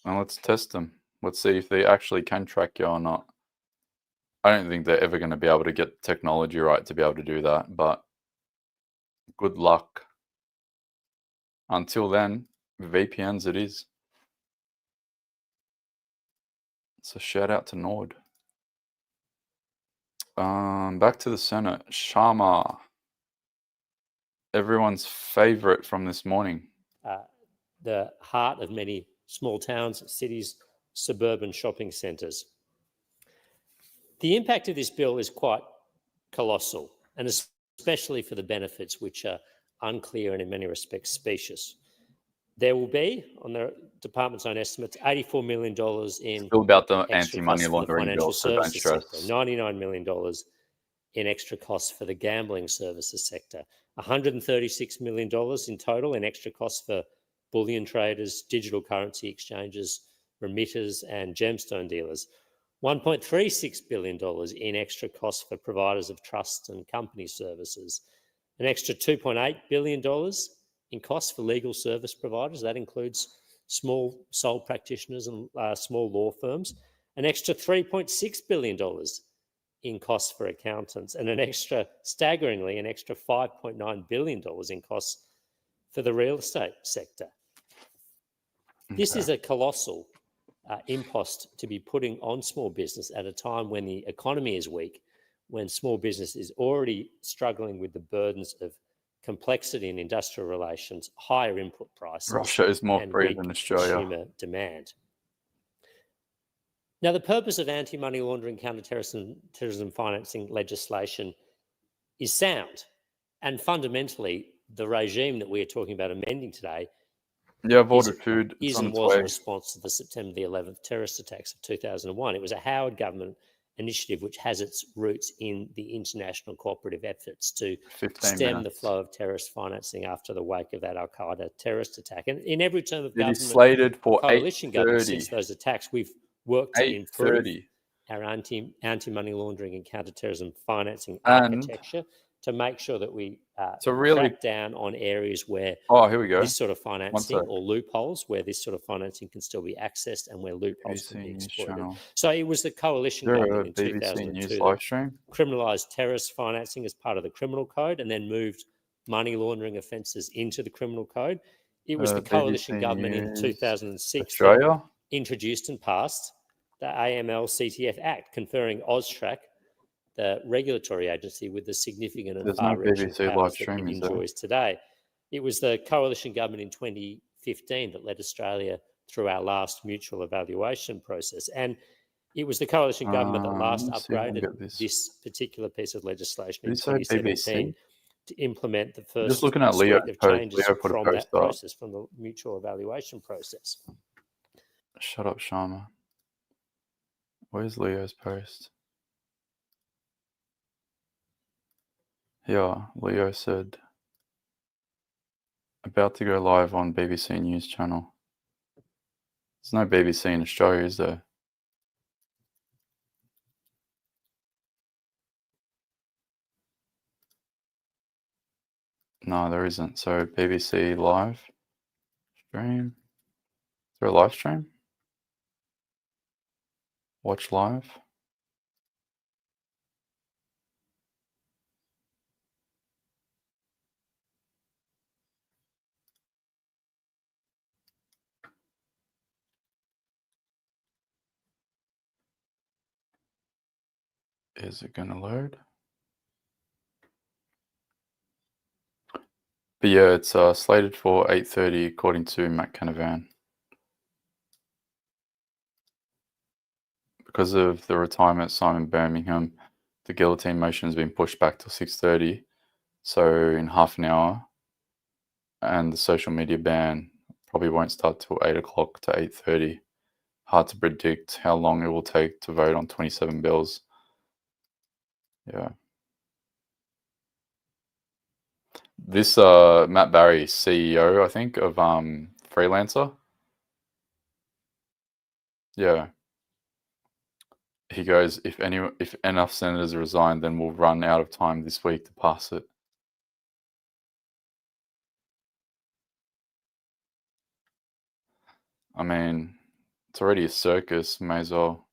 And let's test them. Let's see if they actually can track you or not. I don't think they're ever going to be able to get technology right to be able to do that, but good luck. Until then, VPNs it is. So shout out to Nord. Back to the Senate. Sharma. Everyone's favorite from this morning. The heart of many small towns, cities, suburban shopping centres. The impact of this bill is quite colossal, and especially for the benefits, which are unclear and in many respects specious. There will be, on the department's own estimates, $84 million in Still about the extra anti-money costs for the laundering financial bill, so don't services stress. sector, $99 million in extra costs for the gambling services sector, $136 million in total in extra costs for bullion traders, digital currency exchanges, remitters and gemstone dealers, $1.36 billion in extra costs for providers of trust and company services, an extra $2.8 billion in costs for legal service providers. That includes small sole practitioners and small law firms, an extra $3.6 billion in costs for accountants, and staggeringly, an extra $5.9 billion in costs for the real estate sector. This is a colossal impost to be putting on small business at a time when the economy is weak, when small business is already struggling with the burdens of complexity in industrial relations, higher input prices, Russia is more and free weak than Australia. consumer demand. Now, the purpose of anti-money laundering, counter-terrorism financing legislation is sound, and fundamentally, the regime that we are talking about amending today Yeah, I've ordered food. It's is on and its was a way. response to the September the 11th terrorist attacks of 2001. It was a Howard government initiative which has its roots in the international cooperative efforts to 15 stem the minutes. flow of terrorist financing after the wake of that Al-Qaeda terrorist attack. And in every term of It is government, slated for coalition government since 8:30. those attacks, we've worked to improve 8:30. our anti-money laundering and counter-terrorism financing And architecture to make sure that we to really- crack down on areas where Oh, here we go. this sort of One financing sec. or loopholes where this sort of financing can still be accessed and where loopholes can be BBC News exploited. Channel. So it was the coalition Is there government a in BBC News 2002 live that stream? criminalised terrorist financing as part of the criminal code and then moved money laundering offences into the criminal code. It was the coalition BBC government in News 2006 Australia? that introduced and passed the AML-CTF Act, conferring AUSTRAC, the regulatory agency, with the significant and There's no far-reaching BBC live powers that stream, it is there? enjoys today. It was the coalition government in 2015 that led Australia through our last mutual evaluation process. And it was the coalition government that last let me see if I can upgraded get this particular piece of legislation Did in you say 2017 BBC? to implement the I'm first just looking at suite Leo's of post. changes Leo put a from that post up. process, from the mutual evaluation process. Shut up, Sharma. Where's Leo's post? Yeah, Leo said, about to go live on BBC News Channel. There's no BBC in Australia, is there? No, there isn't. So BBC live stream. Is there a live stream? Watch live. Is it going to load? But yeah, it's slated for 8:30 according to Matt Canavan. Because of the retirement of Simon Birmingham, the guillotine motion has been pushed back till 6:30. So in half an hour, and the social media ban probably won't start till 8 o'clock to 8:30. Hard to predict how long it will take to vote on 27 bills. Yeah. This Matt Barry, CEO, I think, of Freelancer. Yeah. He goes, if enough senators resign, then we'll run out of time this week to pass it. I mean, it's already a circus, may as well.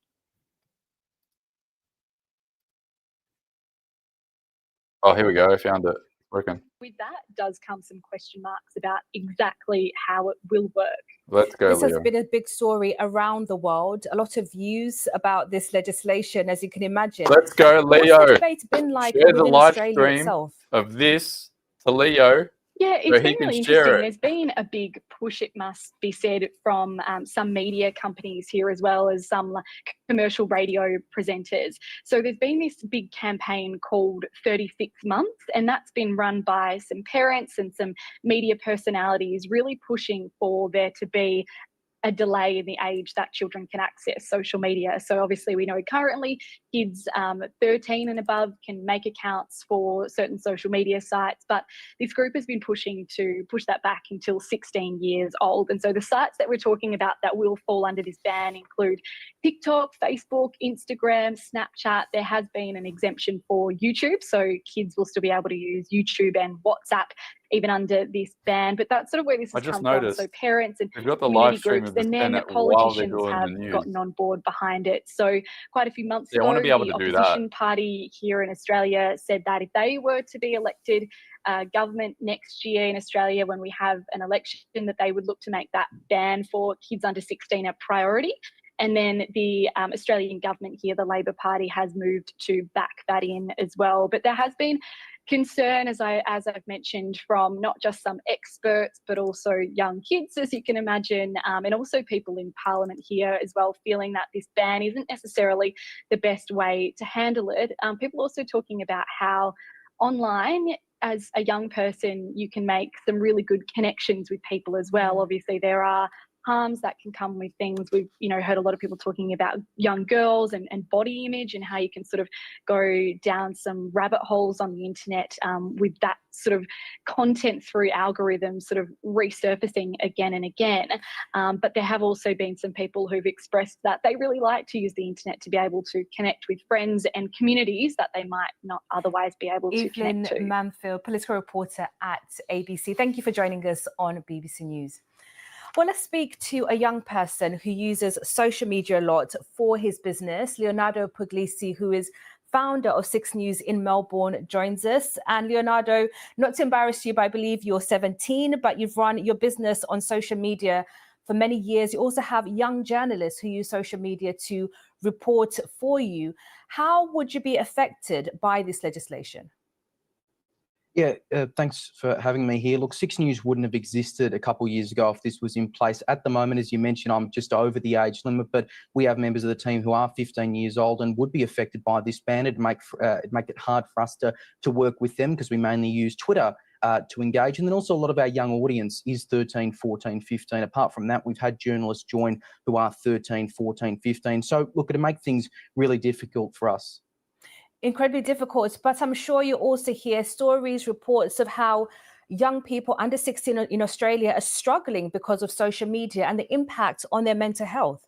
Oh, here we go. I found it. Working. With that does come some question marks about exactly how it will work. Let's go, This has Leo. been a big story around the world. A lot of views about this legislation, as you can imagine. Let's go, What's Leo. the debate been like Share the within live Australia stream itself? of this to Leo. Yeah, so it's he been can really share interesting. it. There's been a big push, it must be said, from some media companies here, as well as some commercial radio presenters. So there's been this big campaign called 36 Months, and that's been run by some parents and some media personalities, really pushing for there to be a delay in the age that children can access social media. So obviously we know currently kids 13 and above can make accounts for certain social media sites, but this group has been pushing to push that back until 16 years old. And so the sites that we're talking about that will fall under this ban include TikTok, Facebook, Instagram, Snapchat. There has been an exemption for YouTube, so kids will still be able to use YouTube and WhatsApp even under this ban. But that's sort of where this I has just come from. So noticed parents and we've got the community live stream groups, of the and then Senate while they're politicians doing have the news. gotten on board behind it. So quite a few months Yeah, I ago, want to be able the to do that. opposition party here in Australia said that if they were to be elected government next year in Australia, when we have an election, that they would look to make that ban for kids under 16 a priority. And then the Australian government here, the Labor Party, has moved to back that in as well. But there has been concern, as I've mentioned, from not just some experts, but also young kids, as you can imagine, and also people in Parliament here as well, feeling that this ban isn't necessarily the best way to handle it. People also talking about how online, as a young person, you can make some really good connections with people as well. Obviously, there are harms that can come with things. We've heard a lot of people talking about young girls and body image, and how you can sort of go down some rabbit holes on the internet with that sort of content through algorithms sort of resurfacing again and again. But there have also been some people who've expressed that they really like to use the internet to be able to connect with friends and communities that they might not otherwise be able to Evelyn connect to. Manfield, political reporter at ABC. Thank you for joining us on BBC News. Well, let's speak to a young person who uses social media a lot for his business. Leonardo Puglisi, who is founder of 6 News in Melbourne, joins us. And Leonardo, not to embarrass you, but I believe you're 17, but you've run your business on social media for many years. You also have young journalists who use social media to report for you. How would you be affected by this legislation? Yeah, thanks for having me here. Look, 6 News wouldn't have existed a couple of years ago if this was in place. At the moment, as you mentioned, I'm just over the age limit, but we have members of the team who are 15 years old and would be affected by this ban. It'd make it hard for us to work with them, because we mainly use Twitter to engage. And then also a lot of our young audience is 13, 14, 15. Apart from that, we've had journalists join who are 13, 14, 15. So look, it'd make things really difficult for us. Incredibly difficult, but I'm sure you also hear stories, reports of how young people under 16 in Australia are struggling because of social media and the impact on their mental health.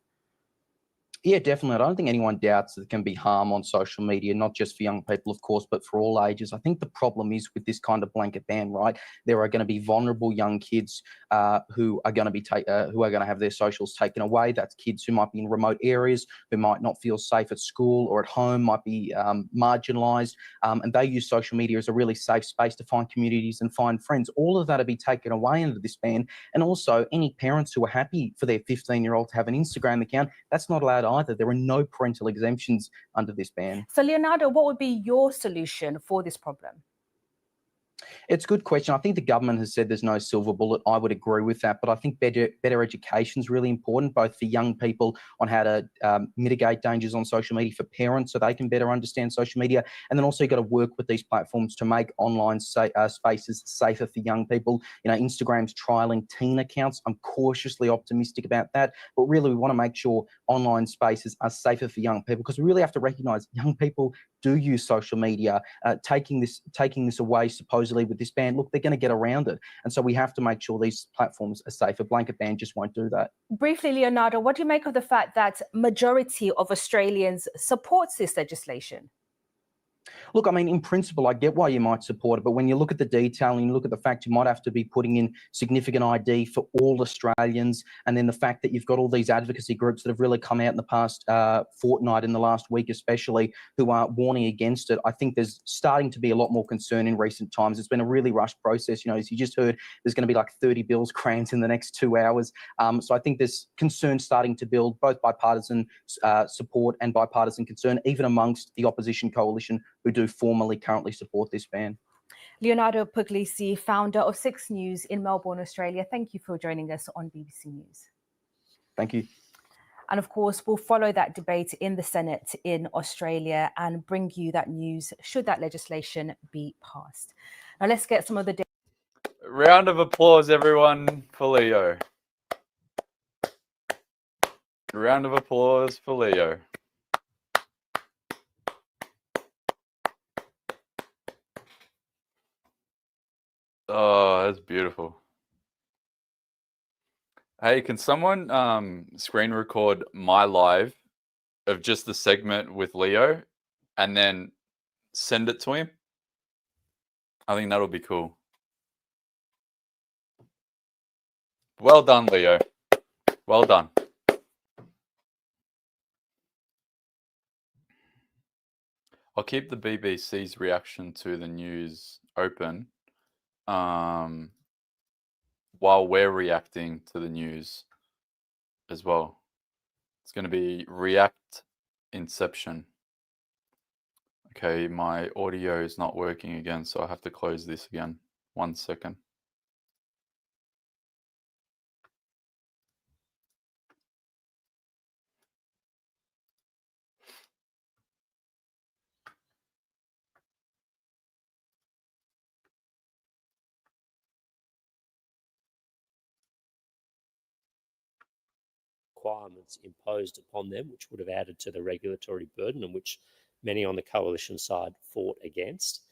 Yeah, definitely. I don't think anyone doubts that there can be harm on social media, not just for young people, of course, but for all ages. I think the problem is with this kind of blanket ban, right? There are going to be vulnerable young kids who are going to have their socials taken away. That's kids who might be in remote areas, who might not feel safe at school or at home, might be marginalised, and they use social media as a really safe space to find communities and find friends. All of that will be taken away under this ban. And also, any parents who are happy for their 15-year-old to have an Instagram account, that's not allowed either. There are no parental exemptions under this ban. So, Leonardo, what would be your solution for this problem? It's a good question. I think the government has said there's no silver bullet. I would agree with that, but I think better education is really important, both for young people on how to mitigate dangers on social media, for parents so they can better understand social media, and then also you've got to work with these platforms to make online spaces safer for young people. Instagram's trialling teen accounts. I'm cautiously optimistic about that, but really we want to make sure online spaces are safer for young people, because we really have to recognise young people do use social media. Taking this away supposedly with this ban, look, they're going to get around it. And so we have to make sure these platforms are safe. A blanket ban just won't do that. Briefly, Leonardo, what do you make of the fact that majority of Australians supports this legislation? Look, I mean, in principle, I get why you might support it, but when you look at the detail and you look at the fact you might have to be putting in significant ID for all Australians, and then the fact that you've got all these advocacy groups that have really come out in the past fortnight, in the last week especially, who are warning against it, I think there's starting to be a lot more concern in recent times. It's been a really rushed process. As you just heard, there's going to be like 30 bills crammed in the next 2 hours. So I think there's concern starting to build, both bipartisan support and bipartisan concern, even amongst the opposition coalition who do formally currently support this ban. Leonardo Puglisi, founder of 6 News in Melbourne, Australia. Thank you for joining us on BBC News. Thank you. And of course, we'll follow that debate in the Senate in Australia and bring you that news should that legislation be passed. Now let's get some of the... Round of applause, everyone, for Leo. Round of applause for Leo. Oh, that's beautiful. Hey, can someone screen record my live of just the segment with Leo and then send it to him? I think that'll be cool. Well done, Leo. Well done. I'll keep the BBC's reaction to the news open while we're reacting to the news as well. It's going to be React Inception. Okay, my audio is not working again, so I have to close this again. 1 second. Requirements imposed upon them, which would have added to the regulatory burden and which many on the coalition side fought against.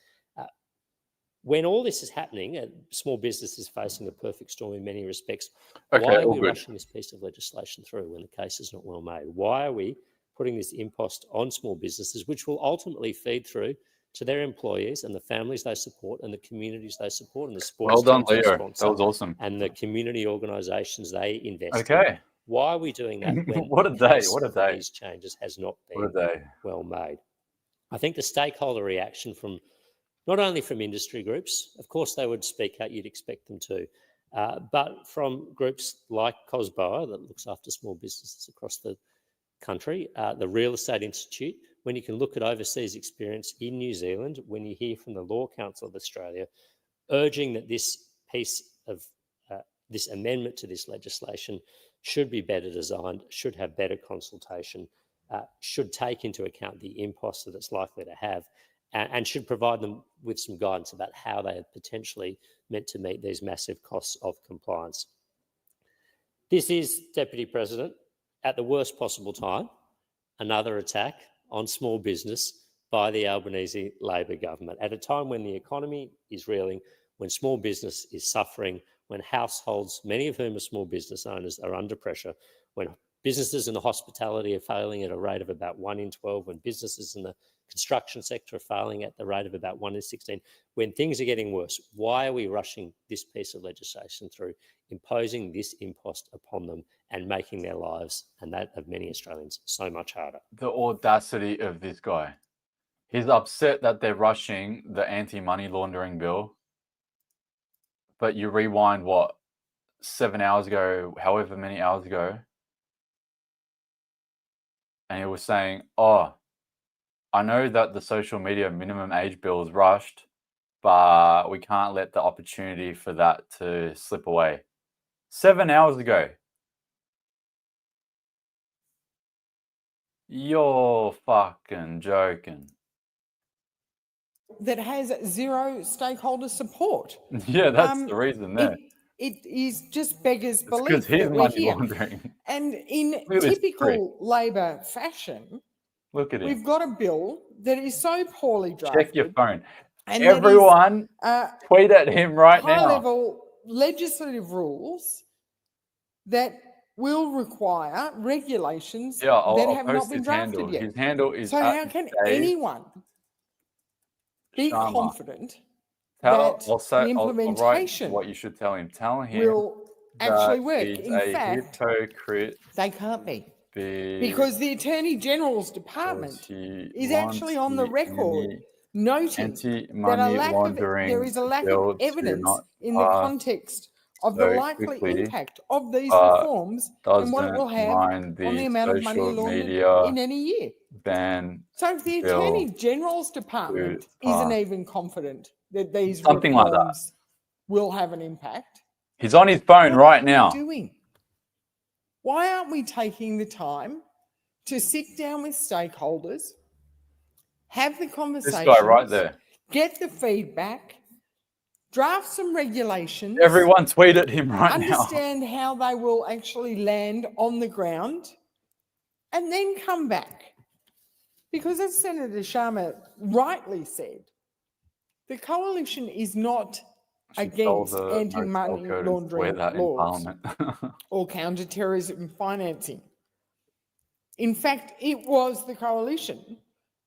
When all this is happening, small business is facing a perfect storm in many respects. Okay, Why are all we good. rushing this piece of legislation through when the case is not well made? Why are we putting this impost on small businesses, which will ultimately feed through to their employees and the families they support and the communities they support and the sports Well done, teams they Leo. sponsor That was awesome. and the community organisations they invest in? Okay. Why are we doing that when What a the day, case what a for day. these changes has not What a been day. well made? I think the stakeholder reaction from not only from industry groups, of course they would speak out, you'd expect them to, but from groups like COSBOA that looks after small businesses across the country, the Real Estate Institute, when you can look at overseas experience in New Zealand, when you hear from the Law Council of Australia urging that this piece of this amendment to this legislation should be better designed, should have better consultation, should take into account the impost that it's likely to have, and should provide them with some guidance about how they are potentially meant to meet these massive costs of compliance. This is, Deputy President, at the worst possible time, another attack on small business by the Albanese Labor government at a time when the economy is reeling, when small business is suffering, when households, many of whom are small business owners, are under pressure, when businesses in the hospitality are failing at a rate of about 1 in 12, when businesses in the construction sector are failing at the rate of about 1 in 16, when things are getting worse. Why are we rushing this piece of legislation through, imposing this impost upon them and making their lives and that of many Australians so much harder? The audacity of this guy. He's upset that they're rushing the anti-money laundering bill. But you rewind, what, 7 hours ago, however many hours ago, and he was saying, oh, I know that the social media minimum age bill is rushed, but we can't let the opportunity for that to slip away. 7 hours ago. You're fucking joking. That has zero stakeholder support. Yeah, that's the reason there. It is just beggars belief Because he's that we're money here. laundering. And in Look at this typical Labor fashion, Look at him. we've got a bill that is so poorly drafted. Check your phone. And Everyone, tweet at him right now. high-level legislative rules that will require regulations Yeah, that I'll have not post been his drafted handle. yet. His handle is So how can anyone be Sharma. confident Tell, that I'll say, the I'll write implementation what you should tell him. Tell him will actually that work? he's In a fact, hypocrite. they can't be. Because the Attorney General's department is actually on the record noting that anti-money laundering there is a lack bill of to evidence not in the pass context of the so likely quickly, impact of these but reforms and what it will doesn't have mind on the the amount of money social laundered media in any year. ban So if the bill Attorney General's department to isn't pass. even confident that these Something like that. reforms will have an impact, He's on his phone right what now. are we doing? Why aren't we taking the time to sit down with stakeholders, have the This conversations, guy right there. get the feedback, draft some regulations, Everyone tweet at him right now. understand how they will actually land on the ground, and then come back? Because as Senator Sharma rightly said, the coalition is not against Tell the anti-money Coders laundering that in laws Parliament. or counter-terrorism financing. In fact, it was the coalition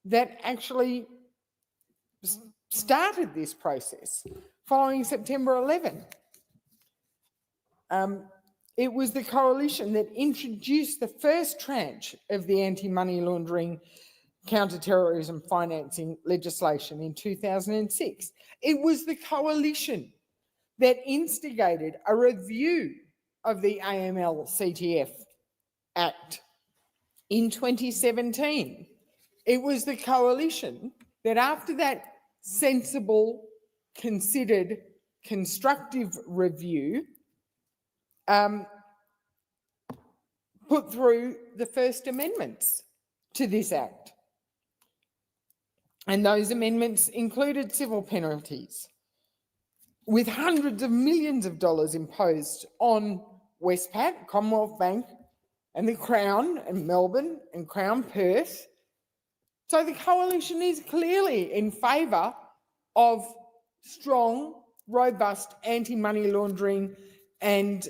that actually started this process following September 11. It was the coalition that introduced the first tranche of the anti-money laundering counter-terrorism financing legislation in 2006. It was the coalition that instigated a review of the AML-CTF Act in 2017. It was the coalition that, after that sensible, considered, constructive review, put through the first amendments to this Act. And those amendments included civil penalties, with hundreds of millions of dollars imposed on Westpac, Commonwealth Bank, and the Crown and Melbourne and Crown Perth. So the coalition is clearly in favour of strong, robust anti-money laundering and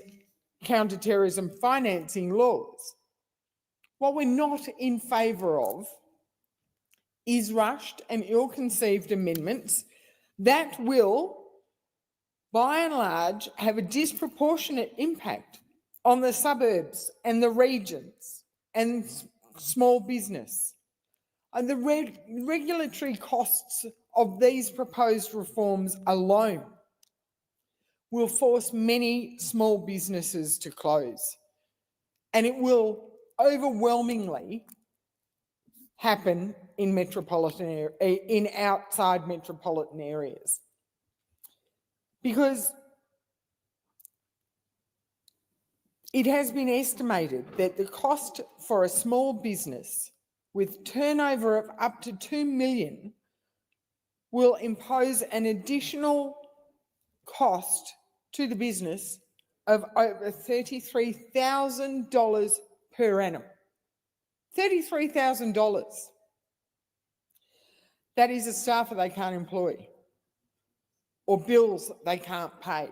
counter-terrorism financing laws. What we're not in favour of is rushed and ill-conceived amendments that will, by and large, have a disproportionate impact on the suburbs and the regions and small business. And the regulatory costs of these proposed reforms alone will force many small businesses to close. And it will overwhelmingly happen in outside metropolitan areas. Because it has been estimated that the cost for a small business with turnover of up to 2 million will impose an additional cost to the business of over $33,000 per annum. $33,000. That is a staffer they can't employ, or bills they can't pay.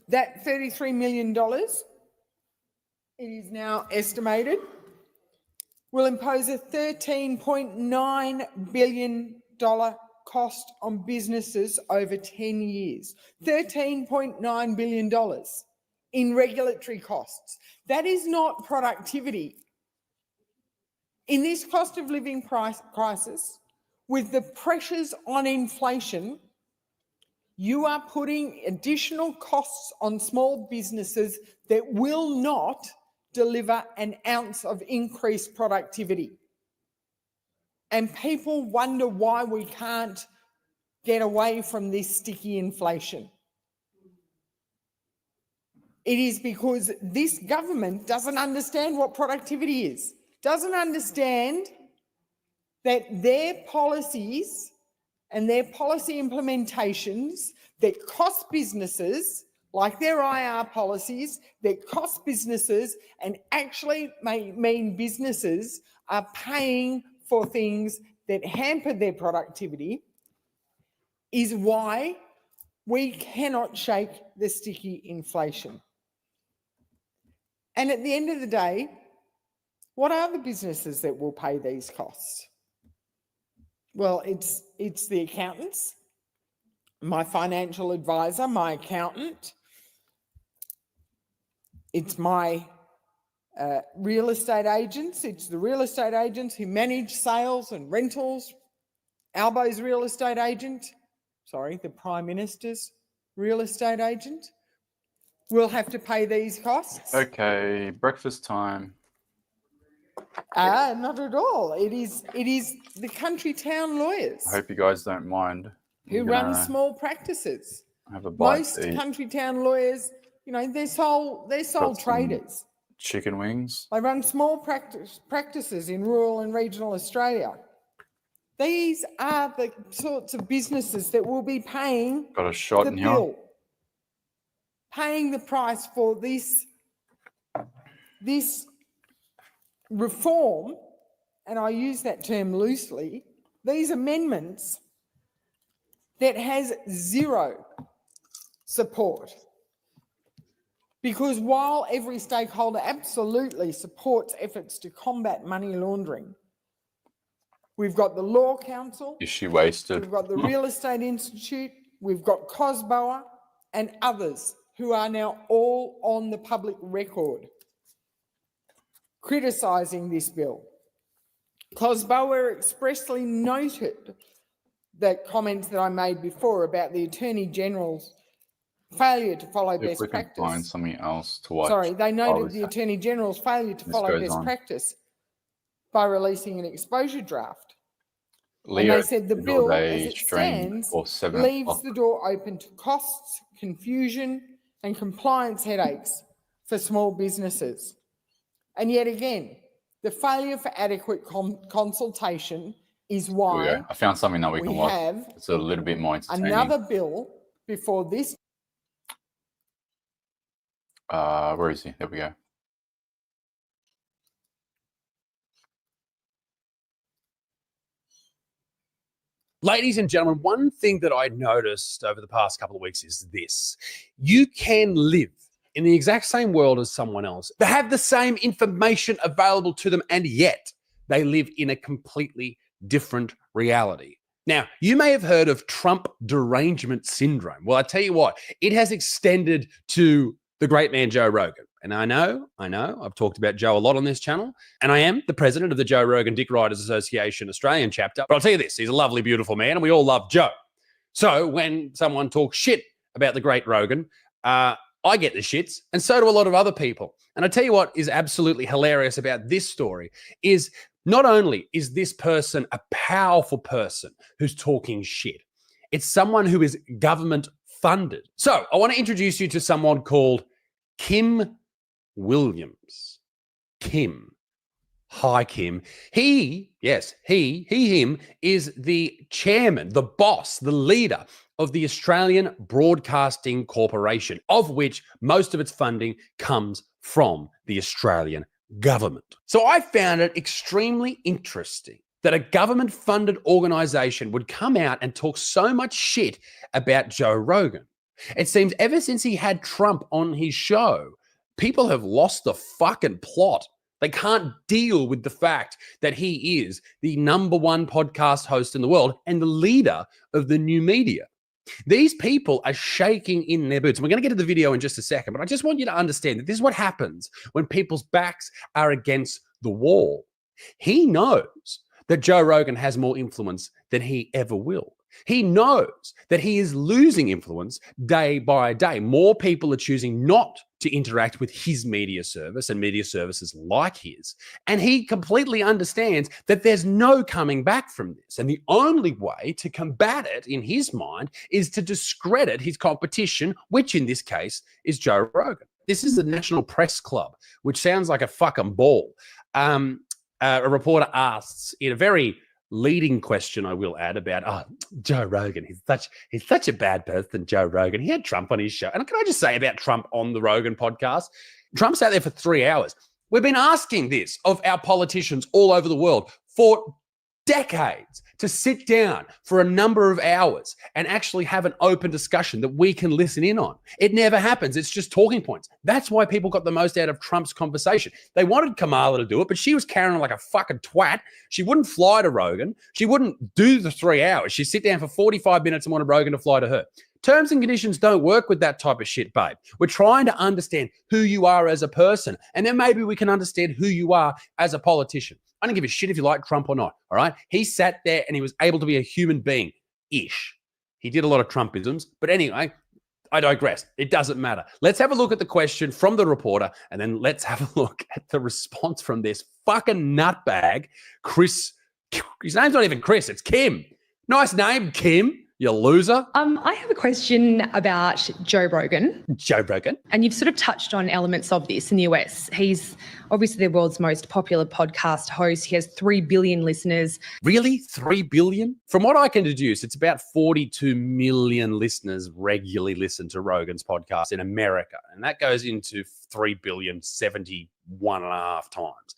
That $33 million, it is now estimated, will impose a $13.9 billion cost on businesses over 10 years. $13.9 billion in regulatory costs. That is not productivity. In this cost of living crisis, with the pressures on inflation, you are putting additional costs on small businesses that will not deliver an ounce of increased productivity. And people wonder why we can't get away from this sticky inflation. It is because this government doesn't understand what productivity is, doesn't understand that their policies and their policy implementations that cost businesses, like their IR policies, that cost businesses and actually mean businesses are paying for things that hamper their productivity, is why we cannot shake the sticky inflation. And at the end of the day, what are the businesses that will pay these costs? Well, it's the accountants, my financial advisor, my accountant. It's my real estate agents. It's the real estate agents who manage sales and rentals. Albo's real estate agent, the Prime Minister's real estate agent, will have to pay these costs. Okay, breakfast time. Not at all. It is the country town lawyers I hope you guys don't mind. who run small practices. Have a bite Most to eat. country town lawyers, they're sole traders. Chicken wings. They run small practices in rural and regional Australia. These are the sorts of businesses that will be paying Got a shot the in bill, here. paying the price for this reform, and I use that term loosely, these amendments that has zero support. Because while every stakeholder absolutely supports efforts to combat money laundering, we've got the Law Council, Is she wasted? we've got the Real Estate Institute, we've got COSBOA, and others who are now all on the public record criticising this bill. Cosboa expressly noted the comments that I made before about the Attorney General's failure to follow If best we can practice. find something else to watch. Sorry, they while noted the Attorney General's failure to this follow goes best on. practice by releasing an exposure draft. Leo, And they said the Single bill, as Day it stream stands, for 7 leaves o'clock. the door open to costs, confusion, and compliance headaches for small businesses. And yet again, the failure for adequate consultation is Here we why go. I found something that we can watch. have It's a little bit more entertaining. another bill before this. Where is he? There we go. Ladies and gentlemen, one thing that I noticed over the past couple of weeks is this. You can live in the exact same world as someone else. They have the same information available to them, and yet they live in a completely different reality. Now, you may have heard of Trump derangement syndrome. Well, I tell you what, it has extended to the great man, Joe Rogan. And I know, I've talked about Joe a lot on this channel, and I am the president of the Joe Rogan Dick Riders Association Australian chapter. But I'll tell you this, he's a lovely, beautiful man, and we all love Joe. So when someone talks shit about the great Rogan, I get the shits, and so do a lot of other people. And I tell you what is absolutely hilarious about this story is not only is this person a powerful person who's talking shit, it's someone who is government funded. So I want to introduce you to someone called Kim Williams. Kim. Hi, Kim. He, him, is the chairman, the boss, the leader of the Australian Broadcasting Corporation, of which most of its funding comes from the Australian government. So I found it extremely interesting that a government-funded organisation would come out and talk so much shit about Joe Rogan. It seems ever since he had Trump on his show, people have lost the fucking plot. They can't deal with the fact that he is the #1 podcast host in the world and the leader of the new media. These people are shaking in their boots. And we're going to get to the video in just a second, but I just want you to understand that this is what happens when people's backs are against the wall. He knows that Joe Rogan has more influence than he ever will. He knows that he is losing influence day by day. More people are choosing not to interact with his media service and media services like his. And he completely understands that there's no coming back from this. And the only way to combat it in his mind is to discredit his competition, which in this case is Joe Rogan. This is the National Press Club, which sounds like a fucking ball. A reporter asks in a very leading question, I will add, about Joe Rogan. He's such a bad person, Joe Rogan. He had Trump on his show. And can I just say about Trump on the Rogan podcast? Trump sat there for 3 hours. We've been asking this of our politicians all over the world for decades, to sit down for a number of hours and actually have an open discussion that we can listen in on. It never happens. It's just talking points. That's why people got the most out of Trump's conversation. They wanted Kamala to do it, but she was carrying on like a fucking twat. She wouldn't fly to Rogan. She wouldn't do the 3 hours. She'd sit down for 45 minutes and wanted Rogan to fly to her. Terms and conditions don't work with that type of shit, babe. We're trying to understand who you are as a person, and then maybe we can understand who you are as a politician. I don't give a shit if you like Trump or not, all right? He sat there and he was able to be a human being-ish. He did a lot of Trumpisms, but anyway, I digress. It doesn't matter. Let's have a look at the question from the reporter, and then let's have a look at the response from this fucking nutbag, Chris. His name's not even Chris, it's Kim. Nice name, Kim. You loser. I have a question about Joe Rogan. Joe Rogan. And you've sort of touched on elements of this in the US. He's obviously the world's most popular podcast host. He has 3 billion listeners. Really? 3 billion? From what I can deduce, it's about 42 million listeners regularly listen to Rogan's podcast in America. And that goes into 3 billion 71.5 times.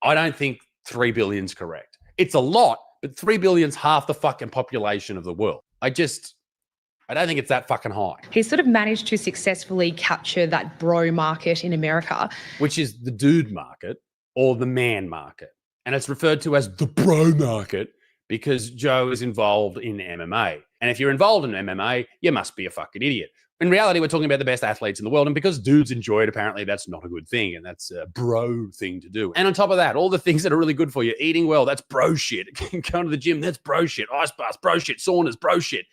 I don't think 3 billion's correct. It's a lot, but 3 billion's half the fucking population of the world. I don't think it's that fucking high. He's sort of managed to successfully capture that bro market in America. Which is the dude market or the man market. And it's referred to as the bro market because Joe is involved in MMA. And if you're involved in MMA, you must be a fucking idiot. In reality, we're talking about the best athletes in the world. And because dudes enjoy it, apparently that's not a good thing. And that's a bro thing to do. And on top of that, all the things that are really good for you, eating well, that's bro shit. Going to the gym, that's bro shit. Ice baths, bro shit. Saunas, bro shit.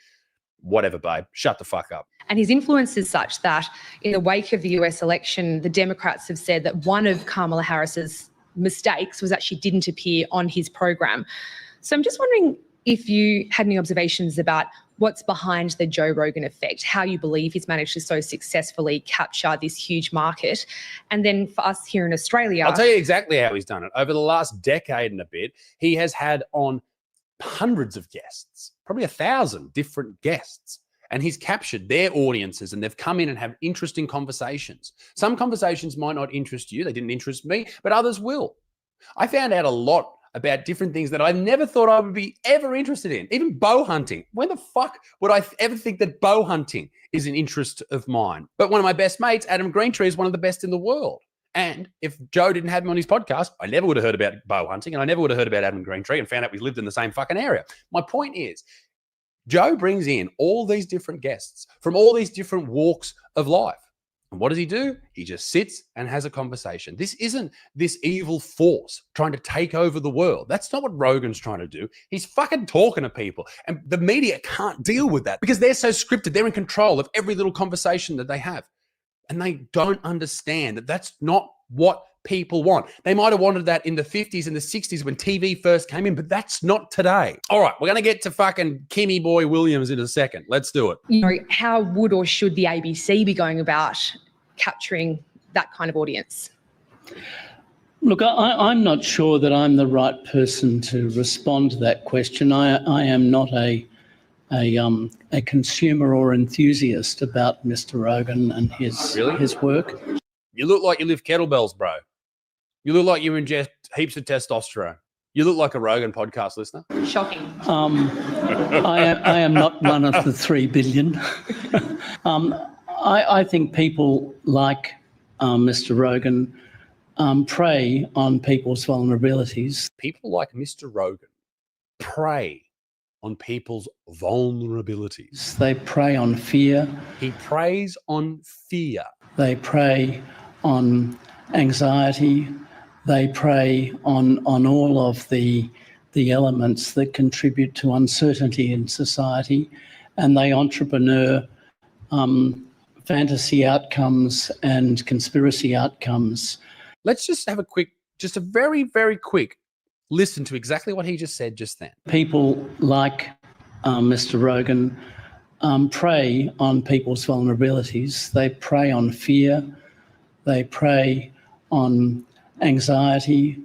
Whatever, babe. Shut the fuck up. And his influence is such that in the wake of the US election, the Democrats have said that one of Kamala Harris's mistakes was that she didn't appear on his program. So I'm just wondering if you had any observations about what's behind the Joe Rogan effect, how you believe he's managed to so successfully capture this huge market. And then for us here in Australia... I'll tell you exactly how he's done it. Over the last decade and a bit, he has had on hundreds of guests, probably 1,000 different guests. And he's captured their audiences and they've come in and have interesting conversations. Some conversations might not interest you. They didn't interest me, but others will. I found out a lot about different things that I never thought I would be ever interested in. Even bow hunting. When the fuck would I ever think that bow hunting is an interest of mine? But one of my best mates, Adam Greentree, is one of the best in the world. And if Joe didn't have him on his podcast, I never would have heard about bow hunting and I never would have heard about Adam Greentree and found out we lived in the same fucking area. My point is, Joe brings in all these different guests from all these different walks of life. And what does he do? He just sits and has a conversation. This isn't this evil force trying to take over the world. That's not what Rogan's trying to do. He's fucking talking to people. And the media can't deal with that because they're so scripted. They're in control of every little conversation that they have. And they don't understand that that's not what people want. They might have wanted that in the 50s and the 60s when TV first came in, but that's not today. All right, we're going to get to fucking Kimmy Boy Williams in a second. Let's do it. You know, how would or should the ABC be going about capturing that kind of audience? Look, I'm not sure that I'm the right person to respond to that question. I am not a consumer or enthusiast about Mr. Rogan and his work. You look like you lift kettlebells, bro. You look like you ingest heaps of testosterone. You look like a Rogan podcast listener. Shocking. I am not one of the 3 billion. I think people like Mr. Rogan prey on people's vulnerabilities. People like Mr. Rogan prey on people's vulnerabilities. They prey on fear. He preys on fear. They prey on anxiety. They prey on all of the elements that contribute to uncertainty in society, and they entrepreneur fantasy outcomes and conspiracy outcomes. Let's just have a very, very quick listen to exactly what he just said just then. People like Mr. Rogan prey on people's vulnerabilities. They prey on fear. They prey on anxiety.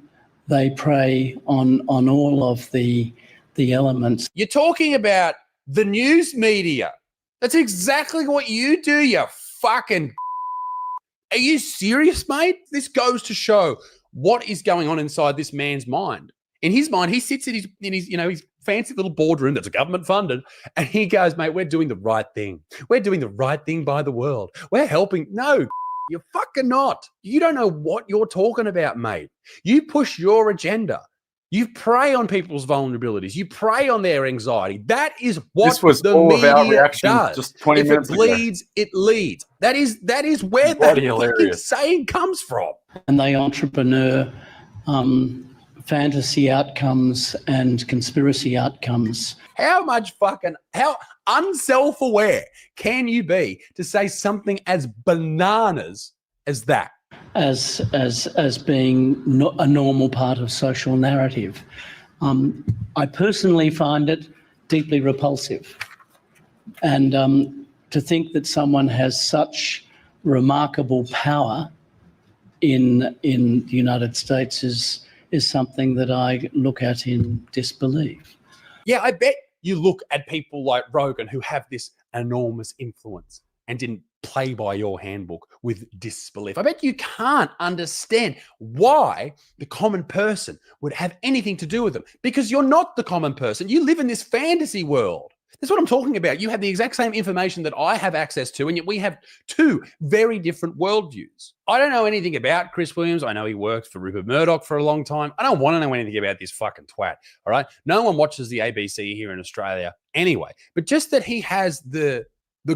They prey on all of the elements. You're talking about the news media. That's exactly what you do, you fucking... Are you serious, mate? This goes to show what is going on inside this man's mind. In his mind, he sits in his fancy little boardroom that's government funded, and he goes, mate, we're doing the right thing. We're doing the right thing by the world. We're helping. No, you're fucking not. You don't know what you're talking about, mate. You push your agenda. You prey on people's vulnerabilities. You prey on their anxiety. That is what the media does. Just 20 if minutes it bleeds, it leads. That is where that fucking saying comes from. And they entrepreneur fantasy outcomes and conspiracy outcomes. How unself-aware can you be to say something as bananas as that? As being a normal part of social narrative. I personally find it deeply repulsive. And to think that someone has such remarkable power in the United States is something that I look at in disbelief. Yeah, I bet you look at people like Rogan who have this enormous influence and didn't play by your handbook with disbelief. I bet you can't understand why the common person would have anything to do with them, because you're not the common person. You live in this fantasy world. That's what I'm talking about. You have the exact same information that I have access to, and yet we have two very different worldviews. I don't know anything about Chris Williams. I know he worked for Rupert Murdoch for a long time. I don't want to know anything about this fucking twat, all right? No one watches the ABC here in Australia anyway. But just that he has the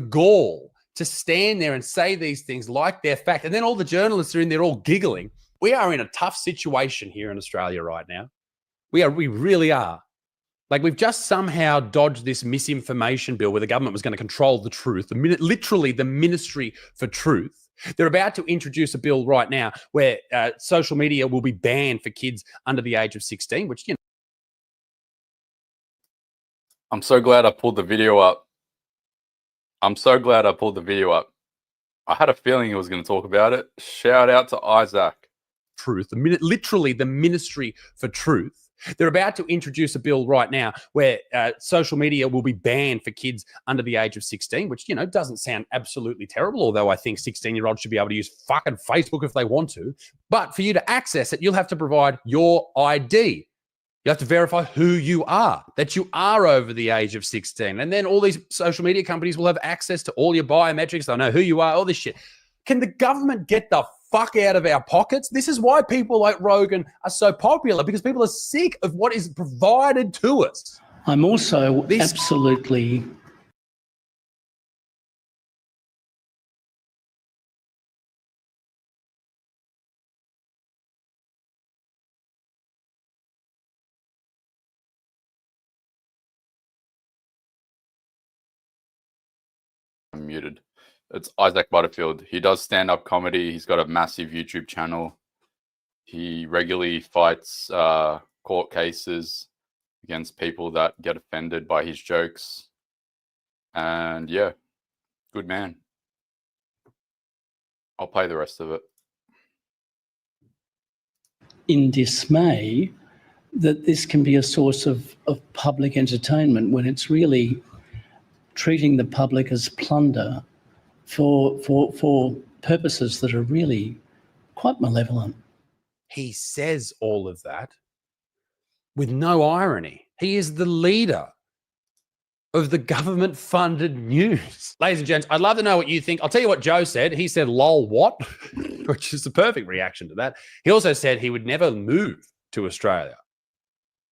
gall to stand there and say these things like they're fact. And then all the journalists are in there all giggling. We are in a tough situation here in Australia right now. We really are. Like, we've just somehow dodged this misinformation bill where the government was going to control the truth, literally the Ministry for Truth. They're about to introduce a bill right now where social media will be banned for kids under the age of 16, which, you know. I'm so glad I pulled the video up. I had a feeling he was going to talk about it. Shout out to Isaac. Truth, literally the Ministry for Truth. They're about to introduce a bill right now where social media will be banned for kids under the age of 16, which, you know, doesn't sound absolutely terrible, although I think 16-year-olds should be able to use fucking Facebook if they want to. But for you to access it, you'll have to provide your ID. You have to verify who you are, that you are over the age of 16. And then all these social media companies will have access to all your biometrics. They'll know who you are, all this shit. Can the government get the fuck out of our pockets? This is why people like Rogan are so popular, because people are sick of what is provided to us. I'm also absolutely I'm muted. It's Isaac Butterfield. He does stand-up comedy. He's got a massive YouTube channel. He regularly fights court cases against people that get offended by his jokes. And yeah, good man. I'll play the rest of it. in dismay that this can be a source of public entertainment when it's really treating the public as plunder for purposes that are really quite malevolent. He says all of that with no irony. He is the leader of the government-funded news. Ladies and gents, I'd love to know what you think. I'll tell you what Joe said. He said, lol, what? Which is the perfect reaction to that. He also said he would never move to Australia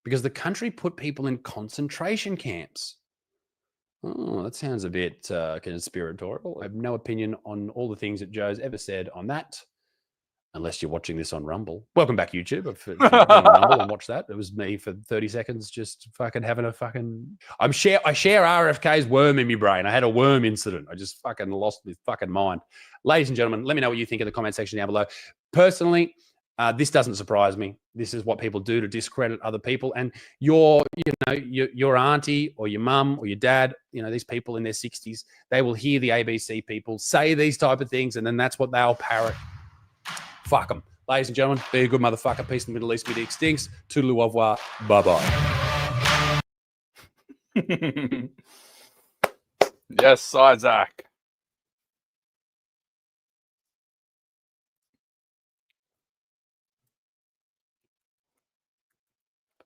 because the country put people in concentration camps. Oh, that sounds a bit conspiratorial. I have no opinion on all the things that Joe's ever said on that, unless you're watching this on Rumble. Welcome back, YouTube. If you went on Rumble and watch that, it was me for 30 seconds just fucking having a fucking... I share RFK's worm in my brain. I had a worm incident. I just fucking lost my fucking mind. Ladies and gentlemen, let me know what you think in the comment section down below. Personally, this doesn't surprise me. This is what people do to discredit other people. And your auntie or your mum or your dad, you know, these people in their 60s, they will hear the ABC people say these type of things, and then that's what they'll parrot. Fuck them. Ladies and gentlemen, be a good motherfucker. Peace in the Middle East. Media extinct. Toodaloo, au revoir. Bye-bye. Yes, Isaac.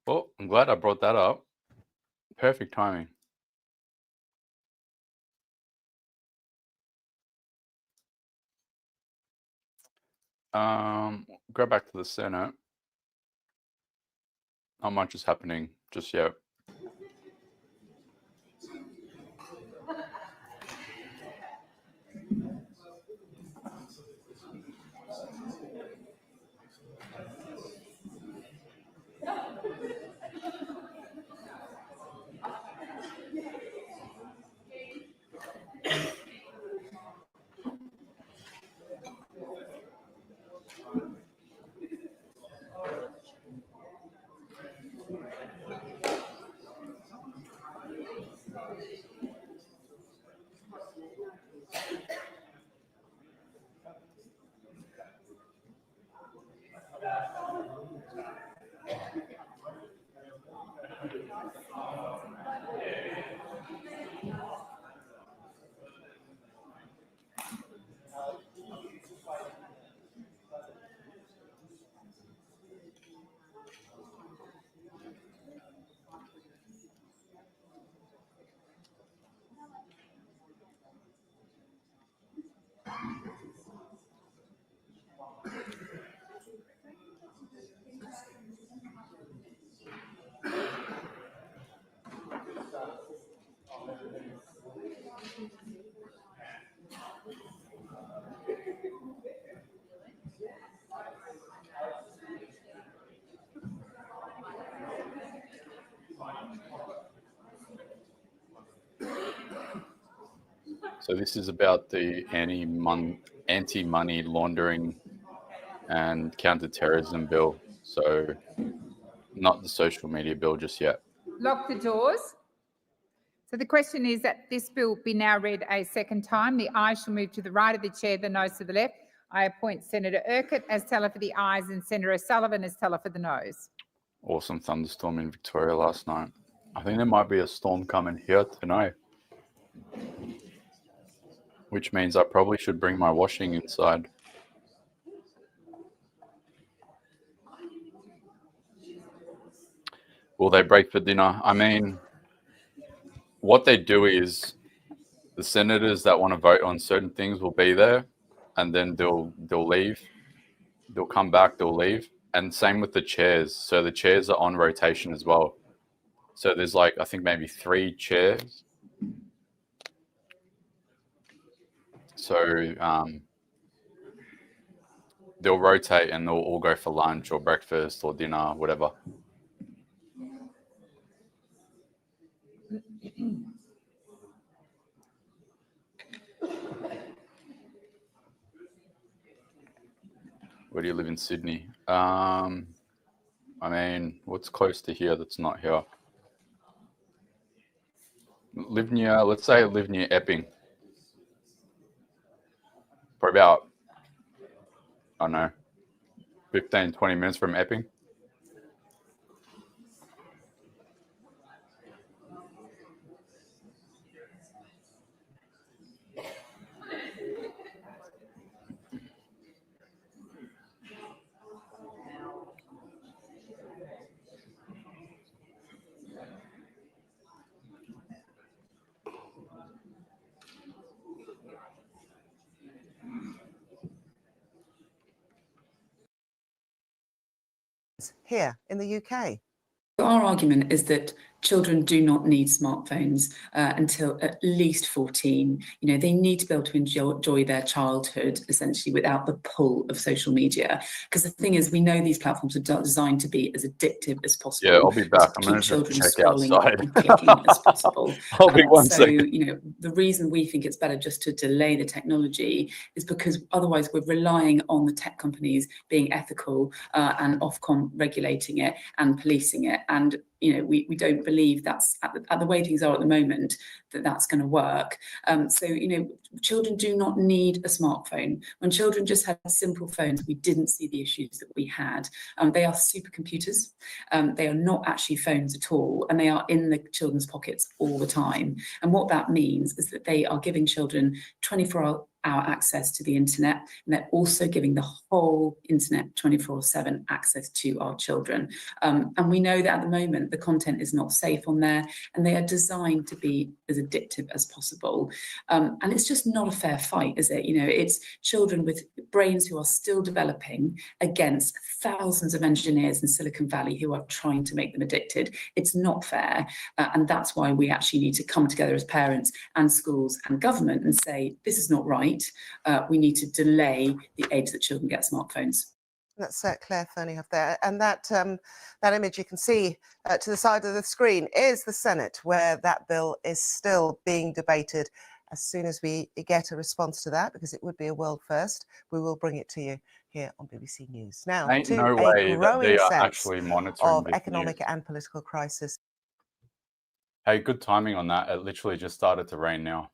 Oh, I'm glad I brought that up. Perfect timing. Go back to the Senate. Not much is happening just yet. So this is about the anti-money laundering and counter-terrorism bill. So not the social media bill just yet. Lock the doors. So the question is that this bill be now read a second time. The ayes shall move to the right of the chair, the noes to the left. I appoint Senator Urquhart as teller for the ayes and Senator O'Sullivan as teller for the noes. Awesome thunderstorm in Victoria last night. I think there might be a storm coming here tonight, which means I probably should bring my washing inside. Will they break for dinner? I mean, what they do is the senators that want to vote on certain things will be there, and then they'll leave. They'll come back, they'll leave. And same with the chairs. So the chairs are on rotation as well. So there's like, I think maybe 3 chairs. So they'll rotate and they'll all go for lunch or breakfast or dinner, whatever. Where do you live in Sydney? I mean, what's close to here that's not here? Let's say I live near Epping. For about, I don't know, 15, 20 minutes from Epping. Here in the UK. Our argument is that children do not need smartphones until at least 14. You know, they need to be able to enjoy their childhood essentially without the pull of social media. Because the thing is, we know these platforms are designed to be as addictive as possible. Yeah, I'll be back. I'm keep going to children check scrolling outside. and clicking as possible. I'll be one second. You know, the reason we think it's better just to delay the technology is because otherwise we're relying on the tech companies being ethical and Ofcom regulating it and policing it. And you know, we don't believe that's at the way things are at the moment that's going to work. So, you know, children do not need a smartphone. When children just had simple phones, we didn't see the issues that we had. They are supercomputers. They are not actually phones at all, and they are in the children's pockets all the time. And what that means is that they are giving children 24-hour access to the internet, and they're also giving the whole internet 24/7 access to our children. And we know that at the moment the content is not safe on there, and they are designed to be as addictive as possible. And it's just not a fair fight, is it? You know, it's children with brains who are still developing against thousands of engineers in Silicon Valley who are trying to make them addicted. It's not fair, and that's why we actually need to come together as parents and schools and government and say, this is not right. We need to delay the age that children get smartphones. That's Claire Fernie there. And that image you can see to the side of the screen is the Senate, where that bill is still being debated. As soon as we get a response to that, because it would be a world first, we will bring it to you here on BBC News. Now, Ain't to no a way that growing they are sense actually monitoring of this economic news. and political crisis. Hey, good timing on that. It literally just started to rain now.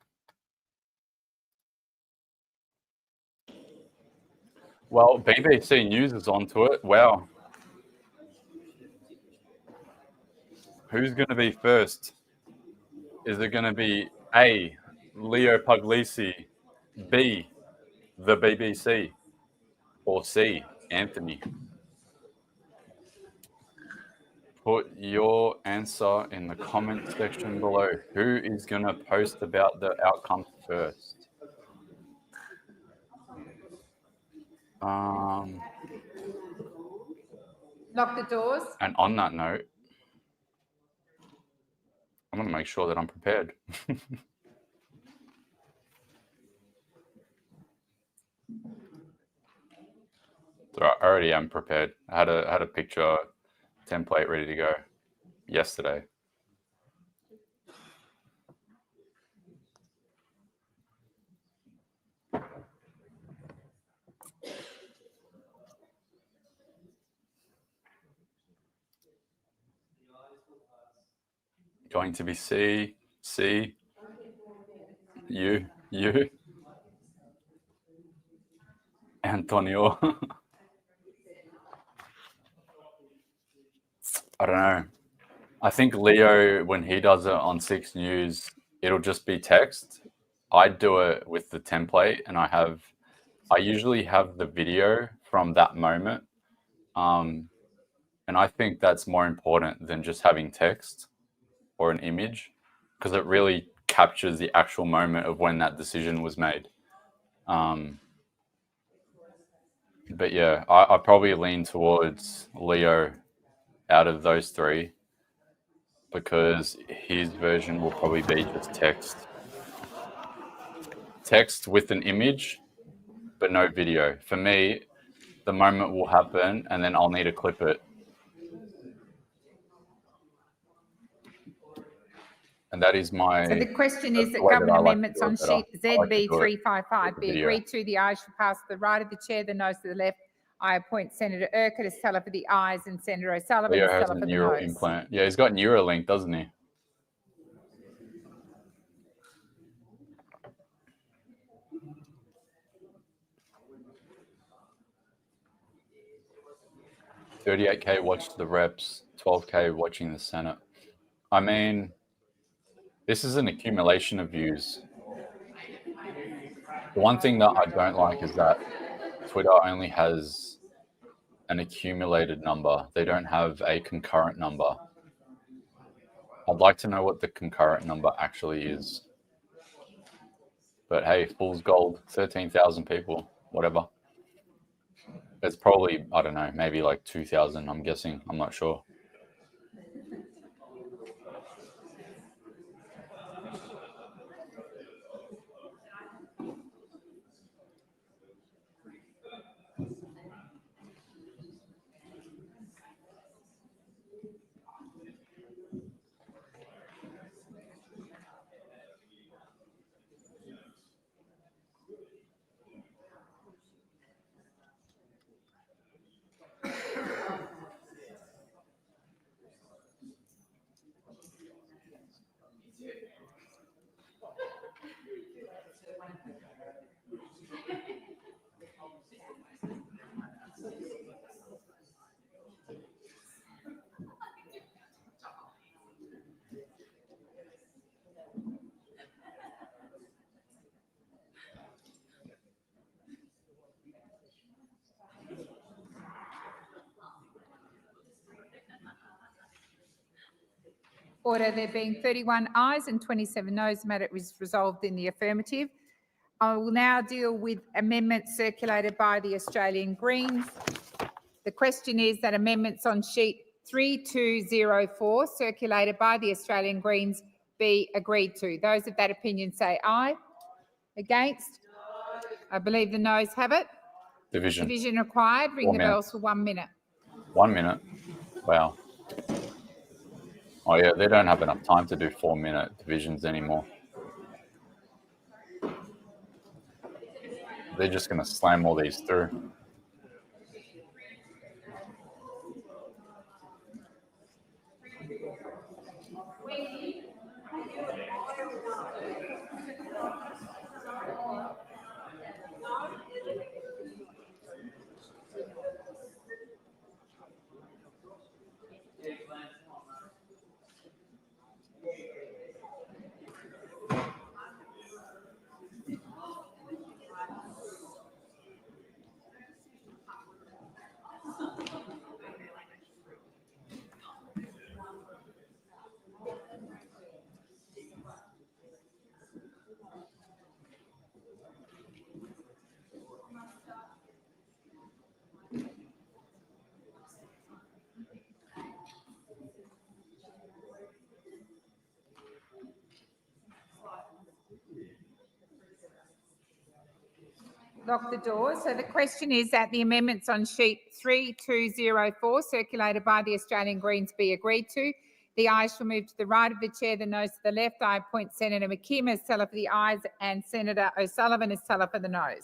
Well, BBC News is onto it. Wow. Who's going to be first? Is it going to be A, Leo Puglisi, B, the BBC, or C, Anthony? Put your answer in the comment section below. Who is going to post about the outcome first? Lock the doors. And on that note, I'm going to make sure that I'm prepared. So I already am prepared. I had a picture template ready to go yesterday. Going to be C, you, Antonio. I don't know. I think Leo, when he does it on 6 News, it'll just be text. I do it with the template, and I usually have the video from that moment. And I think that's more important than just having text or an image, because it really captures the actual moment of when that decision was made. But yeah, I probably lean towards Leo out of those 3, because his version will probably be just text with an image, but no video. For me, the moment will happen, and then I'll need to clip it. And that is my... So the question is that way government I like to amendments do it on better. sheet I like to do it ZB355 with be the video. agreed to. The ayes shall pass to the right of the chair, the noes to the left. I appoint Senator Urquhart as teller for the ayes and Senator O'Sullivan Leo as has teller a for the neural noes. implant. Yeah, he's got Neuralink, doesn't he? $38K watched the reps, 12K watching the Senate. I mean, this is an accumulation of views. The one thing that I don't like is that Twitter only has an accumulated number. They don't have a concurrent number. I'd like to know what the concurrent number actually is. But hey, fool's gold, 13,000 people, whatever. It's probably, I don't know, maybe like 2,000, I'm guessing. I'm not sure. Order. There being 31 ayes and 27 noes, the matter is resolved in the affirmative. I will now deal with amendments circulated by the Australian Greens. The question is that amendments on sheet 3204 circulated by the Australian Greens be agreed to. Those of that opinion say aye. Against? I believe the noes have it. Division. Division required. Ring 4 the minutes. bells for 1 minute. 1 minute. Wow. Oh yeah, they don't have enough time to do 4-minute divisions anymore. They're just going to slam all these through. Lock the doors. So the question is that the amendments on sheet 3204 circulated by the Australian Greens be agreed to. The ayes shall move to the right of the chair, the noes to the left. I appoint Senator McKim as teller for the ayes and Senator O'Sullivan as teller for the noes.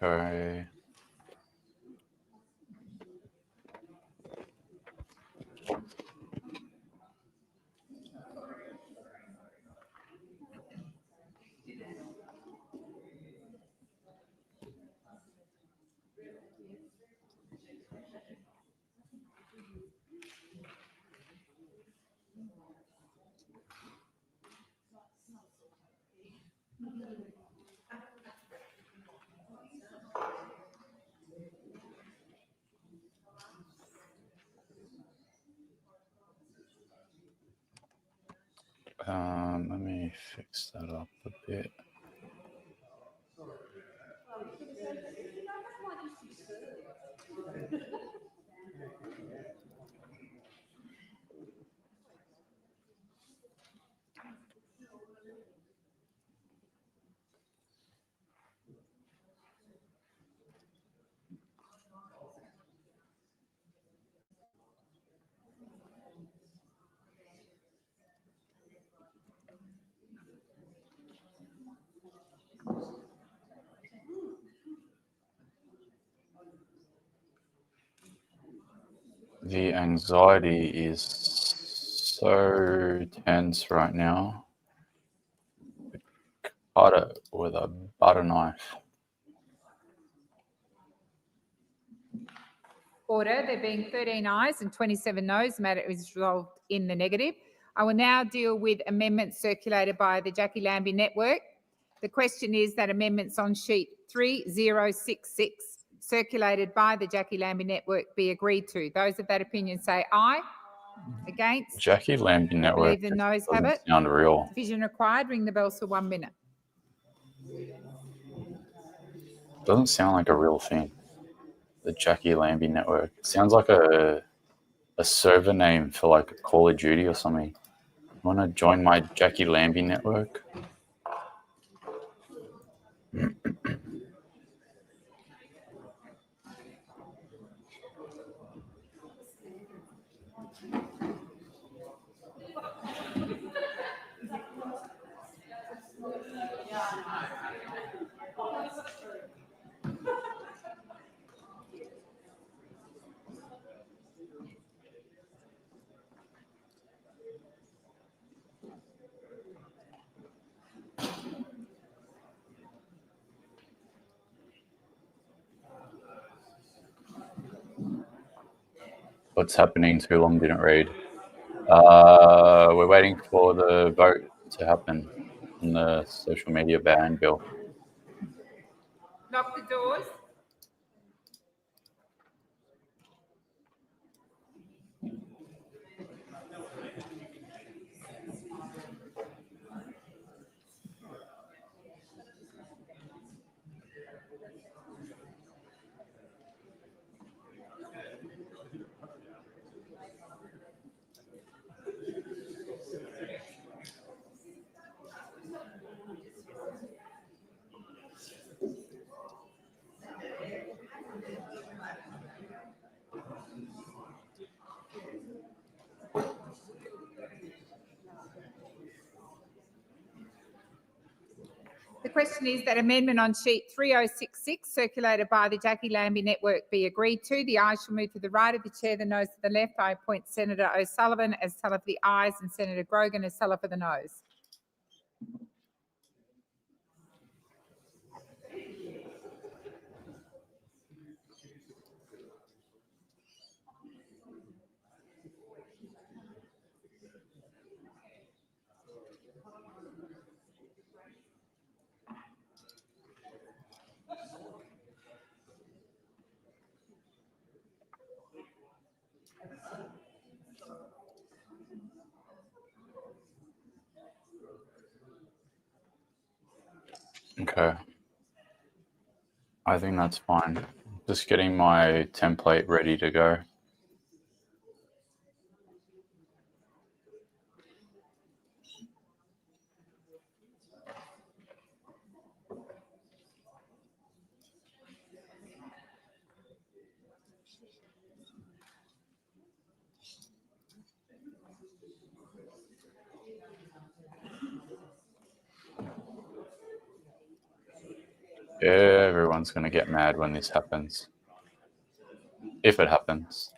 Okay. Let me fix that up a bit. The anxiety is so tense right now. Cut it with a butter knife. Order. There being 13 ayes and 27 noes, the matter is resolved in the negative. I will now deal with amendments circulated by the Jackie Lambie Network. The question is that amendments on sheet 3066 circulated by the Jackie Lambie Network be agreed to. Those of that opinion say aye. Against? Jackie Lambie I Network believe the noes have doesn't it. sound real. Division required. Ring the bells for 1 minute. Doesn't sound like a real thing. The Jackie Lambie Network. It sounds like a server name for like a Call of Duty or something. Want to join my Jackie Lambie Network? What's happening? Too long didn't read. We're waiting for the vote to happen on the social media ban bill. Lock the doors. The question is that amendment on sheet 3066 circulated by the Jackie Lambie Network be agreed to. The ayes shall move to the right of the chair, the noes to the left. I appoint Senator O'Sullivan as teller for the ayes and Senator Grogan as teller for the noes. Okay. I think that's fine. Just getting my template ready to go. Everyone's going to get mad when this happens. If it happens.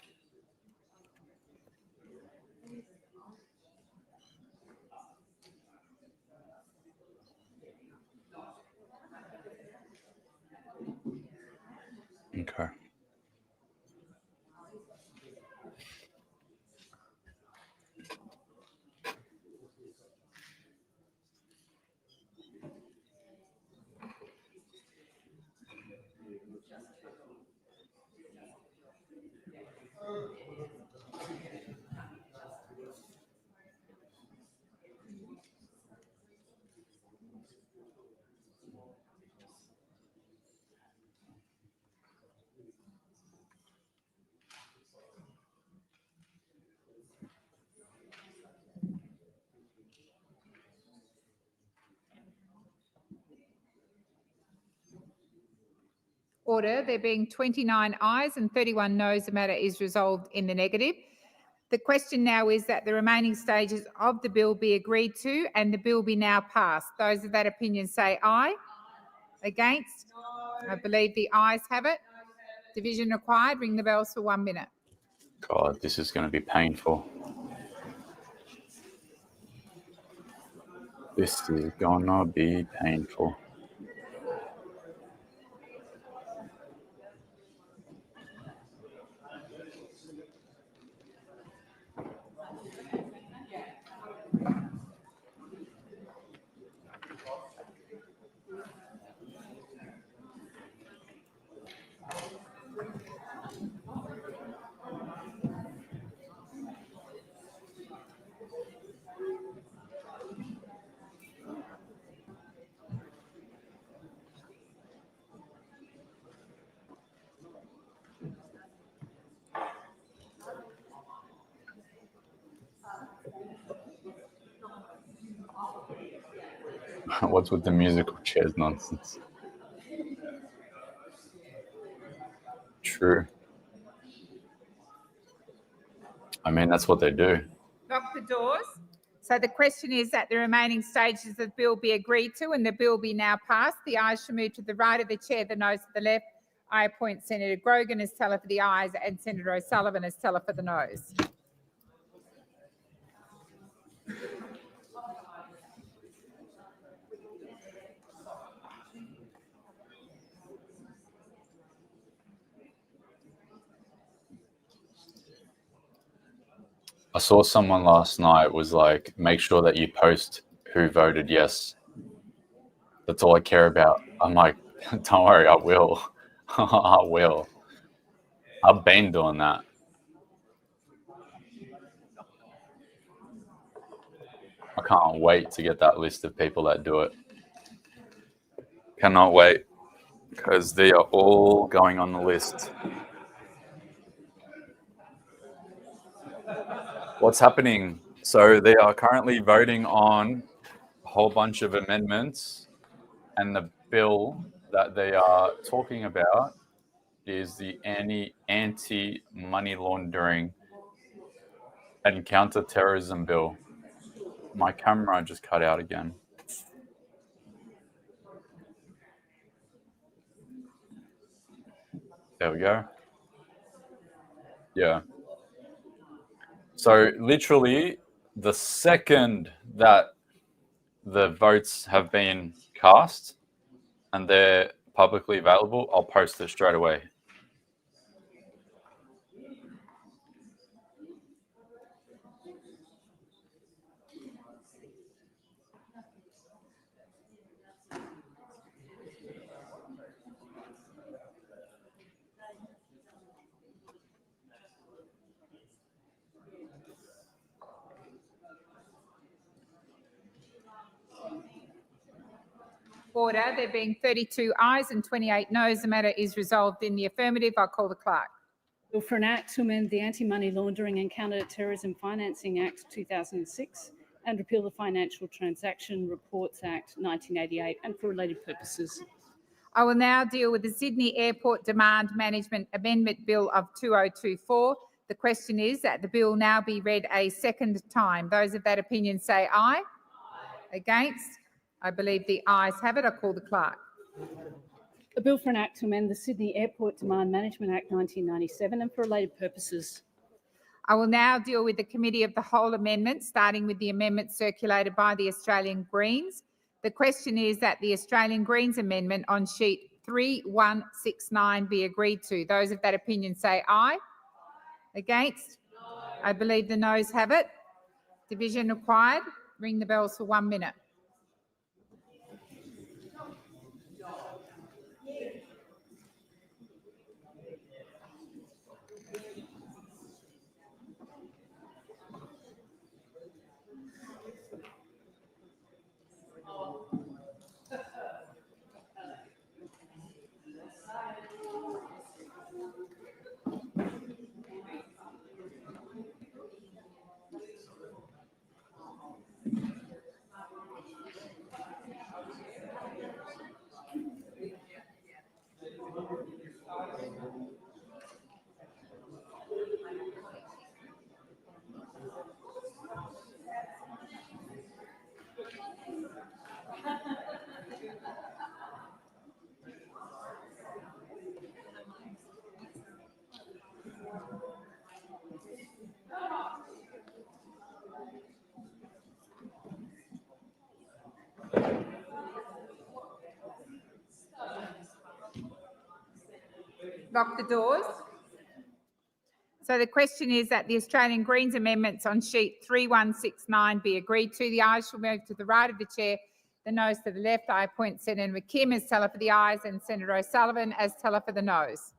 Okay. Order. There being 29 ayes and 31 noes, the matter is resolved in the negative. The question now is that the remaining stages of the bill be agreed to and the bill be now passed. Those of that opinion say aye. Against? No. I believe the ayes have it. Division required. Ring the bells for 1 minute. God, this is going to be painful. This is going to be painful. What's with the musical chairs nonsense? True. I mean, that's what they do. Lock the doors. So the question is that the remaining stages of the bill be agreed to and the bill be now passed. The ayes shall move to the right of the chair, the noes to the left. I appoint Senator Grogan as teller for the ayes and Senator O'Sullivan as teller for the noes. I saw someone last night was like, make sure that you post who voted yes. That's all I care about. I'm like, don't worry, I will. I will. I've been doing that. I can't wait to get that list of people that do it. Cannot wait, because they are all going on the list. What's happening? So they are currently voting on a whole bunch of amendments, and the bill that they are talking about is the anti-money laundering and counter-terrorism bill. My camera just cut out again. There we go. Yeah. So literally, the second that the votes have been cast and they're publicly available, I'll post it straight away. Order. There being 32 ayes and 28 noes, the matter is resolved in the affirmative. I'll call the clerk. Bill for an Act to amend the Anti-Money Laundering and Counter-Terrorism Financing Act 2006 and repeal the Financial Transaction Reports Act 1988 and for related purposes. I will now deal with the Sydney Airport Demand Management Amendment Bill of 2024. The question is that the bill now be read a second time. Those of that opinion say aye. Against? I believe the ayes have it. I call the clerk. A bill for an act to amend the Sydney Airport Demand Management Act 1997 and for related purposes. I will now deal with the Committee of the Whole amendments, starting with the amendment circulated by the Australian Greens. The question is that the Australian Greens amendment on sheet 3169 be agreed to. Those of that opinion say aye. Against? I believe the noes have it. Division required. Ring the bells for 1 minute. Lock the doors. So the question is that the Australian Greens amendments on sheet 3169 be agreed to. The ayes shall move to the right of the chair, the noes to the left. I appoint Senator McKim as teller for the ayes and Senator O'Sullivan as teller for the noes.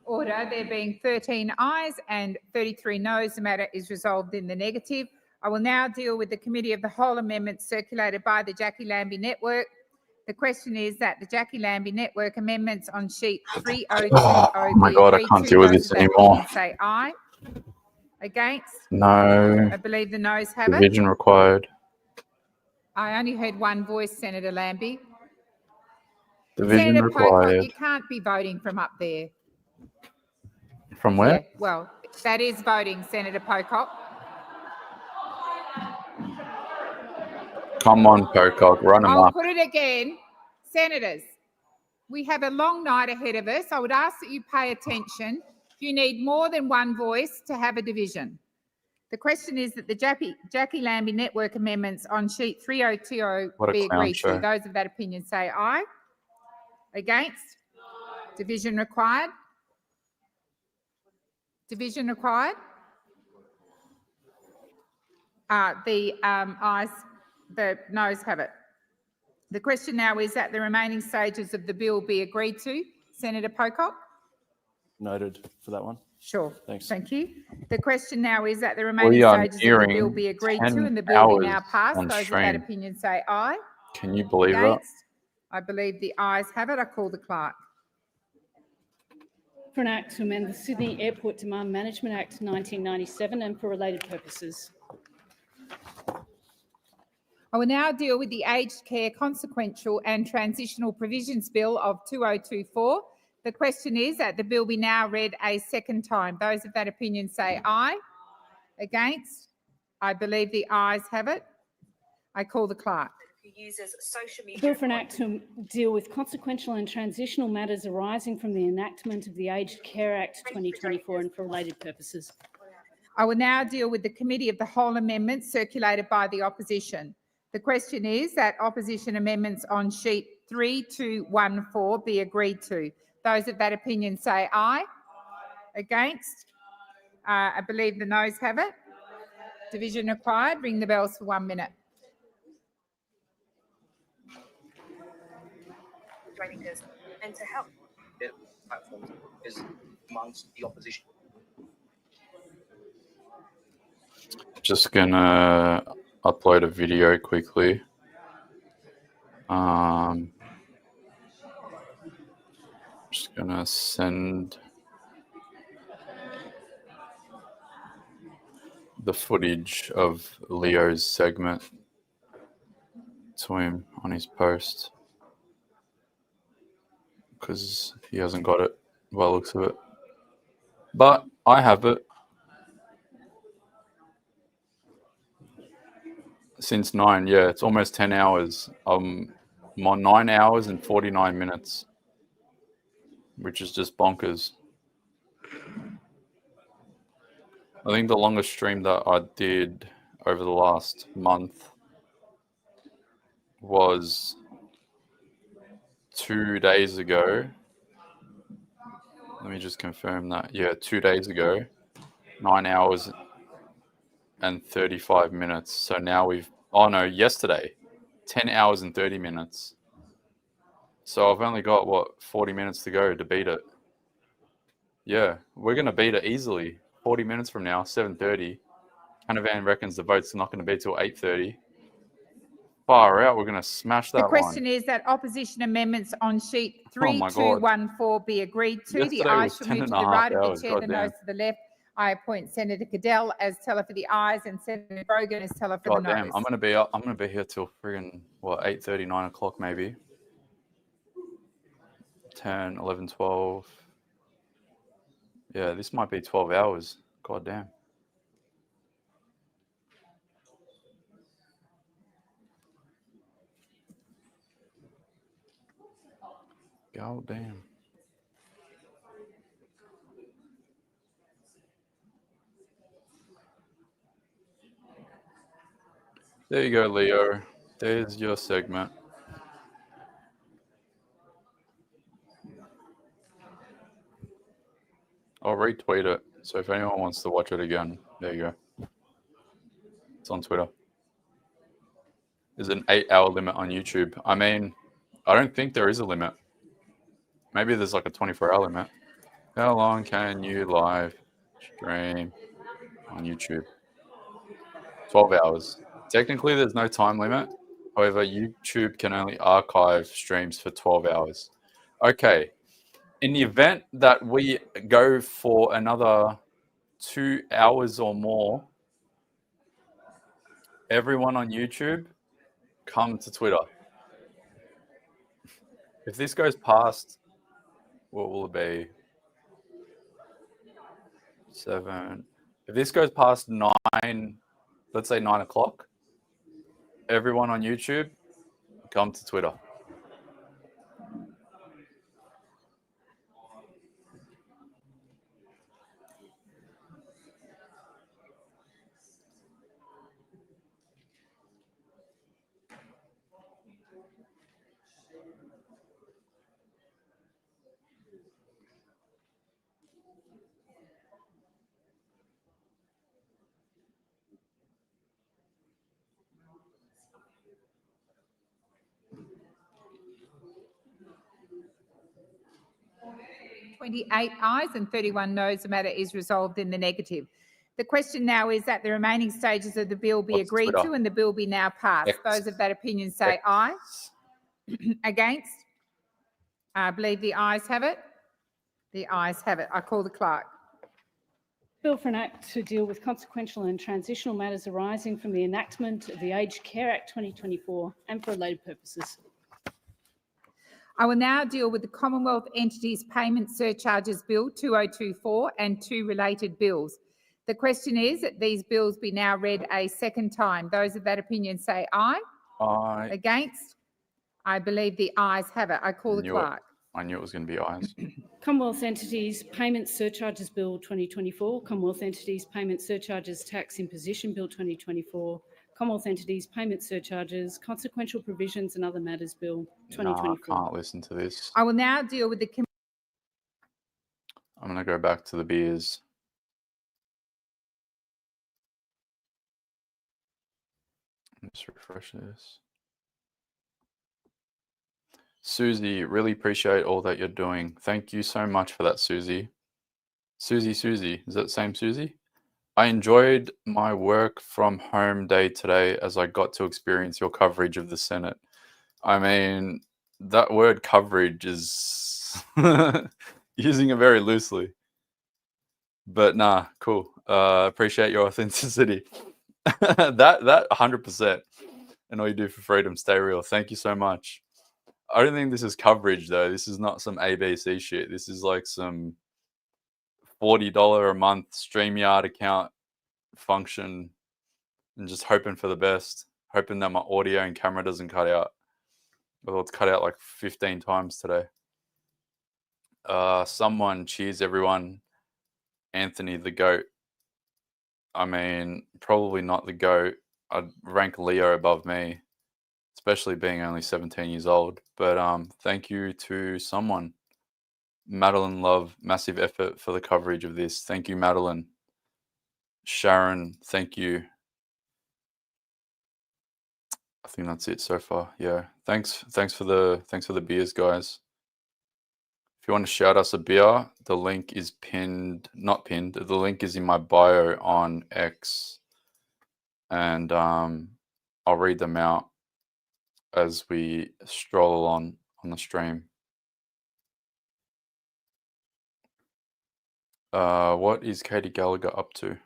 Order. There being 13 ayes and 33 noes, the matter is resolved in the negative. I will now deal with the Committee of the Whole amendments circulated by the Jackie Lambie Network. The question is that the Jackie Lambie Network amendments on sheet 3020 Oh my God, I can't deal with this anymore. Say aye. Against? No. I believe the noes have it. Division required. I only heard one voice, Senator Lambie. Division Senator Pocock, required. you can't be voting from up there. From where? Yeah, well, that is voting, Senator Pocock. Come on, Pocock, run I'll amok. put it again. Senators, we have a long night ahead of us. I would ask that you pay attention. You need more than one voice to have a division. The question is that the Jackie Lambie Network amendments on sheet 3020 be agreed to. Those of that opinion say aye. Against? Division required. Division required. The ayes, the noes have it. The question now is that the remaining stages of the bill be agreed to. Senator Pocock. noted for that one. Sure. Thanks. Thank you. The question now is that the remaining We are stages of the bill nearing be agreed to 10 and the bill be now hours passed. on Those of that stream. opinion say aye. Can you believe that? Against? I believe the ayes have it. I call the clerk. For an act to amend the Sydney Airport Demand Management Act 1997 and for related purposes. I will now deal with the Aged Care Consequential and Transitional Provisions Bill of 2024. The question is that the bill be now read a second time. Those of that opinion say aye. Against? I believe the ayes have it. I call the clerk. Uses social media. Bill for an act to deal with consequential and transitional matters arising from the enactment of the Aged Care Act 2024 and for related purposes. I will now deal with the Committee of the Whole amendments circulated by the opposition. The question is that opposition amendments on sheet 3214 be agreed to. Those of that opinion say aye. Against? I believe the noes have it. Division required. Ring the bells for 1 minute. And to help. Platforms is amongst the opposition. Just gonna upload a video quickly. Just gonna send the footage of Leo's segment to him on his post because he hasn't got it by the looks of it. But I have it. Since 9, yeah, it's almost 10 hours. I'm on 9 hours and 49 minutes, which is just bonkers. I think the longest stream that I did over the last month was 2 days ago. Let me just confirm that. Yeah, 2 days ago, 9 hours and 35 minutes. So now yesterday, 10 hours and 30 minutes. So I've only got, 40 minutes to go to beat it. Yeah, we're going to beat it easily. 40 minutes from now, 7:30. Canavan reckons the vote's not going to be till 8:30. Far out, we're going to smash that The one. question is that opposition amendments on sheet Oh my God. 3214 be agreed to. The Yesterday ayes was shall 10 move and to a the half right of hours, the chair, the goddamn. noes to the left. I appoint Senator Cadell as teller for the ayes and Senator Brogan as teller for God the damn, noes. I'm gonna be here till friggin' 8:30, 9 o'clock maybe. 10, 11, 12. Yeah, this might be 12 hours. God damn. God damn. There you go, Leo. There's your segment. I'll retweet it. So if anyone wants to watch it again, there you go. It's on Twitter. There's an 8-hour limit on YouTube. I mean, I don't think there is a limit. Maybe there's like a 24-hour limit. How long can you live stream on YouTube? 12 hours. Technically, there's no time limit. However, YouTube can only archive streams for 12 hours. Okay. In the event that we go for another 2 hours or more, everyone on YouTube, come to Twitter. If this goes past, what will it be? 7. If this goes past 9, let's say 9 o'clock, everyone on YouTube, come to Twitter. 28 ayes and 31 noes. The matter is resolved in the negative. The question now is that the remaining stages of the bill be What's agreed Twitter? to and the bill be now passed. X. Those of that opinion say aye. Against? I believe the ayes have it. The ayes have it. I call the clerk. Bill for an Act to deal with consequential and transitional matters arising from the enactment of the Aged Care Act 2024 and for related purposes. I will now deal with the Commonwealth Entities Payment Surcharges Bill 2024 and two related bills. The question is that these bills be now read a second time. Those of that opinion say aye. Aye. Against? I believe the ayes have it. I call the clerk. I knew it was going to be ayes. Commonwealth Entities Payment Surcharges Bill 2024, Commonwealth Entities Payment Surcharges Tax Imposition Bill 2024, Commonwealth Entities Payment Surcharges, Consequential Provisions and Other Matters Bill 2024. No, I can't listen to this. I will now deal with the... I'm going to go back to the beers. Let's refresh this. Susie, really appreciate all that you're doing. Thank you so much for that, Susie. Susie, is that the same Susie? I enjoyed my work from home day today as I got to experience your coverage of the Senate. I mean, that word coverage is using it very loosely. But nah, cool. Appreciate your authenticity. that 100%. And all you do for freedom, stay real. Thank you so much. I don't think this is coverage though. This is not some ABC shit. This is like some $40 a month StreamYard account function and just hoping for the best. Hoping that my audio and camera doesn't cut out. Well, it's cut out like 15 times today. Someone cheers everyone. Anthony the GOAT. I mean, probably not the GOAT. I'd rank Leo above me, especially being only 17 years old. But thank you to someone. Madeline Love, massive effort for the coverage of this. Thank you, Madeline. Sharon, thank you. I think that's it so far. Yeah. Thanks for the beers, guys. If you want to shout us a beer, the link is not pinned. The link is in my bio on X. And I'll read them out as we stroll on the stream. What is Katie Gallagher up to?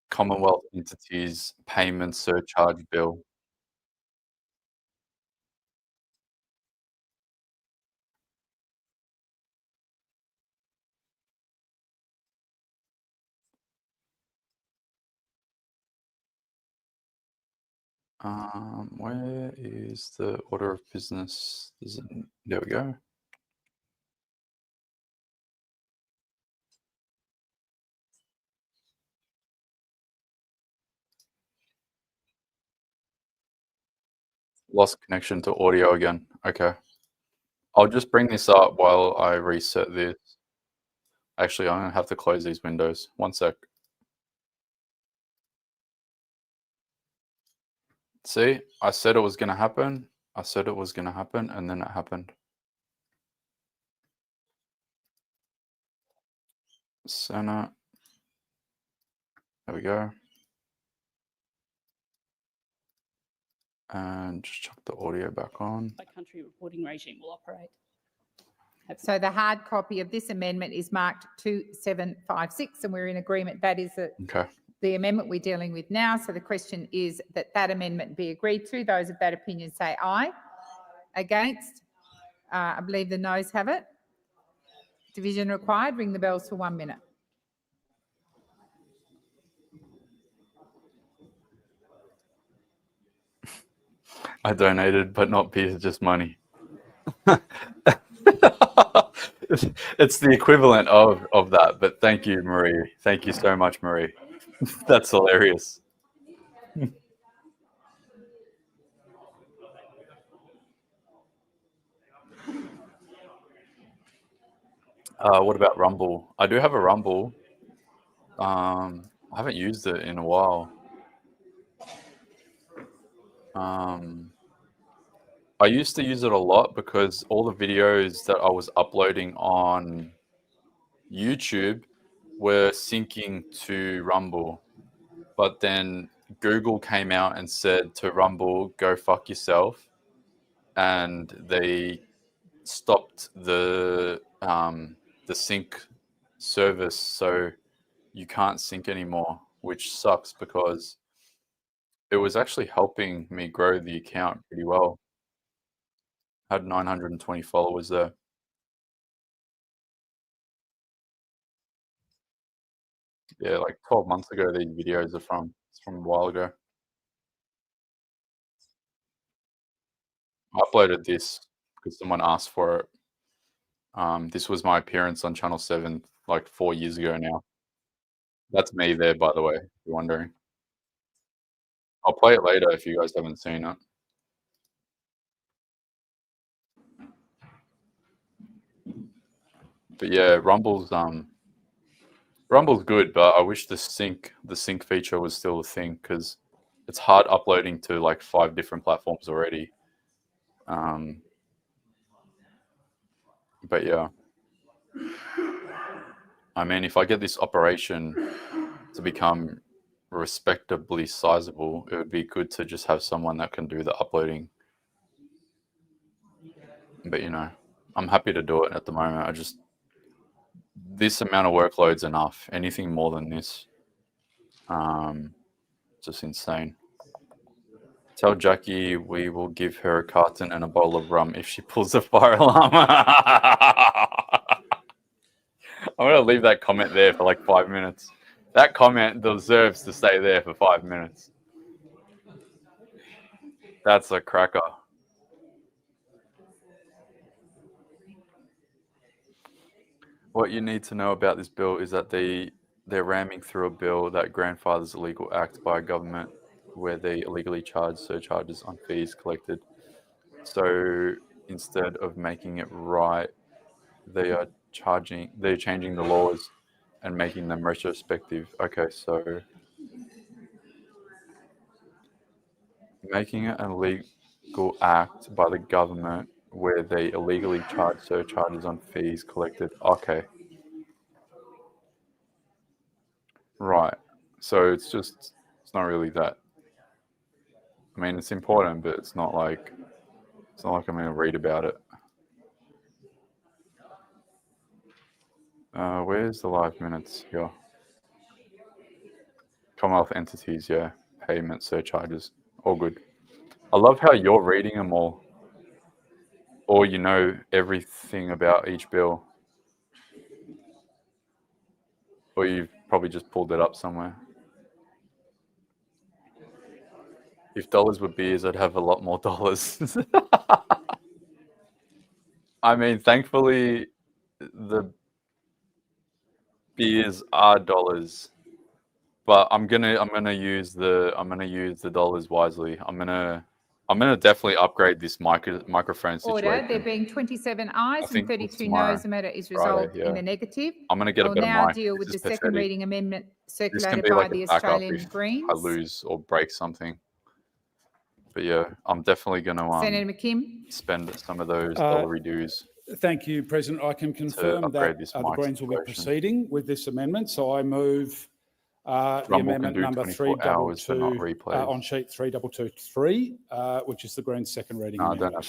Commonwealth Entities Payment Surcharge Bill. Where is the order of business? There we go. Lost connection to audio again. Okay. I'll just bring this up while I reset this. Actually, I'm going to have to close these windows. One sec. See, I said it was going to happen. I said it was going to happen, and then it happened. Senate. There we go. And just chuck the audio back on. By country reporting regime will operate. So the hard copy of this amendment is marked 2756, and we're in agreement. That is the amendment we're dealing with now. So the question is that that amendment be agreed to. Those of that opinion say aye. Against? I believe the noes have it. Division required. Ring the bells for 1 minute. I donated, but not beer, just money. It's the equivalent of that, but thank you, Marie. Thank you so much, Marie. That's hilarious. What about Rumble? I do have a Rumble. I haven't used it in a while. I used to use it a lot because all the videos that I was uploading on YouTube were syncing to Rumble. But then Google came out and said to Rumble, go fuck yourself. And they stopped the sync service, so you can't sync anymore, which sucks because it was actually helping me grow the account pretty well. Had 920 followers there. Yeah, like 12 months ago, these videos are from. It's from a while ago. I uploaded this because someone asked for it. This was my appearance on Channel 7 like 4 years ago now. That's me there, by the way, if you're wondering. I'll play it later if you guys haven't seen it. But yeah, Rumble's good, but I wish the sync feature was still a thing because it's hard uploading to like 5 different platforms already. But yeah, I mean, if I get this operation to become respectably sizable, it would be good to just have someone that can do the uploading. But you know, I'm happy to do it at the moment. This amount of workload's enough. Anything more than this, just insane. Tell Jackie we will give her a carton and a bowl of rum if she pulls a fire alarm. I'm going to leave that comment there for like 5 minutes. That comment deserves to stay there for 5 minutes. That's a cracker. What you need to know about this bill is that they're ramming through a bill that grandfathers a legal act by a government where they illegally charge surcharges on fees collected. So instead of making it right, they're changing the laws and making them retrospective. Okay, so making it an illegal act by the government where they illegally charge surcharges on fees collected. Okay. Right. So it's not really that. I mean, it's important, but it's not like I'm going to read about it. Where's the live minutes here? Commonwealth entities, yeah. Payment surcharges. All good. I love how you're reading them all. Or you know everything about each bill. Or you've probably just pulled it up somewhere. If dollars were beers, I'd have a lot more dollars. I mean, thankfully, the beers are dollars, but I'm gonna use the dollars wisely. I'm gonna definitely upgrade this microphone situation. Order. There being 27 ayes and 32 noes, the matter is resolved in the negative. I'm gonna get a I'll better now mic. deal with the second pathetic. reading amendment This can circulated be by like the a backup Australian if Greens. I lose or break something. But yeah, I'm definitely gonna Senator McKim. spend some of those dollary dues. Thank you, President. I can confirm that the Greens will be proceeding with this amendment. So I move the amendment number 322 on sheet 3223, which is the Greens' second reading amendment.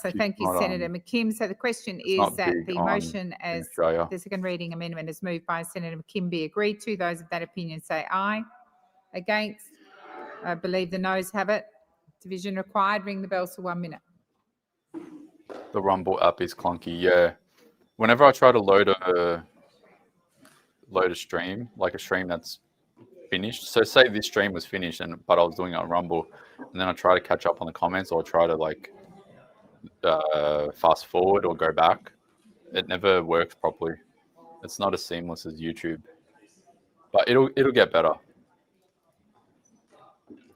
So thank you, Senator McKim. So the question is that the motion as the second reading amendment is moved by Senator McKim be agreed to. Those of that opinion say aye. Against? I believe the noes have it. Division required. Ring the bells for 1 minute. The Rumble app is clunky. Yeah, whenever I try to load a stream, like a stream that's finished. So say this stream was finished, but I was doing it on Rumble, and then I try to catch up on the comments or try to like fast forward or go back. It never works properly. It's not as seamless as YouTube, but it'll get better.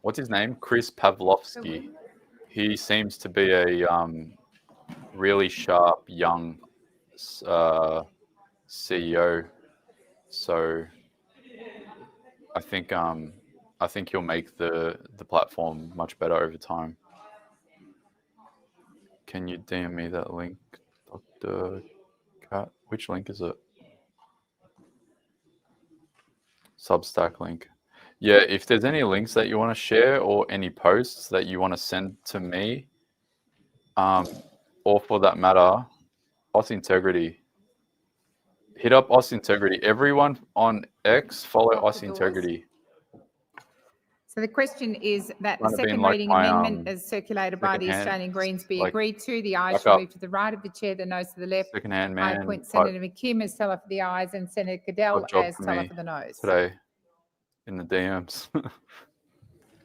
What's his name? Chris Pavlovsky. He seems to be a really sharp young CEO. So I think he'll make the platform much better over time. Can you DM me that link, Dr. Cat? Which link is it? Substack link. Yeah, if there's any links that you want to share or any posts that you want to send to me, or for that matter, Aus Integrity. Hit up Aus Integrity. Everyone on X, follow Aus Integrity. So the question is that the Might have been second like reading my, amendment as circulated by the secondhand, Australian Greens be like, agreed to. The ayes back shall up. move to the right of the chair, the noes to the left. Secondhand I man. appoint Senator McKim as teller for the ayes and Senator Goodell Got a job as for teller me for the noes. today in the DMs.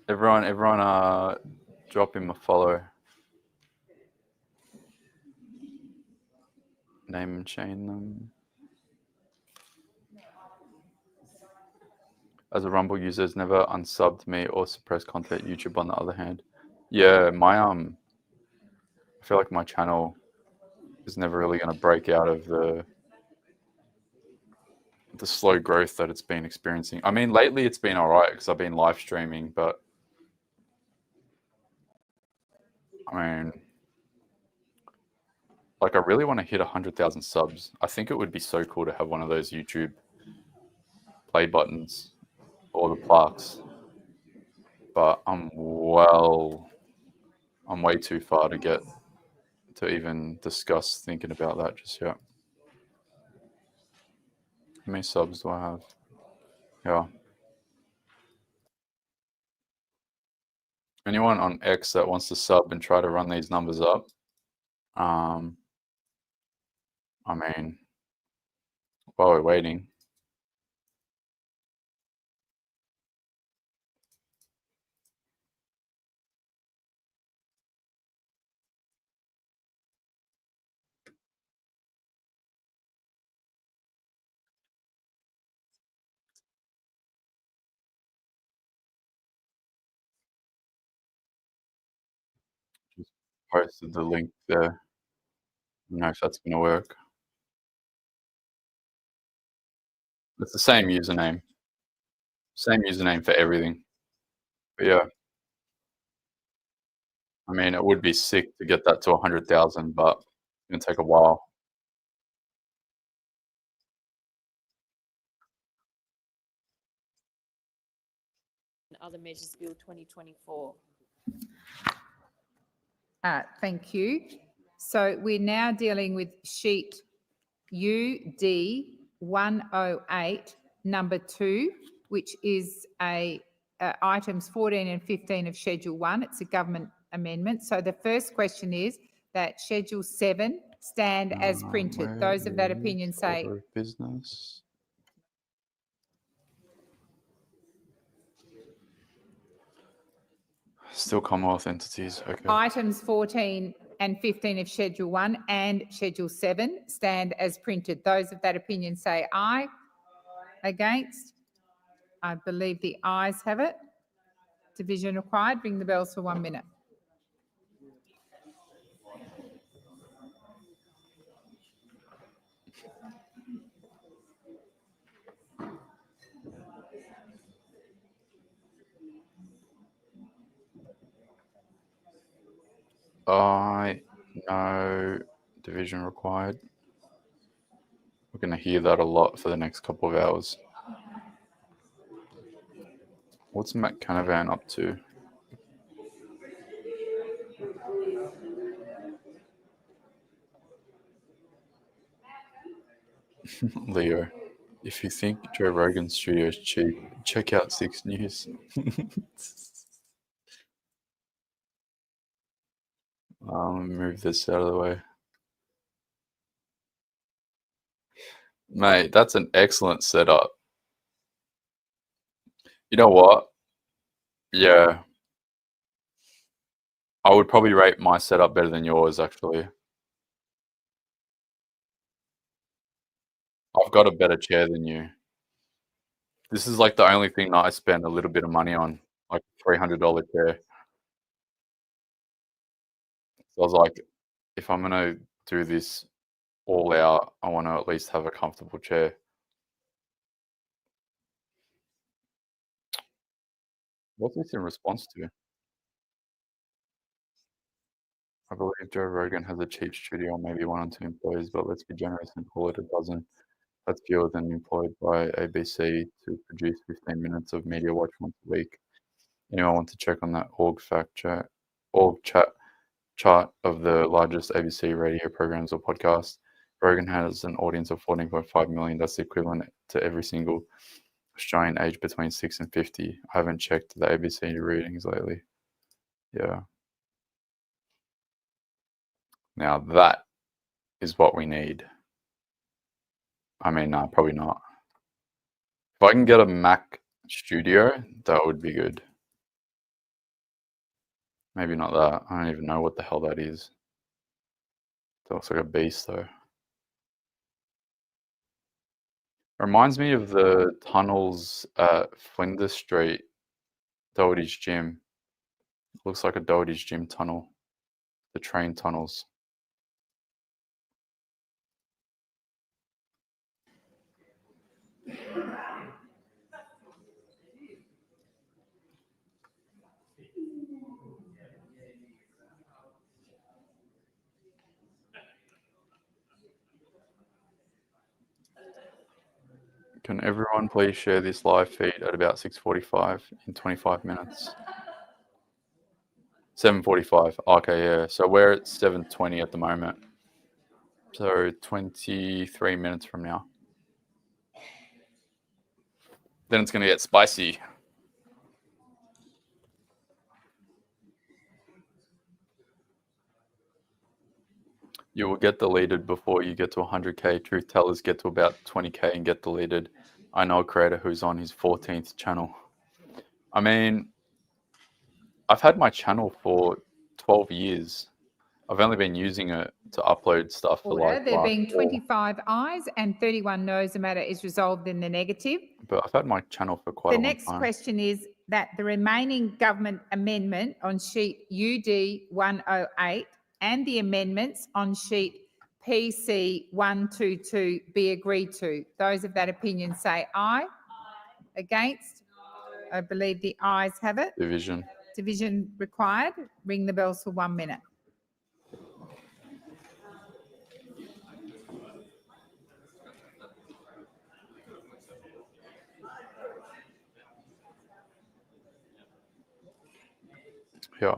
everyone, drop him a follow. Name and chain them. As a Rumble user, has never unsubbed me or suppressed content. YouTube, on the other hand, yeah, my I feel like my channel is never really going to break out of the slow growth that it's been experiencing. I mean, lately it's been all right because I've been live streaming, but I mean, like, I really want to hit 100,000 subs. I think it would be so cool to have one of those YouTube play buttons or the plaques, but I'm way too far to get to even discuss thinking about that just yet. How many subs do I have? Yeah. Anyone on X that wants to sub and try to run these numbers up? I mean, while we're waiting. Just posted the link there. I don't know if that's going to work. It's the same username. Same username for everything. But yeah. I mean, it would be sick to get that to 100,000, but it's going to take a while. Other Measures Bill 2024. Thank you. So we're now dealing with sheet UD 108, number 2, which is items 14 and 15 of Schedule 1. It's a government amendment. So the first question is that Schedule 7 stand as printed. Those of that opinion say... Business. Still Commonwealth entities, okay. Items 14 and 15 of Schedule 1 and Schedule 7 stand as printed. Those of that opinion say aye. Against? I believe the ayes have it. Division required. Ring the bells for 1 minute. No division required. We're going to hear that a lot for the next couple of hours. What's Matt Canavan up to? Leo, if you think Joe Rogan's studio is cheap, check out 6 News. Move this out of the way. Mate, that's an excellent setup. You know what? Yeah. I would probably rate my setup better than yours, actually. I've got a better chair than you. This is like the only thing that I spend a little bit of money on, like a $300 chair. So I was like, if I'm going to do this all out, I want to at least have a comfortable chair. What's this in response to? I believe Joe Rogan has a cheap studio, maybe 1 or 2 employees, but let's be generous and call it a dozen. That's fewer than employed by ABC to produce 15 minutes of media watch once a week. Anyone want to check on that org chat chart of the largest ABC radio programs or podcasts? Rogan has an audience of 14.5 million. That's the equivalent to every single Australian aged between 6 and 50. I haven't checked the ABC readings lately. Yeah. Now that is what we need. I mean, no, probably not. If I can get a Mac Studio, that would be good. Maybe not that. I don't even know what the hell that is. That looks like a beast, though. Reminds me of the tunnels at Flinders Street, Doherty's Gym. Looks like a Doherty's Gym tunnel. The train tunnels. Can everyone please share this live feed at about 6:45 in 25 minutes? 7:45. Okay, yeah. So we're at 7:20 at the moment. So 23 minutes from now. Then it's going to get spicy. You will get deleted before you get to 100K. Truth tellers get to about 20K and get deleted. I know a creator who's on his 14th channel. I mean, I've had my channel for 12 years. I've only been using it to upload stuff for like There being 25 ayes and 31 noes, the matter is resolved in the negative. But I've had my channel for quite a long time. The next question is that the remaining government amendment on sheet UD 108 and the amendments on sheet PC 122 be agreed to. Those of that opinion say aye. Against? I believe the ayes have it. Division. Division required. Ring the bells for 1 minute. Yeah.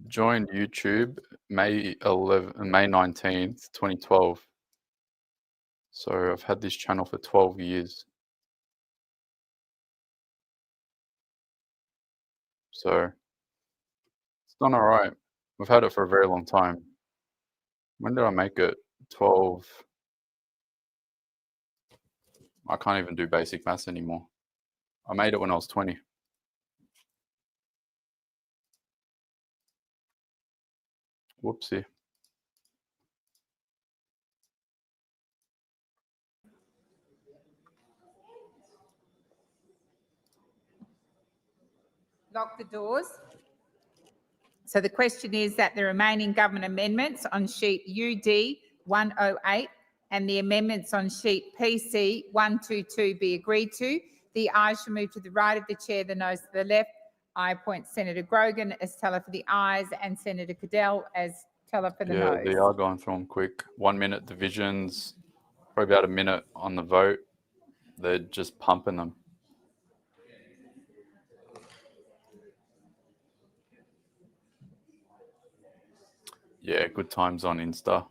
Joined YouTube May 19th, 2012. So I've had this channel for 12 years. So it's done all right. I've had it for a very long time. When did I make it? 12. I can't even do basic maths anymore. I made it when I was 20. Whoopsie. Lock the doors. So the question is that the remaining government amendments on sheet UD 108 and the amendments on sheet PC 122 be agreed to. The ayes shall move to the right of the chair, the noes to the left. I appoint Senator Grogan as teller for the ayes and Senator Cadell as teller for the noes. Yeah, they are going through them quick. 1 minute divisions, probably about a minute on the vote. They're just pumping them. Yeah, good times on Insta.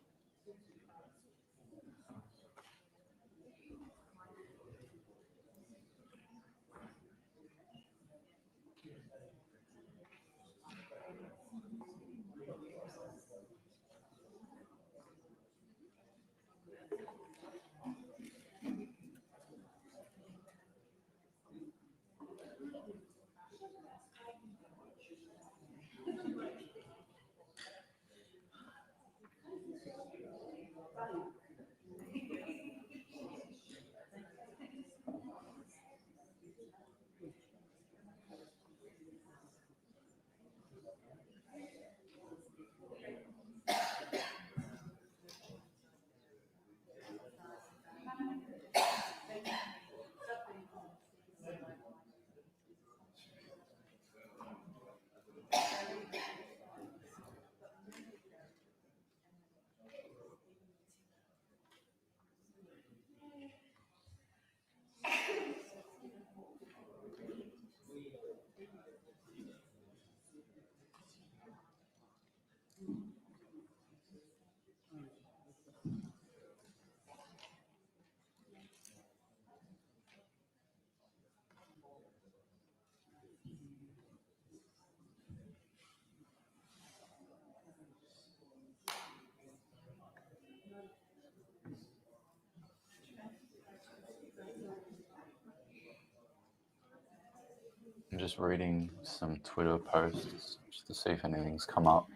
I'm just reading some Twitter posts just to see if anything's come up.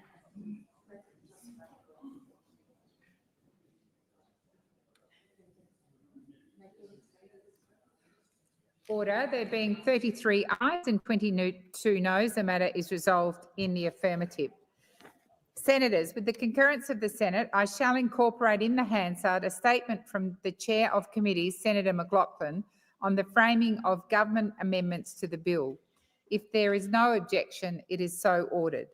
Order. There being 33 ayes and 22 noes, the matter is resolved in the affirmative. Senators, with the concurrence of the Senate, I shall incorporate in the Hansard a statement from the Chair of Committees, Senator McLaughlin, on the framing of government amendments to the bill. If there is no objection, it is so ordered.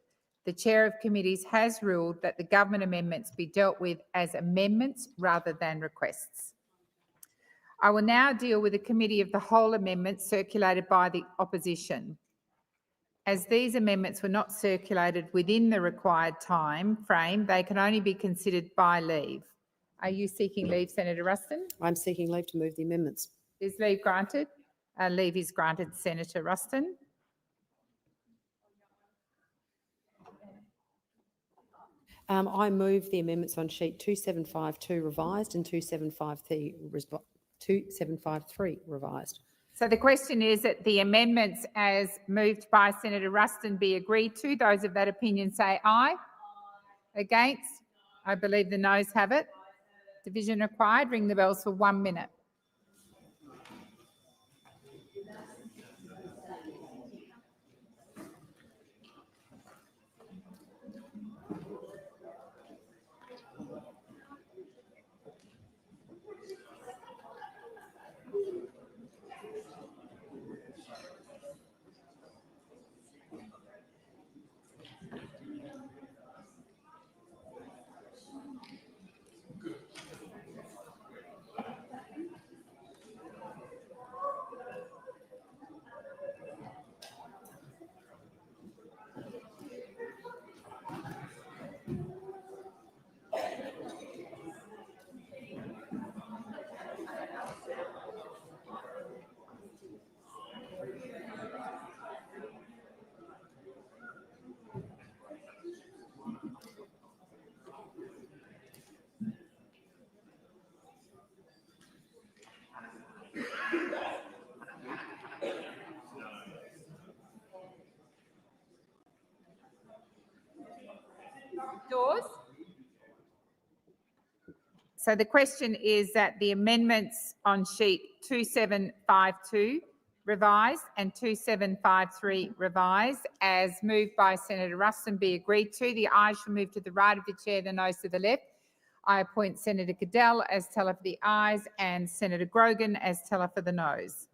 The Chair of Committees has ruled that the government amendments be dealt with as amendments rather than requests. I will now deal with the Committee of the Whole amendments circulated by the opposition. As these amendments were not circulated within the required time frame, they can only be considered by leave. Are you seeking leave, Senator Ruston? I'm seeking leave to move the amendments. Is leave granted? Leave is granted, Senator Ruston. I move the amendments on sheet 2752 revised and 2753 revised. So the question is that the amendments as moved by Senator Ruston be agreed to. Those of that opinion say aye. Against? I believe the noes have it. Division required. Ring the bells for 1 minute. Doors? So the question is that the amendments on sheet 2752 revised and 2753 revised as moved by Senator Ruston be agreed to. The ayes shall move to the right of the chair, the noes to the left. I appoint Senator Goodell as teller for the ayes and Senator Grogan as teller for the noes.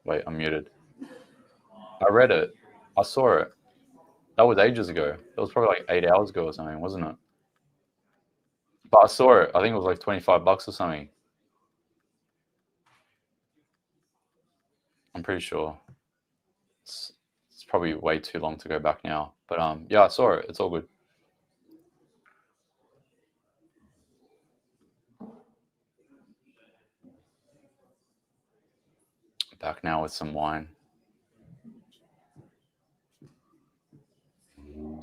Wait, I'm muted. I read it. I saw it. That was ages ago. It was probably like 8 hours ago or something, wasn't it? But I saw it. I think it was like $25 or something. I'm pretty sure. It's probably way too long to go back now. But yeah, I saw it. It's all good. Back now with some wine.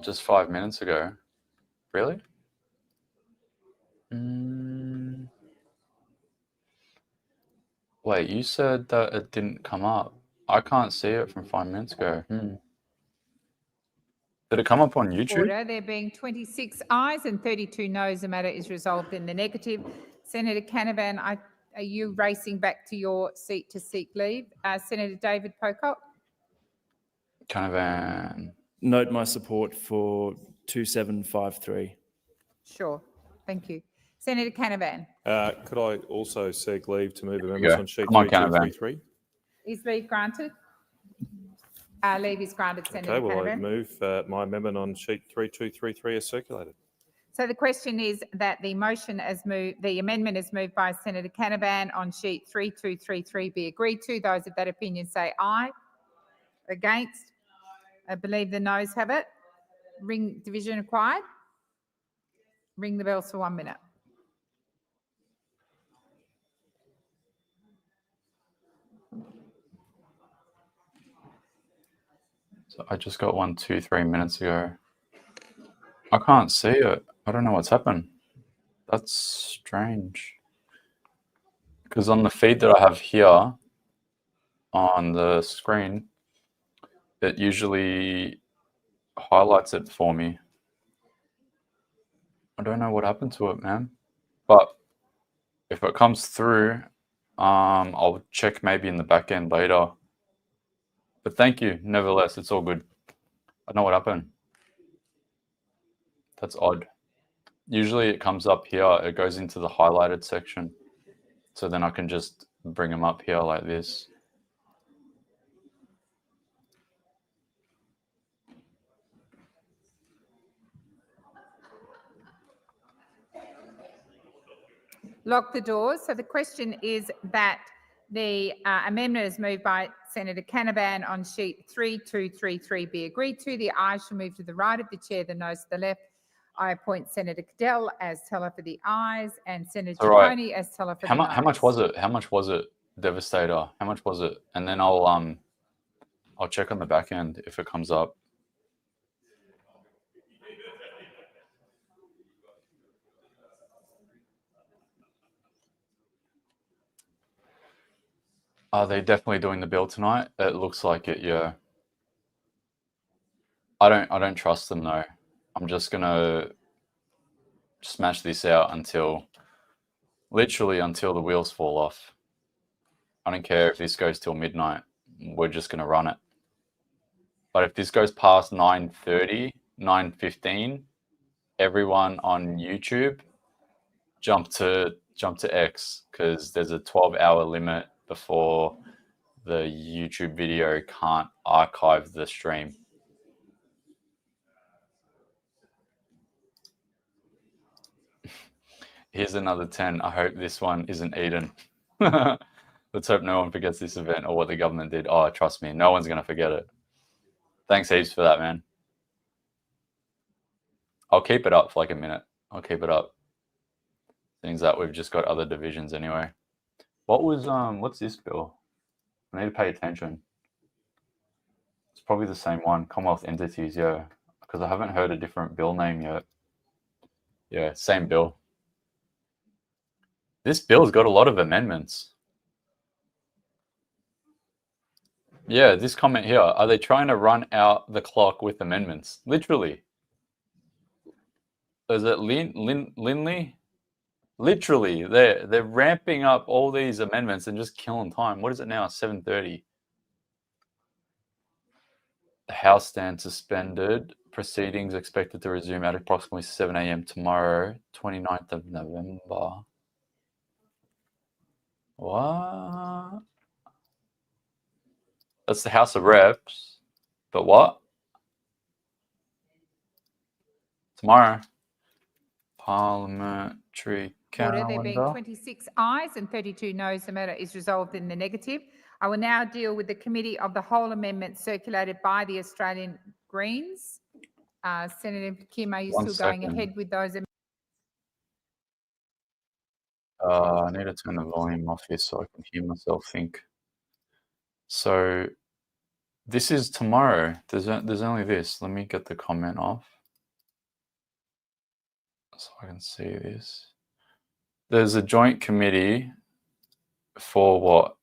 Just 5 minutes ago. Really? Wait, you said that it didn't come up. I can't see it from 5 minutes ago. Did it come up on YouTube? Order. There being 26 ayes and 32 noes, the matter is resolved in the negative. Senator Canavan, are you racing back to your seat to seek leave? Senator David Pocock? Canavan. Note my support for 2753. Sure. Thank you. Senator Canavan. Could I also seek leave to move amendments on sheet 3233? Is leave granted? Leave is granted, Senator Okay, well, I Canavan. move my amendment on sheet 3233 as circulated. So the question is that the motion as moved, the amendment is moved by Senator Canavan on sheet 3233 be agreed to. Those of that opinion say aye. Against? I believe the noes have it. Ring division required. Ring the bells for 1 minute. So I just got 1, 2, 3 minutes ago. I can't see it. I don't know what's happened. That's strange. Because on the feed that I have here on the screen, it usually highlights it for me. I don't know what happened to it, man. But if it comes through, I'll check maybe in the back end later. But thank you. Nevertheless, it's all good. I know what happened. That's odd. Usually it comes up here. It goes into the highlighted section. So then I can just bring them up here like this. Lock the doors. So the question is that the amendment is moved by Senator Canavan on sheet 3233 be agreed to. The ayes shall move to the right of the chair, the noes to the left. I appoint Senator Cadell as teller for the ayes and Senator Ciccone as teller for the noes. How much was it? How much was it, Devastator? How much was it? And then I'll check on the back end if it comes up. Are they definitely doing the bill tonight? It looks like it, yeah. I don't trust them though. I'm just gonna smash this out until literally until the wheels fall off. I don't care if this goes till midnight. We're just gonna run it. But if this goes past 9:30, 9:15, everyone on YouTube jump to X, because there's a 12-hour limit before the YouTube video can't archive the stream. Here's another 10. I hope this one isn't Eden. Let's hope no one forgets this event or what the government did. Oh, trust me, no one's going to forget it. Thanks heaps for that, man. I'll keep it up for like a minute. I'll keep it up. Things that we've just got other divisions anyway. What was, what's this bill? I need to pay attention. It's probably the same one. Commonwealth entities, yeah. Because I haven't heard a different bill name yet. Yeah, same bill. This bill's got a lot of amendments. Yeah, this comment here. Are they trying to run out the clock with amendments? Literally. Is it Linley? Literally, they're ramping up all these amendments and just killing time. What is it now? 7:30. The House stands suspended. Proceedings expected to resume at approximately 7 a.m. tomorrow, 29th of November. What? That's the House of Reps. But what? Tomorrow. Parliamentary calendar. There being 26 ayes and 32 noes, the matter is resolved in the negative. I will now deal with the Committee of the Whole amendment circulated by the Australian Greens. Senator Kim, are you still going ahead with those amendments? I need to turn the volume off here so I can hear myself think. So this is tomorrow. There's only this. Let me get the comment off so I can see this. There's a joint committee for what?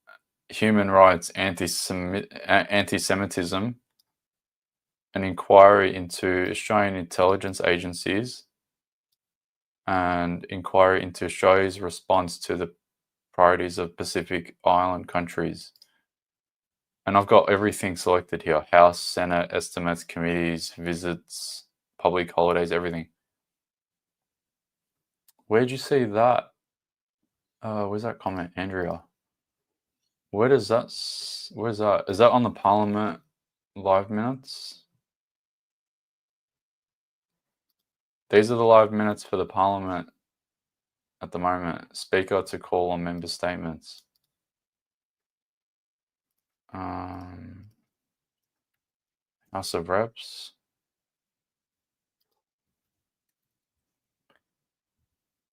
Human rights, anti-Semitism, an inquiry into Australian intelligence agencies and inquiry into Australia's response to the priorities of Pacific Island countries. And I've got everything selected here: House, Senate, estimates, committees, visits, public holidays, everything. Where'd you see that? Where's that comment, Andrea? Where's that? Is that on the Parliament live minutes? These are the live minutes for the Parliament at the moment. Speaker to call on member statements. House of Reps.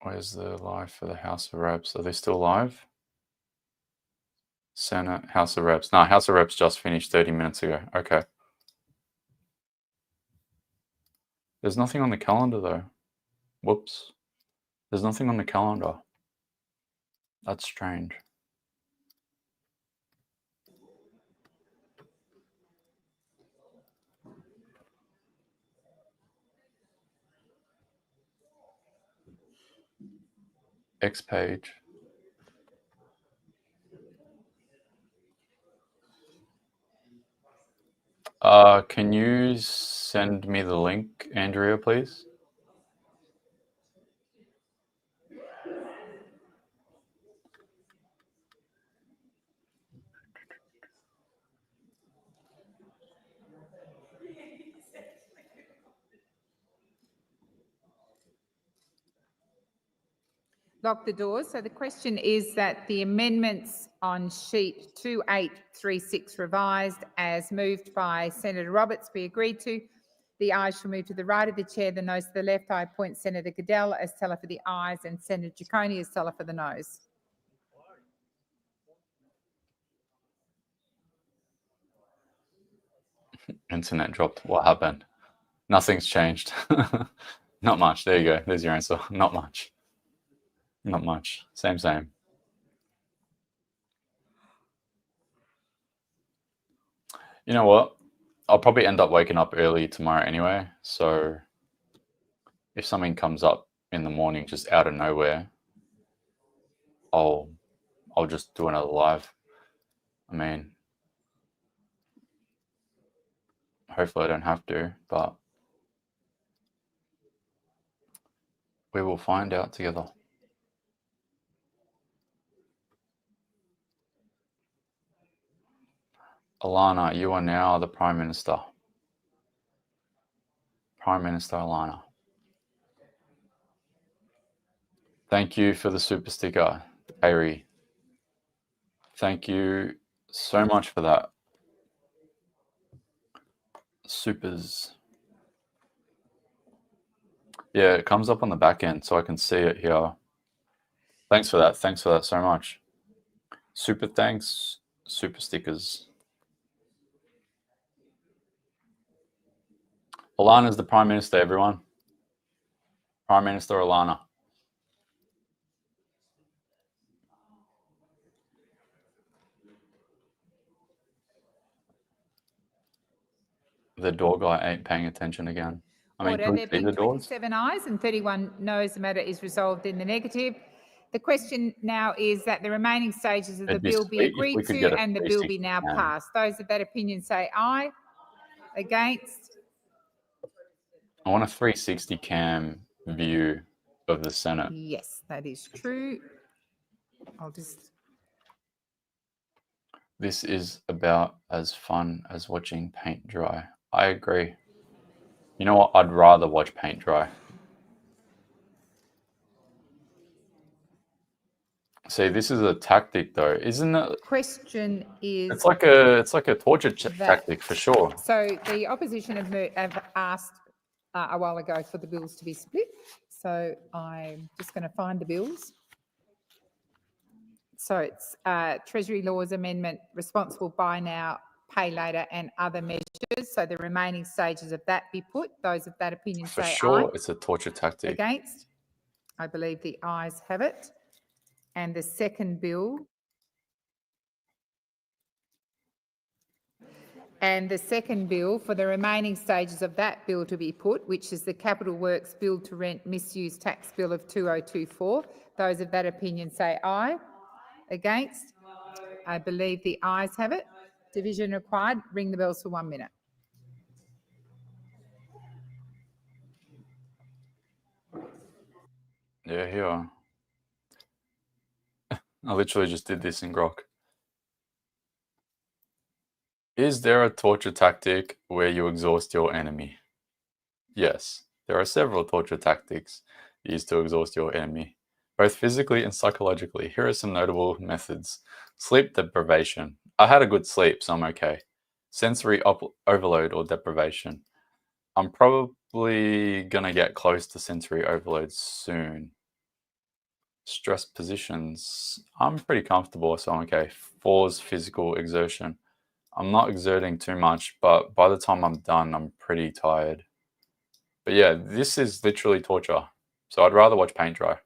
Where's the live for the House of Reps? Are they still live? Senate, House of Reps. No, House of Reps just finished 30 minutes ago. Okay. There's nothing on the calendar though. Whoops. There's nothing on the calendar. That's strange. X page. Can you send me the link, Andrea, please? Lock the doors. So the question is that the amendments on sheet 2836 revised as moved by Senator Roberts be agreed to. The ayes shall move to the right of the chair, the noes to the left. I appoint Senator Goodell as teller for the ayes and Senator Ciccone as teller for the noes. Internet dropped. What happened? Nothing's changed. Not much. There you go. There's your answer. Not much. Not much. Same. You know what? I'll probably end up waking up early tomorrow anyway. So if something comes up in the morning just out of nowhere, I'll just do another live. I mean, hopefully I don't have to, but we will find out together. Alana, you are now the Prime Minister. Prime Minister Alana. Thank you for the super sticker, Harry. Thank you so much for that. Supers. Yeah, it comes up on the back end so I can see it here. Thanks for that. Thanks for that so much. Super thanks, super stickers. Alana is the Prime Minister, everyone. Prime Minister Alana. The door guy ain't paying attention again. I mean, Order. There being 27 ayes and 31 noes, the matter is resolved in the negative. The question now is that the remaining stages of the bill be agreed to and the bill be now passed. Those of that opinion say aye. Against? I want a 360 cam view of the Senate. Yes, that is true. I'll just... This is about as fun as watching paint dry. I agree. You know what? I'd rather watch paint dry. See, this is a tactic, though, isn't it? Question is... It's like a torture tactic for sure. So the opposition have asked a while ago for the bills to be split. So I'm just going to find the bills. So it's Treasury Laws Amendment, responsible buy now, pay later and other measures. So the remaining stages of that be put. Those of that opinion say aye. For sure, it's a torture tactic. Against? I believe the ayes have it. And the second bill And the second bill for the remaining stages of that bill to be put, which is the Capital Works Build to Rent Misuse Tax Bill of 2024. Those of that opinion say aye. Against? I believe the ayes have it. Division required. Ring the bells for 1 minute. Yeah, here are. I literally just did this in Grok. Is there a torture tactic where you exhaust your enemy? Yes, there are several torture tactics used to exhaust your enemy, both physically and psychologically. Here are some notable methods. Sleep deprivation. I had a good sleep, so I'm okay. Sensory overload or deprivation. I'm probably gonna get close to sensory overload soon. Stress positions. I'm pretty comfortable, so I'm okay. Force physical exertion. I'm not exerting too much, but by the time I'm done, I'm pretty tired. But yeah, this is literally torture. So I'd rather watch paint dry.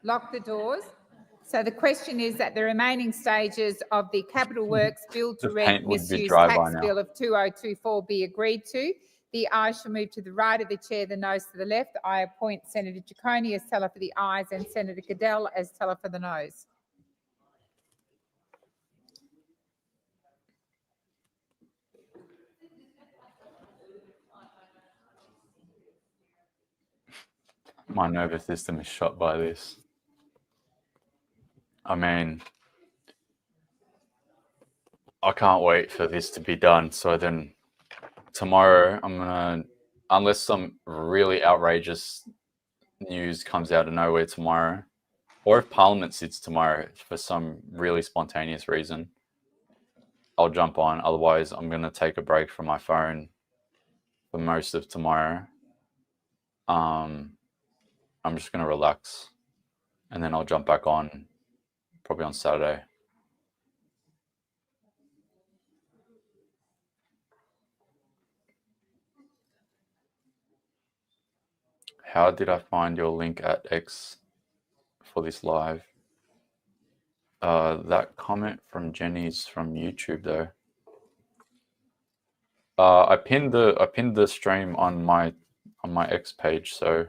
Lock the doors. So the question is that the remaining stages of the Capital Works Build to Rent Misuse Tax Bill of 2024 be agreed to. The ayes shall move to the right of the chair, the noes to the left. I appoint Senator Ciccone as teller for the ayes and Senator Goodell as teller for the noes. My nervous system is shot by this. I mean, I can't wait for this to be done. So then tomorrow I'm gonna, unless some really outrageous news comes out of nowhere tomorrow, or if Parliament sits tomorrow for some really spontaneous reason, I'll jump on. Otherwise, I'm gonna take a break from my phone for most of tomorrow. I'm just gonna relax, and then I'll jump back on probably on Saturday. How did I find your link at X for this live? That comment from Jenny's from YouTube though. I pinned the stream on my X page, so it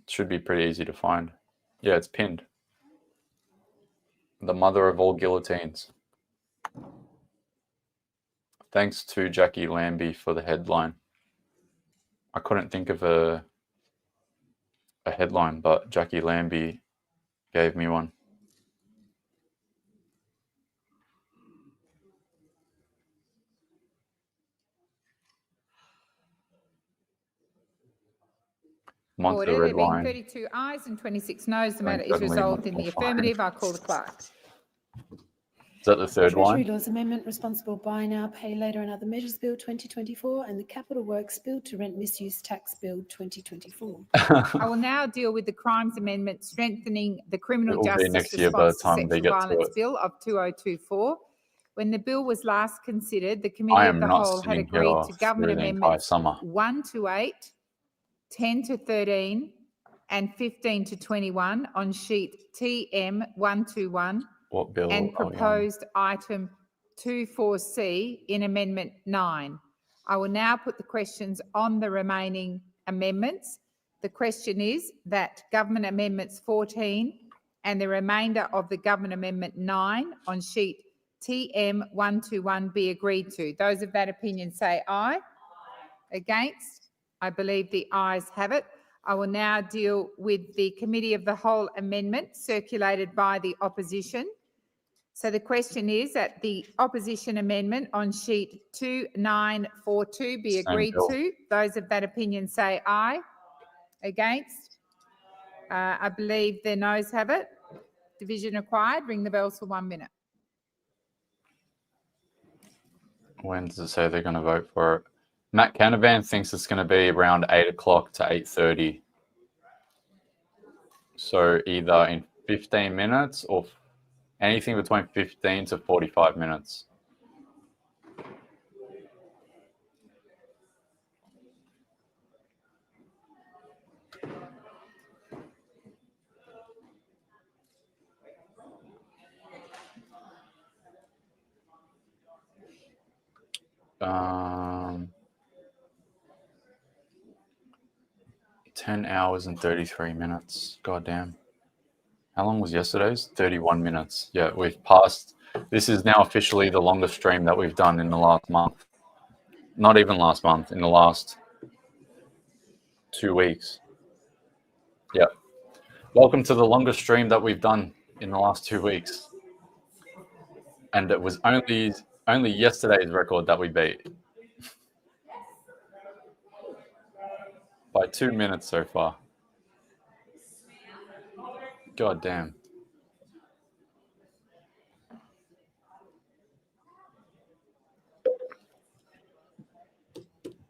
should be pretty easy to find. Yeah, it's pinned. The Mother of All Guillotines. Thanks to Jackie Lambie for the headline. I couldn't think of a headline, but Jackie Lambie gave me one. Order. There being 32 ayes and 26 noes, the matter is resolved in the affirmative. I call the clerk. Is that the third one? Treasury Laws Amendment, Responsible Buy Now, Pay Later and Other Measures Bill 2024 and the Capital Works Build to Rent Misuse Tax Bill 2024. I will now deal with the Crimes Amendment Strengthening the Criminal Justice Response to Sexual Violence Bill of 2024. When the bill was last considered, the Committee of the Whole had agreed to Government Amendments 1 to 8, 10 to 13 and 15 to 21 on sheet TM 121 and proposed item 24C in Amendment 9. I will now put the questions on the remaining amendments. The question is that Government Amendments 14 and the remainder of the Government Amendment 9 on sheet TM 121 be agreed to. Those of that opinion say aye. Against? I believe the ayes have it. I will now deal with the Committee of the Whole amendment circulated by the opposition. So the question is that the opposition amendment on sheet 2942 be agreed to. Those of that opinion say aye. Against? I believe the noes have it. Division required. Ring the bells for 1 minute. When does it say they're going to vote for it? Matt Canavan thinks it's going to be around 8 o'clock to 8:30. So either in 15 minutes or anything between 15 to 45 minutes. 10 hours and 33 minutes. God damn. How long was yesterday's? 31 minutes. Yeah, we've passed. This is now officially the longest stream that we've done in the last month. Not even last month, in the last 2 weeks. Yeah. Welcome to the longest stream that we've done in the last 2 weeks. And it was only yesterday's record that we beat. By 2 minutes so far. God damn.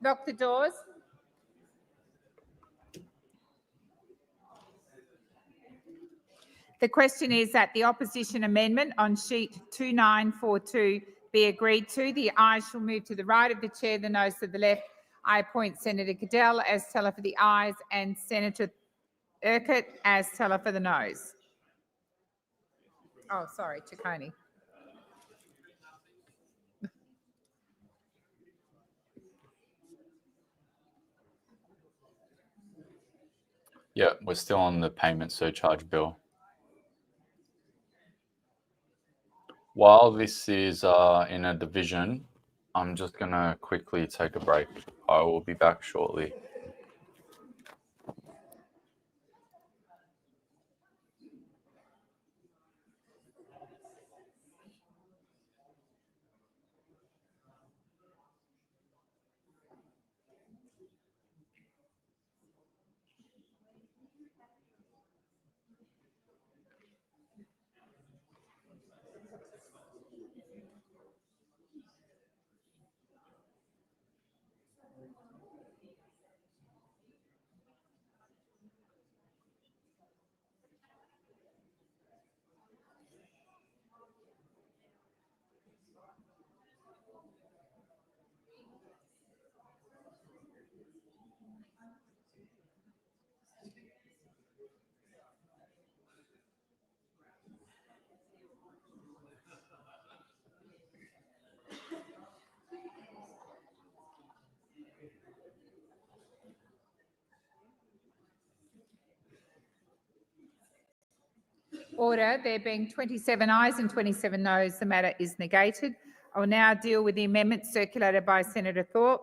Lock the doors. The question is that the opposition amendment on sheet 2942 be agreed to. The ayes shall move to the right of the chair, the noes to the left. I appoint Senator Goodell as teller for the ayes and Senator Urquhart as teller for the noes. Oh, sorry, Ciccone. Yeah, we're still on the payment surcharge bill. While this is in a division, I'm just going to quickly take a break. I will be back shortly. Order. There being 27 ayes and 27 noes, the matter is negated. I will now deal with the amendments circulated by Senator Thorpe.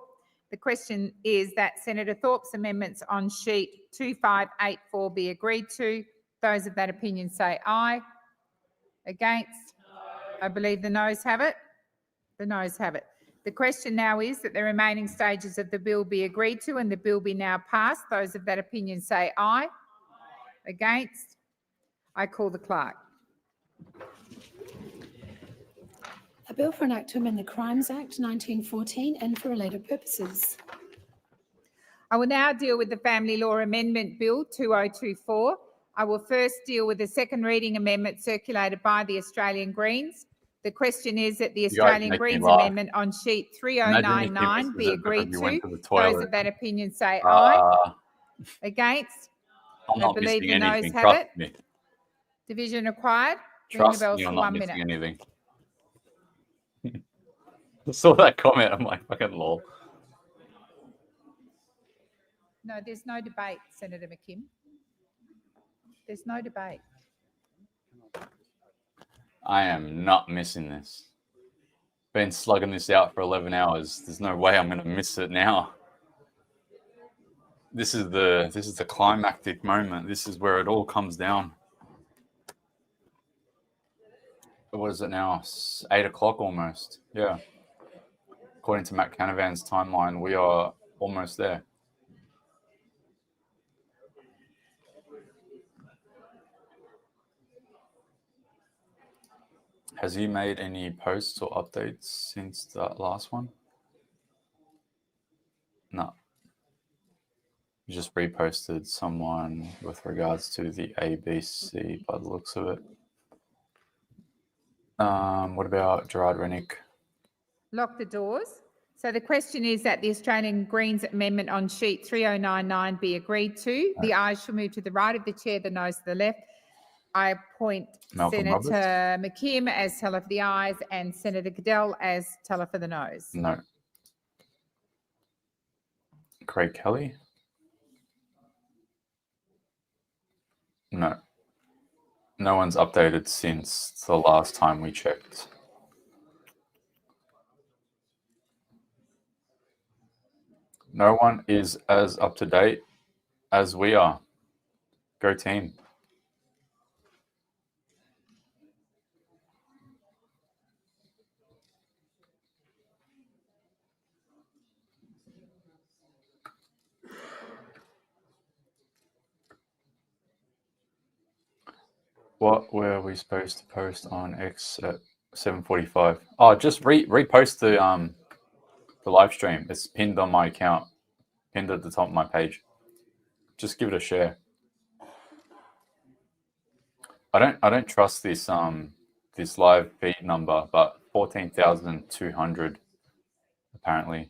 The question is that Senator Thorpe's amendments on sheet 2584 be agreed to. Those of that opinion say aye. Against? I believe the noes have it. The noes have it. The question now is that the remaining stages of the bill be agreed to and the bill be now passed. Those of that opinion say aye. Against? I call the clerk. A bill for an act to amend the Crimes Act 1914 and for related purposes. I will now deal with the Family Law Amendment Bill 2024. I will first deal with the second reading amendment circulated by the Australian Greens. The question is that the Australian Greens amendment on sheet 3099 be agreed to. Those of that opinion say aye. Against? I believe the noes have it. Me. Division required. Trust me, you're not missing anything. I saw that comment. I'm like, fucking lol. No, there's no debate, Senator McKim. There's no debate. I am not missing this. Been slugging this out for 11 hours. There's no way I'm going to miss it now. This is the climactic moment. This is where it all comes down. What is it now? 8 o'clock almost. Yeah. According to Matt Canavan's timeline, we are almost there. Has he made any posts or updates since that last one? No. He just reposted someone with regards to the ABC by the looks of it. What about Gerard Rennick? Lock the doors. So the question is that the Australian Greens amendment on sheet 3099 be agreed to. The ayes shall move to the right of the chair, the noes to the left. I appoint Senator McKim as teller for the ayes and Senator Goodell as teller for the noes. No. Craig Kelly? No. No one's updated since the last time we checked. No one is as up to date as we are. Go team. What were we supposed to post on X at 7:45? Oh, just repost the live stream. It's pinned on my account, pinned at the top of my page. Just give it a share. I don't trust this this live feed number, but 14,200 apparently.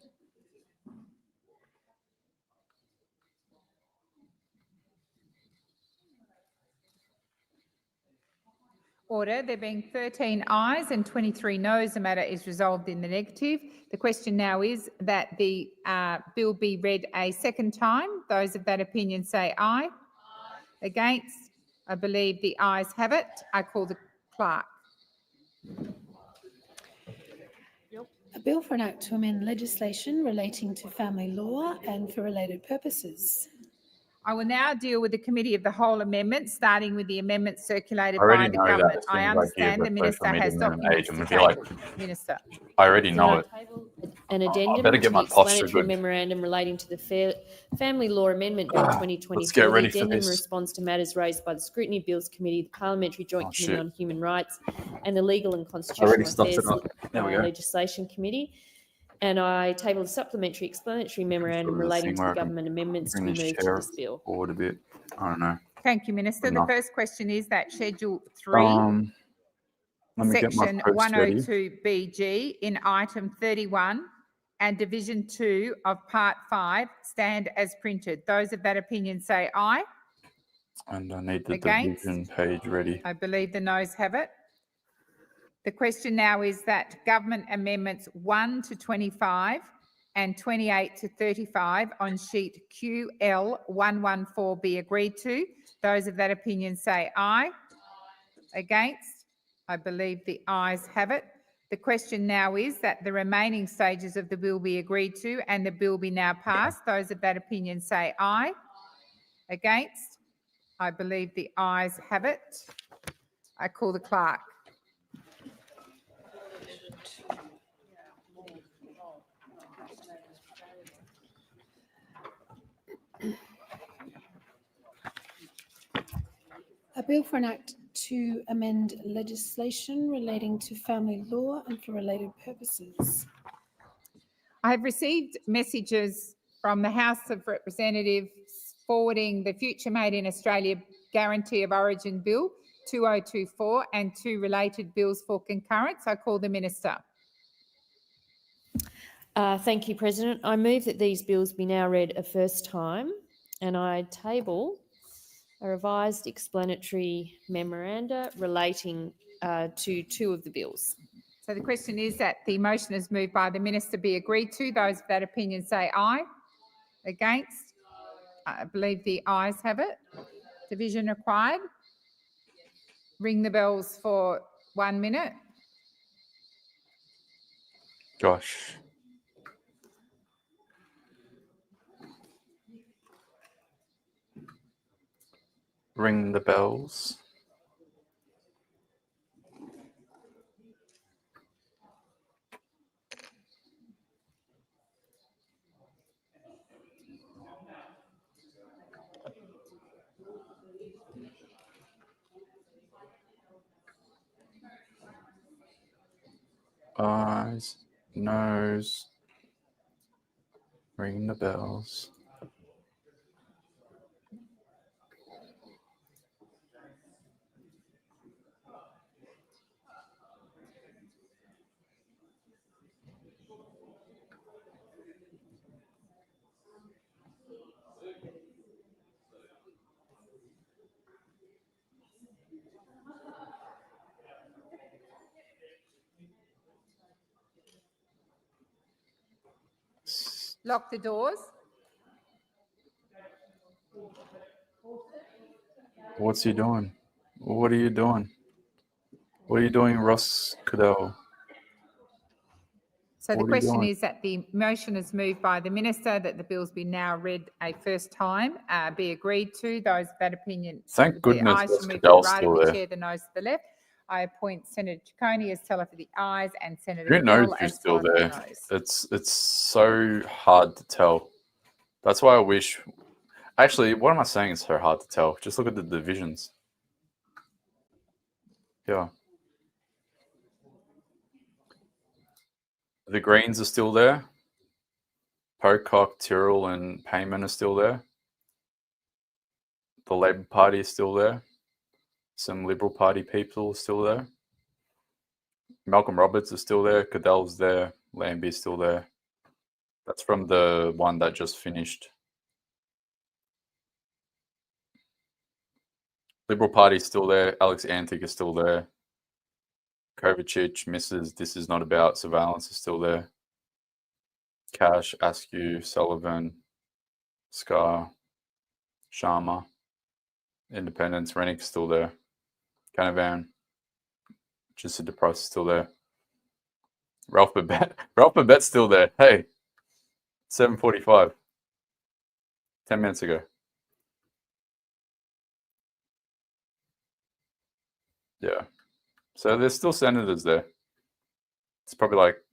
Order. There being 13 ayes and 23 noes, the matter is resolved in the negative. The question now is that the bill be read a second time. Those of that opinion say aye. Against? I believe the ayes have it. I call the clerk. A bill for an act to amend legislation relating to family law and for related purposes. I will now deal with the Committee of the Whole amendments, starting with the amendments circulated by the government. I understand the Minister has documents to table. Minister. I already know it. An I addendum better to get the my posture explanatory good. memorandum relating to the Family Law Amendment Bill 2024. Let's get ready the for addendum this. responds to matters raised by the Scrutiny Bills Committee, the Parliamentary Joint Committee shit. on Human Rights, and the Legal and I Constitutional already stuffed Affairs it up. There we go. Legislation Committee. And I table the supplementary explanatory memorandum relating to the government amendments to be moved to this bill. Forward a bit. I don't know. Thank you, Minister. Enough. The first question is that Schedule 3, Let me get my Section post ready. 102BG in Item 31 and Division 2 of Part 5 stand as printed. Those of that opinion say aye. And I need the Against? division page ready. I believe the noes have it. The question now is that Government Amendments 1 to 25 and 28 to 35 on sheet QL114 be agreed to. Those of that opinion say aye. Against? I believe the ayes have it. The question now is that the remaining stages of the bill be agreed to and the bill be now passed. Those of that opinion say aye. Against? I believe the ayes have it. I call the clerk. A bill for an act to amend legislation relating to family law and for related purposes. I have received messages from the House of Representatives forwarding the Future Made in Australia Guarantee of Origin Bill 2024 and 2 related bills for concurrence. I call the Minister. Thank you, President. I move that these bills be now read a first time, and I table a revised explanatory memoranda relating to 2 of the bills. So the question is that the motion is moved by the Minister be agreed to. Those of that opinion say aye. Against? I believe the ayes have it. Division required. Ring the bells for 1 minute. Gosh. Ring the bells. Eyes, nose, ring the bells. Lock the doors. What's he doing? What are you doing? What are you doing, Ross Cadell? So the question is that the motion is moved by the Minister that the bills be now read a first time, be agreed to. Those of that opinion, Thank goodness the ayes shall move to the Cadell's right of still the there. chair, the noes to the left. I appoint Senator Ciccone as teller for the ayes and Senator Who knows Gill who's as still teller for there? the noes. It's so hard to tell. That's why I wish. Actually, what am I saying? It's so hard to tell. Just look at the divisions. Yeah. The Greens are still there. Pocock, Tyrrell, and Payman are still there. The Labour Party is still there. Some Liberal Party people are still there. Malcolm Roberts is still there. Cadell's there. Lambie is still there. That's from the one that just finished. Liberal Party is still there. Alex Antic is still there. Kovacic, Mrs. This is not about surveillance is still there. Cash, Askew, Sullivan, Scar, Sharma, Independence, Rennick's still there. Canavan, Jesse DePrice is still there. Ralph Babette's still there. Hey, 7:45. 10 minutes ago. Yeah. So there's still senators there. It's probably like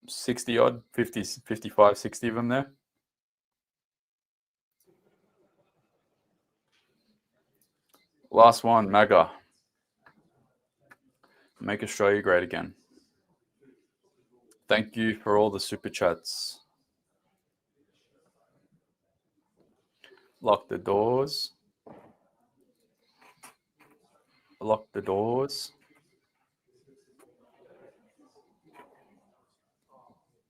60 odd, 50, 55, 60 of them there. Last one, MAGA. Make Australia great again. Thank you for all the super chats. Lock the doors. Lock the doors.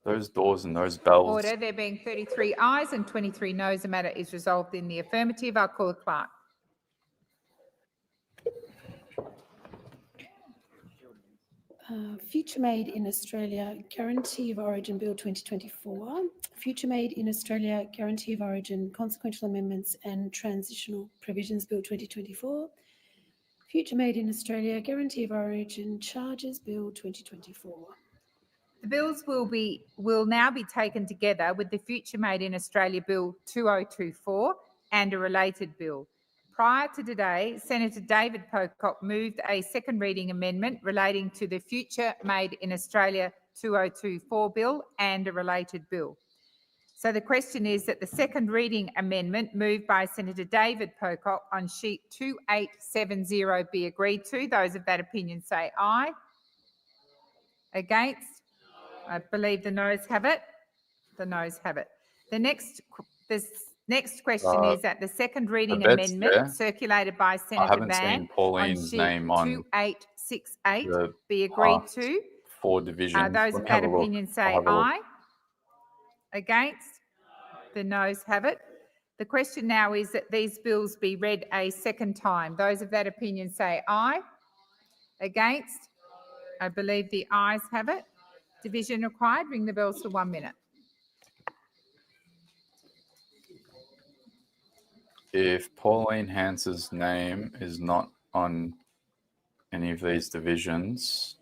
Those doors and those bells. Order. There being 33 ayes and 23 noes, the matter is resolved in the affirmative. I'll call the clerk. Future Made in Australia Guarantee of Origin Bill 2024. Future Made in Australia Guarantee of Origin Consequential Amendments and Transitional Provisions Bill 2024. Future Made in Australia Guarantee of Origin Charges Bill 2024. The bills will now be taken together with the Future Made in Australia Bill 2024 and a related bill. Prior to today, Senator David Pocock moved a second reading amendment relating to the Future Made in Australia 2024 bill and a related bill. So the question is that the second reading amendment moved by Senator David Pocock on sheet 2870 be agreed to. Those of that opinion say aye. Against? I believe the noes have it. The noes have it. The next question is that the second reading amendment circulated by Senator Van on sheet 2868 be agreed to. 4 divisions. Those of that opinion say aye. Against? The noes have it. The question now is that these bills be read a second time. Those of that opinion say aye. Against? I believe the ayes have it. Division required. Ring the bells for 1 minute. If Pauline Hans's name is not on any of these divisions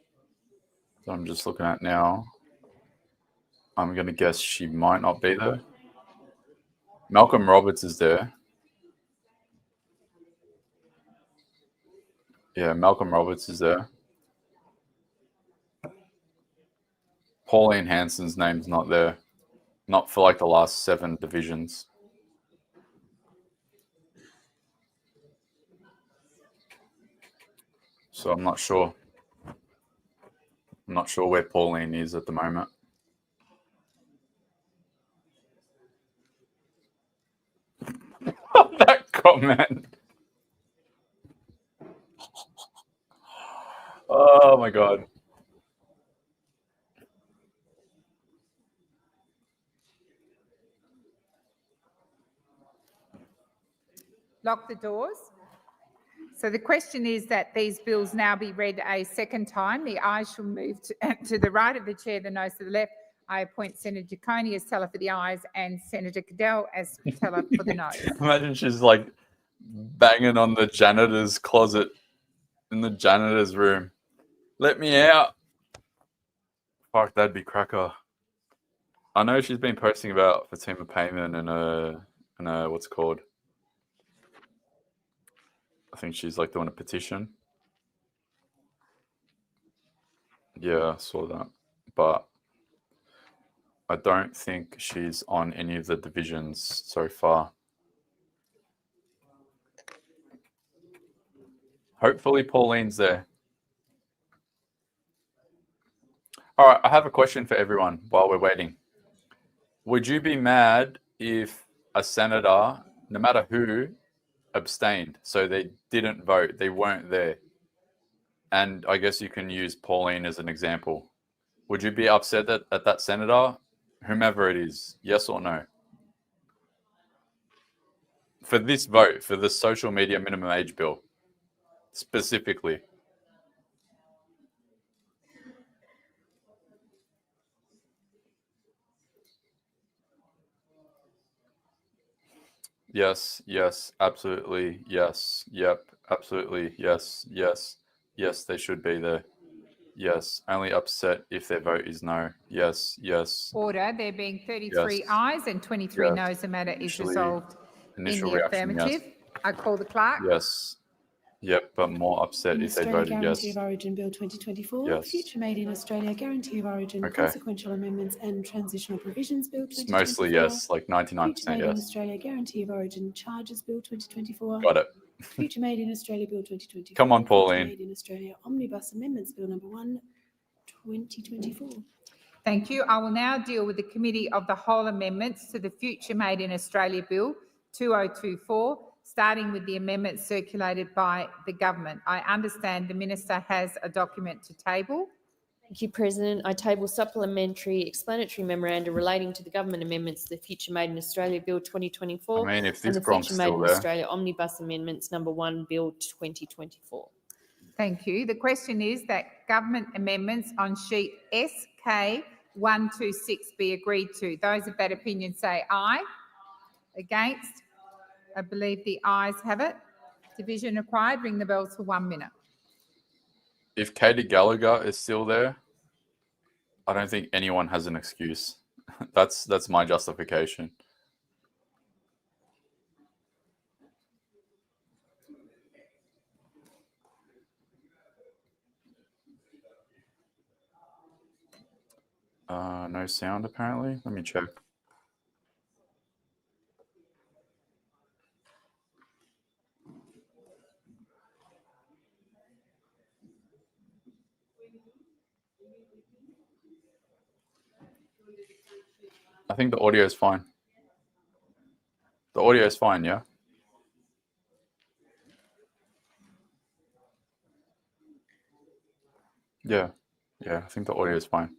that I'm just looking at now, I'm going to guess she might not be there. Malcolm Roberts is there. Yeah, Malcolm Roberts is there. Pauline Hanson's name's not there. Not for like the last 7 divisions. So I'm not sure. I'm not sure where Pauline is at the moment. That comment. Oh my God. Lock the doors. So the question is that these bills now be read a second time. The ayes shall move to the right of the chair, the noes to the left. I appoint Senator Giccone as teller for the ayes and Senator Cadell as teller for the noes. Imagine she's like banging on the janitor's closet in the janitor's room. Let me out. Fuck, that'd be cracker. I know she's been posting about Fatima Payman and what's it called? I think she's like doing a petition. Yeah, I saw that. But I don't think she's on any of the divisions so far. Hopefully Pauline's there. All right, I have a question for everyone while we're waiting. Would you be mad if a senator, no matter who, abstained? So they didn't vote, they weren't there. And I guess you can use Pauline as an example. Would you be upset at that senator, whomever it is, yes or no? For this vote, for the social media minimum age bill, specifically. Yes, yes, absolutely, yes, yep, absolutely, yes, yes, yes, they should be there. Yes, only upset if their vote is no. Yes, yes. Order. There being 33 ayes and 23 noes, the matter is resolved in the affirmative. Yes. I call the clerk. Yes. Yep, but more upset if they voted Guarantee yes. of Origin Bill 2024, Yes. Future Made in Australia Guarantee of Origin, Consequential Amendments and Transitional Provisions Bill 2024. It's mostly yes, like 99% Future Made yes. in Australia Guarantee of Origin Charges Bill 2024. Got it. Future Made in Australia Bill 2024. Come on, Pauline. Future Made in Australia Omnibus Amendments Bill number 1, 2024. Thank you. I will now deal with the Committee of the Whole amendments to the Future Made in Australia Bill 2024, starting with the amendments circulated by the government. I understand the Minister has a document to table. Thank you, President. I table supplementary explanatory memoranda relating to the government amendments to the Future Made in Australia Bill 2024 I mean, if and this the Future Made still in there. Australia Omnibus Amendments number 1 Bill 2024. Thank you. The question is that government amendments on sheet SK 126 be agreed to. Those of that opinion say aye. Against? I believe the ayes have it. Division required. Ring the bells for 1 minute. If Katie Gallagher is still there, I don't think anyone has an excuse. That's my justification. No sound apparently. Let me check. I think the audio is fine. The audio is fine, yeah? Yeah. Yeah, I think the audio is fine.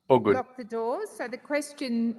All good. Lock the doors. So the question...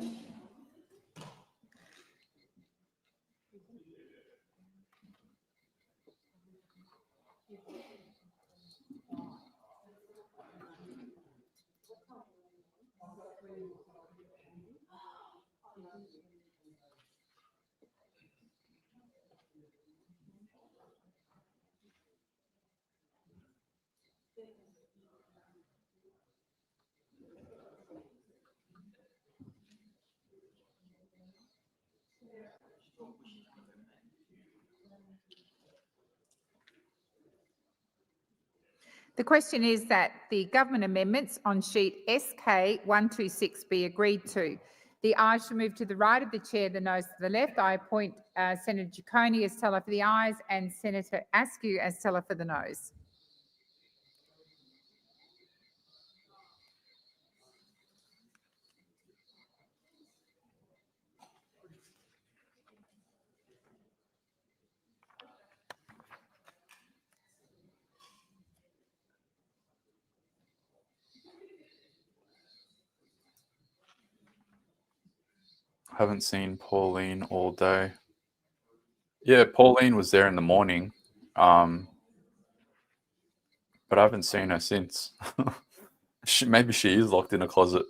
The question is that the government amendments on sheet SK 126 be agreed to. The ayes shall move to the right of the chair, the noes to the left. I appoint Senator Giccone as teller for the ayes and Senator Askew as teller for the noes. Haven't seen Pauline all day. Yeah, Pauline was there in the morning, but I haven't seen her since. Maybe she is locked in a closet.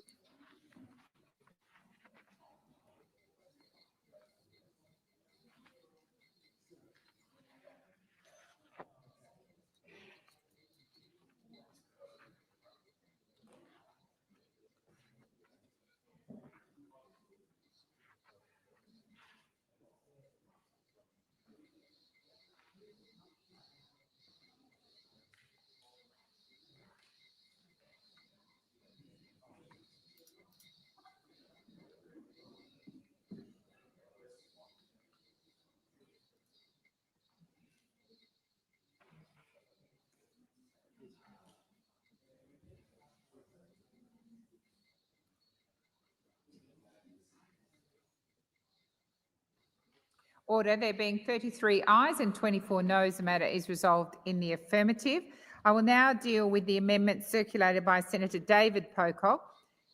Order. There being 33 ayes and 24 noes, the matter is resolved in the affirmative. I will now deal with the amendment circulated by Senator David Pocock.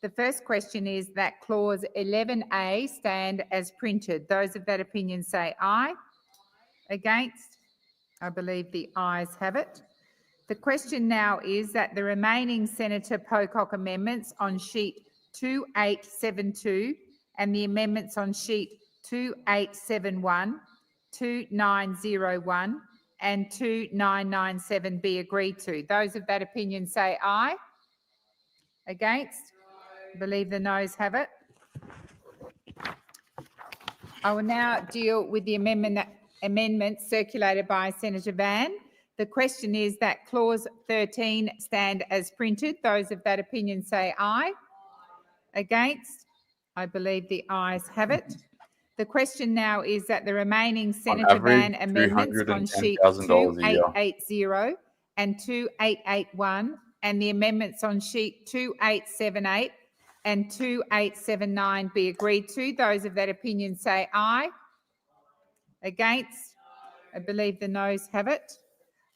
The first question is that clause 11A stand as printed. Those of that opinion say aye. Against? I believe the ayes have it. The question now is that the remaining Senator Pocock amendments on sheet 2872 and the amendments on sheet 2871, 2901 and 2997 be agreed to. Those of that opinion say aye. Against? I believe the noes have it. I will now deal with the amendment circulated by Senator Van. The question is that clause 13 stand as printed. Those of that opinion say aye. Against? I believe the ayes have it. The question now is that the remaining Senator Van amendments on sheet 2880 and 2881 and the amendments on sheet 2878 and 2879 be agreed to. Those of that opinion say aye. Against? I believe the noes have it.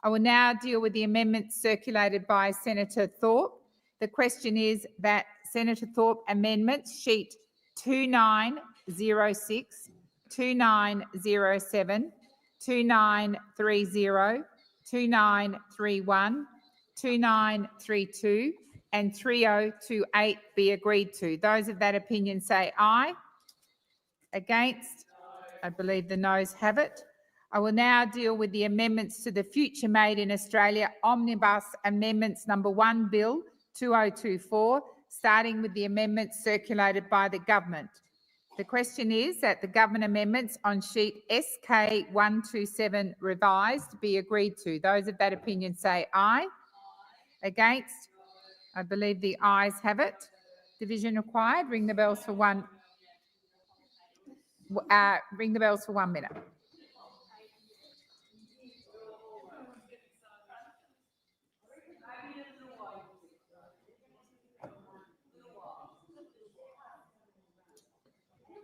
I will now deal with the amendments circulated by Senator Thorpe. The question is that Senator Thorpe amendments sheet 2906, 2907, 2930, 2931, 2932 and 3028 be agreed to. Those of that opinion say aye. Against? I believe the noes have it. I will now deal with the amendments to the Future Made in Australia Omnibus Amendments Number 1 Bill 2024, starting with the amendments circulated by the government. The question is that the government amendments on sheet SK 127 revised be agreed to. Those of that opinion say aye. Against? I believe the ayes have it. Division required. Ring the bells for 1 minute.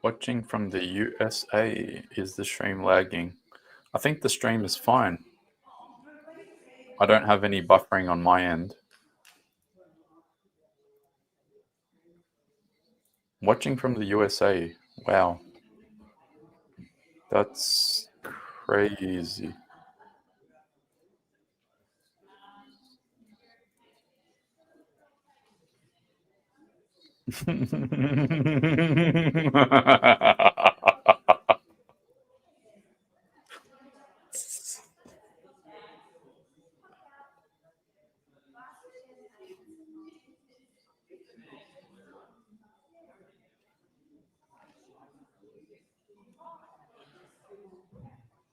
Watching from the USA, is the stream lagging? I think the stream is fine. I don't have any buffering on my end. Watching from the USA, wow. That's crazy.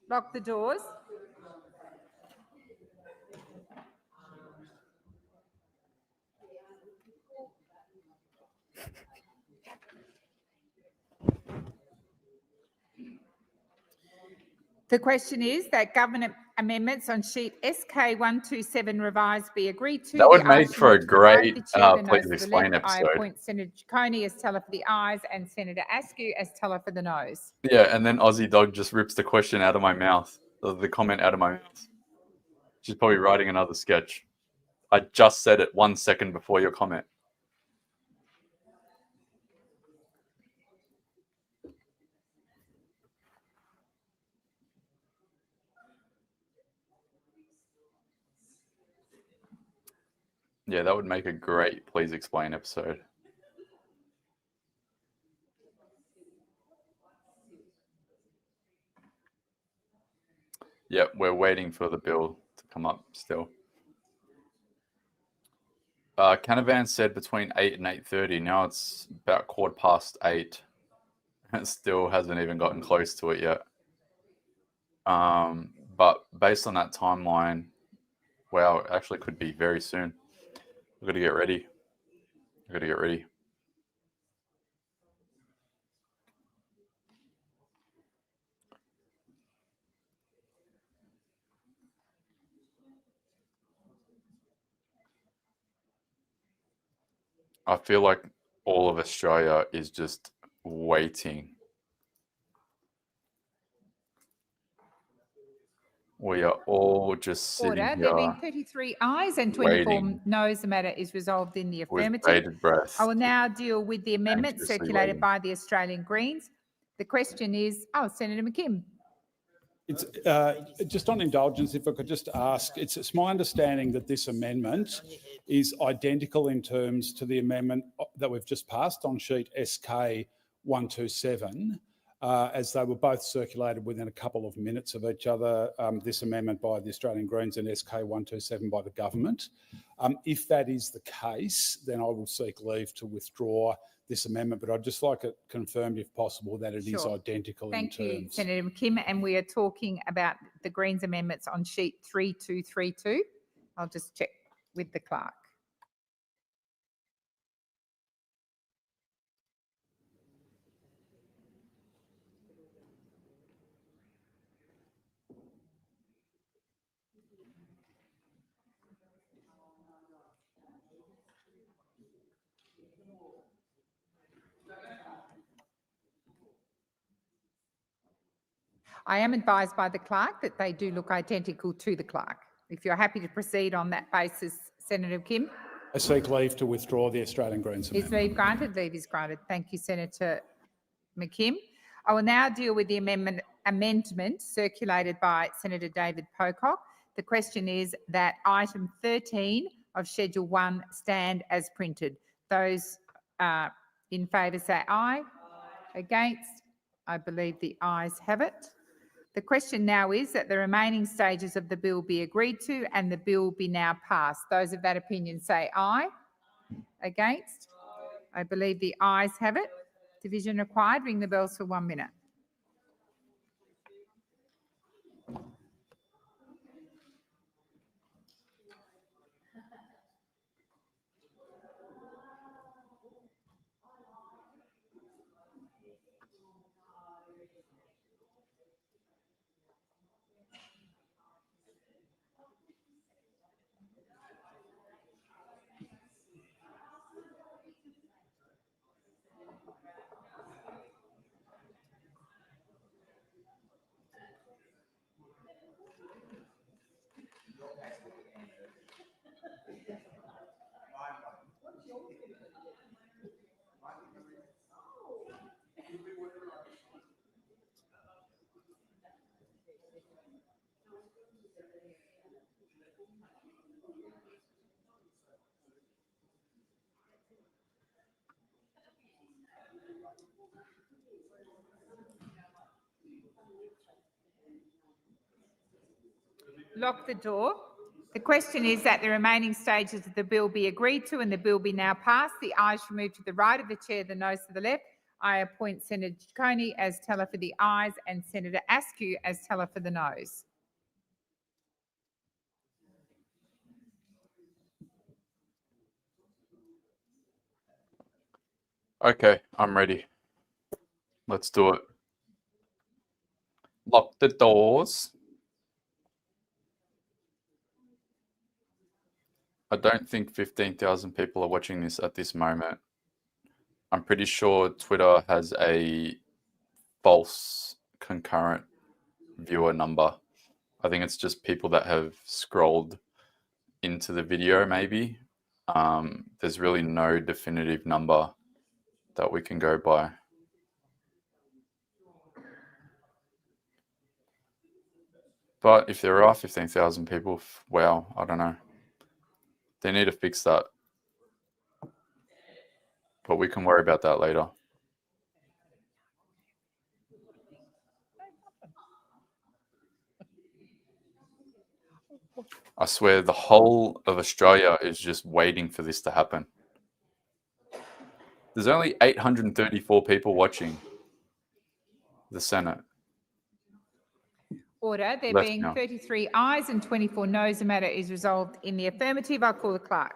Lock the doors. The question is that government amendments on sheet SK 127 revised be agreed to. That would make for a great Please Explain I episode. appoint Senator Ciccone as teller for the ayes and Senator Askew as teller for the noes. Yeah, and then Aussie Dog just rips the question out of my mouth, the comment out of my mouth. She's probably writing another sketch. I just said it 1 second before your comment. Yeah, that would make a great Please Explain episode. Yep, we're waiting for the bill to come up still. Canavan said between 8 and 8:30. Now it's about 8:15. It still hasn't even gotten close to it yet. But based on that timeline, wow, it actually could be very soon. We've got to get ready. We've got to get ready. I feel like all of Australia is just waiting. We are all just sitting Order. here. There being 33 ayes and 24 waiting noes, the matter is resolved in the with affirmative. bated breath. I will now deal with the amendment Anxiously circulated waiting. by the Australian Greens. The question is, Senator McKim. It's just on indulgence, if I could just ask, it's my understanding that this amendment is identical in terms to the amendment that we've just passed on sheet SK 127, as they were both circulated within a couple of minutes of each other, this amendment by the Australian Greens and SK 127 by the government. If that is the case, then I will seek leave to withdraw this amendment, but I'd just like it confirmed, if possible, that it is identical in terms. Thank you, Senator McKim. And we are talking about the Greens amendments on sheet 3232. I'll just check with the clerk. I am advised by the clerk that they do look identical to the clerk. If you're happy to proceed on that basis, Senator Kim. I seek leave to withdraw the Australian Greens amendment. Is leave granted? Leave is granted. Thank you, Senator McKim. I will now deal with the amendment circulated by Senator David Pocock. The question is that item 13 of Schedule 1 stand as printed. Those in favour say aye. Against? I believe the ayes have it. The question now is that the remaining stages of the bill be agreed to and the bill be now passed. Those of that opinion say aye. Against? I believe the ayes have it. Division required. Ring the bells for 1 minute. Lock the door. The question is that the remaining stages of the bill be agreed to and the bill be now passed. The ayes shall move to the right of the chair, the noes to the left. I appoint Senator Coney as teller for the ayes and Senator Askew as teller for the noes. Okay, I'm ready. Let's do it. Lock the doors. I don't think 15,000 people are watching this at this moment. I'm pretty sure Twitter has a false concurrent viewer number. I think it's just people that have scrolled into the video, maybe. There's really no definitive number that we can go by. But if there are 15,000 people, wow, I don't know. They need to fix that. But we can worry about that later. I swear the whole of Australia is just waiting for this to happen. There's only 834 people watching the Senate. Order. There Left being now. 33 ayes and 24 noes, the matter is resolved in the affirmative. I'll call the clerk.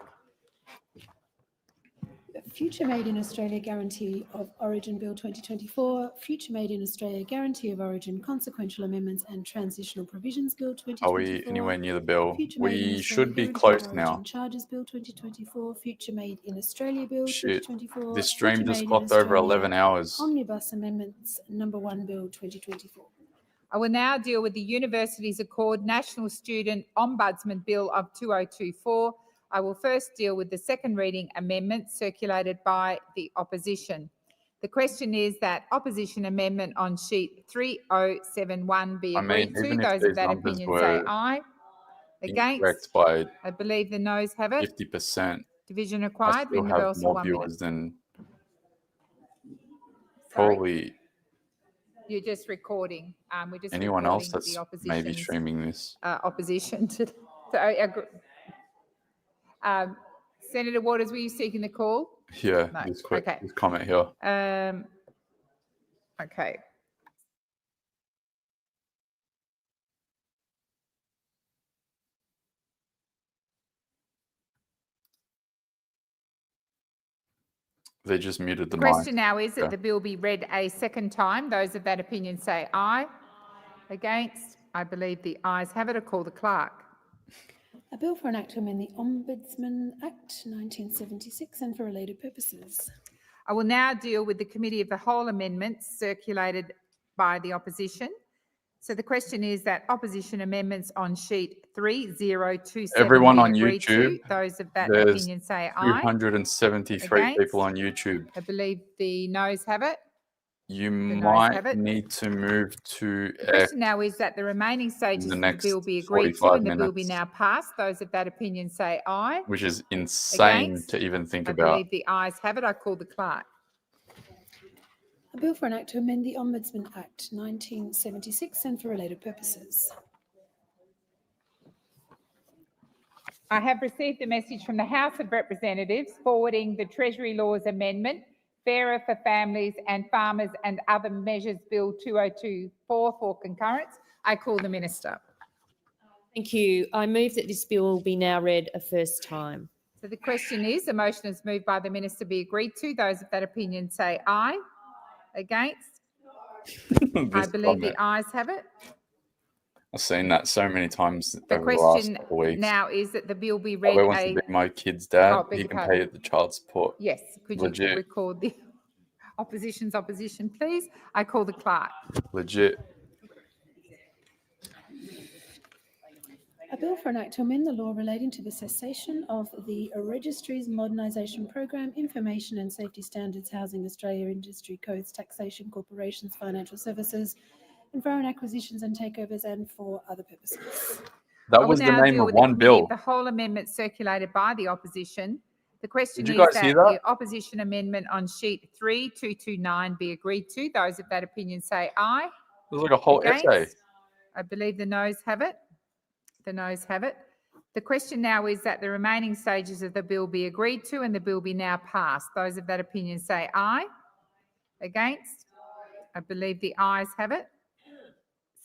Future Made in Australia Guarantee of Origin Bill 2024, Future Made in Australia Guarantee of Origin Consequential Amendments and Transitional Provisions Bill 2024. Are we anywhere near the bill? Future Made in We Australia should be Guarantee close of now. Origin Charges Bill 2024, Future Made in Australia Bill Shit. 2024. This stream Future just Made in clocked over Australia 11 hours. Omnibus Amendments Number 1 Bill 2024. I will now deal with the Universities Accord National Student Ombudsman Bill of 2024. I will first deal with the second reading amendment circulated by the opposition. The question is that opposition amendment on sheet 3071 be agreed to. even if Those these of that numbers opinion were say aye. incorrect Against? by I believe the noes have it. 50%. Division I required. still Ring the bell have for more 1 minute. viewers than Sorry. probably You're just recording. We're just anyone else recording that's the maybe opposition's streaming this. opposition to. Senator Waters, were you seeking the call? Yeah, No. this quick Okay. this comment here. Okay. They just muted the The question mic. now is that Okay. the bill be read a second time. Those of that opinion say aye. Against? I believe the ayes have it. I call the clerk. A bill for an act to amend the Ombudsman Act 1976 and for related purposes. I will now deal with the Committee of the Whole amendments circulated by the opposition. So the question is that opposition amendments on sheet 3027 Everyone be on agreed YouTube, to. Those of that there's opinion say aye. 273 Against? people on YouTube. I believe the noes have it. You noes might have it. need to move to The question now is that the remaining stages of the next bill be agreed to 45 and the bill be minutes. now passed. Those of that opinion say aye. which is insane Against? to even think I about. believe the ayes have it. I call the clerk. A bill for an act to amend the Ombudsman Act 1976 and for related purposes. I have received a message from the House of Representatives forwarding the Treasury Laws Amendment, Fairer for Families and Farmers and Other Measures Bill 2024 for concurrence. I call the Minister. Thank you. I move that this bill be now read a first time. So the question is, the motion is moved by the Minister be agreed to. Those of that opinion say aye. Against? I believe the ayes have it. I've seen that so many times The over the last question couple of weeks. now is that the bill be Whoever read wants to be my kid's dad, Oh, beg he your can pardon. pay the child support. Yes, could you Legit. record the opposition's opposition, please? I call the clerk. Legit. A bill for an act to amend the law relating to the cessation of the Registries Modernisation Program, Information and Safety Standards, Housing Australia, Industry Codes, Taxation, Corporations, Financial Services, and Foreign Acquisitions and Takeovers, and for other purposes. That was the name of one bill. The whole amendment circulated by the opposition. The question Did is you guys that hear that? the opposition amendment on sheet 3229 be agreed to. Those of that opinion say aye. It was like a whole Against? essay. I believe the noes have it. The noes have it. The question now is that the remaining stages of the bill be agreed to and the bill be now passed. Those of that opinion say aye. Against? I believe the ayes have it.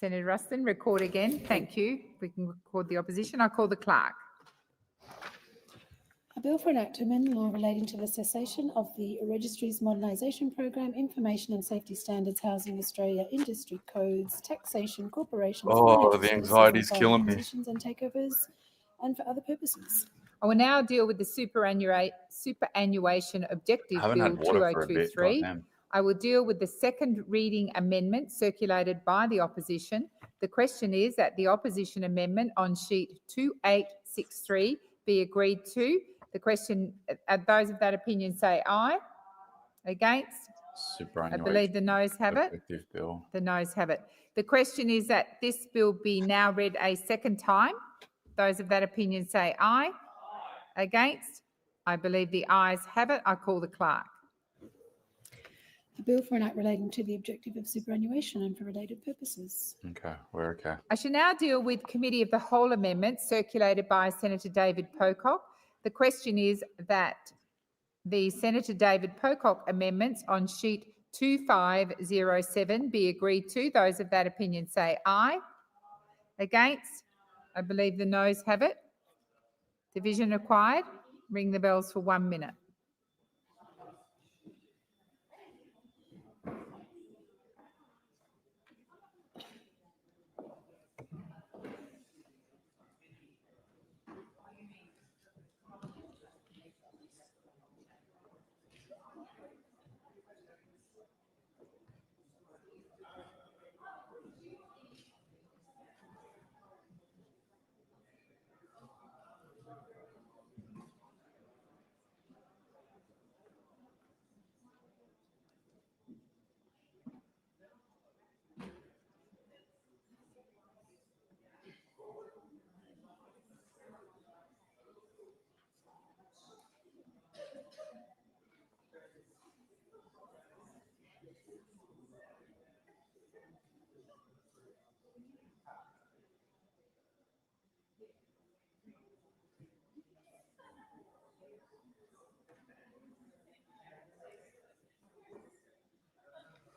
Senator Ruston, record again. Thank you. We can record the opposition. I call the clerk. A bill for an act to amend the law relating to the cessation of the Registries Modernisation Program, Information and Safety Standards, Housing Australia, Industry Codes, Taxation, Corporations, Oh, Financial the Services, anxiety's and killing Foreign me. Acquisitions and Takeovers, and for other purposes. I will now deal with the superannuation objective I haven't bill had water for a bit. 2023. Goddamn. I will deal with the second reading amendment circulated by the opposition. The question is that the opposition amendment on sheet 2863 be agreed to. The question, those of that opinion say aye. Against? I believe the noes have it. Objective bill. The noes have it. The question is that this bill be now read a second time. Those of that opinion say aye. Against? I believe the ayes have it. I call the clerk. A bill for an act relating to the objective of superannuation and for related purposes. Okay, we're okay. I shall now deal with Committee of the Whole amendments circulated by Senator David Pocock. The question is that the Senator David Pocock amendments on sheet 2507 be agreed to. Those of that opinion say aye. Against? I believe the noes have it. Division required. Ring the bells for 1 minute.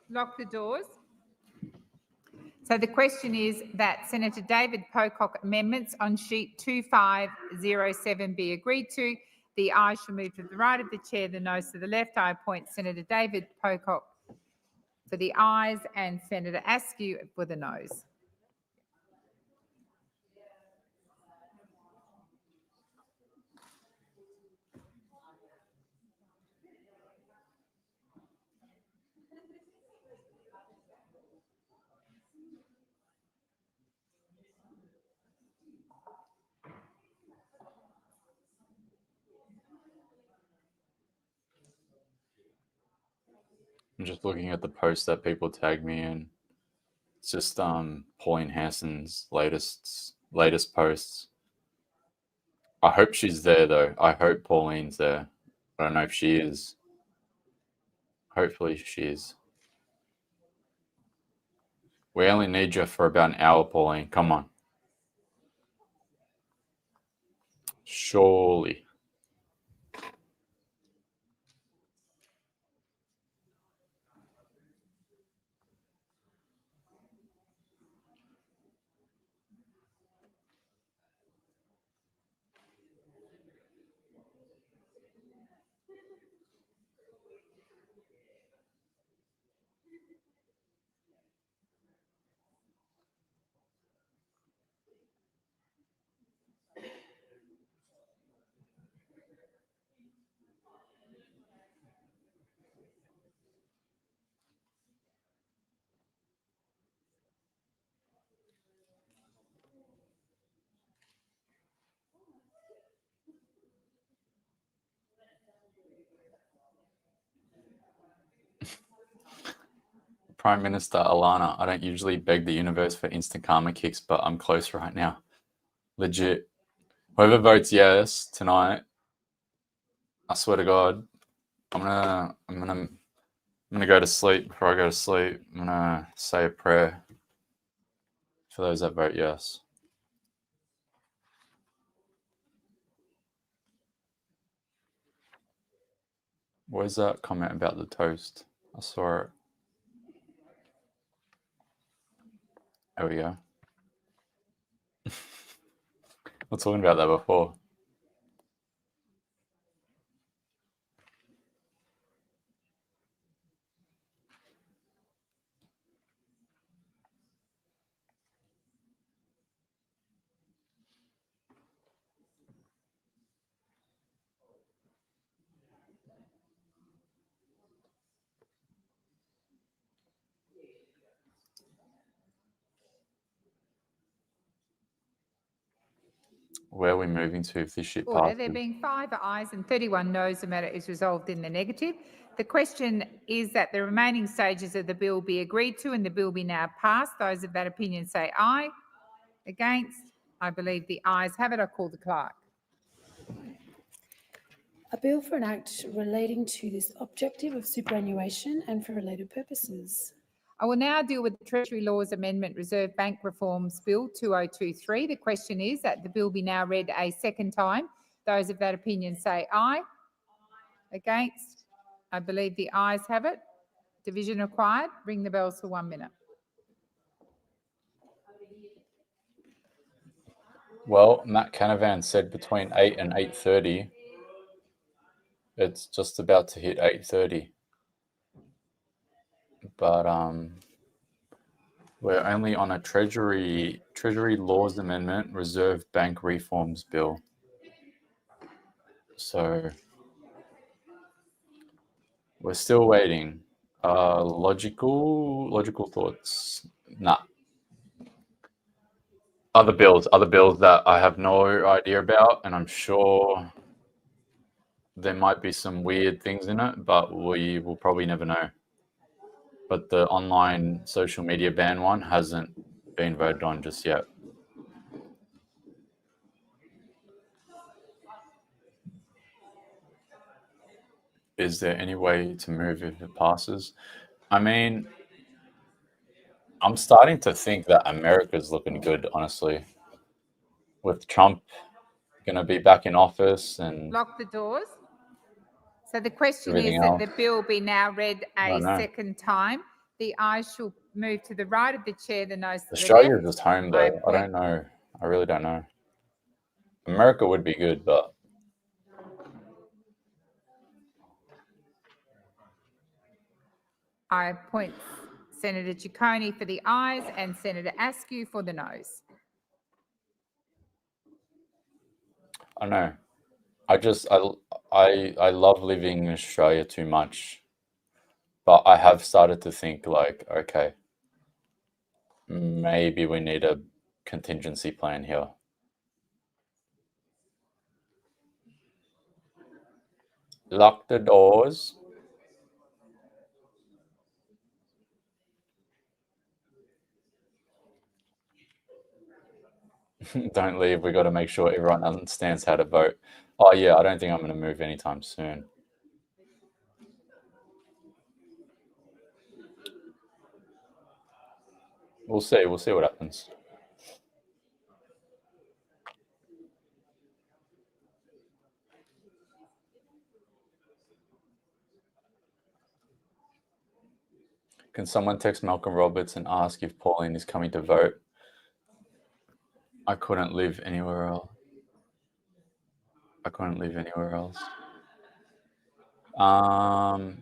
Lock the doors. So the question is that Senator David Pocock amendments on sheet 2507 be agreed to. The ayes shall move to the right of the chair, the noes to the left. I appoint Senator David Pocock for the ayes and Senator Askew for the noes. I'm just looking at the post that people tagged me in. It's just Pauline Hanson's latest posts. I hope she's there though. I hope Pauline's there. I don't know if she is. Hopefully she is. We only need you for about an hour, Pauline. Come on. Surely. Prime Minister Alana, I don't usually beg the universe for instant karma kicks, but I'm close right now. Legit. Whoever votes yes tonight, I swear to God, I'm gonna go to sleep. Before I go to sleep, I'm gonna say a prayer for those that vote yes. Where's that comment about the toast? I saw it. There we go. We're talking about that before. Where are we moving to if this shit passes? There being 5 ayes and 31 noes, the matter is resolved in the negative. The question is that the remaining stages of the bill be agreed to and the bill be now passed. Those of that opinion say aye. Against? I believe the ayes have it. I call the clerk. A bill for an act relating to this objective of superannuation and for related purposes. I will now deal with the Treasury Laws Amendment Reserve Bank Reforms Bill 2023. The question is that the bill be now read a second time. Those of that opinion say aye. Against? I believe the ayes have it. Division required. Ring the bells for 1 minute. Well, Matt Canavan said between 8 and 8:30. It's just about to hit 8:30. But we're only on a Treasury Laws Amendment Reserve Bank Reforms Bill. So we're still waiting. Logical thoughts. Nah. Other bills that I have no idea about, and I'm sure there might be some weird things in it, but we will probably never know. But the online social media ban one hasn't been voted on just yet. Is there any way to move if it passes? I mean, I'm starting to think that America's looking good, honestly. With Trump going to be back in office and Lock the doors. So the question everything is that else. the bill be now read a know. second time. The ayes shall move to the right of the chair, the noes to the Australia's left. just home, though. I don't know. I really don't know. America would be good, but I appoint Senator Ciccone for the ayes and Senator Askew for the noes. I don't know. I love living in Australia too much, but I have started to think like, okay, maybe we need a contingency plan here. Lock the doors. Don't leave. We got to make sure everyone understands how to vote. Oh yeah, I don't think I'm going to move anytime soon. We'll see. We'll see what happens. Can someone text Malcolm Roberts and ask if Pauline is coming to vote? I couldn't live anywhere else. I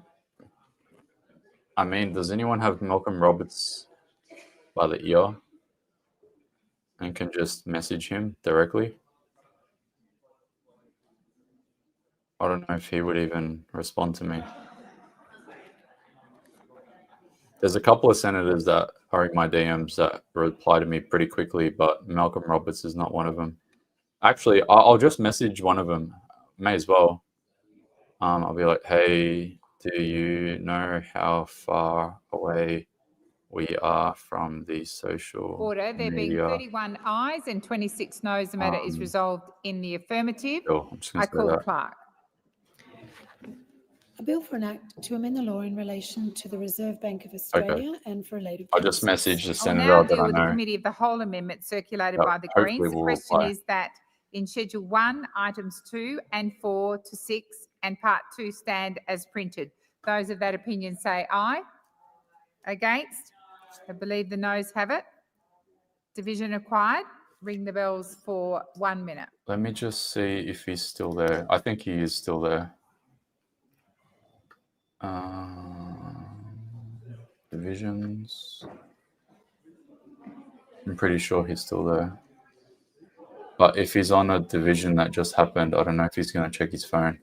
mean, does anyone have Malcolm Roberts by the ear and can just message him directly? I don't know if he would even respond to me. There's a couple of senators that are in my DMs that reply to me pretty quickly, but Malcolm Roberts is not one of them. Actually, I'll just message one of them. May as well. I'll be like, hey, do you know how far away we are from the social Order. There being 31 ayes and 26 noes, the matter is resolved in the affirmative. Sure, I'm just gonna I say call the that. clerk. A bill for an act to amend the law in relation to the Reserve Bank of Australia and for related I'll purposes. just message the I'll senator now that deal I with the know. Committee of the Whole Amendment circulated Yep, by the hopefully Greens. The we'll question reply. is that in Schedule 1, items 2 and 4 to 6 and Part 2 stand as printed. Those of that opinion say aye. Against? I believe the noes have it. Division required. Ring the bells for 1 minute. Let me just see if he's still there. I think he is still there. Divisions. I'm pretty sure he's still there. But if he's on a division that just happened, I don't know if he's going to check his phone.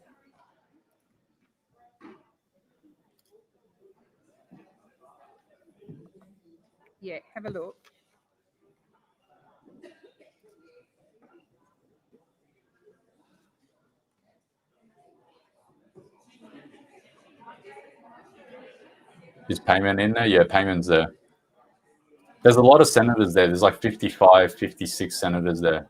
Yeah, have a look. Is Payman in there? Yeah, Payman's there. There's a lot of senators there. There's like 55, 56 senators there.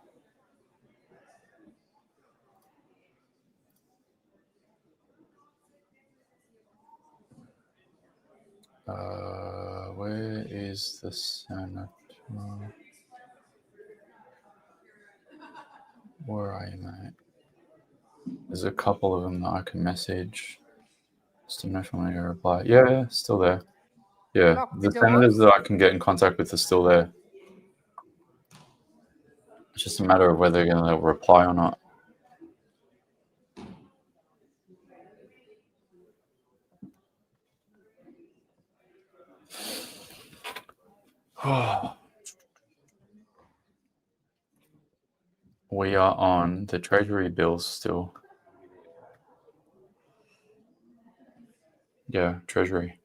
Where is the Senate? Where are you, mate? There's a couple of them that I can message. Still national media reply. Yeah, still there. Yeah, Lock the the senators doors. that I can get in contact with are still there. It's just a matter of whether they're going to reply or not. We are on the Treasury bills still. Yeah, Treasury.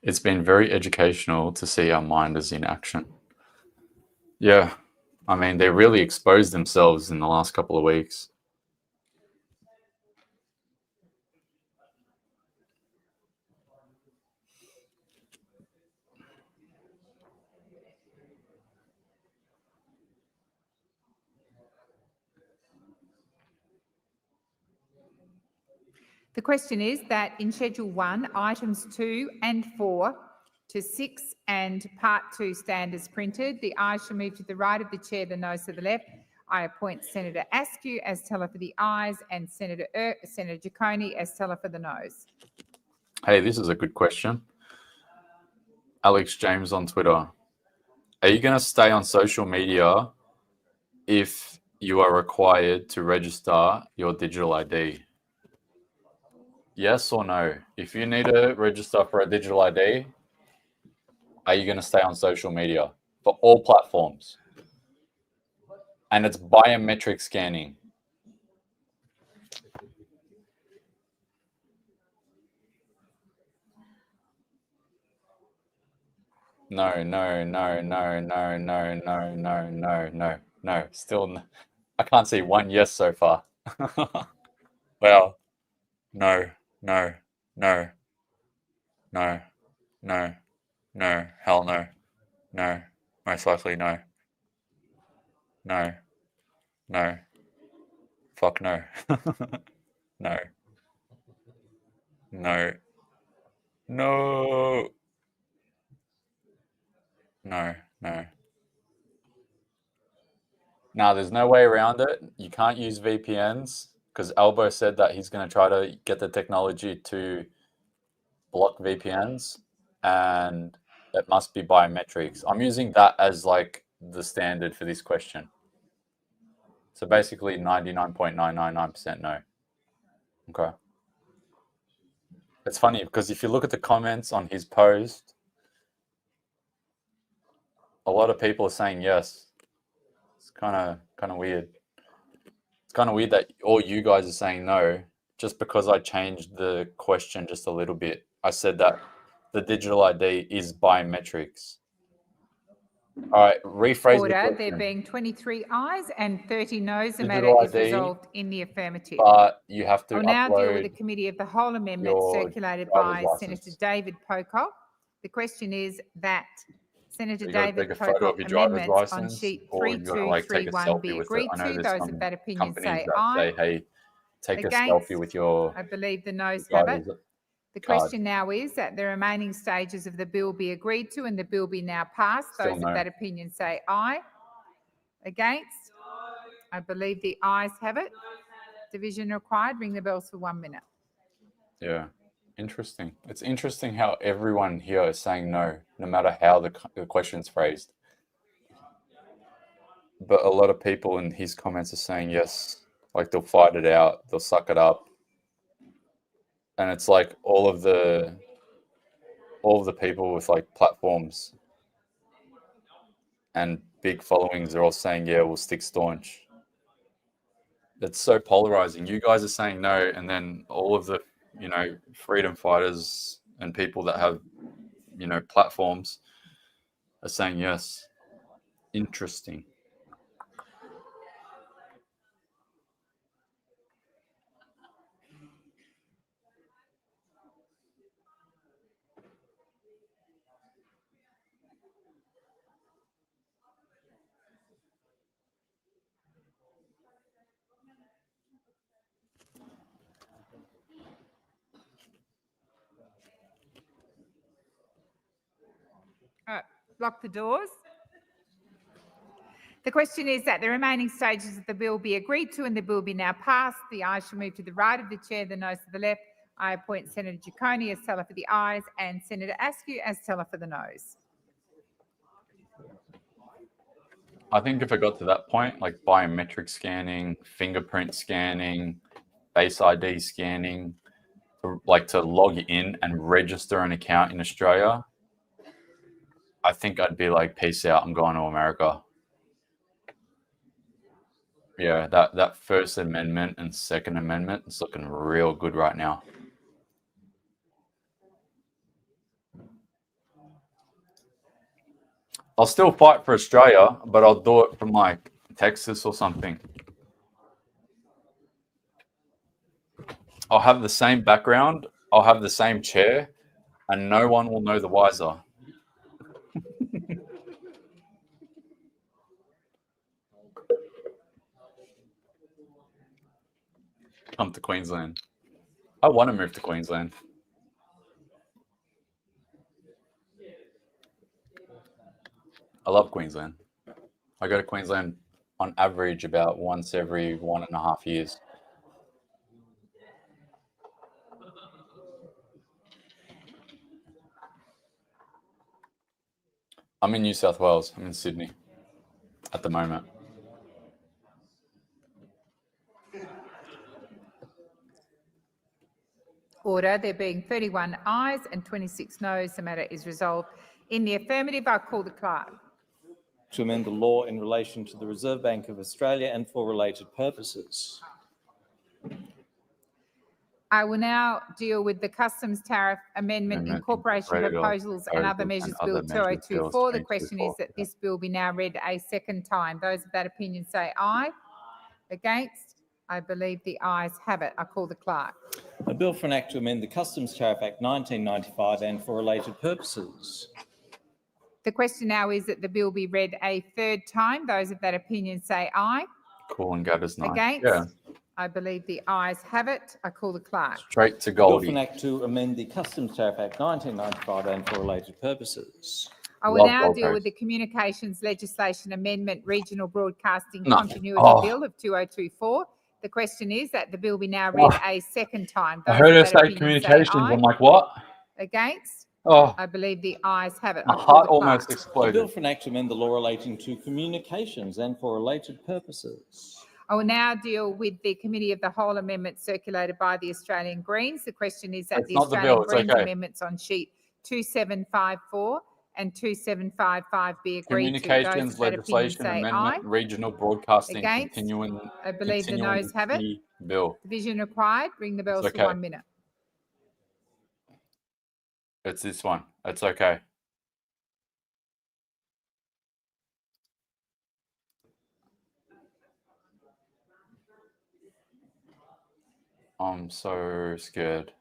It's been very educational to see our minders in action. Yeah, I mean, they really exposed themselves in the last couple of weeks. The question is that in Schedule 1, items 2 and 4 to 6 and Part 2 stand as printed. The ayes shall move to the right of the chair, the noes to the left. I appoint Senator Askew as teller for the ayes and Senator Giacone as teller for the noes. Hey, this is a good question. Alex James on Twitter. Are you going to stay on social media if you are required to register your digital ID? Yes or no? If you need to register for a digital ID, are you going to stay on social media for all platforms? And it's biometric scanning. No, no, no, no, no, no, no, no, no, no, no. Still, I can't see one yes so far. Well, no, no, no, no, no, no, hell no, no, most likely no, no, no, fuck no, no, no, no, no, no. Now, there's no way around it. You can't use VPNs because Albo said that he's going to try to get the technology to block VPNs, and it must be biometrics. I'm using that as like the standard for this question. So basically 99.999% no. Okay. It's funny because if you look at the comments on his post, a lot of people are saying yes. It's kind of weird. It's kind of weird that all you guys are saying no, just because I changed the question just a little bit. I said that the digital ID is biometrics. All right, rephrase the question. There being 23 ayes and 30 noes, the Digital matter is ID, resolved in the affirmative. but you have to I'll now deal with the upload Committee of the Whole Amendment your circulated driver's by license. Senator David Pocock. The question is that Senator So you got to David take a photo of Pocock your driver's amendments on license, sheet or you got to like take a 3231 be selfie with it. agreed I know to. there's Those of some that opinion companies say that aye. say, "Hey, take a Against, selfie with your I believe the noes have it. driver's The card." question now is that the remaining stages of the bill be agreed to and the bill be now passed. Still Those no. of that opinion say aye. Against, I believe the ayes have it. Division required. Ring the bells for 1 minute. Yeah, interesting. It's interesting how everyone here is saying no, no matter how the question's phrased. But a lot of people in his comments are saying yes, like they'll fight it out, they'll suck it up. And it's like all of the people with like platforms and big followings are all saying, yeah, we'll stick staunch. It's so polarizing. You guys are saying no, and then all of the, freedom fighters and people that have, platforms are saying yes. Interesting. Lock the doors. The question is that the remaining stages of the bill be agreed to and the bill be now passed. The ayes shall move to the right of the chair, the noes to the left. I appoint Senator Giccone as teller for the ayes and Senator Askew as teller for the noes. I think if it got to that point, like biometric scanning, fingerprint scanning, Face ID scanning, like to log in and register an account in Australia, I think I'd be like, peace out, I'm going to America. Yeah, that First Amendment and Second Amendment is looking real good right now. I'll still fight for Australia, but I'll do it from like Texas or something. I'll have the same background, I'll have the same chair, and no one will know the wiser. Come to Queensland. I want to move to Queensland. I love Queensland. I go to Queensland on average about once every 1.5 years. I'm in New South Wales. I'm in Sydney at the moment. Order. There being 31 ayes and 26 noes, the matter is resolved in the affirmative. I call the clerk. To amend the law in relation to the Reserve Bank of Australia and for related purposes. I will now deal with the Customs Tariff Amendment Incorporation Proposals and Other Measures Bill 2024. The question is that this bill be now read a second time. Those of that opinion say aye. Against? I believe the ayes have it. I call the clerk. A bill for an act to amend the Customs Tariff Act 1995 and for related purposes. The question now is that the bill be read a third time. Those of that opinion say aye. Cool and Gatter's nice. Against? Yeah. I believe the ayes have it. I call the clerk. Straight to A bill for Goldie. an act to amend the Customs Tariff Act 1995 and for related purposes. I will now deal with the Communications Legislation Amendment Regional Broadcasting Continuity Bill of 2024. The question is that the bill be now read a second time. I heard her say communications. I'm like, what? Against? Oh. I believe the ayes have it. My heart almost A exploded. bill for an act to amend the law relating to communications and for related purposes. I will now deal with the Committee of the Whole amendment circulated by the Australian Greens. The question is that the Australian Greens amendments on sheet 2754 and 2755 be agreed to. Communications Legislation Amendment, Regional Broadcasting Against? Continuing. I believe the noes have it. Bill. Division required. Ring the bells for 1 minute. It's this one. It's okay. I'm so scared.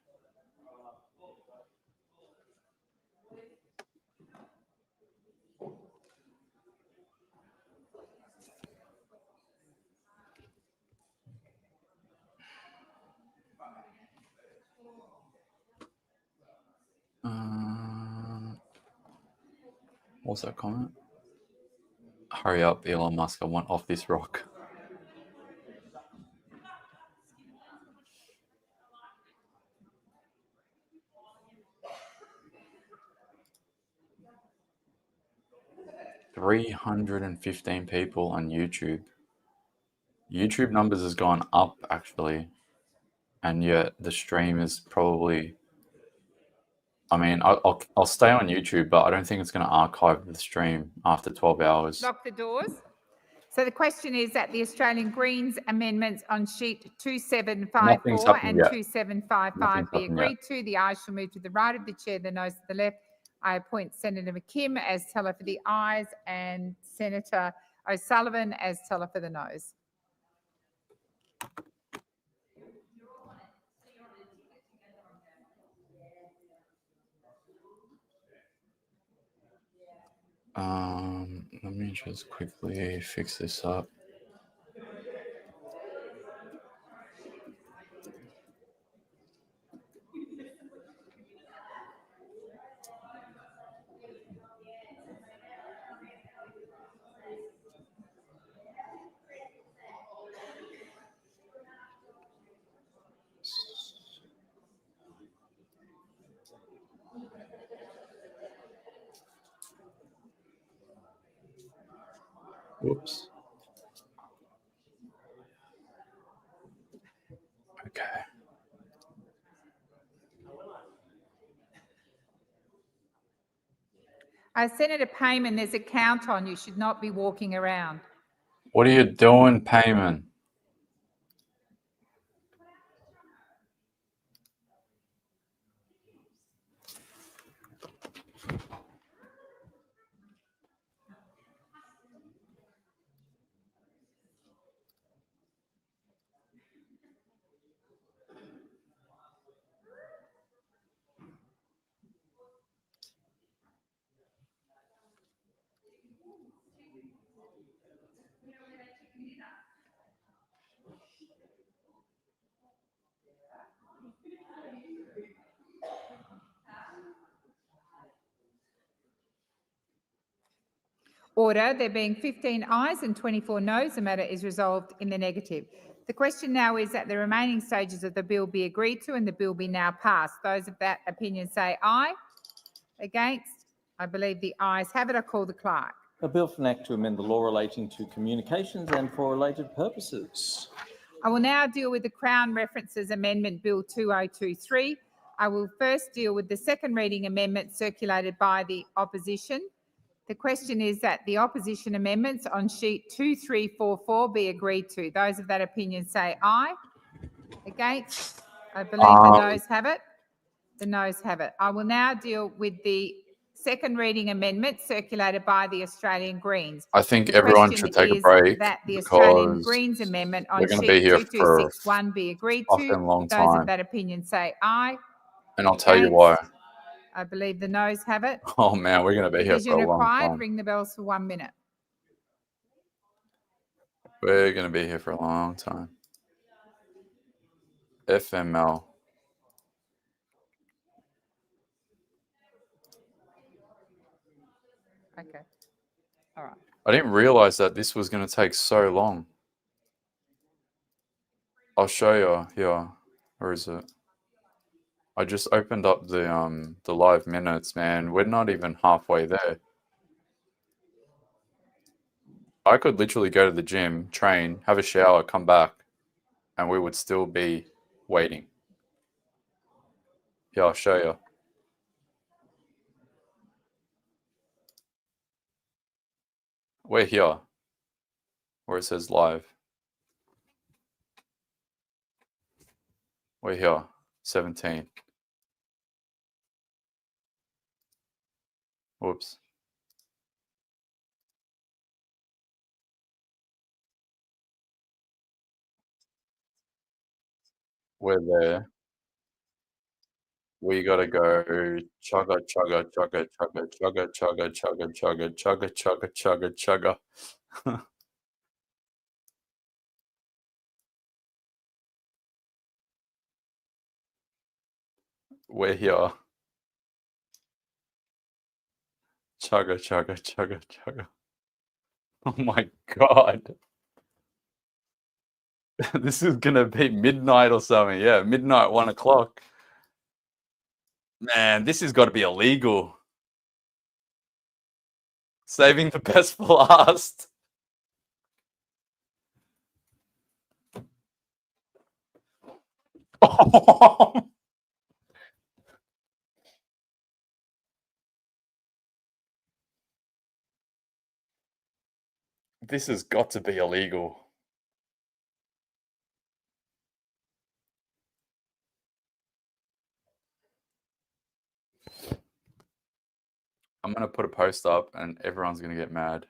What's that comment? Hurry up, Elon Musk. I want off this rock. $315 people on YouTube. YouTube numbers has gone up actually, and yet the stream is probably. I mean, I'll stay on YouTube, but I don't think it's going to archive the stream after 12 hours. Lock the doors. So the question is that the Australian Greens amendments on sheet 2754 and 2755 be agreed to. The ayes shall move to the right of the chair, the noes to the left. I appoint Senator McKim as teller for the ayes and Senator O'Sullivan as teller for the noes. Let me just quickly fix this up. Whoops. Okay. Senator Payman, there's a count on. You should not be walking around. What are you doing, Payman? Order. There being 15 ayes and 24 noes, the matter is resolved in the negative. The question now is that the remaining stages of the bill be agreed to and the bill be now passed. Those of that opinion say aye. Against? I believe the ayes have it. I call the clerk. A bill for an act to amend the law relating to communications and for related purposes. I will now deal with the Crown References Amendment Bill 2023. I will first deal with the second reading amendment circulated by the opposition. The question is that the opposition amendments on sheet 2344 be agreed to. Those of that opinion say aye. Against? I believe the noes have it. The noes have it. I will now deal with the second reading amendment circulated by the Australian Greens. I think everyone should take a break that the Australian because Greens amendment on we're going to sheet be here for 2261 be agreed a to. fucking long Those time. of that opinion say aye. And I'll tell you why. I believe the noes have it. Oh man, we're going to be here for a long required. time. Ring the bells for 1 minute. We're going to be here for a long time. FML. Okay. All right. I didn't realize that this was going to take so long. I'll show you here. Where is it? I just opened up the live minutes, man. We're not even halfway there. I could literally go to the gym, train, have a shower, come back, and we would still be waiting. Yeah, I'll show you. We're here, where it says live. We're here, 17. Whoops. We're there. We gotta go chugga chugga chugga chugga chugga chugga chugga chugga chugga chugga chugga chugga. We're here. Chugga chugga chugga chugga. Oh my god. This is gonna be midnight or something. Yeah, midnight, 1 o'clock. Man, this has got to be illegal. Saving the best for last. This has got to be illegal. I'm going to put a post up and everyone's going to get mad.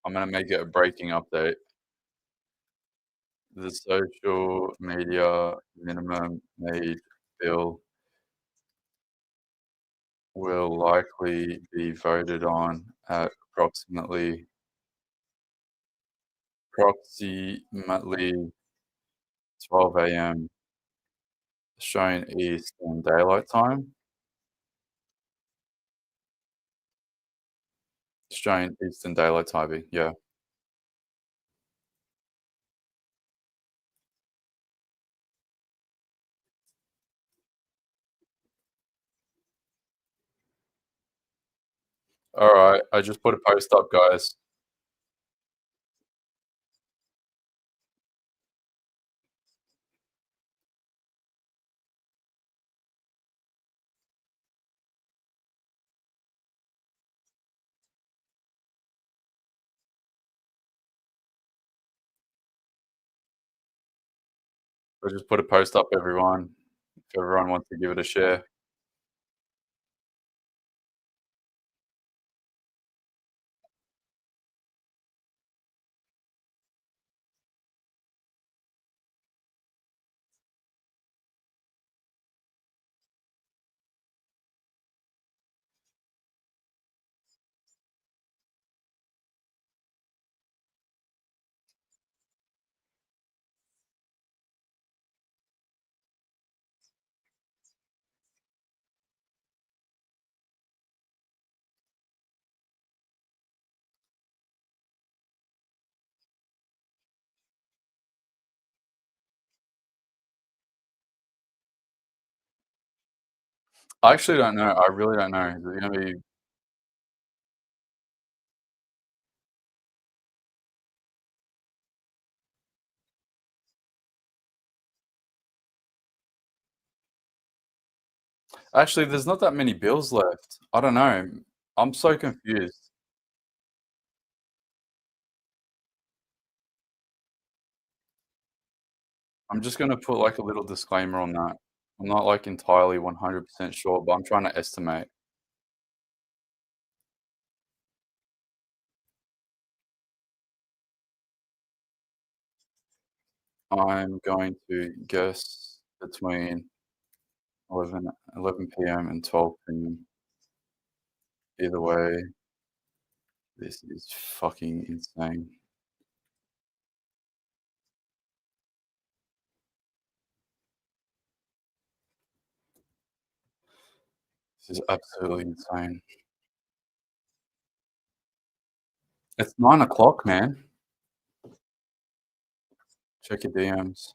I'm going to make it a breaking update. The social media minimum wage bill will likely be voted on at approximately 12 a.m. Australian Eastern Daylight Time. Australian Eastern Daylight Time, yeah. All right, I just put a post up, guys. I just put a post up, everyone. If everyone wants to give it a share. I actually don't know. I really don't know. Is it going to be? Actually, there's not that many bills left. I don't know. I'm so confused. I'm just going to put like a little disclaimer on that. I'm not like entirely 100% sure, but I'm trying to estimate. I'm going to guess between 11 p.m. and 12 p.m. Either way, this is fucking insane. This is absolutely insane. It's 9 o'clock, man. Check your DMs.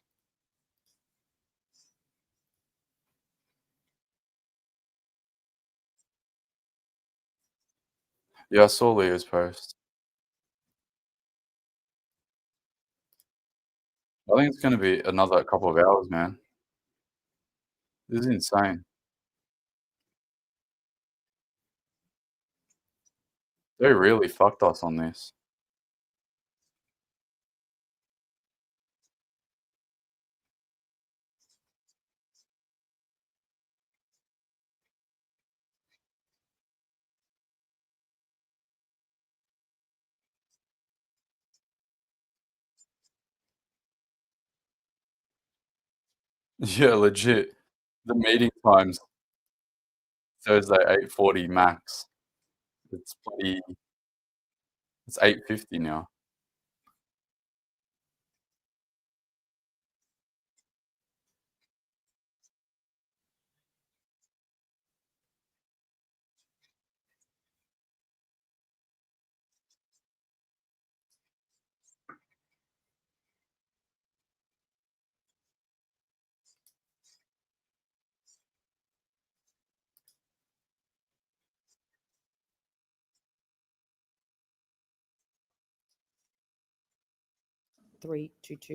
Yeah, I saw Leah's post. I think it's going to be another couple of hours, man. This is insane. They really fucked us on this. Yeah, legit. The meeting times Thursday 8:40 max. It's 8:50 now.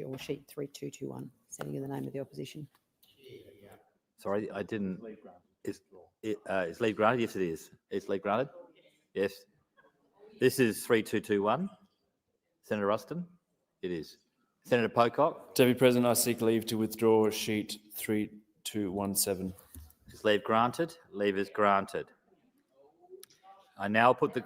or sheet 3221, sending you the name of the opposition. Sorry, I didn't. Is leave granted? Yes, it is. It's leave granted? Yes. This is 3221. Senator Ruston? It is. Senator Pocock? Deputy President, I seek leave to withdraw sheet 3217. Is leave granted? Leave is granted. I now put the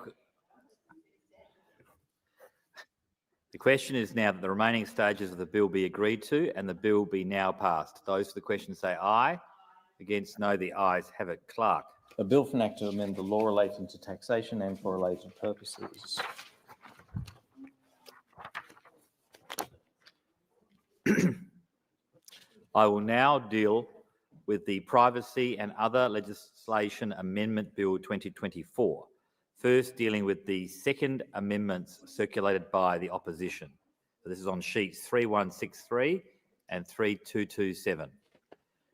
question is now that the remaining stages of the bill be agreed to and the bill be now passed. Those for the question say aye. Against no, the ayes have it. Clerk. A bill for an act to amend the law relating to taxation and for related purposes. I will now deal with the Privacy and Other Legislation Amendment Bill 2024. First, dealing with the second amendments circulated by the opposition. So this is on sheets 3163 and 3227.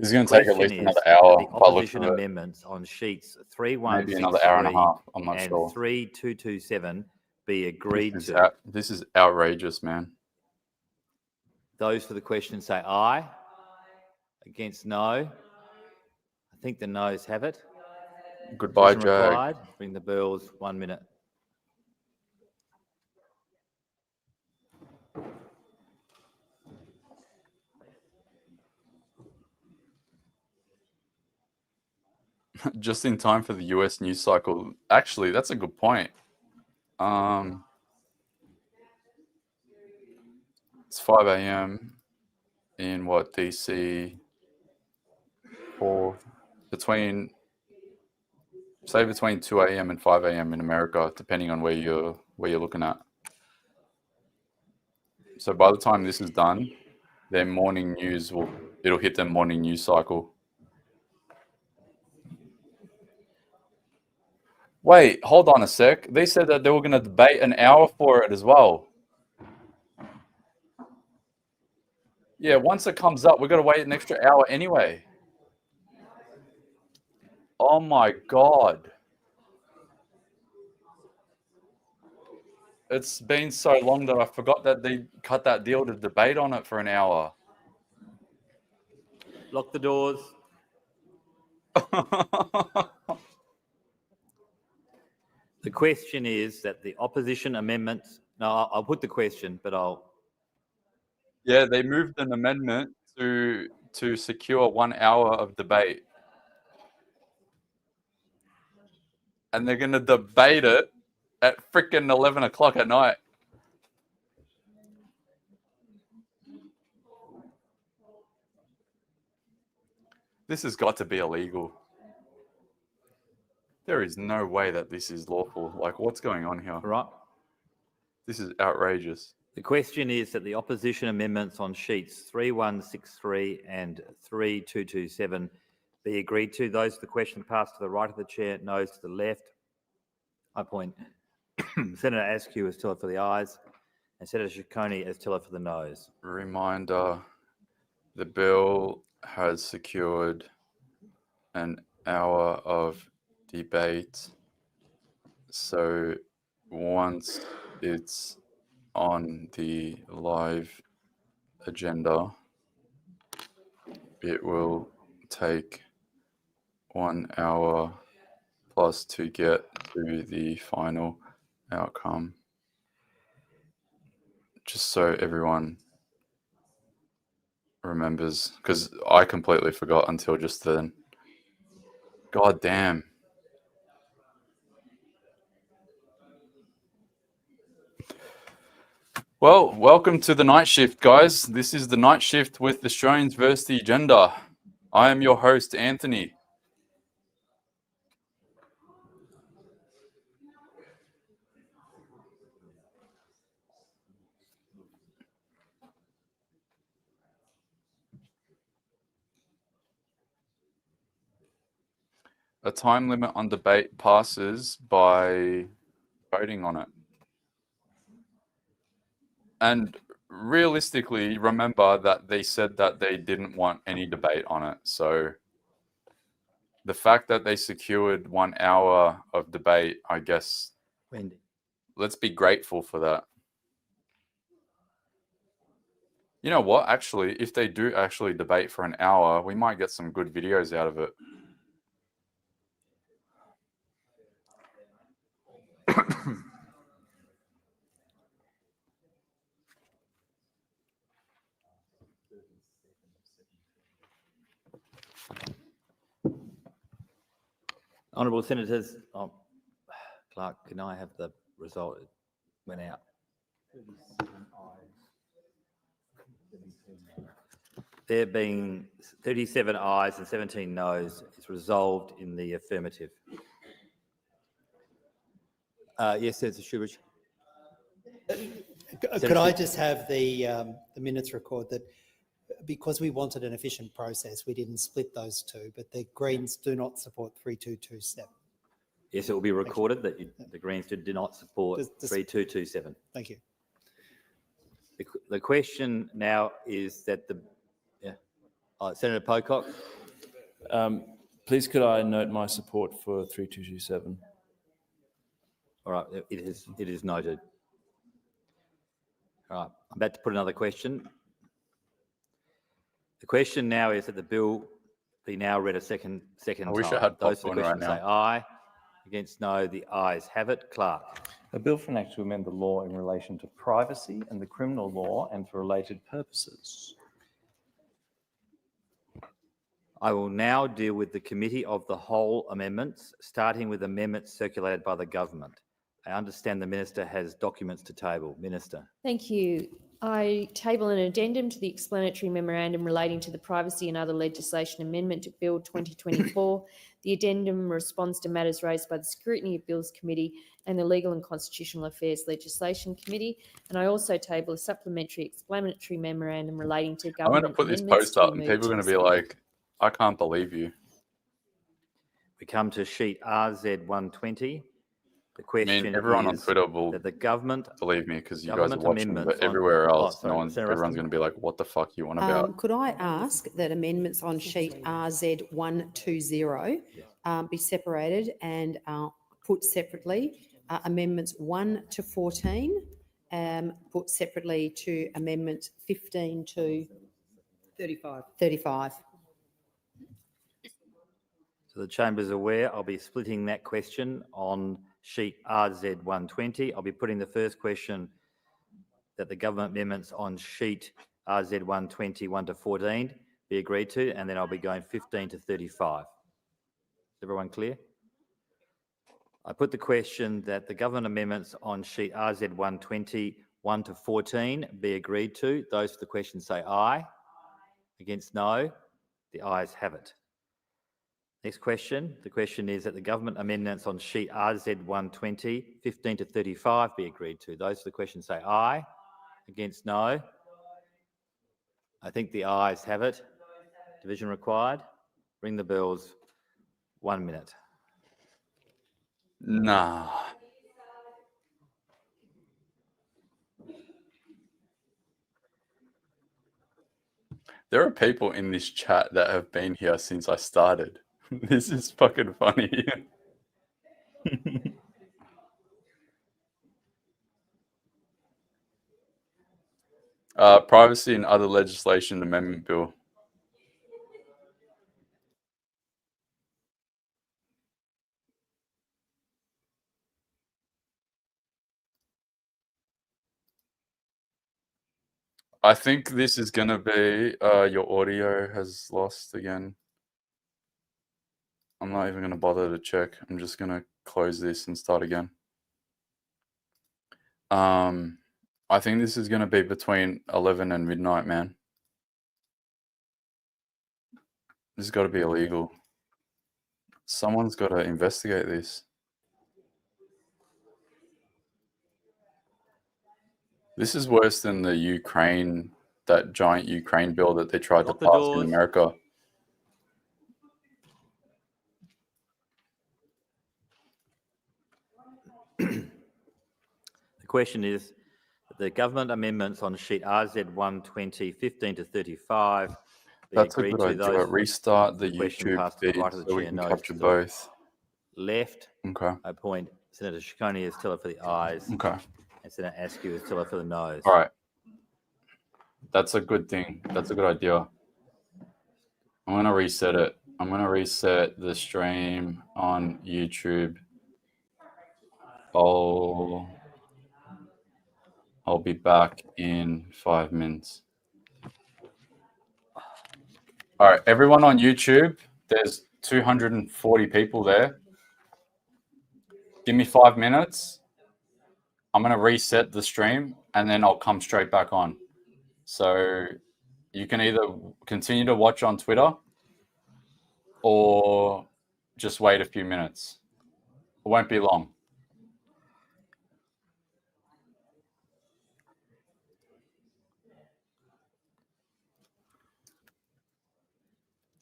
This is going to take at least another hour. The opposition amendments on sheets 3163 maybe another hour and a half. I'm not and sure. 3227 be agreed This is to. this is outrageous, man. Those for the question say aye. Against no. I think the noes have it. Goodbye, Decision Jag. required. Bring the bills 1 minute. Just in time for the US news cycle. Actually, that's a good point. It's 5 a.m. in what, DC, or between 2 a.m. and 5 a.m. in America, depending on where you're looking at. So by the time this is done, their morning news it'll hit their morning news cycle. Wait, hold on a sec. They said that they were going to debate an hour for it as well. Yeah, once it comes up, we've got to wait an extra hour anyway. Oh my God. It's been so long that I forgot that they cut that deal to debate on it for an hour. Lock the doors. The question is that the opposition amendments. No, I'll put the question, but I'll. Yeah, they moved an amendment to secure 1 hour of debate. And they're going to debate it at freaking 11 o'clock at night. This has got to be illegal. There is no way that this is lawful. Like, what's going on here? Right. This is outrageous. The question is that the opposition amendments on sheets 3163 and 3227 be agreed to. Those the question passed to the right of the chair, noes to the left. I point Senator Askew as teller for the ayes and Senator Ciccone as teller for the noes. Reminder, the bill has secured an hour of debate. So once it's on the live agenda, it will take 1 hour plus to get to the final outcome. Just so everyone remembers, because I completely forgot until just then. God damn. Well, welcome to the night shift, guys. This is the night shift with Australians versus the Agenda. I am your host, Anthony. A time limit on debate passes by voting on it. And realistically, remember that they said that they didn't want any debate on it. So the fact that they secured 1 hour of debate, I guess, Wendy, let's be grateful for that. You know what? Actually, if they do actually debate for an hour, we might get some good videos out of it. Honourable Senators, Clark, can I have the result? It went out. There being 37 ayes and 17 noes, it's resolved in the affirmative. Yes, Senator Shoebridge. Could I just have the minutes record that because we wanted an efficient process, we didn't split those two, but the Greens do not support 3227. Yes, it will be recorded that the Greens did not support 3227. Thank you. The question now is that Senator Pocock. Please could I note my support for 3227? All right, it is noted. All right, I'm about to put another question. The question now is that the bill be now read a second I time. wish I had Those for the popcorn right question say now. aye. Against no, the ayes have it. Clerk. A bill for an act to amend the law in relation to privacy and the criminal law and for related purposes. I will now deal with the Committee of the Whole amendments, starting with amendments circulated by the government. I understand the Minister has documents to table. Minister. Thank you. I table an addendum to the explanatory memorandum relating to the Privacy and Other Legislation Amendment to Bill 2024. The addendum responds to matters raised by the Scrutiny of Bills Committee and the Legal and Constitutional Affairs Legislation Committee. And I also table a supplementary explanatory memorandum relating to I'm going to government put this amendments post to up be and moved people are to going to be the like, I can't believe you. We come to sheet RZ120. The I question mean, everyone on is Twitter will that the government believe me because you guys are government watching, amendments but on- everywhere else, sorry, Senator everyone's Ruston. going to be like, what the fuck you want about? Could I ask that amendments on sheet RZ120 be separated and put separately? Amendments 1 to 14 put separately to amendments 15 to 35. So the Chamber is aware I'll be splitting that question on sheet RZ120. I'll be putting the first question that the government amendments on sheet RZ120 1 to 14 be agreed to, and then I'll be going 15 to 35. Is everyone clear? I put the question that the government amendments on sheet RZ120 1 to 14 be agreed to. Those for the question say aye. Against no. The ayes have it. Next question. The question is that the government amendments on sheet RZ120 15 to 35 be agreed to. Those for the question say aye. Against no. I think the ayes have it. Division required. Ring the bells. 1 minute. Nah. There are people in this chat that have been here since I started. This is fucking funny. Privacy and Other Legislation Amendment Bill. I think this is going to be, your audio has lost again. I'm not even going to bother to check. I'm just going to close this and start again. I think this is going to be between 11 and midnight, man. This has got to be illegal. Someone's got to investigate this. This is worse than the Ukraine, that giant Ukraine bill that they tried to pass in America. The question is the government amendments on sheet RZ120 15 to 35 be That's a agreed good to. idea. Those Restart the question YouTube passed to the feed right of the so we chair, can noes capture to the both. left. Okay. I appoint Senator Ciccone as teller for the ayes. Okay. And Senator Askew as teller for the noes. All right. That's a good thing. That's a good idea. I'm going to reset it. I'm going to reset the stream on YouTube. I'll be back in 5 minutes. All right, everyone on YouTube, there's 240 people there. Give me 5 minutes. I'm going to reset the stream and then I'll come straight back on. So you can either continue to watch on Twitter or just wait a few minutes. It won't be long.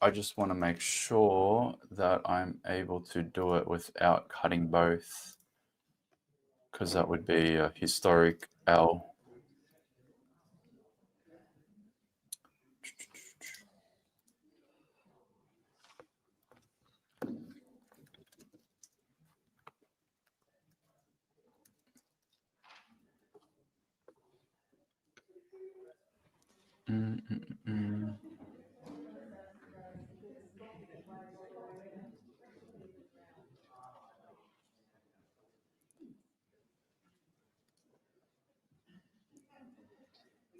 I just want to make sure that I'm able to do it without cutting both, because that would be a historic L.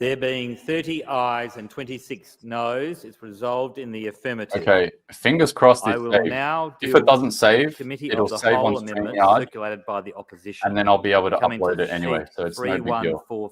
There being 30 ayes and 26 noes, it's resolved in the affirmative. Okay, fingers crossed I it will saves. now If it doesn't save, committee it'll of the save whole on amendment StreamYard, circulated by the opposition. and then I'll be able to Coming upload to it anyway, sheet so it's no big deal. 3144.